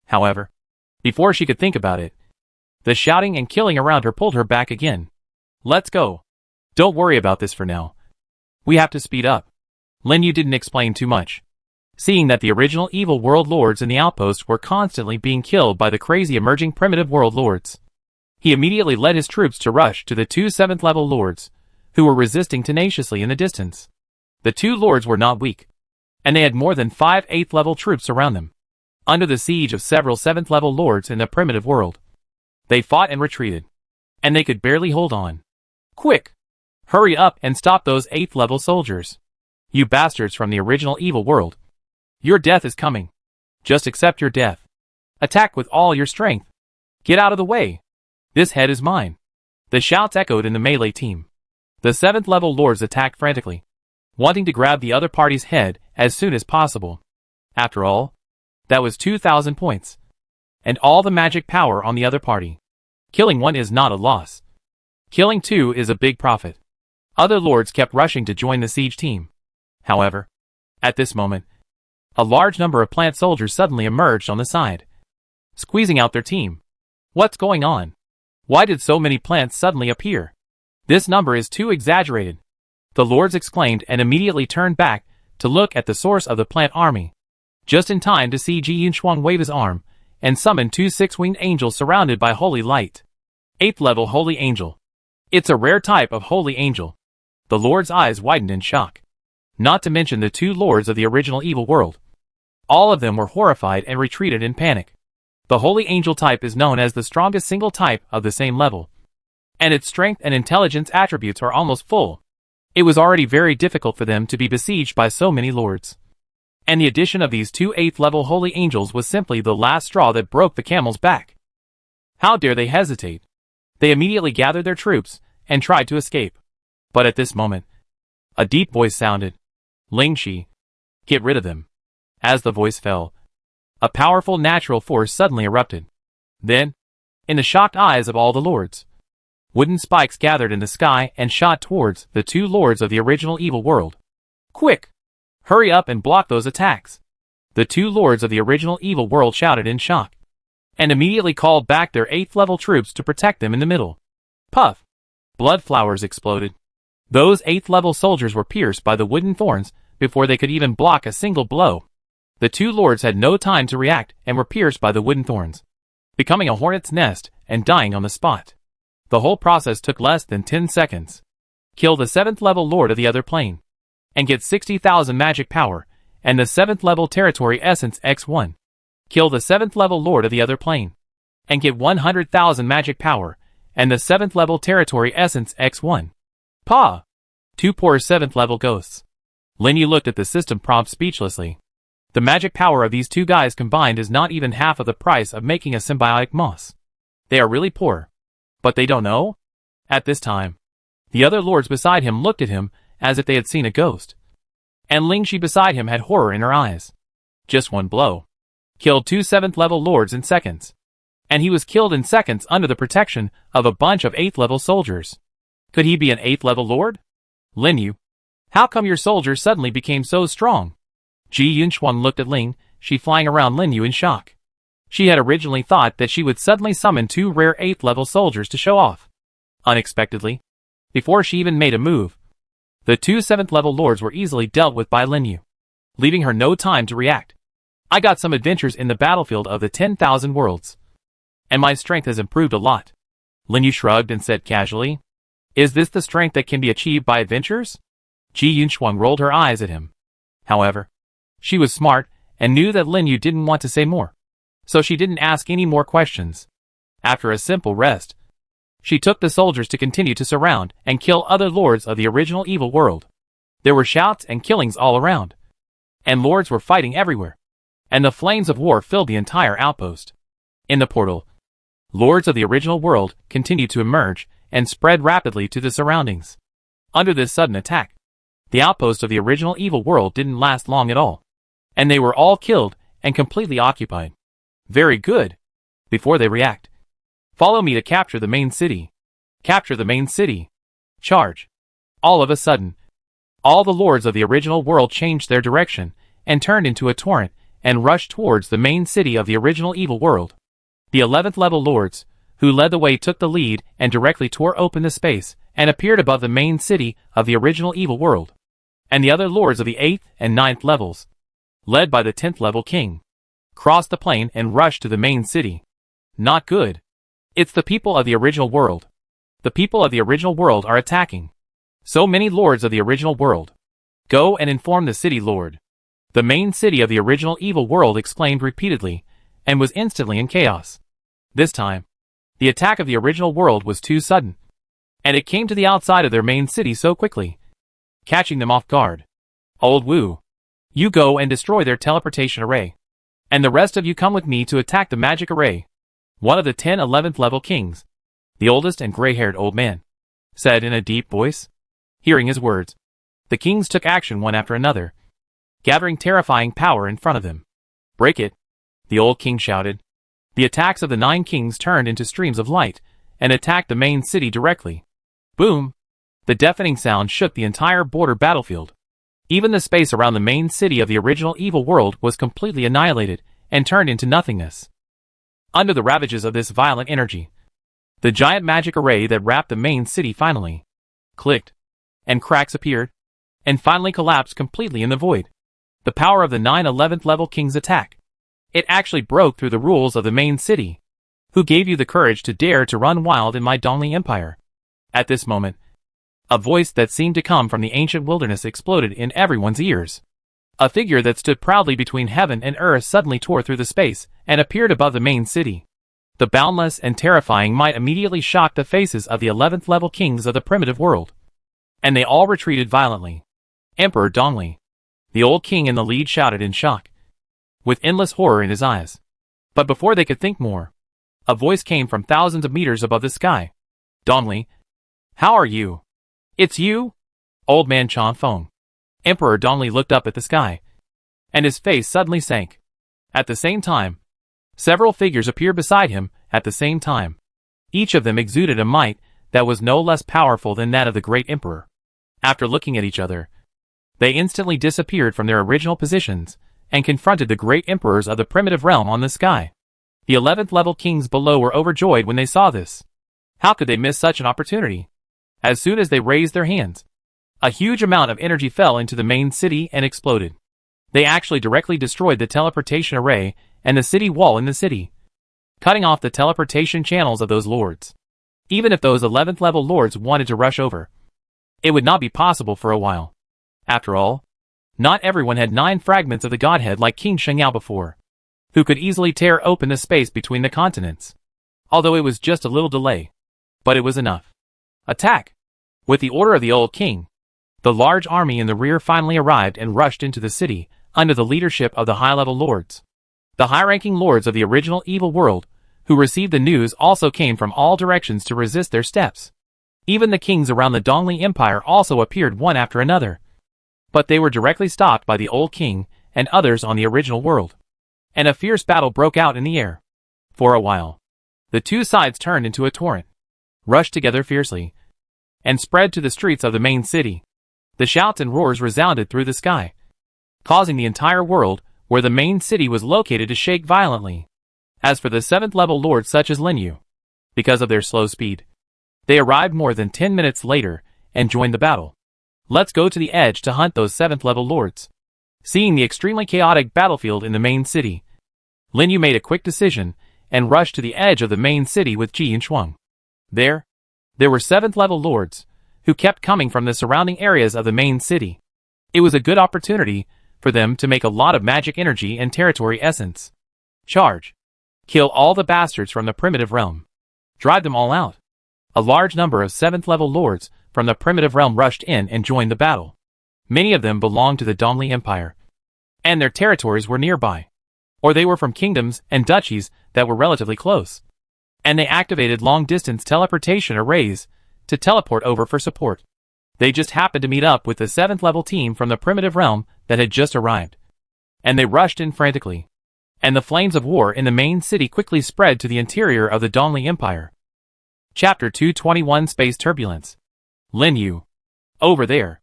However, before she could think about it, the shouting and killing around her pulled her back again. Let's go. Don't worry about this for now. We have to speed up. Lin Yu didn't explain too much. Seeing that the original evil world lords in the outpost were constantly being killed by the crazy emerging primitive world lords, he immediately led his troops to rush to the 2 7th level lords, who were resisting tenaciously in the distance. The 2 lords were not weak, and they had more than 5 8th level troops around them. Under the siege of several 7th level lords in the primitive world, they fought and retreated, and they could barely hold on. Quick! Hurry up and stop those 8th level soldiers. You bastards from the original evil world. Your death is coming. Just accept your death. Attack with all your strength. Get out of the way. This head is mine. The shouts echoed in the melee team. The 7th level lords attacked frantically, wanting to grab the other party's head as soon as possible. After all, that was 2,000 points, and all the magic power on the other party. Killing one is not a loss. Killing two is a big profit. Other lords kept rushing to join the siege team. However, at this moment, a large number of plant soldiers suddenly emerged on the side, squeezing out their team. What's going on? Why did so many plants suddenly appear? This number is too exaggerated. The lords exclaimed and immediately turned back to look at the source of the plant army, just in time to see Ji Yunshuang wave his arm and summon 2 6-winged angels surrounded by holy light. 8th level holy angel. It's a rare type of holy angel. The lord's eyes widened in shock. Not to mention the 2 lords of the original evil world. All of them were horrified and retreated in panic. The holy angel type is known as the strongest single type of the same level, and its strength and intelligence attributes are almost full. It was already very difficult for them to be besieged by so many lords, and the addition of these 2 8th level holy angels was simply the last straw that broke the camel's back. How dare they hesitate? They immediately gathered their troops and tried to escape. But at this moment, a deep voice sounded. Ling Shi, get rid of them. As the voice fell, a powerful natural force suddenly erupted. Then, in the shocked eyes of all the lords, wooden spikes gathered in the sky and shot towards the 2 lords of the original evil world. Quick! Hurry up and block those attacks. The 2 lords of the original evil world shouted in shock, and immediately called back their 8th level troops to protect them in the middle. Puff! Blood flowers exploded. Those 8th level soldiers were pierced by the wooden thorns before they could even block a single blow. The 2 lords had no time to react and were pierced by the wooden thorns, becoming a hornet's nest and dying on the spot. The whole process took less than 10 seconds. Kill the 7th level lord of the other plane, and get 60,000 magic power and the 7th level territory essence x1. Kill the 7th level lord of the other plane, and get 100,000 magic power and the 7th level territory essence x1. Pa! 2 poor 7th level ghosts. Lin Yu looked at the system prompt speechlessly. The magic power of these 2 guys combined is not even half of the price of making a symbiotic moss. They are really poor. But they don't know? At this time, the other lords beside him looked at him as if they had seen a ghost. And Ling Shi beside him had horror in her eyes. Just one blow killed 2 7th level lords in seconds. and he was killed in seconds under the protection of a bunch of 8th level soldiers. Could he be an 8th level lord? Lin Yu, how come your soldiers suddenly became so strong? Ji Yunshuang looked at Ling, she flying around Lin Yu in shock. She had originally thought that she would suddenly summon 2 rare 8th level soldiers to show off. Unexpectedly, before she even made a move, the 2 7th level lords were easily dealt with by Lin Yu, leaving her no time to react. I got some adventures in the battlefield of the 10,000 worlds, and my strength has improved a lot. Lin Yu shrugged and said casually, is this the strength that can be achieved by adventures? Ji Yunshuang rolled her eyes at him. However, she was smart and knew that Lin Yu didn't want to say more, so she didn't ask any more questions. After a simple rest, she took the soldiers to continue to surround and kill other lords of the original evil world. There were shouts and killings all around, and lords were fighting everywhere, and the flames of war filled the entire outpost. In the portal, lords of the original world continued to emerge and spread rapidly to the surroundings. Under this sudden attack, the outpost of the original evil world didn't last long at all, and they were all killed and completely occupied. Very good. Before they react, follow me to capture the main city. Capture the main city. Charge. All of a sudden, all the lords of the original world changed their direction and turned into a torrent and rushed towards the main city of the original evil world. The 11th level lords, who led the way, took the lead and directly tore open the space and appeared above the main city of the original evil world. And the other lords of the 8th and 9th levels, led by the 10th level king, crossed the plain and rushed to the main city. Not good. It's the people of the original world. The people of the original world are attacking. So many lords of the original world. Go and inform the city lord. The main city of the original evil world exclaimed repeatedly, and was instantly in chaos. This time, the attack of the original world was too sudden, and it came to the outside of their main city so quickly, catching them off guard. Old Wu, you go and destroy their teleportation array, and the rest of you come with me to attack the magic array. One of the 11th level kings, the oldest and gray-haired old man, said in a deep voice. Hearing his words, the kings took action one after another, gathering terrifying power in front of them. Break it, the old king shouted. The attacks of the 9 kings turned into streams of light and attacked the main city directly. Boom! The deafening sound shook the entire border battlefield. Even the space around the main city of the original evil world was completely annihilated and turned into nothingness. Under the ravages of this violent energy, the giant magic array that wrapped the main city finally clicked, and cracks appeared, and finally collapsed completely in the void. The power of the 9 11th level kings' attack. It actually broke through the rules of the main city. Who gave you the courage to dare to run wild in my Dongli Empire? At this moment, a voice that seemed to come from the ancient wilderness exploded in everyone's ears. A figure that stood proudly between heaven and earth suddenly tore through the space and appeared above the main city. The boundless and terrifying might immediately shocked the faces of the 11th level kings of the primitive world, and they all retreated violently. Emperor Dongli, the old king in the lead, shouted in shock, with endless horror in his eyes. But before they could think more, a voice came from thousands of meters above the sky. Dongli, how are you? It's you? Old man Chan Feng. Emperor Dongli looked up at the sky, and his face suddenly sank. At the same time, several figures appeared beside him at the same time. Each of them exuded a might that was no less powerful than that of the great emperor. After looking at each other, they instantly disappeared from their original positions and confronted the great emperors of the primitive realm on the sky. The 11th level kings below were overjoyed when they saw this. How could they miss such an opportunity? As soon as they raised their hands, a huge amount of energy fell into the main city and exploded. They actually directly destroyed the teleportation array and the city wall in the city, cutting off the teleportation channels of those lords. Even if those 11th level lords wanted to rush over, it would not be possible for a while. After all, not everyone had 9 fragments of the godhead like King Shengyao before, who could easily tear open the space between the continents. Although it was just a little delay, but it was enough. Attack! With the order of the old king, the large army in the rear finally arrived and rushed into the city under the leadership of the high-level lords. The high-ranking lords of the original evil world, who received the news, also came from all directions to resist their steps. Even the kings around the Dongli Empire also appeared one after another, but they were directly stopped by the old king and others on the original world, and a fierce battle broke out in the air. For a while, The two sides turned into a torrent, rushed together fiercely, and spread to the streets of the main city. The shouts and roars resounded through the sky, causing the entire world, where the main city was located, to shake violently. As for the 7th level lords such as Lin Yu, because of their slow speed, they arrived more than 10 minutes later and joined the battle. Let's go to the edge to hunt those 7th level lords. Seeing the extremely chaotic battlefield in the main city, Lin Yu made a quick decision and rushed to the edge of the main city with Ji Yunshuang. There were 7th level lords, who kept coming from the surrounding areas of the main city. It was a good opportunity for them to make a lot of magic energy and territory essence. Charge. Kill all the bastards from the primitive realm. Drive them all out. A large number of 7th level lords from the primitive realm rushed in and joined the battle. Many of them belonged to the Dongli Empire, and their territories were nearby, or they were from kingdoms and duchies that were relatively close, and they activated long-distance teleportation arrays to teleport over for support. They just happened to meet up with the 7th level team from the primitive realm that had just arrived, and they rushed in frantically, and the flames of war in the main city quickly spread to the interior of the Dongli Empire. Chapter 221 Space Turbulence. Lin Yu. Over there.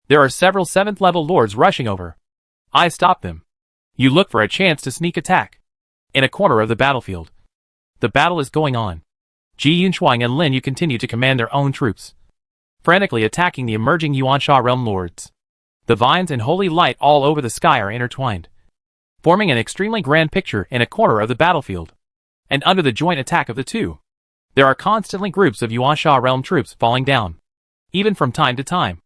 There are several 7th level lords rushing over. I stop them. You look for a chance to sneak attack. In a corner of the battlefield. The battle is going on. Ji Yunshuang and Lin Yu continue to command their own troops, frantically attacking the emerging Yuansha realm lords. The vines and holy light all over the sky are intertwined, forming an extremely grand picture in a corner of the battlefield. And under the joint attack of the two, there are constantly groups of Yuansha realm troops falling down. Even from time to time,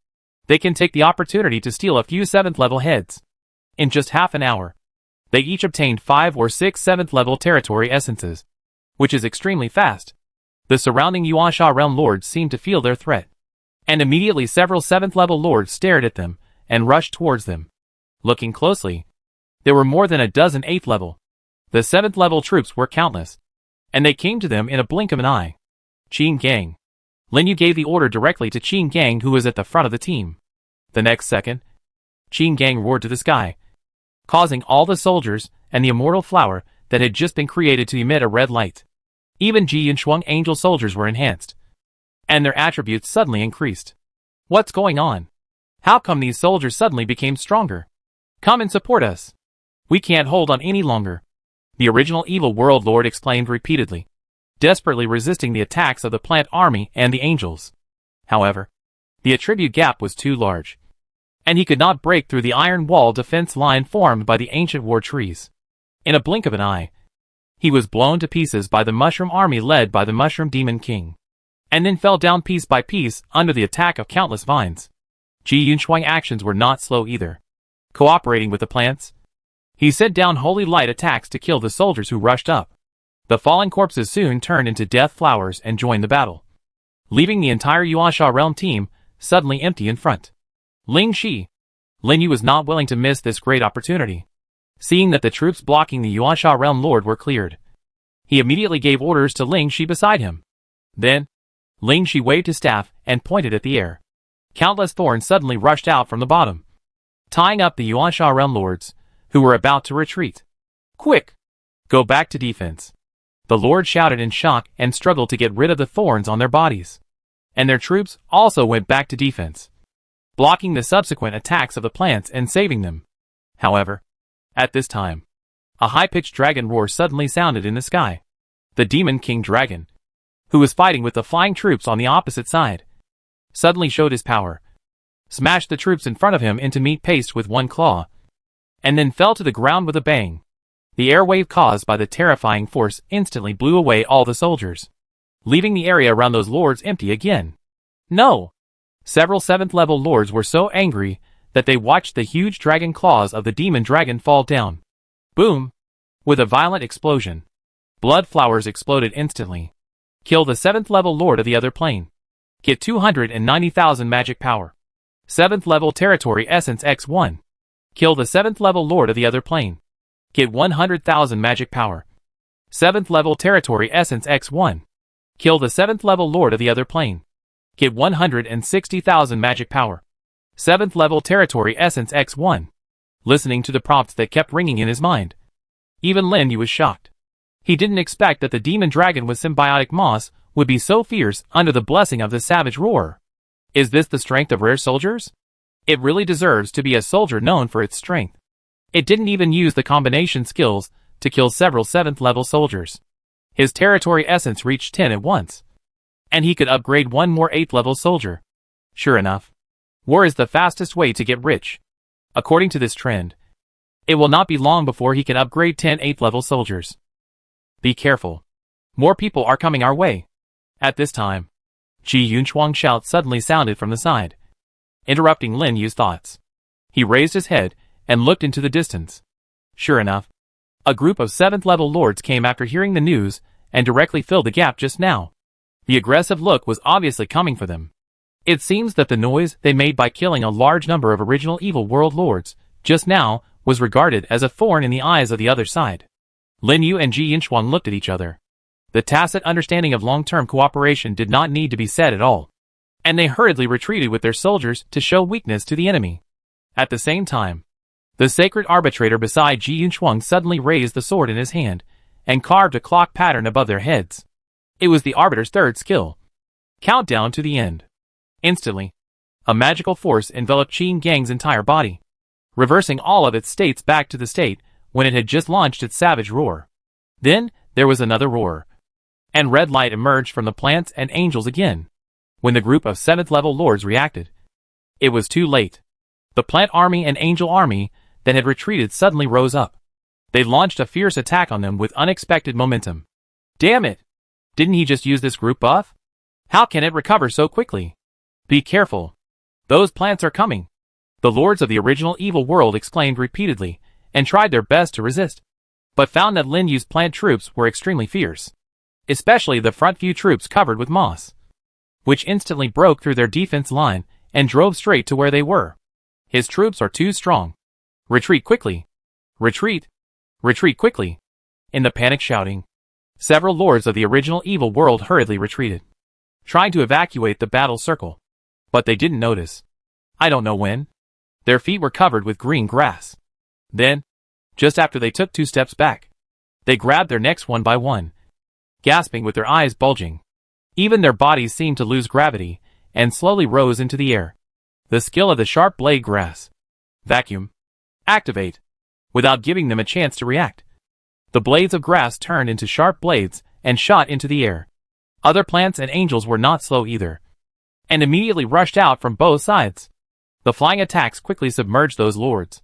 they can take the opportunity to steal a few 7th level heads. In just half an hour, they each obtained 5 or 6 7th level territory essences, which is extremely fast. The surrounding Yuansha realm lords seemed to feel their threat, and immediately several 7th level lords stared at them and rushed towards them. Looking closely, there were more than a dozen 8th level. The 7th level troops were countless, and they came to them in a blink of an eye. Qin Gang. Lin Yu gave the order directly to Qin Gang, who was at the front of the team. The next second, Qin Gang roared to the sky, causing all the soldiers and the immortal flower that had just been created to emit a red light. Even Ji Yunshuang angel soldiers were enhanced, and their attributes suddenly increased. What's going on? How come these soldiers suddenly became stronger? Come and support us. We can't hold on any longer. The original evil world lord exclaimed repeatedly, desperately resisting the attacks of the plant army and the angels. However, the attribute gap was too large, and he could not break through the iron wall defense line formed by the ancient war trees. In a blink of an eye, he was blown to pieces by the mushroom army led by the mushroom demon king, and then fell down piece by piece under the attack of countless vines. Ji Yunshuang actions were not slow either. Cooperating with the plants, he sent down holy light attacks to kill the soldiers who rushed up. The fallen corpses soon turned into death flowers and joined the battle, leaving the entire Yuansha realm team suddenly empty in front. Ling Shi. Lin Yu was not willing to miss this great opportunity. Seeing that the troops blocking the Yuansha realm lord were cleared, he immediately gave orders to Ling Shi beside him. Then, Ling Shi waved his staff and pointed at the air. Countless thorns suddenly rushed out from the bottom, tying up the Yuansha realm lords, who were about to retreat. Quick! Go back to defense. The lord shouted in shock and struggled to get rid of the thorns on their bodies. And their troops also went back to defense, blocking the subsequent attacks of the plants and saving them. However, at this time, a high-pitched dragon roar suddenly sounded in the sky. The demon king dragon, who was fighting with the flying troops on the opposite side, suddenly showed his power, smashed the troops in front of him into meat paste with one claw, and then fell to the ground with a bang. The air wave caused by the terrifying force instantly blew away all the soldiers, leaving the area around those lords empty again. No! Several 7th level lords were so angry that they watched the huge dragon claws of the demon dragon fall down. Boom! With a violent explosion, blood flowers exploded instantly. Kill the 7th level lord of the other plane. Get 290,000 magic power. 7th level territory essence X1. Kill the 7th level lord of the other plane. Get 100,000 magic power. 7th level territory essence X1. Kill the 7th level lord of the other plane. Get 160,000 magic power. 7th level territory essence X1. Listening to the prompts that kept ringing in his mind, even Lin Yu was shocked. He didn't expect that the demon dragon with symbiotic moss would be so fierce under the blessing of the savage roar. Is this the strength of rare soldiers? It really deserves to be a soldier known for its strength. It didn't even use the combination skills to kill several 7th level soldiers. His territory essence reached 10 at once. And he could upgrade one more 8th level soldier. Sure enough, war is the fastest way to get rich. According to this trend, it will not be long before he can upgrade 10 8th level soldiers. Be careful. More people are coming our way. At this time, Ji Yunshuang's shout suddenly sounded from the side, interrupting Lin Yu's thoughts. He raised his head and looked into the distance. Sure enough, a group of 7th level lords came after hearing the news and directly filled the gap just now. The aggressive look was obviously coming for them. It seems that the noise they made by killing a large number of original evil world lords just now was regarded as a thorn in the eyes of the other side. Lin Yu and Ji Yunshuang looked at each other. The tacit understanding of long-term cooperation did not need to be said at all, and they hurriedly retreated with their soldiers to show weakness to the enemy. At the same time, the sacred arbitrator beside Ji Yunshuang suddenly raised the sword in his hand and carved a clock pattern above their heads. It was the arbiter's third skill. Countdown to the end. Instantly, a magical force enveloped Qin Gang's entire body, reversing all of its states back to the state when it had just launched its savage roar. Then, there was another roar, and red light emerged from the plants and angels again. When the group of 7th level lords reacted, it was too late. The plant army and angel army that had retreated suddenly rose up. They launched a fierce attack on them with unexpected momentum. Damn it! Didn't he just use this group buff? How can it recover so quickly? Be careful. Those plants are coming. The lords of the original evil world exclaimed repeatedly and tried their best to resist, but found that Lin Yu's plant troops were extremely fierce, especially the front few troops covered with moss, which instantly broke through their defense line and drove straight to where they were. His troops are too strong. Retreat quickly. Retreat. Retreat quickly. In the panic shouting, several lords of the original evil world hurriedly retreated, trying to evacuate the battle circle. But they didn't notice, I don't know when, their feet were covered with green grass. Then, just after they took 2 steps back, they grabbed their necks one by one, gasping with their eyes bulging. Even their bodies seemed to lose gravity and slowly rose into the air. The skill of the sharp blade grass. Vacuum. Activate. Without giving them a chance to react, the blades of grass turned into sharp blades and shot into the air. Other plants and angels were not slow either, and immediately rushed out from both sides. The flying attacks quickly submerged those lords,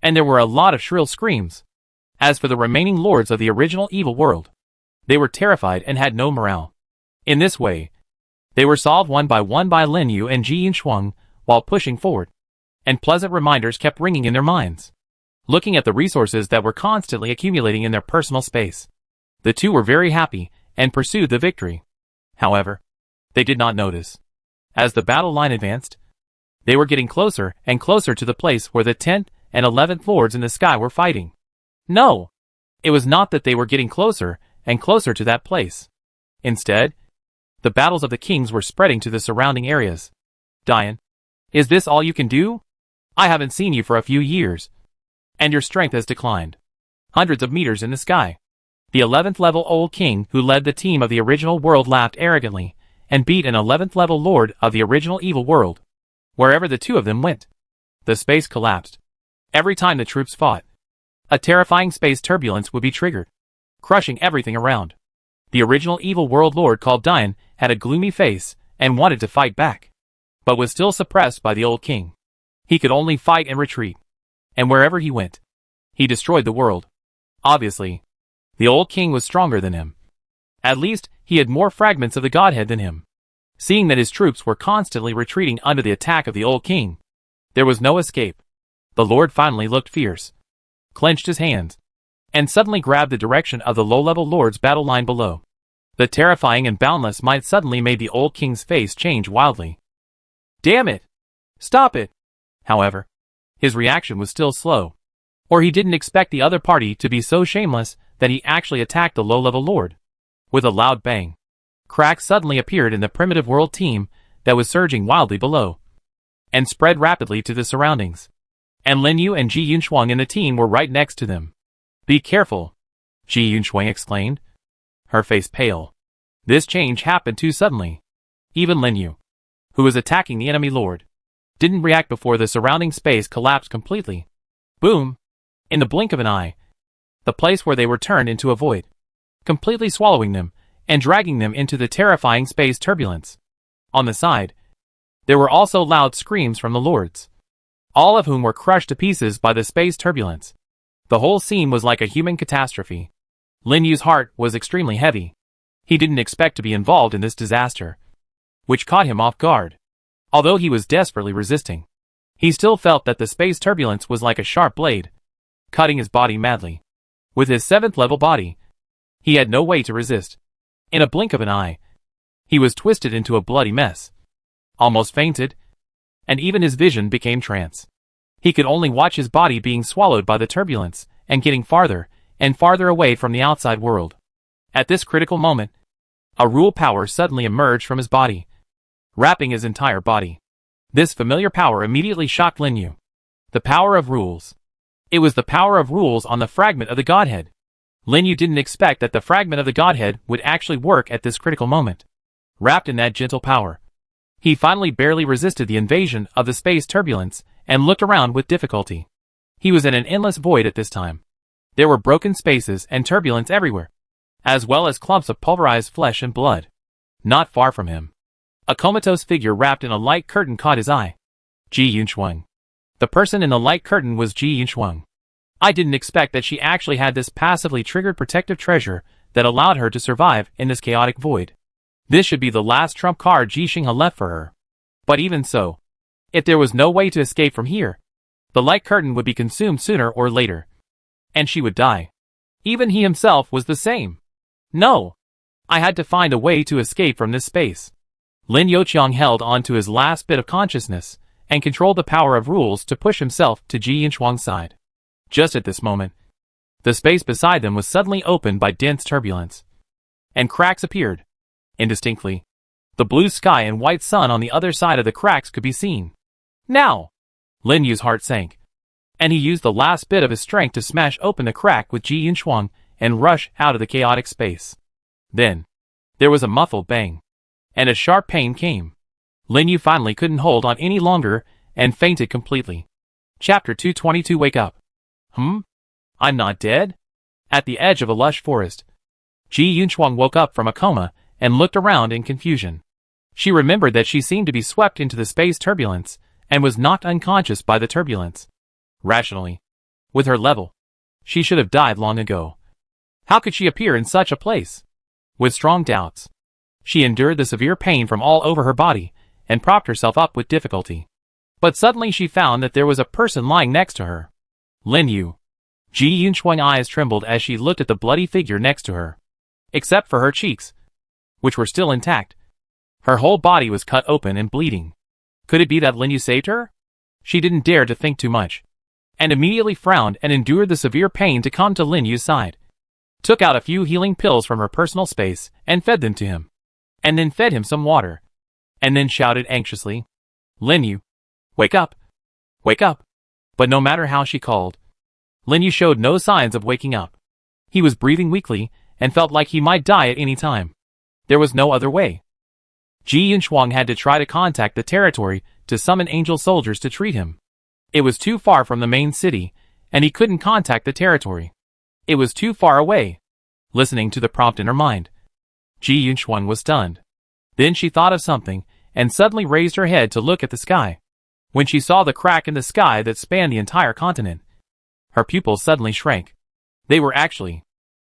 and there were a lot of shrill screams. As for the remaining lords of the original evil world, they were terrified and had no morale. In this way, they were solved one by Lin Yu and Ji Yunshuang while pushing forward, and pleasant reminders kept ringing in their minds. Looking at the resources that were constantly accumulating in their personal space, the two were very happy and pursued the victory. However, they did not notice, as the battle line advanced, they were getting closer and closer to the place where the 10th and 11th lords in the sky were fighting. No! It was not that they were getting closer and closer to that place. Instead, the battles of the kings were spreading to the surrounding areas. Dian, is this all you can do? I haven't seen you for a few years, and your strength has declined. Hundreds of meters in the sky. The 11th level old king who led the team of the original world laughed arrogantly and beat an 11th level lord of the original evil world. Wherever the two of them went, the space collapsed. Every time the troops fought, a terrifying space turbulence would be triggered, crushing everything around. The original evil world lord called Dian had a gloomy face and wanted to fight back, but was still suppressed by the old king. He could only fight and retreat, and wherever he went, he destroyed the world. Obviously, the old king was stronger than him. At least, he had more fragments of the godhead than him. Seeing that his troops were constantly retreating under the attack of the old king, there was no escape. The lord finally looked fierce, clenched his hands, and suddenly grabbed the direction of the low-level lord's battle line below. The terrifying and boundless might suddenly made the old king's face change wildly. Damn it! Stop it! However, his reaction was still slow, or he didn't expect the other party to be so shameless that he actually attacked the low-level lord. With a loud bang, cracks suddenly appeared in the primitive world team that was surging wildly below, and spread rapidly to the surroundings. And Lin Yu and Ji Yunshuang in the team were right next to them. Be careful. Ji Yunshuang exclaimed, her face pale. This change happened too suddenly. Even Lin Yu, who was attacking the enemy lord, didn't react before the surrounding space collapsed completely. Boom! In the blink of an eye, the place where they were turned into a void, completely swallowing them and dragging them into the terrifying space turbulence. On the side, there were also loud screams from the lords, all of whom were crushed to pieces by the space turbulence. The whole scene was like a human catastrophe. Lin Yu's heart was extremely heavy. He didn't expect to be involved in this disaster, which caught him off guard. Although he was desperately resisting, he still felt that the space turbulence was like a sharp blade, cutting his body madly. With his 7th level body, he had no way to resist. In a blink of an eye, he was twisted into a bloody mess, almost fainted, and even his vision became trance. He could only watch his body being swallowed by the turbulence and getting farther and farther away from the outside world. At this critical moment, a rule power suddenly emerged from his body, wrapping his entire body. This familiar power immediately shocked Lin Yu. The power of rules. It was the power of rules on the fragment of the Godhead. Lin Yu didn't expect that the fragment of the Godhead would actually work at this critical moment. Wrapped in that gentle power, he finally barely resisted the invasion of the space turbulence and looked around with difficulty. He was in an endless void at this time. There were broken spaces and turbulence everywhere, as well as clumps of pulverized flesh and blood. Not far from him, a comatose figure wrapped in a light curtain caught his eye. Ji Yunshuang. The person in the light curtain was Ji Yunshuang. I didn't expect that she actually had this passively triggered protective treasure that allowed her to survive in this chaotic void. This should be the last trump card Ji Xinghe left for her. But even so, if there was no way to escape from here, the light curtain would be consumed sooner or later, and she would die. Even he himself was the same. No! I had to find a way to escape from this space. Lin Youqiang held on to his last bit of consciousness and controlled the power of rules to push himself to Ji Yunshuang's side. Just at this moment, the space beside them was suddenly opened by dense turbulence, and cracks appeared. Indistinctly, the blue sky and white sun on the other side of the cracks could be seen. Now! Lin Yu's heart sank, and he used the last bit of his strength to smash open the crack with Ji Yunshuang and rush out of the chaotic space. Then, there was a muffled bang, and a sharp pain came. Lin Yu finally couldn't hold on any longer and fainted completely. Chapter 222. Wake up. I'm not dead? At the edge of a lush forest, Ji Yunshuang woke up from a coma and looked around in confusion. She remembered that she seemed to be swept into the space turbulence and was knocked unconscious by the turbulence. Rationally, with her level, she should have died long ago. How could she appear in such a place? With strong doubts, she endured the severe pain from all over her body and propped herself up with difficulty. But suddenly she found that there was a person lying next to her. Lin Yu. Ji Yunshuang's eyes trembled as she looked at the bloody figure next to her. Except for her cheeks, which were still intact, her whole body was cut open and bleeding. Could it be that Lin Yu saved her? She didn't dare to think too much, and immediately frowned and endured the severe pain to come to Lin Yu's side. Took out a few healing pills from her personal space and fed them to him. And then fed him some water. And then shouted anxiously, Lin Yu, wake up! Wake up! But no matter how she called, Lin Yu showed no signs of waking up. He was breathing weakly and felt like he might die at any time. There was no other way. Ji Yunshuang had to try to contact the territory to summon angel soldiers to treat him. It was too far from the main city, and he couldn't contact the territory. It was too far away. Listening to the prompt in her mind, Ji Yunshuang was stunned. Then she thought of something, and suddenly raised her head to look at the sky. When she saw the crack in the sky that spanned the entire continent, her pupils suddenly shrank. They were actually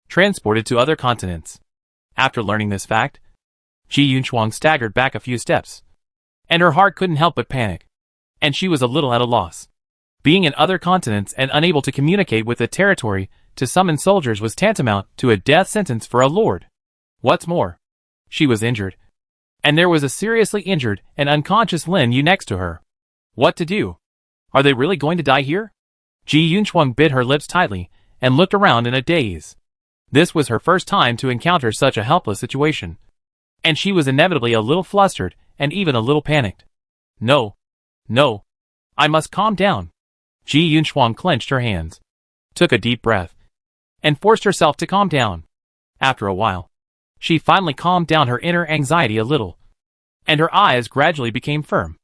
transported to other continents. After learning this fact, Ji Yunshuang staggered back a few steps, and her heart couldn't help but panic, and she was a little at a loss. Being in other continents and unable to communicate with the territory to summon soldiers was tantamount to a death sentence for a lord. What's more, she was injured, and there was a seriously injured and unconscious Lin Yu next to her. What to do? Are they really going to die here? Ji Yunshuang bit her lips tightly and looked around in a daze. This was her first time to encounter such a helpless situation, and she was inevitably a little flustered and even a little panicked. No. I must calm down. Ji Yunshuang clenched her hands, took a deep breath, and forced herself to calm down. After a while, she finally calmed down her inner anxiety a little, and her eyes gradually became firm.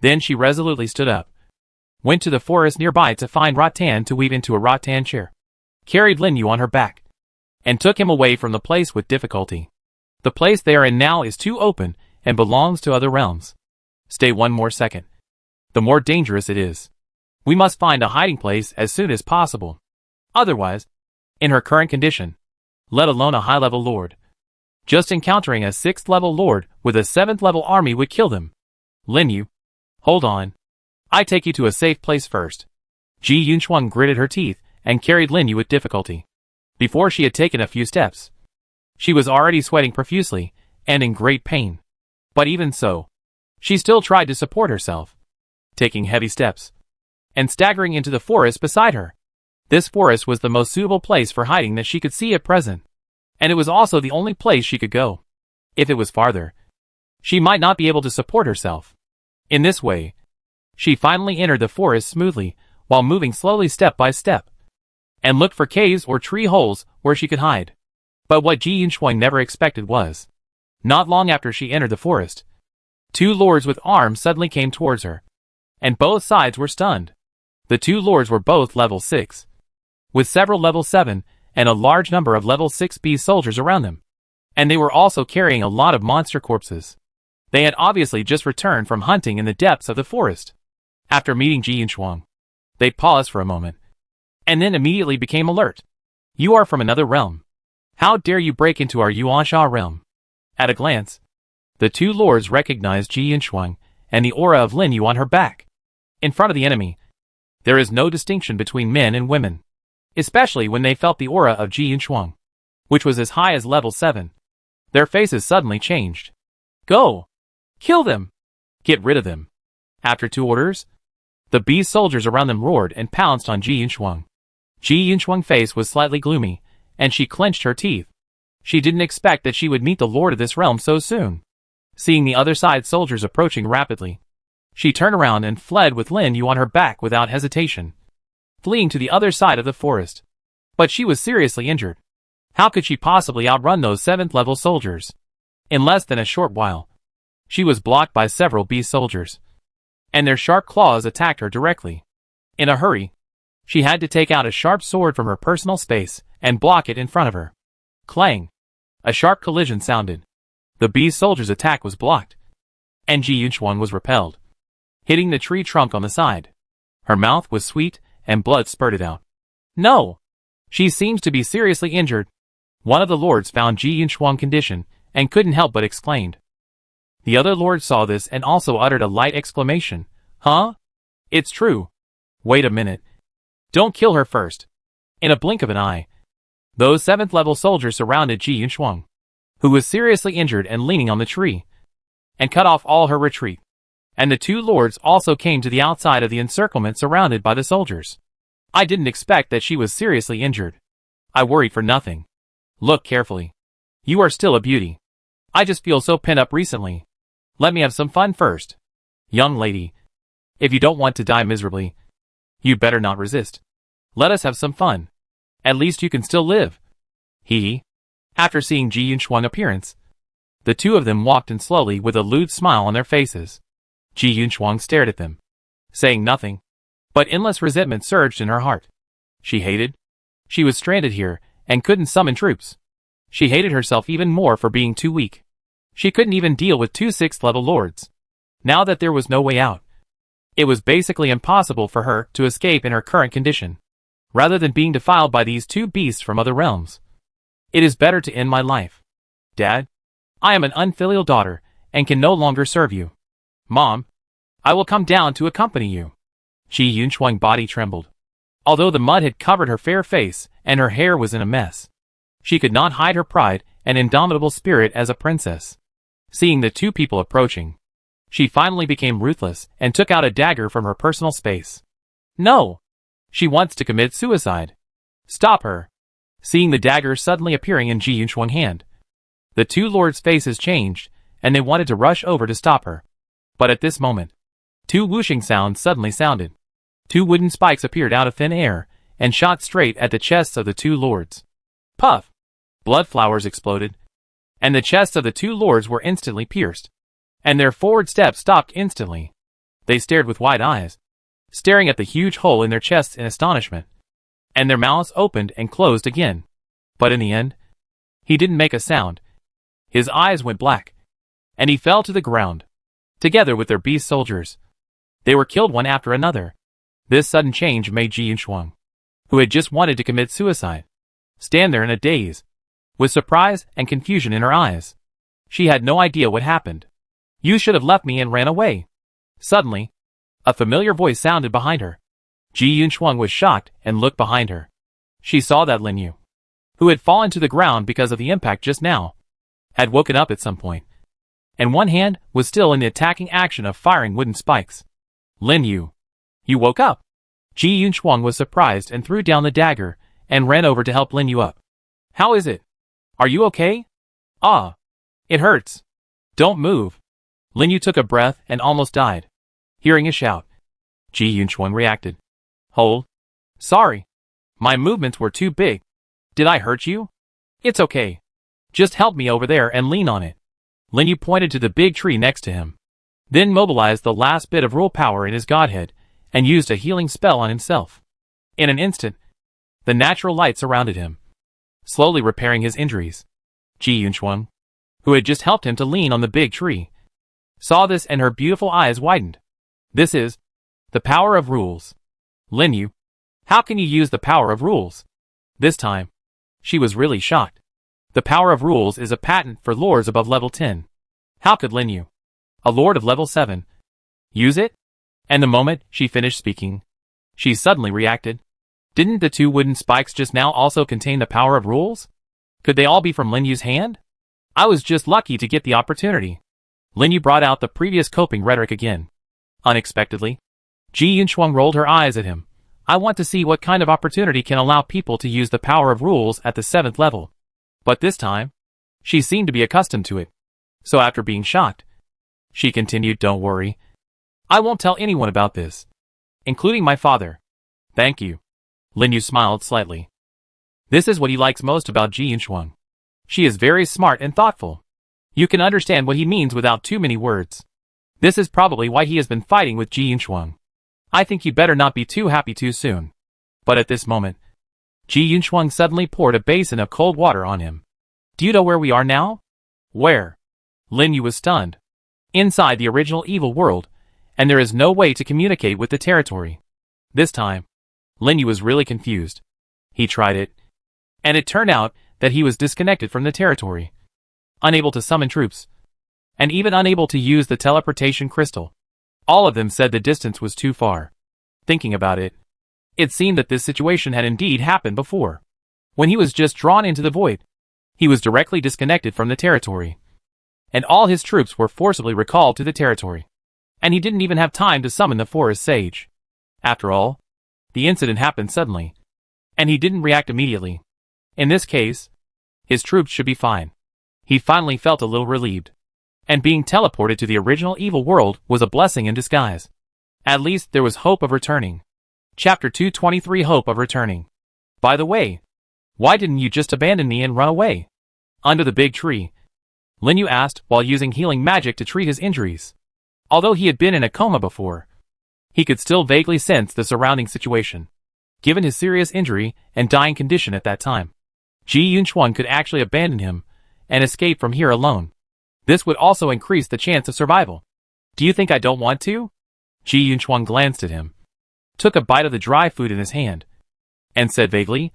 Then she resolutely stood up, went to the forest nearby to find rattan to weave into a rattan chair, carried Lin Yu on her back, and took him away from the place with difficulty. The place they are in now is too open and belongs to other realms. Stay one more second. The more dangerous it is. We must find a hiding place as soon as possible. Otherwise, in her current condition, let alone a high-level lord, just encountering a 6th-level lord with a 7th-level army would kill them. Lin Yu, hold on. I take you to a safe place first. Ji Yunshuang gritted her teeth and carried Lin Yu with difficulty. Before she had taken a few steps, she was already sweating profusely and in great pain. But even so, she still tried to support herself, taking heavy steps and staggering into the forest beside her. This forest was the most suitable place for hiding that she could see at present, and it was also the only place she could go. If it was farther, she might not be able to support herself. In this way, she finally entered the forest smoothly while moving slowly step by step, and looked for caves or tree holes where she could hide. But what Ji Yunshuang never expected was, not long after she entered the forest, 2 lords with arms suddenly came towards her, and both sides were stunned. The 2 lords were both level 6, with several level 7 and a large number of level 6 beast soldiers around them, and they were also carrying a lot of monster corpses. They had obviously just returned from hunting in the depths of the forest. After meeting Ji Yunshuang, they paused for a moment, and then immediately became alert. You are from another realm. How dare you break into our Yuansha realm? At a glance, the 2 lords recognized Ji Yunshuang and the aura of Lin Yu on her back. In front of the enemy, there is no distinction between men and women, especially when they felt the aura of Ji Yunshuang, which was as high as level 7. Their faces suddenly changed. Go! Kill them! Get rid of them! After 2 orders, the beast soldiers around them roared and pounced on Ji Yunshuang. Ji Yunshuang's face was slightly gloomy, and she clenched her teeth. She didn't expect that she would meet the lord of this realm so soon. Seeing the other side soldiers approaching rapidly, she turned around and fled with Lin Yu on her back without hesitation, fleeing to the other side of the forest. But she was seriously injured. How could she possibly outrun those 7th-level soldiers? In less than a short while, she was blocked by several beast soldiers, and their sharp claws attacked her directly. In a hurry, she had to take out a sharp sword from her personal space and block it in front of her. Clang! A sharp collision sounded. The beast soldier's attack was blocked, and Ji Yunshuang was repelled, hitting the tree trunk on the side. Her mouth was sweet, and blood spurted out. No! She seems to be seriously injured. One of the lords found Ji Yunshuang's condition, and couldn't help but exclaimed. The other lord saw this and also uttered a light exclamation. Huh? It's true. Wait a minute. Don't kill her first. In a blink of an eye, those 7th-level soldiers surrounded Ji Yunshuang, who was seriously injured and leaning on the tree, and cut off all her retreat. And the 2 lords also came to the outside of the encirclement surrounded by the soldiers. I didn't expect that she was seriously injured. I worried for nothing. Look carefully. You are still a beauty. I just feel so pent up recently. Let me have some fun first. Young lady, if you don't want to die miserably, you better not resist. Let us have some fun. At least you can still live. He. After seeing Ji Yunshuang's appearance, the 2 of them walked in slowly with a lewd smile on their faces. Ji Yunshuang stared at them, saying nothing, but endless resentment surged in her heart. She hated. She was stranded here and couldn't summon troops. She hated herself even more for being too weak. She couldn't even deal with 2 6th-level lords. Now that there was no way out, it was basically impossible for her to escape in her current condition. Rather than being defiled by these 2 beasts from other realms, it is better to end my life. Dad, I am an unfilial daughter and can no longer serve you. Mom, I will come down to accompany you. Ji Yunshuang's body trembled. Although the mud had covered her fair face and her hair was in a mess, she could not hide her pride and indomitable spirit as a princess. Seeing the 2 people approaching, she finally became ruthless and took out a dagger from her personal space. No! She wants to commit suicide. Stop her! Seeing the dagger suddenly appearing in Ji Yunshuang's hand, the 2 lords' faces changed, and they wanted to rush over to stop her. But at this moment, 2 whooshing sounds suddenly sounded. 2 wooden spikes appeared out of thin air, and shot straight at the chests of the two lords. Puff! Blood flowers exploded, and the chests of the two lords were instantly pierced, and their forward steps stopped instantly. They stared with wide eyes, staring at the huge hole in their chests in astonishment, and their mouths opened and closed again. But in the end, he didn't make a sound. His eyes went black, and he fell to the ground, together with their beast soldiers. They were killed one after another. This sudden change made Ji Yunshuang, who had just wanted to commit suicide, stand there in a daze, with surprise and confusion in her eyes. She had no idea what happened. "You should have left me and ran away." Suddenly, a familiar voice sounded behind her. Ji Yunshuang was shocked and looked behind her. She saw that Lin Yu, who had fallen to the ground because of the impact just now, had woken up at some point, and one hand was still in the attacking action of firing wooden spikes. "Lin Yu, you woke up." Ji Yunshuang was surprised and threw down the dagger and ran over to help Lin Yu up. "How is it? Are you okay?" "Ah, it hurts." "Don't move." Lin Yu took a breath and almost died. Hearing a shout, Ji Yunshuang reacted. "Hold. Sorry. My movements were too big. Did I hurt you?" "It's okay. Just help me over there and lean on it." Lin Yu pointed to the big tree next to him, then mobilized the last bit of rule power in his godhead and used a healing spell on himself. In an instant, the natural light surrounded him, slowly repairing his injuries. Ji Yunshuang, who had just helped him to lean on the big tree, saw this and her beautiful eyes widened. "This is the power of rules. Lin Yu, how can you use the power of rules?" This time, she was really shocked. The power of rules is a patent for lords above level 10. How could Lin Yu, a lord of level 7, use it? And the moment she finished speaking, she suddenly reacted. Didn't the two wooden spikes just now also contain the power of rules? Could they all be from Lin Yu's hand? I was just lucky to get the opportunity. Lin Yu brought out the previous coping rhetoric again. Unexpectedly, Ji Yunshuang rolled her eyes at him. "I want to see what kind of opportunity can allow people to use the power of rules at the 7th level." But this time, she seemed to be accustomed to it. So after being shocked, she continued, "Don't worry. I won't tell anyone about this, including my father." "Thank you." Lin Yu smiled slightly. This is what he likes most about Ji Yunshuang. She is very smart and thoughtful. You can understand what he means without too many words. This is probably why he has been fighting with Ji Yunshuang. I think you'd better not be too happy too soon. But at this moment, Ji Yunshuang suddenly poured a basin of cold water on him. "Do you know where we are now?" "Where?" Lin Yu was stunned. "Inside the original evil world, and there is no way to communicate with the territory." This time, Lin Yu was really confused. He tried it, and it turned out that he was disconnected from the territory, unable to summon troops, and even unable to use the teleportation crystal. All of them said the distance was too far. Thinking about it, it seemed that this situation had indeed happened before. When he was just drawn into the void, he was directly disconnected from the territory, and all his troops were forcibly recalled to the territory, and he didn't even have time to summon the forest sage. After all, the incident happened suddenly, and he didn't react immediately. In this case, his troops should be fine. He finally felt a little relieved, and being teleported to the original evil world was a blessing in disguise. At least there was hope of returning. Chapter 223, Hope of Returning. "By the way, why didn't you just abandon me and run away?" Under the big tree, Lin Yu asked while using healing magic to treat his injuries. Although he had been in a coma before, he could still vaguely sense the surrounding situation. Given his serious injury and dying condition at that time, Ji Yunshuang could actually abandon him and escape from here alone. This would also increase the chance of survival. "Do you think I don't want to?" Ji Yunshuang glanced at him, took a bite of the dry food in his hand, and said vaguely,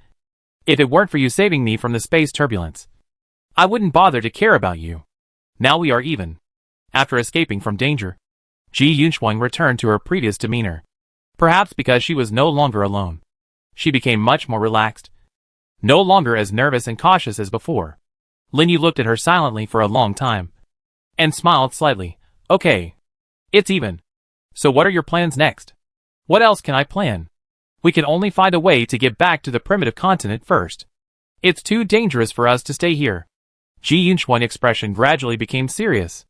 "If it weren't for you saving me from the space turbulence, I wouldn't bother to care about you. Now we are even." After escaping from danger, Ji Yunshuang returned to her previous demeanor. Perhaps because she was no longer alone, she became much more relaxed, no longer as nervous and cautious as before. Lin Yu looked at her silently for a long time, and smiled slightly. "Okay. It's even. So what are your plans next?" "What else can I plan? We can only find a way to get back to the primitive continent first. It's too dangerous for us to stay here." Ji Yunshuang's expression gradually became serious.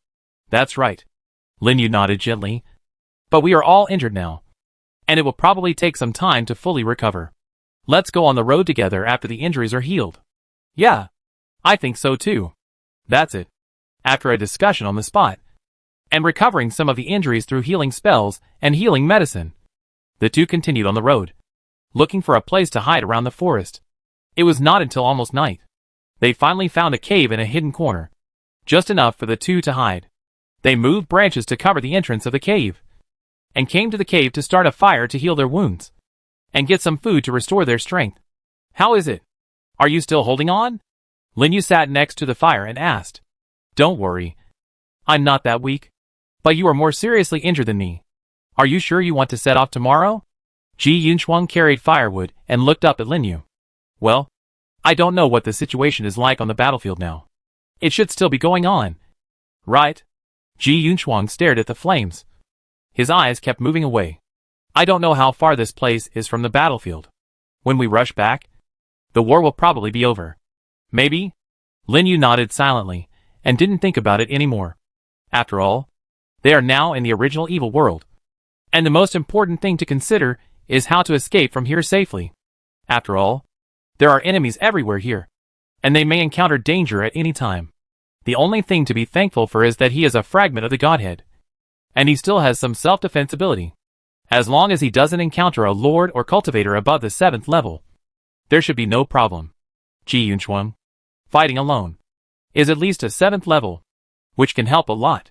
"That's right." Lin Yu nodded gently. "But we are all injured now, and it will probably take some time to fully recover." Let's go on the road together after the injuries are healed. Yeah, I think so too. That's it. After a discussion on the spot, and recovering some of the injuries through healing spells and healing medicine, the two continued on the road, looking for a place to hide around the forest. It was not until almost night they finally found a cave in a hidden corner, just enough for the two to hide. They moved branches to cover the entrance of the cave, and came to the cave to start a fire to heal their wounds, and get some food to restore their strength. How is it? Are you still holding on? Linyu sat next to the fire and asked. Don't worry. I'm not that weak. But you are more seriously injured than me. Are you sure you want to set off tomorrow? Ji Yunshuang carried firewood and looked up at Linyu. Well, I don't know what the situation is like on the battlefield now. It should still be going on, right? Ji Yunshuang stared at the flames. His eyes kept moving away. I don't know how far this place is from the battlefield. When we rush back, the war will probably be over. Maybe? Linyu nodded silently, and didn't think about it anymore. After all, they are now in the original evil world. And the most important thing to consider is how to escape from here safely. After all, there are enemies everywhere here, and they may encounter danger at any time. The only thing to be thankful for is that he is a fragment of the Godhead, and he still has some self-defense ability. As long as he doesn't encounter a lord or cultivator above the 7th level, there should be no problem. Ji Yunshuang, fighting alone, is at least a 7th level, which can help a lot.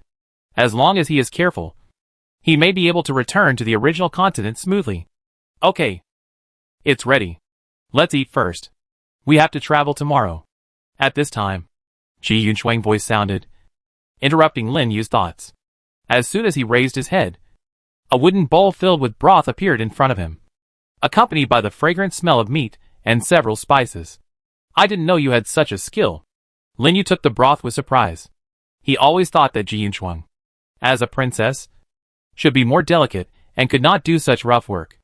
As long as he is careful, he may be able to return to the original continent smoothly. Okay. It's ready. Let's eat first. We have to travel tomorrow. At this time, Ji Yunshuang's voice sounded, interrupting Lin Yu's thoughts. As soon as he raised his head, a wooden bowl filled with broth appeared in front of him, accompanied by the fragrant smell of meat and several spices. I didn't know you had such a skill. Lin Yu took the broth with surprise. He always thought that Ji Yunshuang, as a princess, should be more delicate and could not do such rough work.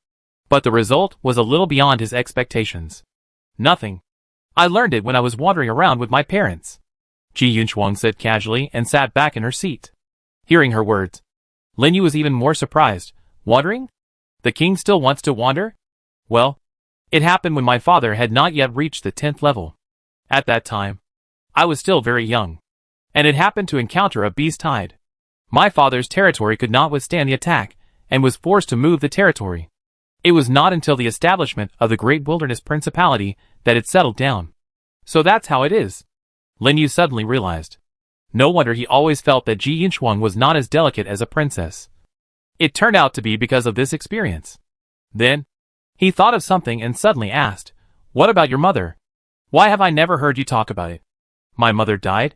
But the result was a little beyond his expectations. Nothing. I learned it when I was wandering around with my parents, Ji Yunshuang said casually and sat back in her seat. Hearing her words, Lin Yu was even more surprised. Wandering? The king still wants to wander? Well, it happened when my father had not yet reached the 10th level. At that time, I was still very young, and it happened to encounter a beast tide. My father's territory could not withstand the attack, and was forced to move the territory. It was not until the establishment of the Great Wilderness Principality that it settled down. So that's how it is. Lin Yu suddenly realized. No wonder he always felt that Ji Yunshuang was not as delicate as a princess. It turned out to be because of this experience. Then, he thought of something and suddenly asked, What about your mother? Why have I never heard you talk about it? My mother died?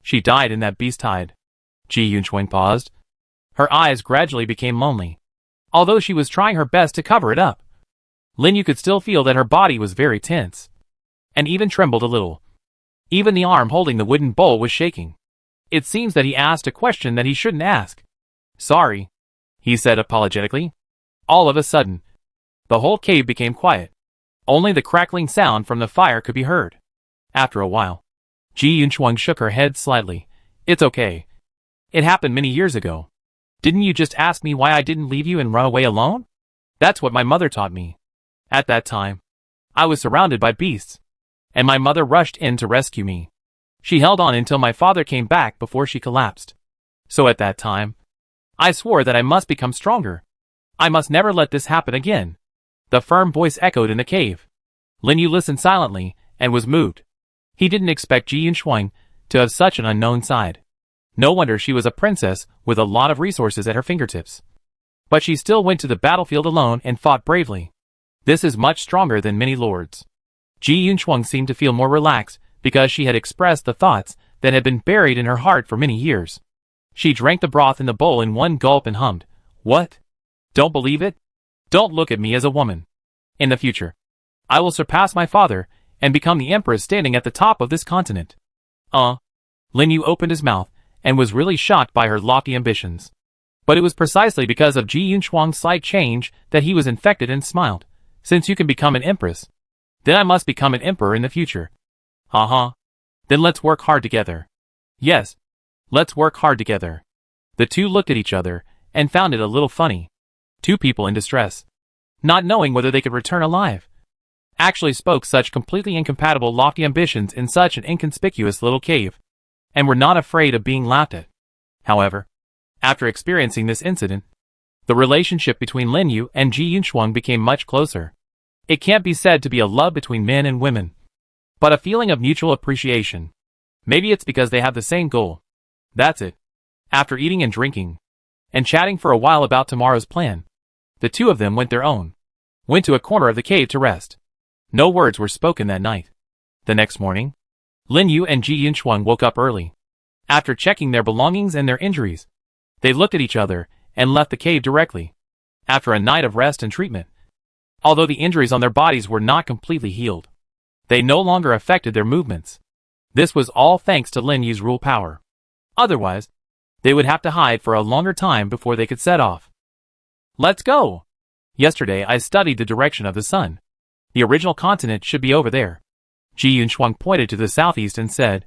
She died in that beast tide. Ji Yunshuang paused. Her eyes gradually became lonely, although she was trying her best to cover it up. Lin Yu could still feel that her body was very tense, and even trembled a little. Even the arm holding the wooden bowl was shaking. It seems that he asked a question that he shouldn't ask. Sorry, he said apologetically. All of a sudden, the whole cave became quiet. Only the crackling sound from the fire could be heard. After a while, Ji Yunshuang shook her head slightly. It's okay. It happened many years ago. Didn't you just ask me why I didn't leave you and run away alone? That's what my mother taught me. At that time, I was surrounded by beasts, and my mother rushed in to rescue me. She held on until my father came back before she collapsed. So at that time, I swore that I must become stronger. I must never let this happen again. The firm voice echoed in the cave. Lin Yu listened silently and was moved. He didn't expect Ji Yunshuang to have such an unknown side. No wonder she was a princess with a lot of resources at her fingertips. But she still went to the battlefield alone and fought bravely. This is much stronger than many lords. Ji Yunshuang seemed to feel more relaxed because she had expressed the thoughts that had been buried in her heart for many years. She drank the broth in the bowl in one gulp and hummed, What? Don't believe it? Don't look at me as a woman. In the future, I will surpass my father and become the empress standing at the top of this continent. Lin Yu opened his mouth and was really shocked by her lofty ambitions. But it was precisely because of Ji Yunshuang's slight change that he was infected and smiled. Since you can become an empress, then I must become an emperor in the future. Then let's work hard together. Yes, let's work hard together. The two looked at each other and found it a little funny. Two people in distress, not knowing whether they could return alive. actually spoke such completely incompatible lofty ambitions in such an inconspicuous little cave, and were not afraid of being laughed at. However, after experiencing this incident, the relationship between Lin Yu and Ji Yunshuang became much closer. It can't be said to be a love between men and women, but a feeling of mutual appreciation. Maybe it's because they have the same goal. That's it. After eating and drinking, and chatting for a while about tomorrow's plan, the two of them went to a corner of the cave to rest. No words were spoken that night. The next morning, Lin Yu and Ji Yunshuang woke up early. After checking their belongings and their injuries, they looked at each other and left the cave directly. After a night of rest and treatment, although the injuries on their bodies were not completely healed, they no longer affected their movements. This was all thanks to Lin Yu's rule power. Otherwise, they would have to hide for a longer time before they could set off. Let's go! Yesterday I studied the direction of the sun. The original continent should be over there. Ji Yunshuang pointed to the southeast and said,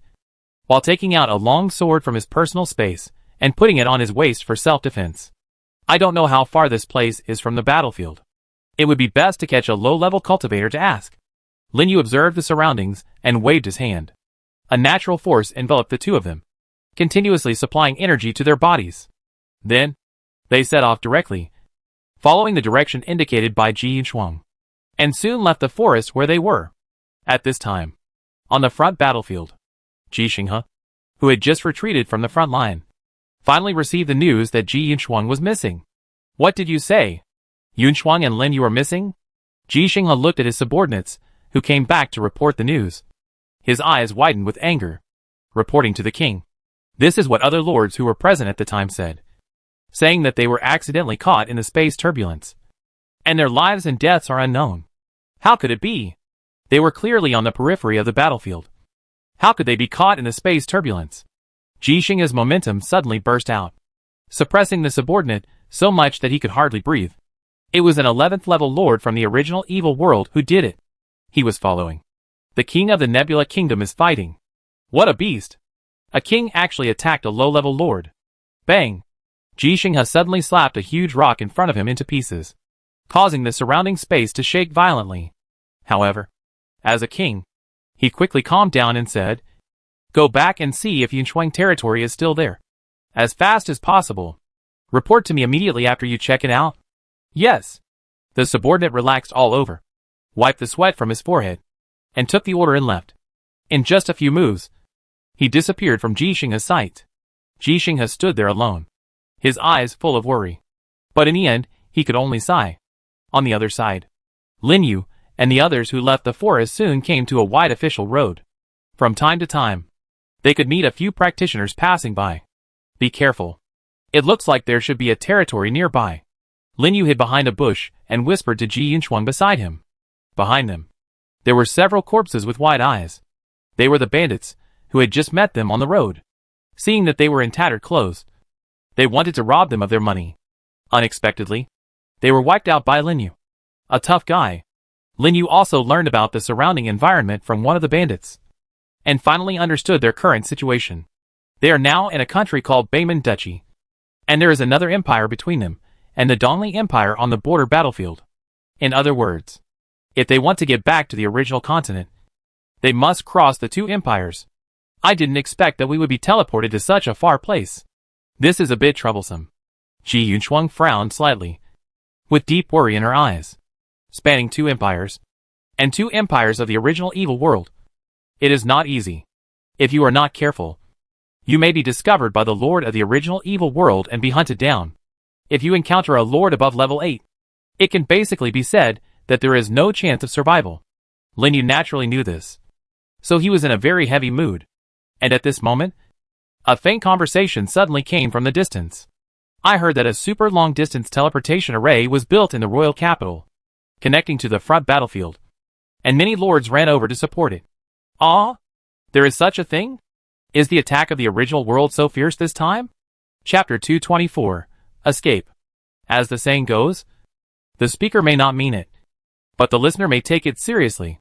while taking out a long sword from his personal space and putting it on his waist for self-defense. I don't know how far this place is from the battlefield. It would be best to catch a low-level cultivator to ask. Lin Yu observed the surroundings and waved his hand. A natural force enveloped the two of them, continuously supplying energy to their bodies. Then, they set off directly, following the direction indicated by Ji Yunshuang, and soon left the forest where they were. At this time, on the front battlefield, Ji Xinghe, who had just retreated from the front line, finally received the news that Ji Yunshuang was missing. What did you say? Yunshuang and Lin Yu are missing? Ji Xinghe looked at his subordinates, who came back to report the news. His eyes widened with anger, reporting to the king. This is what other lords who were present at the time said, saying that they were accidentally caught in the space turbulence, and their lives and deaths are unknown. How could it be? They were clearly on the periphery of the battlefield. How could they be caught in the space turbulence? Ji Xinghe's momentum suddenly burst out, suppressing the subordinate so much that he could hardly breathe. It was an 11th level lord from the original evil world who did it. He was following. The king of the Nebula Kingdom is fighting. What a beast! A king actually attacked a low-level lord. Bang! Ji Xinghe suddenly slapped a huge rock in front of him into pieces, causing the surrounding space to shake violently. However, as a king, he quickly calmed down and said, go back and see if Yunshuang territory is still there. As fast as possible. Report to me immediately after you check it out. Yes. The subordinate relaxed all over, wiped the sweat from his forehead, and took the order and left. In just a few moves, he disappeared from Ji Xinghe's sight. Ji Xinghe stood there alone, his eyes full of worry. But in the end, he could only sigh. On the other side, Lin Yu and the others who left the forest soon came to a wide official road. From time to time, they could meet a few practitioners passing by. Be careful. It looks like there should be a territory nearby. Lin Yu hid behind a bush and whispered to Ji Yunshuang beside him. Behind them, there were several corpses with wide eyes. They were the bandits who had just met them on the road. Seeing that they were in tattered clothes, they wanted to rob them of their money. Unexpectedly, they were wiped out by Lin Yu, a tough guy. Lin Yu also learned about the surrounding environment from one of the bandits, and finally understood their current situation. They are now in a country called Beiman Duchy, and there is another empire between them and the Dongli Empire on the border battlefield. In other words, if they want to get back to the original continent, they must cross the two empires. I didn't expect that we would be teleported to such a far place. This is a bit troublesome. Ji Yunshuang frowned slightly, with deep worry in her eyes. Spanning two empires, and two empires of the original evil world. It is not easy. If you are not careful, you may be discovered by the lord of the original evil world and be hunted down. If you encounter a lord above level 8, it can basically be said that there is no chance of survival. Lin Yu naturally knew this, so he was in a very heavy mood. And at this moment, a faint conversation suddenly came from the distance. I heard that a super long-distance teleportation array was built in the royal capital, connecting to the front battlefield, and many lords ran over to support it. Ah? There is such a thing? Is the attack of the original world so fierce this time? Chapter 224, Escape. As the saying goes, the speaker may not mean it, but the listener may take it seriously.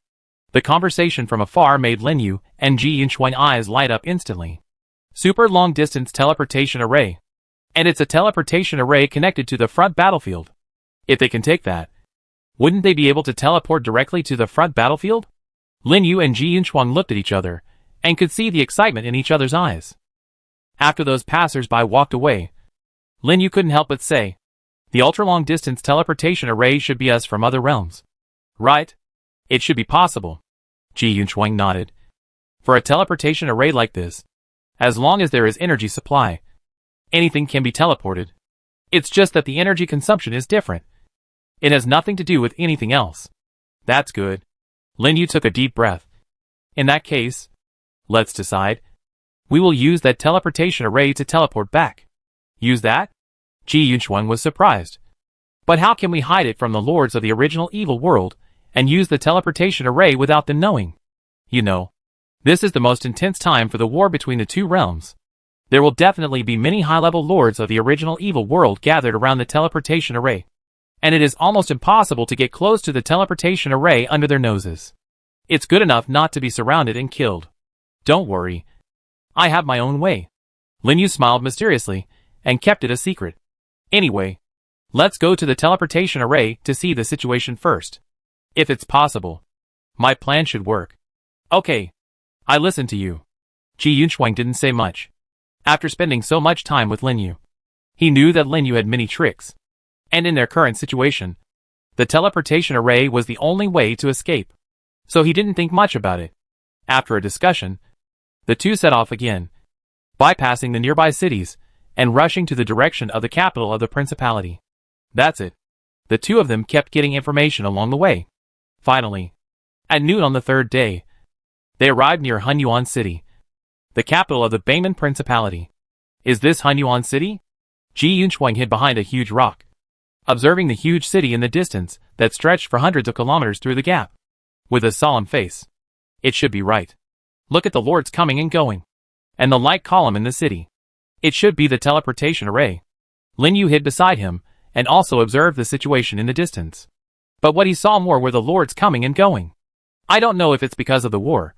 The conversation from afar made Lin Yu and Ji Yunshuang's eyes light up instantly. Super long-distance teleportation array. And it's a teleportation array connected to the front battlefield. If they can take that, Wouldn't they be able to teleport directly to the front battlefield? Lin Yu and Ji Yunshuang looked at each other, and could see the excitement in each other's eyes. After those passers-by walked away, Lin Yu couldn't help but say, the ultra-long-distance teleportation array should be us from other realms. Right? It should be possible. Ji Yunshuang nodded. For a teleportation array like this, as long as there is energy supply, anything can be teleported. It's just that the energy consumption is different. It has nothing to do with anything else. That's good. Lin Yu took a deep breath. In that case, let's decide. We will use that teleportation array to teleport back. Use that? Ji Yunshuang was surprised. But how can we hide it from the lords of the original evil world and use the teleportation array without them knowing? You know, this is the most intense time for the war between the two realms. There will definitely be many high-level lords of the original evil world gathered around the teleportation array. And it is almost impossible to get close to the teleportation array under their noses. It's good enough not to be surrounded and killed. Don't worry. I have my own way. Lin Yu smiled mysteriously and kept it a secret. Anyway, let's go to the teleportation array to see the situation first. If it's possible. My plan should work. Okay. I listen to you. Ji Yunshuang didn't say much. After spending so much time with Lin Yu, he knew that Lin Yu had many tricks. And in their current situation, the teleportation array was the only way to escape. So he didn't think much about it. After a discussion, the two set off again, bypassing the nearby cities and rushing to the direction of the capital of the principality. That's it. The two of them kept getting information along the way. Finally, at noon on the third day, they arrived near Hunyuan City, the capital of the Beiman Principality. Is this Hunyuan City? Ji Yunshuang hid behind a huge rock, observing the huge city in the distance that stretched for hundreds of kilometers through the gap. With a solemn face. It should be right. Look at the lords coming and going. And the light column in the city. It should be the teleportation array. Lin Yu hid beside him, and also observed the situation in the distance. But what he saw more were the lords coming and going. I don't know if it's because of the war.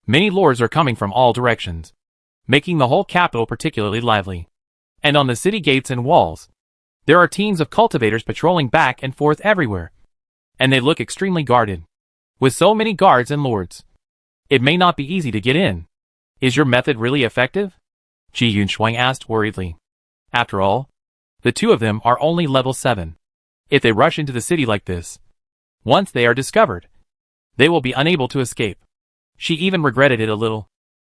Many lords are coming from all directions, making the whole capital particularly lively. And on the city gates and walls, there are teams of cultivators patrolling back and forth everywhere. And they look extremely guarded. With so many guards and lords, it may not be easy to get in. Is your method really effective? Ji Yunshuang asked worriedly. After all, the two of them are only level 7. If they rush into the city like this, once they are discovered, they will be unable to escape. She even regretted it a little.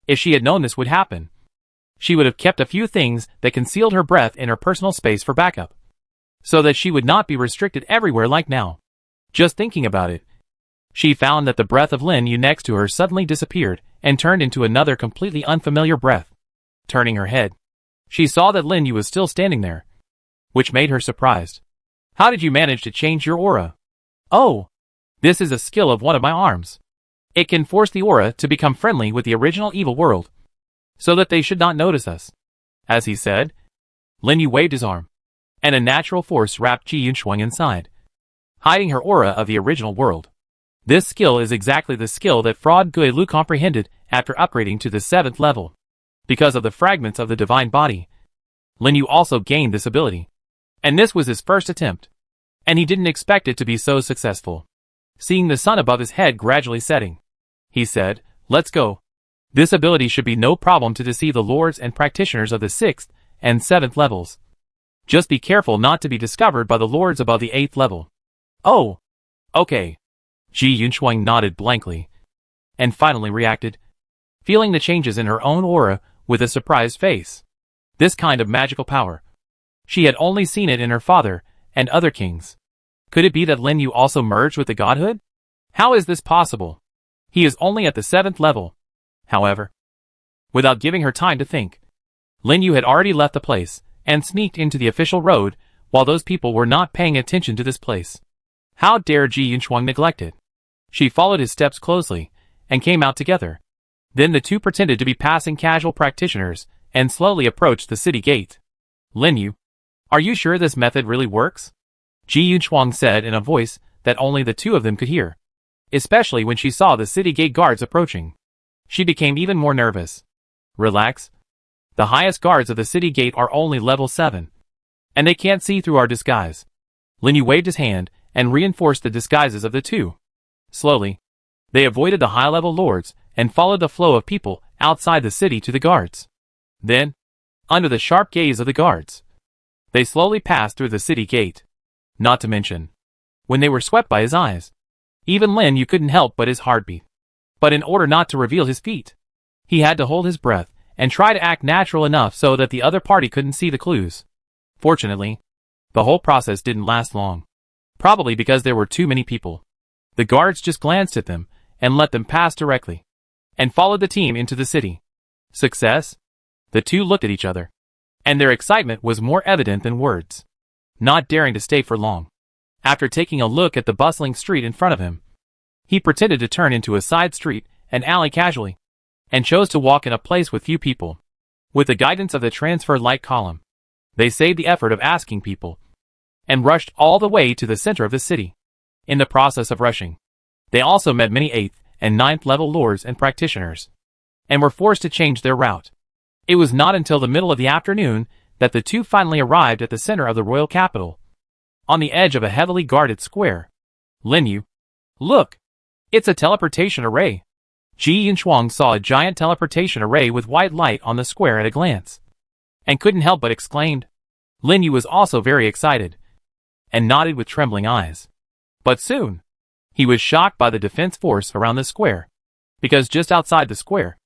If she had known this would happen, she would have kept a few things that concealed her breath in her personal space for backup, so that she would not be restricted everywhere like now. Just thinking about it, she found that the breath of Lin Yu next to her suddenly disappeared and turned into another completely unfamiliar breath. Turning her head, she saw that Lin Yu was still standing there, which made her surprised. How did you manage to change your aura? Oh, this is a skill of one of my arms. It can force the aura to become friendly with the original evil world, so that they should not notice us. As he said, Lin Yu waved his arm, and a natural force wrapped Ji Yunshuang inside, hiding her aura of the original world. This skill is exactly the skill that Fraud Gui Lu comprehended after upgrading to the 7th level. Because of the fragments of the divine body, Lin Yu also gained this ability. And this was his first attempt. And he didn't expect it to be so successful. Seeing the sun above his head gradually setting, he said, let's go. This ability should be no problem to deceive the lords and practitioners of the 6th and 7th levels. Just be careful not to be discovered by the lords above the 8th level. Oh, okay. Ji Yunshuang nodded blankly, and finally reacted, feeling the changes in her own aura with a surprised face. This kind of magical power. She had only seen it in her father and other kings. Could it be that Lin Yu also merged with the godhood? How is this possible? He is only at the 7th level. However, without giving her time to think, Lin Yu had already left the place and sneaked into the official road while those people were not paying attention to this place. How dare Ji Yunshuang neglect it? She followed his steps closely and came out together. Then the two pretended to be passing casual practitioners and slowly approached the city gate. Lin Yu, are you sure this method really works? Ji Yunshuang said in a voice that only the two of them could hear. Especially when she saw the city gate guards approaching. She became even more nervous. Relax. The highest guards of the city gate are only level 7. And they can't see through our disguise. Lin Yu waved his hand and reinforced the disguises of the two. Slowly, they avoided the high-level lords and followed the flow of people outside the city to the guards. Then, under the sharp gaze of the guards, they slowly passed through the city gate. Not to mention, when they were swept by his eyes, even Lin Yu couldn't help but his heart beat. But in order not to reveal his feet, he had to hold his breath and try to act natural enough so that the other party couldn't see the clues. Fortunately, the whole process didn't last long. Probably because there were too many people. The guards just glanced at them and let them pass directly, and followed the team into the city. Success? The two looked at each other, and their excitement was more evident than words. Not daring to stay for long, after taking a look at the bustling street in front of him, he pretended to turn into a side street, an alley casually, and chose to walk in a place with few people. With the guidance of the transfer light column, they saved the effort of asking people, and rushed all the way to the center of the city. In the process of rushing, they also met many 8th and 9th level lords and practitioners, and were forced to change their route. It was not until the middle of the afternoon that the two finally arrived at the center of the royal capital, on the edge of a heavily guarded square. Lin Yu, look! It's a teleportation array. Ji Yunshuang saw a giant teleportation array with white light on the square at a glance, and couldn't help but exclaimed. Lin Yu was also very excited, and nodded with trembling eyes. But soon, he was shocked by the defense force around the square, because just outside the square,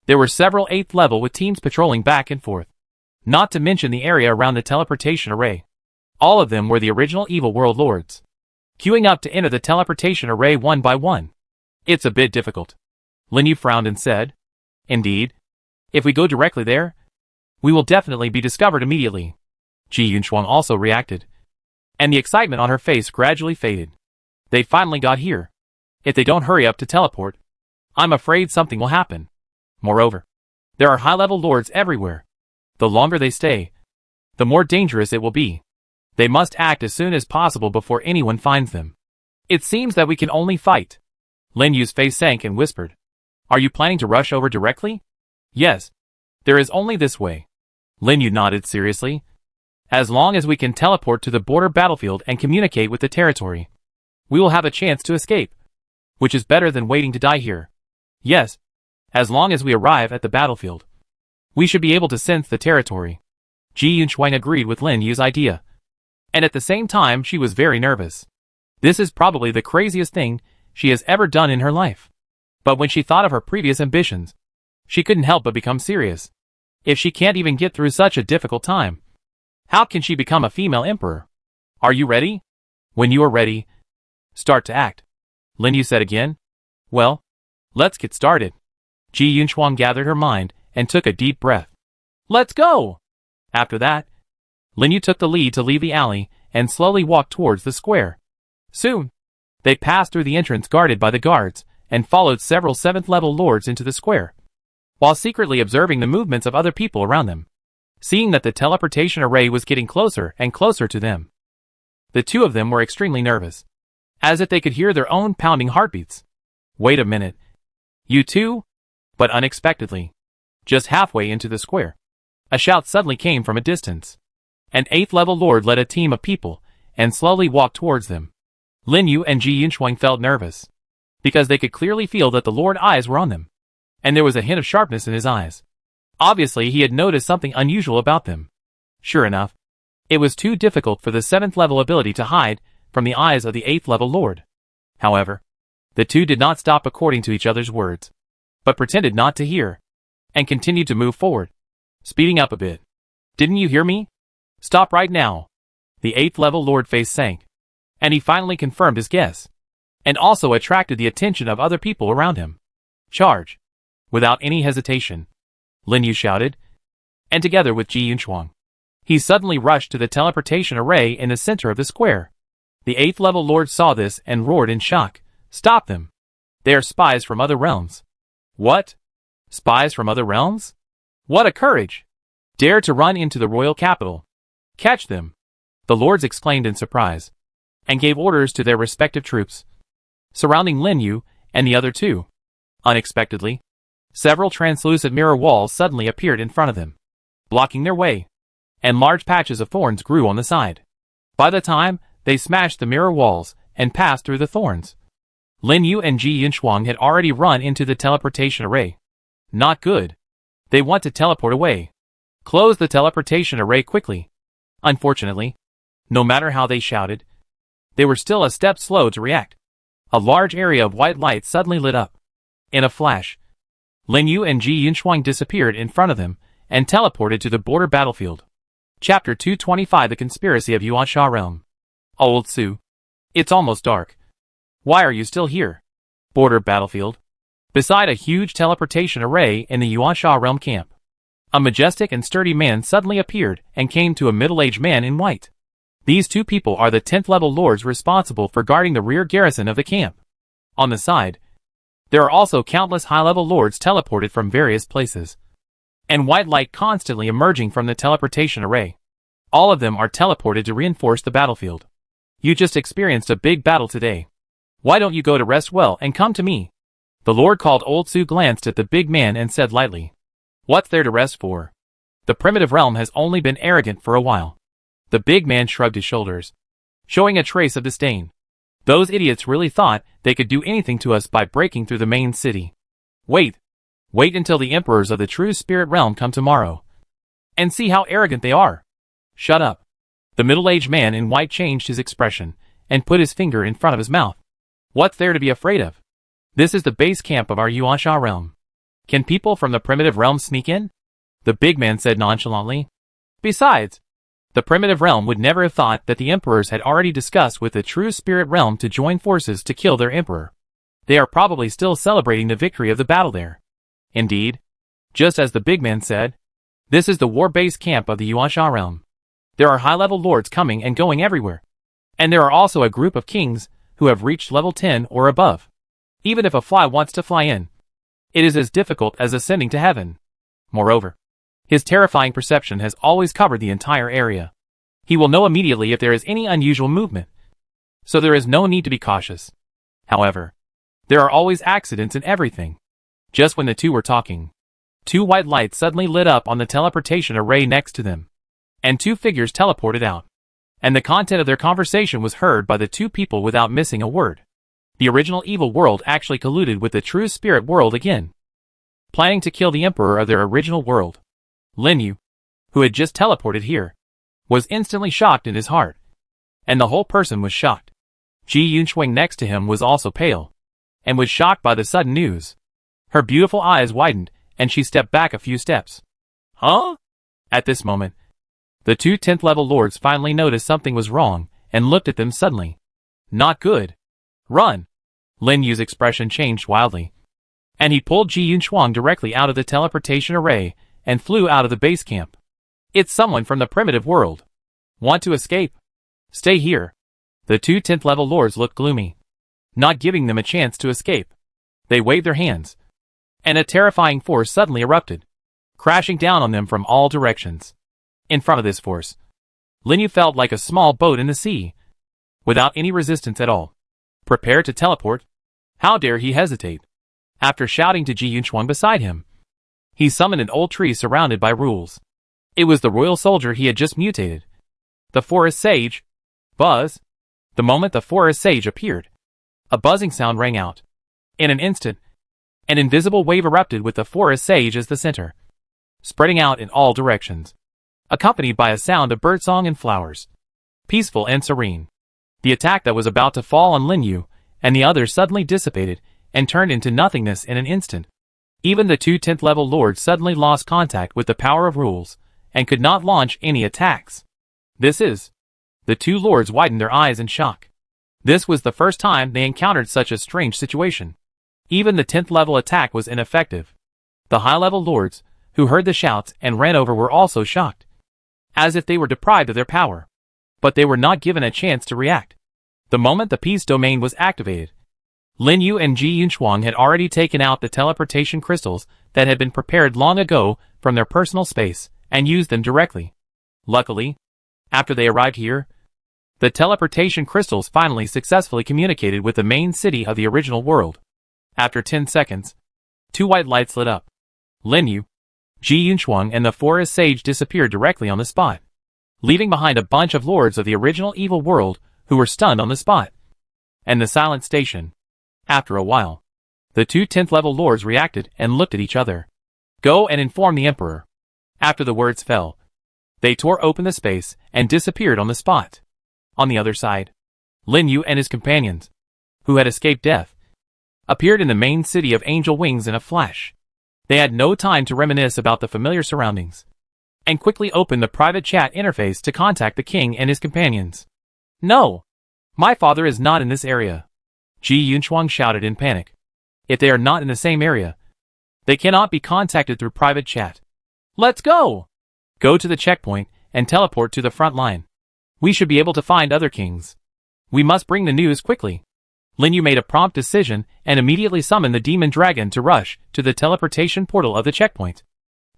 there were several 8th level with teams patrolling back and forth. Not to mention the area around the teleportation array. All of them were the original evil world lords, queuing up to enter the teleportation array one by one. It's a bit difficult. Lin Yu frowned and said, Indeed. If we go directly there, we will definitely be discovered immediately. Ji Yunshuang also reacted, and the excitement on her face gradually faded. They finally got here. If they don't hurry up to teleport, I'm afraid something will happen. Moreover, there are high-level lords everywhere. The longer they stay, the more dangerous it will be. They must act as soon as possible before anyone finds them. It seems that we can only fight. Lin Yu's face sank and whispered, Are you planning to rush over directly? Yes. There is only this way. Lin Yu nodded seriously. As long as we can teleport to the border battlefield and communicate with the territory, we will have a chance to escape, which is better than waiting to die here. Yes. As long as we arrive at the battlefield, we should be able to sense the territory. Ji Yunshuang agreed with Lin Yu's idea, and at the same time she was very nervous. This is probably the craziest thing she has ever done in her life. But when she thought of her previous ambitions, she couldn't help but become serious. If she can't even get through such a difficult time, how can she become a female emperor? Are you ready? When you are ready, start to act. Lin Yu said again. Well, let's get started. Ji Yunshuang gathered her mind and took a deep breath. Let's go! After that, Lin Yu took the lead to leave the alley and slowly walked towards the square. Soon, they passed through the entrance guarded by the guards and followed several 7th level lords into the square, while secretly observing the movements of other people around them. Seeing that the teleportation array was getting closer and closer to them, the two of them were extremely nervous, as if they could hear their own pounding heartbeats. Wait a minute. You too? But unexpectedly, just halfway into the square, a shout suddenly came from a distance. An 8th level lord led a team of people and slowly walked towards them. Lin Yu and Ji Yunshuang felt nervous, because they could clearly feel that the lord's eyes were on them, and there was a hint of sharpness in his eyes. Obviously he had noticed something unusual about them. Sure enough, it was too difficult for the 7th level ability to hide from the eyes of the 8th level lord. However, the two did not stop according to each other's words, but pretended not to hear, and continued to move forward, speeding up a bit. Didn't you hear me? Stop right now. The 8th level lord face sank, and he finally confirmed his guess, and also attracted the attention of other people around him. Charge! Without any hesitation, Lin Yu shouted, and together with Ji Yunshuang, he suddenly rushed to the teleportation array in the center of the square. The 8th level lord saw this and roared in shock. Stop them! They are spies from other realms. What? Spies from other realms? What a courage! Dare to run into the royal capital. Catch them! The lords exclaimed in surprise, and gave orders to their respective troops, surrounding Lin Yu and the other two. Unexpectedly, several translucent mirror walls suddenly appeared in front of them, blocking their way, and large patches of thorns grew on the side. By the time They smashed the mirror walls and passed through the thorns. Lin Yu and Ji Yunshuang had already run into the teleportation array. Not good. They want to teleport away. Close the teleportation array quickly. Unfortunately, no matter how they shouted, they were still a step slow to react. A large area of white light suddenly lit up. In a flash, Lin Yu and Ji Yunshuang disappeared in front of them and teleported to the border battlefield. Chapter 225: The Conspiracy of Yuansha Realm. Old Su. It's almost dark. Why are you still here? Border battlefield. Beside a huge teleportation array in the Yuansha Realm camp, a majestic and sturdy man suddenly appeared and came to a middle-aged man in white. These two people are the 10th level lords responsible for guarding the rear garrison of the camp. On the side, there are also countless high-level lords teleported from various places, and white light constantly emerging from the teleportation array. All of them are teleported to reinforce the battlefield. You just experienced a big battle today. Why don't you go to rest well and come to me? The lord called Old Su glanced at the big man and said lightly, "What's there to rest for? The primitive realm has only been arrogant for a while." The big man shrugged his shoulders, showing a trace of disdain. Those idiots really thought they could do anything to us by breaking through the main city. Wait until the emperors of the true spirit realm come tomorrow, and see how arrogant they are. Shut up. The middle-aged man in white changed his expression and put his finger in front of his mouth. What's there to be afraid of? This is the base camp of our Yuansha realm. Can people from the primitive realm sneak in? The big man said nonchalantly. Besides, the primitive realm would never have thought that the emperors had already discussed with the true spirit realm to join forces to kill their emperor. They are probably still celebrating the victory of the battle there. Indeed, just as the big man said, this is the war base camp of the Yuansha realm. There are high-level lords coming and going everywhere. And there are also a group of kings who have reached level 10 or above. Even if a fly wants to fly in, it is as difficult as ascending to heaven. Moreover, his terrifying perception has always covered the entire area. He will know immediately if there is any unusual movement. So there is no need to be cautious. However, there are always accidents in everything. Just when the two were talking, two white lights suddenly lit up on the teleportation array next to them, and two figures teleported out. And the content of their conversation was heard by the two people without missing a word. The original evil world actually colluded with the true spirit world again, planning to kill the emperor of their original world. Lin Yu, who had just teleported here, was instantly shocked in his heart. And the whole person was shocked. Ji Yunshuang next to him was also pale, and was shocked by the sudden news. Her beautiful eyes widened, and she stepped back a few steps. Huh? At this moment, the two 10th level lords finally noticed something was wrong, and looked at them suddenly. Not good. Run! Lin Yu's expression changed wildly, and he pulled Ji Yunshuang directly out of the teleportation array, and flew out of the base camp. It's someone from the primitive world. Want to escape? Stay here. The two 10th level lords looked gloomy, not giving them a chance to escape. They waved their hands, and a terrifying force suddenly erupted, crashing down on them from all directions. In front of this force, Lin Yu felt like a small boat in the sea, without any resistance at all. Prepare to teleport? How dare he hesitate? After shouting to Ji Yunshuang beside him, he summoned an old tree surrounded by rules. It was the royal soldier he had just mutated. The forest sage. Buzz. The moment the forest sage appeared, a buzzing sound rang out. In an instant, an invisible wave erupted with the forest sage as the center, spreading out in all directions, accompanied by a sound of birdsong and flowers. Peaceful and serene. The attack that was about to fall on Lin Yu and the others suddenly dissipated and turned into nothingness in an instant. Even the two 10th level lords suddenly lost contact with the power of rules and could not launch any attacks. The two lords widened their eyes in shock. This was the first time they encountered such a strange situation. Even the 10th level attack was ineffective. The high-level lords, who heard the shouts and ran over, were also shocked, as if they were deprived of their power. But they were not given a chance to react. The moment the peace domain was activated, Lin Yu and Ji Yunshuang had already taken out the teleportation crystals that had been prepared long ago from their personal space and used them directly. Luckily, after they arrived here, the teleportation crystals finally successfully communicated with the main city of the original world. After 10 seconds, two white lights lit up. Lin Yu, Ji Yunshuang and the forest sage disappeared directly on the spot, leaving behind a bunch of lords of the original evil world who were stunned on the spot. And the silent station. After a while, the two 10th level lords reacted and looked at each other. Go and inform the Emperor. After the words fell, they tore open the space and disappeared on the spot. On the other side, Lin Yu and his companions, who had escaped death, appeared in the main city of Angel Wings in a flash. They had no time to reminisce about the familiar surroundings, and quickly opened the private chat interface to contact the king and his companions. No! My father is not in this area. Ji Yunshuang shouted in panic. If they are not in the same area, they cannot be contacted through private chat. Let's go! Go to the checkpoint and teleport to the front line. We should be able to find other kings. We must bring the news quickly. Lin Yu made a prompt decision and immediately summoned the demon dragon to rush to the teleportation portal of the checkpoint.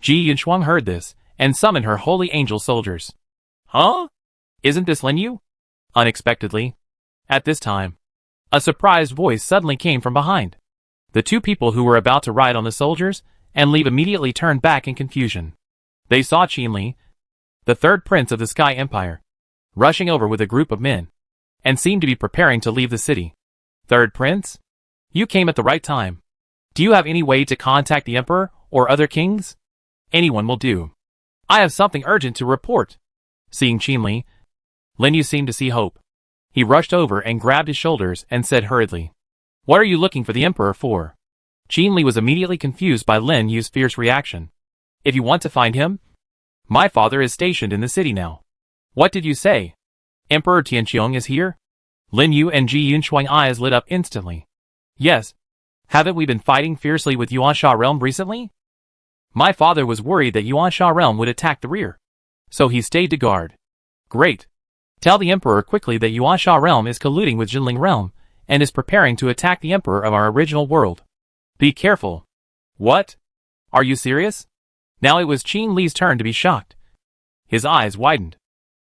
Ji Yunshuang heard this and summoned her holy angel soldiers. Huh? Isn't this Lin Yu? Unexpectedly, at this time, a surprised voice suddenly came from behind. The two people who were about to ride on the soldiers and leave immediately turned back in confusion. They saw Qinli, the third prince of the Sky Empire, rushing over with a group of men, and seemed to be preparing to leave the city. Third prince? You came at the right time. Do you have any way to contact the Emperor or other kings? Anyone will do. I have something urgent to report. Seeing Qinli, Lin Yu seemed to see hope. He rushed over and grabbed his shoulders and said hurriedly, What are you looking for the Emperor for? Qinli was immediately confused by Lin Yu's fierce reaction. If you want to find him, my father is stationed in the city now. What did you say? Emperor Tianqiong is here? Lin Yu and Ji Yunshuang eyes lit up instantly. Yes. Haven't we been fighting fiercely with Yuansha realm recently? My father was worried that Yuansha realm would attack the rear, so he stayed to guard. Great. Tell the Emperor quickly that Yuansha realm is colluding with Jinling realm and is preparing to attack the Emperor of our original world. Be careful. What? Are you serious? Now it was Qin Li's turn to be shocked. His eyes widened.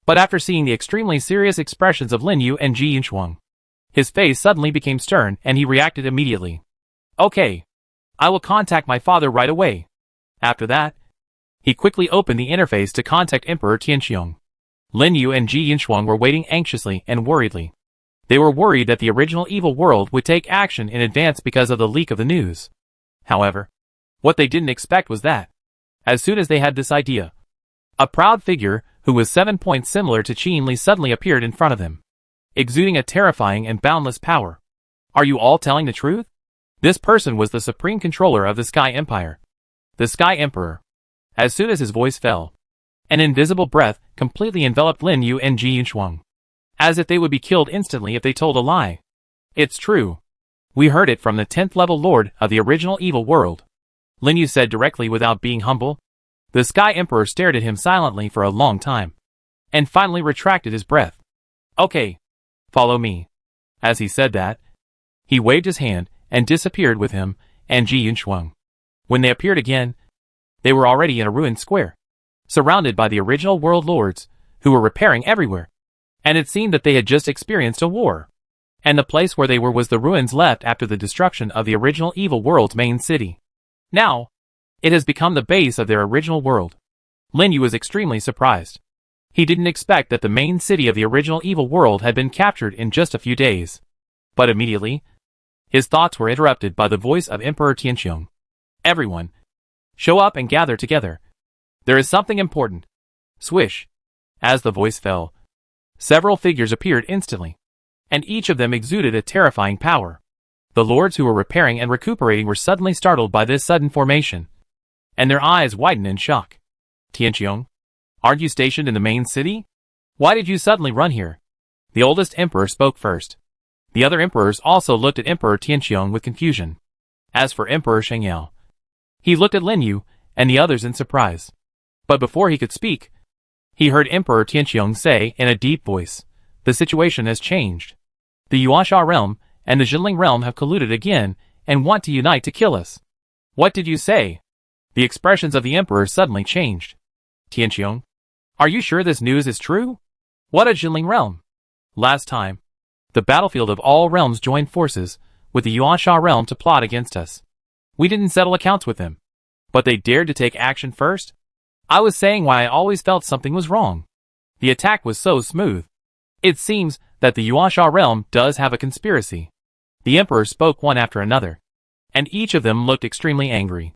But after seeing the extremely serious expressions of Lin Yu and Ji Yunshuang, his face suddenly became stern and he reacted immediately. Okay. I will contact my father right away. After that, he quickly opened the interface to contact Emperor Tianqiong. Lin Yu and Ji Yunshuang were waiting anxiously and worriedly. They were worried that the original evil world would take action in advance because of the leak of the news. However, what they didn't expect was that, as soon as they had this idea, a proud figure who was 7 points similar to Qin Li suddenly appeared in front of them, exuding a terrifying and boundless power. Are you all telling the truth? This person was the supreme controller of the Sky Empire, the Sky Emperor. As soon as his voice fell, an invisible breath completely enveloped Lin Yu and Ji Yunshuang, as if they would be killed instantly if they told a lie. It's true. We heard it from the 10th level lord of the original evil world. Lin Yu said directly without being humble. The Sky Emperor stared at him silently for a long time, and finally retracted his breath. Okay. Follow me. As he said that, he waved his hand and disappeared with him and Ji Yunshuang. When they appeared again, they were already in a ruined square, surrounded by the original world lords, who were repairing everywhere. And it seemed that they had just experienced a war. And the place where they were was the ruins left after the destruction of the original evil world's main city. Now, it has become the base of their original world. Lin Yu was extremely surprised. He didn't expect that the main city of the original evil world had been captured in just a few days. But immediately, his thoughts were interrupted by the voice of Emperor Tianqiong. Everyone, show up and gather together. There is something important. Swish. As the voice fell, several figures appeared instantly, and each of them exuded a terrifying power. The lords who were repairing and recuperating were suddenly startled by this sudden formation, and their eyes widened in shock. Tianqiong, aren't you stationed in the main city? Why did you suddenly run here? The oldest emperor spoke first. The other emperors also looked at Emperor Tianqiong with confusion. As for Emperor Shengyao, he looked at Lin Yu and the others in surprise. But before he could speak, he heard Emperor Tianqiong say in a deep voice, the situation has changed. The Yuansha realm and the Jinling realm have colluded again and want to unite to kill us. What did you say? The expressions of the emperor suddenly changed. Tianqiong, are you sure this news is true? What a Jinling realm! Last time, the battlefield of all realms joined forces with the Yuansha realm to plot against us. We didn't settle accounts with them, but they dared to take action first? I was saying why I always felt something was wrong. The attack was so smooth. It seems that the Yuansha realm does have a conspiracy. The emperor spoke one after another, and each of them looked extremely angry.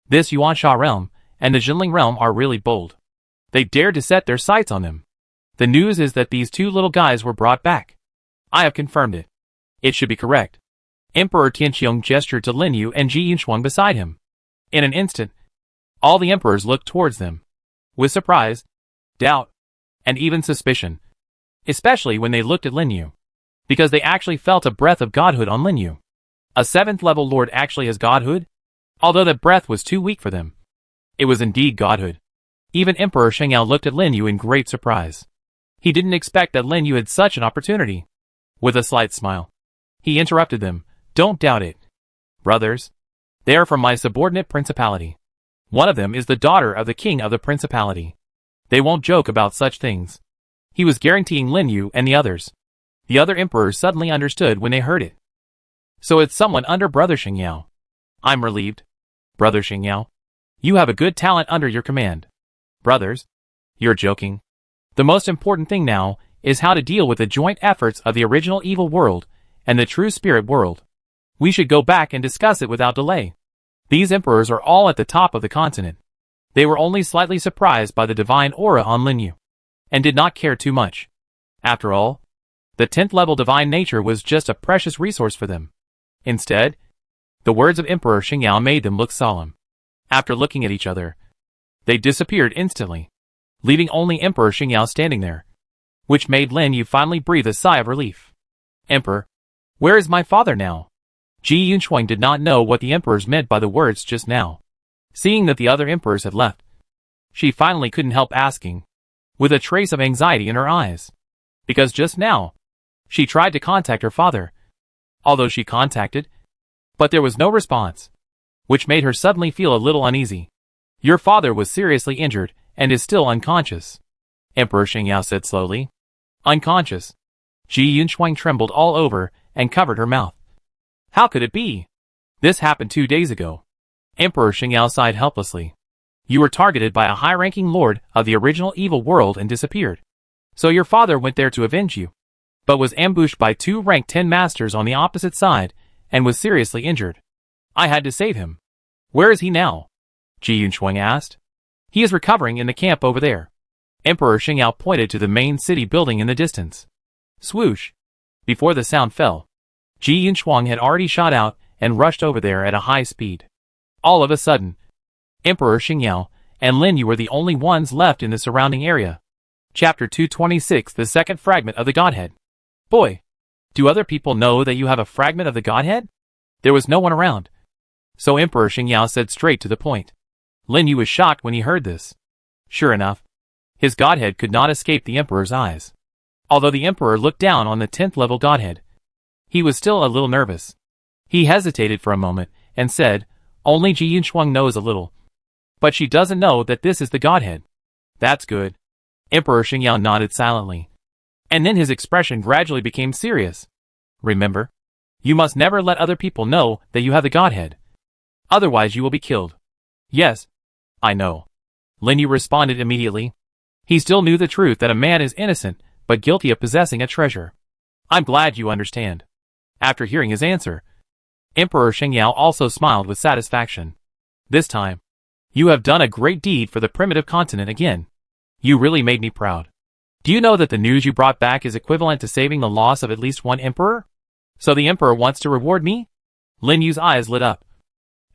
This Yuansha realm and the Jinling realm are really bold. They dared to set their sights on them. The news is that these two little guys were brought back. I have confirmed it. It should be correct. Emperor Tianqiong gestured to Lin Yu and Ji Yunshuang beside him. In an instant, all the emperors looked towards them, with surprise, doubt, and even suspicion, especially when they looked at Lin Yu, because they actually felt a breath of godhood on Lin Yu. A 7th level lord actually has godhood? Although that breath was too weak for them. It was indeed godhood. Even Emperor Shengyao looked at Lin Yu in great surprise. He didn't expect that Lin Yu had such an opportunity. With a slight smile, he interrupted them. Don't doubt it. Brothers, they are from my subordinate principality. One of them is the daughter of the king of the principality. They won't joke about such things. He was guaranteeing Lin Yu and the others. The other emperors suddenly understood when they heard it. So it's someone under Brother Shengyao. I'm relieved. Brother Shengyao, you have a good talent under your command. Brothers, you're joking. The most important thing now is how to deal with the joint efforts of the original evil world and the true spirit world. We should go back and discuss it without delay. These emperors are all at the top of the continent. They were only slightly surprised by the divine aura on Lin Yu, and did not care too much. After all, the 10th level divine nature was just a precious resource for them. Instead, the words of Emperor Shengyao made them look solemn. After looking at each other, they disappeared instantly, leaving only Emperor Shengyao standing there, which made Lin Yu finally breathe a sigh of relief. Emperor, where is my father now? Ji Yunshuang did not know what the emperors meant by the words just now. Seeing that the other emperors had left, she finally couldn't help asking, with a trace of anxiety in her eyes. Because just now, she tried to contact her father. Although she contacted, but there was no response, which made her suddenly feel a little uneasy. Your father was seriously injured and is still unconscious, Emperor Shengyao said slowly. Unconscious. Ji Yunshuang trembled all over and covered her mouth. How could it be? This happened 2 days ago. Emperor Shengyao sighed helplessly. You were targeted by a high-ranking lord of the original evil world and disappeared. So your father went there to avenge you, but was ambushed by 2 rank 10 masters on the opposite side and was seriously injured. I had to save him. Where is he now? Ji Yunshuang asked. He is recovering in the camp over there. Emperor Shengyao pointed to the main city building in the distance. Swoosh. Before the sound fell, Ji Yunshuang had already shot out and rushed over there at a high speed. All of a sudden, Emperor Shengyao and Lin Yu were the only ones left in the surrounding area. Chapter 226, the second fragment of the Godhead. Boy, do other people know that you have a fragment of the Godhead? There was no one around, so Emperor Shengyao said straight to the point. Lin Yu was shocked when he heard this. Sure enough, his Godhead could not escape the Emperor's eyes. Although the Emperor looked down on the 10th level Godhead, he was still a little nervous. He hesitated for a moment and said, only Ji Yunshuang knows a little. But she doesn't know that this is the Godhead. That's good. Emperor Shengyao nodded silently. And then his expression gradually became serious. Remember, you must never let other people know that you have the Godhead. Otherwise you will be killed. Yes, I know. Lin Yu responded immediately. He still knew the truth that a man is innocent, but guilty of possessing a treasure. I'm glad you understand. After hearing his answer, Emperor Shengyao also smiled with satisfaction. This time, you have done a great deed for the primitive continent again. You really made me proud. Do you know that the news you brought back is equivalent to saving the loss of at least one emperor? So the emperor wants to reward me? Lin Yu's eyes lit up,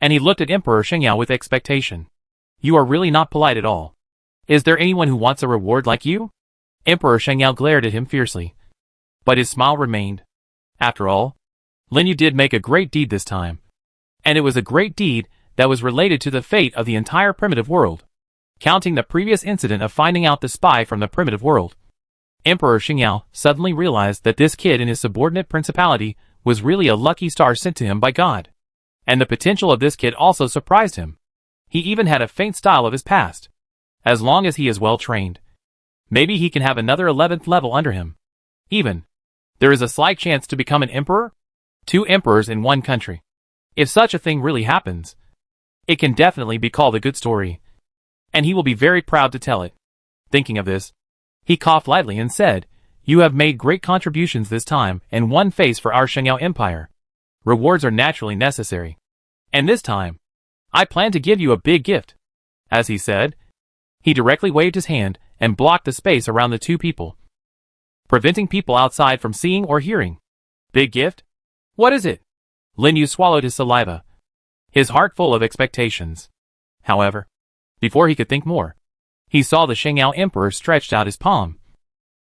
and he looked at Emperor Shengyao with expectation. You are really not polite at all. Is there anyone who wants a reward like you? Emperor Shengyao glared at him fiercely, but his smile remained. After all, Lin Yu did make a great deed this time, and it was a great deed that was related to the fate of the entire primitive world, counting the previous incident of finding out the spy from the primitive world. Emperor Shengyao suddenly realized that this kid in his subordinate principality was really a lucky star sent to him by God, and the potential of this kid also surprised him. He even had a faint style of his past. As long as he is well trained, maybe he can have another 11th level under him. Even, there is a slight chance to become an emperor? 2 emperors in one country. If such a thing really happens, it can definitely be called a good story, and he will be very proud to tell it. Thinking of this, he coughed lightly and said, You have made great contributions this time and won face for our Shengyao Empire. Rewards are naturally necessary. And this time, I plan to give you a big gift. As he said, he directly waved his hand and blocked the space around the two people, preventing people outside from seeing or hearing. Big gift? What is it? Lin Yu swallowed his saliva, his heart full of expectations. However, before he could think more, he saw the Shengyao Emperor stretched out his palm,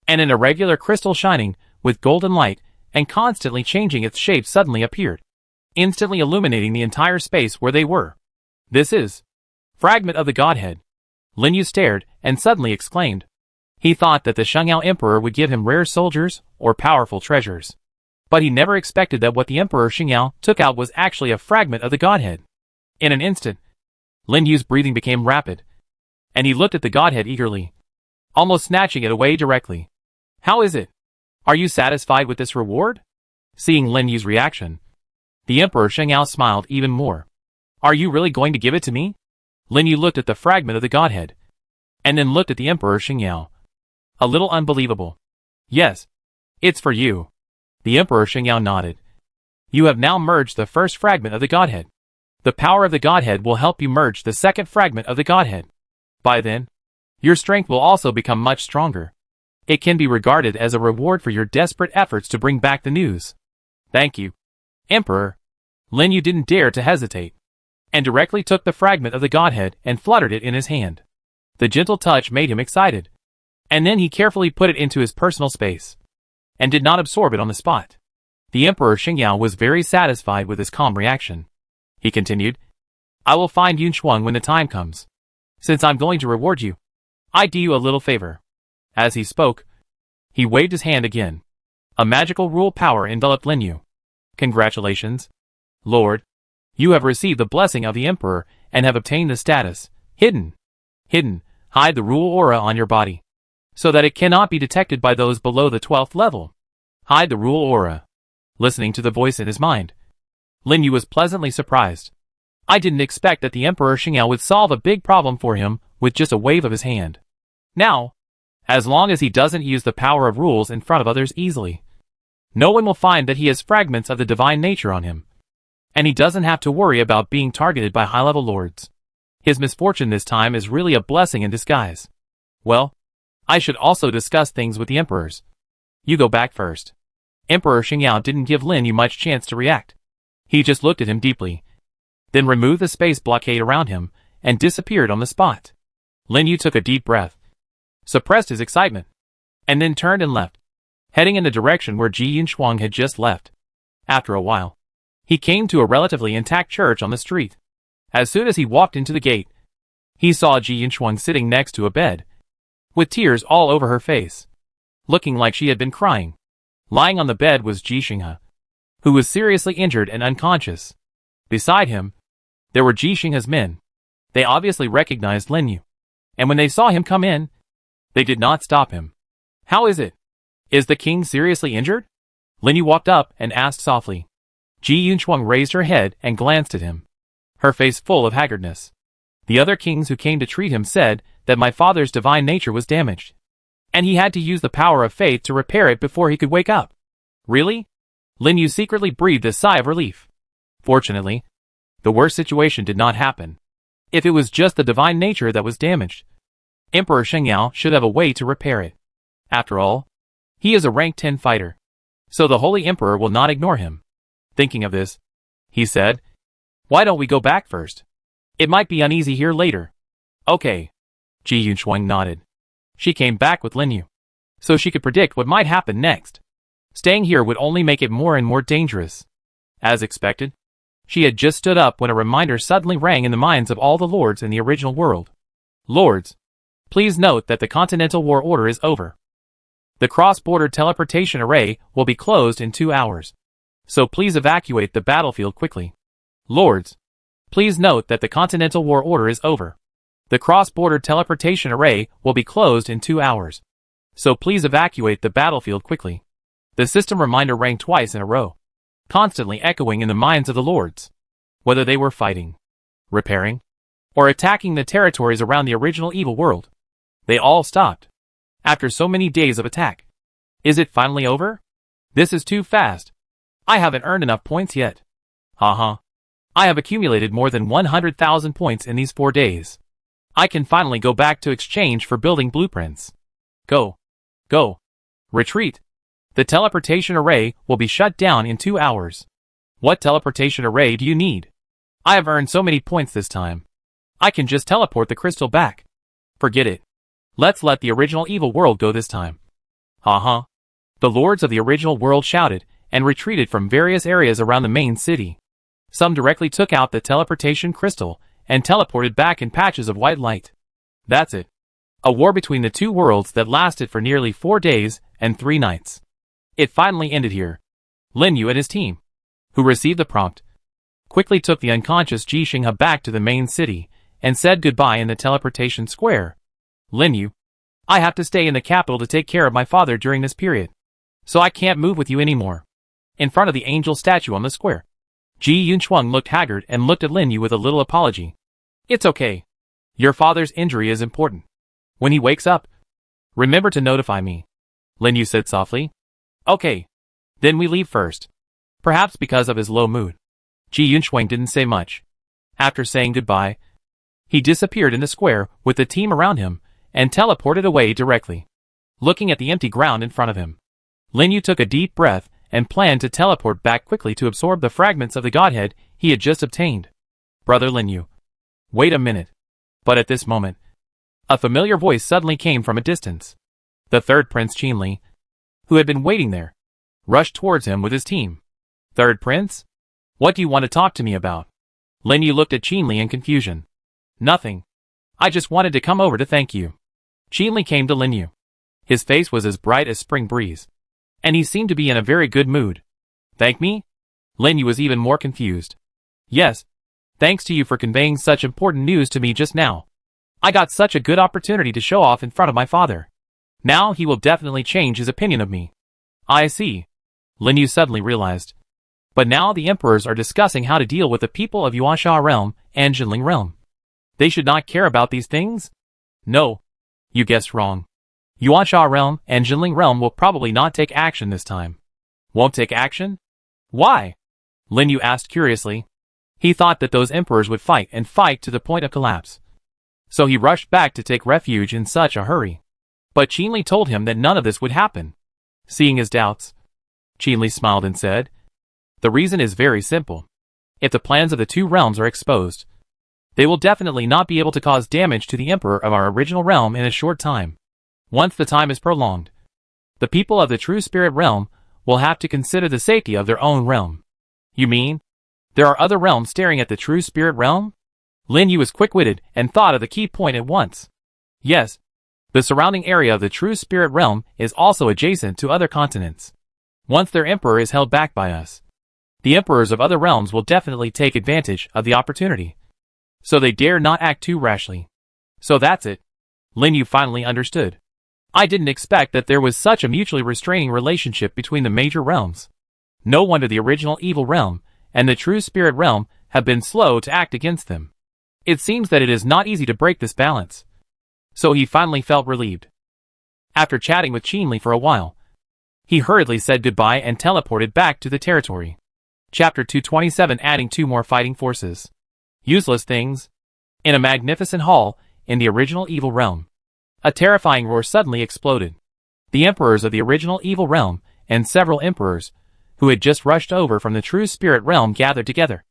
and an irregular crystal shining with golden light and constantly changing its shape suddenly appeared, instantly illuminating the entire space where they were. This is fragment of the Godhead. Lin Yu stared and suddenly exclaimed. He thought that the Shengyao Emperor would give him rare soldiers or powerful treasures, but he never expected that what the Emperor Shengyao took out was actually a fragment of the Godhead. In an instant, Lin Yu's breathing became rapid, and he looked at the Godhead eagerly, almost snatching it away directly. How is it? Are you satisfied with this reward? Seeing Lin Yu's reaction, the Emperor Shengyao smiled even more. Are you really going to give it to me? Lin Yu looked at the fragment of the Godhead, and then looked at the Emperor Shengyao. A little unbelievable. Yes, it's for you. The Emperor Shengyao nodded. You have now merged the first fragment of the Godhead. The power of the Godhead will help you merge the second fragment of the Godhead. By then, your strength will also become much stronger. It can be regarded as a reward for your desperate efforts to bring back the news. Thank you, Emperor. Lin Yu didn't dare to hesitate, and directly took the fragment of the Godhead and fluttered it in his hand. The gentle touch made him excited, and then he carefully put it into his personal space, and did not absorb it on the spot. The Emperor Shengyao was very satisfied with his calm reaction. He continued, I will find Yunshuang when the time comes. Since I'm going to reward you, I do you a little favor. As he spoke, he waved his hand again. A magical rule power enveloped Lin Yu. Congratulations, Lord. You have received the blessing of the Emperor and have obtained the status, Hidden. Hide the rule aura on your body, so that it cannot be detected by those below the 12th level. Hide the rule aura. Listening to the voice in his mind, Lin Yu was pleasantly surprised. I didn't expect that the Emperor Shengyao would solve a big problem for him with just a wave of his hand. Now, as long as he doesn't use the power of rules in front of others easily, no one will find that he has fragments of the divine nature on him, and he doesn't have to worry about being targeted by high-level lords. His misfortune this time is really a blessing in disguise. Well, I should also discuss things with the emperors. You go back first. Emperor Shengyao didn't give Lin Yu much chance to react. He just looked at him deeply, then removed the space blockade around him and disappeared on the spot. Lin Yu took a deep breath, suppressed his excitement, and then turned and left, heading in the direction where Ji Yunshuang had just left. After a while, he came to a relatively intact church on the street. As soon as he walked into the gate, he saw Ji Yunshuang sitting next to a bed, with tears all over her face, looking like she had been crying. Lying on the bed was Ji Xinghe, who was seriously injured and unconscious. Beside him, there were Ji Xinghe's men. They obviously recognized Lin Yu, and when they saw him come in, they did not stop him. How is it? Is the king seriously injured? Lin Yu walked up and asked softly. Ji Yunshuang raised her head and glanced at him, her face full of haggardness. The other kings who came to treat him said that my father's divine nature was damaged, and he had to use the power of faith to repair it before he could wake up. Really? Lin Yu secretly breathed a sigh of relief. Fortunately, the worst situation did not happen. If it was just the divine nature that was damaged, Emperor Shengyao should have a way to repair it. After all, he is a rank 10 fighter, so the Holy Emperor will not ignore him. Thinking of this, he said, why don't we go back first? It might be uneasy here later. Okay. Ji Yunshuang nodded. She came back with Lin Yu, so she could predict what might happen next. Staying here would only make it more and more dangerous. As expected, she had just stood up when a reminder suddenly rang in the minds of all the lords in the original world. Lords, please note that the Continental War Order is over. The cross-border teleportation array will be closed in 2 hours, so please evacuate the battlefield quickly. Lords, please note that the Continental War Order is over. The cross-border teleportation array will be closed in 2 hours, so please evacuate the battlefield quickly. The system reminder rang twice in a row, constantly echoing in the minds of the lords. Whether they were fighting, repairing, or attacking the territories around the original evil world, they all stopped. After so many days of attack, Is it finally over? This is too fast. I haven't earned enough points yet. Haha. I have accumulated more than 100,000 points in these 4 days. I can finally go back to exchange for building blueprints. Go. Go. Retreat. The teleportation array will be shut down in 2 hours. What teleportation array do you need? I have earned so many points this time. I can just teleport the crystal back. Forget it. Let's let the original evil world go this time. Haha. The lords of the original world shouted and retreated from various areas around the main city. Some directly took out the teleportation crystal and teleported back in patches of white light. That's it. A war between the two worlds that lasted for nearly 4 days and 3 nights. It finally ended here. Lin Yu and his team, who received the prompt, quickly took the unconscious Ji Yunshuang back to the main city and said goodbye in the teleportation square. Lin Yu, I have to stay in the capital to take care of my father during this period, so I can't move with you anymore. In front of the angel statue on the square, Ji Yunshuang looked haggard and looked at Lin Yu with a little apology. It's okay. Your father's injury is important. When he wakes up, remember to notify me, Lin Yu said softly. Okay. Then we leave first. Perhaps because of his low mood, Ji Yunshuang didn't say much. After saying goodbye, he disappeared in the square with the team around him and teleported away directly. Looking at the empty ground in front of him, Lin Yu took a deep breath and planned to teleport back quickly to absorb the fragments of the godhead he had just obtained. Brother Lin Yu. Wait a minute. But at this moment, a familiar voice suddenly came from a distance. The third Prince Qinli, who had been waiting there, rushed towards him with his team. Third Prince? What do you want to talk to me about? Lin Yu looked at Qinli in confusion. Nothing. I just wanted to come over to thank you. Qinli came to Lin Yu. His face was as bright as spring breeze, and he seemed to be in a very good mood. Thank me? Lin Yu was even more confused. Yes. Thanks to you for conveying such important news to me just now. I got such a good opportunity to show off in front of my father. Now he will definitely change his opinion of me. I see. Lin Yu suddenly realized. But now the emperors are discussing how to deal with the people of Yuansha realm and Jinling realm. They should not care about these things? No. You guessed wrong. Yuansha realm and Jinling realm will probably not take action this time. Won't take action? Why? Lin Yu asked curiously. He thought that those emperors would fight and fight to the point of collapse. So he rushed back to take refuge in such a hurry. But Qinli told him that none of this would happen. Seeing his doubts, Qinli smiled and said, the reason is very simple. If the plans of the two realms are exposed, they will definitely not be able to cause damage to the emperor of our original realm in a short time. Once the time is prolonged, the people of the true spirit realm will have to consider the safety of their own realm. You mean, there are other realms staring at the true spirit realm? Lin Yu was quick-witted and thought of the key point at once. Yes, the surrounding area of the true spirit realm is also adjacent to other continents. Once their emperor is held back by us, the emperors of other realms will definitely take advantage of the opportunity. So they dare not act too rashly. So that's it. Lin Yu finally understood. I didn't expect that there was such a mutually restraining relationship between the major realms. No wonder the original evil realm and the true spirit realm have been slow to act against them. It seems that it is not easy to break this balance. So he finally felt relieved. After chatting with Qinli for a while, he hurriedly said goodbye and teleported back to the territory. Chapter 227, adding 2 more fighting forces. Useless things. In a magnificent hall in the original evil realm, a terrifying roar suddenly exploded. The emperors of the original evil realm and several emperors who had just rushed over from the true spirit realm gathered together,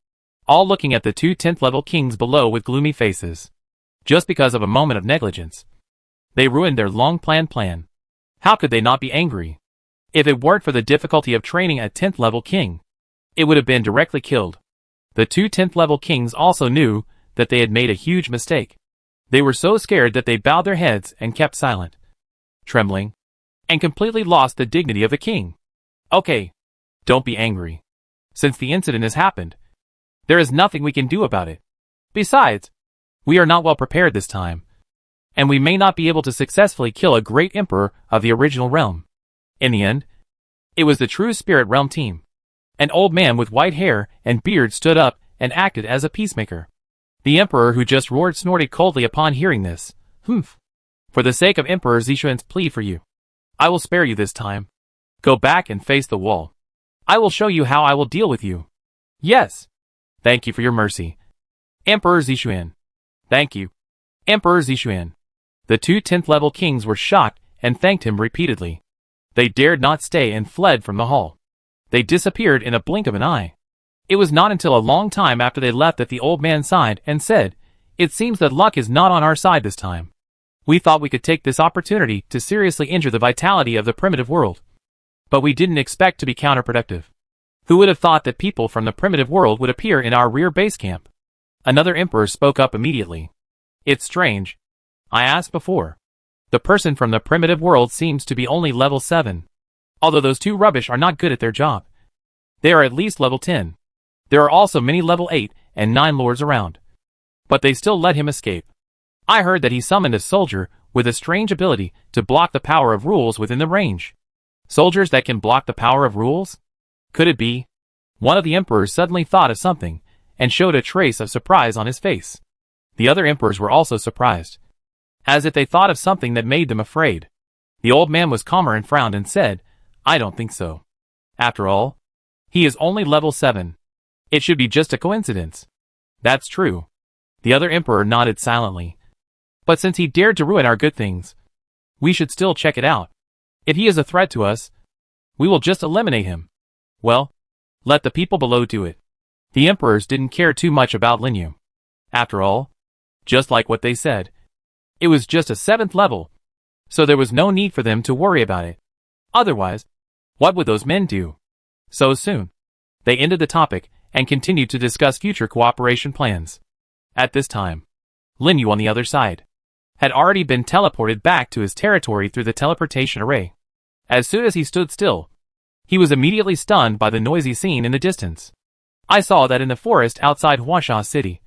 all looking at the 2 10th level kings below with gloomy faces. Just because of a moment of negligence, they ruined their long-planned plan. How could they not be angry? If it weren't for the difficulty of training a 10th level king, it would have been directly killed. The 2 10th level kings also knew that they had made a huge mistake. They were so scared that they bowed their heads and kept silent, trembling, and completely lost the dignity of a king. Okay, don't be angry. Since the incident has happened, there is nothing we can do about it. Besides, we are not well prepared this time, and we may not be able to successfully kill a great emperor of the original realm. In the end, it was the true spirit realm team. An old man with white hair and beard stood up and acted as a peacemaker. The emperor who just roared snorted coldly upon hearing this. Humph. For the sake of Emperor Zishuan's plea for you, I will spare you this time. Go back and face the wall. I will show you how I will deal with you. Yes. Thank you for your mercy. Emperor Zixuan. Thank you. Emperor Zixuan. The two 10th level kings were shocked and thanked him repeatedly. They dared not stay and fled from the hall. They disappeared in a blink of an eye. It was not until a long time after they left that the old man sighed and said, "It seems that luck is not on our side this time. We thought we could take this opportunity to seriously injure the vitality of the primitive world. But we didn't expect to be counterproductive. Who would have thought that people from the primitive world would appear in our rear base camp?" Another emperor spoke up immediately. "It's strange. I asked before. The person from the primitive world seems to be only level 7. Although those two rubbish are not good at their job. They are at least level 10. There are also many level 8 and 9 lords around. But they still let him escape. I heard that he summoned a soldier with a strange ability to block the power of rules within the range. Soldiers that can block the power of rules? Could it be?" One of the emperors suddenly thought of something and showed a trace of surprise on his face. The other emperors were also surprised, as if they thought of something that made them afraid. The old man was calmer and frowned and said, "I don't think so. After all, he is only level 7. It should be just a coincidence." "That's true." The other emperor nodded silently. "But since he dared to ruin our good things, we should still check it out. If he is a threat to us, we will just eliminate him. Well, let the people below do it." The emperors didn't care too much about Linyu. After all, just like what they said, it was just a 7th level, so there was no need for them to worry about it. Otherwise, what would those men do? So soon, they ended the topic and continued to discuss future cooperation plans. At this time, Linyu on the other side had already been teleported back to his territory through the teleportation array. As soon as he stood still, he was immediately stunned by the noisy scene in the distance. I saw that in the forest outside Huangsha City,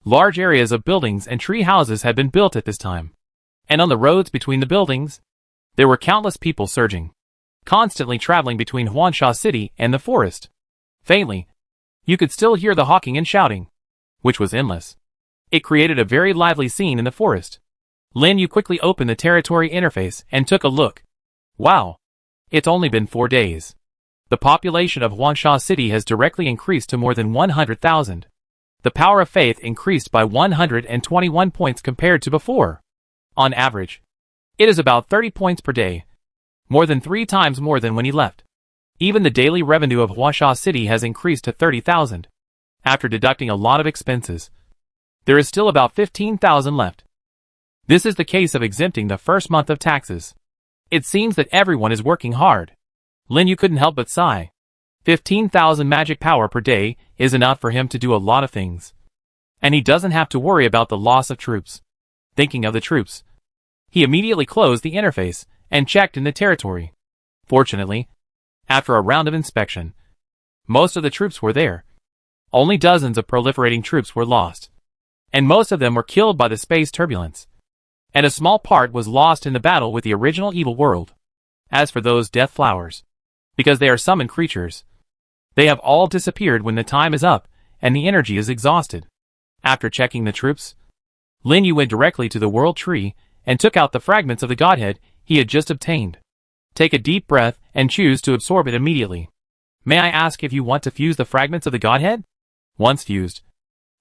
large areas of buildings and tree houses had been built at this time. And on the roads between the buildings, there were countless people surging, constantly traveling between Huangsha City and the forest. Faintly, you could still hear the hawking and shouting, which was endless. It created a very lively scene in the forest. Lin Yu quickly opened the territory interface and took a look. Wow! It's only been 4 days. The population of Huangsha City has directly increased to more than 100,000. The power of faith increased by 121 points compared to before. On average, it is about 30 points per day, more than 3 times more than when he left. Even the daily revenue of Huangsha City has increased to 30,000. After deducting a lot of expenses, there is still about 15,000 left. This is the case of exempting the first month of taxes. It seems that everyone is working hard. Lin Yu couldn't help but sigh. 15,000 magic power per day is enough for him to do a lot of things. And he doesn't have to worry about the loss of troops. Thinking of the troops, he immediately closed the interface and checked in the territory. Fortunately, after a round of inspection, most of the troops were there. Only dozens of proliferating troops were lost, and most of them were killed by the space turbulence. And a small part was lost in the battle with the original evil world. As for those death flowers, because they are summoned creatures, they have all disappeared when the time is up and the energy is exhausted. After checking the troops, Lin Yu went directly to the world tree and took out the fragments of the godhead he had just obtained. Take a deep breath and choose to absorb it immediately. May I ask if you want to fuse the fragments of the godhead? Once fused,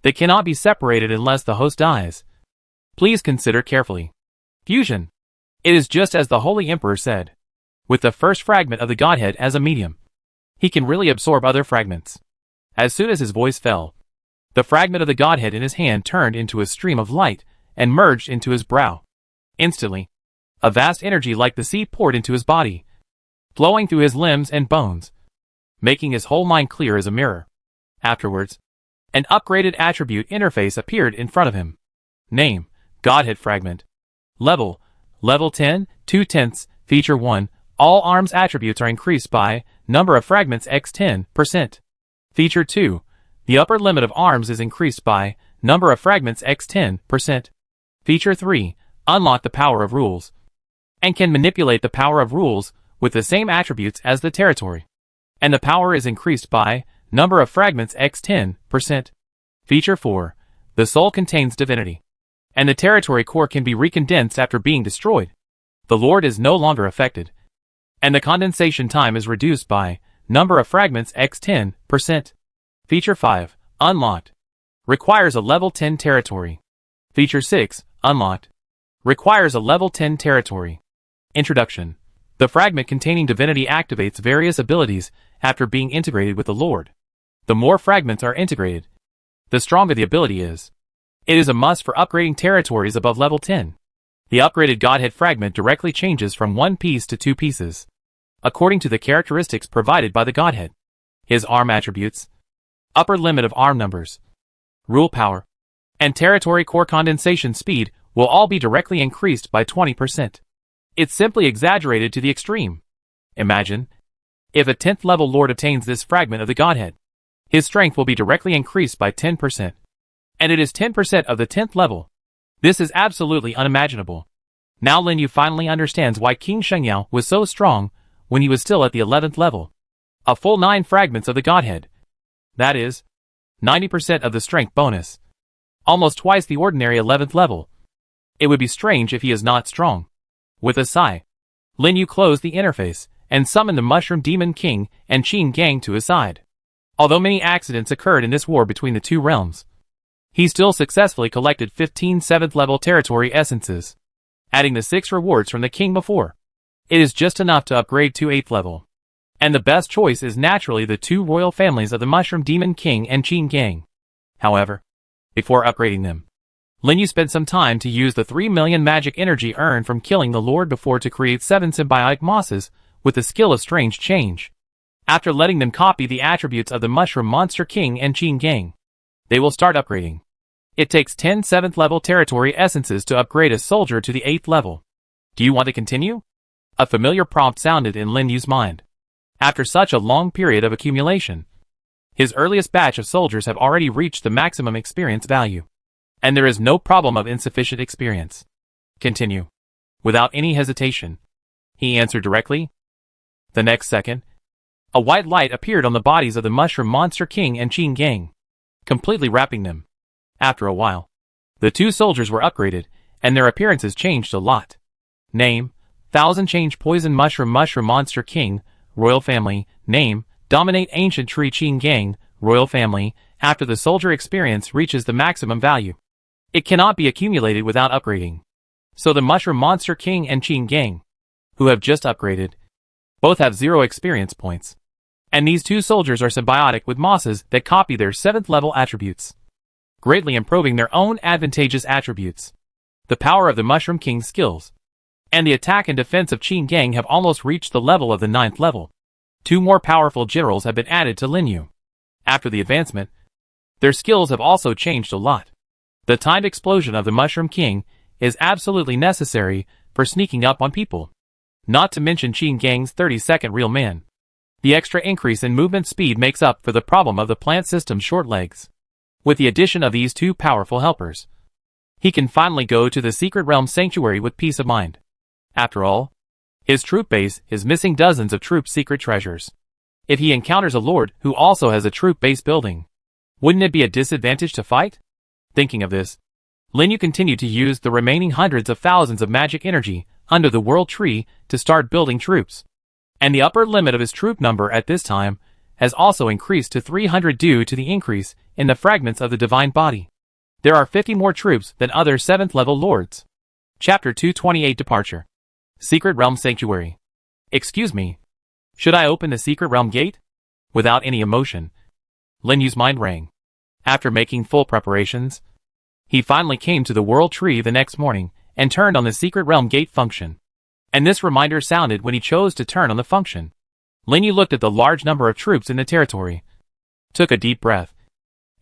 they cannot be separated unless the host dies. Please consider carefully. Fusion. It is just as the Holy Emperor said. With the first fragment of the godhead as a medium, he can really absorb other fragments. As soon as his voice fell, the fragment of the godhead in his hand turned into a stream of light and merged into his brow. Instantly, a vast energy like the sea poured into his body, flowing through his limbs and bones, making his whole mind clear as a mirror. Afterwards, an upgraded attribute interface appeared in front of him. Name, Godhead Fragment. Level 10, 2/10, Feature 1, all arms attributes are increased by number of fragments x 10%. Feature 2, the upper limit of arms is increased by number of fragments x 10%. Feature 3, unlock the power of rules, and can manipulate the power of rules with the same attributes as the territory. And the power is increased by number of fragments x 10%. Feature 4, the soul contains divinity, and the territory core can be recondensed after being destroyed. The Lord is no longer affected, and the condensation time is reduced by number of fragments x 10%. Feature 5, unlocked. Requires a level 10 territory. Feature 6, unlocked. Requires a level 10 territory. Introduction. The fragment containing divinity activates various abilities after being integrated with the Lord. The more fragments are integrated, the stronger the ability is. It is a must for upgrading territories above level 10. The upgraded Godhead fragment directly changes from 1 piece to 2 pieces, according to the characteristics provided by the Godhead. His arm attributes, upper limit of arm numbers, rule power, and territory core condensation speed will all be directly increased by 20%. It's simply exaggerated to the extreme. Imagine, if a 10th level Lord obtains this fragment of the Godhead, his strength will be directly increased by 10%. And it is 10% of the 10th level. This is absolutely unimaginable. Now Lin Yu finally understands why King Shengyao was so strong when he was still at the 11th level. A full 9 fragments of the Godhead. That is, 90% of the strength bonus. Almost twice the ordinary 11th level. It would be strange if he is not strong. With a sigh, Lin Yu closed the interface and summoned the Mushroom Demon King and Qin Gang to his side. Although many accidents occurred in this war between the two realms, he still successfully collected 15 7th level territory essences, adding the 6 rewards from the king before. It is just enough to upgrade to 8th level. And the best choice is naturally the 2 royal families of the Mushroom Demon King and Qin Gang. However, before upgrading them, Lin Yu spent some time to use the 3 million magic energy earned from killing the Lord before to create 7 symbiotic mosses with the skill of Strange Change. After letting them copy the attributes of the Mushroom Monster King and Qin Gang, they will start upgrading. It takes 10 7th level territory essences to upgrade a soldier to the 8th level. Do you want to continue? A familiar prompt sounded in Lin Yu's mind. After such a long period of accumulation, his earliest batch of soldiers have already reached the maximum experience value. And there is no problem of insufficient experience. Continue. Without any hesitation, he answered directly. The next second, a white light appeared on the bodies of the Mushroom Monster King and Qin Gang, completely wrapping them. After a while, the 2 soldiers were upgraded, and their appearances changed a lot. Name, 1000 Change Poison Mushroom Monster King, Royal Family. Name, Dominate Ancient Tree Qin Gang, Royal Family. After the soldier experience reaches the maximum value, it cannot be accumulated without upgrading. So the Mushroom Monster King and Qin Gang, who have just upgraded, both have 0 experience points. And these 2 soldiers are symbiotic with mosses that copy their 7th level attributes, greatly improving their own advantageous attributes. The power of the Mushroom King's skills and the attack and defense of Qin Gang have almost reached the level of the 9th level. 2 more powerful generals have been added to Lin Yu. After the advancement, their skills have also changed a lot. The timed explosion of the Mushroom King is absolutely necessary for sneaking up on people. Not to mention Qin Gang's 30-second real man. The extra increase in movement speed makes up for the problem of the plant system's short legs. With the addition of these 2 powerful helpers, he can finally go to the Secret Realm Sanctuary with peace of mind. After all, his troop base is missing dozens of troop secret treasures. If he encounters a lord who also has a troop base building, wouldn't it be a disadvantage to fight? Thinking of this, Lin Yu continued to use the remaining hundreds of thousands of magic energy under the World Tree to start building troops. And the upper limit of his troop number at this time has also increased to 300 due to the increase in the fragments of the divine body. There are 50 more troops than other 7th level lords. Chapter 228 Departure. Secret Realm Sanctuary. Excuse me. Should I open the Secret Realm Gate? Without any emotion, Lin Yu's mind rang. After making full preparations, he finally came to the World Tree the next morning and turned on the Secret Realm Gate function. And this reminder sounded when he chose to turn on the function. Lin Yu looked at the large number of troops in the territory, took a deep breath,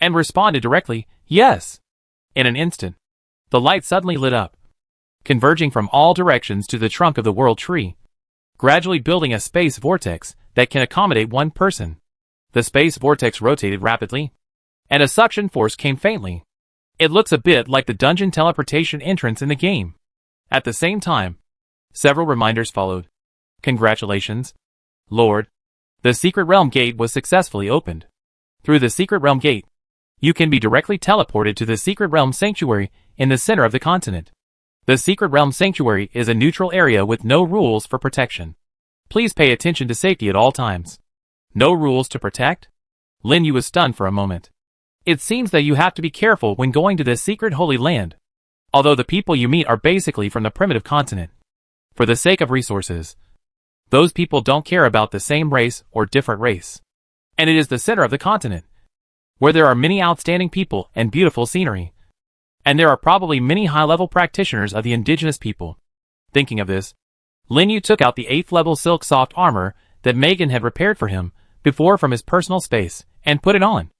and responded directly, yes. In an instant, the light suddenly lit up, converging from all directions to the trunk of the World Tree, gradually building a space vortex that can accommodate 1 person. The space vortex rotated rapidly, and a suction force came faintly. It looks a bit like the dungeon teleportation entrance in the game. At the same time, several reminders followed. Congratulations, Lord. The Secret Realm Gate was successfully opened. Through the Secret Realm Gate, you can be directly teleported to the Secret Realm Sanctuary in the center of the continent. The Secret Realm Sanctuary is a neutral area with no rules for protection. Please pay attention to safety at all times. No rules to protect? Lin Yu was stunned for a moment. It seems that you have to be careful when going to this secret holy land. Although the people you meet are basically from the primitive continent. For the sake of resources, those people don't care about the same race or different race. And it is the center of the continent, where there are many outstanding people and beautiful scenery. And there are probably many high-level practitioners of the indigenous people. Thinking of this, Lin Yu took out the 8th level silk soft armor that Megan had repaired for him before from his personal space and put it on.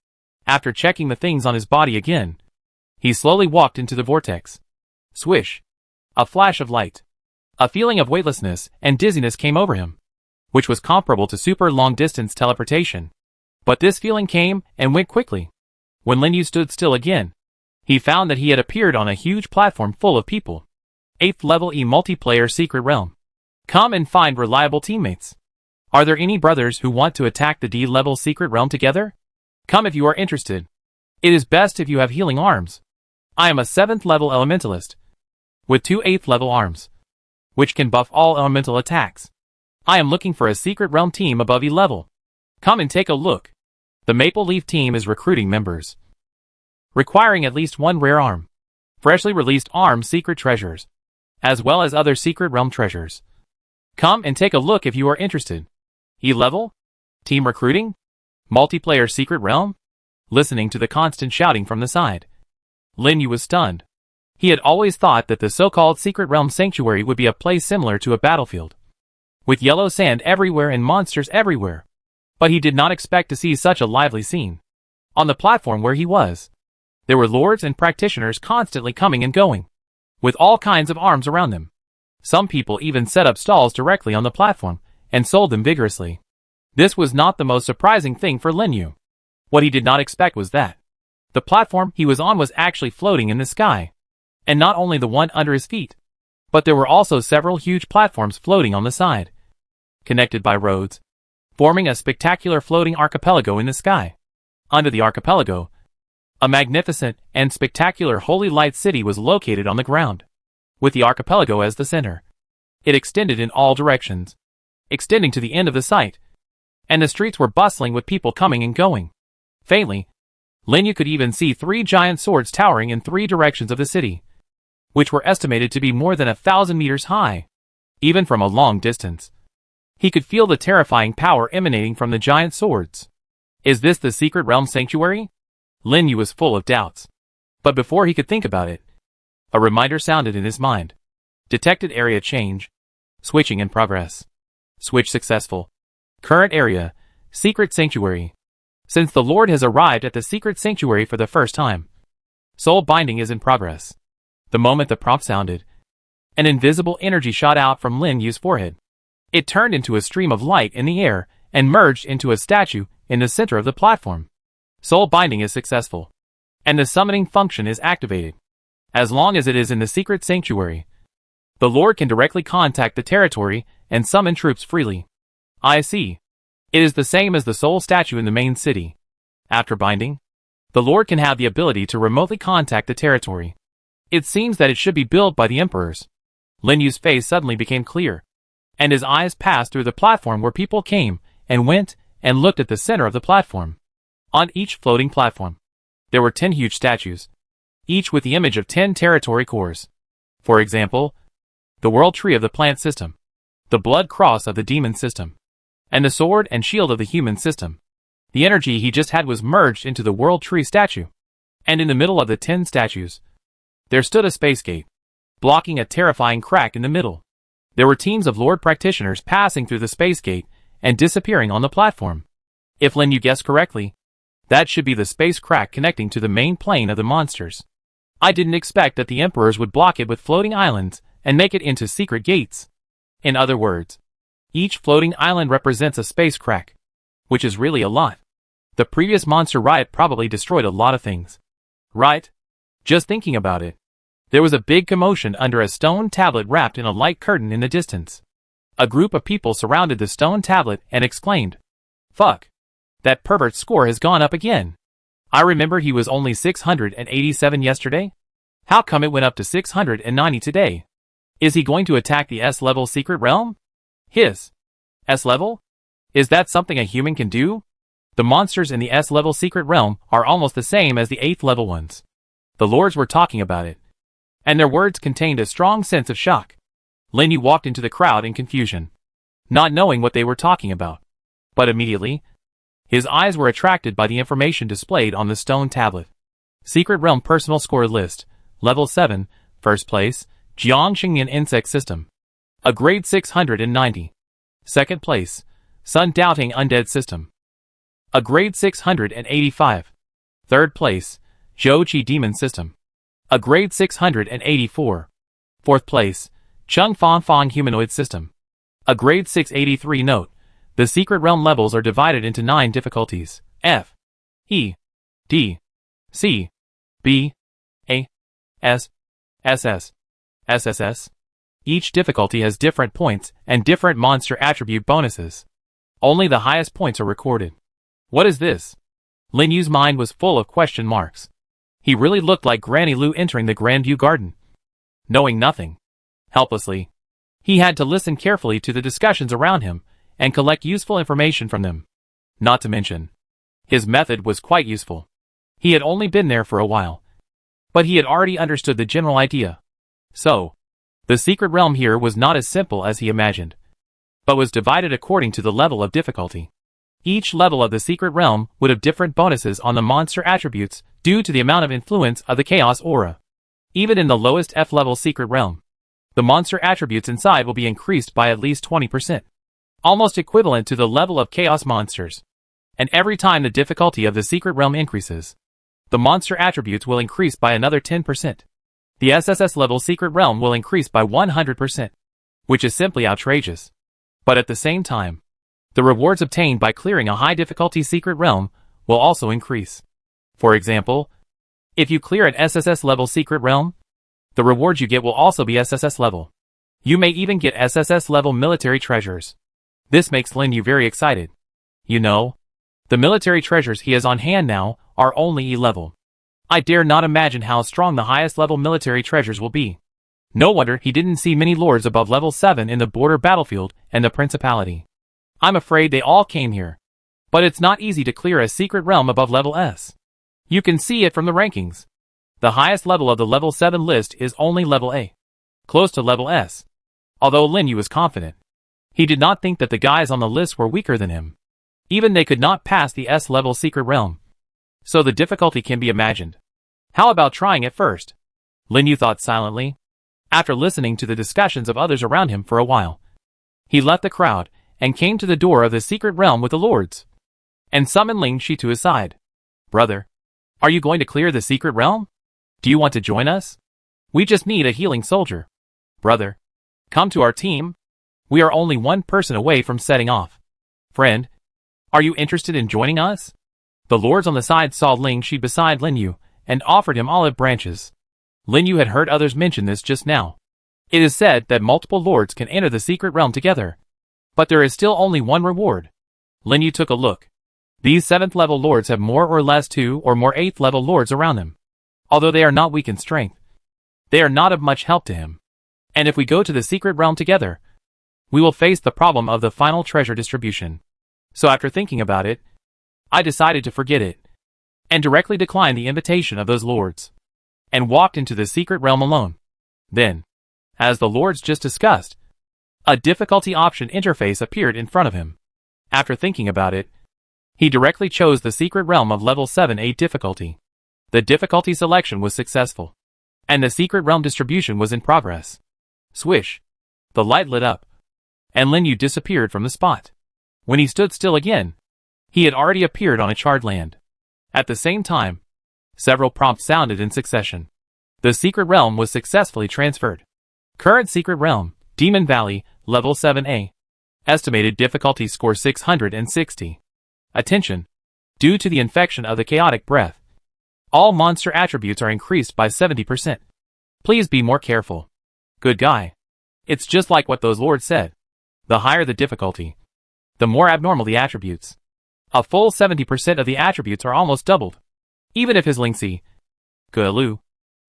After checking the things on his body again, he slowly walked into the vortex. Swish. A flash of light. A feeling of weightlessness and dizziness came over him, which was comparable to super long-distance teleportation. But this feeling came and went quickly. When Lin Yu stood still again, he found that he had appeared on a huge platform full of people. 8th level E multiplayer secret realm. Come and find reliable teammates. Are there any brothers who want to attack the D level secret realm together? Come if you are interested. It is best if you have healing arms. I am a 7th level elementalist, with 2 8th level arms, which can buff all elemental attacks. I am looking for a secret realm team above E level. Come and take a look. The Maple Leaf team is recruiting members, requiring at least 1 rare arm, freshly released arm secret treasures, as well as other secret realm treasures. Come and take a look if you are interested. E level? Team recruiting? Multiplayer secret realm? Listening to the constant shouting from the side, Lin Yu was stunned. He had always thought that the so-called secret realm sanctuary would be a place similar to a battlefield, with yellow sand everywhere and monsters everywhere. But he did not expect to see such a lively scene. On the platform where he was, there were lords and practitioners constantly coming and going, with all kinds of arms around them. Some people even set up stalls directly on the platform and sold them vigorously. This was not the most surprising thing for Lin Yu. What he did not expect was that the platform he was on was actually floating in the sky. And not only the one under his feet, but there were also several huge platforms floating on the side, connected by roads, forming a spectacular floating archipelago in the sky. Under the archipelago, a magnificent and spectacular holy light city was located on the ground, with the archipelago as the center. It extended in all directions, extending to the end of the site, and the streets were bustling with people coming and going. Faintly, Lin Yu could even see 3 giant swords towering in 3 directions of the city, which were estimated to be more than 1,000 meters high. Even from a long distance, he could feel the terrifying power emanating from the giant swords. Is this the secret realm sanctuary? Lin Yu was full of doubts. But before he could think about it, a reminder sounded in his mind. Detected area change. Switching in progress. Switch successful. Current area, secret sanctuary. Since the Lord has arrived at the secret sanctuary for the first time, soul binding is in progress. The moment the prompt sounded, an invisible energy shot out from Lin Yu's forehead. It turned into a stream of light in the air and merged into a statue in the center of the platform. Soul binding is successful, and the summoning function is activated. As long as it is in the secret sanctuary, the Lord can directly contact the territory and summon troops freely. I see. It is the same as the soul statue in the main city. After binding, the Lord can have the ability to remotely contact the territory. It seems that it should be built by the emperors. Lin Yu's face suddenly became clear, and his eyes passed through the platform where people came and went and looked at the center of the platform. On each floating platform, there were 10 huge statues, each with the image of 10 territory cores. For example, the world tree of the plant system, the blood cross of the demon system, and the sword and shield of the human system. The energy he just had was merged into the world tree statue, and in the middle of the 10 statues, there stood a space gate, blocking a terrifying crack in the middle. There were teams of Lord practitioners passing through the space gate and disappearing on the platform. If Lin Yu guessed correctly, that should be the space crack connecting to the main plane of the monsters. I didn't expect that the emperors would block it with floating islands and make it into secret gates. In other words, each floating island represents a space crack, which is really a lot. The previous monster riot probably destroyed a lot of things. Right? Just thinking about it. There was a big commotion under a stone tablet wrapped in a light curtain in the distance. A group of people surrounded the stone tablet and exclaimed, "Fuck! That pervert's score has gone up again. I remember he was only 687 yesterday. How come it went up to 690 today? Is he going to attack the S-level secret realm? Hiss." S level? Is that something a human can do? The monsters in the S level secret realm are almost the same as the 8th level ones. The lords were talking about it, and their words contained a strong sense of shock. Lin Yu walked into the crowd in confusion, not knowing what they were talking about. But immediately, his eyes were attracted by the information displayed on the stone tablet. Secret Realm Personal Score List, Level 7, First Place, Jiangxingyan Insect System. A grade 690. Second place, Sun Doubting Undead System. A grade 685. Third place, Zhou Qi Demon System. A grade 684. Fourth place, Chung Fong Fong Humanoid System. A grade 683. Note: the Secret Realm levels are divided into 9 difficulties: F, E, D, C, B, A, S, SS, SSS. Each difficulty has different points and different monster attribute bonuses. Only the highest points are recorded. What is this? Lin Yu's mind was full of question marks. He really looked like Granny Lu entering the Grandview Garden. Knowing nothing, helplessly, he had to listen carefully to the discussions around him and collect useful information from them. Not to mention, his method was quite useful. He had only been there for a while, but he had already understood the general idea. So, the secret realm here was not as simple as he imagined, but was divided according to the level of difficulty. Each level of the secret realm would have different bonuses on the monster attributes due to the amount of influence of the chaos aura. Even in the lowest F level secret realm, the monster attributes inside will be increased by at least 20%, almost equivalent to the level of chaos monsters. And every time the difficulty of the secret realm increases, the monster attributes will increase by another 10%. The SSS level secret realm will increase by 100%, which is simply outrageous. But at the same time, the rewards obtained by clearing a high difficulty secret realm will also increase. For example, if you clear an SSS level secret realm, the rewards you get will also be SSS level. You may even get SSS level military treasures. This makes Lin Yu very excited. You know, the military treasures he has on hand now are only E level. I dare not imagine how strong the highest level military treasures will be. No wonder he didn't see many lords above level 7 in the border battlefield and the principality. I'm afraid they all came here. But it's not easy to clear a secret realm above level S. You can see it from the rankings. The highest level of the level 7 list is only level A, close to level S. Although Lin Yu was confident, he did not think that the guys on the list were weaker than him. Even they could not pass the S level secret realm. So the difficulty can be imagined. How about trying it first? Lin Yu thought silently. After listening to the discussions of others around him for a while, he left the crowd and came to the door of the secret realm with the lords, and summoned Ling Shi to his side. Brother, are you going to clear the secret realm? Do you want to join us? We just need a healing soldier. Brother, come to our team. We are only one person away from setting off. Friend, are you interested in joining us? The lords on the side saw Ling Shi beside Lin Yu and offered him olive branches. Lin Yu had heard others mention this just now. It is said that multiple lords can enter the secret realm together, but there is still only one reward. Lin Yu took a look. These 7th level lords have more or less 2 or more 8th level lords around them. Although they are not weak in strength, they are not of much help to him. And if we go to the secret realm together, we will face the problem of the final treasure distribution. So after thinking about it, I decided to forget it, and directly declined the invitation of those lords, and walked into the secret realm alone. Then, as the lords just discussed, a difficulty option interface appeared in front of him. After thinking about it, he directly chose the secret realm of level 7-8 difficulty. The difficulty selection was successful, and the secret realm distribution was in progress. Swish! The light lit up, and Lin Yu disappeared from the spot. When he stood still again, he had already appeared on a charred land. At the same time, several prompts sounded in succession. The secret realm was successfully transferred. Current secret realm, Demon Valley, level 7A. Estimated difficulty score 660. Attention! Due to the infection of the chaotic breath, all monster attributes are increased by 70%. Please be more careful. Good guy. It's just like what those lords said. The higher the difficulty, the more abnormal the attributes. A full 70% of the attributes are almost doubled. Even if his Lingxi, Gelu,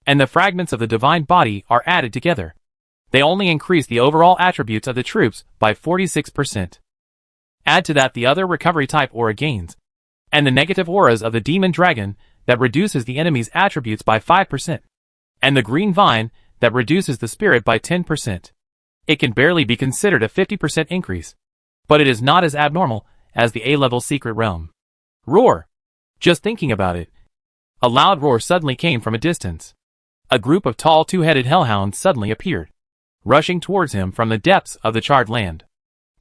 and the fragments of the divine body are added together, they only increase the overall attributes of the troops by 46%. Add to that the other recovery type aura gains, and the negative auras of the demon dragon that reduces the enemy's attributes by 5%, and the green vine that reduces the spirit by 10%. It can barely be considered a 50% increase, but it is not as abnormal as the A-level secret realm. Roar! Just thinking about it. A loud roar suddenly came from a distance. A group of tall two-headed hellhounds suddenly appeared, rushing towards him from the depths of the charred land.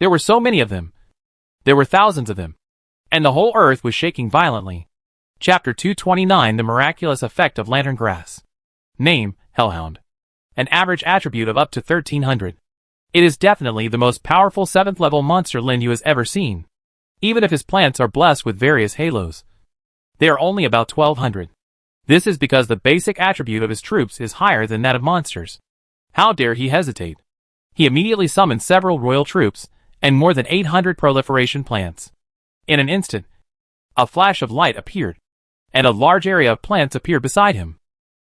There were so many of them. There were thousands of them, and the whole earth was shaking violently. Chapter 229: The Miraculous Effect of Lantern Grass. Name: Hellhound. An average attribute of up to 1300. It is definitely the most powerful 7th level monster Lin Yu has ever seen, even if his plants are blessed with various halos. They are only about 1200. This is because the basic attribute of his troops is higher than that of monsters. How dare he hesitate? He immediately summoned several royal troops and more than 800 proliferation plants. In an instant, a flash of light appeared, and a large area of plants appeared beside him.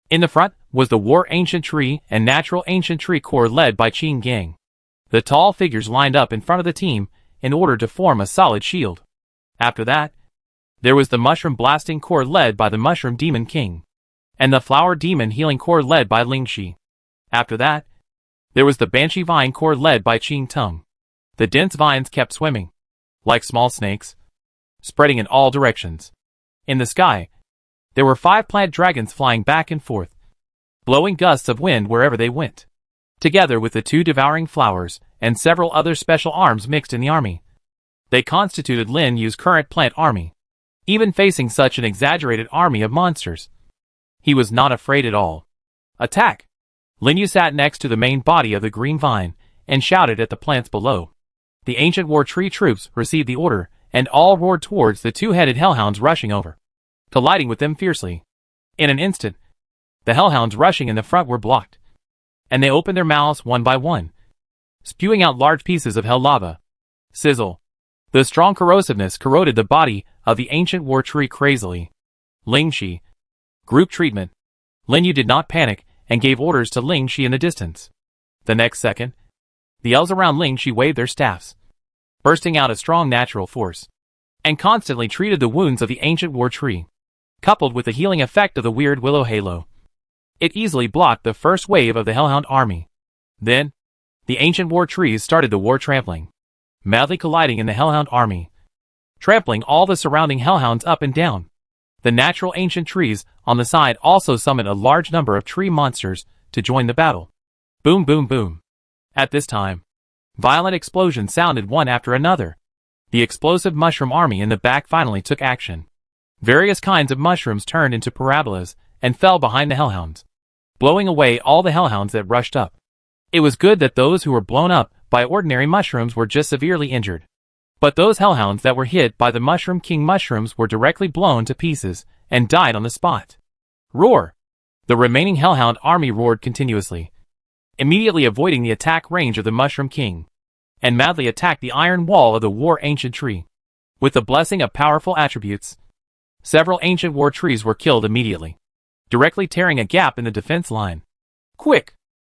In the front was the War Ancient Tree and Natural Ancient Tree Corps led by Qing Gang. The tall figures lined up in front of the team in order to form a solid shield. After that, there was the Mushroom Blasting Corps led by the Mushroom Demon King, and the Flower Demon Healing Corps led by Ling Shi. After that, there was the Banshee Vine Corps led by Qing Tung. The dense vines kept swimming, like small snakes, spreading in all directions. In the sky, there were 5 plant dragons flying back and forth, blowing gusts of wind wherever they went, together with the 2 devouring flowers and several other special arms mixed in the army. They constituted Lin Yu's current plant army. Even facing such an exaggerated army of monsters, he was not afraid at all. Attack! Lin Yu sat next to the main body of the green vine and shouted at the plants below. The ancient war tree troops received the order, and all roared towards the 2-headed hellhounds rushing over, colliding with them fiercely. In an instant, the hellhounds rushing in the front were blocked, and they opened their mouths one by one, spewing out large pieces of hell lava. Sizzle! The strong corrosiveness corroded the body of the ancient war tree crazily. Ling Shi. Group treatment. Lin Yu did not panic and gave orders to Ling Shi in the distance. The next second, the elves around Ling Shi waved their staffs, bursting out a strong natural force, and constantly treated the wounds of the ancient war tree, coupled with the healing effect of the weird willow halo. It easily blocked the first wave of the hellhound army. Then, the ancient war trees started the war trampling, madly colliding in the hellhound army, trampling all the surrounding hellhounds up and down. The natural ancient trees on the side also summoned a large number of tree monsters to join the battle. Boom, boom, boom. At this time, violent explosions sounded one after another. The explosive mushroom army in the back finally took action. Various kinds of mushrooms turned into parabolas and fell behind the hellhounds, blowing away all the hellhounds that rushed up. It was good that those who were blown up by ordinary mushrooms were just severely injured. But those hellhounds that were hit by the Mushroom King mushrooms were directly blown to pieces and died on the spot. Roar! The remaining hellhound army roared continuously, immediately avoiding the attack range of the Mushroom King, and madly attacked the iron wall of the War Ancient Tree. With the blessing of powerful attributes, several ancient war trees were killed immediately, directly tearing a gap in the defense line. Quick!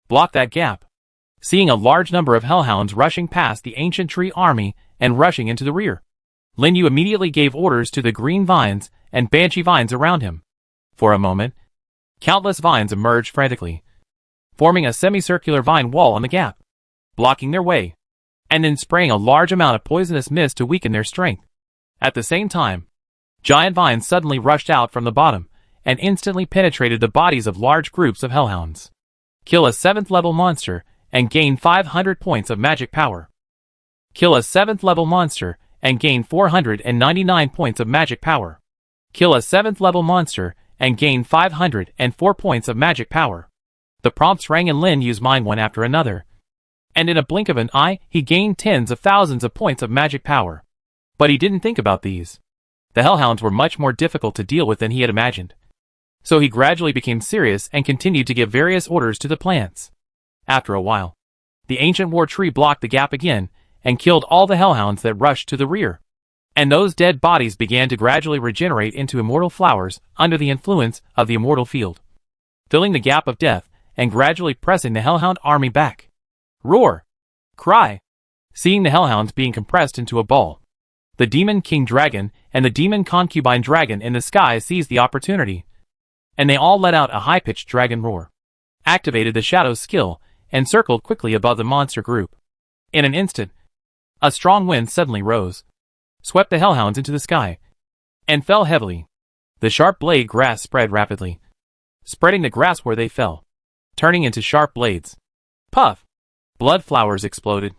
Block that gap! Seeing a large number of hellhounds rushing past the ancient tree army and rushing into the rear, Lin Yu immediately gave orders to the green vines and banshee vines around him. For a moment, countless vines emerged frantically, forming a semicircular vine wall on the gap, blocking their way, and then spraying a large amount of poisonous mist to weaken their strength. At the same time, giant vines suddenly rushed out from the bottom and instantly penetrated the bodies of large groups of hellhounds. Kill a 7th level monster and gain 500 points of magic power. Kill a 7th level monster and gain 499 points of magic power. Kill a 7th level monster and gain 504 points of magic power. The prompts rang in Lin Yu's mind one after another, and in a blink of an eye he gained tens of thousands of points of magic power. But he didn't think about these. The hellhounds were much more difficult to deal with than he had imagined. So he gradually became serious and continued to give various orders to the plants. After a while, the ancient war tree blocked the gap again and killed all the hellhounds that rushed to the rear. And those dead bodies began to gradually regenerate into immortal flowers under the influence of the immortal field, filling the gap of death and gradually pressing the hellhound army back. Roar! Cry! Seeing the hellhounds being compressed into a ball, The Demon King Dragon and the Demon Concubine Dragon in the sky seized the opportunity, and they all let out a high-pitched dragon roar, activated the Shadow's skill, and circled quickly above the monster group. In an instant, a strong wind suddenly rose, swept the hellhounds into the sky, and fell heavily. The sharp blade grass spread rapidly, spreading the grass where they fell, turning into sharp blades. Puff! Blood flowers exploded.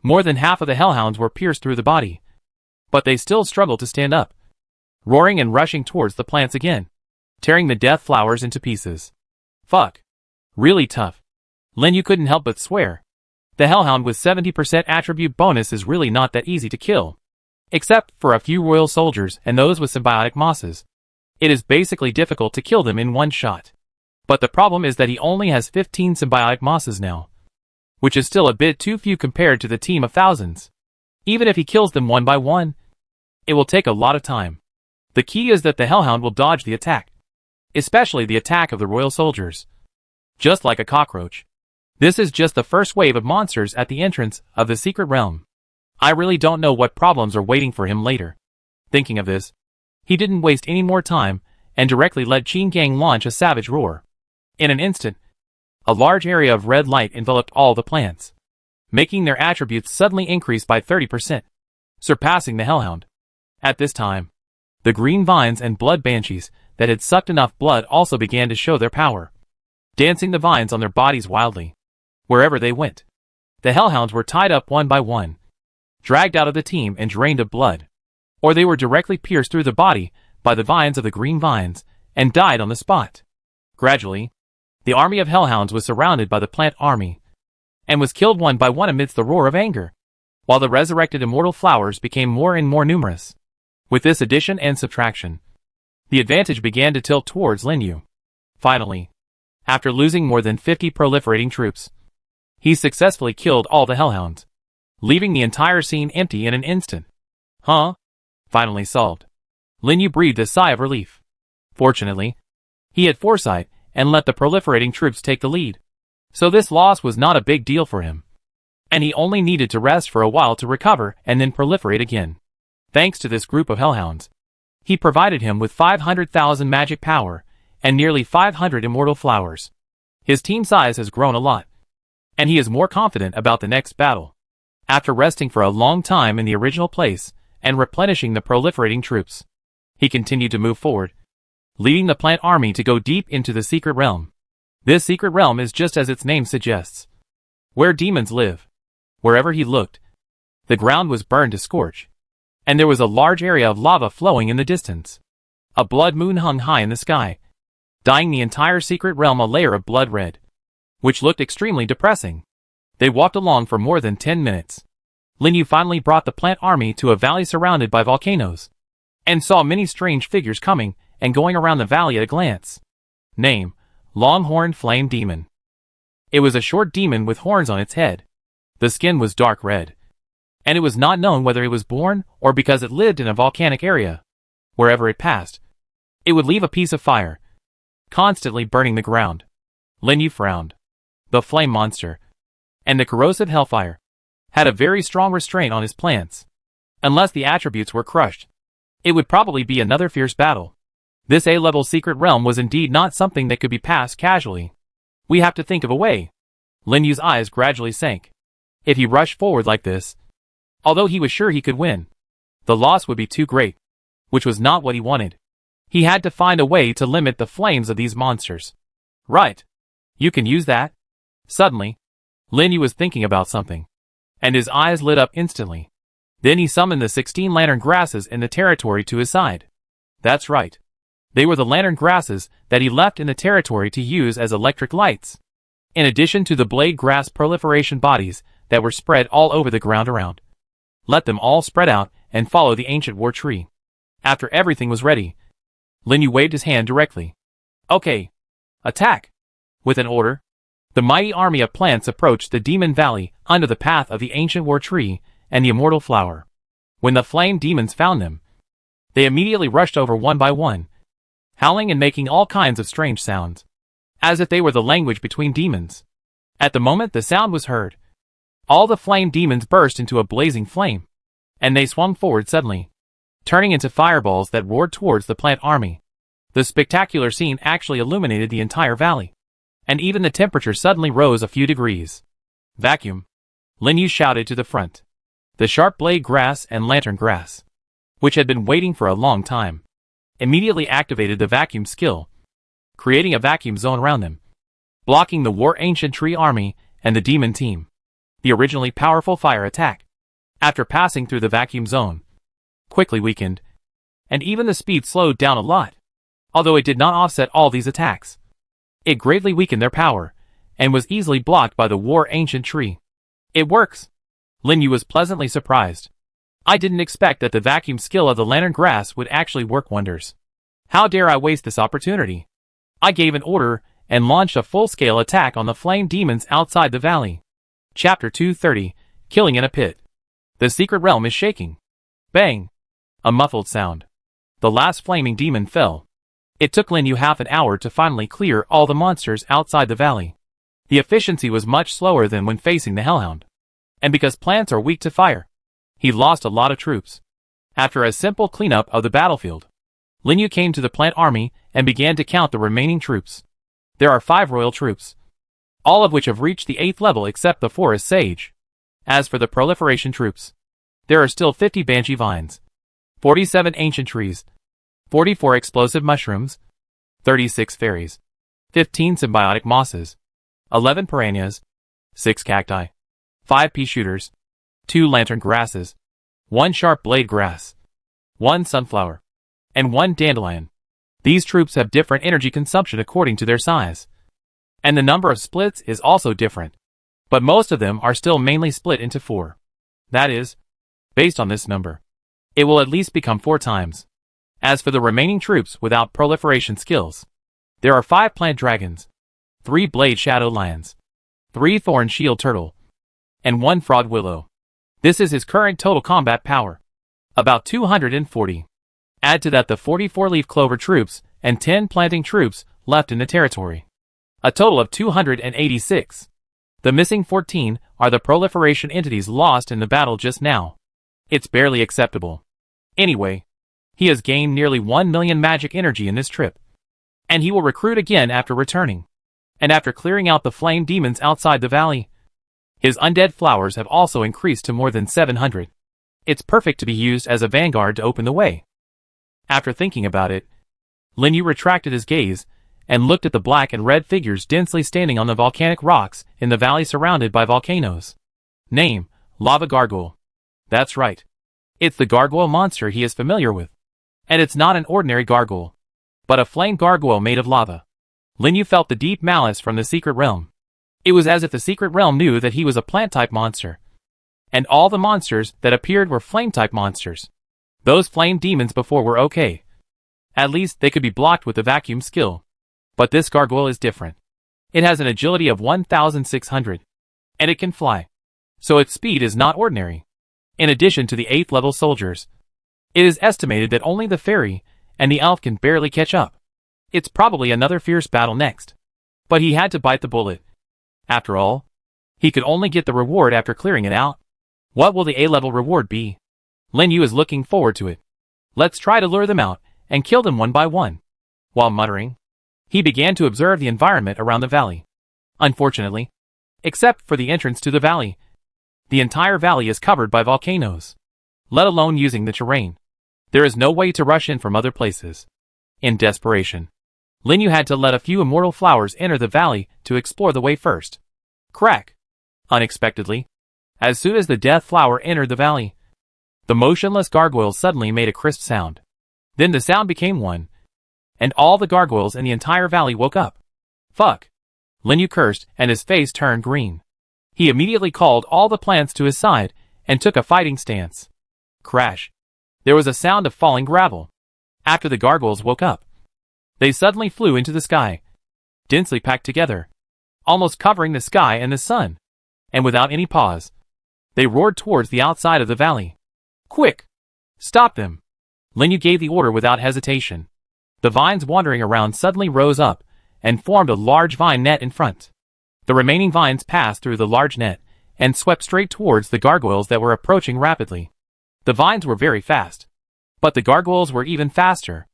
More than half of the hellhounds were pierced through the body, but they still struggled to stand up, roaring and rushing towards the plants again, tearing the death flowers into pieces. Fuck. Really tough. Lin Yu couldn't help but swear. The hellhound with 70% attribute bonus is really not that easy to kill. Except for a few royal soldiers and those with symbiotic mosses. It is basically difficult to kill them in one shot. But the problem is that he only has 15 symbiotic mosses now, which is still a bit too few compared to the team of thousands. Even if he kills them one by one, it will take a lot of time. The key is that the hellhound will dodge the attack, especially the attack of the royal soldiers. Just like a cockroach. This is just the first wave of monsters at the entrance of the secret realm. I really don't know what problems are waiting for him later. Thinking of this, he didn't waste any more time and directly let Qin Gang launch a savage roar. In an instant, a large area of red light enveloped all the plants, making their attributes suddenly increase by 30%, surpassing the hellhound. At this time, the green vines and blood banshees that had sucked enough blood also began to show their power, dancing the vines on their bodies wildly. Wherever they went, the hellhounds were tied up one by one, dragged out of the team and drained of blood, or they were directly pierced through the body by the vines of the green vines and died on the spot. Gradually, the army of hellhounds was surrounded by the plant army, and was killed one by one amidst the roar of anger, while the resurrected immortal flowers became more and more numerous. With this addition and subtraction, the advantage began to tilt towards Lin Yu. Finally, after losing more than 50 proliferating troops, he successfully killed all the hellhounds, leaving the entire scene empty in an instant. Huh? Finally solved. Lin Yu breathed a sigh of relief. Fortunately, he had foresight and let the proliferating troops take the lead, so this loss was not a big deal for him, and he only needed to rest for a while to recover and then proliferate again. Thanks to this group of hellhounds, he provided him with 500,000 magic power and nearly 500 immortal flowers. His team size has grown a lot, and he is more confident about the next battle. After resting for a long time in the original place and replenishing the proliferating troops, he continued to move forward, leading the plant army to go deep into the secret realm. This secret realm is just as its name suggests, where demons live. Wherever he looked, the ground was burned to scorch, and there was a large area of lava flowing in the distance. A blood moon hung high in the sky, dyeing the entire secret realm a layer of blood red, which looked extremely depressing. They walked along for more than 10 minutes. Lin Yu finally brought the plant army to a valley surrounded by volcanoes, and saw many strange figures coming and going around the valley at a glance. Name: Longhorned Flame Demon. It was a short demon with horns on its head. The skin was dark red, and it was not known whether it was born or because it lived in a volcanic area. Wherever it passed, it would leave a piece of fire, constantly burning the ground. Lin Yu frowned. The flame monster and the corrosive hellfire had a very strong restraint on his plants. Unless the attributes were crushed, it would probably be another fierce battle. This A-level secret realm was indeed not something that could be passed casually. We have to think of a way. Lin Yu's eyes gradually sank. If he rushed forward like this, although he was sure he could win, the loss would be too great, which was not what he wanted. He had to find a way to limit the flames of these monsters. Right. You can use that. Suddenly, Lin Yu was thinking about something, and his eyes lit up instantly. Then he summoned the 16 lantern grasses in the territory to his side. That's right. They were the lantern grasses that he left in the territory to use as electric lights, in addition to the blade grass proliferation bodies that were spread all over the ground around. Let them all spread out and follow the ancient war tree. After everything was ready, Lin Yu waved his hand directly. Okay. Attack! With an order, the mighty army of plants approached the demon valley under the path of the ancient war tree and the immortal flower. When the flame demons found them, they immediately rushed over one by one, howling and making all kinds of strange sounds, as if they were the language between demons. At the moment the sound was heard, all the flame demons burst into a blazing flame, and they swung forward suddenly, turning into fireballs that roared towards the plant army. The spectacular scene actually illuminated the entire valley, and even the temperature suddenly rose a few degrees. Vacuum! Lin Yu shouted to the front. The sharp blade grass and lantern grass, which had been waiting for a long time, immediately activated the vacuum skill, creating a vacuum zone around them, blocking the War Ancient Tree army and the demon team. The originally powerful fire attack, after passing through the vacuum zone, quickly weakened, and even the speed slowed down a lot. Although it did not offset all these attacks, it greatly weakened their power, and was easily blocked by the War Ancient Tree. It works! Lin Yu was pleasantly surprised. I didn't expect that the vacuum skill of the lantern grass would actually work wonders. How dare I waste this opportunity? I gave an order and launched a full-scale attack on the flame demons outside the valley. Chapter 230, Killing in a Pit. The secret realm is shaking. Bang! A muffled sound. The last flaming demon fell. It took Lin Yu half an hour to finally clear all the monsters outside the valley. The efficiency was much slower than when facing the Hellhound. And because plants are weak to fire, he lost a lot of troops. After a simple cleanup of the battlefield, Lin Yu came to the plant army and began to count the remaining troops. There are 5 royal troops, all of which have reached the 8th level except the forest sage. As for the proliferation troops, there are still 50 banshee vines, 47 ancient trees, 44 explosive mushrooms, 36 fairies, 15 symbiotic mosses, 11 piranhas, 6 cacti, 5 pea shooters, 2 lantern grasses, 1 sharp blade grass, 1 sunflower, and 1 dandelion. These troops have different energy consumption according to their size. And the number of splits is also different. But most of them are still mainly split into 4. That is, based on this number, it will at least become 4 times. As for the remaining troops without proliferation skills, there are 5 plant dragons, 3 blade shadow lions, 3 thorn shield turtle, and 1 fraud willow. This is his current total combat power. About 240. Add to that the 44 leaf clover troops and 10 planting troops left in the territory. A total of 286. The missing 14 are the proliferation entities lost in the battle just now. It's barely acceptable. Anyway, he has gained nearly 1 million magic energy in this trip. And he will recruit again after returning. And after clearing out the flame demons outside the valley, his undead flowers have also increased to more than 700. It's perfect to be used as a vanguard to open the way. After thinking about it, Lin Yu retracted his gaze and looked at the black and red figures densely standing on the volcanic rocks in the valley surrounded by volcanoes. Name, Lava Gargoyle. That's right. It's the gargoyle monster he is familiar with. And it's not an ordinary gargoyle, but a flame gargoyle made of lava. Lin Yu felt the deep malice from the secret realm. It was as if the secret realm knew that he was a plant-type monster. And all the monsters that appeared were flame-type monsters. Those flame demons before were okay. At least they could be blocked with the vacuum skill. But this gargoyle is different. It has an agility of 1,600. And it can fly. So its speed is not ordinary. In addition to the 8th level soldiers, it is estimated that only the fairy and the elf can barely catch up. It's probably another fierce battle next. But he had to bite the bullet. After all, he could only get the reward after clearing it out. What will the A-level reward be? Lin Yu is looking forward to it. Let's try to lure them out and kill them one by one. While muttering, he began to observe the environment around the valley. Unfortunately, except for the entrance to the valley, the entire valley is covered by volcanoes. Let alone using the terrain, there is no way to rush in from other places. In desperation, Lin Yu had to let a few immortal flowers enter the valley to explore the way first. Crack! Unexpectedly, as soon as the death flower entered the valley, the motionless gargoyle suddenly made a crisp sound. Then the sound became one, and all the gargoyles in the entire valley woke up. Fuck! Lin Yu cursed and his face turned green. He immediately called all the plants to his side and took a fighting stance. Crash! There was a sound of falling gravel. After the gargoyles woke up, they suddenly flew into the sky, densely packed together, almost covering the sky and the sun. And without any pause, they roared towards the outside of the valley. Quick! Stop them! Lin Yu gave the order without hesitation. The vines wandering around suddenly rose up and formed a large vine net in front. The remaining vines passed through the large net and swept straight towards the gargoyles that were approaching rapidly. The vines were very fast. But the gargoyles were even faster.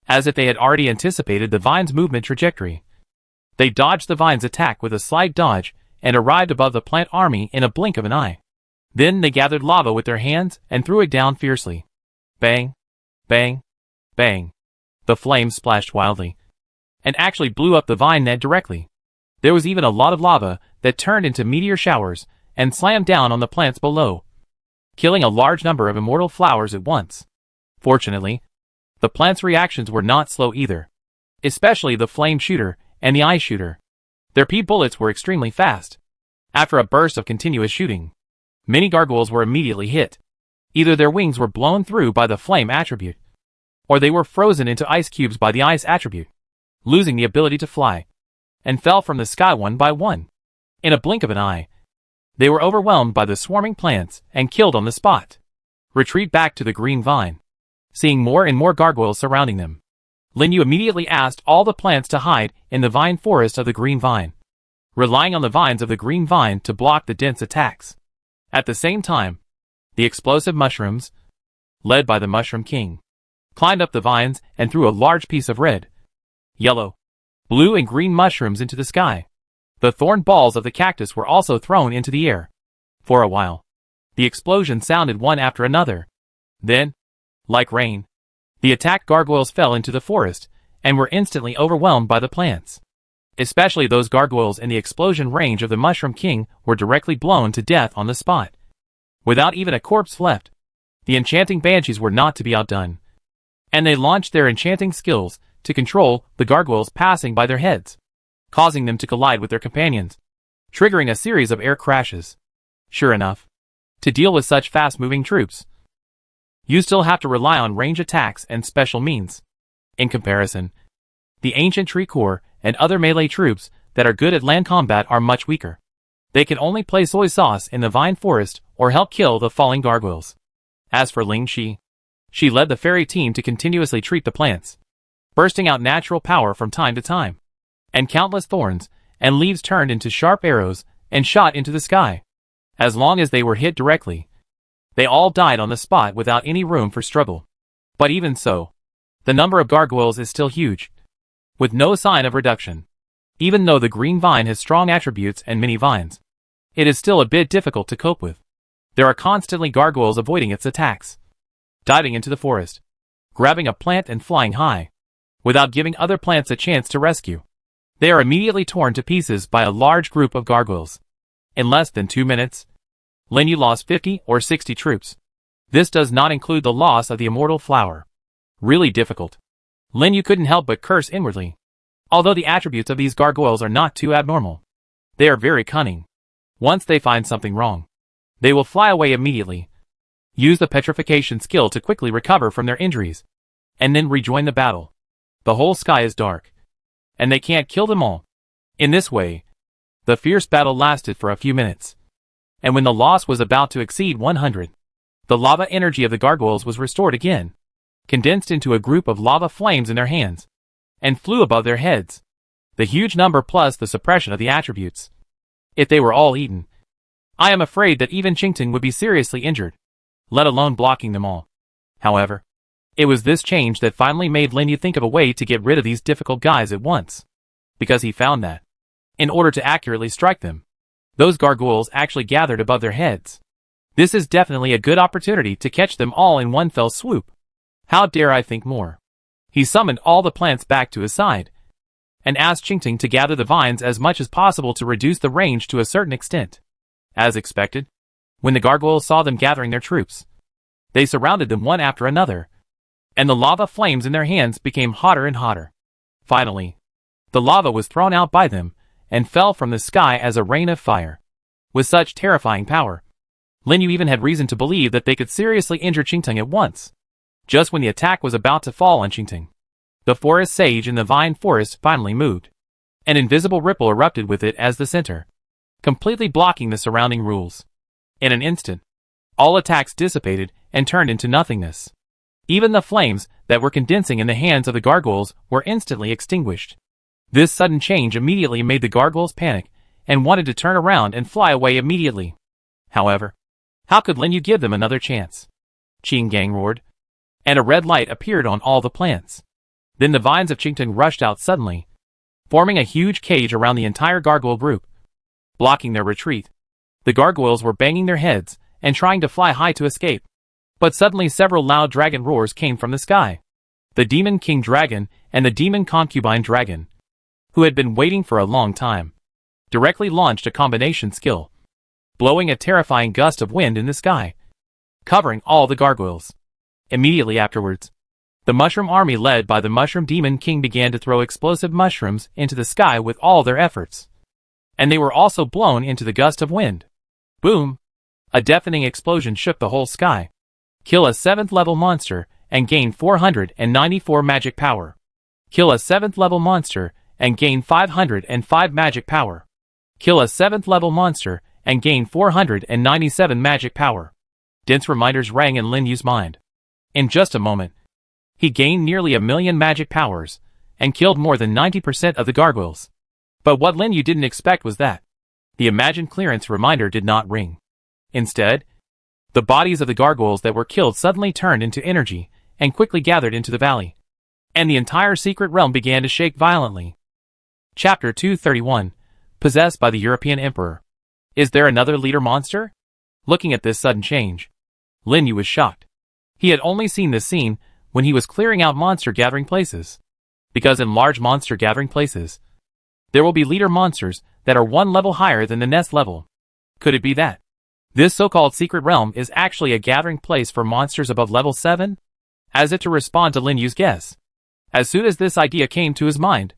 As if they had already anticipated the vine's movement trajectory. They dodged the vine's attack with a slight dodge and arrived above the plant army in a blink of an eye. Then they gathered lava with their hands and threw it down fiercely. Bang, bang, bang. The flames splashed wildly and actually blew up the vine net directly. There was even a lot of lava that turned into meteor showers and slammed down on the plants below, killing a large number of immortal flowers at once. Fortunately, the plants' reactions were not slow either, especially the flame shooter and the ice shooter. Their pea bullets were extremely fast. After a burst of continuous shooting, many gargoyles were immediately hit. Either their wings were blown through by the flame attribute, or they were frozen into ice cubes by the ice attribute, losing the ability to fly, and fell from the sky one by one. In a blink of an eye, they were overwhelmed by the swarming plants and killed on the spot. Retreat back to the green vine. Seeing more and more gargoyles surrounding them, Lin Yu immediately asked all the plants to hide in the vine forest of the green vine, relying on the vines of the green vine to block the dense attacks. At the same time, the explosive mushrooms, led by the Mushroom King, climbed up the vines and threw a large piece of red, yellow, blue and green mushrooms into the sky. The thorn balls of the cactus were also thrown into the air. For a while, the explosions sounded one after another. Then, like rain, the attacked gargoyles fell into the forest and were instantly overwhelmed by the plants. Especially those gargoyles in the explosion range of the Mushroom King were directly blown to death on the spot. Without even a corpse left, the enchanting banshees were not to be outdone, and they launched their enchanting skills to control the gargoyles passing by their heads, causing them to collide with their companions, triggering a series of air crashes. Sure enough, to deal with such fast-moving troops, you still have to rely on range attacks and special means. In comparison, the ancient tree core and other melee troops that are good at land combat are much weaker. They can only play soy sauce in the vine forest or help kill the falling gargoyles. As for Ling Shi, she led the fairy team to continuously treat the plants, bursting out natural power from time to time, and countless thorns and leaves turned into sharp arrows and shot into the sky. As long as they were hit directly, they all died on the spot without any room for struggle. But even so, the number of gargoyles is still huge, with no sign of reduction. Even though the green vine has strong attributes and many vines, it is still a bit difficult to cope with. There are constantly gargoyles avoiding its attacks, diving into the forest, grabbing a plant and flying high, without giving other plants a chance to rescue. They are immediately torn to pieces by a large group of gargoyles. In less than 2 minutes, Lin Yu lost 50 or 60 troops. This does not include the loss of the immortal flower. Really difficult. Lin Yu couldn't help but curse inwardly. Although the attributes of these gargoyles are not too abnormal, they are very cunning. Once they find something wrong, they will fly away immediately, use the petrification skill to quickly recover from their injuries, and then rejoin the battle. The whole sky is dark, and they can't kill them all. In this way, the fierce battle lasted for a few minutes, and when the loss was about to exceed 100, the lava energy of the gargoyles was restored again, condensed into a group of lava flames in their hands, and flew above their heads. The huge number plus the suppression of the attributes. If they were all eaten, I am afraid that even Qingting would be seriously injured, let alone blocking them all. However, it was this change that finally made Lin Yu think of a way to get rid of these difficult guys at once, because he found that, in order to accurately strike them, those gargoyles actually gathered above their heads. This is definitely a good opportunity to catch them all in one fell swoop. How dare I think more? He summoned all the plants back to his side, and asked Qingting to gather the vines as much as possible to reduce the range to a certain extent. As expected, when the gargoyles saw them gathering their troops, they surrounded them one after another, and the lava flames in their hands became hotter and hotter. Finally, the lava was thrown out by them, and fell from the sky as a rain of fire. With such terrifying power, Lin Yu even had reason to believe that they could seriously injure Qingting at once. Just when the attack was about to fall on Qingting, the forest sage in the vine forest finally moved. An invisible ripple erupted with it as the center, completely blocking the surrounding rules. In an instant, all attacks dissipated and turned into nothingness. Even the flames that were condensing in the hands of the gargoyles were instantly extinguished. This sudden change immediately made the gargoyles panic and wanted to turn around and fly away immediately. However, how could Lin Yu give them another chance? Qing Gang roared. And a red light appeared on all the plants. Then the vines of Qingtang rushed out suddenly, forming a huge cage around the entire gargoyle group, blocking their retreat. The gargoyles were banging their heads and trying to fly high to escape. But suddenly several loud dragon roars came from the sky. The Demon King Dragon and the Demon Concubine Dragon, who had been waiting for a long time, directly launched a combination skill, blowing a terrifying gust of wind in the sky, covering all the gargoyles. Immediately afterwards, the mushroom army led by the Mushroom Demon King began to throw explosive mushrooms into the sky with all their efforts. And they were also blown into the gust of wind. Boom! A deafening explosion shook the whole sky. Kill a 7th level monster and gain 494 magic power. Kill a 7th level monster and gain 505 magic power. Kill a 7th level monster and gain 497 magic power. Dense reminders rang in Lin Yu's mind. In just a moment, he gained nearly 1,000,000 magic powers and killed more than 90% of the gargoyles. But what Lin Yu didn't expect was that the imagined clearance reminder did not ring. Instead, the bodies of the gargoyles that were killed suddenly turned into energy and quickly gathered into the valley, and the entire secret realm began to shake violently. Chapter 231, Possessed by the European Emperor. Is there another leader monster? Looking at this sudden change, Lin Yu was shocked. He had only seen this scene when he was clearing out monster gathering places. Because in large monster gathering places, there will be leader monsters that are one level higher than the nest level. Could it be that this so-called secret realm is actually a gathering place for monsters above level 7? As if to respond to Lin Yu's guess, as soon as this idea came to his mind,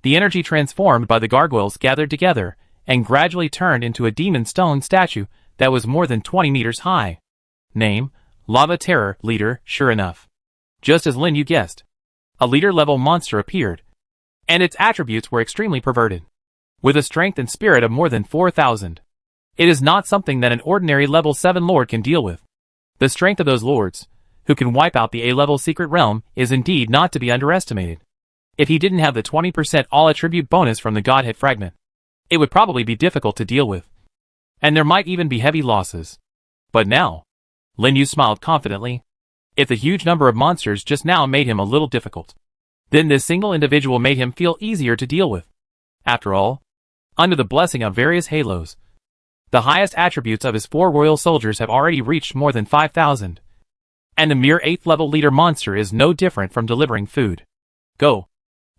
the energy transformed by the gargoyles gathered together and gradually turned into a demon stone statue that was more than 20 meters high. Name, Lava Terror Leader. Sure enough, just as Lin Yu guessed, a leader-level monster appeared, and its attributes were extremely perverted, with a strength and spirit of more than 4,000. It is not something that an ordinary level 7 lord can deal with. The strength of those lords, who can wipe out the A-level secret realm, is indeed not to be underestimated. If he didn't have the 20% all-attribute bonus from the Godhead fragment, it would probably be difficult to deal with, and there might even be heavy losses. But now, Lin Yu smiled confidently. If the huge number of monsters just now made him a little difficult, then this single individual made him feel easier to deal with. After all, under the blessing of various halos, the highest attributes of his 4 royal soldiers have already reached more than 5,000. And the mere 8th level leader monster is no different from delivering food. Go.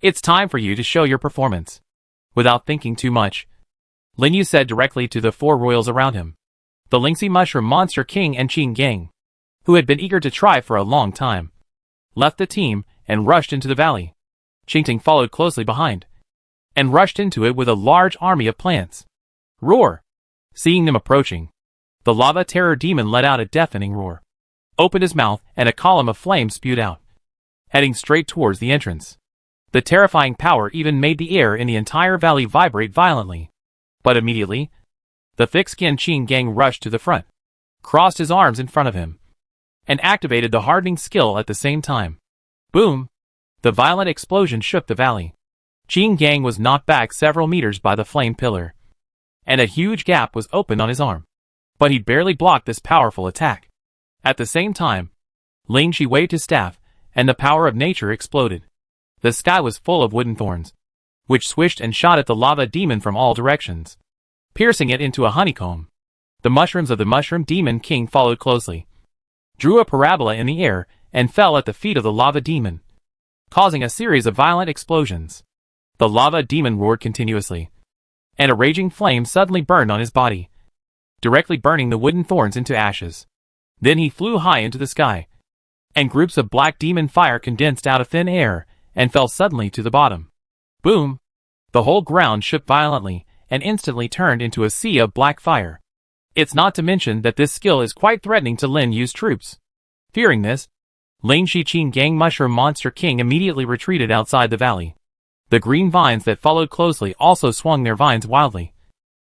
It's time for you to show your performance. Without thinking too much, Lin Yu said directly to the 4 royals around him, the Lingxi Mushroom Monster King and Qing Gang, who had been eager to try for a long time, left the team and rushed into the valley. Qingtang followed closely behind, and rushed into it with a large army of plants. Roar! Seeing them approaching, the Lava Terror Demon let out a deafening roar, opened his mouth, and a column of flame spewed out, heading straight towards the entrance. The terrifying power even made the air in the entire valley vibrate violently. But immediately, the thick-skinned Qing Gang rushed to the front, crossed his arms in front of him, and activated the hardening skill at the same time. Boom! The violent explosion shook the valley. Qing Gang was knocked back several meters by the flame pillar, and a huge gap was opened on his arm. But he barely blocked this powerful attack. At the same time, Ling Shi waved his staff, and the power of nature exploded. The sky was full of wooden thorns, which swished and shot at the lava demon from all directions, piercing it into a honeycomb. The mushrooms of the Mushroom Demon King followed closely, drew a parabola in the air, and fell at the feet of the lava demon, causing a series of violent explosions. The lava demon roared continuously, and a raging flame suddenly burned on his body, directly burning the wooden thorns into ashes. Then he flew high into the sky, and groups of black demon fire condensed out of thin air and fell suddenly to the bottom. Boom! The whole ground shook violently and instantly turned into a sea of black fire. It's not to mention that this skill is quite threatening to Lin Yu's troops. Fearing this, Ling Shi Qing Gang Mushroom Monster King immediately retreated outside the valley. The green vines that followed closely also swung their vines wildly,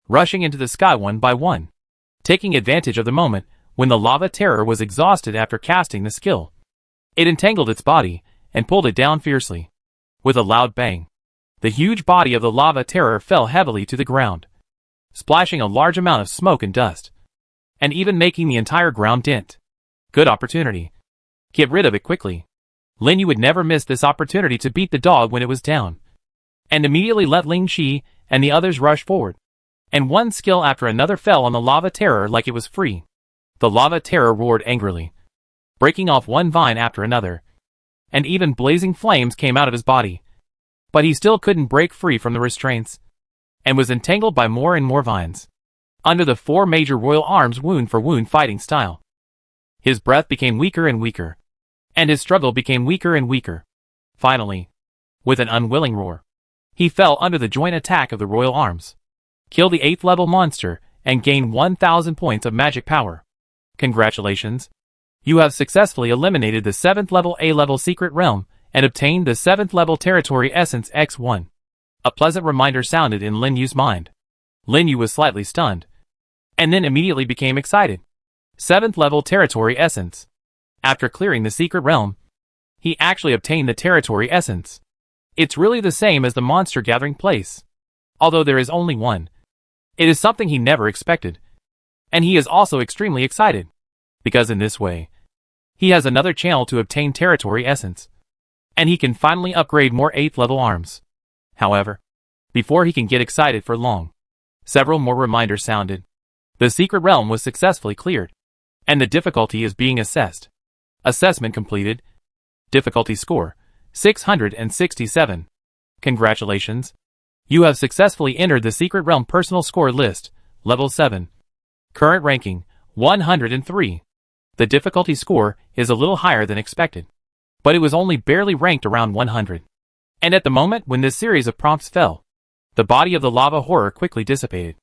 rushing into the sky one by one, taking advantage of the moment when the lava terror was exhausted after casting the skill. It entangled its body and pulled it down fiercely. With a loud bang, the huge body of the lava terror fell heavily to the ground, splashing a large amount of smoke and dust, and even making the entire ground dent. Good opportunity. Get rid of it quickly. Lin Yu would never miss this opportunity to beat the dog when it was down. And immediately let Ling Qi and the others rush forward. And one skill after another fell on the lava terror like it was free. The lava terror roared angrily, breaking off one vine after another. And even blazing flames came out of his body. But he still couldn't break free from the restraints, and was entangled by more and more vines, under the 4 major royal arms wound for wound fighting style. His breath became weaker and weaker, and his struggle became weaker and weaker. Finally, with an unwilling roar, he fell under the joint attack of the royal arms. Kill the 8th level monster, and gain 1000 points of magic power. Congratulations! You have successfully eliminated the 7th level A-level secret realm, and obtained the 7th level territory essence X1. A pleasant reminder sounded in Lin Yu's mind. Lin Yu was slightly stunned, and then immediately became excited. 7th level territory essence. After clearing the secret realm, he actually obtained the territory essence. It's really the same as the monster gathering place, although there is only one. It is something he never expected, and he is also extremely excited, because in this way, he has another channel to obtain territory essence, and he can finally upgrade more 8th level arms. However, before he can get excited for long, several more reminders sounded. The secret realm was successfully cleared, and the difficulty is being assessed. Assessment completed. Difficulty score, 667. Congratulations. You have successfully entered the secret realm personal score list, level 7. Current ranking, 103. The difficulty score is a little higher than expected, but it was only barely ranked around 100. And at the moment when this series of prompts fell, the body of the lava horror quickly dissipated,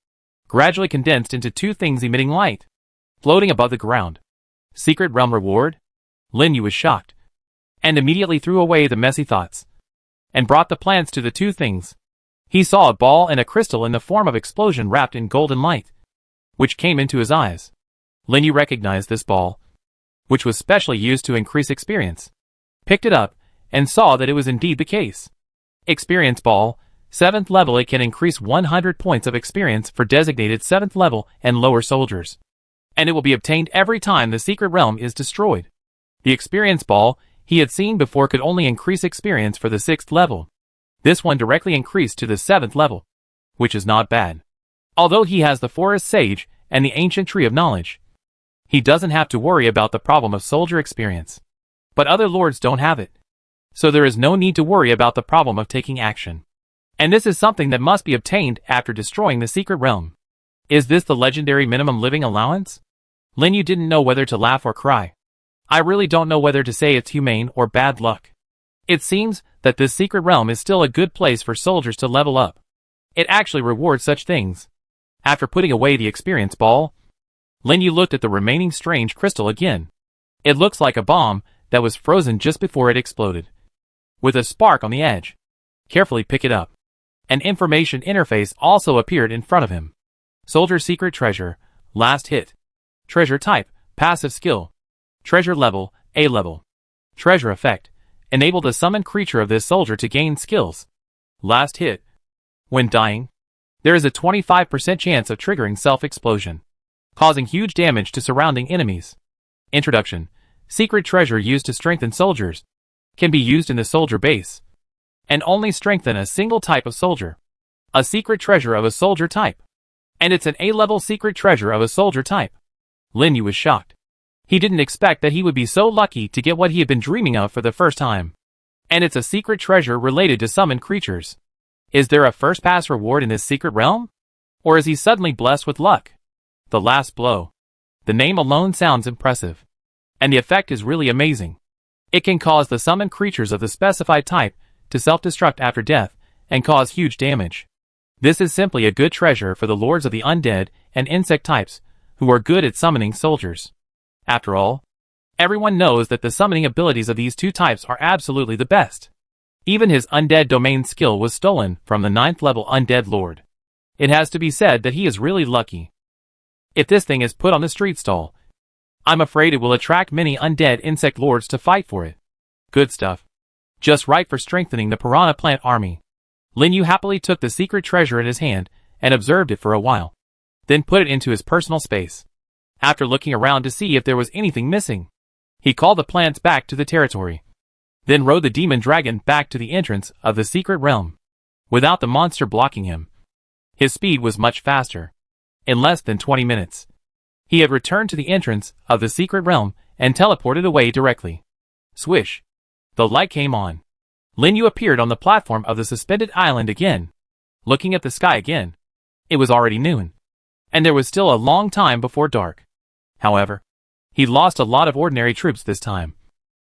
gradually condensed into 2 things emitting light, floating above the ground. Secret realm reward? Lin Yu was shocked, and immediately threw away the messy thoughts, and brought the plants to the 2 things. He saw a ball and a crystal in the form of explosion wrapped in golden light, which came into his eyes. Lin Yu recognized this ball, which was specially used to increase experience, picked it up, and saw that it was indeed the case. Experience ball, 7th level. It can increase 100 points of experience for designated 7th level and lower soldiers, and it will be obtained every time the secret realm is destroyed. The experience ball he had seen before could only increase experience for the 6th level. This one directly increased to the 7th level, which is not bad. Although he has the Forest Sage and the Ancient Tree of Knowledge, he doesn't have to worry about the problem of soldier experience. But other lords don't have it, so there is no need to worry about the problem of taking action. And this is something that must be obtained after destroying the secret realm. Is this the legendary minimum living allowance? Lin Yu didn't know whether to laugh or cry. I really don't know whether to say it's humane or bad luck. It seems that this secret realm is still a good place for soldiers to level up. It actually rewards such things. After putting away the experience ball, Lin Yu looked at the remaining strange crystal again. It looks like a bomb that was frozen just before it exploded, with a spark on the edge. Carefully pick it up. An information interface also appeared in front of him. Soldier secret treasure, last hit. Treasure type, passive skill. Treasure level, A level. Treasure effect, enable the summoned creature of this soldier to gain skills. Last hit. When dying, there is a 25% chance of triggering self-explosion, causing huge damage to surrounding enemies. Introduction. Secret treasure used to strengthen soldiers. Can be used in the soldier base, and only strengthen a single type of soldier. A secret treasure of a soldier type. And it's an A-level secret treasure of a soldier type. Lin Yu was shocked. He didn't expect that he would be so lucky to get what he had been dreaming of for the first time. And it's a secret treasure related to summoned creatures. Is there a first pass reward in this secret realm? Or is he suddenly blessed with luck? The last blow. The name alone sounds impressive. And the effect is really amazing. It can cause the summoned creatures of the specified type to self-destruct after death and cause huge damage. This is simply a good treasure for the lords of the undead and insect types who are good at summoning soldiers. After all, everyone knows that the summoning abilities of these 2 types are absolutely the best. Even his undead domain skill was stolen from the 9th level undead lord. It has to be said that he is really lucky. If this thing is put on the street stall, I'm afraid it will attract many undead insect lords to fight for it. Good stuff. Just right for strengthening the piranha plant army. Lin Yu happily took the secret treasure in his hand and observed it for a while, then put it into his personal space. After looking around to see if there was anything missing, He called the plants back to the territory, then rode the demon dragon back to the entrance of the secret realm, without the monster blocking him. His speed was much faster. In less than 20 minutes, he had returned to the entrance of the secret realm and teleported away directly. Swish! The light came on. Lin Yu appeared on the platform of the suspended island again, looking at the sky again. It was already noon, and there was still a long time before dark. However, he lost a lot of ordinary troops this time,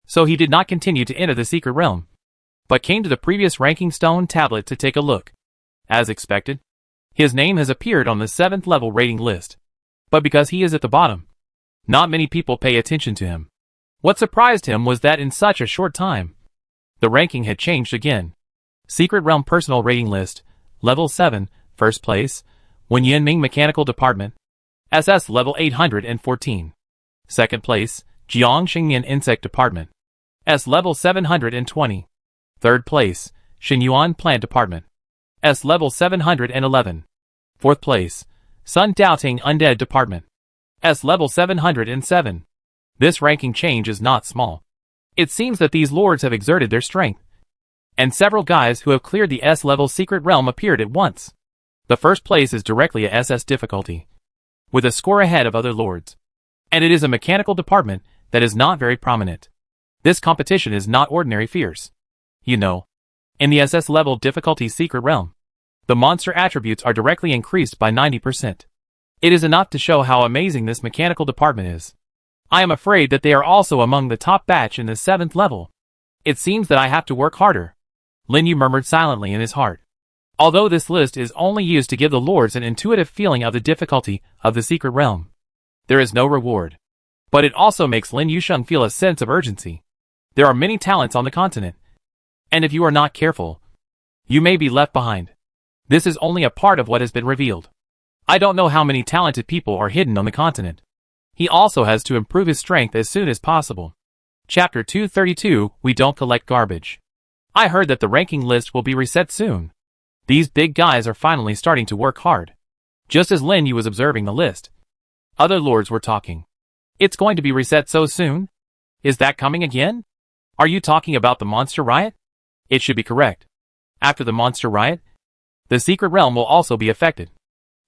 so he did not continue to enter the secret realm, but came to the previous ranking stone tablet to take a look. As expected, his name has appeared on the 7th level rating list, but because he is at the bottom, not many people pay attention to him. What surprised him was that in such a short time, the ranking had changed again. Secret Realm Personal Rating List, Level 7, First Place, Wen Yinming Mechanical Department, SS Level 814. Second Place, Jiang Xingyan Insect Department, S Level 720. Third Place, Xinyuan Plant Department, S Level 711. Fourth Place, Sun Daoting Undead Department, S Level 707. This ranking change is not small. It seems that these lords have exerted their strength, and several guys who have cleared the S-level secret realm appeared at once. The first place is directly a SS difficulty, with a score ahead of other lords, and it is a mechanical department that is not very prominent. This competition is not ordinary fierce. You know, in the SS level difficulty secret realm, the monster attributes are directly increased by 90%. It is enough to show how amazing this mechanical department is. I am afraid that they are also among the top batch in the 7th level. It seems that I have to work harder. Lin Yu murmured silently in his heart. Although this list is only used to give the lords an intuitive feeling of the difficulty of the secret realm, there is no reward. But it also makes Lin Yusheng feel a sense of urgency. There are many talents on the continent, and if you are not careful, you may be left behind. This is only a part of what has been revealed. I don't know how many talented people are hidden on the continent. He also has to improve his strength as soon as possible. Chapter 232, We Don't Collect Garbage. I heard that the ranking list will be reset soon. These big guys are finally starting to work hard. Just as Lin Yu was observing the list, other lords were talking. It's going to be reset so soon? Is that coming again? Are you talking about the monster riot? It should be correct. After the monster riot, the secret realm will also be affected,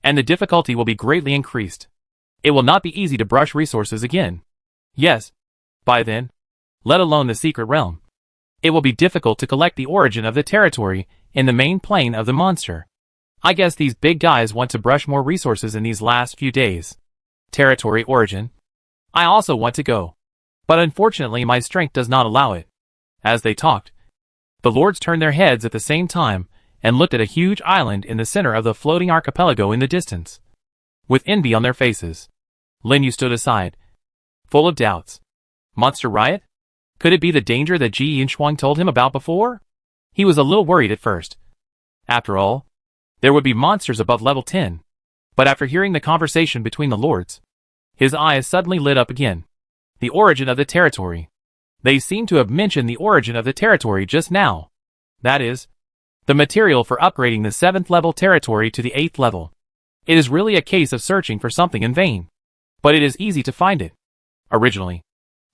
and the difficulty will be greatly increased. It will not be easy to brush resources again. Yes, by then, let alone the secret realm, it will be difficult to collect the origin of the territory in the main plane of the monster. I guess these big guys want to brush more resources in these last few days. Territory origin. I also want to go, but unfortunately my strength does not allow it. As they talked, the lords turned their heads at the same time and looked at a huge island in the center of the floating archipelago in the distance. With envy on their faces, Lin Yu stood aside, full of doubts. Monster riot? Could it be the danger that Ji Yunshuang told him about before? He was a little worried at first. After all, there would be monsters above level 10. But after hearing the conversation between the lords, his eyes suddenly lit up again. The origin of the territory. They seem to have mentioned the origin of the territory just now. That is, the material for upgrading the 7th level territory to the 8th level. It is really a case of searching for something in vain. But it is easy to find it. Originally,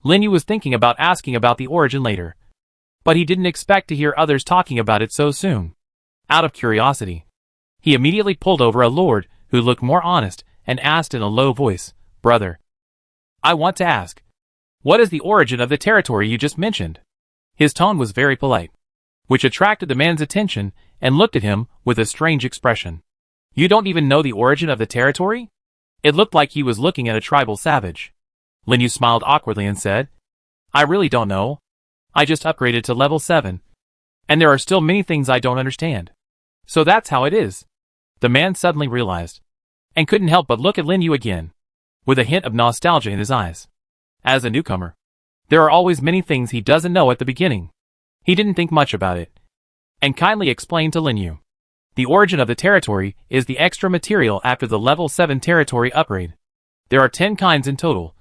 Lin Yu was thinking about asking about the origin later, but he didn't expect to hear others talking about it so soon. Out of curiosity, he immediately pulled over a lord who looked more honest and asked in a low voice, "Brother, I want to ask, what is the origin of the territory you just mentioned?" His tone was very polite, which attracted the man's attention and looked at him with a strange expression. "You don't even know the origin of the territory?" It looked like he was looking at a tribal savage. Lin Yu smiled awkwardly and said, "I really don't know. I just upgraded to level 7. And there are still many things I don't understand. So that's how it is." The man suddenly realized, and couldn't help but look at Lin Yu again, with a hint of nostalgia in his eyes. As a newcomer, there are always many things he doesn't know at the beginning. He didn't think much about it, and kindly explained to Lin Yu. The origin of the territory is the extra material after the level 7 territory upgrade. There are 10 kinds in total,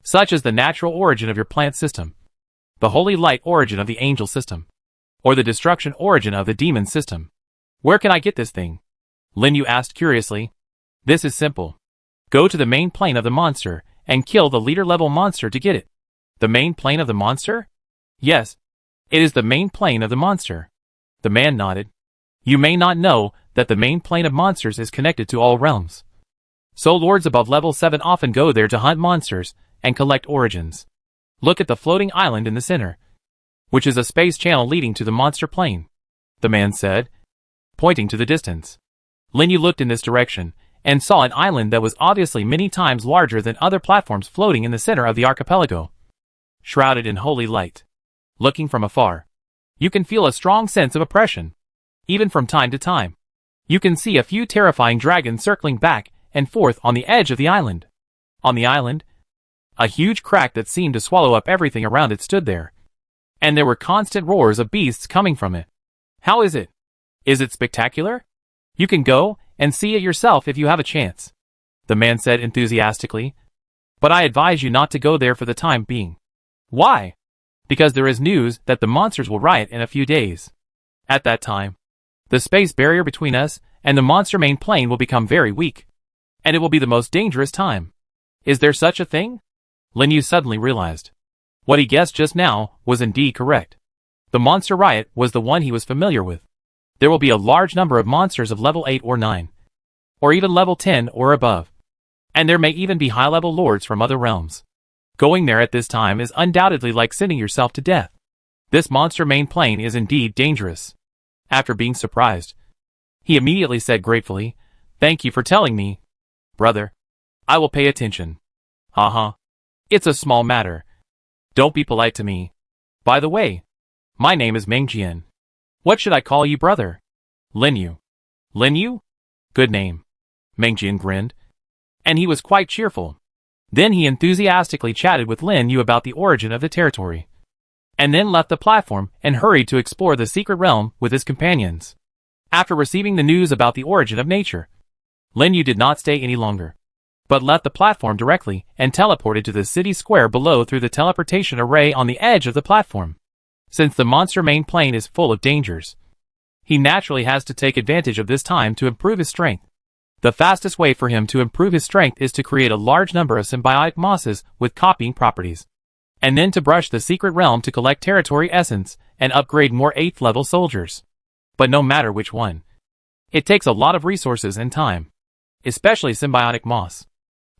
such as the natural origin of your plant system, the holy light origin of the angel system, or the destruction origin of the demon system. Where can I get this thing? Lin Yu asked curiously. This is simple. Go to the main plane of the monster and kill the leader level monster to get it. The main plane of the monster? Yes, it is the main plane of the monster. The man nodded. You may not know that the main plane of monsters is connected to all realms. So lords above level 7 often go there to hunt monsters and collect origins. Look at the floating island in the center, which is a space channel leading to the monster plane, the man said, pointing to the distance. Lin Yu looked in this direction and saw an island that was obviously many times larger than other platforms floating in the center of the archipelago, shrouded in holy light. Looking from afar, you can feel a strong sense of oppression. Even from time to time, you can see a few terrifying dragons circling back and forth on the edge of the island. On the island, a huge crack that seemed to swallow up everything around it stood there, and there were constant roars of beasts coming from it. How is it? Is it spectacular? You can go and see it yourself if you have a chance, the man said enthusiastically. But I advise you not to go there for the time being. Why? Because there is news that the monsters will riot in a few days. At that time, the space barrier between us and the monster main plane will become very weak, and it will be the most dangerous time. Is there such a thing? Lin Yu suddenly realized. What he guessed just now was indeed correct. The monster riot was the one he was familiar with. There will be a large number of monsters of level 8 or 9, or even level 10 or above. And there may even be high-level lords from other realms. Going there at this time is undoubtedly like sending yourself to death. This monster main plane is indeed dangerous. After being surprised, he immediately said gratefully, "Thank you for telling me, brother. I will pay attention." Haha. It's a small matter. Don't be polite to me. By the way, my name is Mengjian. What should I call you, brother? Lin Yu. Lin Yu? Good name. Mengjian grinned, and he was quite cheerful. Then he enthusiastically chatted with Lin Yu about the origin of the territory, and then left the platform and hurried to explore the secret realm with his companions. After receiving the news about the origin of nature, Lin Yu did not stay any longer, but left the platform directly and teleported to the city square below through the teleportation array on the edge of the platform. Since the monster main plane is full of dangers, he naturally has to take advantage of this time to improve his strength. The fastest way for him to improve his strength is to create a large number of symbiotic mosses with copying properties, and then to brush the secret realm to collect territory essence and upgrade more 8th level soldiers. But no matter which one, it takes a lot of resources and time, especially symbiotic moss.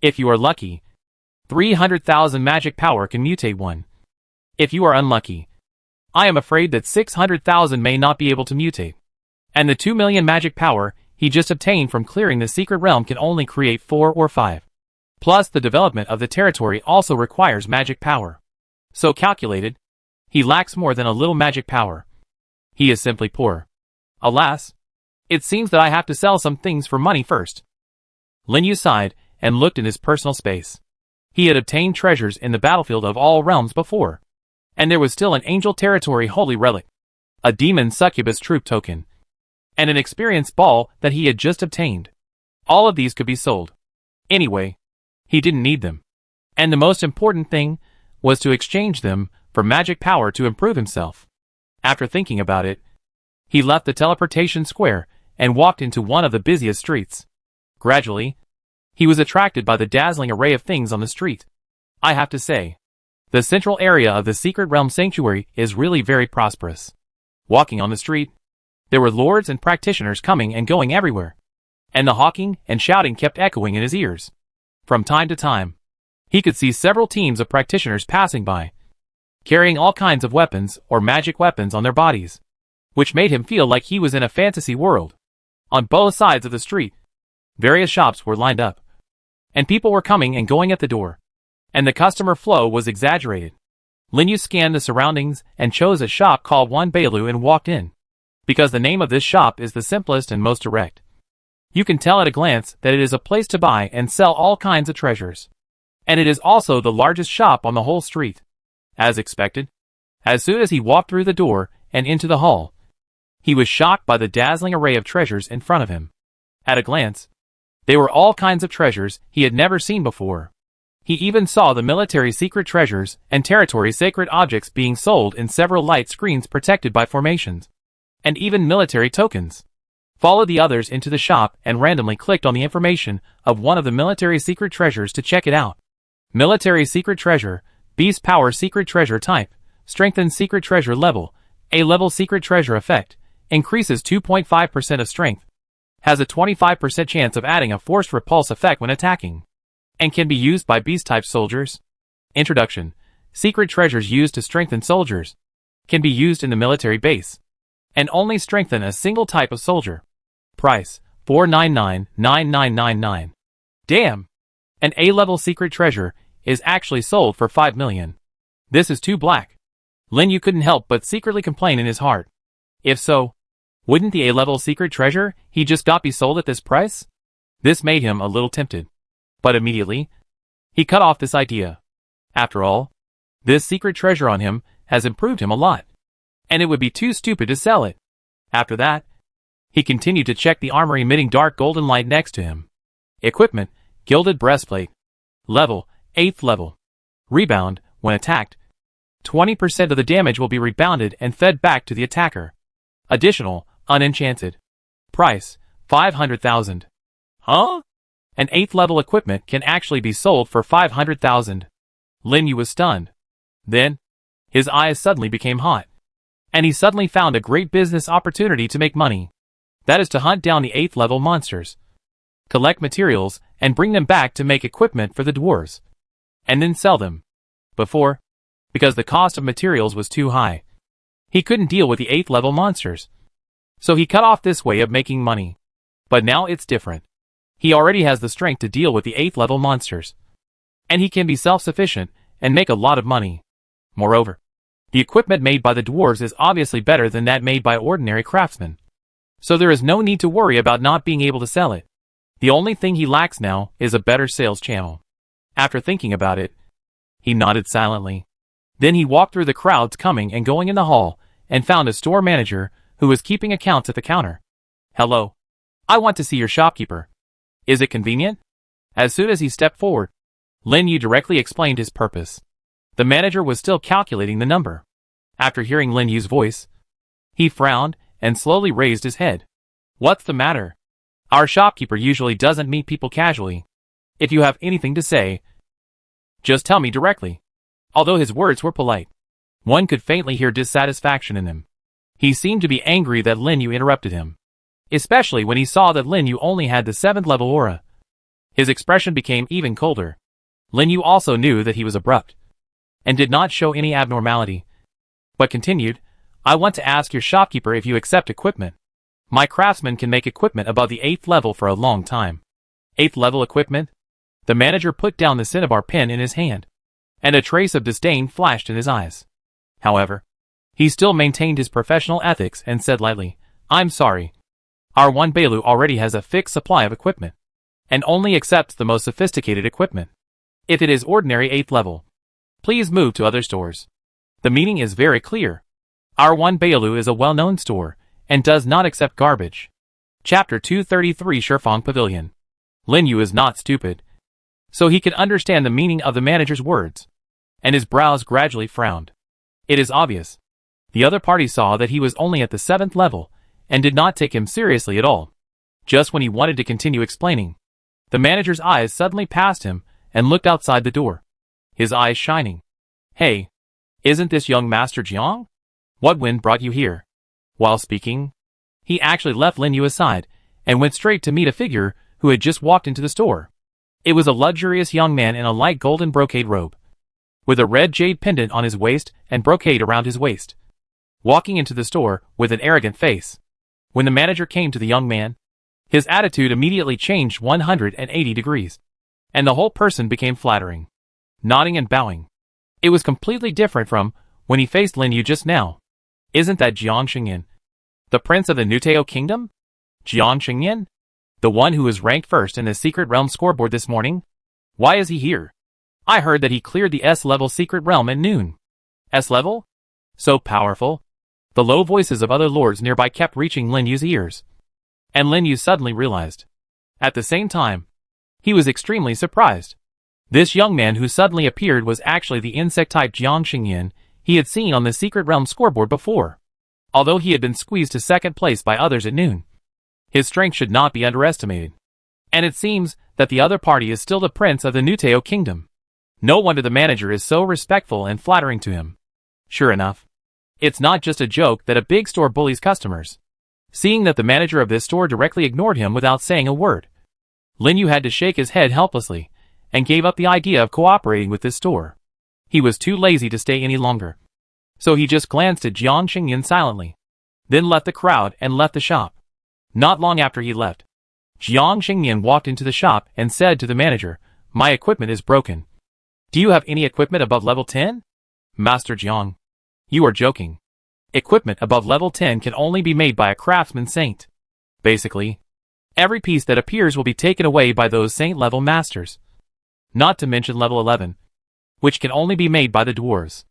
If you are lucky, 300,000 magic power can mutate one. If you are unlucky, I am afraid that 600,000 may not be able to mutate. And the 2 million magic power he just obtained from clearing the secret realm can only create 4 or 5. Plus the development of the territory also requires magic power. So calculated, he lacks more than a little magic power. He is simply poor. Alas, it seems that I have to sell some things for money first. Lin Yu sighed and looked in his personal space. He had obtained treasures in the battlefield of all realms before, and there was still an angel territory holy relic, a demon succubus troop token, and an experience ball that he had just obtained. All of these could be sold. Anyway, he didn't need them. And the most important thing was to exchange them for magic power to improve himself. After thinking about it, he left the teleportation square and walked into one of the busiest streets. Gradually, he was attracted by the dazzling array of things on the street. I have to say, the central area of the Secret Realm Sanctuary is really very prosperous. Walking on the street, there were lords and practitioners coming and going everywhere, and the hawking and shouting kept echoing in his ears. From time to time, he could see several teams of practitioners passing by, carrying all kinds of weapons or magic weapons on their bodies, which made him feel like he was in a fantasy world. On both sides of the street, various shops were lined up, and people were coming and going at the door, and the customer flow was exaggerated. Lin Yu scanned the surroundings and chose a shop called Wan Beilu and walked in, because the name of this shop is the simplest and most direct. You can tell at a glance that it is a place to buy and sell all kinds of treasures. And it is also the largest shop on the whole street. As expected, as soon as he walked through the door and into the hall, he was shocked by the dazzling array of treasures in front of him. At a glance, they were all kinds of treasures he had never seen before. He even saw the military secret treasures and territory sacred objects being sold in several light screens protected by formations, and even military tokens. Followed the others into the shop and randomly clicked on the information of one of the military secret treasures to check it out. Military secret treasure, Beast Power Secret Treasure Type. Strengthens Secret Treasure Level. A-level Secret Treasure Effect. Increases 2.5% of strength. Has a 25% chance of adding a forced repulse effect when attacking. And can be used by beast-type soldiers. Introduction. Secret treasures used to strengthen soldiers. Can be used in the military base. And only strengthen a single type of soldier. Price. $499,9999. Damn! An A-level secret treasure is actually sold for $5 million. This is too black. Lin Yu couldn't help but secretly complain in his heart. If so, wouldn't the A-level secret treasure he just got be sold at this price? This made him a little tempted. But immediately, he cut off this idea. After all, this secret treasure on him has improved him a lot. And it would be too stupid to sell it. After that, he continued to check the armor emitting dark golden light next to him. Equipment, Gilded Breastplate. Level, 8th level. Rebound, when attacked. 20% of the damage will be rebounded and fed back to the attacker. Additional, unenchanted. Price, $500,000. Huh? An 8th level equipment can actually be sold for $500,000. Lin Yu was stunned. Then, his eyes suddenly became hot. And he suddenly found a great business opportunity to make money. That is to hunt down the 8th level monsters. Collect materials and bring them back to make equipment for the dwarves. And then sell them. Because the cost of materials was too high. He couldn't deal with the 8th level monsters. So he cut off this way of making money. But now it's different. He already has the strength to deal with the 8th level monsters. And he can be self-sufficient and make a lot of money. Moreover, the equipment made by the dwarves is obviously better than that made by ordinary craftsmen. So there is no need to worry about not being able to sell it. The only thing he lacks now is a better sales channel. After thinking about it, he nodded silently. Then he walked through the crowds coming and going in the hall and found a store manager who was keeping accounts at the counter. Hello. I want to see your shopkeeper. Is it convenient? As soon as he stepped forward, Lin Yu directly explained his purpose. The manager was still calculating the number. After hearing Lin Yu's voice, he frowned and slowly raised his head. What's the matter? Our shopkeeper usually doesn't meet people casually. If you have anything to say, just tell me directly. Although his words were polite, one could faintly hear dissatisfaction in him. He seemed to be angry that Lin Yu interrupted him. Especially when he saw that Lin Yu only had the 7th level aura. His expression became even colder. Lin Yu also knew that he was abrupt, and did not show any abnormality, but continued, I want to ask your shopkeeper if you accept equipment. My craftsman can make equipment above the 8th level for a long time. 8th level equipment? The manager put down the cinnabar pen in his hand, and a trace of disdain flashed in his eyes. However, he still maintained his professional ethics and said lightly, I'm sorry. Our one Bailu already has a fixed supply of equipment, and only accepts the most sophisticated equipment. If it is ordinary 8th level, please move to other stores. The meaning is very clear. Our one Bailu is a well-known store, and does not accept garbage. Chapter 233 Shifang Pavilion. Lin Yu is not stupid, so he could understand the meaning of the manager's words, and his brows gradually frowned. It is obvious. The other party saw that he was only at the 7th level, and did not take him seriously at all. Just when he wanted to continue explaining, the manager's eyes suddenly passed him, and looked outside the door, his eyes shining. Hey, isn't this young Master Jiang? What wind brought you here? While speaking, he actually left Lin Yu aside, and went straight to meet a figure who had just walked into the store. It was a luxurious young man in a light golden brocade robe, with a red jade pendant on his waist and brocade around his waist, walking into the store with an arrogant face. When the manager came to the young man, his attitude immediately changed 180 degrees, and the whole person became flattering, nodding and bowing. It was completely different from when he faced Lin Yu just now. Isn't that Jiang Xingyan, the prince of the Mutated kingdom? Jiang Xingyan? The one who was ranked first in the Secret Realm scoreboard this morning? Why is he here? I heard that he cleared the S-level Secret Realm at noon. S-level? So powerful. The low voices of other lords nearby kept reaching Lin Yu's ears. And Lin Yu suddenly realized. At the same time, he was extremely surprised. This young man who suddenly appeared was actually the insect-type Jiang Xingyan he had seen on the Secret Realm scoreboard before. Although he had been squeezed to second place by others at noon, his strength should not be underestimated. And it seems that the other party is still the prince of the Mutated kingdom. No wonder the manager is so respectful and flattering to him. Sure enough, it's not just a joke that a big store bullies customers. Seeing that the manager of this store directly ignored him without saying a word, Lin Yu had to shake his head helplessly and gave up the idea of cooperating with this store. He was too lazy to stay any longer. So he just glanced at Jiang Xingyan silently, then left the crowd and left the shop. Not long after he left, Jiang Xingyan walked into the shop and said to the manager, "My equipment is broken. Do you have any equipment above level 10? Master Jiang, you are joking. Equipment above level 10 can only be made by a craftsman saint. Basically, every piece that appears will be taken away by those saint-level masters. Not to mention level 11, which can only be made by the dwarves."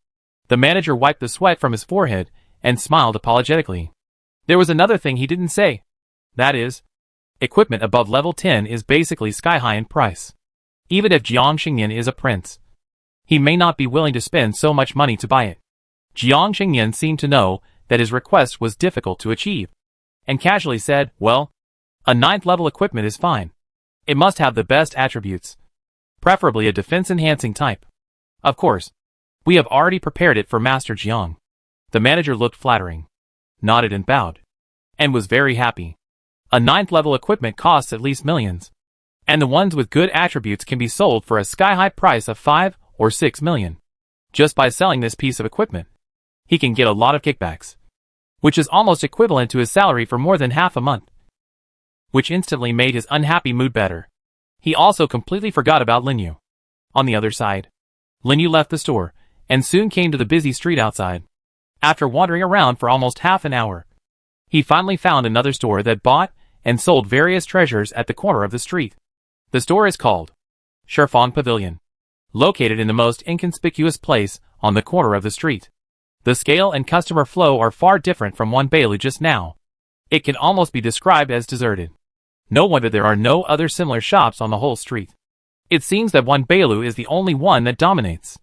The manager wiped the sweat from his forehead and smiled apologetically. There was another thing he didn't say. That is, equipment above level 10 is basically sky-high in price. Even if Jiang Xingyan is a prince, he may not be willing to spend so much money to buy it. Jiang Xingyan seemed to know that his request was difficult to achieve, and casually said, "Well, a 9th level equipment is fine. It must have the best attributes, preferably a defense-enhancing type. Of course, we have already prepared it for Master Jiang." The manager looked flattering, nodded and bowed, and was very happy. A 9th level equipment costs at least millions, and the ones with good attributes can be sold for a sky-high price of 5 or 6 million. Just by selling this piece of equipment, he can get a lot of kickbacks, which is almost equivalent to his salary for more than half a month, which instantly made his unhappy mood better. He also completely forgot about Lin Yu. On the other side, Lin Yu left the store and soon came to the busy street outside. After wandering around for almost half an hour, he finally found another store that bought and sold various treasures at the corner of the street. The store is called Shifang Pavilion, located in the most inconspicuous place on the corner of the street. The scale and customer flow are far different from one Bailu just now. It can almost be described as deserted. No wonder there are no other similar shops on the whole street. It seems that one Bailu is the only one that dominates.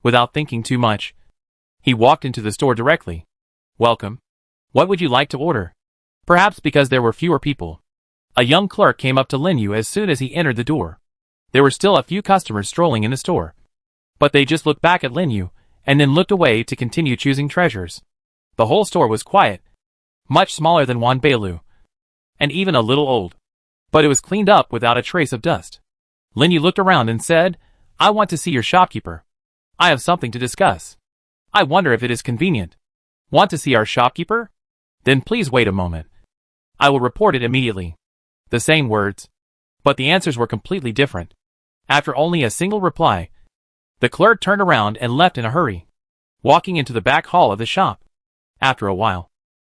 Without thinking too much, he walked into the store directly. "Welcome. What would you like to order?" Perhaps because there were fewer people, a young clerk came up to Lin Yu as soon as he entered the door. There were still a few customers strolling in the store, but they just looked back at Lin Yu and then looked away to continue choosing treasures. The whole store was quiet, much smaller than Wan Bailu, and even a little old, but it was cleaned up without a trace of dust. Lin Yu looked around and said, "I want to see your shopkeeper. I have something to discuss. I wonder if it is convenient." "Want to see our shopkeeper? Then please wait a moment. I will report it immediately." The same words, but the answers were completely different. After only a single reply, the clerk turned around and left in a hurry, walking into the back hall of the shop. After a while,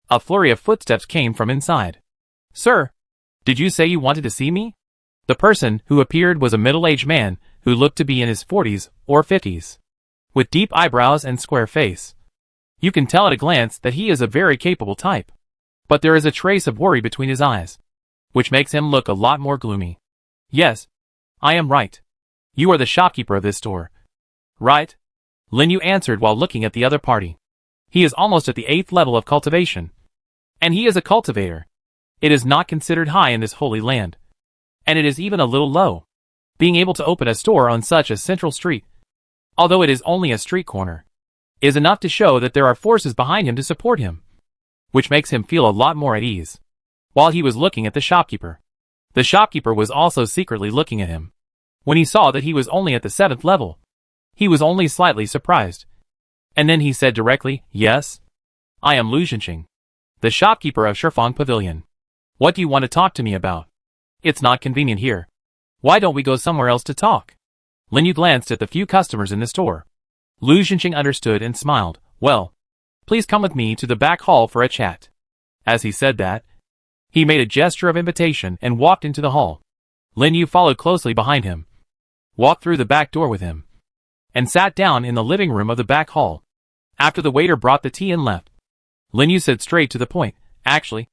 a flurry of footsteps came from inside. "Sir, did you say you wanted to see me?" The person who appeared was a middle-aged man who looked to be in his 40s or 50s, with deep eyebrows and square face. You can tell at a glance that he is a very capable type, but there is a trace of worry between his eyes, which makes him look a lot more gloomy. "Yes, I am right. You are the shopkeeper of this store, right?" Lin Yu answered while looking at the other party. He is almost at the 8th level of cultivation, and he is a cultivator. It is not considered high in this holy land, and it is even a little low, being able to open a store on such a central street, although it is only a street corner, is enough to show that there are forces behind him to support him, which makes him feel a lot more at ease. While he was looking at the shopkeeper was also secretly looking at him. When he saw that he was only at the 7th level, he was only slightly surprised. And then he said directly, "Yes? I am Lu Zhenqing, the shopkeeper of Shifang Pavilion. What do you want to talk to me about? It's not convenient here. Why don't we go somewhere else to talk?" Lin Yu glanced at the few customers in the store. Lu Zhenqing understood and smiled. "Well, please come with me to the back hall for a chat." As he said that, he made a gesture of invitation and walked into the hall. Lin Yu followed closely behind him, walked through the back door with him, and sat down in the living room of the back hall. After the waiter brought the tea and left, Lin Yu said straight to the point, "Actually,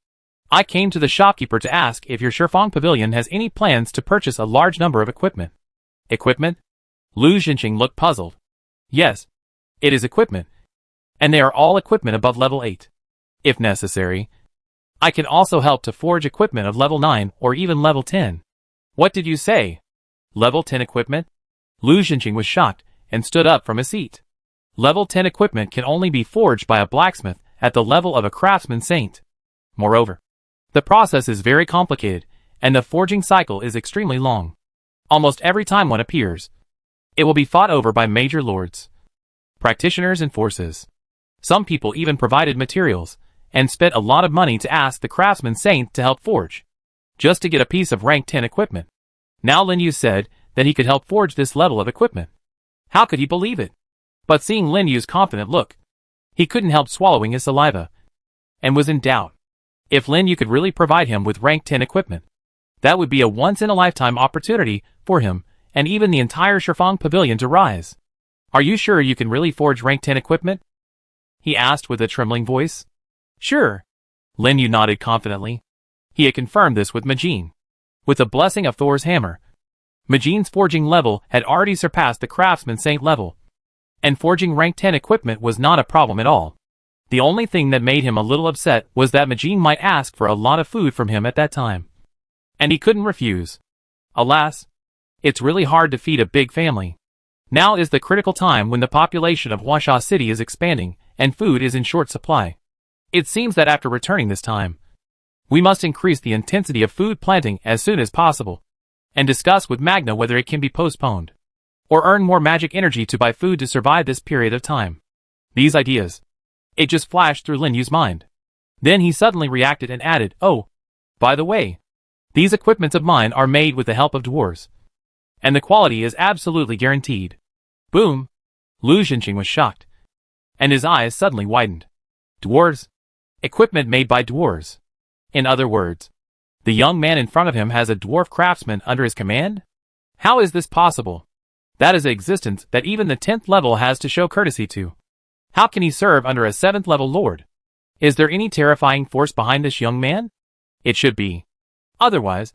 I came to the shopkeeper to ask if your Shifang Pavilion has any plans to purchase a large number of equipment." "Equipment?" Lu Zhenqing looked puzzled. "Yes, it is equipment, and they are all equipment above level 8. If necessary, I can also help to forge equipment of level 9 or even level 10. "What did you say? Level 10 equipment?" Lu Zhenqing was shocked and stood up from his seat. Level 10 equipment can only be forged by a blacksmith at the level of a craftsman saint. Moreover, the process is very complicated, and the forging cycle is extremely long. Almost every time one appears, it will be fought over by major lords, practitioners and forces. Some people even provided materials, and spent a lot of money to ask the craftsman saint to help forge, just to get a piece of rank 10 equipment. Now Lin Yu said that he could help forge this level of equipment. How could he believe it? But seeing Lin Yu's confident look, he couldn't help swallowing his saliva, and was in doubt. If Lin Yu could really provide him with rank 10 equipment, that would be a once-in-a-lifetime opportunity for him, and even the entire Shifang Pavilion to rise. Are you sure you can really forge rank 10 equipment? He asked with a trembling voice. Sure. Lin Yu nodded confidently. He had confirmed this with Majin. With the blessing of Thor's hammer, Majin's forging level had already surpassed the craftsman saint level, and forging rank 10 equipment was not a problem at all. The only thing that made him a little upset was that Majin might ask for a lot of food from him at that time, and he couldn't refuse. Alas, it's really hard to feed a big family. Now is the critical time when the population of Huasha City is expanding, and food is in short supply. It seems that after returning this time, we must increase the intensity of food planting as soon as possible, and discuss with Magna whether it can be postponed, or earn more magic energy to buy food to survive this period of time. These ideas, it just flashed through Lin Yu's mind. Then he suddenly reacted and added, "Oh, by the way, these equipments of mine are made with the help of dwarves, and the quality is absolutely guaranteed." Boom! Lu Xinqing was shocked, and his eyes suddenly widened. Dwarves? Equipment made by dwarves. In other words, the young man in front of him has a dwarf craftsman under his command? How is this possible? That is an existence that even the 10th level has to show courtesy to. How can he serve under a 7th level lord? Is there any terrifying force behind this young man? It should be. Otherwise,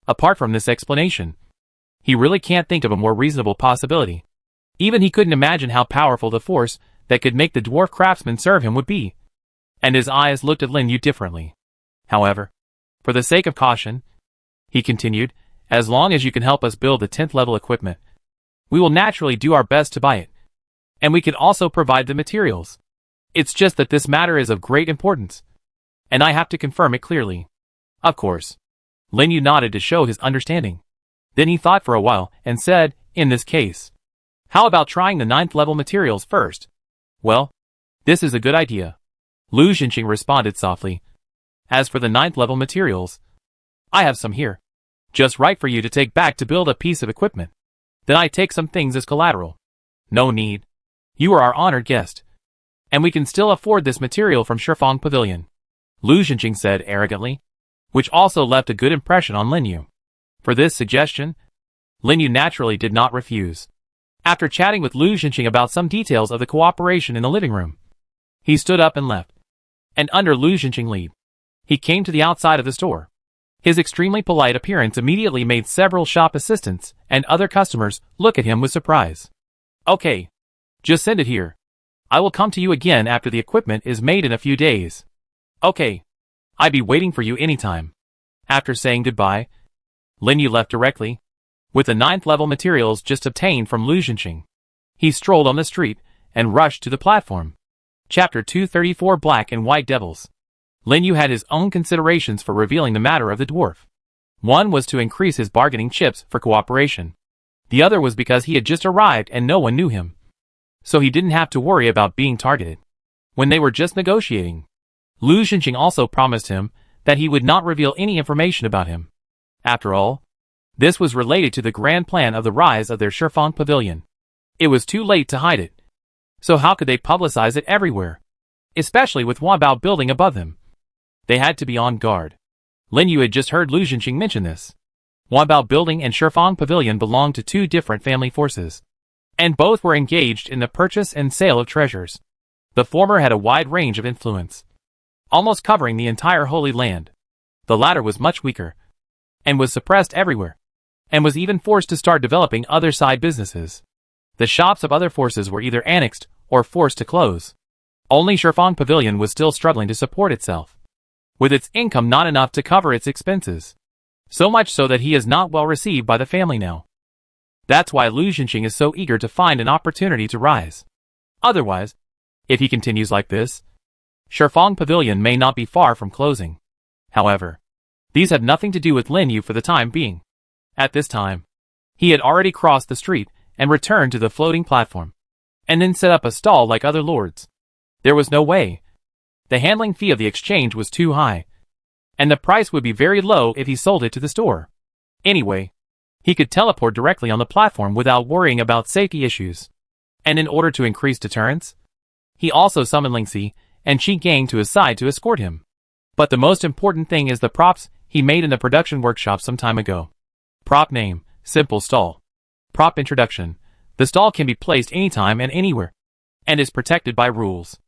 apart from this explanation, he really can't think of a more reasonable possibility. Even he couldn't imagine how powerful the force that could make the dwarf craftsman serve him would be. And his eyes looked at Lin Yu differently. However, for the sake of caution, he continued, as long as you can help us build the 10th level equipment, we will naturally do our best to buy it. And we can also provide the materials. It's just that this matter is of great importance, and I have to confirm it clearly. Of course. Lin Yu nodded to show his understanding. Then he thought for a while and said, in this case, how about trying the 9th level materials first? Well, this is a good idea. Lu Xinqing responded softly. As for the 9th level materials, I have some here, just right for you to take back to build a piece of equipment. Then I take some things as collateral. No need. You are our honored guest, and we can still afford this material from Shifang Pavilion, Lu Xinqing said arrogantly, which also left a good impression on Lin Yu. For this suggestion, Lin Yu naturally did not refuse. After chatting with Lu Xinqing about some details of the cooperation in the living room, he stood up and left. And under Lu Xinqing's lead, he came to the outside of the store. His extremely polite appearance immediately made several shop assistants and other customers look at him with surprise. Okay, just send it here. I will come to you again after the equipment is made in a few days. Okay, I'll be waiting for you anytime. After saying goodbye, Lin Yu left directly, with the 9th level materials just obtained from Lu Xinqing. He strolled on the street and rushed to the platform. Chapter 234 Black and White Devils. Lin Yu had his own considerations for revealing the matter of the dwarf. One was to increase his bargaining chips for cooperation. The other was because he had just arrived and no one knew him, so he didn't have to worry about being targeted. When they were just negotiating, Lu Xinqing also promised him that he would not reveal any information about him. After all, this was related to the grand plan of the rise of their Shifang Pavilion. It was too late to hide it. So how could they publicize it everywhere? Especially with Huabao building above them. They had to be on guard. Lin Yu had just heard Lu Xinqing mention this. Huabao building and Shifang Pavilion belonged to two different family forces, and both were engaged in the purchase and sale of treasures. The former had a wide range of influence, almost covering the entire Holy Land. The latter was much weaker, and was suppressed everywhere, and was even forced to start developing other side businesses. The shops of other forces were either annexed or forced to close. Only Shifang Pavilion was still struggling to support itself, with its income not enough to cover its expenses. So much so that he is not well received by the family now. That's why Lu Xinxing is so eager to find an opportunity to rise. Otherwise, if he continues like this, Shifeng Pavilion may not be far from closing. However, these had nothing to do with Lin Yu for the time being. At this time, he had already crossed the street and returned to the floating platform, and then set up a stall like other lords. There was no way. The handling fee of the exchange was too high, and the price would be very low if he sold it to the store. Anyway, he could teleport directly on the platform without worrying about safety issues. And in order to increase deterrence, he also summoned Lingxi and Qi Gang to his side to escort him. But the most important thing is the props he made in the production workshop some time ago. Prop name, Simple Stall. Prop introduction. The stall can be placed anytime and anywhere, and is protected by rules.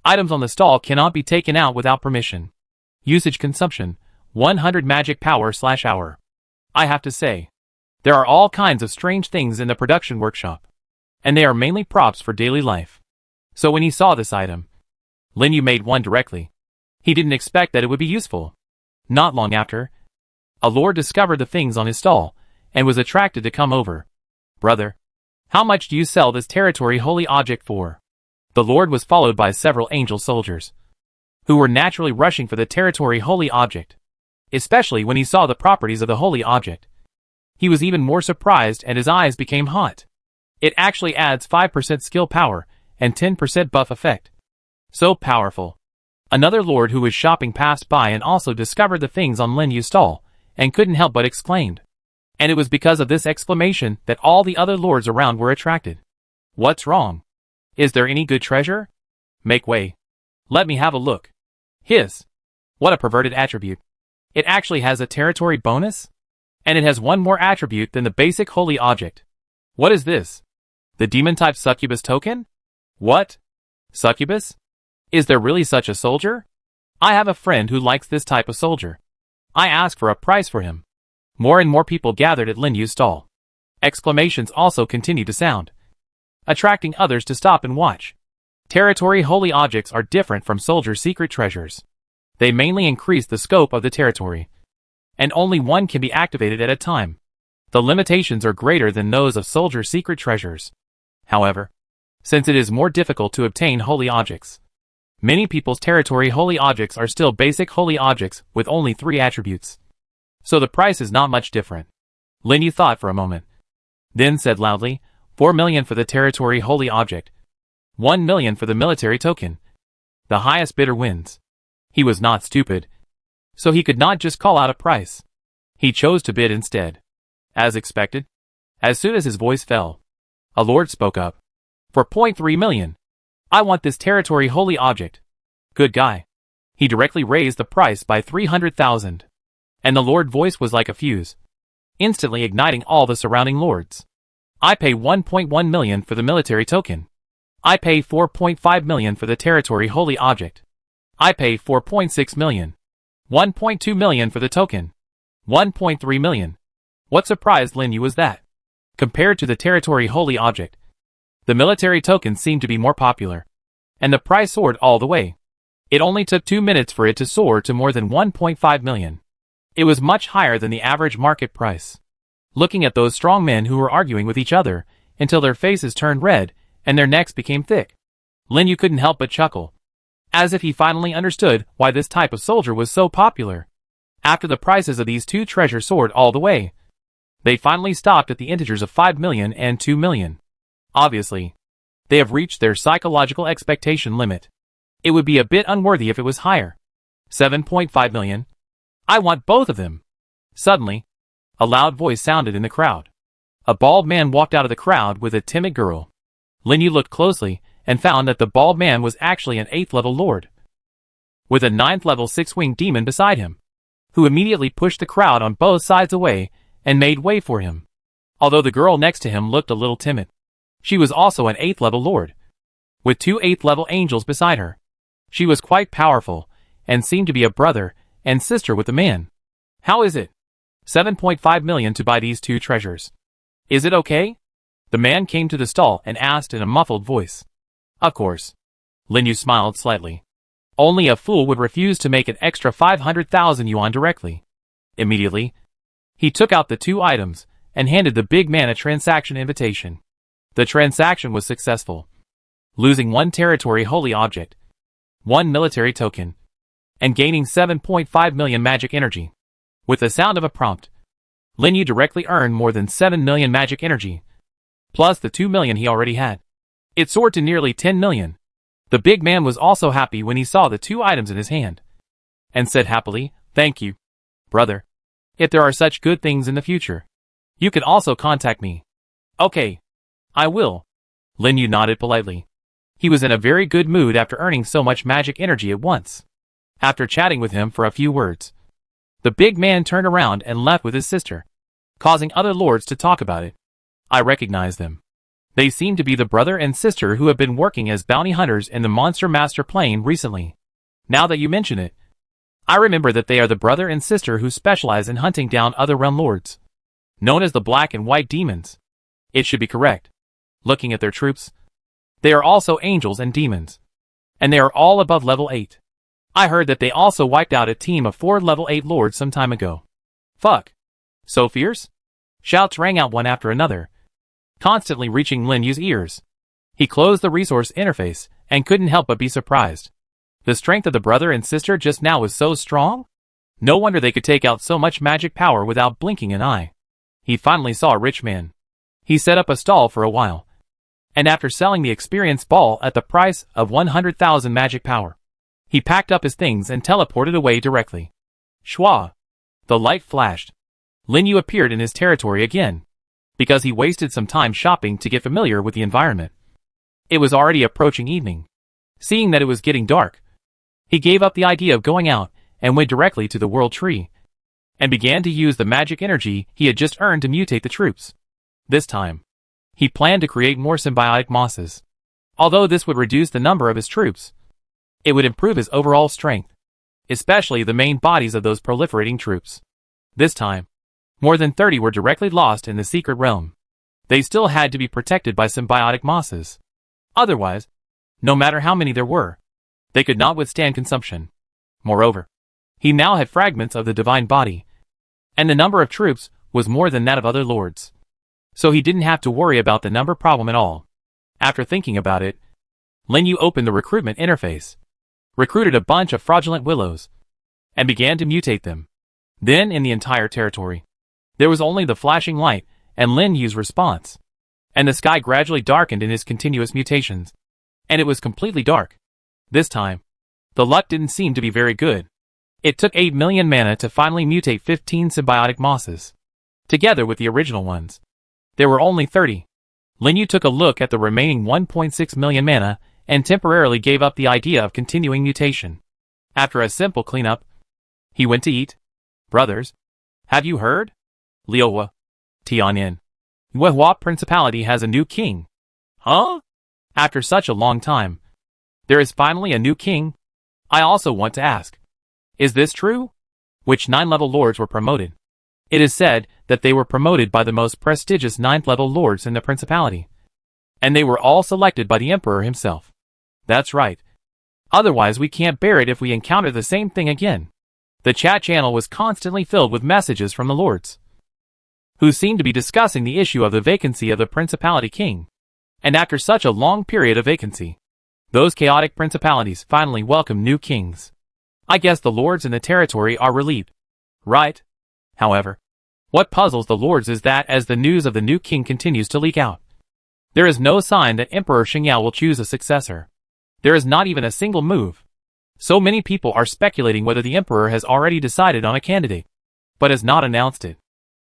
Items on the stall cannot be taken out without permission. Usage consumption, 100 magic power/hour. I have to say, there are all kinds of strange things in the production workshop, and they are mainly props for daily life. So when he saw this item, Lin Yu made one directly. He didn't expect that it would be useful. Not long after, a lord discovered the things on his stall, and was attracted to come over. Brother, how much do you sell this territory holy object for? The lord was followed by several angel soldiers, who were naturally rushing for the territory holy object, especially when he saw the properties of the holy object. He was even more surprised and his eyes became hot. It actually adds 5% skill power and 10% buff effect. So powerful. Another lord who was shopping passed by and also discovered the things on Lin Yu's stall, and couldn't help but exclaimed. And it was because of this exclamation that all the other lords around were attracted. What's wrong? Is there any good treasure? Make way. Let me have a look. Hiss. What a perverted attribute. It actually has a territory bonus? And it has one more attribute than the basic holy object. What is this? The demon-type succubus token? What? Succubus? Is there really such a soldier? I have a friend who likes this type of soldier. I asked for a price for him. More and more people gathered at Lin Yu's stall. Exclamations also continued to sound, attracting others to stop and watch. Territory holy objects are different from soldier secret treasures. They mainly increase the scope of the territory, and only one can be activated at a time. The limitations are greater than those of soldier secret treasures. However, since it is more difficult to obtain holy objects, many people's territory holy objects are still basic holy objects with only 3 attributes. So the price is not much different. Lin Yu thought for a moment, then said loudly, 4 million for the territory holy object. 1 million for the military token. The highest bidder wins. He was not stupid, so he could not just call out a price. He chose to bid instead. As expected, as soon as his voice fell, a lord spoke up. For 0.3 million. I want this territory holy object. Good guy. He directly raised the price by 300,000. And the lord voice was like a fuse, instantly igniting all the surrounding lords. I pay 1.1 million for the military token. I pay 4.5 million for the territory holy object. I pay 4.6 million. 1.2 million for the token. 1.3 million. What surprised Lin Yu was that, compared to the territory holy object, the military token seemed to be more popular, and the price soared all the way. It only took 2 minutes for it to soar to more than 1.5 million. It was much higher than the average market price. Looking at those strong men who were arguing with each other until their faces turned red and their necks became thick, Lin Yu couldn't help but chuckle, as if he finally understood why this type of soldier was so popular. After the prices of these 2 treasures soared all the way, they finally stopped at the integers of 5 million and 2 million. Obviously, they have reached their psychological expectation limit. It would be a bit unworthy if it was higher. 7.5 million. I want both of them. Suddenly, a loud voice sounded in the crowd. A bald man walked out of the crowd with a timid girl. Lin Yu looked closely and found that the bald man was actually an 8th level lord, with a 9th level 6-winged demon beside him, who immediately pushed the crowd on both sides away and made way for him. Although the girl next to him looked a little timid, she was also an 8th level lord, with 2 8th level angels beside her. She was quite powerful, and seemed to be a brother and sister with the man. How is it? 7.5 million to buy these 2 treasures. Is it okay? The man came to the stall and asked in a muffled voice. Of course. Lin Yu smiled slightly. Only a fool would refuse to make an extra 500,000 yuan directly. Immediately, he took out the 2 items and handed the big man a transaction invitation. The transaction was successful, losing 1 territory holy object, 1 military token, and gaining 7.5 million magic energy. With the sound of a prompt, Lin Yu directly earned more than 7 million magic energy, plus the 2 million he already had. It soared to nearly 10 million. The big man was also happy when he saw the 2 items in his hand, and said happily, "Thank you, brother. If there are such good things in the future, you can also contact me." "Okay, I will." Lin Yu nodded politely. He was in a very good mood after earning so much magic energy at once. After chatting with him for a few words, the big man turned around and left with his sister, causing other lords to talk about it. I recognize them. They seem to be the brother and sister who have been working as bounty hunters in the Monster Master plane recently. Now that you mention it, I remember that they are the brother and sister who specialize in hunting down other realm lords, known as the Black and White Demons. It should be correct. Looking at their troops, they are also angels and demons, and they are all above level 8. I heard that they also wiped out a team of 4 level 8 lords some time ago. Fuck. So fierce? Shouts rang out one after another, constantly reaching Lin Yu's ears. He closed the resource interface and couldn't help but be surprised. The strength of the brother and sister just now was so strong? No wonder they could take out so much magic power without blinking an eye. He finally saw a rich man. He set up a stall for a while, and after selling the experience ball at the price of 100,000 magic power, he packed up his things and teleported away directly. Shwa! The light flashed. Lin Yu appeared in his territory again, because he wasted some time shopping to get familiar with the environment. It was already approaching evening. Seeing that it was getting dark, he gave up the idea of going out and went directly to the world tree, and began to use the magic energy he had just earned to mutate the troops. This time, he planned to create more symbiotic mosses. Although this would reduce the number of his troops, it would improve his overall strength, especially the main bodies of those proliferating troops. This time, more than 30 were directly lost in the secret realm. They still had to be protected by symbiotic mosses. Otherwise, no matter how many there were, they could not withstand consumption. Moreover, he now had fragments of the divine body, and the number of troops was more than that of other lords. So he didn't have to worry about the number problem at all. After thinking about it, Lin Yu opened the recruitment interface, recruited a bunch of fraudulent willows, and began to mutate them. Then in the entire territory, there was only the flashing light and Lin Yu's response, and the sky gradually darkened in his continuous mutations, and it was completely dark. This time, the luck didn't seem to be very good. It took 8 million mana to finally mutate 15 symbiotic mosses, together with the original ones. There were only 30. Lin Yu took a look at the remaining 1.6 million mana and temporarily gave up the idea of continuing mutation. After a simple cleanup, he went to eat. Brothers, have you heard? Liuhua, Tianin, Yuehua Principality has a new king. Huh? After such a long time, there is finally a new king? I also want to ask, is this true? Which 9-level lords were promoted? It is said that they were promoted by the most prestigious 9th-level lords in the principality, and they were all selected by the emperor himself. That's right. Otherwise we can't bear it if we encounter the same thing again. The chat channel was constantly filled with messages from the lords, who seemed to be discussing the issue of the vacancy of the principality king. And after such a long period of vacancy, those chaotic principalities finally welcome new kings. I guess the lords in the territory are relieved, right? However, what puzzles the lords is that as the news of the new king continues to leak out, there is no sign that Emperor Xingyao will choose a successor. There is not even a single move. So many people are speculating whether the emperor has already decided on a candidate, but has not announced it.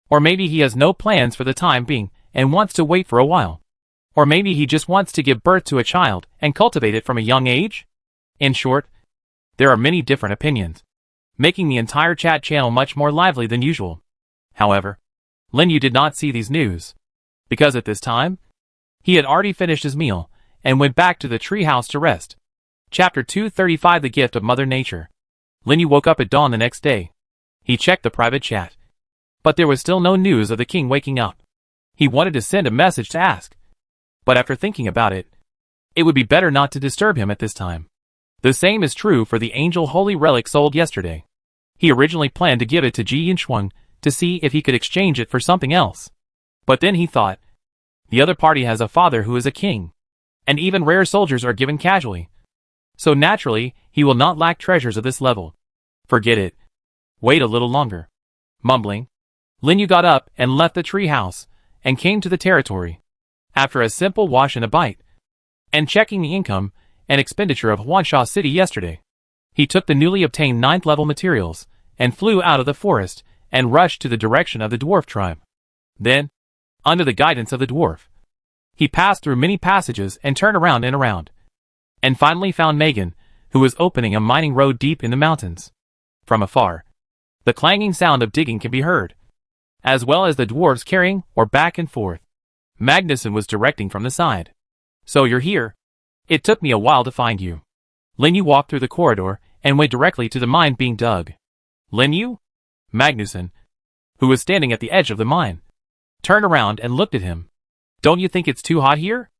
Or maybe he has no plans for the time being and wants to wait for a while. Or maybe he just wants to give birth to a child and cultivate it from a young age? In short, there are many different opinions, making the entire chat channel much more lively than usual. However, Lin Yu did not see these news, because at this time, he had already finished his meal and went back to the treehouse to rest. Chapter 235 The Gift of Mother Nature. Lin Yu woke up at dawn the next day. He checked the private chat, but there was still no news of the king waking up. He wanted to send a message to ask, but after thinking about it, it would be better not to disturb him at this time. The same is true for the angel holy relic sold yesterday. He originally planned to give it to Ji Yunshuang to see if he could exchange it for something else. But then he thought, the other party has a father who is a king, and even rare soldiers are given casually. So naturally, he will not lack treasures of this level. Forget it. Wait a little longer. Mumbling, Lin Yu got up and left the tree house, and came to the territory. After a simple wash and a bite, and checking the income and expenditure of Huansha City yesterday, he took the newly obtained 9th level materials, and flew out of the forest, and rushed to the direction of the dwarf tribe. Then, under the guidance of the dwarf, he passed through many passages and turned around and around, and finally found Megan, who was opening a mining road deep in the mountains. From afar, the clanging sound of digging can be heard, as well as the dwarves carrying or back and forth. Magnuson was directing from the side. So you're here? It took me a while to find you. Lin Yu walked through the corridor and went directly to the mine being dug. Lin Yu? Magnuson, who was standing at the edge of the mine, turned around and looked at him. Don't you think it's too hot here?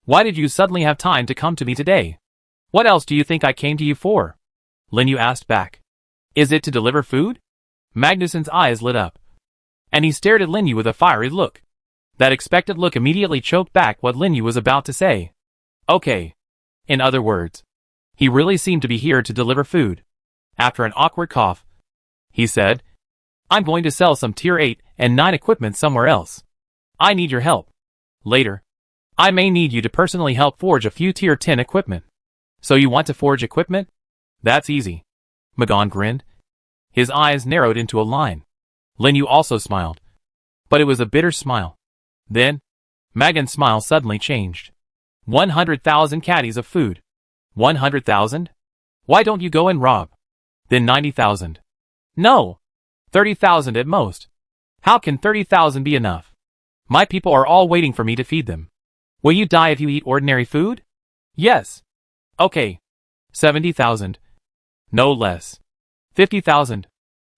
Why did you suddenly have time to come to me today? What else do you think I came to you for? Lin Yu asked back. Is it to deliver food? Magnuson's eyes lit up, and he stared at Lin Yu with a fiery look. That expected look immediately choked back what Lin Yu was about to say. Okay. In other words, he really seemed to be here to deliver food. After an awkward cough, he said, I'm going to sell some tier 8 and 9 equipment somewhere else. I need your help. Later, I may need you to personally help forge a few tier 10 equipment. So you want to forge equipment? That's easy. Magon grinned. His eyes narrowed into a line. Lin Yu also smiled, but it was a bitter smile. Then, Magon's smile suddenly changed. 100,000 caddies of food. 100,000? Why don't you go and rob? Then 90,000. No. 30,000 at most. How can 30,000 be enough? My people are all waiting for me to feed them. Will you die if you eat ordinary food? Yes. Okay. 70,000. No less. 50,000.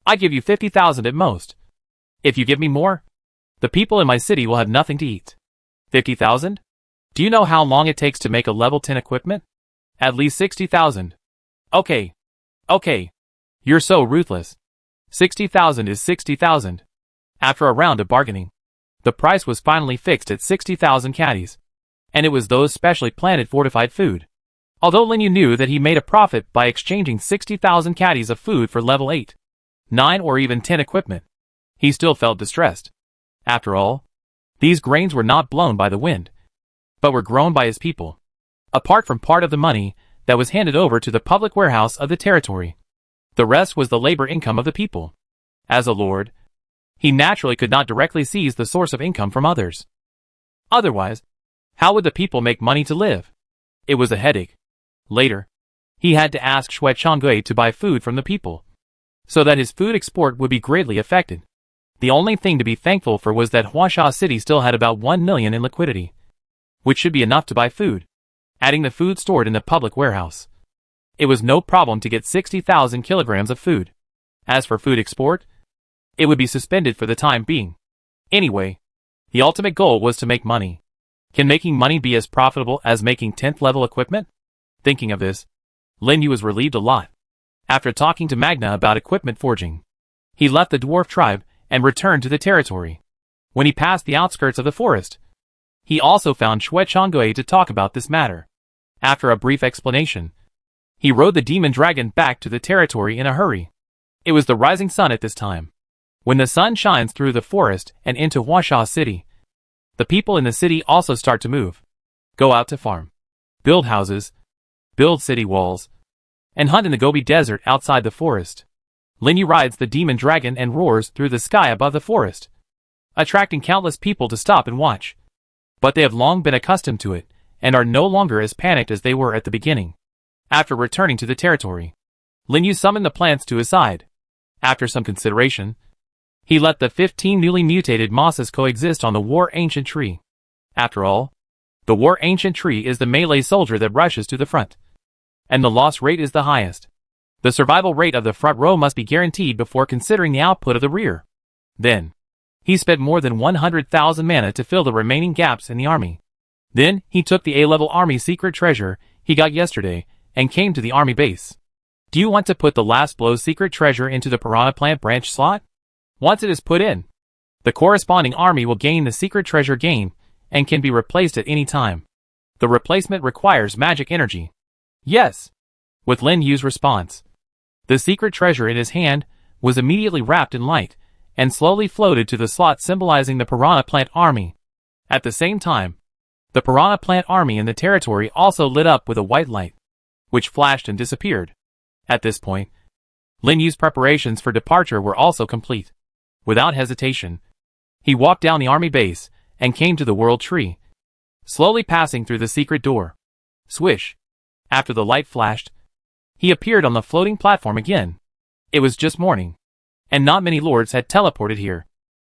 I give you 50,000 at most. If you give me more, the people in my city will have nothing to eat. 50,000? Do you know how long it takes to make a level 10 equipment? At least 60,000. Okay. Okay. You're so ruthless. 60,000 is 60,000. After a round of bargaining, the price was finally fixed at 60,000 caddies, and it was those specially planted fortified food. Although Lin Yu knew that he made a profit by exchanging 60,000 caddies of food for level 8, 9 or even 10 equipment, he still felt distressed. After all, these grains were not blown by the wind, but were grown by his people. Apart from part of the money that was handed over to the public warehouse of the territory, the rest was the labor income of the people. As a lord, he naturally could not directly seize the source of income from others. Otherwise, how would the people make money to live? It was a headache. Later, he had to ask Shui Changui to buy food from the people, so that his food export would be greatly affected. The only thing to be thankful for was that Huansha City still had about 1 million in liquidity, which should be enough to buy food. Adding the food stored in the public warehouse, it was no problem to get 60,000 kilograms of food. As for food export, it would be suspended for the time being. Anyway, the ultimate goal was to make money. Can making money be as profitable as making 10th level equipment? Thinking of this, Lin Yu was relieved a lot. After talking to Magna about equipment forging, he left the dwarf tribe and returned to the territory. When he passed the outskirts of the forest, he also found Shui Changui to talk about this matter. After a brief explanation, he rode the demon dragon back to the territory in a hurry. It was the rising sun at this time. When the sun shines through the forest and into Huansha City, the people in the city also start to move, go out to farm, build houses, build city walls, and hunt in the Gobi Desert outside the forest. Lin Yu rides the demon dragon and roars through the sky above the forest, attracting countless people to stop and watch. But they have long been accustomed to it, and are no longer as panicked as they were at the beginning. After returning to the territory, Lin Yu summoned the plants to his side. After some consideration, he let the 15 newly mutated mosses coexist on the War Ancient Tree. After all, the War Ancient Tree is the melee soldier that rushes to the front, and the loss rate is the highest. The survival rate of the front row must be guaranteed before considering the output of the rear. Then, he spent more than 100,000 mana to fill the remaining gaps in the army. Then, he took the A-level army secret treasure he got yesterday and came to the army base. Do you want to put the last blow secret treasure into the piranha plant branch slot? Once it is put in, The corresponding army will gain the secret treasure gain and can be replaced at any time. The replacement requires magic energy. Yes, with Lin Yu's response. The secret treasure in his hand was immediately wrapped in light and slowly floated to the slot symbolizing the piranha plant army. At the same time, the piranha plant army in the territory also lit up with a white light, which flashed and disappeared. At this point, Lin Yu's preparations for departure were also complete. Without hesitation, he walked down the army base and came to the world tree, slowly passing through the secret door. Swish! After the light flashed, he appeared on the floating platform again. It was just morning, and not many lords had teleported here,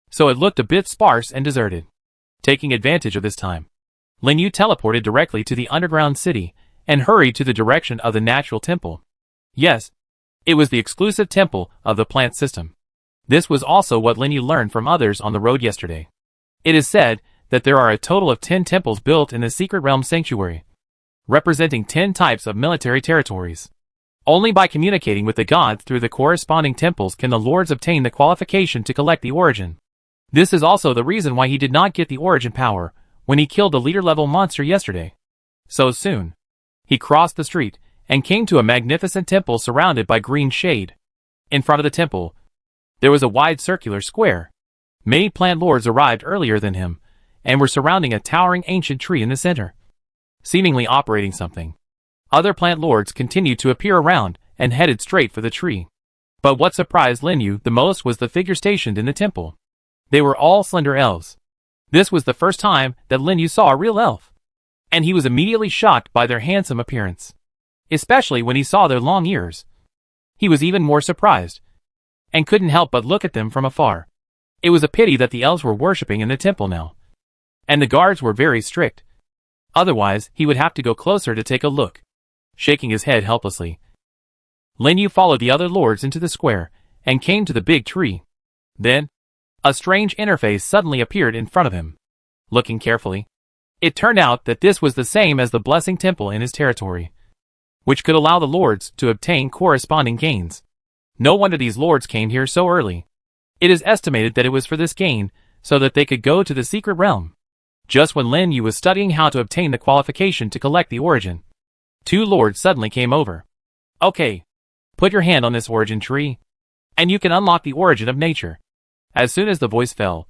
so it looked a bit sparse and deserted. Taking advantage of this time, Lin Yu teleported directly to the underground city and hurried to the direction of the natural temple. Yes, it was the exclusive temple of the plant system. This was also what Lin Yu learned from others on the road yesterday. It is said that there are a total of 10 temples built in the Secret Realm Sanctuary, representing 10 types of military territories. Only by communicating with the gods through the corresponding temples can the lords obtain the qualification to collect the origin. This is also the reason why he did not get the origin power when he killed the leader-level monster yesterday. So soon, he crossed the street and came to a magnificent temple surrounded by green shade. In front of the temple, there was a wide circular square. Many plant lords arrived earlier than him and were surrounding a towering ancient tree in the center, seemingly operating something. Other plant lords continued to appear around and headed straight for the tree. But what surprised Lin Yu the most was the figure stationed in the temple. They were all slender elves. This was the first time that Lin Yu saw a real elf, and he was immediately shocked by their handsome appearance, especially when he saw their long ears. He was even more surprised, and couldn't help but look at them from afar. It was a pity that the elves were worshipping in the temple now, and the guards were very strict. Otherwise, he would have to go closer to take a look. Shaking his head helplessly, Lin Yu followed the other lords into the square and came to the big tree. Then, a strange interface suddenly appeared in front of him. Looking carefully, it turned out that this was the same as the blessing temple in his territory, which could allow the lords to obtain corresponding gains. No wonder these lords came here so early. It is estimated that it was for this gain, so that they could go to the secret realm. Just when Lin Yu was studying how to obtain the qualification to collect the origin, two lords suddenly came over. Okay, put your hand on this origin tree, and you can unlock the origin of nature. As soon as the voice fell,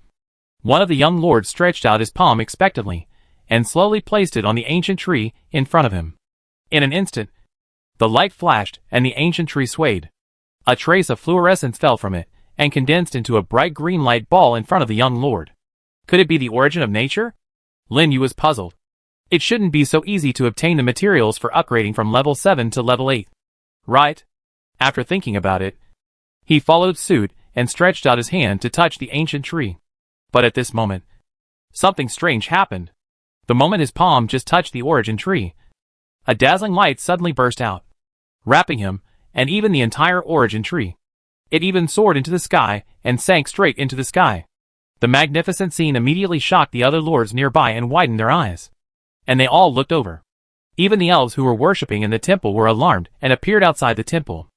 one of the young lords stretched out his palm expectantly, and slowly placed it on the ancient tree in front of him. In an instant, the light flashed and the ancient tree swayed. A trace of fluorescence fell from it, and condensed into a bright green light ball in front of the young lord. Could it be the origin of nature? Lin Yu was puzzled. It shouldn't be so easy to obtain the materials for upgrading from level 7 to level 8. Right? After thinking about it, he followed suit and stretched out his hand to touch the ancient tree. But at this moment, something strange happened. The moment his palm just touched the origin tree, a dazzling light suddenly burst out, wrapping him and even the entire origin tree. It even soared into the sky and sank straight into the sky. The magnificent scene immediately shocked the other lords nearby and widened their eyes, and they all looked over. Even the elves who were worshipping in the temple were alarmed and appeared outside the temple.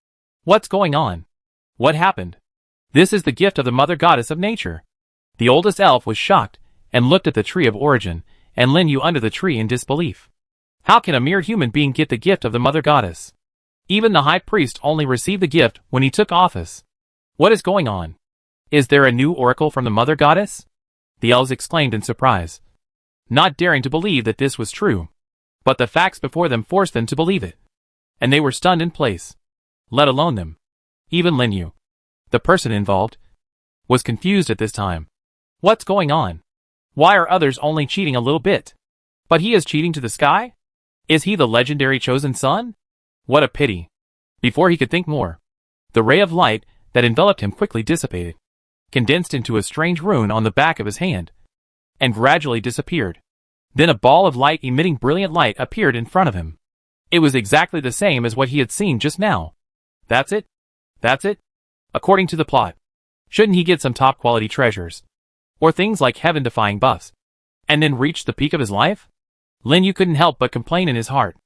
What's going on? What happened? This is the gift of the mother goddess of nature. The oldest elf was shocked and looked at the tree of origin and Lin Yu under the tree in disbelief. How can a mere human being get the gift of the mother goddess? Even the high priest only received the gift when he took office. What is going on? Is there a new oracle from the mother goddess? The elves exclaimed in surprise, not daring to believe that this was true. But the facts before them forced them to believe it, and they were stunned in place. Let alone them. Even Lin Yu, the person involved, was confused at this time. What's going on? Why are others only cheating a little bit? But he is cheating to the sky? Is he the legendary chosen son? What a pity. Before he could think more, the ray of light that enveloped him quickly dissipated, condensed into a strange rune on the back of his hand, and gradually disappeared. Then a ball of light emitting brilliant light appeared in front of him. It was exactly the same as what he had seen just now. That's it? That's it? According to the plot, shouldn't he get some top quality treasures, or things like heaven-defying buffs, and then reach the peak of his life? Lin Yu couldn't help but complain in his heart.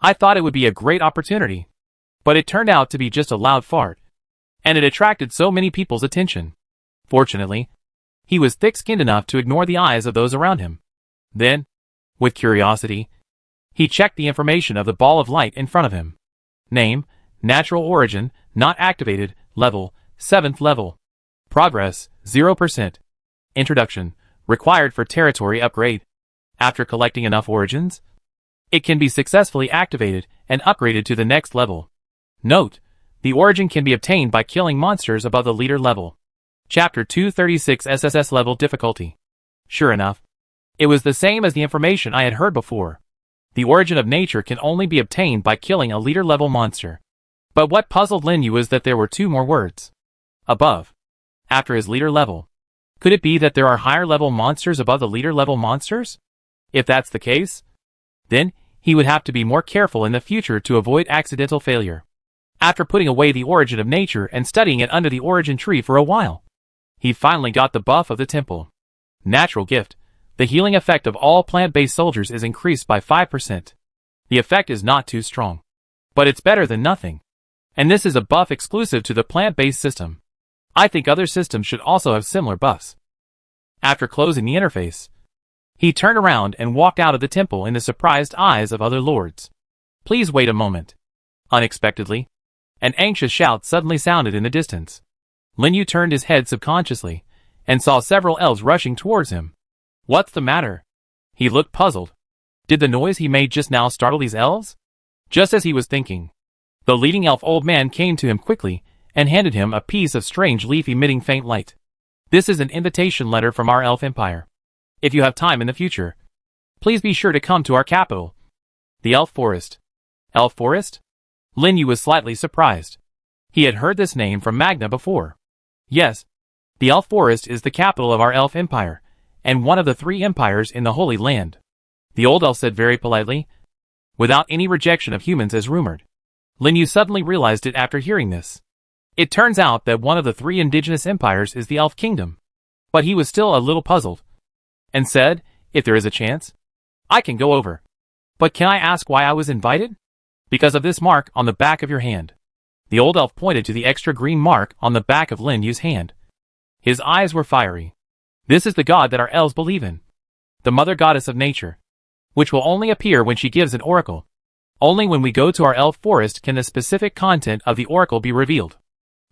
I thought it would be a great opportunity, but it turned out to be just a loud fart, and it attracted so many people's attention. Fortunately, He was thick-skinned enough to ignore the eyes of those around him. Then, with curiosity, he checked the information of the ball of light in front of him. Name, natural origin, not activated, level, 7th level. Progress, 0%. Introduction, required for territory upgrade. After collecting enough origins, it can be successfully activated and upgraded to the next level. Note, the origin can be obtained by killing monsters above the leader level. Chapter 236 SSS level difficulty. Sure enough, it was the same as the information I had heard before. The origin of nature can only be obtained by killing a leader level monster. But what puzzled Lin Yu was that there were 2 more words. Above. After his leader level. Could it be that there are higher level monsters above the leader level monsters? If that's the case, then he would have to be more careful in the future to avoid accidental failure. After putting away the origin of nature and studying it under the origin tree for a while, he finally got the buff of the temple. Natural gift. The healing effect of all plant-based soldiers is increased by 5%. The effect is not too strong, but it's better than nothing. And this is a buff exclusive to the plant-based system. I think other systems should also have similar buffs. After closing the interface, he turned around and walked out of the temple in the surprised eyes of other lords. Please wait a moment. Unexpectedly, an anxious shout suddenly sounded in the distance. Lin Yu turned his head subconsciously and saw several elves rushing towards him. What's the matter? He looked puzzled. Did the noise he made just now startle these elves? Just as he was thinking, the leading elf old man came to him quickly and handed him a piece of strange leaf emitting faint light. This is an invitation letter from our elf empire. If you have time in the future, please be sure to come to our capital, the Elf Forest. Elf Forest? Lin Yu was slightly surprised. He had heard this name from Magna before. Yes, the Elf Forest is the capital of our elf empire, and one of the 3 empires in the Holy Land. The old elf said very politely, without any rejection of humans as rumored. Lin Yu suddenly realized it after hearing this. It turns out that one of the 3 indigenous empires is the Elf Kingdom. But he was still a little puzzled, and said, if there is a chance, I can go over. But can I ask why I was invited? Because of this mark on the back of your hand. The old elf pointed to the extra green mark on the back of Lin Yu's hand. His eyes were fiery. This is the god that our elves believe in. The mother goddess of nature, which will only appear when she gives an oracle. Only when we go to our elf forest can the specific content of the oracle be revealed.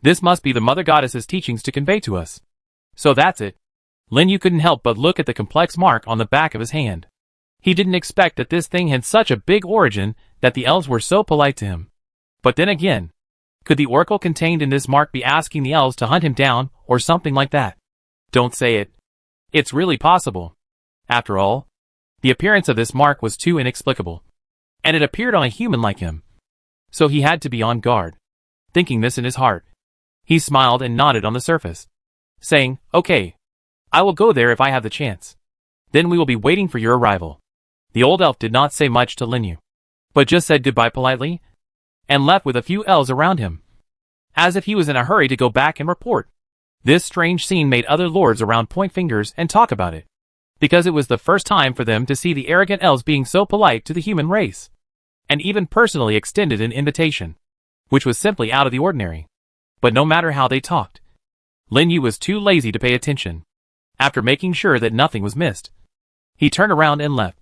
This must be the mother goddess's teachings to convey to us. So that's it. Lin Yu couldn't help but look at the complex mark on the back of his hand. He didn't expect that this thing had such a big origin that the elves were so polite to him. But then again, could the oracle contained in this mark be asking the elves to hunt him down, or something like that? Don't say it. It's really possible. After all, the appearance of this mark was too inexplicable. And it appeared on a human like him. So he had to be on guard. Thinking this in his heart, he smiled and nodded on the surface, saying, okay, I will go there if I have the chance. Then we will be waiting for your arrival. The old elf did not say much to Lin Yu, but just said goodbye politely, and left with a few elves around him, as if he was in a hurry to go back and report. This strange scene made other lords around point fingers and talk about it, because it was the first time for them to see the arrogant elves being so polite to the human race, and even personally extended an invitation, which was simply out of the ordinary. But no matter how they talked, Lin Yu was too lazy to pay attention. After making sure that nothing was missed, he turned around and left,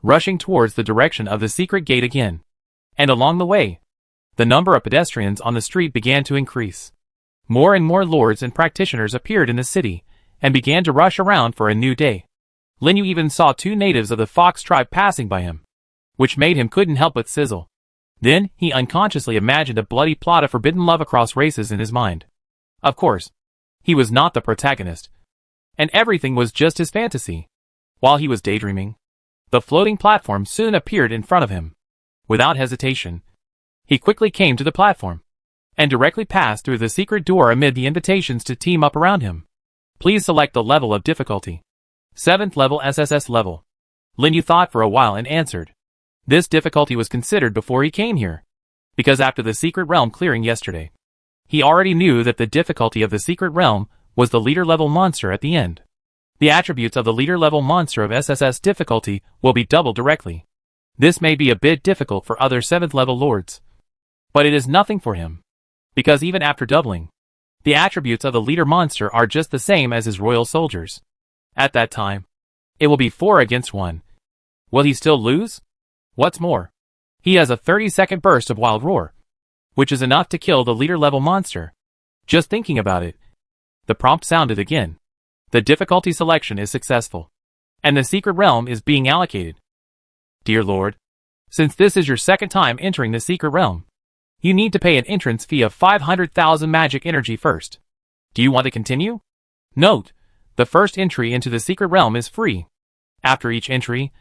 rushing towards the direction of the secret gate again. And along the way, the number of pedestrians on the street began to increase. More and more lords and practitioners appeared in the city, and began to rush around for a new day. Lin Yu even saw 2 natives of the Fox tribe passing by him, which made him couldn't help but sizzle. Then, he unconsciously imagined a bloody plot of forbidden love across races in his mind. Of course, he was not the protagonist, and everything was just his fantasy. While he was daydreaming, the floating platform soon appeared in front of him. Without hesitation, he quickly came to the platform, and directly passed through the secret door amid the invitations to team up around him. Please select the level of difficulty. 7th level SSS level. Lin Yu thought for a while and answered. This difficulty was considered before he came here, because after the secret realm clearing yesterday, he already knew that the difficulty of the secret realm was the leader level monster at the end. The attributes of the leader level monster of SSS difficulty will be doubled directly. This may be a bit difficult for other 7th level lords, but it is nothing for him, because even after doubling, The attributes of the leader monster are just the same as his royal soldiers. At that time, it will be 4 against 1. Will he still lose? What's more, he has a 30-second burst of wild roar, which is enough to kill the leader-level monster. Just thinking about it. The prompt sounded again. The difficulty selection is successful, and the secret realm is being allocated. Dear Lord, since this is your second time entering the secret realm, you need to pay an entrance fee of 500,000 magic energy first. Do you want to continue? Note, the first entry into the secret realm is free. After each entry,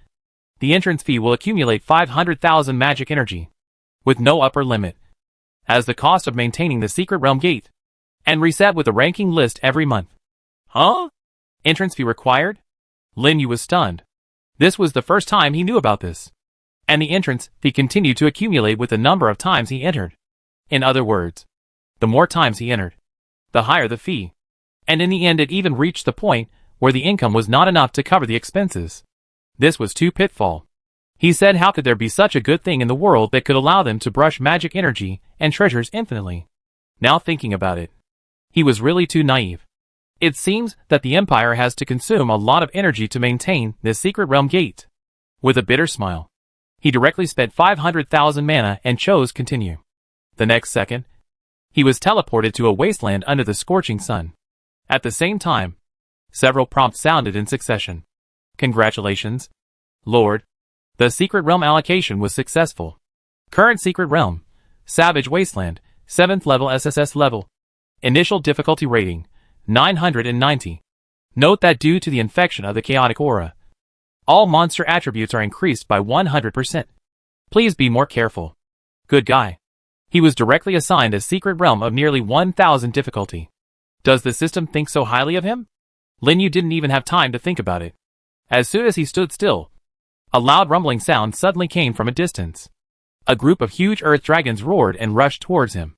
the entrance fee will accumulate 500,000 magic energy, with no upper limit, as the cost of maintaining the secret realm gate, and reset with a ranking list every month. Huh? Entrance fee required? Lin Yu was stunned. This was the first time he knew about this. And the entrance fee continued to accumulate with the number of times he entered. In other words, the more times he entered, the higher the fee. And in the end it even reached the point where the income was not enough to cover the expenses. This was too pitfall. He said, how could there be such a good thing in the world that could allow them to brush magic energy and treasures infinitely? Now thinking about it, he was really too naive. It seems that the Empire has to consume a lot of energy to maintain this secret realm gate. With a bitter smile, he directly spent 500,000 mana and chose continue. The next second, he was teleported to a wasteland under the scorching sun. At the same time, several prompts sounded in succession. Congratulations, Lord. The secret realm allocation was successful. Current secret realm, Savage Wasteland, 7th level SSS level. Initial difficulty rating, 990. Note that due to the infection of the chaotic aura, all monster attributes are increased by 100%. Please be more careful. Good guy. He was directly assigned a secret realm of nearly 1000 difficulty. Does the system think so highly of him? Lin Yu didn't even have time to think about it. As soon as he stood still, a loud rumbling sound suddenly came from a distance. A group of huge earth dragons roared and rushed towards him,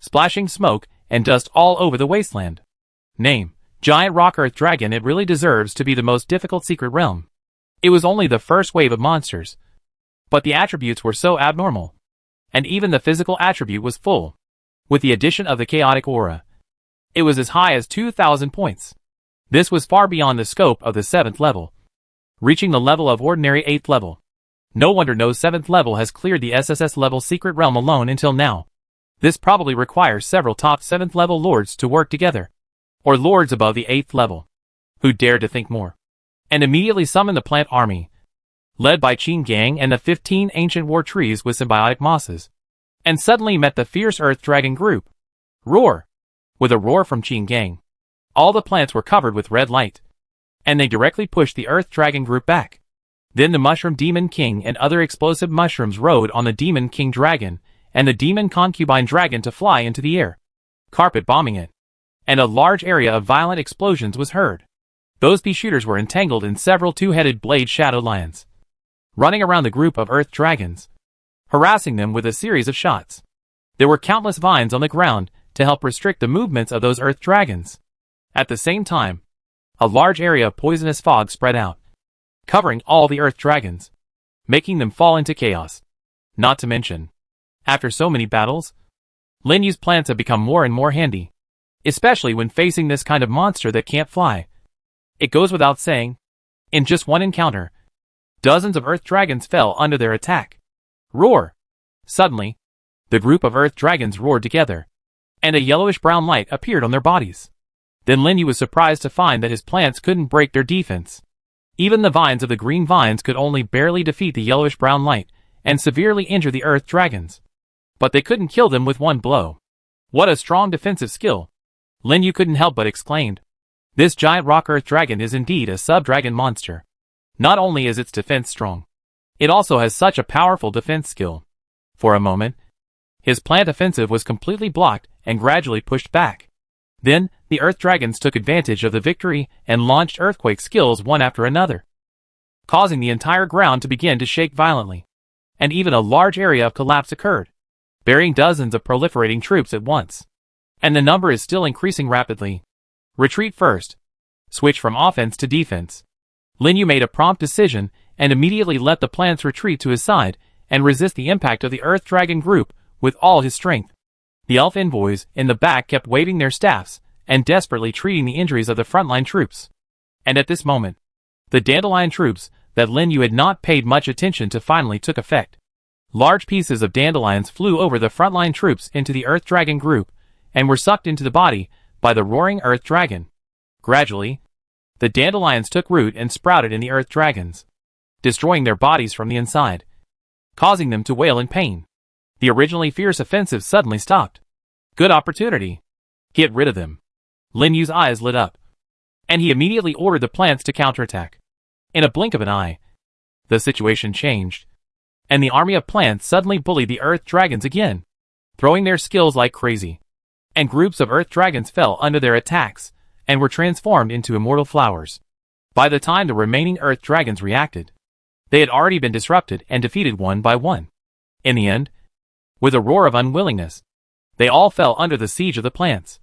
splashing smoke and dust all over the wasteland. Name, Giant Rock Earth Dragon. It really deserves to be the most difficult secret realm. It was only the first wave of monsters, but the attributes were so abnormal, and even the physical attribute was full. With the addition of the chaotic aura, it was as high as 2,000 points. This was far beyond the scope of the 7th level, reaching the level of ordinary 8th level. No wonder no 7th level has cleared the SSS level secret realm alone until now. This probably requires several top 7th level lords to work together, or lords above the 8th level, who dared to think more, and immediately summoned the plant army, led by Qin Gang and the 15 ancient war trees with symbiotic mosses, and suddenly met the fierce earth dragon group. Roar! With a roar from Qin Gang, all the plants were covered with red light, and they directly pushed the earth dragon group back. Then the Mushroom Demon King and other explosive mushrooms rode on the Demon King Dragon and the Demon Concubine Dragon to fly into the air, carpet bombing it, and a large area of violent explosions was heard. Those pea shooters were entangled in several two-headed blade shadow lions, running around the group of earth dragons, harassing them with a series of shots. There were countless vines on the ground to help restrict the movements of those earth dragons. At the same time, a large area of poisonous fog spread out, covering all the earth dragons, making them fall into chaos. Not to mention, after so many battles, Lin Yu's plants have become more and more handy, especially when facing this kind of monster that can't fly. It goes without saying, in just one encounter, dozens of earth dragons fell under their attack. Roar! Suddenly, the group of earth dragons roared together, and a yellowish-brown light appeared on their bodies. Then Lin Yu was surprised to find that his plants couldn't break their defense. Even the vines of the green vines could only barely defeat the yellowish-brown light and severely injure the earth dragons. But they couldn't kill them with one blow. What a strong defensive skill! Lin Yu couldn't help but exclaim. This giant rock earth dragon is indeed a sub-dragon monster. Not only is its defense strong, it also has such a powerful defense skill. For a moment, his plant offensive was completely blocked and gradually pushed back. Then, the earth dragons took advantage of the victory and launched earthquake skills one after another, causing the entire ground to begin to shake violently. And even a large area of collapse occurred, burying dozens of proliferating troops at once. And the number is still increasing rapidly. Retreat first. Switch from offense to defense. Lin Yu made a prompt decision and immediately let the plants retreat to his side and resist the impact of the earth dragon group with all his strength. The elf envoys in the back kept waving their staffs and desperately treating the injuries of the frontline troops. And at this moment, the dandelion troops that Lin Yu had not paid much attention to finally took effect. Large pieces of dandelions flew over the frontline troops into the Earth Dragon group and were sucked into the body by the roaring Earth Dragon. Gradually, the dandelions took root and sprouted in the Earth Dragons, destroying their bodies from the inside, causing them to wail in pain. The originally fierce offensive suddenly stopped. Good opportunity. Get rid of them. Lin Yu's eyes lit up, and he immediately ordered the plants to counterattack. In a blink of an eye, the situation changed, and the army of plants suddenly bullied the Earth Dragons again, throwing their skills like crazy. And groups of Earth Dragons fell under their attacks and were transformed into immortal flowers. By the time the remaining Earth Dragons reacted, they had already been disrupted and defeated one by one. In the end, with a roar of unwillingness, they all fell under the siege of the plants,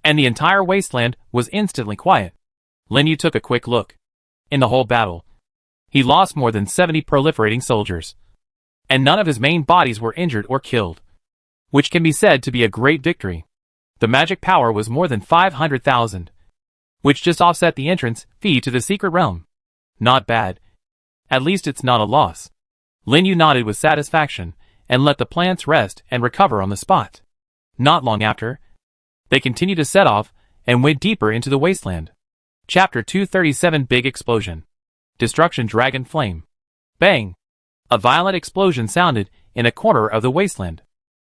and the entire wasteland was instantly quiet. Lin Yu took a quick look. In the whole battle, he lost more than 70 proliferating soldiers, and none of his main bodies were injured or killed, which can be said to be a great victory. The magic power was more than 500,000, which just offset the entrance fee to the secret realm. Not bad. At least it's not a loss. Lin Yu nodded with satisfaction and let the plants rest and recover on the spot. Not long after, they continued to set off and went deeper into the wasteland. Chapter 237 Big Explosion. Destruction Dragon Flame. Bang! A violent explosion sounded in a corner of the wasteland.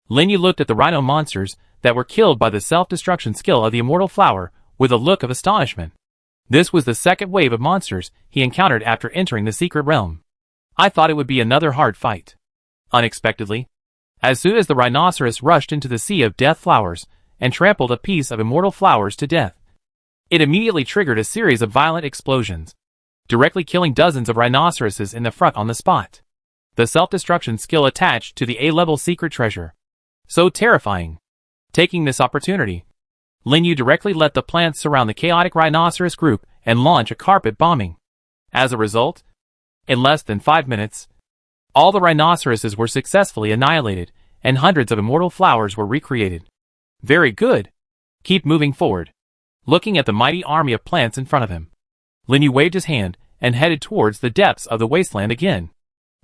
Lin Yu looked at the rhino monsters that were killed by the self-destruction skill of the immortal flower with a look of astonishment. This was the second wave of monsters he encountered after entering the secret realm. I thought it would be another hard fight. Unexpectedly, as soon as the rhinoceros rushed into the sea of death flowers and trampled a piece of immortal flowers to death, it immediately triggered a series of violent explosions, directly killing dozens of rhinoceroses in the front on the spot. The self-destruction skill attached to the A-level secret treasure. So terrifying. Taking this opportunity, Lin Yu directly let the plants surround the chaotic rhinoceros group and launch a carpet bombing. As a result, in less than 5 minutes, all the rhinoceroses were successfully annihilated, and hundreds of immortal flowers were recreated. Very good. Keep moving forward. Looking at the mighty army of plants in front of him, Lin Yu waved his hand and headed towards the depths of the wasteland again.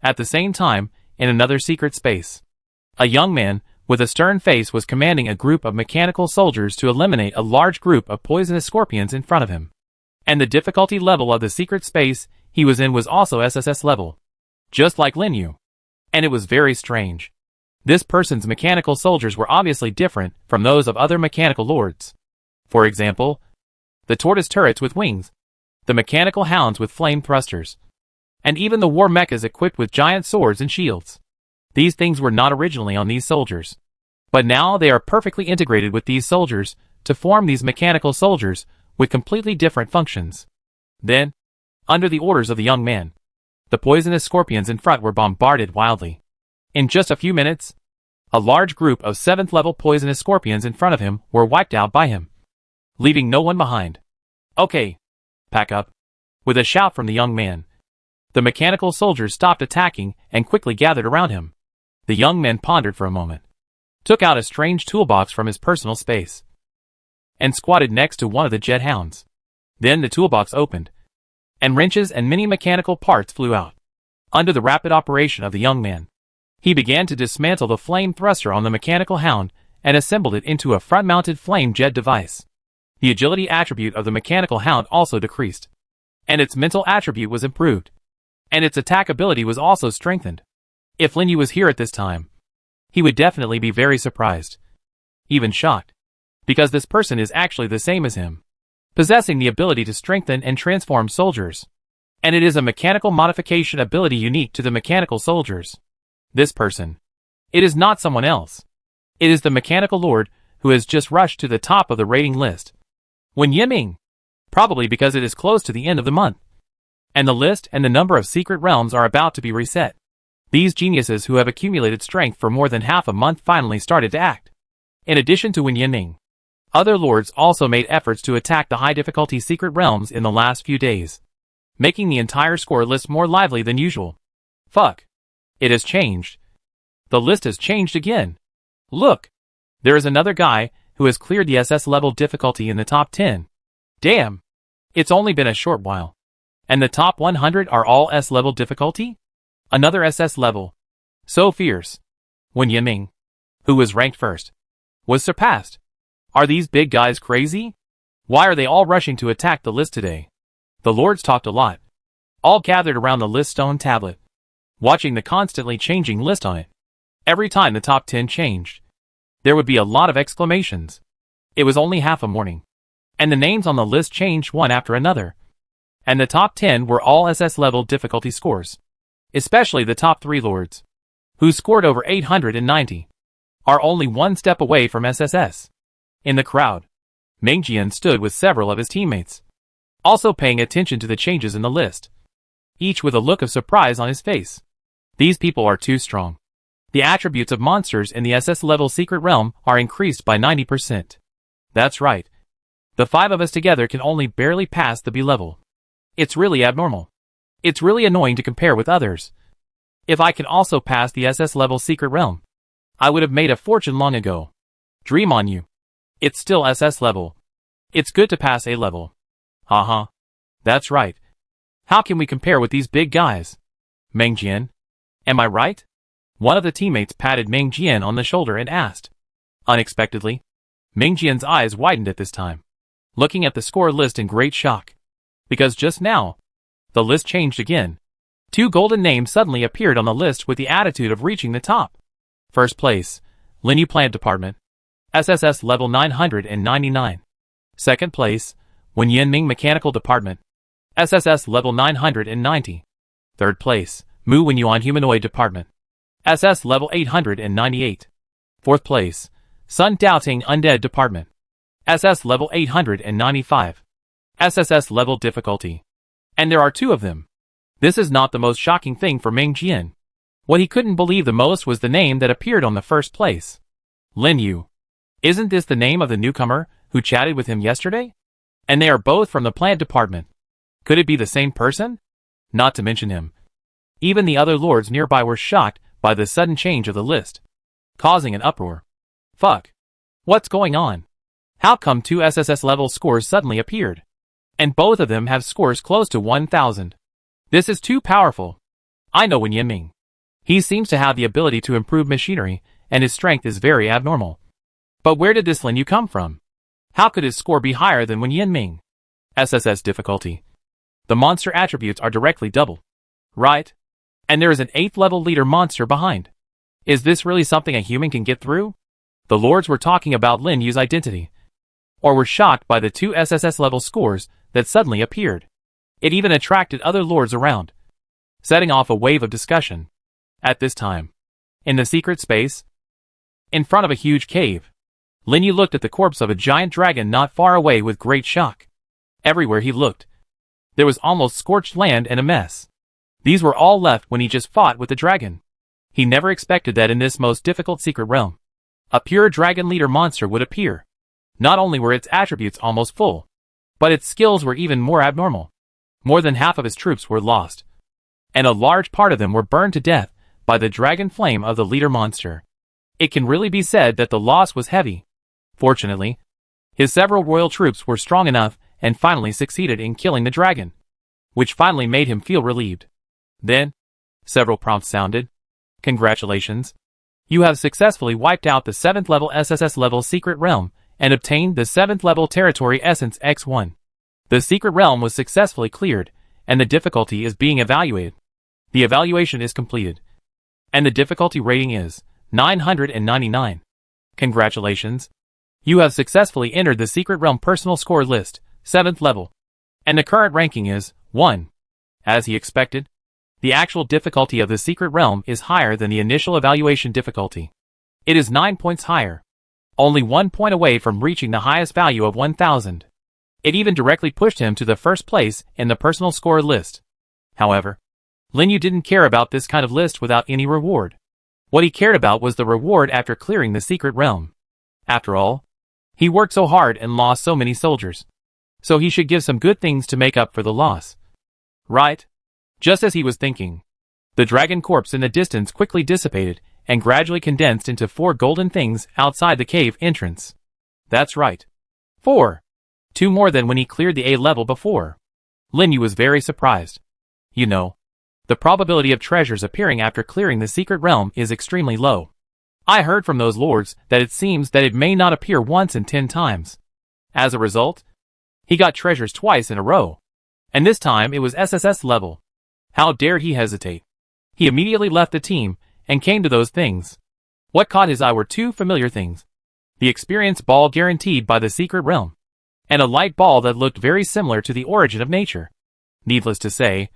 At the same time, in another secret space, a young man with a stern face was commanding a group of mechanical soldiers to eliminate a large group of poisonous scorpions in front of him. And the difficulty level of the secret space he was in was also SSS level, just like Lin Yu. And it was very strange. This person's mechanical soldiers were obviously different from those of other mechanical lords. For example, the tortoise turrets with wings, the mechanical hounds with flame thrusters, and even the war mechas equipped with giant swords and shields. These things were not originally on these soldiers, but now they are perfectly integrated with these soldiers to form these mechanical soldiers with completely different functions. Then, under the orders of the young man, the poisonous scorpions in front were bombarded wildly. In just a few minutes, a large group of 7th level poisonous scorpions in front of him were wiped out by him, leaving no one behind. Okay, pack up. With a shout from the young man, the mechanical soldiers stopped attacking and quickly gathered around him. The young man pondered for a moment, took out a strange toolbox from his personal space, and squatted next to one of the jet hounds. Then the toolbox opened, and wrenches and many mechanical parts flew out. Under the rapid operation of the young man, he began to dismantle the flame thruster on the mechanical hound and assembled it into a front-mounted flame jet device. The agility attribute of the mechanical hound also decreased, and its mental attribute was improved, and its attack ability was also strengthened. If Lin Yu was here at this time, he would definitely be very surprised, even shocked, because this person is actually the same as him, possessing the ability to strengthen and transform soldiers. And it is a mechanical modification ability unique to the mechanical soldiers. This person. It is not someone else. It is the mechanical lord who has just rushed to the top of the rating list. Wen Yiming. Probably because it is close to the end of the month, and the list and the number of secret realms are about to be reset. These geniuses who have accumulated strength for more than half a month finally started to act. In addition to Wen Yiming, other lords also made efforts to attack the high-difficulty secret realms in the last few days, making the entire score list more lively than usual. Fuck. It has changed. The list has changed again. Look. There is another guy who has cleared the SS level difficulty in the top 10. Damn! It's only been a short while. And the top 100 are all S level difficulty? Another SS level. So fierce. When Yiming, who was ranked first, was surpassed. Are these big guys crazy? Why are they all rushing to attack the list today? The lords talked a lot. All gathered around the list stone tablet, watching the constantly changing list on it. Every time the top 10 changed, there would be a lot of exclamations. It was only half a morning, and the names on the list changed one after another. And the top 10 were all SS level difficulty scores. Especially the top 3 lords, who scored over 890, are only one step away from SSS. In the crowd, Meng Jian stood with several of his teammates, also paying attention to the changes in the list, each with a look of surprise on his face. These people are too strong. The attributes of monsters in the SS level secret realm are increased by 90%. That's right. The 5 of us together can only barely pass the B level. It's really abnormal. It's really annoying to compare with others. If I can also pass the SS level secret realm, I would have made a fortune long ago. Dream on you. It's still SS level. It's good to pass A level. Haha. That's right. How can we compare with these big guys? Meng Jian, am I right? One of the teammates patted Meng Jian on the shoulder and asked. Unexpectedly, Meng Jian's eyes widened at this time, looking at the score list in great shock. Because just now, the list changed again. 2 golden names suddenly appeared on the list with the attitude of reaching the top. First place, Linyu Plant Department, SSS level 999. Second place, Wen Yinming Mechanical Department, SSS level 990. Third place, Mu Wenyuan Humanoid Department, SS level 898. Fourth place, Sun Doubting Undead Department, SS level 895. SSS level difficulty. And there are 2 of them. This is not the most shocking thing for Meng Jian. What he couldn't believe the most was the name that appeared on the first place. Lin Yu. Isn't this the name of the newcomer who chatted with him yesterday? And they are both from the plant department. Could it be the same person? Not to mention him. Even the other lords nearby were shocked by the sudden change of the list, causing an uproar. Fuck. What's going on? How come 2 SSS level scores suddenly appeared? And both of them have scores close to 1000. This is too powerful. I know Wen Yinming. He seems to have the ability to improve machinery, and his strength is very abnormal. But where did this Lin Yu come from? How could his score be higher than Wen Yinming? SSS difficulty. The monster attributes are directly double. Right? And there is an 8th level leader monster behind. Is this really something a human can get through? The lords were talking about Lin Yu's identity, or were shocked by the 2 SSS level scores that suddenly appeared. It even attracted other lords around, setting off a wave of discussion. At this time, in the secret space, in front of a huge cave, Lin Yu looked at the corpse of a giant dragon not far away with great shock. Everywhere he looked, there was almost scorched land and a mess. These were all left when he just fought with the dragon. He never expected that in this most difficult secret realm, a pure dragon leader monster would appear. Not only were its attributes almost full, but its skills were even more abnormal. More than half of his troops were lost, and a large part of them were burned to death by the dragon flame of the leader monster. It can really be said that the loss was heavy. Fortunately, his several royal troops were strong enough and finally succeeded in killing the dragon, which finally made him feel relieved. Then, several prompts sounded. Congratulations. You have successfully wiped out the 7th level SSS level secret realm and obtained the 7th level territory essence X1. The secret realm was successfully cleared, and the difficulty is being evaluated. The evaluation is completed, and the difficulty rating is 999. Congratulations. You have successfully entered the secret realm personal score list, 7th level, and the current ranking is 1. As he expected, the actual difficulty of the secret realm is higher than the initial evaluation difficulty. It is 9 points higher, only 1 point away from reaching the highest value of 1000. It even directly pushed him to the first place in the personal score list. However, Lin Yu didn't care about this kind of list without any reward. What he cared about was the reward after clearing the secret realm. After all, he worked so hard and lost so many soldiers, so he should give some good things to make up for the loss. Right? Just as he was thinking, the dragon corpse in the distance quickly dissipated, and gradually condensed into 4 golden things outside the cave entrance. That's right. 4. 2 more than when he cleared the A level before. Lin Yu was very surprised. You know, the probability of treasures appearing after clearing the secret realm is extremely low. I heard from those lords that it seems that it may not appear once in 10 times. As a result, he got treasures twice in a row. And this time it was SSS level. How dared he hesitate? He immediately left the team and came to those things. What caught his eye were 2 familiar things. The experience ball guaranteed by the secret realm, and a light ball that looked very similar to the origin of nature. Needless to say,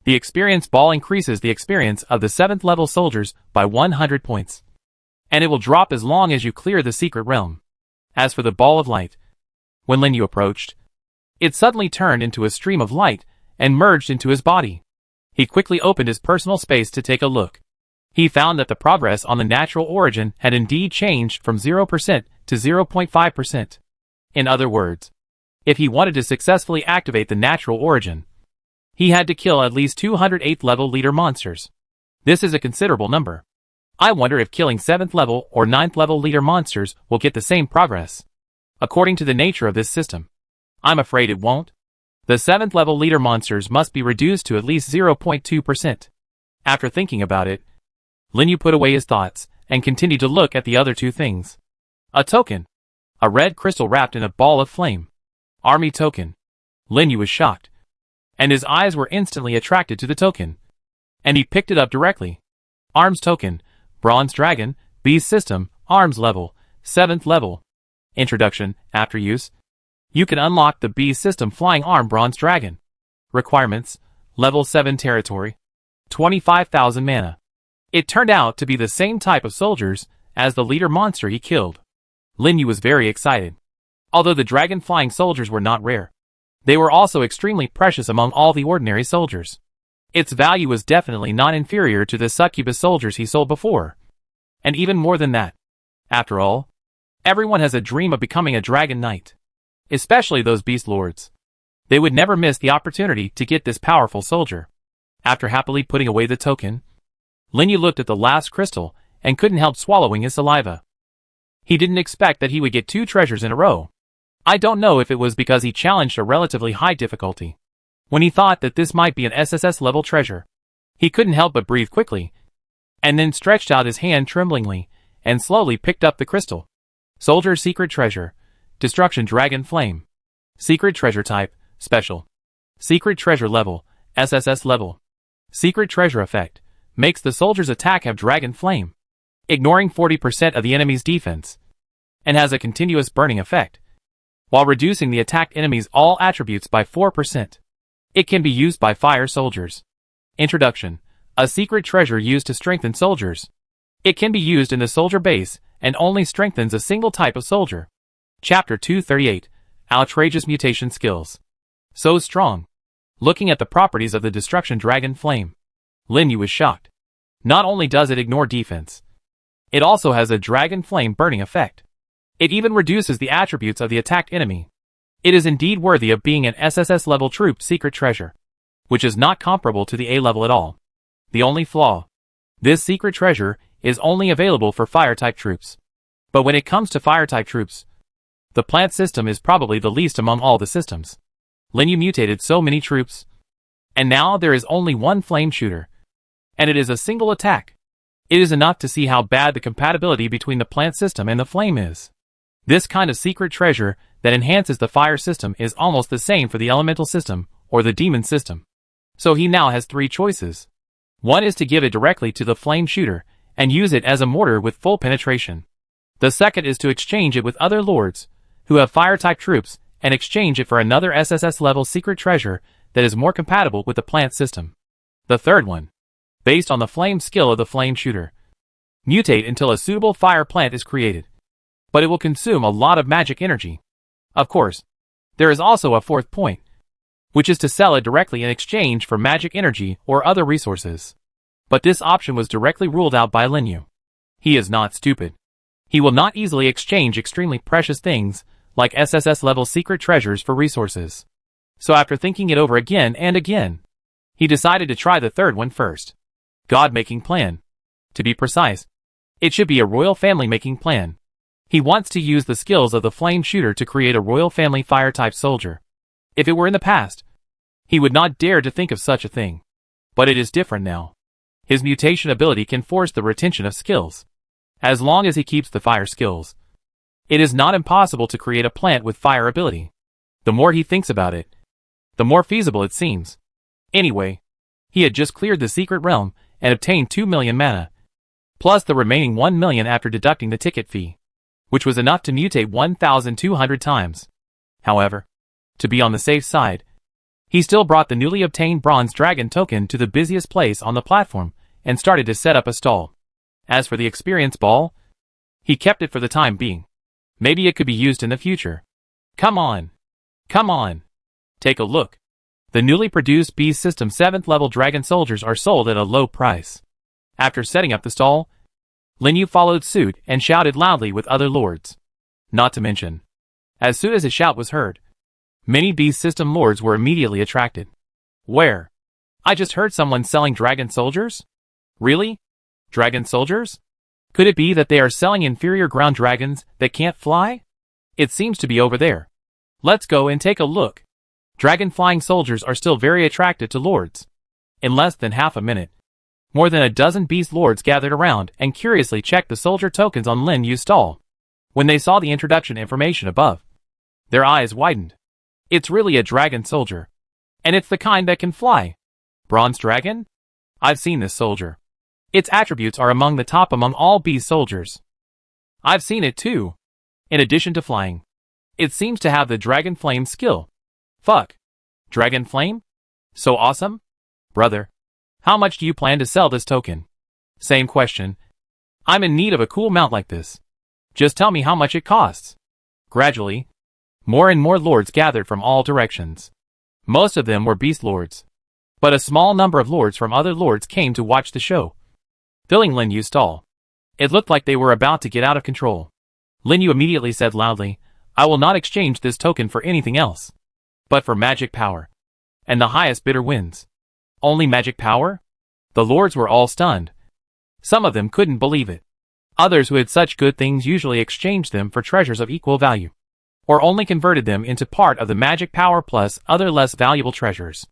the experience ball increases the experience of the 7th level soldiers by 100 points. And it will drop as long as you clear the secret realm. As for the ball of light, when Lin Yu approached, it suddenly turned into a stream of light and merged into his body. He quickly opened his personal space to take a look. He found that the progress on the natural origin had indeed changed from 0% to 0.5%. In other words, if he wanted to successfully activate the natural origin, he had to kill at least 208th level leader monsters. This is a considerable number. I wonder if killing 7th level or 9th level leader monsters will get the same progress. According to the nature of this system, I'm afraid it won't. The 7th level leader monsters must be reduced to at least 0.2%. After thinking about it, Lin Yu put away his thoughts and continued to look at the other 2 things. A token. A red crystal wrapped in a ball of flame. Army token. Lin Yu was shocked, and his eyes were instantly attracted to the token. And he picked it up directly. Arms token. Bronze Dragon, Beast System, Arms Level, 7th Level. Introduction, after use. You can unlock the Beast System Flying Arm Bronze Dragon. Requirements, Level 7 Territory. 25,000 mana. It turned out to be the same type of soldiers as the leader monster he killed. Lin Yu was very excited. Although the dragon flying soldiers were not rare, they were also extremely precious among all the ordinary soldiers. Its value was definitely not inferior to the succubus soldiers he sold before. And even more than that. After all, everyone has a dream of becoming a dragon knight. Especially those beast lords. They would never miss the opportunity to get this powerful soldier. After happily putting away the token, Lin Yu looked at the last crystal and couldn't help swallowing his saliva. He didn't expect that he would get 2 treasures in a row. I don't know if it was because he challenged a relatively high difficulty. When he thought that this might be an SSS level treasure, he couldn't help but breathe quickly, and then stretched out his hand tremblingly, and slowly picked up the crystal. Soldier Secret Treasure. Destruction Dragon Flame. Secret Treasure Type, Special. Secret Treasure Level, SSS Level. Secret Treasure Effect. Makes the soldier's attack have Dragon Flame, ignoring 40% of the enemy's defense, and has a continuous burning effect, while reducing the attacked enemy's all attributes by 4%. It can be used by fire soldiers. Introduction. A secret treasure used to strengthen soldiers. It can be used in the soldier base and only strengthens a single type of soldier. Chapter 238. Outrageous Mutation Skills. So strong. Looking at the properties of the Destruction Dragon Flame, Lin Yu was shocked. Not only does it ignore defense, it also has a Dragon Flame burning effect. It even reduces the attributes of the attacked enemy. It is indeed worthy of being an SSS level troop secret treasure, which is not comparable to the A level at all. The only flaw: this secret treasure is only available for fire-type troops. But when it comes to fire-type troops, the plant system is probably the least among all the systems. Lin Yu mutated so many troops, and now there is only one flame shooter, and it is a single attack. It is enough to see how bad the compatibility between the plant system and the flame is. This kind of secret treasure that enhances the fire system is almost the same for the elemental system or the demon system. So he now has 3 choices. One is to give it directly to the flame shooter and use it as a mortar with full penetration. The second is to exchange it with other lords who have fire-type troops and exchange it for another SSS level secret treasure that is more compatible with the plant system. The third one, based on the flame skill of the flame shooter, mutate until a suitable fire plant is created. But it will consume a lot of magic energy. Of course, there is also a fourth point, which is to sell it directly in exchange for magic energy or other resources. But this option was directly ruled out by Lin Yu. He is not stupid. He will not easily exchange extremely precious things like SSS level secret treasures for resources. So after thinking it over again and again, he decided to try the third one first. God-making plan. To be precise, It should be a royal family making plan. He wants to use the skills of the flame shooter to create a royal family fire-type soldier. If it were in the past, he would not dare to think of such a thing. But it is different now. His mutation ability can force the retention of skills. As long as he keeps the fire skills, it is not impossible to create a plant with fire ability. The more he thinks about it, the more feasible it seems. Anyway, he had just cleared the secret realm and obtained 2 million mana, plus the remaining 1 million after deducting the ticket fee, which was enough to mutate 1,200 times. However, to be on the safe side, he still brought the newly obtained bronze dragon token to the busiest place on the platform and started to set up a stall. As for the experience ball, he kept it for the time being. Maybe it could be used in the future. Come on. Come on. Take a look. The newly produced Beast System 7th level dragon soldiers are sold at a low price. After setting up the stall, Lin Yu followed suit and shouted loudly with other lords. Not to mention, as soon as his shout was heard, many Beast System lords were immediately attracted. Where? I just heard someone selling dragon soldiers? Really? Dragon soldiers? Could it be that they are selling inferior ground dragons that can't fly? It seems to be over there. Let's go and take a look. Dragon flying soldiers are still very attractive to lords. In less than half a minute, more than a dozen beast lords gathered around and curiously checked the soldier tokens on Lin Yu's stall. When they saw the introduction information above, their eyes widened. It's really a dragon soldier. And it's the kind that can fly. Bronze dragon? I've seen this soldier. Its attributes are among the top among all beast soldiers. I've seen it too. In addition to flying, it seems to have the dragon flame skill. Fuck. Dragon flame? So awesome? Brother, how much do you plan to sell this token? Same question. I'm in need of a cool mount like this. Just tell me how much it costs. Gradually, more and more lords gathered from all directions. Most of them were beast lords, but a small number of lords from other lords came to watch the show, filling Lin Yu's stall. It looked like they were about to get out of control. Lin Yu immediately said loudly, I will not exchange this token for anything else, but for magic power. And the highest bidder wins. Only magic power? The lords were all stunned. Some of them couldn't believe it. Others who had such good things usually exchanged them for treasures of equal value, or only converted them into part of the magic power plus other less valuable treasures.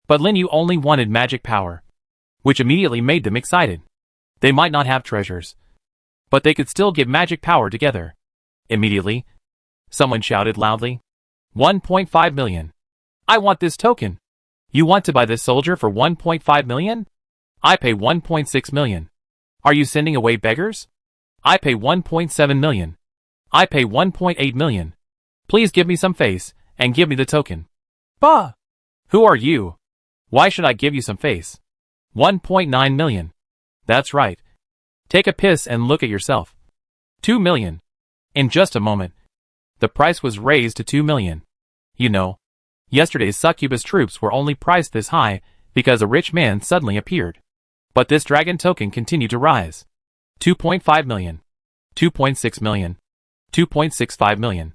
But Lin Yu only wanted magic power, which immediately made them excited. They might not have treasures, but they could still give magic power together. Immediately, someone shouted loudly, 1.5 million. I want this token. You want to buy this soldier for 1.5 million? I pay 1.6 million. Are you sending away beggars? I pay 1.7 million. I pay 1.8 million. Please give me some face, and give me the token. Bah! Who are you? Why should I give you some face? 1.9 million. That's right. Take a piss and look at yourself. 2 million. In just a moment, the price was raised to 2 million. You know, yesterday's succubus troops were only priced this high because a rich man suddenly appeared. But this dragon token continued to rise. 2.5 million. 2.6 million. 2.65 million.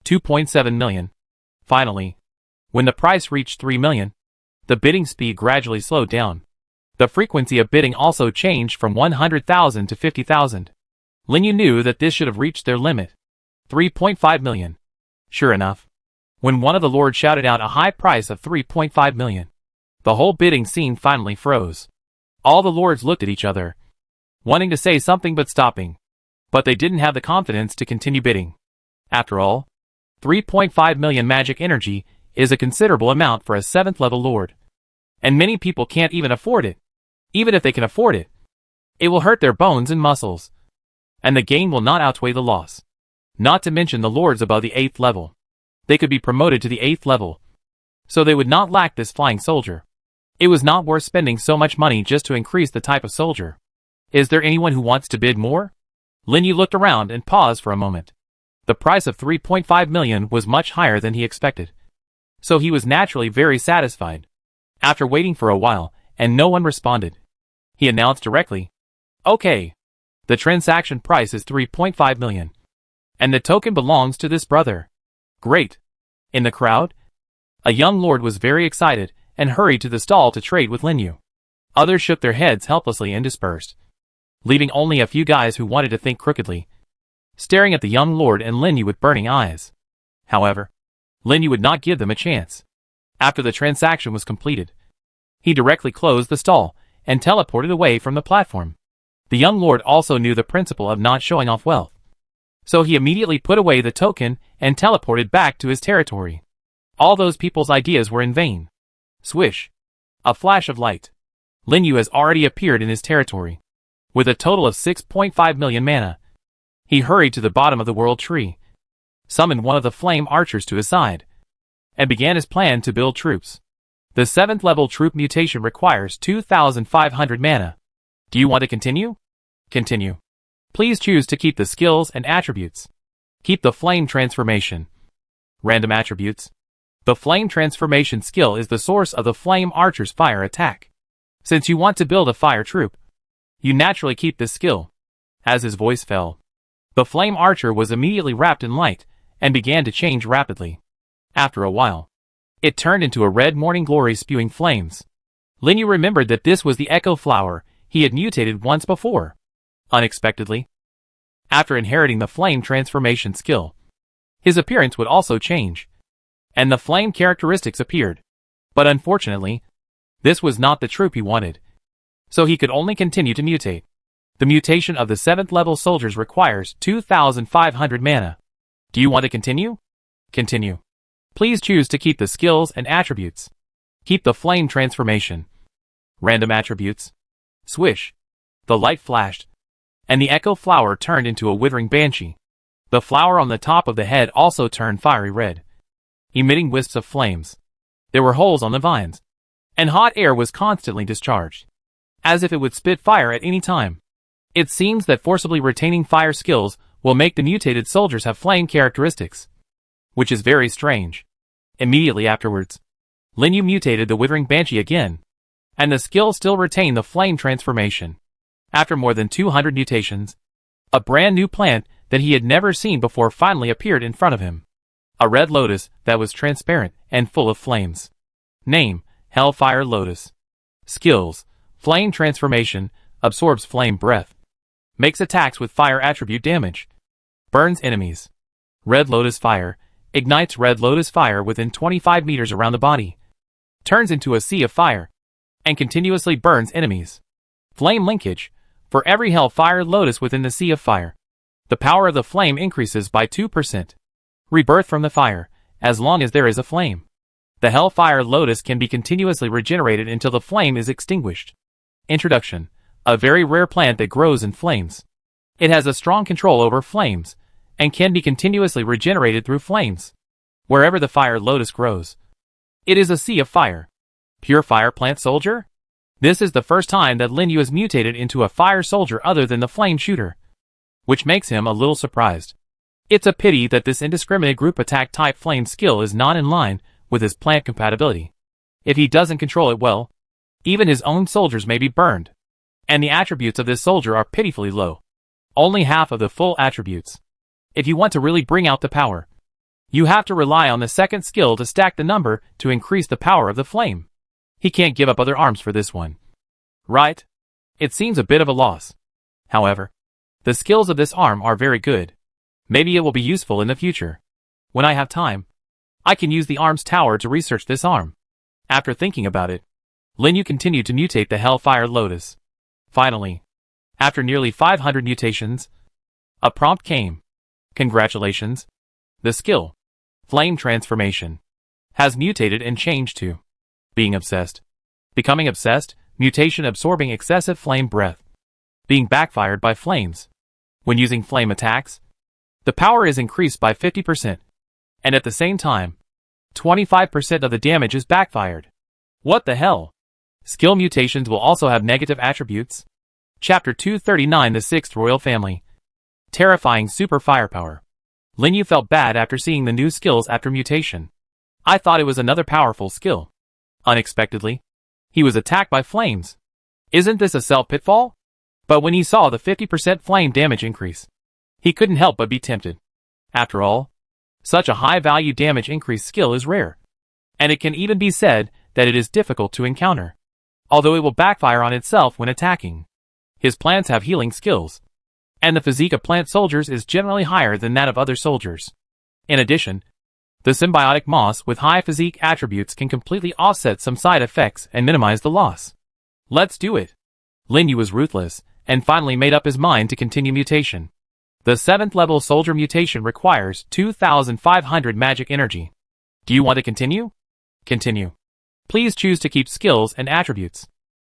2.7 million. Finally, when the price reached 3 million, the bidding speed gradually slowed down. The frequency of bidding also changed from 100,000 to 50,000. Lin Yu knew that this should have reached their limit. 3.5 million. Sure enough, when one of the lords shouted out a high price of 3.5 million, the whole bidding scene finally froze. All the lords looked at each other, wanting to say something but stopping. But they didn't have the confidence to continue bidding. After all, 3.5 million magic energy is a considerable amount for a 7th level lord. And many people can't even afford it. Even if they can afford it, it will hurt their bones and muscles. And the gain will not outweigh the loss. Not to mention the lords above the 8th level. They could be promoted to the 8th level, so they would not lack this flying soldier. It was not worth spending so much money just to increase the type of soldier. Is there anyone who wants to bid more? Lin Yu looked around and paused for a moment. The price of 3.5 million was much higher than he expected, so he was naturally very satisfied. After waiting for a while, and no one responded, he announced directly, Okay, the transaction price is 3.5 million. And the token belongs to this brother. Great. In the crowd, a young lord was very excited and hurried to the stall to trade with Lin Yu. Others shook their heads helplessly and dispersed. leaving only a few guys who wanted to think crookedly, staring at the young lord and Lin Yu with burning eyes. However, Lin Yu would not give them a chance. After the transaction was completed, he directly closed the stall and teleported away from the platform. The young lord also knew the principle of not showing off wealth, so he immediately put away the token and teleported back to his territory. All those people's ideas were in vain. Swish! A flash of light. Lin Yu has already appeared in his territory. With a total of 6.5 million mana, he hurried to the bottom of the world tree, summoned one of the flame archers to his side, and began his plan to build troops. The 7th level troop mutation requires 2,500 mana. Do you want to continue? Continue. Please choose to keep the skills and attributes. Keep the flame transformation. Random attributes. The flame transformation skill is the source of the flame archer's fire attack. Since you want to build a fire troop, you naturally keep this skill. As his voice fell, the flame archer was immediately wrapped in light and began to change rapidly. After a while, it turned into a red morning glory spewing flames. Lin Yu remembered that this was the echo flower he had mutated once before. Unexpectedly, after inheriting the flame transformation skill, his appearance would also change, and the flame characteristics appeared. But unfortunately, this was not the troop he wanted, so he could only continue to mutate. The mutation of the 7th level soldiers requires 2,500 mana. Do you want to continue? Continue. Please choose to keep the skills and attributes. Keep the flame transformation. Random attributes. Swish. The light flashed, and the echo flower turned into a withering banshee. The flower on the top of the head also turned fiery red, emitting wisps of flames. There were holes on the vines, and hot air was constantly discharged, as if it would spit fire at any time. It seems that forcibly retaining fire skills will make the mutated soldiers have flame characteristics, which is very strange. Immediately afterwards, Lin Yu mutated the withering banshee again, and the skill still retained the flame transformation. After more than 200 mutations, a brand new plant that he had never seen before finally appeared in front of him. A red lotus that was transparent and full of flames. Name: Hellfire Lotus. Skills: Flame Transformation, absorbs flame breath. Makes attacks with fire attribute damage. Burns enemies. Red Lotus Fire, ignites red lotus fire within 25 meters around the body. Turns into a sea of fire, and continuously burns enemies. Flame Linkage, for every Hellfire Lotus within the sea of fire, the power of the flame increases by 2%. Rebirth from the fire, as long as there is a flame. The Hellfire Lotus can be continuously regenerated until the flame is extinguished. Introduction: a very rare plant that grows in flames. It has a strong control over flames, and can be continuously regenerated through flames. Wherever the fire lotus grows, it is a sea of fire. Pure fire plant soldier? This is the first time that Lin Yu has mutated into a fire soldier other than the flame shooter, which makes him a little surprised. It's a pity that this indiscriminate group attack type flame skill is not in line with his plant compatibility. If he doesn't control it well, even his own soldiers may be burned. And the attributes of this soldier are pitifully low. Only half of the full attributes. If you want to really bring out the power, you have to rely on the second skill to stack the number to increase the power of the flame. He can't give up other arms for this one. Right? It seems a bit of a loss. However, the skills of this arm are very good. Maybe it will be useful in the future. When I have time, I can use the arm's tower to research this arm. After thinking about it, Lin Yu continued to mutate the Hellfire Lotus. Finally, after nearly 500 mutations, a prompt came. Congratulations. The skill, Flame Transformation, has mutated and changed to being obsessed. Becoming obsessed, mutation absorbing excessive flame breath. Being backfired by flames. When using flame attacks, the power is increased by 50%. And at the same time, 25% of the damage is backfired. What the hell? Skill mutations will also have negative attributes. Chapter 239: The Sixth Royal Family. Terrifying super firepower. Lin Yu felt bad after seeing the new skills after mutation. I thought it was another powerful skill. Unexpectedly, he was attacked by flames. Isn't this a self-pitfall? But when he saw the 50% flame damage increase, he couldn't help but be tempted. After all, such a high-value damage increase skill is rare. And it can even be said that it is difficult to encounter, although it will backfire on itself when attacking. His plants have healing skills, and the physique of plant soldiers is generally higher than that of other soldiers. In addition, the symbiotic moss with high physique attributes can completely offset some side effects and minimize the loss. Let's do it. Lin Yu was ruthless, and finally made up his mind to continue mutation. The 7th level soldier mutation requires 2,500 magic energy. Do you want to continue? Continue. Please choose to keep skills and attributes.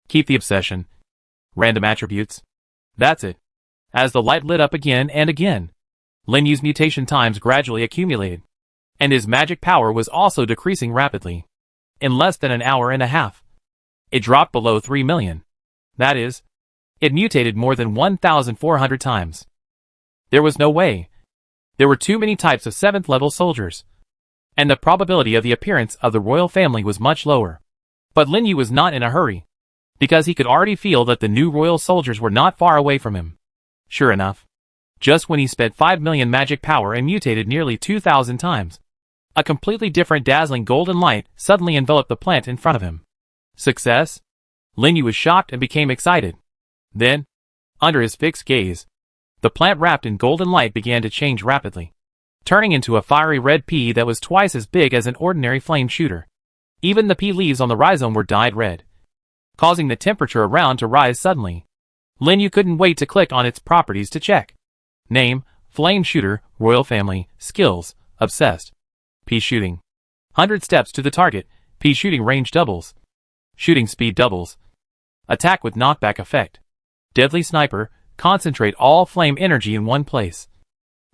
Keep the obsession. Random attributes. That's it. As the light lit up again and again, Lin Yu's mutation times gradually accumulated, and his magic power was also decreasing rapidly. In less than an hour and a half, it dropped below 3 million. That is, it mutated more than 1,400 times. There was no way. There were too many types of 7th level soldiers, and the probability of the appearance of the royal family was much lower. But Lin Yu was not in a hurry, because he could already feel that the new royal soldiers were not far away from him. Sure enough, just when he spent 5 million magic power and mutated nearly 2,000 times, a completely different dazzling golden light suddenly enveloped the plant in front of him. Success? Lin Yu was shocked and became excited. Then, under his fixed gaze, the plant wrapped in golden light began to change rapidly, turning into a fiery red pea that was twice as big as an ordinary flame shooter. Even the pea leaves on the rhizome were dyed red, causing the temperature around to rise suddenly. Lin Yu couldn't wait to click on its properties to check. Name, Flame Shooter, Royal Family, Skills, Obsessed. Pea Shooting. 100 steps to the target, pea shooting range doubles. Shooting speed doubles. Attack with knockback effect. Deadly Sniper, concentrate all flame energy in one place.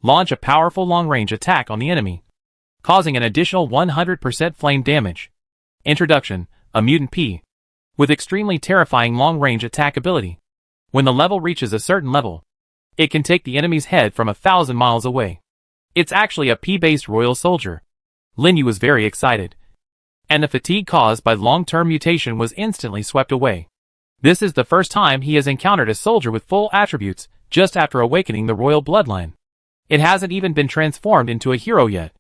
Launch a powerful long-range attack on the enemy, causing an additional 100% flame damage. Introduction, a mutant pea, with extremely terrifying long-range attack ability. When the level reaches a certain level, it can take the enemy's head from 1,000 miles away. It's actually a pea-based royal soldier. Lin Yu was very excited, and the fatigue caused by long-term mutation was instantly swept away. This is the first time he has encountered a soldier with full attributes just after awakening the royal bloodline. It hasn't even been transformed into a hero yet.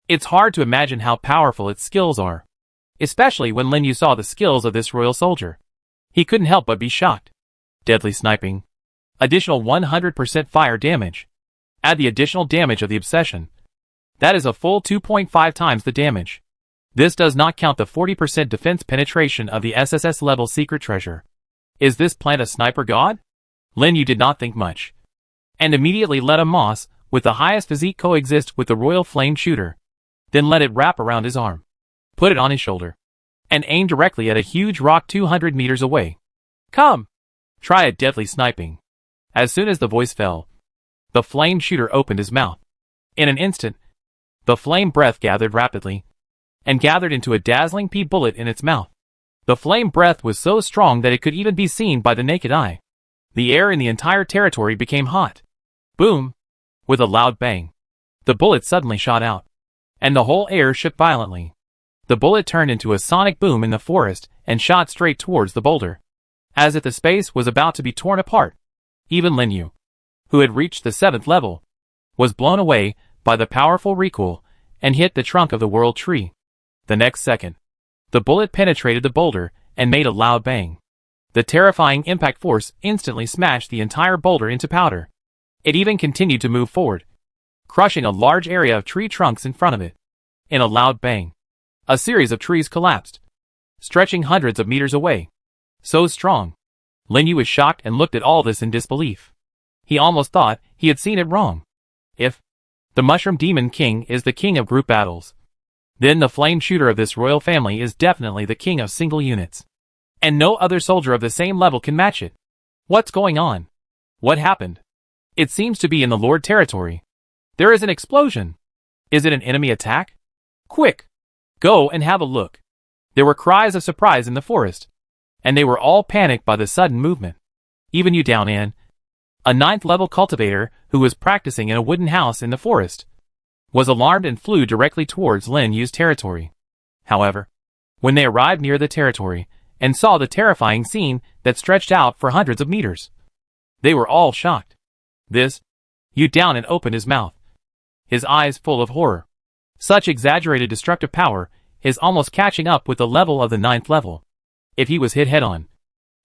It's hard to imagine how powerful its skills are, especially when Lin Yu saw the skills of this royal soldier. He couldn't help but be shocked. Deadly Sniping. Additional 100% fire damage. Add the additional damage of the obsession. That is a full 2.5 times the damage. This does not count the 40% defense penetration of the SSS level secret treasure. Is this plant a sniper god? Lin Yu did not think much, and immediately let a moss with the highest physique coexist with the royal flame shooter. Then let it wrap around his arm, put it on his shoulder, and aim directly at a huge rock 200 meters away. Come! Try a deadly sniping. As soon as the voice fell, the flame shooter opened his mouth. In an instant, the flame breath gathered rapidly, and gathered into a dazzling pea bullet in its mouth. The flame breath was so strong that it could even be seen by the naked eye. The air in the entire territory became hot. Boom! With a loud bang, the bullet suddenly shot out, and the whole air shook violently. The bullet turned into a sonic boom in the forest and shot straight towards the boulder, as if the space was about to be torn apart. Even Lin Yu, who had reached the 7th level, was blown away by the powerful recoil and hit the trunk of the world tree. The next second, the bullet penetrated the boulder and made a loud bang. The terrifying impact force instantly smashed the entire boulder into powder. It even continued to move forward, crushing a large area of tree trunks in front of it. In a loud bang, a series of trees collapsed, stretching hundreds of meters away. So strong. Lin Yu was shocked and looked at all this in disbelief. He almost thought he had seen it wrong. If the Mushroom Demon King is the king of group battles, then the flame shooter of this royal family is definitely the king of single units. And no other soldier of the same level can match it. What's going on? What happened? It seems to be in the Lord territory. There is an explosion. Is it an enemy attack? Quick! Go and have a look. There were cries of surprise in the forest, and they were all panicked by the sudden movement. Even Yu Daonan, a 9th level cultivator who was practicing in a wooden house in the forest, was alarmed and flew directly towards Lin Yu's territory. However, when they arrived near the territory and saw the terrifying scene that stretched out for hundreds of meters, they were all shocked. Yu Daonan opened his mouth, his eyes full of horror. Such exaggerated destructive power is almost catching up with the level of the 9th level. If he was hit head-on,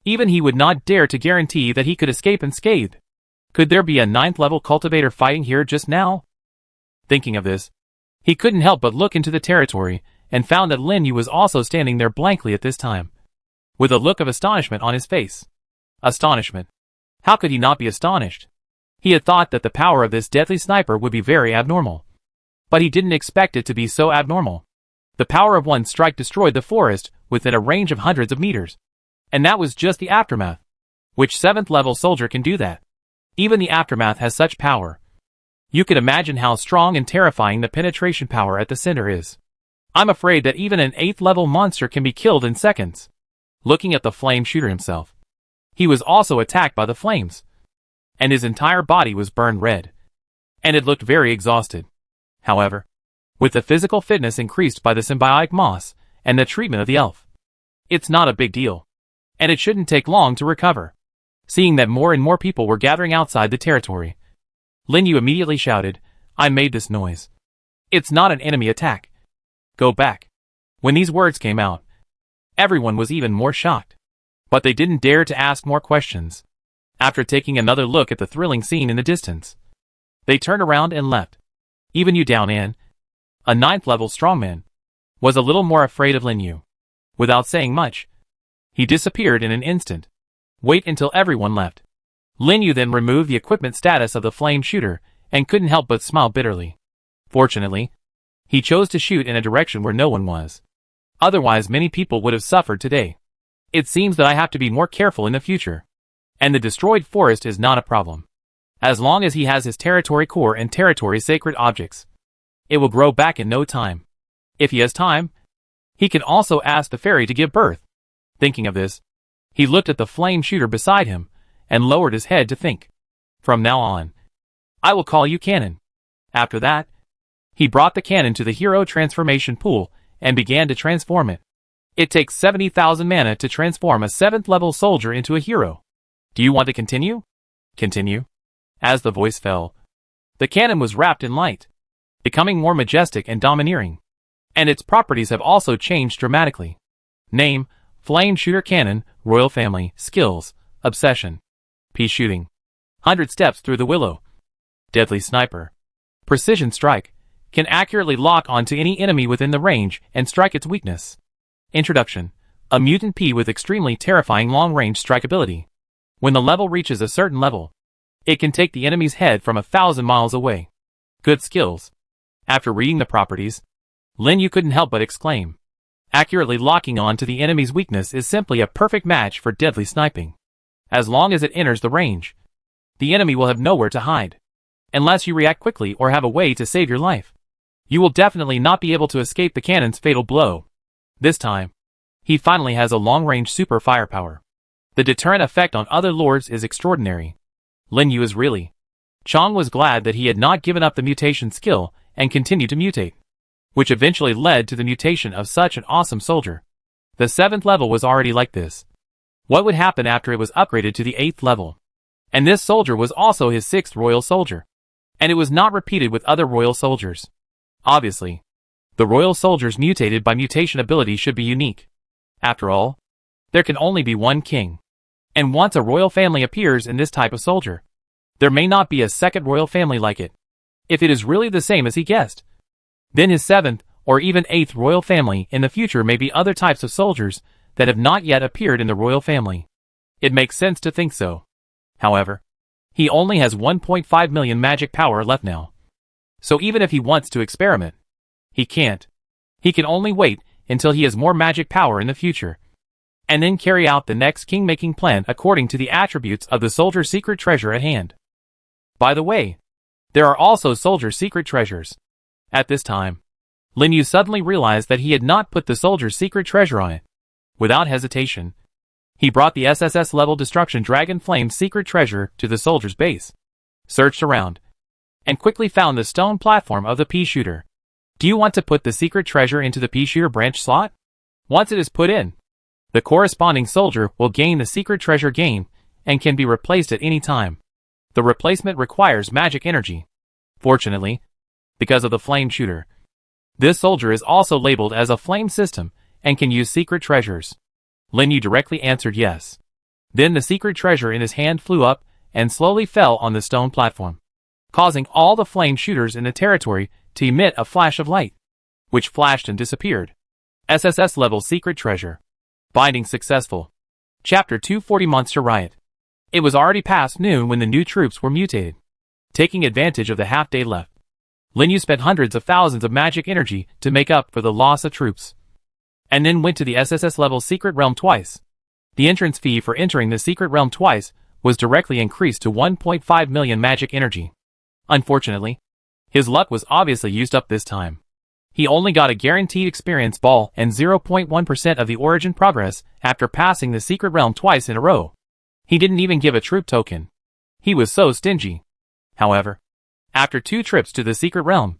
Even he would not dare to guarantee that he could escape unscathed. Could there be a 9th level cultivator fighting here just now? Thinking of this, he couldn't help but look into the territory, and found that Lin Yu was also standing there blankly at this time, with a look of astonishment on his face. Astonishment. How could he not be astonished? He had thought that the power of this deadly sniper would be very abnormal. But he didn't expect it to be so abnormal. The power of one strike destroyed the forest within a range of hundreds of meters. And that was just the aftermath. Which 7th level soldier can do that? Even the aftermath has such power. You could imagine how strong and terrifying the penetration power at the center is. I'm afraid that even an 8th level monster can be killed in seconds. Looking at the flame shooter himself, he was also attacked by the flames, and his entire body was burned red, and it looked very exhausted. However, with the physical fitness increased by the symbiotic moss and the treatment of the elf, it's not a big deal, and it shouldn't take long to recover. Seeing that more and more people were gathering outside the territory, Lin Yu immediately shouted, "I made this noise. It's not an enemy attack. Go back." When these words came out, everyone was even more shocked. But they didn't dare to ask more questions. After taking another look at the thrilling scene in the distance, they turned around and left. Even Yu Daonan, a 9th level strongman, was a little more afraid of Lin Yu. Without saying much, he disappeared in an instant. Wait until everyone left. Lin Yu then removed the equipment status of the flame shooter and couldn't help but smile bitterly. Fortunately, he chose to shoot in a direction where no one was. Otherwise many people would have suffered today. It seems that I have to be more careful in the future. And the destroyed forest is not a problem. As long as he has his territory core and territory sacred objects, it will grow back in no time. If he has time, he can also ask the fairy to give birth. Thinking of this, he looked at the flame shooter beside him and lowered his head to think. From now on, I will call you Cannon. After that, he brought the cannon to the hero transformation pool and began to transform it. It takes 70,000 mana to transform a 7th level soldier into a hero. Do you want to continue? Continue. As the voice fell, the cannon was wrapped in light, becoming more majestic and domineering. And its properties have also changed dramatically. Name, Flame Shooter Cannon, Royal Family, Skills, Obsession, Pea Shooting, 100 Steps Through the Willow, Deadly Sniper, Precision Strike, can accurately lock onto any enemy within the range and strike its weakness. Introduction, a mutant pea with extremely terrifying long-range strike ability. When the level reaches a certain level, it can take the enemy's head from 1,000 miles away. Good skills. After reading the properties, Lin Yu couldn't help but exclaim. Accurately locking on to the enemy's weakness is simply a perfect match for deadly sniping. As long as it enters the range, the enemy will have nowhere to hide. Unless you react quickly or have a way to save your life, you will definitely not be able to escape the cannon's fatal blow. This time, he finally has a long-range super firepower. The deterrent effect on other lords is extraordinary. Lin Yu is really. Chong was glad that he had not given up the mutation skill and continued to mutate, which eventually led to the mutation of such an awesome soldier. The 7th level was already like this. What would happen after it was upgraded to the 8th level? And this soldier was also his 6th royal soldier. And it was not repeated with other royal soldiers. Obviously, the royal soldiers mutated by mutation ability should be unique. After all, there can only be one king. And once a royal family appears in this type of soldier, there may not be a second royal family like it. If it is really the same as he guessed, then his 7th or even 8th royal family in the future may be other types of soldiers that have not yet appeared in the royal family. It makes sense to think so. However, he only has 1.5 million magic power left now. So even if he wants to experiment, he can't. He can only wait until he has more magic power in the future, and then carry out the next king-making plan according to the attributes of the soldier's secret treasure at hand. By the way, there are also soldier secret treasures. At this time, Lin Yu suddenly realized that he had not put the soldier's secret treasure on it. Without hesitation, he brought the SSS level Destruction Dragon Flame secret treasure to the soldier's base, searched around, and quickly found the stone platform of the pea shooter. Do you want to put the secret treasure into the pea shooter branch slot? Once it is put in, the corresponding soldier will gain the secret treasure gain and can be replaced at any time. The replacement requires magic energy. Fortunately, because of the flame shooter, this soldier is also labeled as a flame system and can use secret treasures. Lin Yu directly answered yes. Then the secret treasure in his hand flew up and slowly fell on the stone platform, causing all the flame shooters in the territory to emit a flash of light, which flashed and disappeared. SSS level secret treasure. Binding successful. Chapter 240 Monster Riot. It was already past noon when the new troops were mutated. Taking advantage of the half-day left, Lin Yu spent hundreds of thousands of magic energy to make up for the loss of troops, and then went to the SSS level secret realm twice. The entrance fee for entering the secret realm twice was directly increased to 1.5 million magic energy. Unfortunately, his luck was obviously used up this time. He only got a guaranteed experience ball and 0.1% of the origin progress after passing the secret realm twice in a row. He didn't even give a troop token. He was so stingy. However, after 2 trips to the secret realm,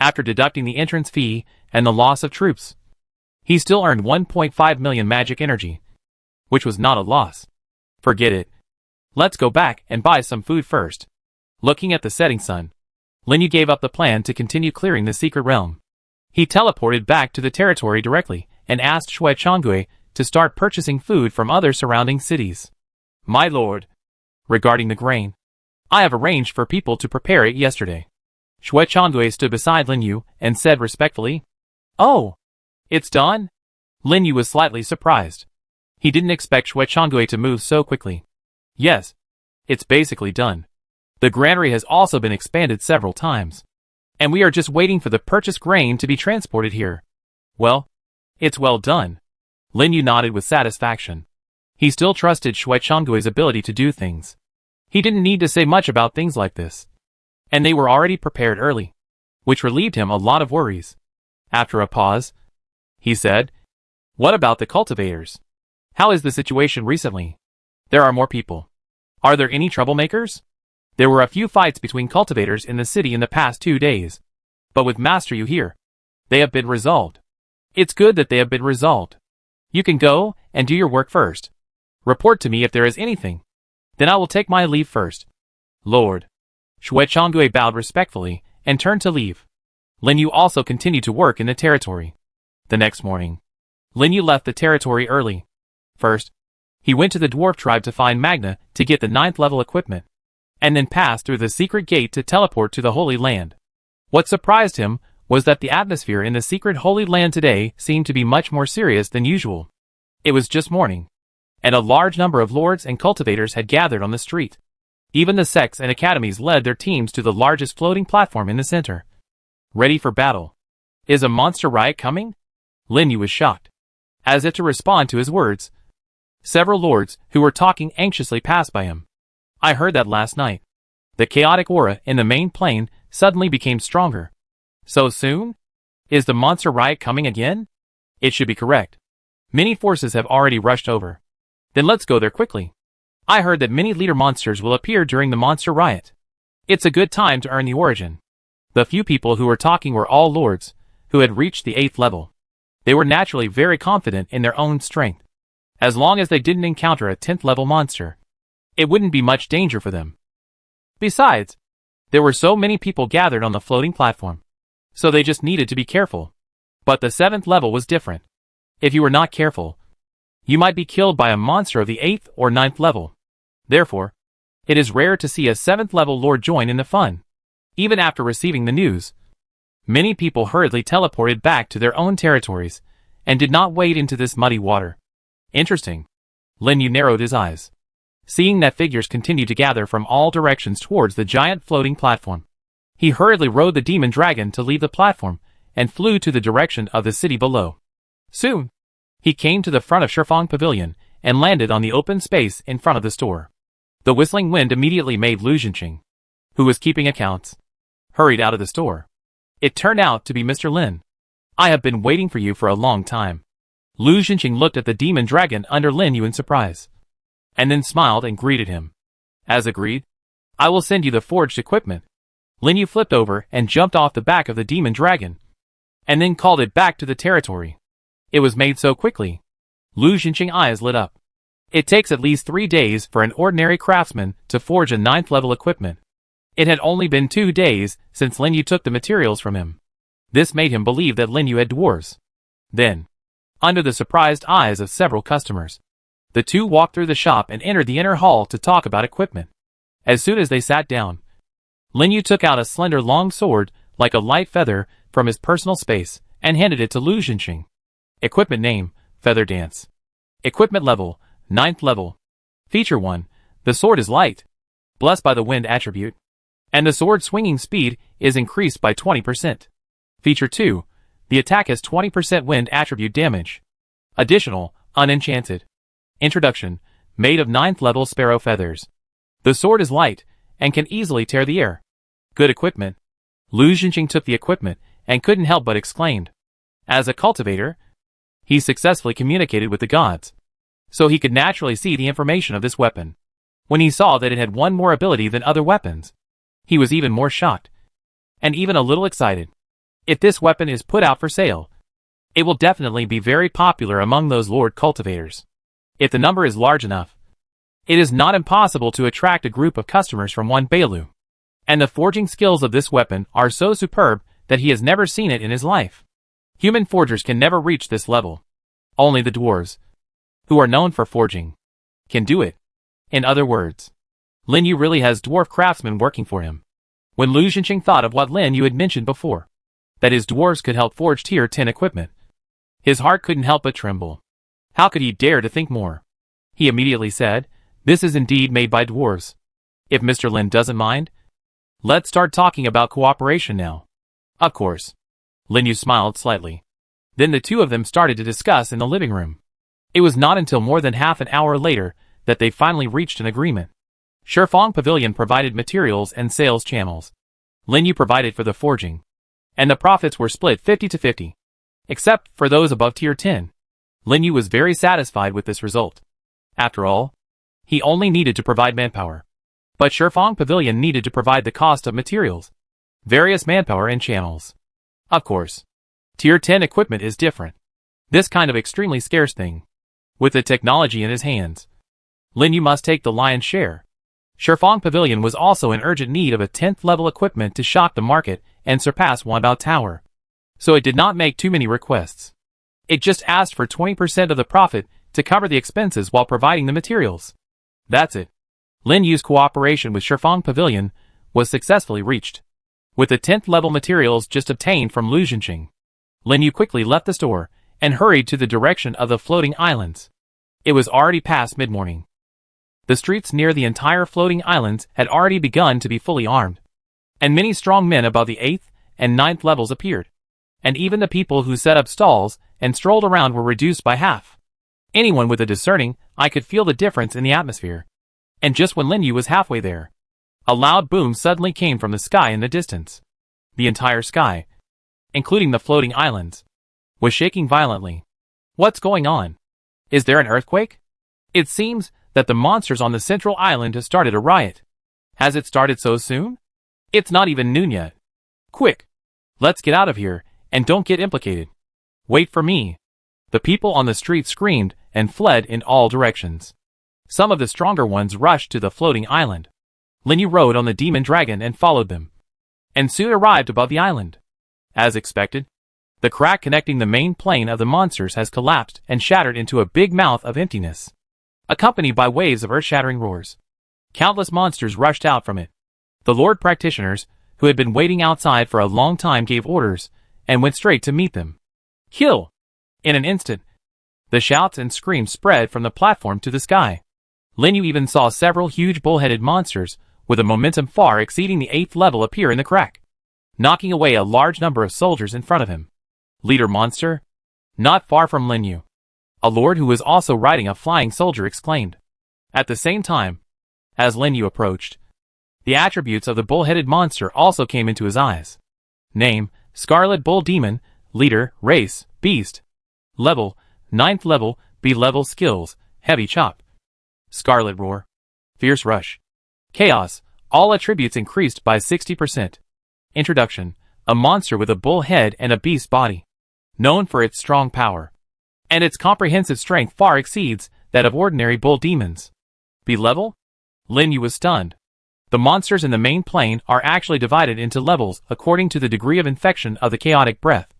after deducting the entrance fee and the loss of troops, he still earned 1.5 million magic energy, which was not a loss. Forget it. Let's go back and buy some food first. Looking at the setting sun, Lin Yu gave up the plan to continue clearing the secret realm. He teleported back to the territory directly and asked Shui Changui to start purchasing food from other surrounding cities. My lord, regarding the grain, I have arranged for people to prepare it yesterday. Shui Changui stood beside Lin Yu and said respectfully, "Oh, it's done?" Lin Yu was slightly surprised. He didn't expect Shui Changui to move so quickly. Yes, it's basically done. The granary has also been expanded several times, and we are just waiting for the purchased grain to be transported here. Well, it's well done. Lin Yu nodded with satisfaction. He still trusted Shui Changgui's ability to do things. He didn't need to say much about things like this, and they were already prepared early, which relieved him a lot of worries. After a pause, he said, "What about the cultivators? How is the situation recently? There are more people. Are there any troublemakers?" There were a few fights between cultivators in the city in the past 2 days, but with Master Yu here, they have been resolved. It's good that they have been resolved. You can go and do your work first. Report to me if there is anything. Then I will take my leave first. Lord. Shui Changui bowed respectfully and turned to leave. Lin Yu also continued to work in the territory. The next morning, Lin Yu left the territory early. First, he went to the dwarf tribe to find Magna to get the 9th level equipment, and then passed through the secret gate to teleport to the Holy Land. What surprised him was that the atmosphere in the secret Holy Land today seemed to be much more serious than usual. It was just morning, and a large number of lords and cultivators had gathered on the street. Even the sects and academies led their teams to the largest floating platform in the center. Ready for battle. Is a monster riot coming? Lin Yu was shocked. As if to respond to his words, several lords who were talking anxiously passed by him. I heard that last night. The chaotic aura in the main plane suddenly became stronger. So soon? Is the monster riot coming again? It should be correct. Many forces have already rushed over. Then let's go there quickly. I heard that many leader monsters will appear during the monster riot. It's a good time to earn the origin. The few people who were talking were all lords, who had reached the 8th level. They were naturally very confident in their own strength. As long as they didn't encounter a 10th level monster, it wouldn't be much danger for them. Besides, there were so many people gathered on the floating platform, so they just needed to be careful. But the 7th level was different. If you were not careful, you might be killed by a monster of the 8th or 9th level. Therefore, it is rare to see a 7th level lord join in the fun. Even after receiving the news, many people hurriedly teleported back to their own territories and did not wade into this muddy water. Interesting. Lin Yu narrowed his eyes, seeing that figures continued to gather from all directions towards the giant floating platform. He hurriedly rode the demon dragon to leave the platform and flew to the direction of the city below. Soon, he came to the front of Shifang Pavilion and landed on the open space in front of the store. The whistling wind immediately made Lu Jinqing, who was keeping accounts, hurried out of the store. It turned out to be Mr. Lin. I have been waiting for you for a long time. Lu Jinqing looked at the demon dragon under Lin Yu in surprise, and then smiled and greeted him. As agreed, I will send you the forged equipment. Lin Yu flipped over and jumped off the back of the demon dragon, and then called it back to the territory. It was made so quickly. Lu Jinqing's eyes lit up. It takes at least 3 days for an ordinary craftsman to forge a 9th level equipment. It had only been 2 days since Lin Yu took the materials from him. This made him believe that Lin Yu had dwarves. Then, under the surprised eyes of several customers, The two walked through the shop and entered the inner hall to talk about equipment. As soon as they sat down, Lin Yu took out a slender long sword, like a light feather, from his personal space, and handed it to Lu Xinxing. Equipment name, Feather Dance. Equipment level, 9th level. Feature 1, the sword is light, blessed by the wind attribute, and the sword swinging speed is increased by 20%. Feature 2, the attack has 20% wind attribute damage. Additional, unenchanted. Introduction, made of 9th level sparrow feathers. The sword is light, and can easily tear the air. Good equipment. Lu Xinxing took the equipment, and couldn't help but exclaimed. As a cultivator, he successfully communicated with the gods, so he could naturally see the information of this weapon. When he saw that it had one more ability than other weapons, he was even more shocked, and even a little excited. If this weapon is put out for sale, it will definitely be very popular among those lord cultivators. If the number is large enough, it is not impossible to attract a group of customers from one Bailu. And the forging skills of this weapon are so superb that he has never seen it in his life. Human forgers can never reach this level. Only the dwarves, who are known for forging, can do it. In other words, Lin Yu really has dwarf craftsmen working for him. When Lu Xinxing thought of what Lin Yu had mentioned before, that his dwarves could help forge tier 10 equipment, his heart couldn't help but tremble. How could he dare to think more? He immediately said, "This is indeed made by dwarves. If Mr. Lin doesn't mind, let's start talking about cooperation now." Of course. Lin Yu smiled slightly. Then the two of them started to discuss in the living room. It was not until more than half an hour later that they finally reached an agreement. Shifang Pavilion provided materials and sales channels. Lin Yu provided for the forging, and the profits were split 50-50. Except for those above tier 10. Lin Yu was very satisfied with this result. After all, he only needed to provide manpower. But Shifang Pavilion needed to provide the cost of materials, various manpower and channels. Of course, tier 10 equipment is different. This kind of extremely scarce thing. With the technology in his hands, Lin Yu must take the lion's share. Shifang Pavilion was also in urgent need of a 10th level equipment to shock the market and surpass Wanbao Tower. So it did not make too many requests. It just asked for 20% of the profit to cover the expenses while providing the materials. That's it. Lin Yu's cooperation with Shifang Pavilion was successfully reached. With the 10th level materials just obtained from Lu Xinxing, Lin Yu quickly left the store and hurried to the direction of the floating islands. It was already past mid-morning. The streets near the entire floating islands had already begun to be fully armed, and many strong men above the 8th and 9th levels appeared, and even the people who set up stalls and strolled around were reduced by half. Anyone with a discerning eye could feel the difference in the atmosphere. And just when Lin Yu was halfway there, a loud boom suddenly came from the sky in the distance. The entire sky, including the floating islands, was shaking violently. What's going on? Is there an earthquake? It seems that the monsters on the central island have started a riot. Has it started so soon? It's not even noon yet. Quick! Let's get out of here, and don't get implicated. Wait for me. The people on the street screamed and fled in all directions. Some of the stronger ones rushed to the floating island. Lin Yu rode on the demon dragon and followed them, and soon arrived above the island. As expected, the crack connecting the main plane of the monsters has collapsed and shattered into a big mouth of emptiness, accompanied by waves of earth-shattering roars. Countless monsters rushed out from it. The Lord Practitioners, who had been waiting outside for a long time, gave orders and went straight to meet them. Kill! In an instant, the shouts and screams spread from the platform to the sky. Lin Yu even saw several huge bull-headed monsters with a momentum far exceeding the 8th level appear in the crack, knocking away a large number of soldiers in front of him. Leader monster? Not far from Lin Yu, a lord who was also riding a flying soldier exclaimed. At the same time, as Lin Yu approached, the attributes of the bull-headed monster also came into his eyes. Name, Scarlet Bull Demon, Leader, Race, Beast. Level, 9th level, B-level skills, Heavy Chop. Scarlet Roar. Fierce Rush. Chaos, all attributes increased by 60%. Introduction, a monster with a bull head and a beast body. Known for its strong power, and its comprehensive strength far exceeds that of ordinary bull demons. B-level? Lin Yu was stunned. The monsters in the main plane are actually divided into levels according to the degree of infection of the chaotic breath.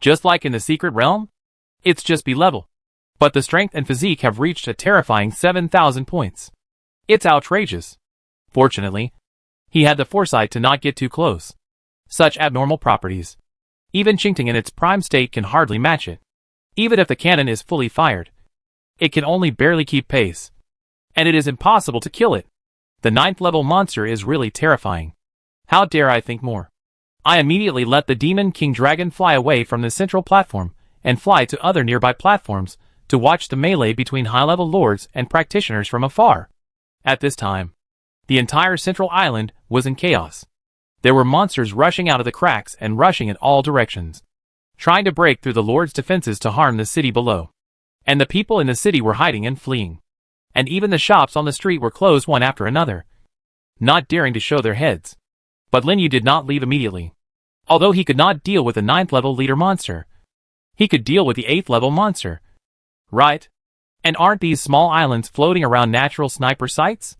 Just like in the secret realm? It's just B-level. but the strength and physique have reached a terrifying 7,000 points. It's outrageous. Fortunately, he had the foresight to not get too close. Such abnormal properties. Even Qingting in its prime state can hardly match it. Even if the cannon is fully fired, it can only barely keep pace. And it is impossible to kill it. The 9th level monster is really terrifying. How dare I think more? I immediately let the Demon King Dragon fly away from the central platform and fly to other nearby platforms to watch the melee between high-level lords and practitioners from afar. At this time, the entire central island was in chaos. There were monsters rushing out of the cracks and rushing in all directions, trying to break through the lord's defenses to harm the city below. And the people in the city were hiding and fleeing. And even the shops on the street were closed one after another, not daring to show their heads. But Lin Yu did not leave immediately. Although he could not deal with the 9th level leader monster, he could deal with the 8th level monster. Right? And aren't these small islands floating around natural sniper sites?